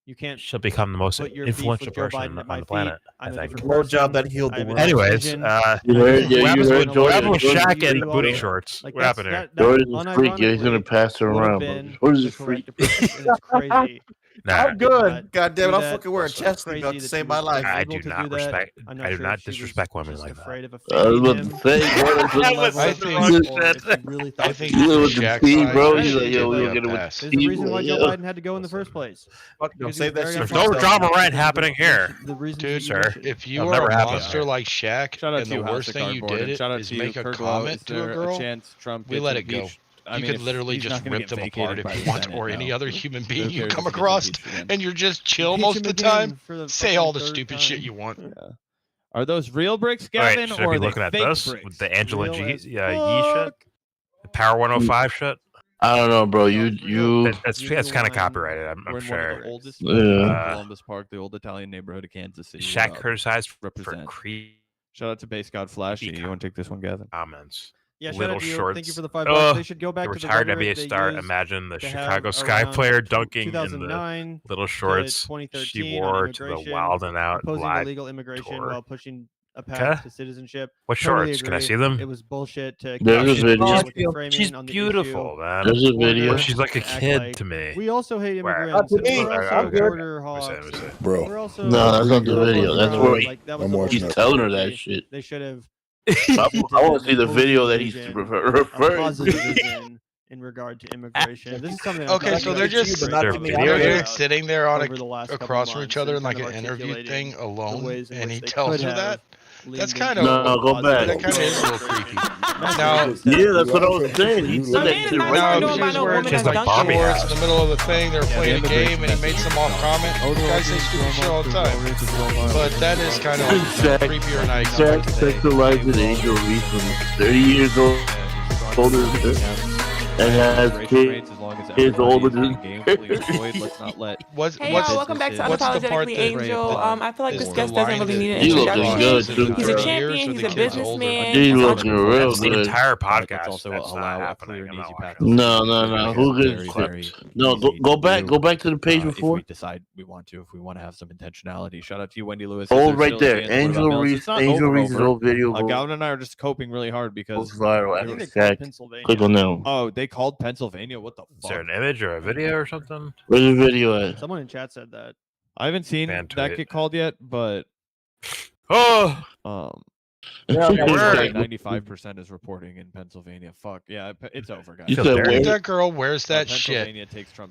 you can't. She'll become the most influential person on the planet. I think. More job that healed the world. Anyways, you heard Jordan with Shaq in booty shorts. What happened here? Jordan's a freak. Yeah, he's gonna pass her around. Jordan's a freak. It's crazy. I'm good. God damn it! I'm fucking wearing chest to save my life. I do not respect. I do not disrespect women like that. I was about to say, I think you live with the team, bro. He's like, yo, we'll get it with the team. There's the reason why Joe Biden had to go in the first place. There's no drama right happening here, dude. Sir, if you are a monster like Shaq, and the worst thing you did is make a comment to a girl, we let it go. You could literally just rip them apart if you want, or any other human being you come across, and you're just chill most of the time. Say all the stupid shit you want. Are those real bricks, Gavin, or are they looking at fake this bricks? with the Angela Yee shit, the Power 105 shit? I don't know, bro. You that's kind of copyrighted. I'm sure. The oldest Columbus Park, the old Italian neighborhood of Kansas City. Shaq criticized for creep. Shout out to Base God Flashy. You want to take this one, Gavin? Comments. Yeah, little shorts. Thank you for the $5. They should go back to the retired NBA star. Imagine the Chicago Sky player dunking in the little shorts she wore to the Wild and Out live illegal immigration tour. While pushing a path to citizenship. What shorts? Can I see them? It was bullshit. There's a video. She's beautiful, man. There's a video. She's like a kid to me. We also hate immigrants. Bro. No, that's not the video. That's where he's telling her that shit. They should have. I want to see the video that he's referring to. In regard to immigration, this is something. Okay, so they're just sitting there on across from each other in like an interview thing alone, and he tells her that. That's kind of go back. That kind of is a little creepy. Now, yeah, that's what I was saying. He said that shit right now. She's wearing just like Barbie hats in the middle of the thing. They're playing a game, and he made some off comment. Guys say stupid shit all the time, but that is kind of creepier than I expected. Shaq sexualized Angel Reese when 30 years old, older than this. And has kids older than Hey y'all, welcome back to Unapologetically Angel. I feel like this guest doesn't really need an introduction. He's a champion, he's a businessman. He's looking real good. The entire podcast. Also allow a clear and easy path. No. Who gets No, go back to the page before. If we decide we want to, if we want to have some intentionality. Shout out to you, Wendy Lewis. Hold right there. Angel Reese's old video. Gavin and I are just coping really hard because viral. Click on that one. Oh, they called Pennsylvania. What the fuck? Is there an image or a video or something? Where's the video at? Someone in chat said that. I haven't seen that get called yet, but 95% is reporting in Pennsylvania. Fuck yeah, it's over, guys. If that girl wears that shit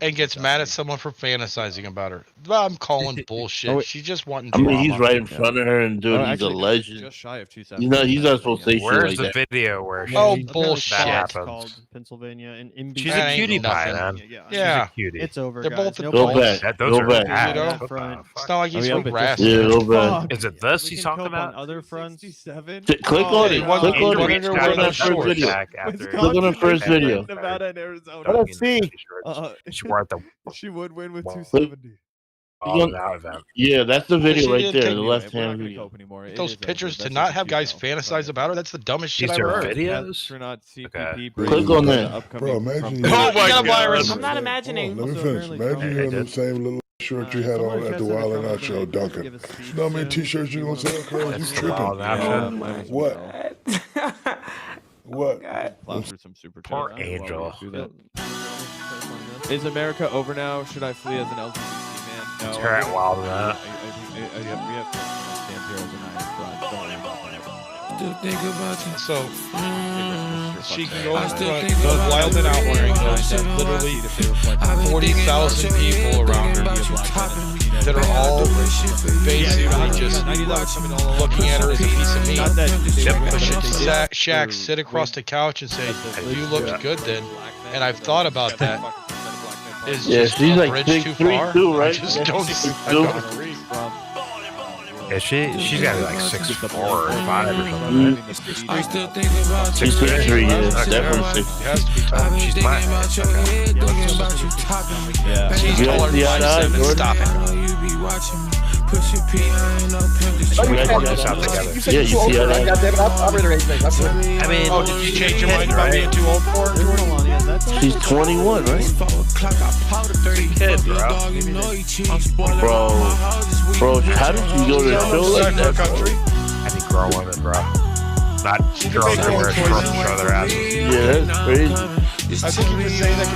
and gets mad at someone for fantasizing about her, I'm calling bullshit. She's just wanting. I mean, he's right in front of her and dude, he's a legend. Just shy of 270. He's not supposed to say shit like that. Where's the video where she bullshit called Pennsylvania and she's a cutie pie, man. Yeah, she's a cutie. It's over. They're both go back. Those are It's not like he's harassed. Yeah, go back. Is it this he's talking about? Other fronts. 11. Click on it. Click on it. Click on that first video. Click on the first video. Nevada and Arizona. Let's see. She would win with 270. Yeah, that's the video right there, the left-hand video. Those pictures to not have guys fantasize about her, that's the dumbest shit I've ever heard. Click on that. Bro, imagine oh my God. I'm not imagining. Let me finish. Imagine you're in the same little shirt you had on at the Wild and Out show, Duncan. You know how many t-shirts you gonna sell, Carl? You tripping. What? What? Poor Angel. Is America over now? Should I flee as an LGBT man? No. It's her at Wild and Out. We have to stand here overnight. Still think about you. So she can go in front of Wild and Out wearing those that literally 40,000 people around her that are all basically just looking at her as a piece of meat. But should Shaq sit across the couch and say, "You looked good then," and I've thought about that. Is just she's like bridge too far? Too, right? I just don't agree. Yeah, she's got to be like 6'4" or 5 or something. I still think about you. 6'3", yeah, definitely 6'3". Has to be tough. She's mine. Yeah. She's taller than 5'7". Stop it. Yeah, you see how that? I'll reiterate things. I mean, oh, did you change your mind about being too old for her? She's 21, right? Kid, bro, how did you go to a show like that? I think grow women, bro. Not girls that wear shorts to show their asses. Yeah, that's crazy. I think you were saying that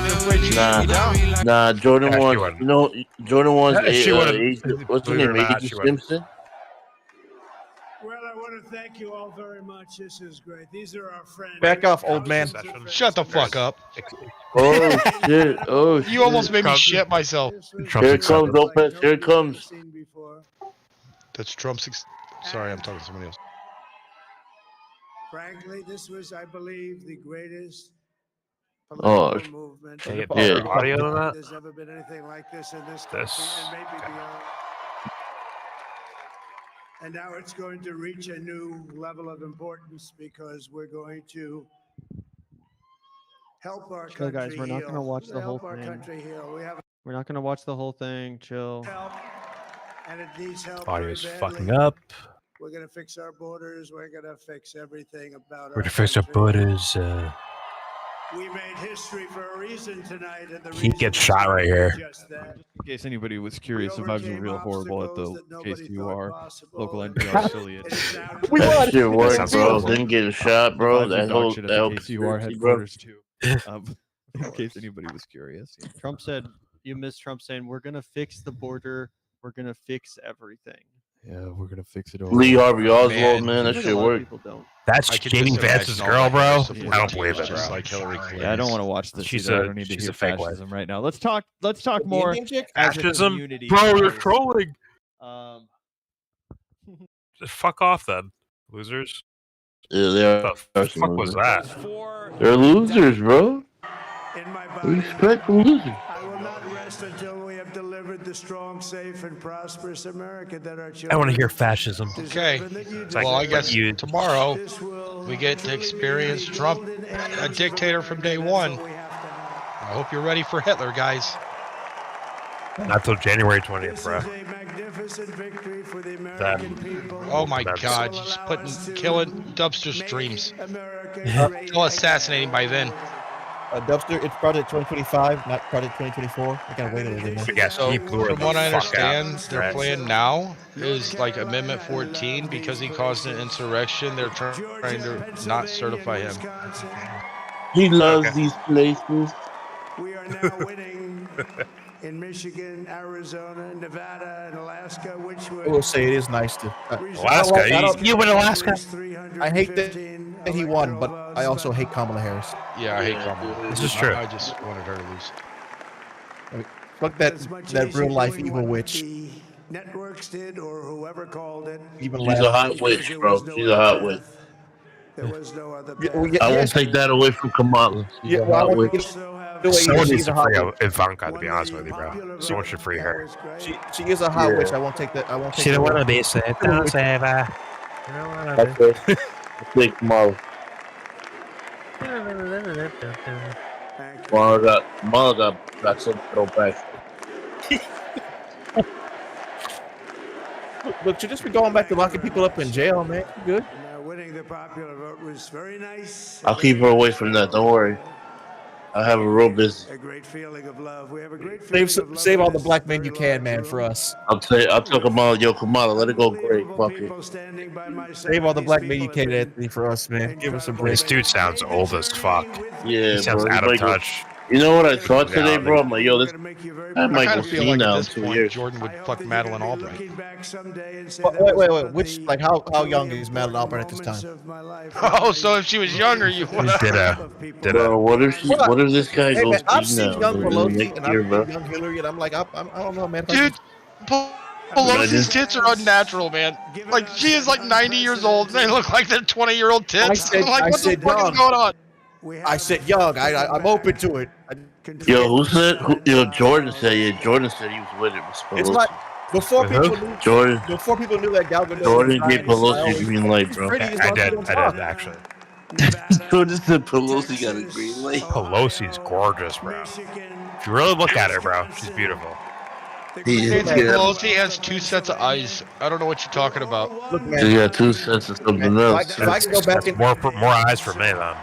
could Nah, Jordan wants. You know, Jordan wants. What's her name? Age Simpson. Well, I want to thank you all very much. This is great. These are our friends. Back off, old man. Shut the fuck up. Oh shit! Oh, you almost made me shit myself. Here it comes, Lopez. Here it comes. That's Trump's. Sorry, I'm talking to somebody else. Frankly, this was, I believe, the greatest political movement. Yeah. Audio on that? There's never been anything like this in this country, and maybe beyond. And now it's going to reach a new level of importance because we're going to help our country guys, we're not going to watch the whole thing. We're not going to watch the whole thing. Chill. And it needs help. Audio's fucking up. We're going to fix our borders. We're going to fix everything about We're going to fix our borders. We made history for a reason tonight. And he gets shot right here. In case anybody was curious, the vibes are real horrible at the KCUR local NPR affiliate. That shit worked, bro. Didn't get a shot, bro. That whole KCUR headquarters too. In case anybody was curious. Trump said, you missed Trump saying, we're going to fix the border. We're going to fix everything. Yeah, we're going to fix it. Lee Harvey Oswald, man, that shit worked. That's Jamie Vance's girl, bro. I don't believe it, bro. Like Hillary Clinton. Yeah, I don't want to watch this. She's I don't need to hear fascism right now. Let's talk more. Fascism? Bro, you're trolling. Just fuck off then, losers. Yeah, they are. The fuck was that? They're losers, bro. Respect from losers. I will not rest until we have delivered the strong, safe, and prosperous America that our children. I want to hear fascism. Okay. Well, I guess tomorrow we get to experience Trump, a dictator from day one. I hope you're ready for Hitler, guys. Not till January 20th, bro. Oh my God! Just killing Dubster's dreams. He'll assassinate him by then. Dubster, it's project 2025, not project 2024. I gotta wait a little bit. Yes, so from what I understand, their plan now is like Amendment 14 because he caused an insurrection. They're trying to not certify him. He loves these places. We are now winning in Michigan, Arizona, Nevada, and Alaska, which I will say it is nice to Alaska. You win Alaska. I hate that he won, but I also hate Kamala Harris. Yeah, I hate Kamala. This is true. I just wanted her to lose. I mean, fuck that real life evil witch. Networks did, or whoever called it. She's a hot witch, bro. She's a hot witch. There was no other. I won't take that away from Kamala. She's a hot witch. Someone needs to free Ivanka, to be honest with you, bro. Someone should free her. She is a hot witch. I won't take that. I won't take. She don't want to be said. Don't save her. That's it. I think Kamala got some throwback. Look, should just be going back to locking people up in jail, man. You good? Winning the popular vote was very nice. I'll keep her away from that. Don't worry. I have a real business. A great feeling of love. We have a great feeling of love. Save all the black men you can, man, for us. I'll tell Kamala, yo, Kamala, let it go great. Fuck it. Save all the black men you can, Anthony, for us, man. Give us a break. This dude sounds old as fuck. Yeah, he sounds bro, out of touch. You know what I thought today, bro? I'm like, yo, this I might go see like now at this in 2 point, years. Jordan would fuck Madeline Albright. Wait. Which, like, how young is Madeline Albright at this time? Oh, so if she was younger, you would have. Bro, what if this guy Hey, goes man, I've see seen now? young Pelosi Next and year, I've bro. seen young Hillary, and I'm like, I don't know, man. Dude, Pelosi's tits are unnatural, man. Like, she is like 90 years old, and they look like they're 20-year-old tits. I'm like, what the fuck is going on? I said young. I'm open to it. Yo, who said? Jordan said. Yeah, Jordan said he was with it. It's like before people knew Jordan. Before people knew that Gal Gadot. Jordan gave Pelosi a green light, bro. I did actually. Jordan said Pelosi got a green light. Pelosi's gorgeous, bro. If you really look at her, bro, she's beautiful. Nancy Pelosi has 2 sets of eyes. I don't know what you're talking about. Look, man. She got 2 sets of something else. If I can go back in, more eyes for me, then.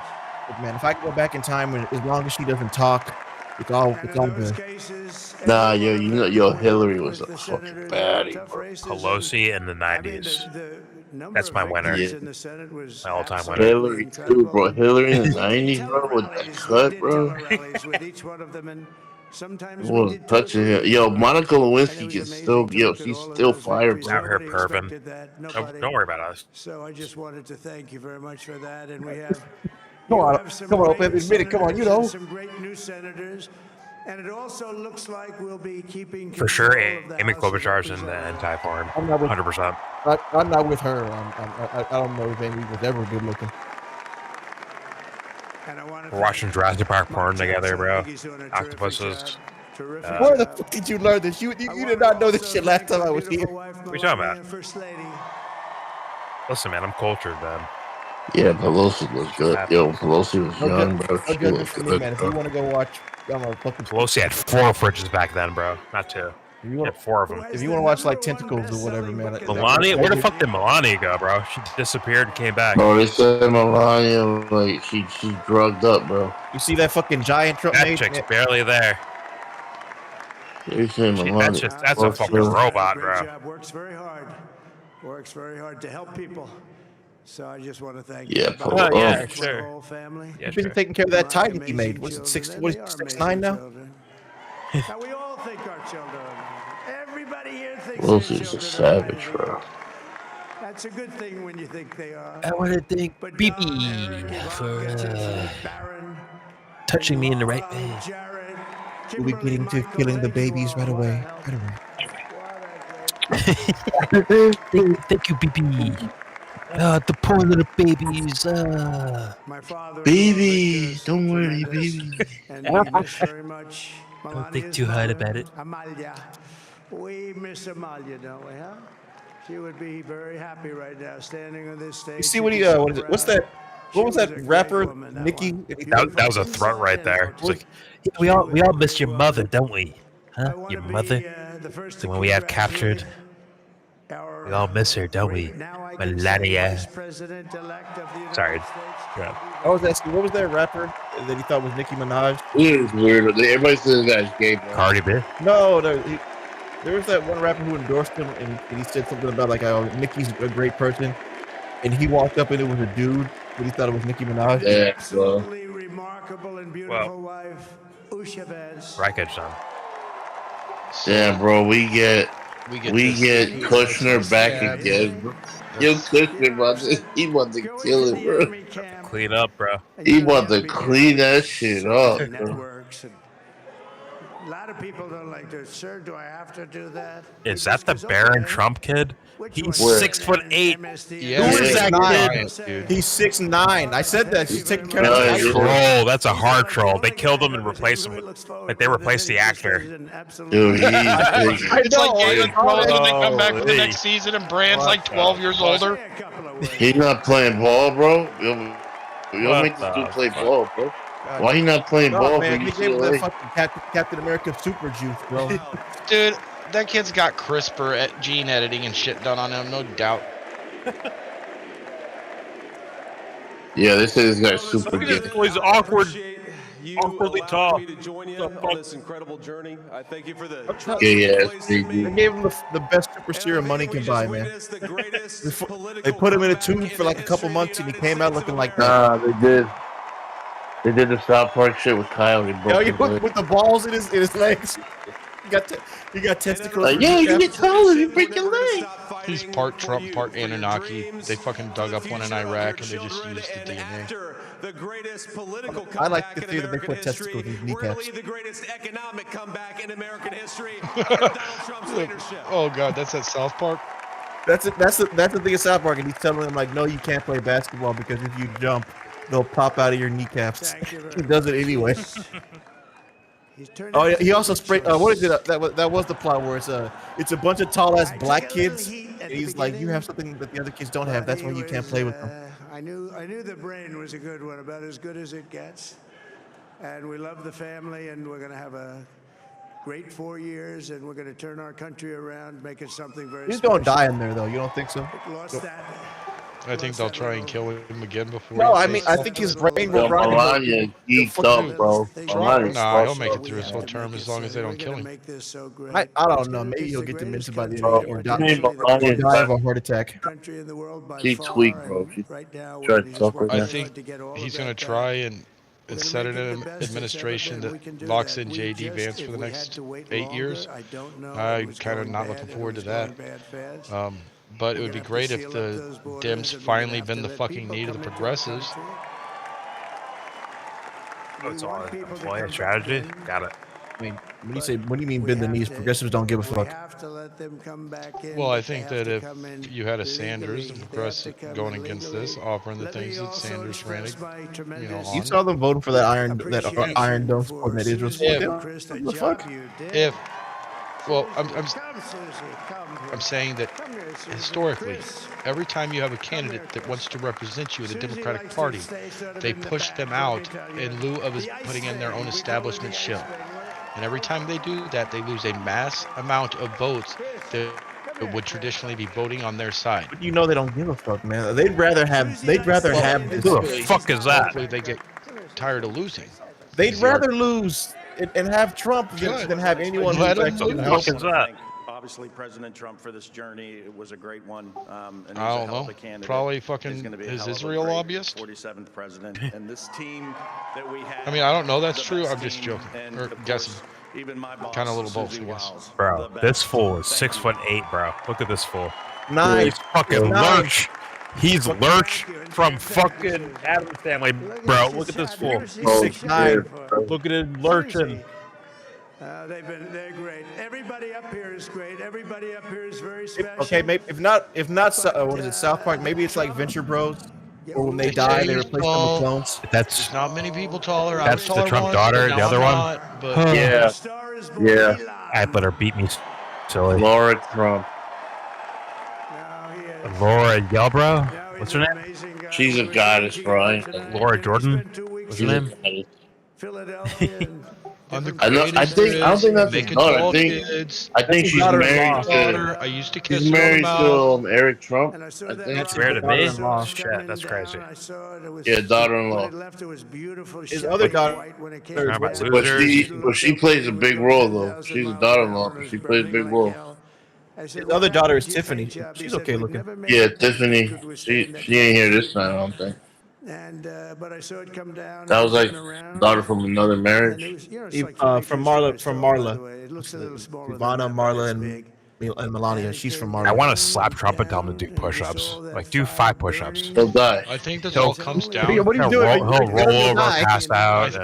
Man, if I can go back in time, as long as she doesn't talk, it's all good. Nah, yo, Hillary was a fucking baddie, bro. Pelosi in the 90s. That's my winner. Yeah. My all-time winner. Hillary too, bro. Hillary in the 90s, bro, with that cut, bro. Well, touching her. Yo, Monica Lewinsky can still, she's still fire, bro. Out here perving. Don't worry about us. So I just wanted to thank you very much for that, and we have. Come on, admit it. Come on, you know. Some great new senators, and it also looks like we'll be keeping. For sure, Amy Klobuchar's in the anti-porn. 100%. I'm not with her. I don't know if Amy was ever good looking. We're watching Jurassic Park porn together, bro. Octopuses. Where the fuck did you learn this? You did not know this shit last time I was here. What are you talking about? Listen, man, I'm cultured, man. Yeah, Pelosi was good. Yo, Pelosi was young, bro. She looked good, man. If you want to go watch, Pelosi had 4 fridges back then, bro. Not 2. He had 4 of them. If you want to watch like Tentacles or whatever, man. Melania, where the fuck did Melania go, bro? She disappeared and came back. Bro, they said Melania, like, she's drugged up, bro. You see that fucking giant Trump That chick's barely there. They said Melania. That's a fucking robot, bro. Works very hard to help people. So I just want to thank you. Yeah, sure. The whole family. You've been taking care of that tie that you made. Was it 6'9" now? Now we all think our children. Everybody here thinks Pelosi's a savage, bro. That's a good thing when you think they are. I want to thank BB for touching me in the right way. We'll be getting to killing the babies right away. Thank you, BB. The poor little babies. Baby, don't worry, baby. Don't think too hard about it. Amalia. We miss Amalia, don't we, huh? She would be very happy right now, standing on this stage. You see what he? What is it? What's that? What was that rapper, Nicki? That was a threat right there. Like, we all miss your mother, don't we? Huh? Your mother? The one we have captured. We all miss her, don't we? Melania. Sorry. Yeah. I was asking, what was that rapper that he thought was Nicki Minaj? It was weird. Everybody said that guy's gay. Cardi B? No, there was that one rapper who endorsed him, and he said something about like, "Oh, Nicki's a great person," and he walked up and it was a dude, but he thought it was Nicki Minaj. Yeah, absolutely remarkable and beautiful wife, Usha Vez. Rackage son. Damn, bro, we get Kushner back again, bro. Yo, Kushner, he want to kill it, bro. Clean up, bro. He want to clean that shit up, bro. A lot of people don't like to. Sir, do I have to do that? Is that the Baron Trump kid? He's Where? 6'8". Yeah, Who is that kid? kid? He's 6'9". I said that. He's taking care of That's a the troll. That's a hard troll. They killed him and replaced him. Like they replaced the actor. Dude, he's big. It's like Game of Thrones when they come back for the next season and Brand's like 12 years older. He's not playing ball, bro. You'll make this dude play ball, bro. Why he not playing ball for man, he gave him that UCLA? fucking Captain America super juice, bro. Dude, that kid's got CRISPR at gene editing and shit done on him, no doubt. Yeah, they say this guy's super Look at good. this boy's awkward. Awkwardly tall. Me to join you on this incredible journey. I thank you for the They gave him the best super serum money can buy, man. They put him in a tube for like a couple months and he came out looking like that. Nah, they did. They did the South Park shit with Kyle. He broke his leg. With the balls in his legs. He got testicles. Like, yeah, you get taller, you break your leg. He's part Trump, part Anunnaki. They fucking dug up one in Iraq and they just used the DNA. the greatest political I like to comeback think in that they put American testicles in history, his kneecaps. really the greatest economic comeback in American history under Donald Trump's leadership. Oh god, that's at South Park. That's the thing of South Park, and he's telling him like, no, you can't play basketball because if you jump, they'll pop out of your kneecaps. He does it anyway. Oh, yeah, he also sprayed. What is it? That was the plot where it's a bunch of tall ass black kids. And he's like, you have something that the other kids don't have. That's why you can't play with them. I knew the brain was a good one, about as good as it gets. And we love the family, and we're going to have a great 4 years, and we're going to turn our country around, make it something very He's special. going to die in there, though. You don't think so? Lost that. I think they'll try and kill him again before. No, I mean, I think his brain will rot. Melania geeked up, bro. Nah, he'll make it through his whole term as long as they don't kill him. I don't know. Maybe he'll get dementia by the end of the year or die of a heart attack. She tweaked, bro. She tried to talk right I now. think he's going to try and set an administration that locks in J.D. Vance for the next 8 years. I'm kind of not looking forward to that. But it would be great if the Dems finally bend the fucking knee to the progressives. Oh, it's all employee strategy. Got it. I mean, when you mean bend the knees, progressives don't give a fuck. Well, I think that if you had a Sanders, the progressive going against this, offering the things that Sanders ran, on. You saw them voting for that Iron Dome support that Israel support. What the fuck? Well, I'm saying that historically, every time you have a candidate that wants to represent you in the Democratic Party, they push them out in lieu of putting in their own establishment shill. And every time they do that, they lose a mass amount of votes that would traditionally be voting on their side. But you know they don't give a fuck, man. They'd rather have this. Who the fuck is that? Hopefully they get tired of losing. They'd rather lose and have Trump than have anyone who's actually What is that? Obviously, President Trump for this journey, it was a great one. And I don't know. Probably fucking his Israel lobbyist. 47th president, and this team that we have. I mean, I don't know that's true. I'm just joking or guessing. Kind of a little both, I guess. Bro, this fool is 6'8", bro. Look at this fool. Nice. He's fucking Lurch. He's Lurch from fucking Adam's Family, bro. Look at this fool. He's 6'9". Look at him lurching. They're great. Everybody up here is great. Everybody up here is very special. Okay, maybe if not, what is it? South Park? Maybe it's like Venture Bros, or when they die, they replace them with clones. That's not many people taller. That's the Trump daughter. The other one. Yeah. I let her beat me, silly. Laura Trump. Laura YellBRo. What's her name? She's a goddess, bro. Laura Jordan. What's her name? I don't think that's his daughter. I think she's married to. I used to kiss she's married to Eric Trump. I think that's rare to me. Shit, that's crazy. Yeah, daughter-in-law. His other daughter. But she plays a big role though. She's a daughter-in-law, but she plays a big role. His other daughter is Tiffany. She's okay looking. Yeah, Tiffany. She ain't here this time, I don't think. But I saw it come down. That was like daughter from another marriage. From Marla. It looks a little smaller. Ivana, Marla, and And Melania, she's from I Mars. want to slap Trump and tell him to do push-ups. Like, do 5 push-ups. He'll die. I think this He'll- all comes down. What are you He'll doing? roll, he'll roll over, pass out.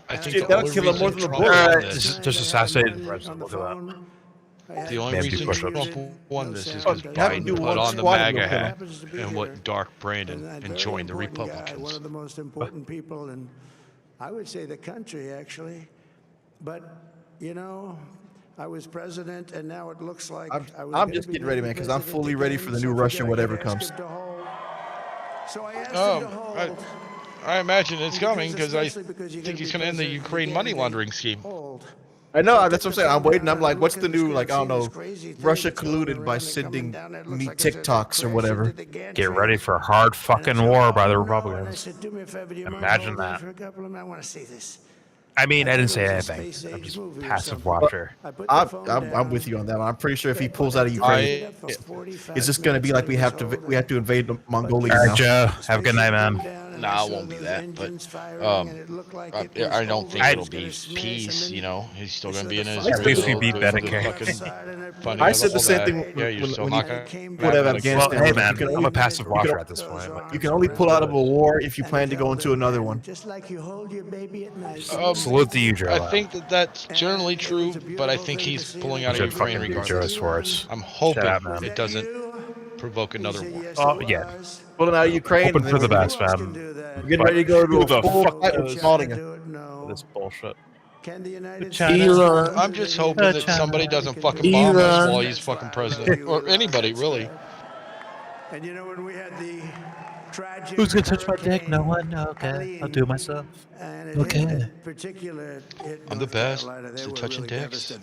I think Shit, the that'll only kill him more reason than the Trump bullet. won this. Just assassinated the president. Look at that. The only Man, do reason push-ups. Trump won this is Have because him Biden do put one on the squat and MAGA he'll hat kill him. and went dark Brandon and very joined the important guy, Republicans. one of the most important people in, I would say, the country, actually. But, you know, I was president, and now it looks like I'm just getting ready, man, because I'm fully ready for the new Russia, whatever comes. So I asked him to hold. I imagine it's coming because I think he's going to end the Ukraine money laundering scheme. I know, that's what I'm saying. I'm waiting. I'm like, what's the new, like, I don't know, Russia colluded by sending me TikToks or whatever. Get ready for a hard fucking war by the Republicans. Do me a favor, do you mind Imagine holding that. for a couple of minutes? I want to see this. I mean, I didn't say anything. I'm just passive watcher. I'm with you on that one. I'm pretty sure if he pulls out of Ukraine, it's just going to be like we have to invade Mongolia All right, now. Joe. Have a good night, man. Nah, it won't be that, but I don't think it'll be peace. You know, he's still going to be in his. At least we beat Bennett. I said the same thing Yeah, you're still not going when pulled out of Afghanistan. Hey, man, I'm a passive watcher at this point. You can only pull out of a war if you plan to go into another one. Just like you hold your baby at night. Salute to you, Joe. I think that's generally true, but I think he's pulling out of Ukraine regardless. I'm hoping it doesn't provoke another war. Oh, yeah. Pulling out of Ukraine. Hoping for the best, man. We're getting ready to go to a full fight with Somalia. This bullshit. I'm just hoping that somebody doesn't fucking bomb us while he's fucking president, or anybody really. And you know when we had the tragic. Who's gonna touch my dick? No one. Okay, I'll do it myself. Okay. I'm the best at touching dicks.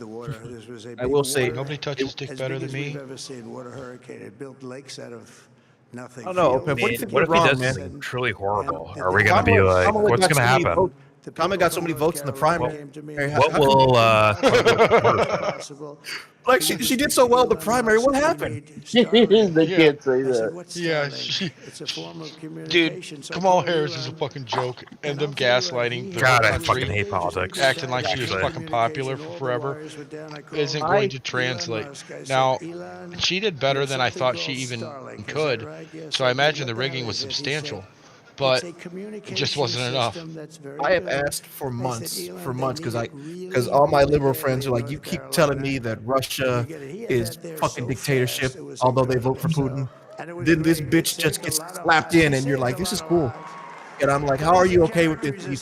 I will say nobody touches dick better than me. We've ever seen water hurricane. It built lakes out of nothing. I don't know. What do you think What if went he wrong, does man? something truly horrible? Are we gonna be like, what's gonna happen? Kamala got so many votes in the primary. What will Like she did so well in the primary. What happened? They can't say that. Yeah, dude, Kamala Harris is a fucking joke, and them gaslighting the God, I country, fucking hate politics. acting like she was fucking popular for forever, isn't going to translate. Now, she did better than I thought she even could, so I imagine the rigging was substantial, but it just wasn't enough. I have asked for months, because all my liberal friends are like, you keep telling me that Russia is fucking dictatorship, although they vote for Putin. Then this bitch just gets slapped in, and you're like, this is cool. And I'm like, how are you okay with this? You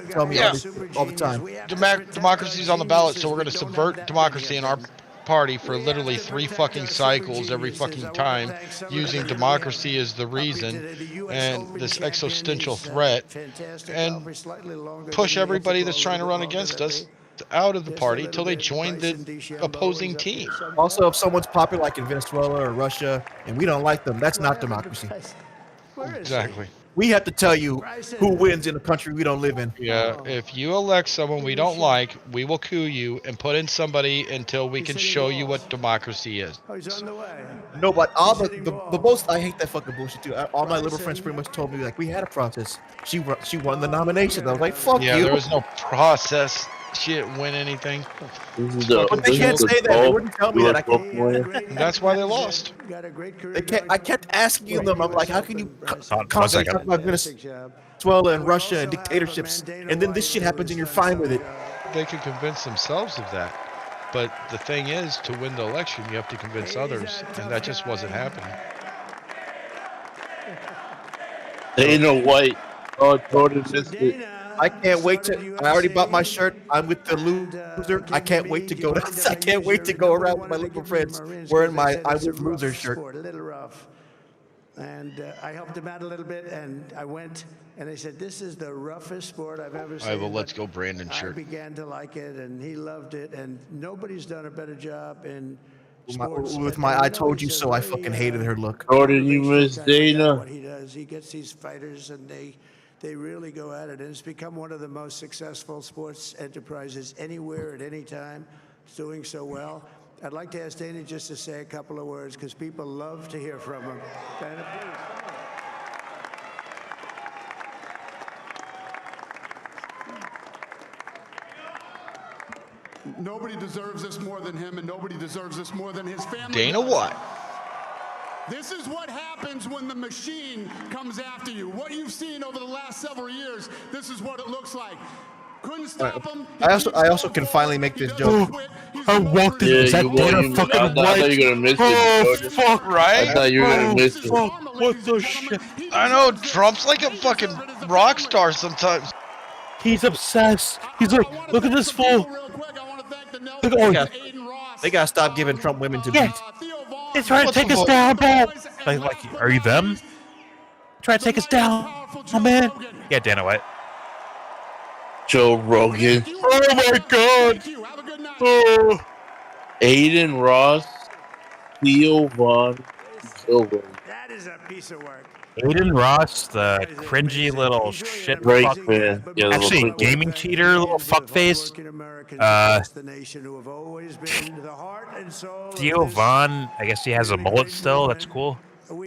tell me all the time. Democracy's on the ballot, so we're going to subvert democracy in our party for literally 3 fucking cycles every fucking time, using democracy as the reason and this existential threat, and push everybody that's trying to run against us out of the party till they join the opposing team. Also, if someone's popular like in Venezuela or Russia and we don't like them, that's not democracy. Exactly. We have to tell you who wins in a country we don't live in. Yeah, if you elect someone we don't like, we will coup you and put in somebody until we can show you what democracy is. No, but all the most I hate that fucking bullshit too. All my liberal friends pretty much told me like we had a process. She won the nomination. I was like, fuck you. Yeah, there was no process. She didn't win anything. But they can't say that. They wouldn't tell me that. I can't. That's why they lost. I kept asking them. I'm like, how can you constantly talk about Venezuela and Russia and dictatorships, and then this shit happens and you're fine with it? They could convince themselves of that. But the thing is, to win the election, you have to convince others, and that just wasn't happening. They ain't no white. Oh, Jordan missed it. I can't wait to. I already bought my shirt. I'm with the loser. I can't wait to go. I can't wait to go around with my liberal friends wearing my "I with loser" shirt. A little rough, and I helped him out a little bit. And I went, and they said, "This is the roughest sport I've ever seen." I have a "Let's Go Brandon" shirt. I began to like it, and he loved it. And nobody's done a better job in. With my "I told you so," I fucking hated her look. Jordan, you miss Dana. What he does, he gets these fighters, and they really go at it, and it's become one of the most successful sports enterprises anywhere at any time. It's doing so well. I'd like to ask Dana just to say a couple of words because people love to hear from him. Dana, please. Nobody deserves this more than him, and nobody deserves this more than his family. Dana White. This is what happens when the machine comes after you. What you've seen over the last several years, this is what it looks like. Couldn't stop him. I also can finally make this joke. I walked in. Yeah, Is that Dana fucking I thought you were gonna miss it. fuck, right? I thought you were gonna miss it. What the shit? I know, Trump's like a fucking rock star sometimes. He's obsessed. He's like, look at this fool. Look, oh, they gotta stop giving Trump women to beat. he's trying to take us down, bro. Like, are you them? Trying to take us down, oh man. Yeah, Dana White. Joe Rogan. Oh my god. Oh. Aiden Ross. Theo Vaughn. That is a piece of work. Aiden Ross, the cringy little shit Great fuck. man. Yeah, Actually, gaming cheater, little fuckface. Theo Vaughn, I guess he has a mullet still. That's cool.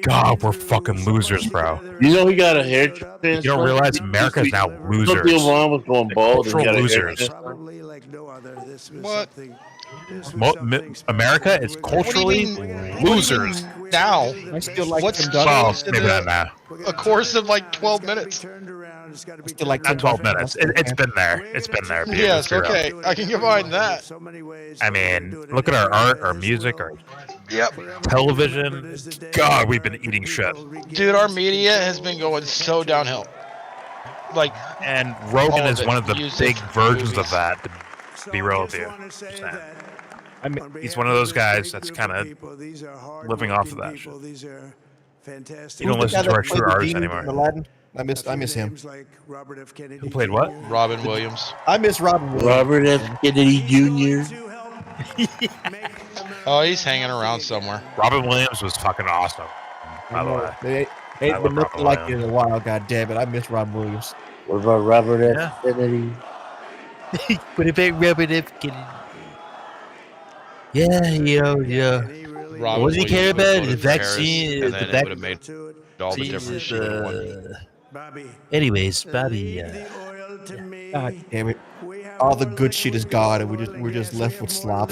God, we're fucking losers, bro. You know he got a hair transplant. You don't realize America's now losers. Theo Vaughn was going bald. Cultural losers. What? America is culturally losers. Now, I still like what's Tim Duncan. Well, changed in maybe not now. a course of like 12 minutes? I still like Not 12 minutes. It's been there. It's been there. Peter. Yes, Screw it up. okay, I can get behind that. I mean, look at our art, our music, our Yep. television. God, we've been eating shit. Dude, our media has been going so downhill. Like, And Rogan all is of one it. of the Music, big versions movies. of that. To be real with you. I mean, he's one of those guys that's kind of living off of that shit. You don't listen to our true artists anymore. Aladdin? I miss him. Who played what? Robin Williams. I miss Robin Williams. Robert F. Kennedy Jr. Oh, he's hanging around somewhere. Robin Williams was fucking awesome. By the way, They I ain't love been nothing Robin like it Williams. in a while. God damn it, I miss Robin Williams. What about Robert F. Kennedy? What about Robert F. Kennedy? Yeah. Robin What does he care Williams about? would've The voted for Harris, vaccine. and The then it would have made all the difference. She would've won. Anyways, Bobby. God damn it. All the good shit is gone, and we're just left with slop.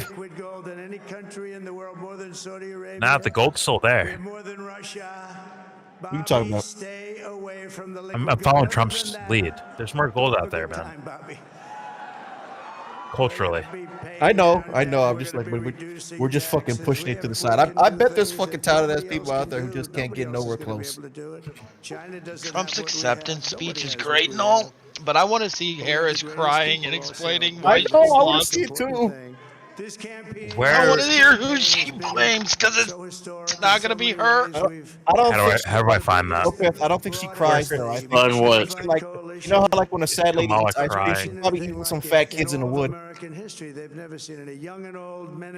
Nah, the gold's still there. What are you talking about? I'm following Trump's lead. There's more gold out there, man. Culturally. I know. I'm just like, we're just fucking pushing it to the side. I bet there's fucking talented ass people out there who just can't get nowhere close. Trump's acceptance speech is great and all, but I want to see Harris crying and explaining why I she's know. I want to lost. see it too. I Where? want to hear who she blames because it's not going to be her. I don't How think do I find that? I don't think she cries though. I think On what? she, like, you know how like when a sad lady Kamala eats ice cream, crying. she's probably eating some fat kids in the wood.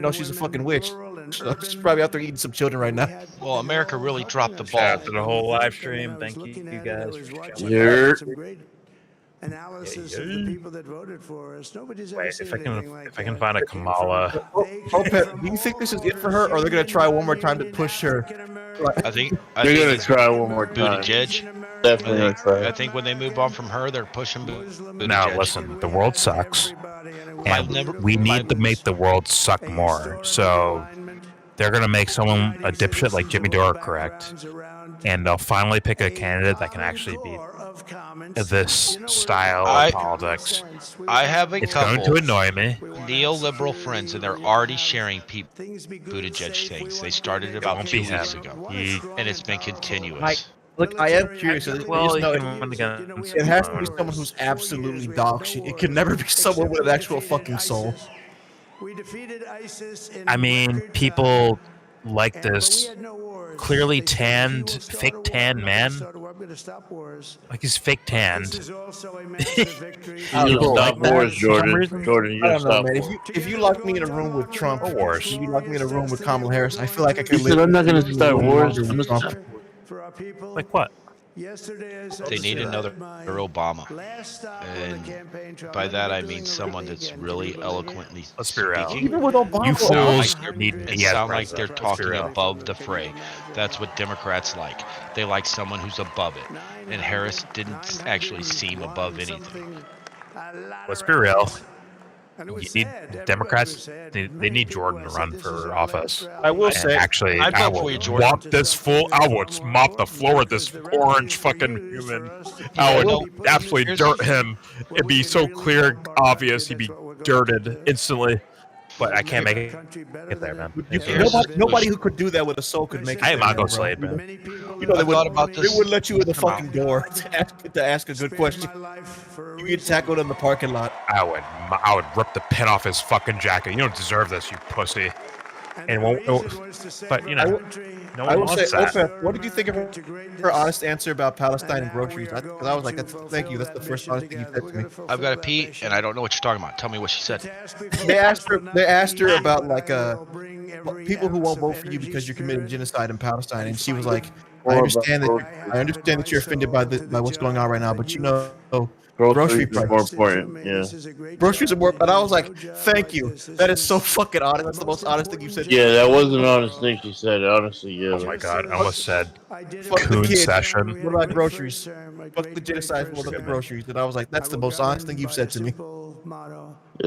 No, she's a fucking witch. So she's probably out there eating some children right now. Well, America really dropped the Shout ball. out to the whole live stream. Thank you guys. You're Analysis of the people that voted for us. Nobody's ever Wait, seen if I anything like can that. find a Kamala. Pep, do you think this is it for her, or they're gonna try one more time to push her? I think They're gonna try one more time. Buttigieg. Definitely gonna try. I think when they move on from her, they're pushing Buttigieg. Now listen, the world sucks, I've and never- we need to make the world suck more. So they're gonna make someone a dipshit like Jimmy Dore correct, and they'll finally pick a candidate that can actually beat this style of politics. I have a It's couple going to annoy me. neoliberal friends, and they're already sharing Buttigieg things. They started about won't 2 be weeks him. ago, He- and it's been continuous. Look, I am curious. Well, Just know he can win against it has to be someone who's absolutely dog shit. It can never be someone with an actual fucking soul. I mean, people like this clearly tanned, fake tan man. Like he's fake tanned. You stop wars, Jordan. Jordan, you I gotta don't know, stop man. wars. If you lock me in a room with Trump, wars. if you lock me in a room with Kamala Harris, I feel like I He can said, I'm not gonna start wars. I'm with gonna Trump. Like what? They need another Obama, and by that I mean someone that's really eloquently Let's be real. speaking. Even with Obama, You Sound fools like they're, need and me as sound like they're president. Let's be talking real. above the fray. That's what Democrats like. They like someone who's above it. And Harris didn't actually seem above anything. Let's be real. you need Democrats. They need Jordan to run for office. I will say, actually, I'd I vote for would you, Jordan. mop this full. I would mop the floor with this orange fucking human. I would absolutely dirt him. It'd be so clear, obvious. He'd be dirted instantly. But I can't make it there, man. Nobody who could do that with a soul could make it. I am there, Mongo bro. Slade, man. You know, they thought about this. wouldn't let you in the fucking door to ask a good question. You get tackled in the parking lot. I would rip the pin off his fucking jacket. You don't deserve this, you pussy. And but you know, no one I will wants say, that. Opa, what did you think of her honest answer about Palestine and groceries? Because I was like, thank you. That's the first honest thing you said to me. I've got to pee, and I don't know what you're talking about. Tell me what she said. They asked her about like people who won't vote for you because you're committing genocide in Palestine, and she was like, I understand that you're offended by what's going on right now, but you know, grocery prices more important. Yeah, groceries are more. But I was like, thank you. That is so fucking honest. That's the most honest thing you said. Yeah, that was an honest thing she said. Honestly, yeah. Oh my god, I almost said Fuck the coon kids. session. What about groceries? Fuck the genocide. What about the groceries? And I was like, that's the most honest thing you've said to me. It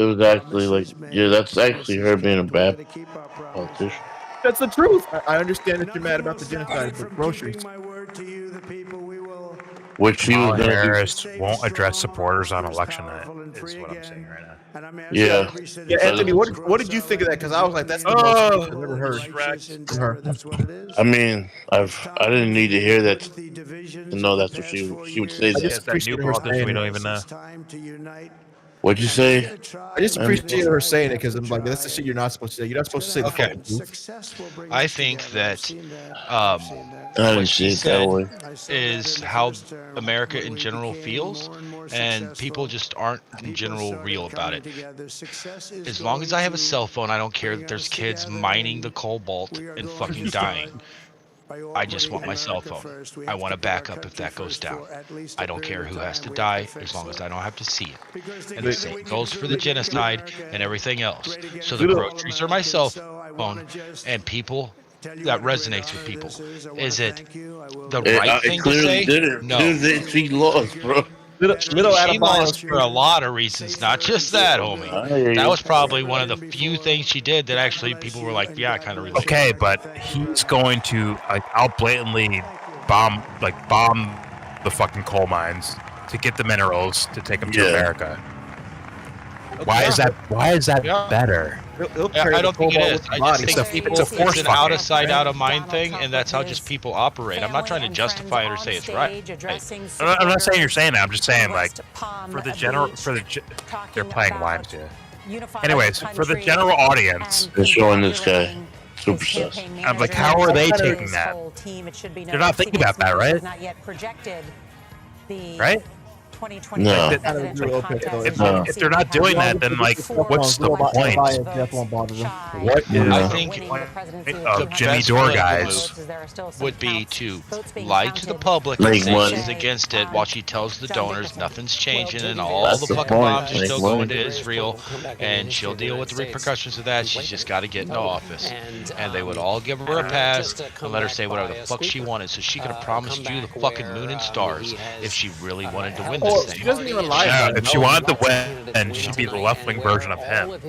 was actually like, yeah, that's actually her being a bad politician. That's the truth. I understand that you're mad about the genocide, but groceries. Which she was gonna Harris won't address supporters on election night. Is what I'm saying right now. Yeah. Yeah, Anthony, what did you think of that? Because I was like, that's the most I've ever heard from her. I mean, I didn't need to hear that to know that's what she would say. I just That new politician we don't even know. What'd you say? I just appreciate her saying it because I'm like, that's the shit you're not supposed to say. You're not supposed to say the fucking truth. I think that I didn't see it that way. is how America in general feels, and people just aren't in general real about it. As long as I have a cell phone, I don't care that there's kids mining the cobalt and fucking dying. I just want my cell phone. I want a backup if that goes down. I don't care who has to die as long as I don't have to see it. And the same goes for the genocide and everything else. So the groceries are my cell phone, and people, that resonates with people. Is it the right thing to say? No. She lost, bro. She lost for a lot of reasons, not just that, homie. That was probably one of the few things she did that actually people were like, yeah, I kind of relate. Okay, but he's going to out blatantly bomb the fucking coal mines to get the minerals to take them to America. Why is that better? I don't think it is. I just think people, it's an out of sight, out of mind Donald thing, Trump and that's how just people operate. I'm not trying to justify it or say it's right. I'm not saying you're saying that. I'm just saying, like, they're playing lines here. Anyways, for the general audience, they're showing this guy super sus. I'm like, how are they taking that? They're not thinking about that, right? Right? No. If they're not doing that, then like, what's the point? What I think of Jimmy Dore guys would be to lie to the public Make and say money. she's against it while she tells the donors nothing's changing and all That's the the fucking point. bombs are Make still money. going to Israel, and she'll deal with the repercussions of that. She's just got to get into office, and they would all give her a pass and let her say whatever the fuck she wanted, so she could have promised you the fucking moon and stars if she really wanted to win this thing. She doesn't even lie. Yeah, if she wanted to win, and she'd be the left-wing version of him. You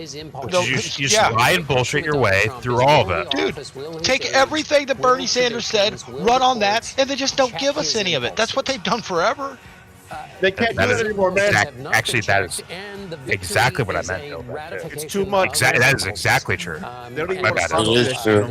just lie and bullshit your way through all of it. Dude, take everything that Bernie Sanders said, run on that, and then just don't give us any of it. That's what they've done forever. They can't do it anymore, man. Actually, that is exactly what I meant. Bill. It's too much. That is exactly true. They don't even My want bad. to It is true.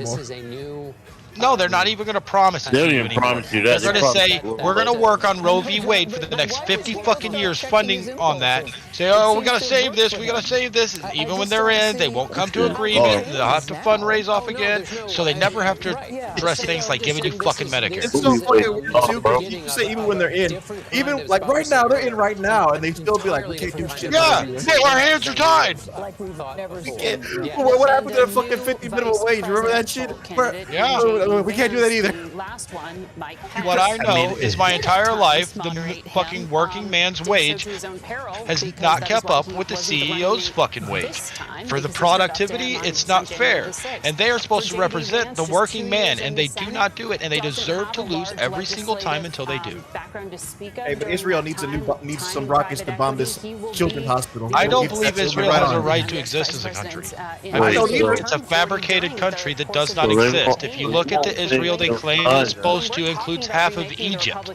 No, they're not even going to promise it. They don't to you even anymore. promise you that. They're They going to say, promise- we're going to work on Roe v. Wade for the next 50 fucking years, funding on that. Say, oh, we got to save this, we got to save this. And even when they're in, they won't come to agreement. They'll have to fundraise off again. So they never have to address things like giving you fucking Medicare. It's so fucking weird too, because you can say even when they're in, even like right now, they're in right now, and they still be like, we can't do shit. Yeah, our hands are tied. What happened to the fucking 50 minimum wage? Remember that shit? Yeah. We can't do that either. Last one, Mike What I know is my entire life, the fucking working man's wage has not kept up with the CEO's fucking wage. For the productivity, it's not fair. And they are supposed to represent the working man, and they do not do it, and they deserve to lose every single time until they do. Hey, but Israel needs some rockets to bomb this children's hospital. I don't believe Israel has a right to exist as a country. I don't either. It's a fabricated country that does not exist. If you look at the Israel they claim is supposed to includes half of Egypt.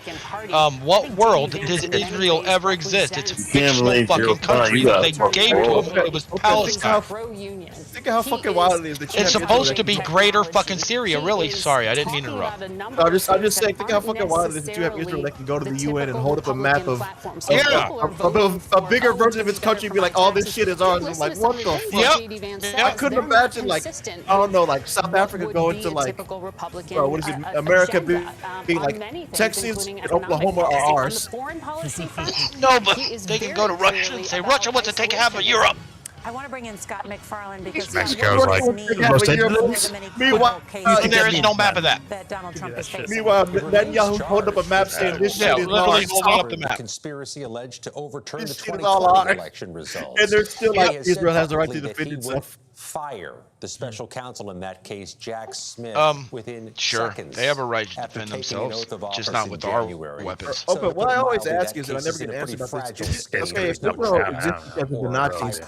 What world does Israel ever exist? It's a fictional fucking country that they gave to them. It was Palestine. Think of how fucking wild it is. It's supposed to be greater fucking Syria, really. Sorry, I didn't mean to interrupt. I'm just saying, think how fucking wild it is that you have Israel that can go to the UN and hold up a map of a bigger version of its country and be like, all this shit is ours. I'm like, what the fuck? I couldn't imagine, like, I don't know, like South Africa going to like, what is it, America being like, Texas and Oklahoma are ours. No, but they can go to Russia and say, Russia wants to take half of Europe. I want to bring in Scott McFarlane because Mexico's like most Indians. Meanwhile, there is no map of that. Donald Trump is facing. Meanwhile, Netanyahu holding up a map saying this shit is literally ours. holding up the map. Conspiracy alleged to overturn the This shit is 2020 all ours. election results. And they're still like, He Israel has the right to said defend that he would itself. Fire the special counsel in that case, Jack Smith, within Sure, seconds. they have a right to after defend taking an themselves, oath of just office not in with our January. weapons. Oh, but what I always mildly, ask that is, and I case never is in get a answered pretty about this. fragile Okay, if state. Israel exists as the Nazis,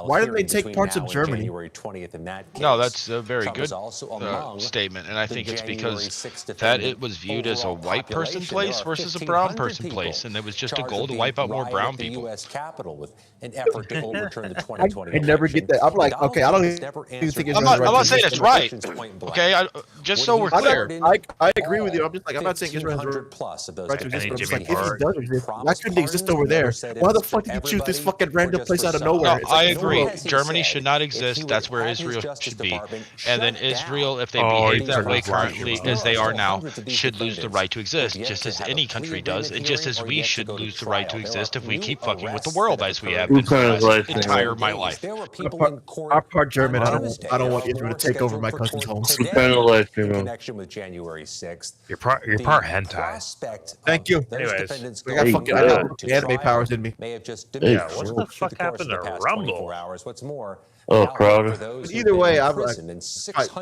why didn't they take parts of Germany? January 20th in that case. No, that's a very Trump good is also among statement, and I the think it's January because 6th that defendant it was viewed as a overall white person population. place There are versus a brown 1,500 person people place, and it was just a charged goal with to the wipe out more riot brown at the people. U.S. Capitol with an effort to overturn the 2020 I never get that. I'm like, okay, I don't even think I'm not saying it's right. Okay, just so we're clear. I agree with you. I'm just like, I'm not saying Israel has the right to exist, but I'm just like, if he does exist, why couldn't he exist over there? Why the fuck did you choose this fucking random place out of nowhere? No, I agree. Germany should not exist. That's where Israel should be. And then Israel, if they behave that way currently, as they are now, should lose the right to exist, just as any country does, and just as we should lose the right to exist if we keep fucking with the world as we have been for the entire my life. I'm part German. I don't want Israel to take over my cousin's homes. In connection with January 6th. You're part hentai. Thank you. Anyways, I got fucking anime powers in me. May have just Yeah, what the fuck happened to Rumble? hours. What's more, Oh, Crowder. But either way, I'm like,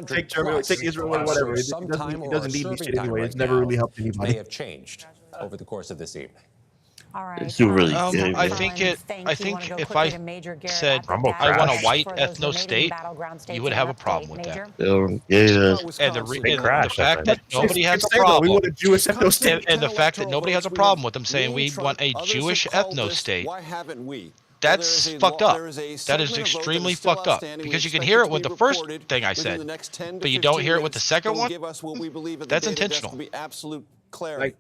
take Germany, take Israel, whatever. It doesn't need me shit anyway. It's never really helped anybody. May have changed over the course of this evening. All right. It's really I think if I said I want a white ethno state, you would have a problem with that. And the fact that nobody has a problem, we want a Jewish ethno state, and the fact that nobody has a problem with them saying we want a Jewish ethno state. Why haven't we? That's fucked up. That is extremely fucked up because you can hear it with the first thing I said, but you don't hear it with the second one. That's intentional. Right.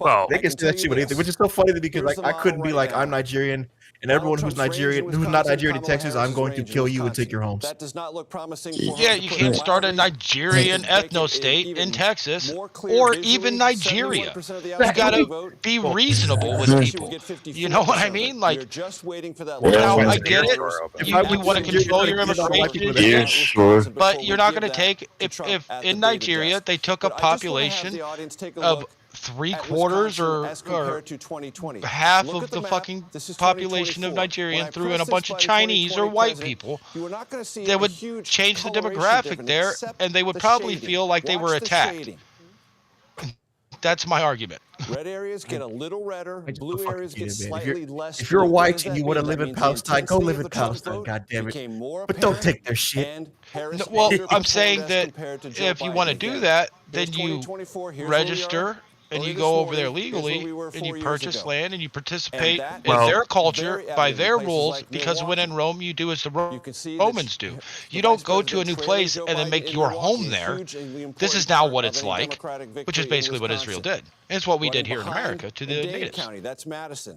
Well, they can say that shit with anything, which is so funny because like I couldn't be like I'm Nigerian and everyone who's Nigerian, who's not Nigerian in Texas, I'm going to kill you and take your homes. That does not look promising. Yeah, you can't start a Nigerian ethno state in Texas or even Nigeria. You gotta be reasonable with people. You know what I mean? Like, I get it. You want to control your immigration, but you're not going to take if in Nigeria they took a population of 3/4 or half of the fucking population of Nigeria and threw in a bunch of Chinese or white people, they would change the demographic there, and they would probably feel like they were attacked. That's my argument. Red areas get a little redder, blue areas get slightly less. If you're white and you want to live in Palestine, go live in Palestine, goddammit. But don't take their shit. No, well, I'm saying that if you want to do that, then you register and you go over there legally and you purchase land and you participate in their culture by their rules, because when in Rome you do as the Romans do. You don't go to a new place and then make your home there. This is now what it's like, which is basically what Israel did. It's what we did here in America to the natives. That's Madison.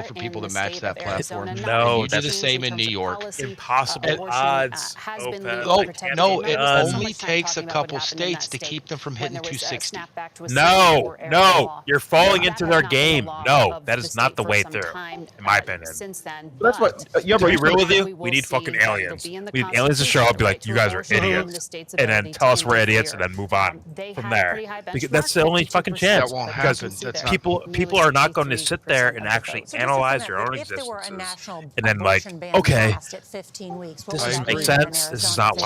vote for people that match that platform. No, you do the same in New York. Impossible odds. No, only takes a couple states to keep them from hitting 260. No, you're falling into their game. No, that is not the way through, in my opinion. That's what. To be real with you, we need fucking aliens. We need aliens to show up, be like, you guys are idiots, and then tell us we're idiots, and then move on from there. Because that's the only fucking chance. That won't because happen. people are not going to sit there and actually analyze their own existences, and then like, okay, this doesn't make sense. This is not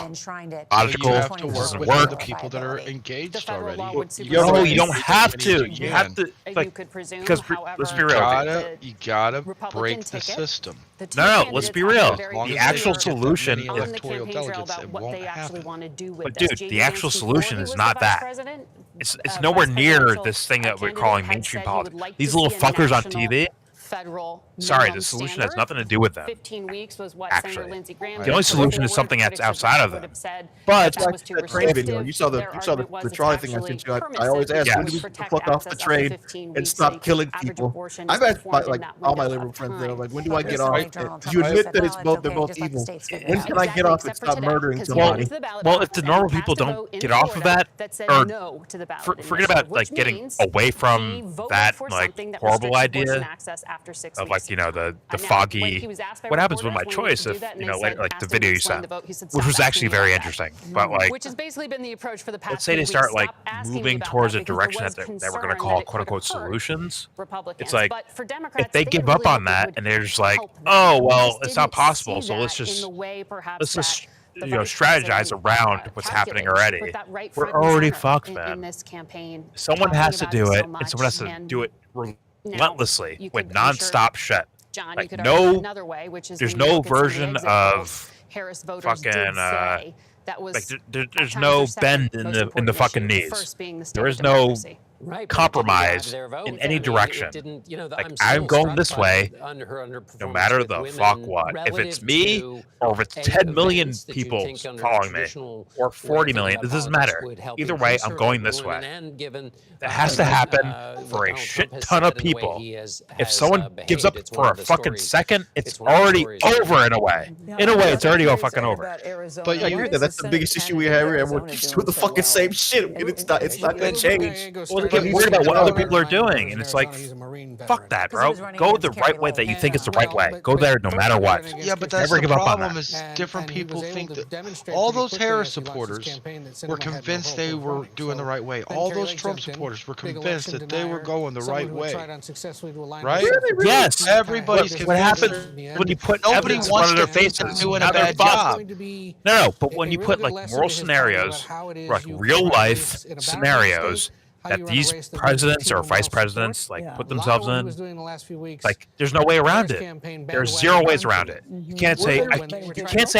logical. You have to This work doesn't with work. the people that are engaged already. No, you don't have to. You have to, like, because let's be real. You gotta break the system. No, let's be real. The actual solution is, electoral delegates. It won't happen. but dude, the actual solution is not that. It's nowhere near this thing that we're calling mainstream politics. These little fuckers on TV. Sorry, the solution has nothing to do with them. 15 weeks was what Actually, Senator Lindsey Graham the only solution is something that's outside of them. But like that train video, you saw the trolley thing I sent you. I always ask, when do we fuck off the train and stop killing people? I've asked like all my liberal friends there, like, when do I get off? You admit that it's both, they're both evil. When can I get off and stop murdering somebody? Well, if the normal people don't get off of that, or forget about like getting away from that like horrible idea of like, you know, the foggy, what happens with my choice if, you know, like the video you sent, which was actually very interesting, but like, which has basically been the approach for the past let's say they few start weeks. like Stop asking moving me about towards that a because direction there that was we're going to concern call that it quote unquote could hurt solutions. Republicans. It's like, But for Democrats, if they give up on that and they're just like, oh well, it's not possible, so let's just you know, strategize around what's happening already. We're already fucked, man. Someone has to do it, and someone has to do it relentlessly with nonstop shit. Like no, there's no version of fucking like there's no bend in the fucking knees. There is no compromise in any direction. Like, I'm going this way, no matter the fuck what. If it's me, or if it's 10 million people following me, or 40 million, it doesn't matter. Either way, I'm going this way. That has to happen for a shit ton of people. If someone gives up for a fucking second, it's already over in a way. In a way, it's already all fucking over. But I agree with that. That's the biggest issue we have. Everyone keeps doing the fucking same shit. It's not gonna change. Well, they get worried about what other people are doing, and it's like, fuck that, bro. Go the right way that you think is the right way. Go there no matter what. Yeah, but that's Never the give up on problem that. is different people think that all those Harris supporters were convinced they were doing the right way. All those Trump supporters were convinced that they were going the right way. Right? Yes. Everybody's What convinced. happens when you put Nobody evidence in wants front of to their think they're faces? doing a Now they're bad fucked. job. No, but when you put like moral scenarios, like real life scenarios that these presidents or vice presidents like put themselves in, like there's no way around it. There's zero ways around it. You can't say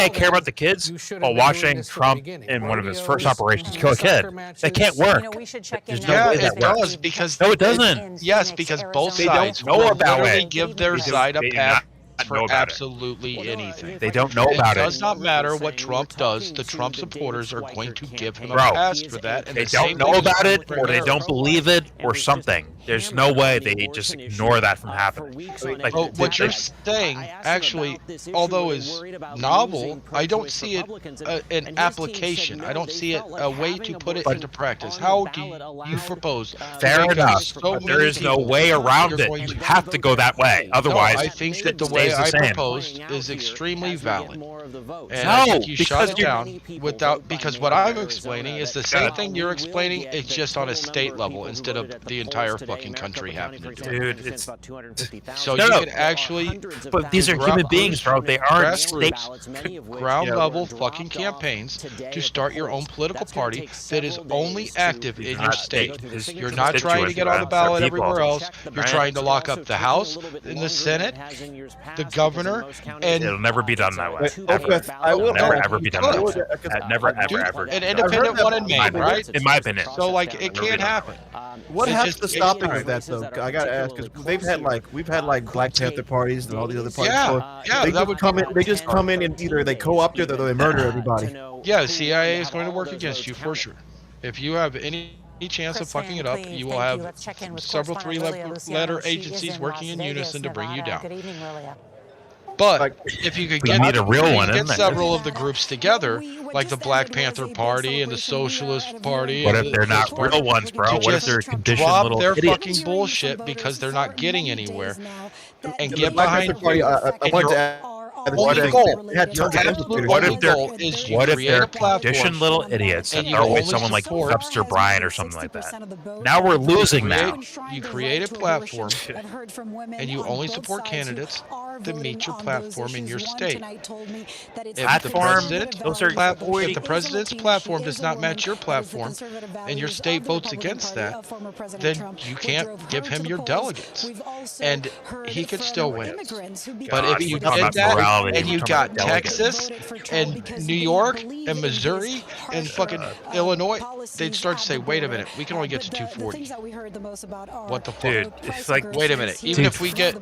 I care about the kids while watching Trump in one of his first operations kill a kid. That can't work. There's no way that it does works. because No, it doesn't. Yes, because both They sides don't know about literally it. give their They do- side a they do pass not know for about it. absolutely anything. They don't know about It it. does not matter what Trump does. The Trump supporters are going to give him a Bro, pass for that. And they the don't same know thing is about true it, for or they Harris. don't believe it, or something. There's no way they just ignore that from happening. Like, But what you're saying, actually, although is novel, I don't see it an application. I don't see it a way to put it into practice. How do you propose? Fair to make enough, so but many there is no people way around you're it. going You to- have to go that way. Otherwise, No, I think that the it way stays the I same. proposed is extremely valid. And No, I think you shut because it you're- down without, because what I'm explaining is the same thing you're explaining, it's just on a state level instead of the entire fucking country having to do it. Dude, it's So No, you no. can actually, But these are human beings, bro. They aren't states. ground level fucking campaigns to start your own political party that is only active in your state. You're not trying to get on the ballot everywhere else. You're trying to lock up the House, and the Senate, the governor, and It'll never be done that way. Okay, I will Never ever be done that way. Never Dude, ever. an independent one in Maine, right? In my opinion. So like it can't happen. What It's happens just to stopping of that though? I gotta ask because we've had like Black Panther parties and all these other parties. Yeah, before. yeah, They that just would come in. They just come in and either they co-opt it or they murder everybody. Yeah, the CIA is going to work against you for sure. If you have any chance of fucking it up, you will have several three-letter agencies working in unison to bring you down. Good evening, Lilia. But if you could We need a real one, get isn't it? several of the groups together, like the Black Panther Party and the Socialist Party. What and if they're the not Party, real ones, bro? to What if just they're conditioned drop little their idiots? fucking bullshit because they're not getting anywhere, and The get Black behind. Panther Party, I and wanted to your add only that goal, they had your tons of absolute infiltrators. What only if they're goal is you what if create they're a platform conditioned little idiots and that you throw away only someone like support- Webster Bryant or something like that? Now we're losing now. You create a platform, and you only support candidates that meet your platform in your state. If the president's platform does not match your platform, and your state votes against that, then you can't give him your delegates, and he could still win. But if you did that, and you got Texas and New York and Missouri and fucking Illinois, they'd start to say, wait a minute, we can only get to 240. What the fuck? Dude, it's like, wait a minute, even if we get,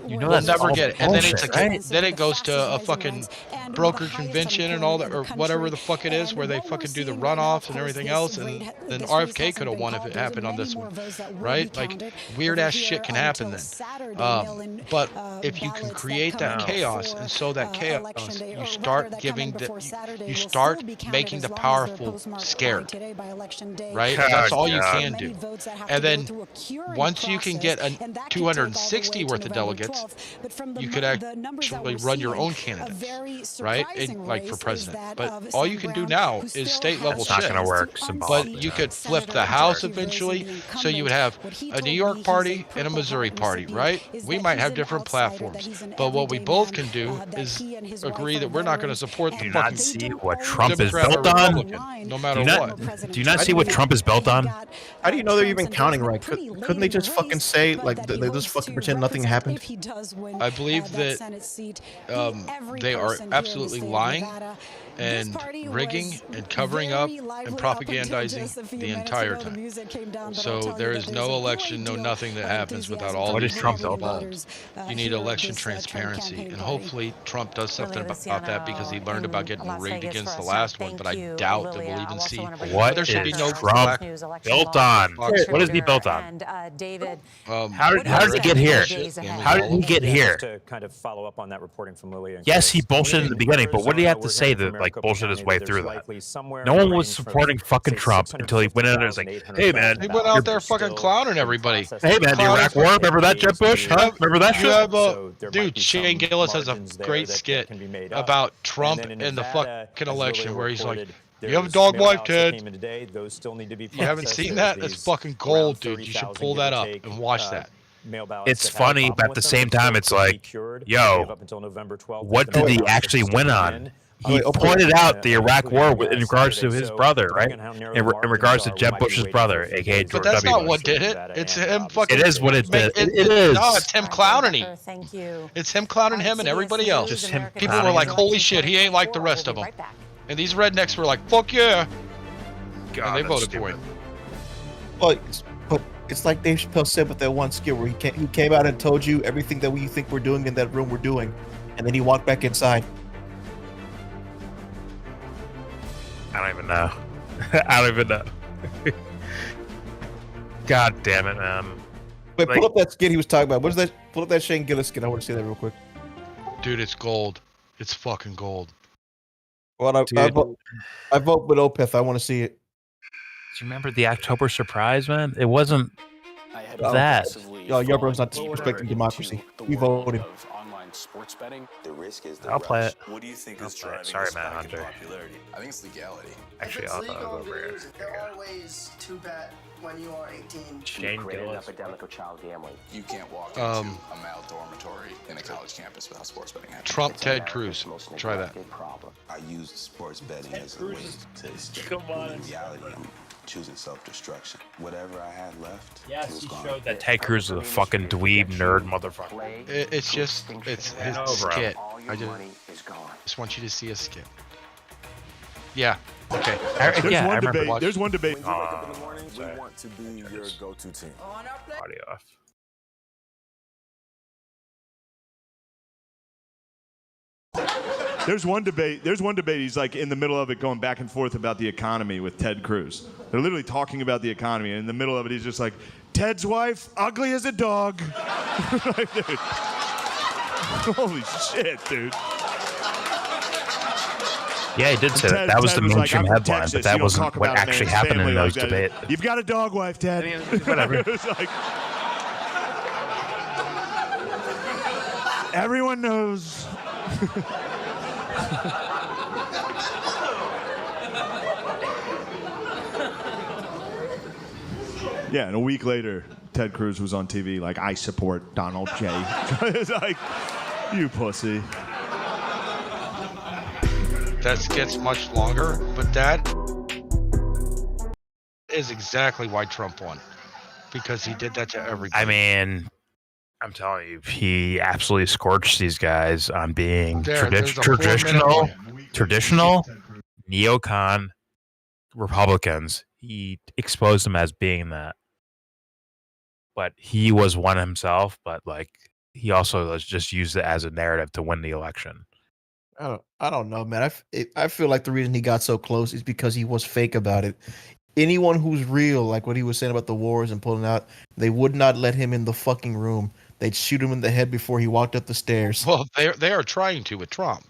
you know we'll that's never all get it. And then it's bullshit, like, right? then it goes to a fucking broker convention and all that, or whatever the fuck it is, where they fucking do the runoffs and everything else, and then RFK could have won if it happened on this one, right? Like, weird ass shit can happen then. But if you can create that chaos and sow that chaos, you start giving you start making the powerful scared, right? That's all you can do. And then once you can get a 260 worth of delegates, you could actually run your own candidates, right? And, like for president. But all you can do now is state level It's not shit. gonna work. But you could flip the House eventually, so you would have a New York party and a Missouri party, right? We might have different platforms, but what we both can do is agree that we're not going to support the Do you fucking not see what Trump is Democrat or built on? Republican, no matter Do you not, what. do you not see what Trump is built on? How do you know they're even counting right? Couldn't they just fucking say, like, they just fucking pretend nothing happened? I believe that they are absolutely lying and rigging and covering up and propagandizing the entire time. So there is no election, no nothing that happens without all What these is Trump things built involved. You need election transparency, and hopefully Trump does something about that, because he learned about getting rigged against the last one, but I doubt that we'll even see. What there should be is no Trump built on? What is he built on? How did he get here? How did he get here? To kind of follow up on that reporting from Lily. Yes, he bullshitted in the beginning, but what did he have to say to like bullshit his way through that? No one was supporting fucking Trump until he went in there and was like, "Hey man, He went out there fucking clowning everybody. hey man, the Iraq War, remember that, Jeb Bush? Huh? Remember that You shit?" have dude, Shane Gillis has a great skit about Trump and the fucking election, where he's like, "You have a dog wife, Ted." You haven't seen that? That's fucking gold, dude. You should pull that up and watch that. It's funny, but at the same time, it's like, yo, what did he actually win on? He pointed out the Iraq War in regards to his brother, right? In regards to Jeb Bush's brother, aka George But that's W. not what did it. It's him fucking. It is what it did. It is. No, it's him clowning him. It's him clowning him and everybody else. Just him People were like, "Holy shit, he ain't like the rest of them." And these rednecks were like, "Fuck yeah!" God, and they voted for him. But it's like Dave Chappelle said with that one skit where he came out and told you everything that we think we're doing in that room we're doing, and then he walked back inside. I don't even know. I don't even know. God damn it, man. Wait, pull up that skit he was talking about. What is that? Pull up that Shane Gillis skit. I want to see that real quick. Dude, it's gold. It's fucking gold. Well, I vote with Opeth. I want to see it. Do you remember the October surprise, man? It wasn't that. Yo, YellBRo's not respecting democracy. We voted. Sports betting, the risk is the I'll play it. What do you think is I'll play driving it. Sorry, this Matt spike in Hunter. popularity? I think it's legality. Actually, I'll thought over here. There are ways to bet when you are 18. Shane Gillis. epidemic of child gambling. You can't walk into a male dormitory in a college campus without sports betting happening. Trump, Ted Cruz. Try that. I use sports betting as a way to escape reality. I'm choosing self-destruction. Whatever I had left, it was gone. That Ted Cruz is a fucking dweeb nerd motherfucker. It's his skit. I just want you to see a skit. Yeah. Okay. There's one debate. When you wake up in the morning, we want to be your go-to team. Audio off. There's one debate. He's like in the middle of it, going back and forth about the economy with Ted Cruz. They're literally talking about the economy, and in the middle of it, he's just like, "Ted's wife, ugly as a dog." Like, dude. Holy shit, dude. Yeah, he did say that. That was the mainstream headline, but that wasn't what actually happened in those debates. You've got a dog wife, Ted. I mean, whatever. It was like, everyone knows. Yeah, and a week later, Ted Cruz was on TV like, I support Donald J. It's like, you pussy. That gets much longer, but that is exactly why Trump won. Because he did that to everybody. I mean, I'm telling you, he absolutely scorched these guys on being traditional neocon Republicans. He exposed them as being that. But he was one himself, but like he also just used it as a narrative to win the election. I don't know, man. I feel like the reason he got so close is because he was fake about it. Anyone who's real, like what he was saying about the wars and pulling out, they would not let him in the fucking room. They'd shoot him in the head before he walked up the stairs. Well, they are trying to with Trump.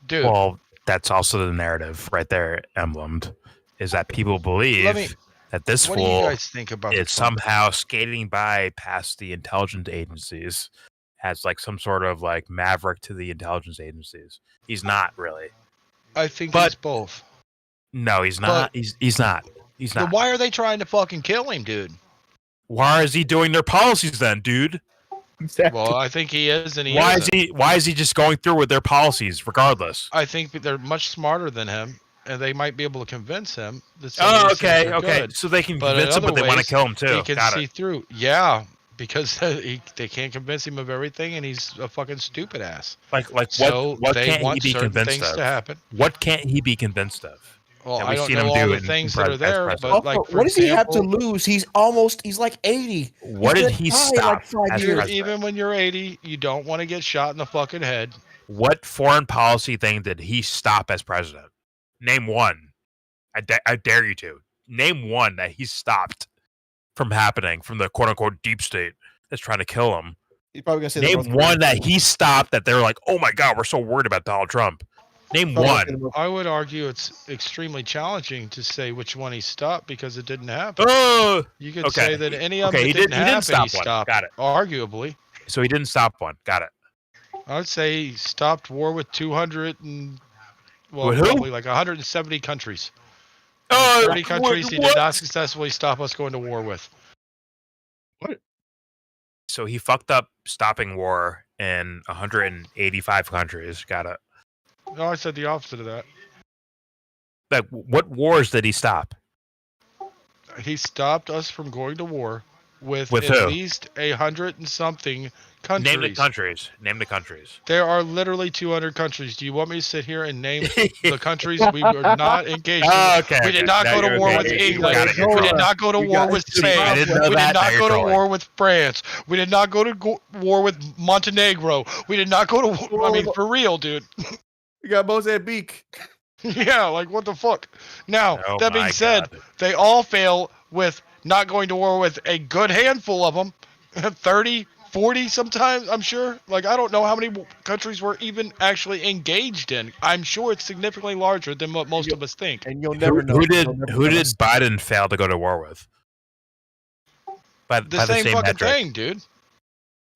Dude. Well, that's also the narrative right there, emblemed, is that people believe that this fool is somehow skating by past the intelligence agencies as like some sort of like maverick to the intelligence agencies. He's not really. I think he's both. No, he's not. He's not. He's not. Then why are they trying to fucking kill him, dude? Why is he doing their policies then, dude? Exactly. Well, I think he is, and why is he just going through with their policies regardless? I think they're much smarter than him, and they might be able to convince him. That okay. Good. So they can convince him, but they want to kill him too. He can see through. Yeah, because they can't convince him of everything, and he's a fucking stupid ass. Like so what they can't want he be certain convinced things of? to happen. What can't he be convinced of? Well, I don't know all the things that are there, but like, for what does he have to example, lose? He's like 80. What did he stop? Like 5 years. Even when you're 80, you don't want to get shot in the fucking head. What foreign policy thing did he stop as president? Name one. I dare you to. Name one that he stopped from happening from the quote-unquote deep state that's trying to kill him. He's probably gonna say name one that he stopped that they're like, oh my God, we're so worried about Donald Trump. Name one. I would argue it's extremely challenging to say which one he stopped because it didn't happen. You could say that any of them didn't happen, he stopped. Got it. Arguably. So he didn't stop one. Got it. I would say he stopped war with 200 and with probably like 170 countries. 30 countries he did not successfully stop us going to war with. What? So he fucked up stopping war in 185 countries. Got it. No, I said the opposite of that. Like, what wars did he stop? He stopped us from going to war with at who? least 100 and something countries. Name the countries. Name the countries. There are literally 200 countries. Do you want me to sit here and name the countries we were not engaged in? We did not go to war with England. We did not go to war with Spain. We did not go to war with France. We did not go to war with Montenegro. We did not go to war. I mean, for real, dude. You got Mozambique. Yeah, like what the fuck? Now, that being said, they all fail with not going to war with a good handful of them. 30, 40 sometimes, I'm sure. Like, I don't know how many countries we're even actually engaged in. I'm sure it's significantly larger than what most of us think. And you'll never know. Who did Biden fail to go to war with? By The same fucking metric. thing, dude.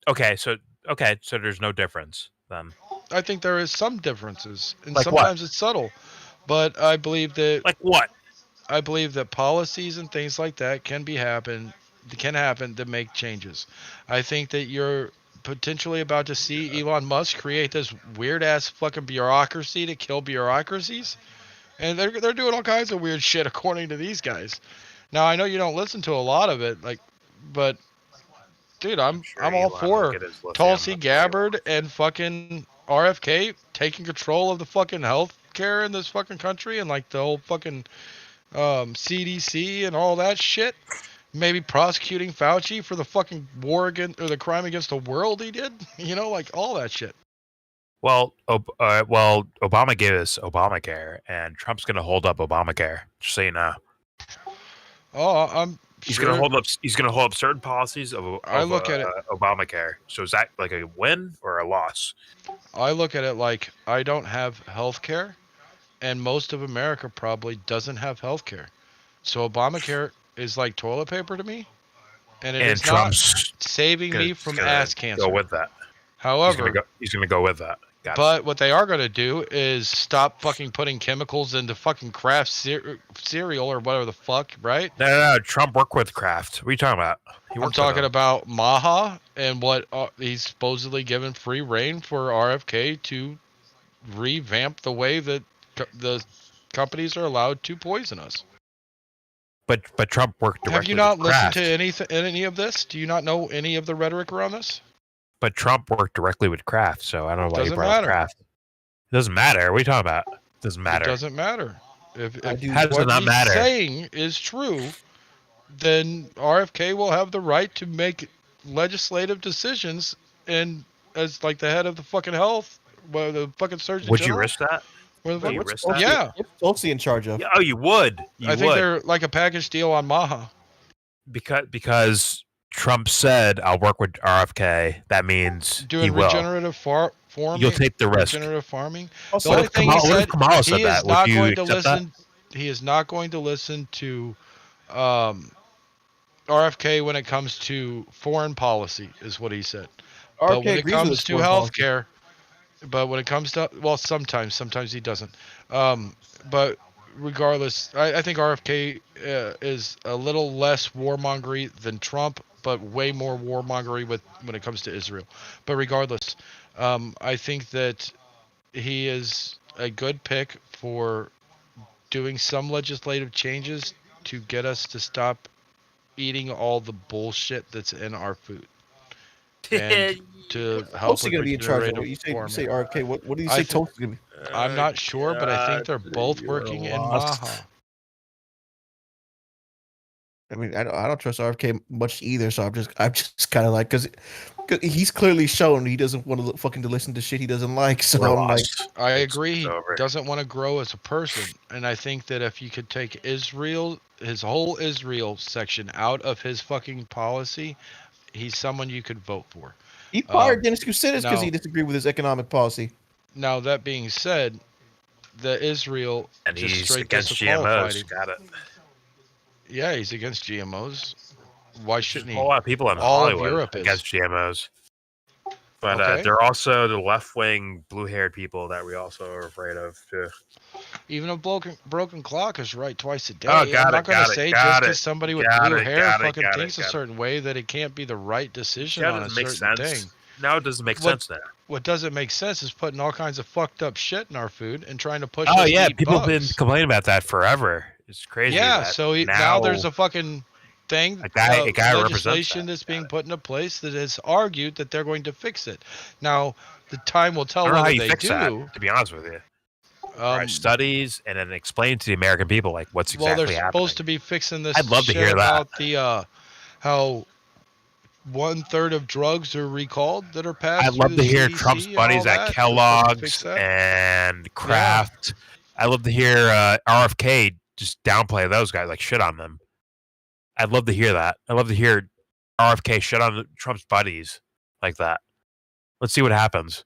Okay, so there's no difference then. I think there is some differences, and Like sometimes what? it's subtle. But I believe that. Like what? I believe that policies and things like that can happen to make changes. I think that you're potentially about to see Elon Musk create this weird ass fucking bureaucracy to kill bureaucracies, and they're doing all kinds of weird shit according to these guys. Now I know you don't listen to a lot of it, but dude, I'm all for Tulsi Gabbard and fucking RFK taking control of the fucking health care in this fucking country and like the whole fucking CDC and all that shit. Maybe prosecuting Fauci for the fucking war against or the crime against the world he did. You know, like all that shit. Well, Obama gave us Obamacare, and Trump's going to hold up Obamacare. Just so you know. Oh, I'm He's going to hold up. He's going to hold up certain policies of I look at it. Obamacare. So is that like a win or a loss? I look at it like I don't have health care, and most of America probably doesn't have health care. So Obamacare is like toilet paper to me, and it's Trump's not saving me from ass cancer. Go with that. However, he's going to go with that. But what they are going to do is stop fucking putting chemicals into fucking Kraft cereal or whatever the fuck, right? No. Trump worked with Kraft. What are you talking about? I'm talking about Maha and what he's supposedly given free reign for RFK to revamp the way that the companies are allowed to poison us. But Trump worked directly. Have you not with listened Kraft. to any of this? Do you not know any of the rhetoric around this? But Trump worked directly with Kraft, so I don't know why you Doesn't brought matter. up Kraft. It doesn't matter. What are you talking about? It doesn't matter. It doesn't matter. If How does it what not he's matter? saying is true, then RFK will have the right to make legislative decisions, and as like the head of the fucking health, well, the fucking surgeon. Would you general, risk that? where the Would you fuck- risk that? Yeah, What's Tulsi in charge of? Yeah, oh, you would. I think they're like a package deal on Maha. Because Trump said, "I'll work with RFK." That means Doing he will. regenerative farming. You'll take the risk. Regenerative farming. Also, The only thing he said, Kamala said he that. is not Would you going to accept that? listen. He is not going to listen to RFK when it comes to foreign policy, is what he said. But RFK when it agrees with comes his to foreign policy. healthcare, but when it comes to, well, sometimes he doesn't. But regardless, I think RFK is a little less warmongery than Trump, but way more warmongery when it comes to Israel. But regardless, I think that he is a good pick for doing some legislative changes to get us to stop eating all the bullshit that's in our food. And to help Tulsi going to be in charge of it. You say RFK. What do you say Tulsi's going to be? I'm not sure, but I think they're both working in Maha. I mean, I don't trust RFK much either, so I'm just kind of like, because he's clearly shown he doesn't want to fucking to listen to shit he doesn't like. So I'm like, I agree. He doesn't want to grow as a person, and I think that if you could take Israel, his whole Israel section out of his fucking policy, he's someone you could vote for. he fired Dennis Kucinich because he disagreed with his economic policy. Now that being said, the Israel And just he's straight against disqualified GMOs. him. Got it. Yeah, he's against GMOs. Why shouldn't he? A lot of people in All Hollywood of Europe is. against GMOs. But Okay. they're also the left-wing, blue-haired people that we also are afraid of, too. Even a broken clock is right twice a day. Oh, I'm not going to say just got because it, somebody with got blue it, hair got it, fucking got it, thinks a got it. certain way that it can't be the right decision That on a doesn't make certain sense. thing. No, it doesn't make What- sense now. What doesn't make sense is putting all kinds of fucked up shit in our food and trying to push Oh, us to yeah, eat people have bugs. been complaining about that forever. It's crazy. Yeah, that so now there's a fucking thing, a guy represents legislation that's being put into place that has argued that they're going to fix it. Now, the time will I tell don't know how whether you they fix do. that, to be honest with you. Studies and then explain to the American people like what's Well, exactly they're happening. supposed to be fixing this. I'd love to shit hear that. about the how 1/3 of drugs are recalled that are passed. I'd love through to the hear CDC Trump's and buddies all at that. Fix Kellogg's that. and Kraft. I'd love to hear RFK just downplay those guys, like shit on them. I'd love to hear that. I'd love to hear RFK shit on Trump's buddies like that. Let's see what happens.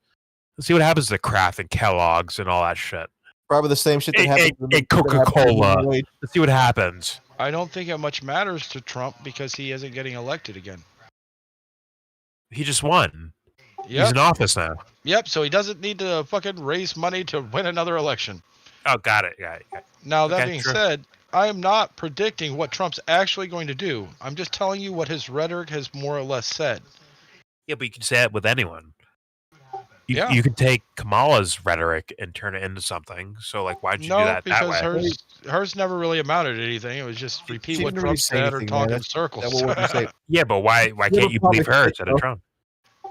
Let's see what happens to Kraft and Kellogg's and all that shit. Probably the same shit that happened And Coca-Cola. Let's see what happens. I don't think it much matters to Trump because he isn't getting elected again. He just won. Yep. He's in office now. Yep. So he doesn't need to fucking raise money to win another election. Oh, got it. Got it. Now, that Okay, being sure. said, I am not predicting what Trump's actually going to do. I'm just telling you what his rhetoric has more or less said. Yeah, but you can say that with anyone. Yeah. You can take Kamala's rhetoric and turn it into something. So, like, why'd you do No, that because way? hers never really amounted to anything. It was just repeat she what didn't Trump really say said or anything, talk man. in That's- circles. that what you say. Yeah, but why can't you believe her instead of Trump?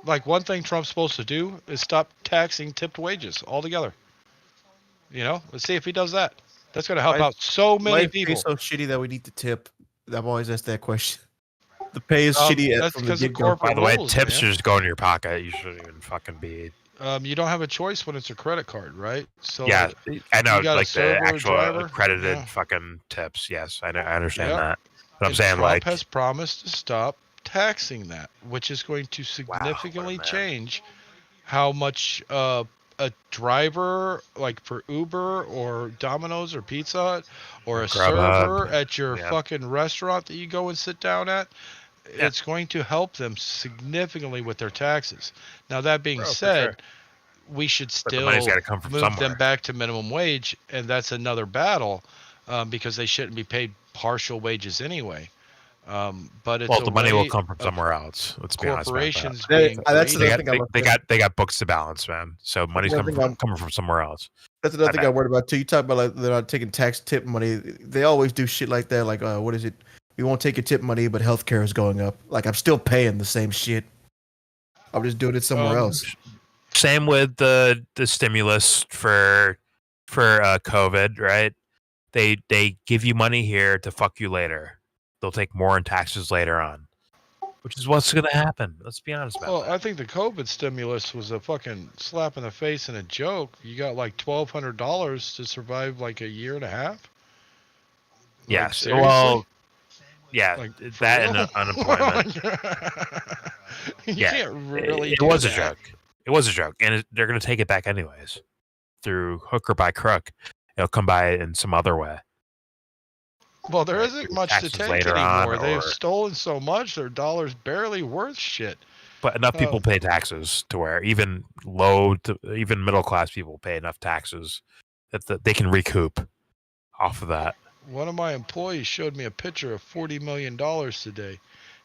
Like, one thing Trump's supposed to do is stop taxing tipped wages altogether. You know, let's see if he does that. That's going to help out so Why many is pay people. so shitty that we need to tip? I've always asked that question. The pay is Um, shitty that's from the because of get-go. corporate By the way, rules, tips man. should just go into your pocket. You shouldn't even fucking be. You don't have a choice when it's a credit card, right? So Yeah, I know, you got a like the server, actual driver? accredited Yeah. fucking tips. Yes, I understand Yeah. that. But I'm saying, Trump like, has promised to stop taxing that, which is going to significantly change how much a driver, like for Uber or Domino's or Pizza Hut, or a server at your fucking restaurant that you go and sit down at, it's going to help them significantly with their taxes. Now, that being said, we should still move them back to minimum wage, and that's another battle because they shouldn't be paid partial wages anyway. But it's the money will come from somewhere else. Let's be honest about corporations that. They got books to balance, man. So money's coming from somewhere else. That's another thing I'm worried about too. You talk about like they're not taking tax tip money. They always do shit like that. Like, what is it? We won't take your tip money, but healthcare is going up. Like, I'm still paying the same shit. I'm just doing it somewhere else. Same with the stimulus for COVID, right? They give you money here to fuck you later. They'll take more in taxes later on, which is what's going to happen. Let's be honest about that. I think the COVID stimulus was a fucking slap in the face and a joke. You got like $1,200 to survive like a year and a half. Yes. Like, well, yeah, like, that and unemployment. You can't really. It was a joke. It was a joke, and they're going to take it back anyways, through hook or by crook. It'll come by in some other way. Well, there isn't much to take anymore. They've stolen so much; their dollar's barely worth shit. But enough people pay taxes to where even even middle class people pay enough taxes that they can recoup off of that. One of my employees showed me a picture of $40 million today.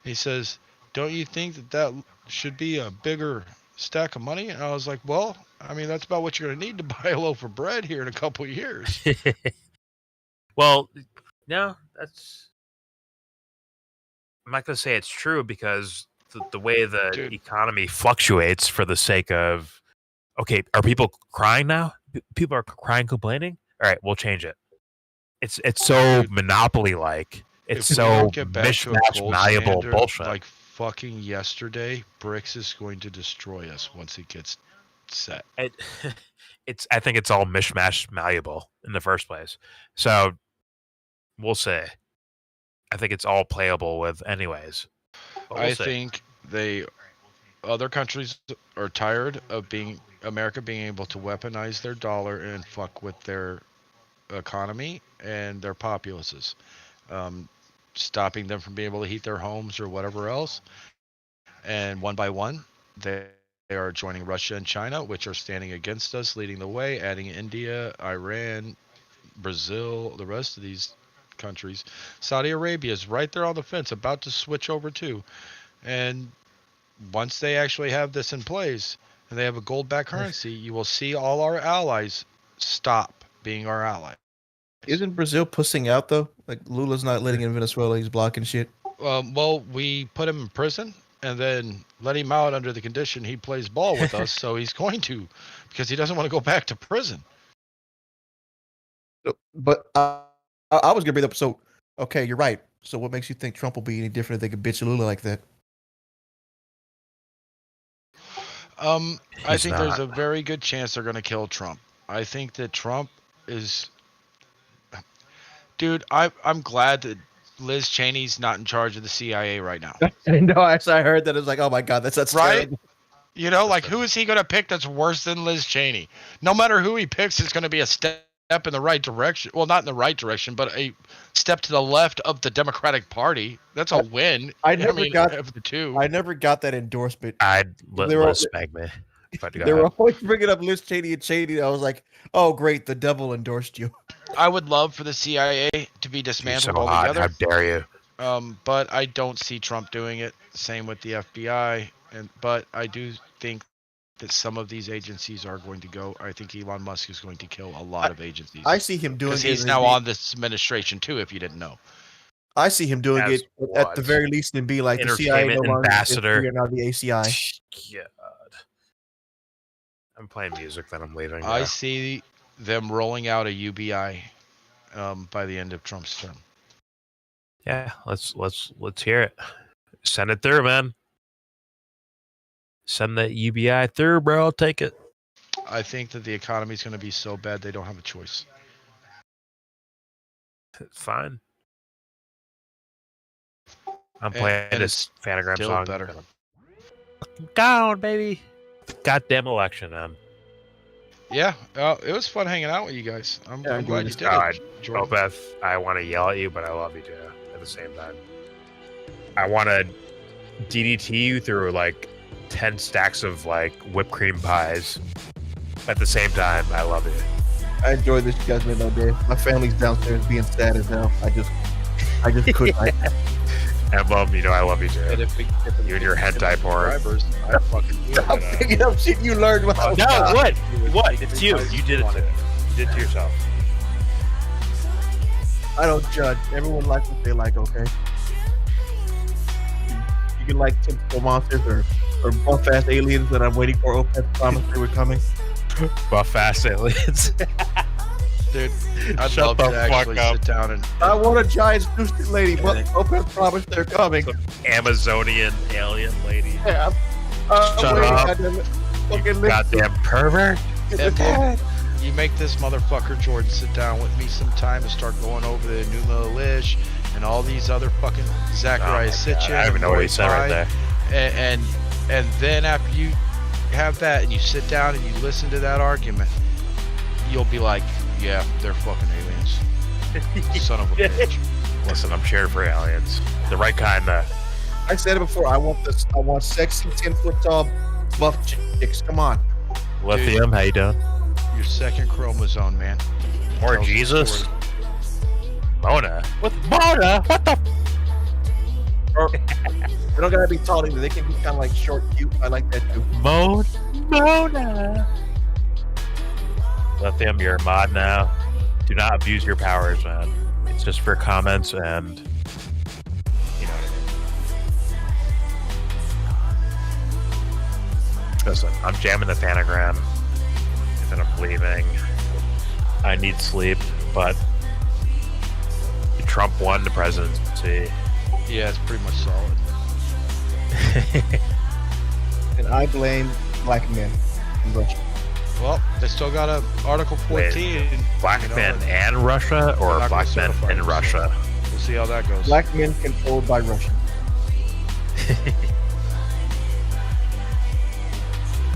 He says, "Don't you think that should be a bigger stack of money?" And I was like, "Well, I mean, that's about what you're going to need to buy a loaf of bread here in a couple of years." Well, no, I'm not going to say it's true because the way the economy fluctuates for the sake of, okay, are people crying now? People are crying, complaining? All right, we'll change it. It's so monopoly-like. It's so mishmash, malleable bullshit. Like fucking yesterday, BRICS is going to destroy us once it gets set. I think it's all mishmash, malleable in the first place. So we'll see. I think it's all playable with anyways. I think other countries are tired of America being able to weaponize their dollar and fuck with their economy and their populaces, stopping them from being able to heat their homes or whatever else. And one by one, they are joining Russia and China, which are standing against us, leading the way, adding India, Iran, Brazil, the rest of these countries. Saudi Arabia is right there on the fence, about to switch over too. And once they actually have this in place and they have a gold-backed currency, you will see all our allies stop being our allies. Isn't Brazil pussing out though? Like Lula's not letting in Venezuela. He's blocking shit. Well, we put him in prison and then let him out under the condition he plays ball with us. So he's going to, because he doesn't want to go back to prison. But I was gonna bring up. So, okay, you're right. So, what makes you think Trump will be any different if they could bitch Lula like that? I think there's a very good chance they're going to kill Trump. I think that Trump is. Dude, I'm glad that Liz Cheney's not in charge of the CIA right now. I know. Actually, I heard that. It was like, oh my god, that's right. Terrible. You know, like who is he going to pick that's worse than Liz Cheney? No matter who he picks, it's going to be a step in the right direction. Well, not in the right direction, but a step to the left of the Democratic Party. That's a win. I never got the two. I never got that endorsement. I'd let Liz beg me. They were always bringing up Liz Cheney and Cheney. I was like, oh great, the devil endorsed you. I would love for the CIA to be dismantled altogether. How dare you? But I don't see Trump doing it. Same with the FBI. But I do think that some of these agencies are going to go. I think Elon Musk is going to kill a lot of agencies. I see him doing it. Because he's now on this administration too, if you didn't know. I see him doing it at the very least and be like the CIA ambassador. You're now the ACI. God. I'm playing music that I'm leaving. I see them rolling out a UBI by the end of Trump's term. Yeah, let's hear it. Send it through, man. Send that UBI through, bro. I'll take it. I think that the economy is going to be so bad they don't have a choice. Fine. I'm playing this Fanagram still song. better. Gone, baby. Goddamn election, man. Yeah, it was fun hanging out with you guys. I'm glad you did it, Jordan. Opeth, I want to yell at you, but I love you too at the same time. I want to DDT you through like 10 stacks of like whipped cream pies. At the same time, I love you. I enjoyed this you guys made all day. My family's downstairs being sad as hell. I just couldn't. And Mom, you know I love you too. You and your hentai porn. I'm picking up shit you learned when I was No, what? It's you. You did it to me. You did it to yourself. I don't judge. Everyone likes what they like, okay? You can like typical monsters or buff-ass aliens that I'm waiting for Opeth promise they were coming. Buff-ass aliens. Dude, I'd love to actually sit down and... I want a giant acoustic lady, but Opeth promised they're coming. Some Amazonian alien lady. Yeah. Shut up. You goddamn pervert. You make this motherfucker Jordan sit down with me sometime and start going over the Enuma Elish and all these other fucking Zachariah Sitchin. I don't even know what he said right there. And then after you have that and you sit down and you listen to that argument, you'll be like, yeah, they're fucking aliens. Son of a bitch. Listen, I'm cheering for aliens. The right kind of... I said it before. I want sexy 10-foot tall buff chicks. Come on. Lithium, how you doing? Your second chromosome, man. More Jesus. Mona. With Mona? What the? They don't gotta be tall either. They can be kind of like short, cute. I like that too. Mona. Lithium, you're a mod now. Do not abuse your powers, man. It's just for comments and you know what I mean. Listen, I'm jamming the Fanagram and then I'm leaving. I need sleep, but Trump won the presidency. Yeah, it's pretty much solid. And I blame black men in Russia. Well, they still got a Article 14. Wait, black men and Russia, or black men in Russia? We'll see how that goes. Black men controlled by Russia.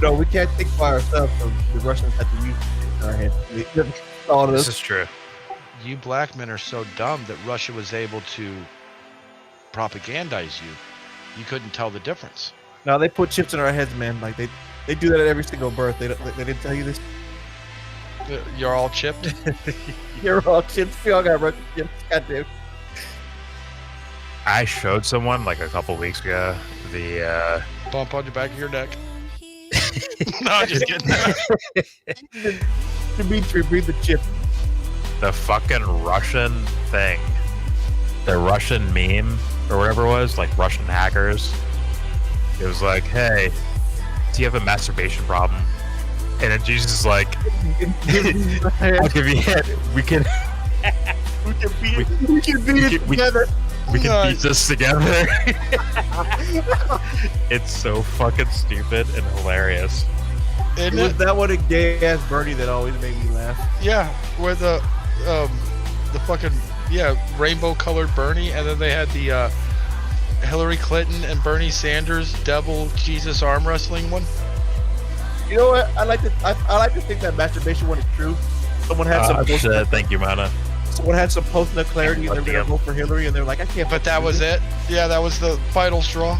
No, we can't think by ourselves. So the Russians have to use it in our head. This is true. You black men are so dumb that Russia was able to propagandize you. You couldn't tell the difference. No, they put chips in our heads, man. Like they do that at every single birth. They didn't tell you this. You're all chipped. You're all chipped. We all got Russian chips. Goddamn. I showed someone like a couple weeks ago the bump on the back of your neck. No, I'm just kidding. Dimitri, breathe the chip. The fucking Russian thing. The Russian meme or whatever it was, like Russian hackers. It was like, hey, do you have a masturbation problem? And then Jesus is like, I'll give you a hint. We can beat it together. We can beat this together. It's so fucking stupid and hilarious. Was that one a gay ass Bernie that always made me laugh? Yeah, where the fucking rainbow colored Bernie, and then they had the Hillary Clinton and Bernie Sanders devil Jesus arm wrestling one. You know what? I like to think that masturbation one is true. Someone had some. Thank you, Mana. Someone had some post-nut clarity and they were gonna vote for Hillary, and they're like, I can't. But that was it. Yeah, that was the final straw.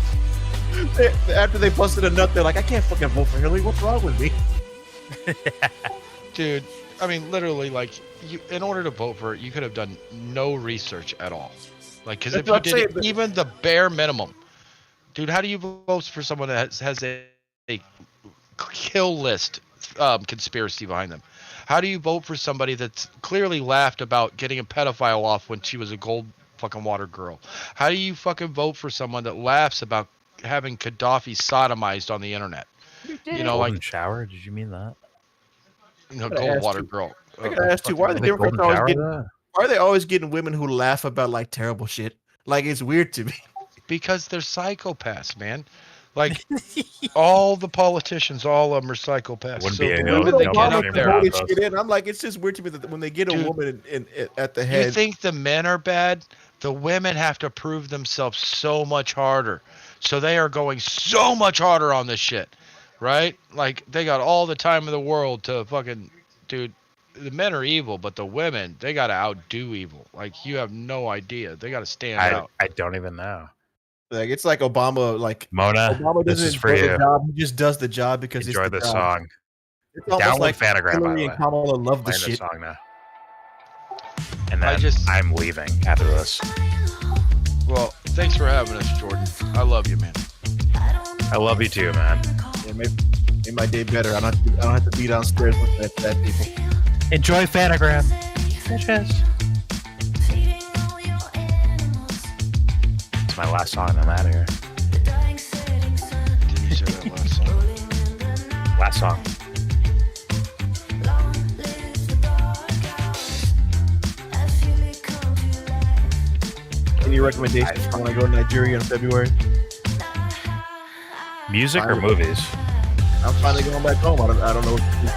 After they busted a nut, they're like, I can't fucking vote for Hillary. What's wrong with me? Dude, I mean, literally, like, in order to vote for it, you could have done no research at all. Like, because if you did even the bare minimum, dude, how do you vote for someone that has a kill list conspiracy behind them? How do you vote for somebody that's clearly laughed about getting a pedophile off when she was a gold fucking water girl? How do you fucking vote for someone that laughs about having Gaddafi sodomized on the internet? You know, like shower. Did you mean that? No, gold water girl. I gotta ask you, why are they always getting women who laugh about like terrible shit? Like, it's weird to me. Because they're psychopaths, man. Like all the politicians, all of them are psychopaths. Wouldn't So be the no- women they no get up Obama there. voted Shit in. I'm like, it's just weird to me that when they get a Dude, woman at the head. You think the men are bad? The women have to prove themselves so much harder. So they are going so much harder on this shit, right? Like they got all the time in the world to fucking, dude. The men are evil, but the women, they got to outdo evil. Like you have no idea. They got to stand out. I don't even know. Like it's like Obama. Like Mona, Obama this doesn't is for enjoy the you. job. He just does the job because Enjoy it's the this job. song. It's almost Download like Fanagram, by the Hillary way. and Kamala love the Playing this shit. song now. And then I'm leaving after this. Well, thanks for having us, Jordan. I love you, man. I love you too, man. Yeah, made my day better. I don't have to be downstairs with that people. Enjoy Fanagram. Bitches. It's my last song. I'm out of here. Didn't you say that last song? Last song. Any recommendations for when I go to Nigeria in February? Music or movies? I'm finally going back home. I don't know what to do.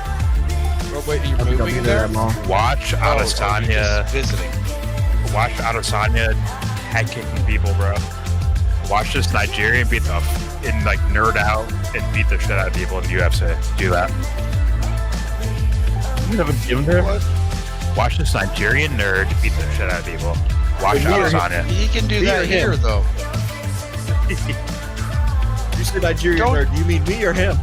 Oh, wait, you're I think I'll be moving there there? that long. Watch Adesanya. Visiting. Watch Adesanya head kicking people, bro. Watch this Nigerian beat up and like nerd out and beat the shit out of people in the UFC. Do that. You haven't given her what? Watch this Nigerian nerd beat the shit out of people. Watch Adesanya. He can do that here, though. You said Nigerian nerd. Do you mean me or him?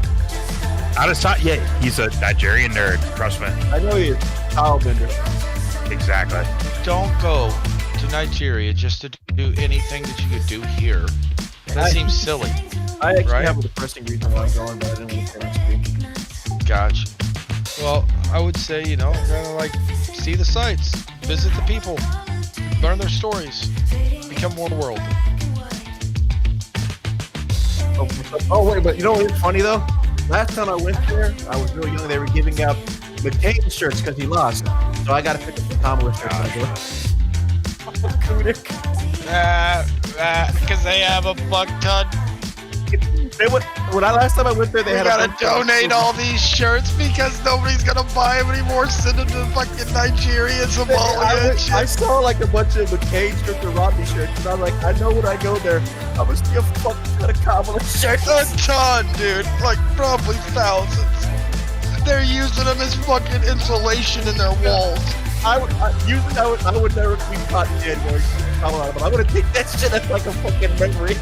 Adesanya, yeah, he's a Nigerian nerd. Trust me. I know he is. Kyle Bender. Exactly. Don't go to Nigeria just to do anything that you could do here. That seems silly. I actually right? have a depressing reason why I'm going, but I didn't want to speak. Gotcha. Well, I would say, kind of like see the sights, visit the people, learn their stories, become more worldly. Oh wait, but you know what's funny though? Last time I went there, I was real young. They were giving out McCain shirts because he lost, so I got to pick up the Kamala shirt. Because they have a fuck ton. Last time I went there, they had gotta donate all these shirts because nobody's gonna buy them anymore. Send them to fucking Nigeria, Somalia. and shit. I saw like a bunch of McCain shirts or Romney shirts, and I'm like, I know when I go there, I'm gonna see a fucking ton of Kamala shirts. A ton, dude. Like probably thousands. They're using them as fucking insulation in their walls. I would never be caught dead going to Colorado, but I'm gonna take that shit as like a fucking memory.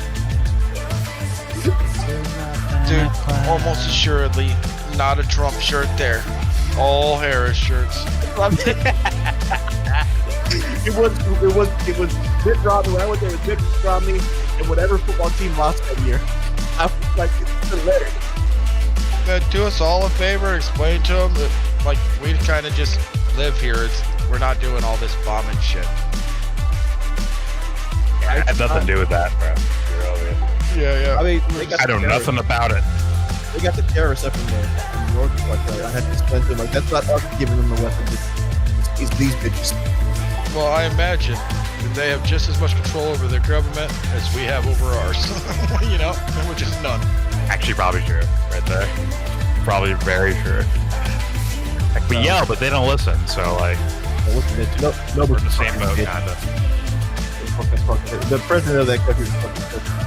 Dude, almost assuredly not a Trump shirt there. All Harris shirts. It was Mitt Romney. When I went there, it was Mitt Romney and whatever football team lost that year. I was like, it's hilarious. Do us all a favor, explain to them that, like, we kind of just live here. We're not doing all this bombing shit. Yeah, I had nothing to do with that, bro. Yeah. I mean, I know nothing about it. They got the terrorists up in New York. Like, I had to explain to them, like, that's not us giving them the weapons. It's these bitches. Well, I imagine that they have just as much control over their government as we have over ours. Which is none. Actually, probably true, right there. Probably very true. Like, we yell, but they don't listen. So, like, we're in the same boat, kind of. The president of that country is fucking stupid.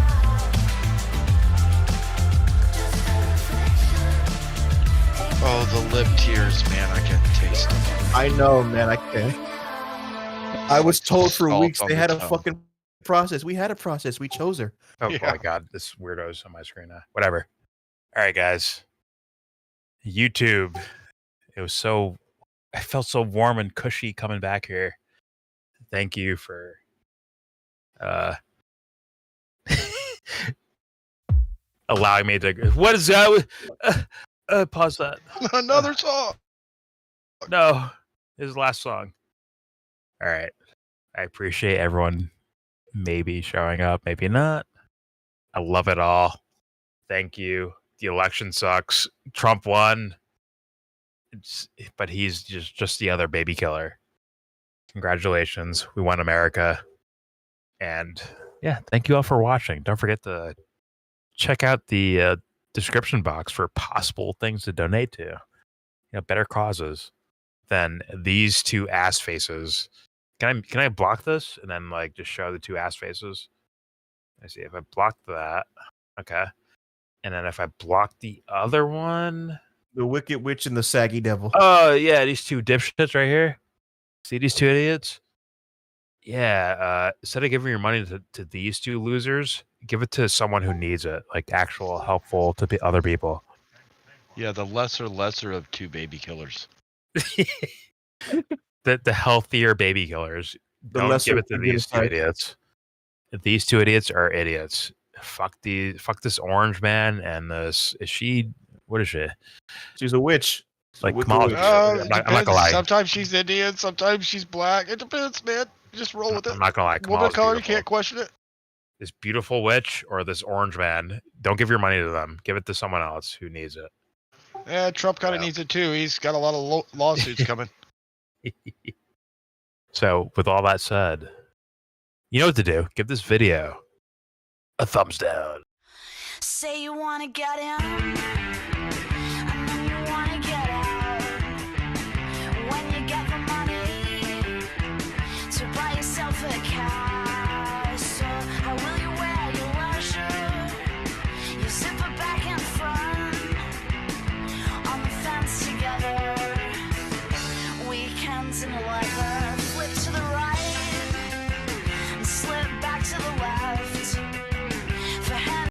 Oh, the lip tears, man! I can taste them. I know, man. I can. I was told for Salt weeks on they the had a tongue. fucking process. We had a process. We chose her. Oh my god, this weirdo's on my screen now. Whatever. All right, guys. YouTube. I felt so warm and cushy coming back here. Thank you for allowing me to. What is that? Pause that. Another song. No, his last song. All right. I appreciate everyone maybe showing up, maybe not. I love it all. Thank you. The election sucks. Trump won. But he's just the other baby killer. Congratulations. We won America. And yeah, thank you all for watching. Don't forget to check out the description box for possible things to donate to. Better causes than these two ass faces. Can I block this and then like just show the two ass faces? Let's see if I block that. Okay. And then if I block the other one, the Wicked Witch and the Saggy Devil. Oh yeah, these two dipshits right here. See these two idiots? Yeah. Instead of giving your money to these two losers, give it to someone who needs it, like actual helpful to other people. Yeah, the lesser of two baby killers. The healthier baby killers. Don't give it to these two idiots. These two idiots are idiots. Fuck this orange man and this. What is she? She's a witch. Like Kamala. I'm not gonna lie. Sometimes she's Indian, sometimes she's black. It depends, man. Just roll with it. I'm not gonna lie. Woman of color, you can't question it. This beautiful witch or this orange man. Don't give your money to them. Give it to someone else who needs it. Yeah, Trump kind of needs it too. He's got a lot of lawsuits coming. So, with all that said, you know what to do. Give this video a thumbs down. Say you wanna get in, and then you wanna get out. When you get the money to buy yourself a castle, how will you wear your leisure? You zipper back and front on the fence together. Weekends in leather.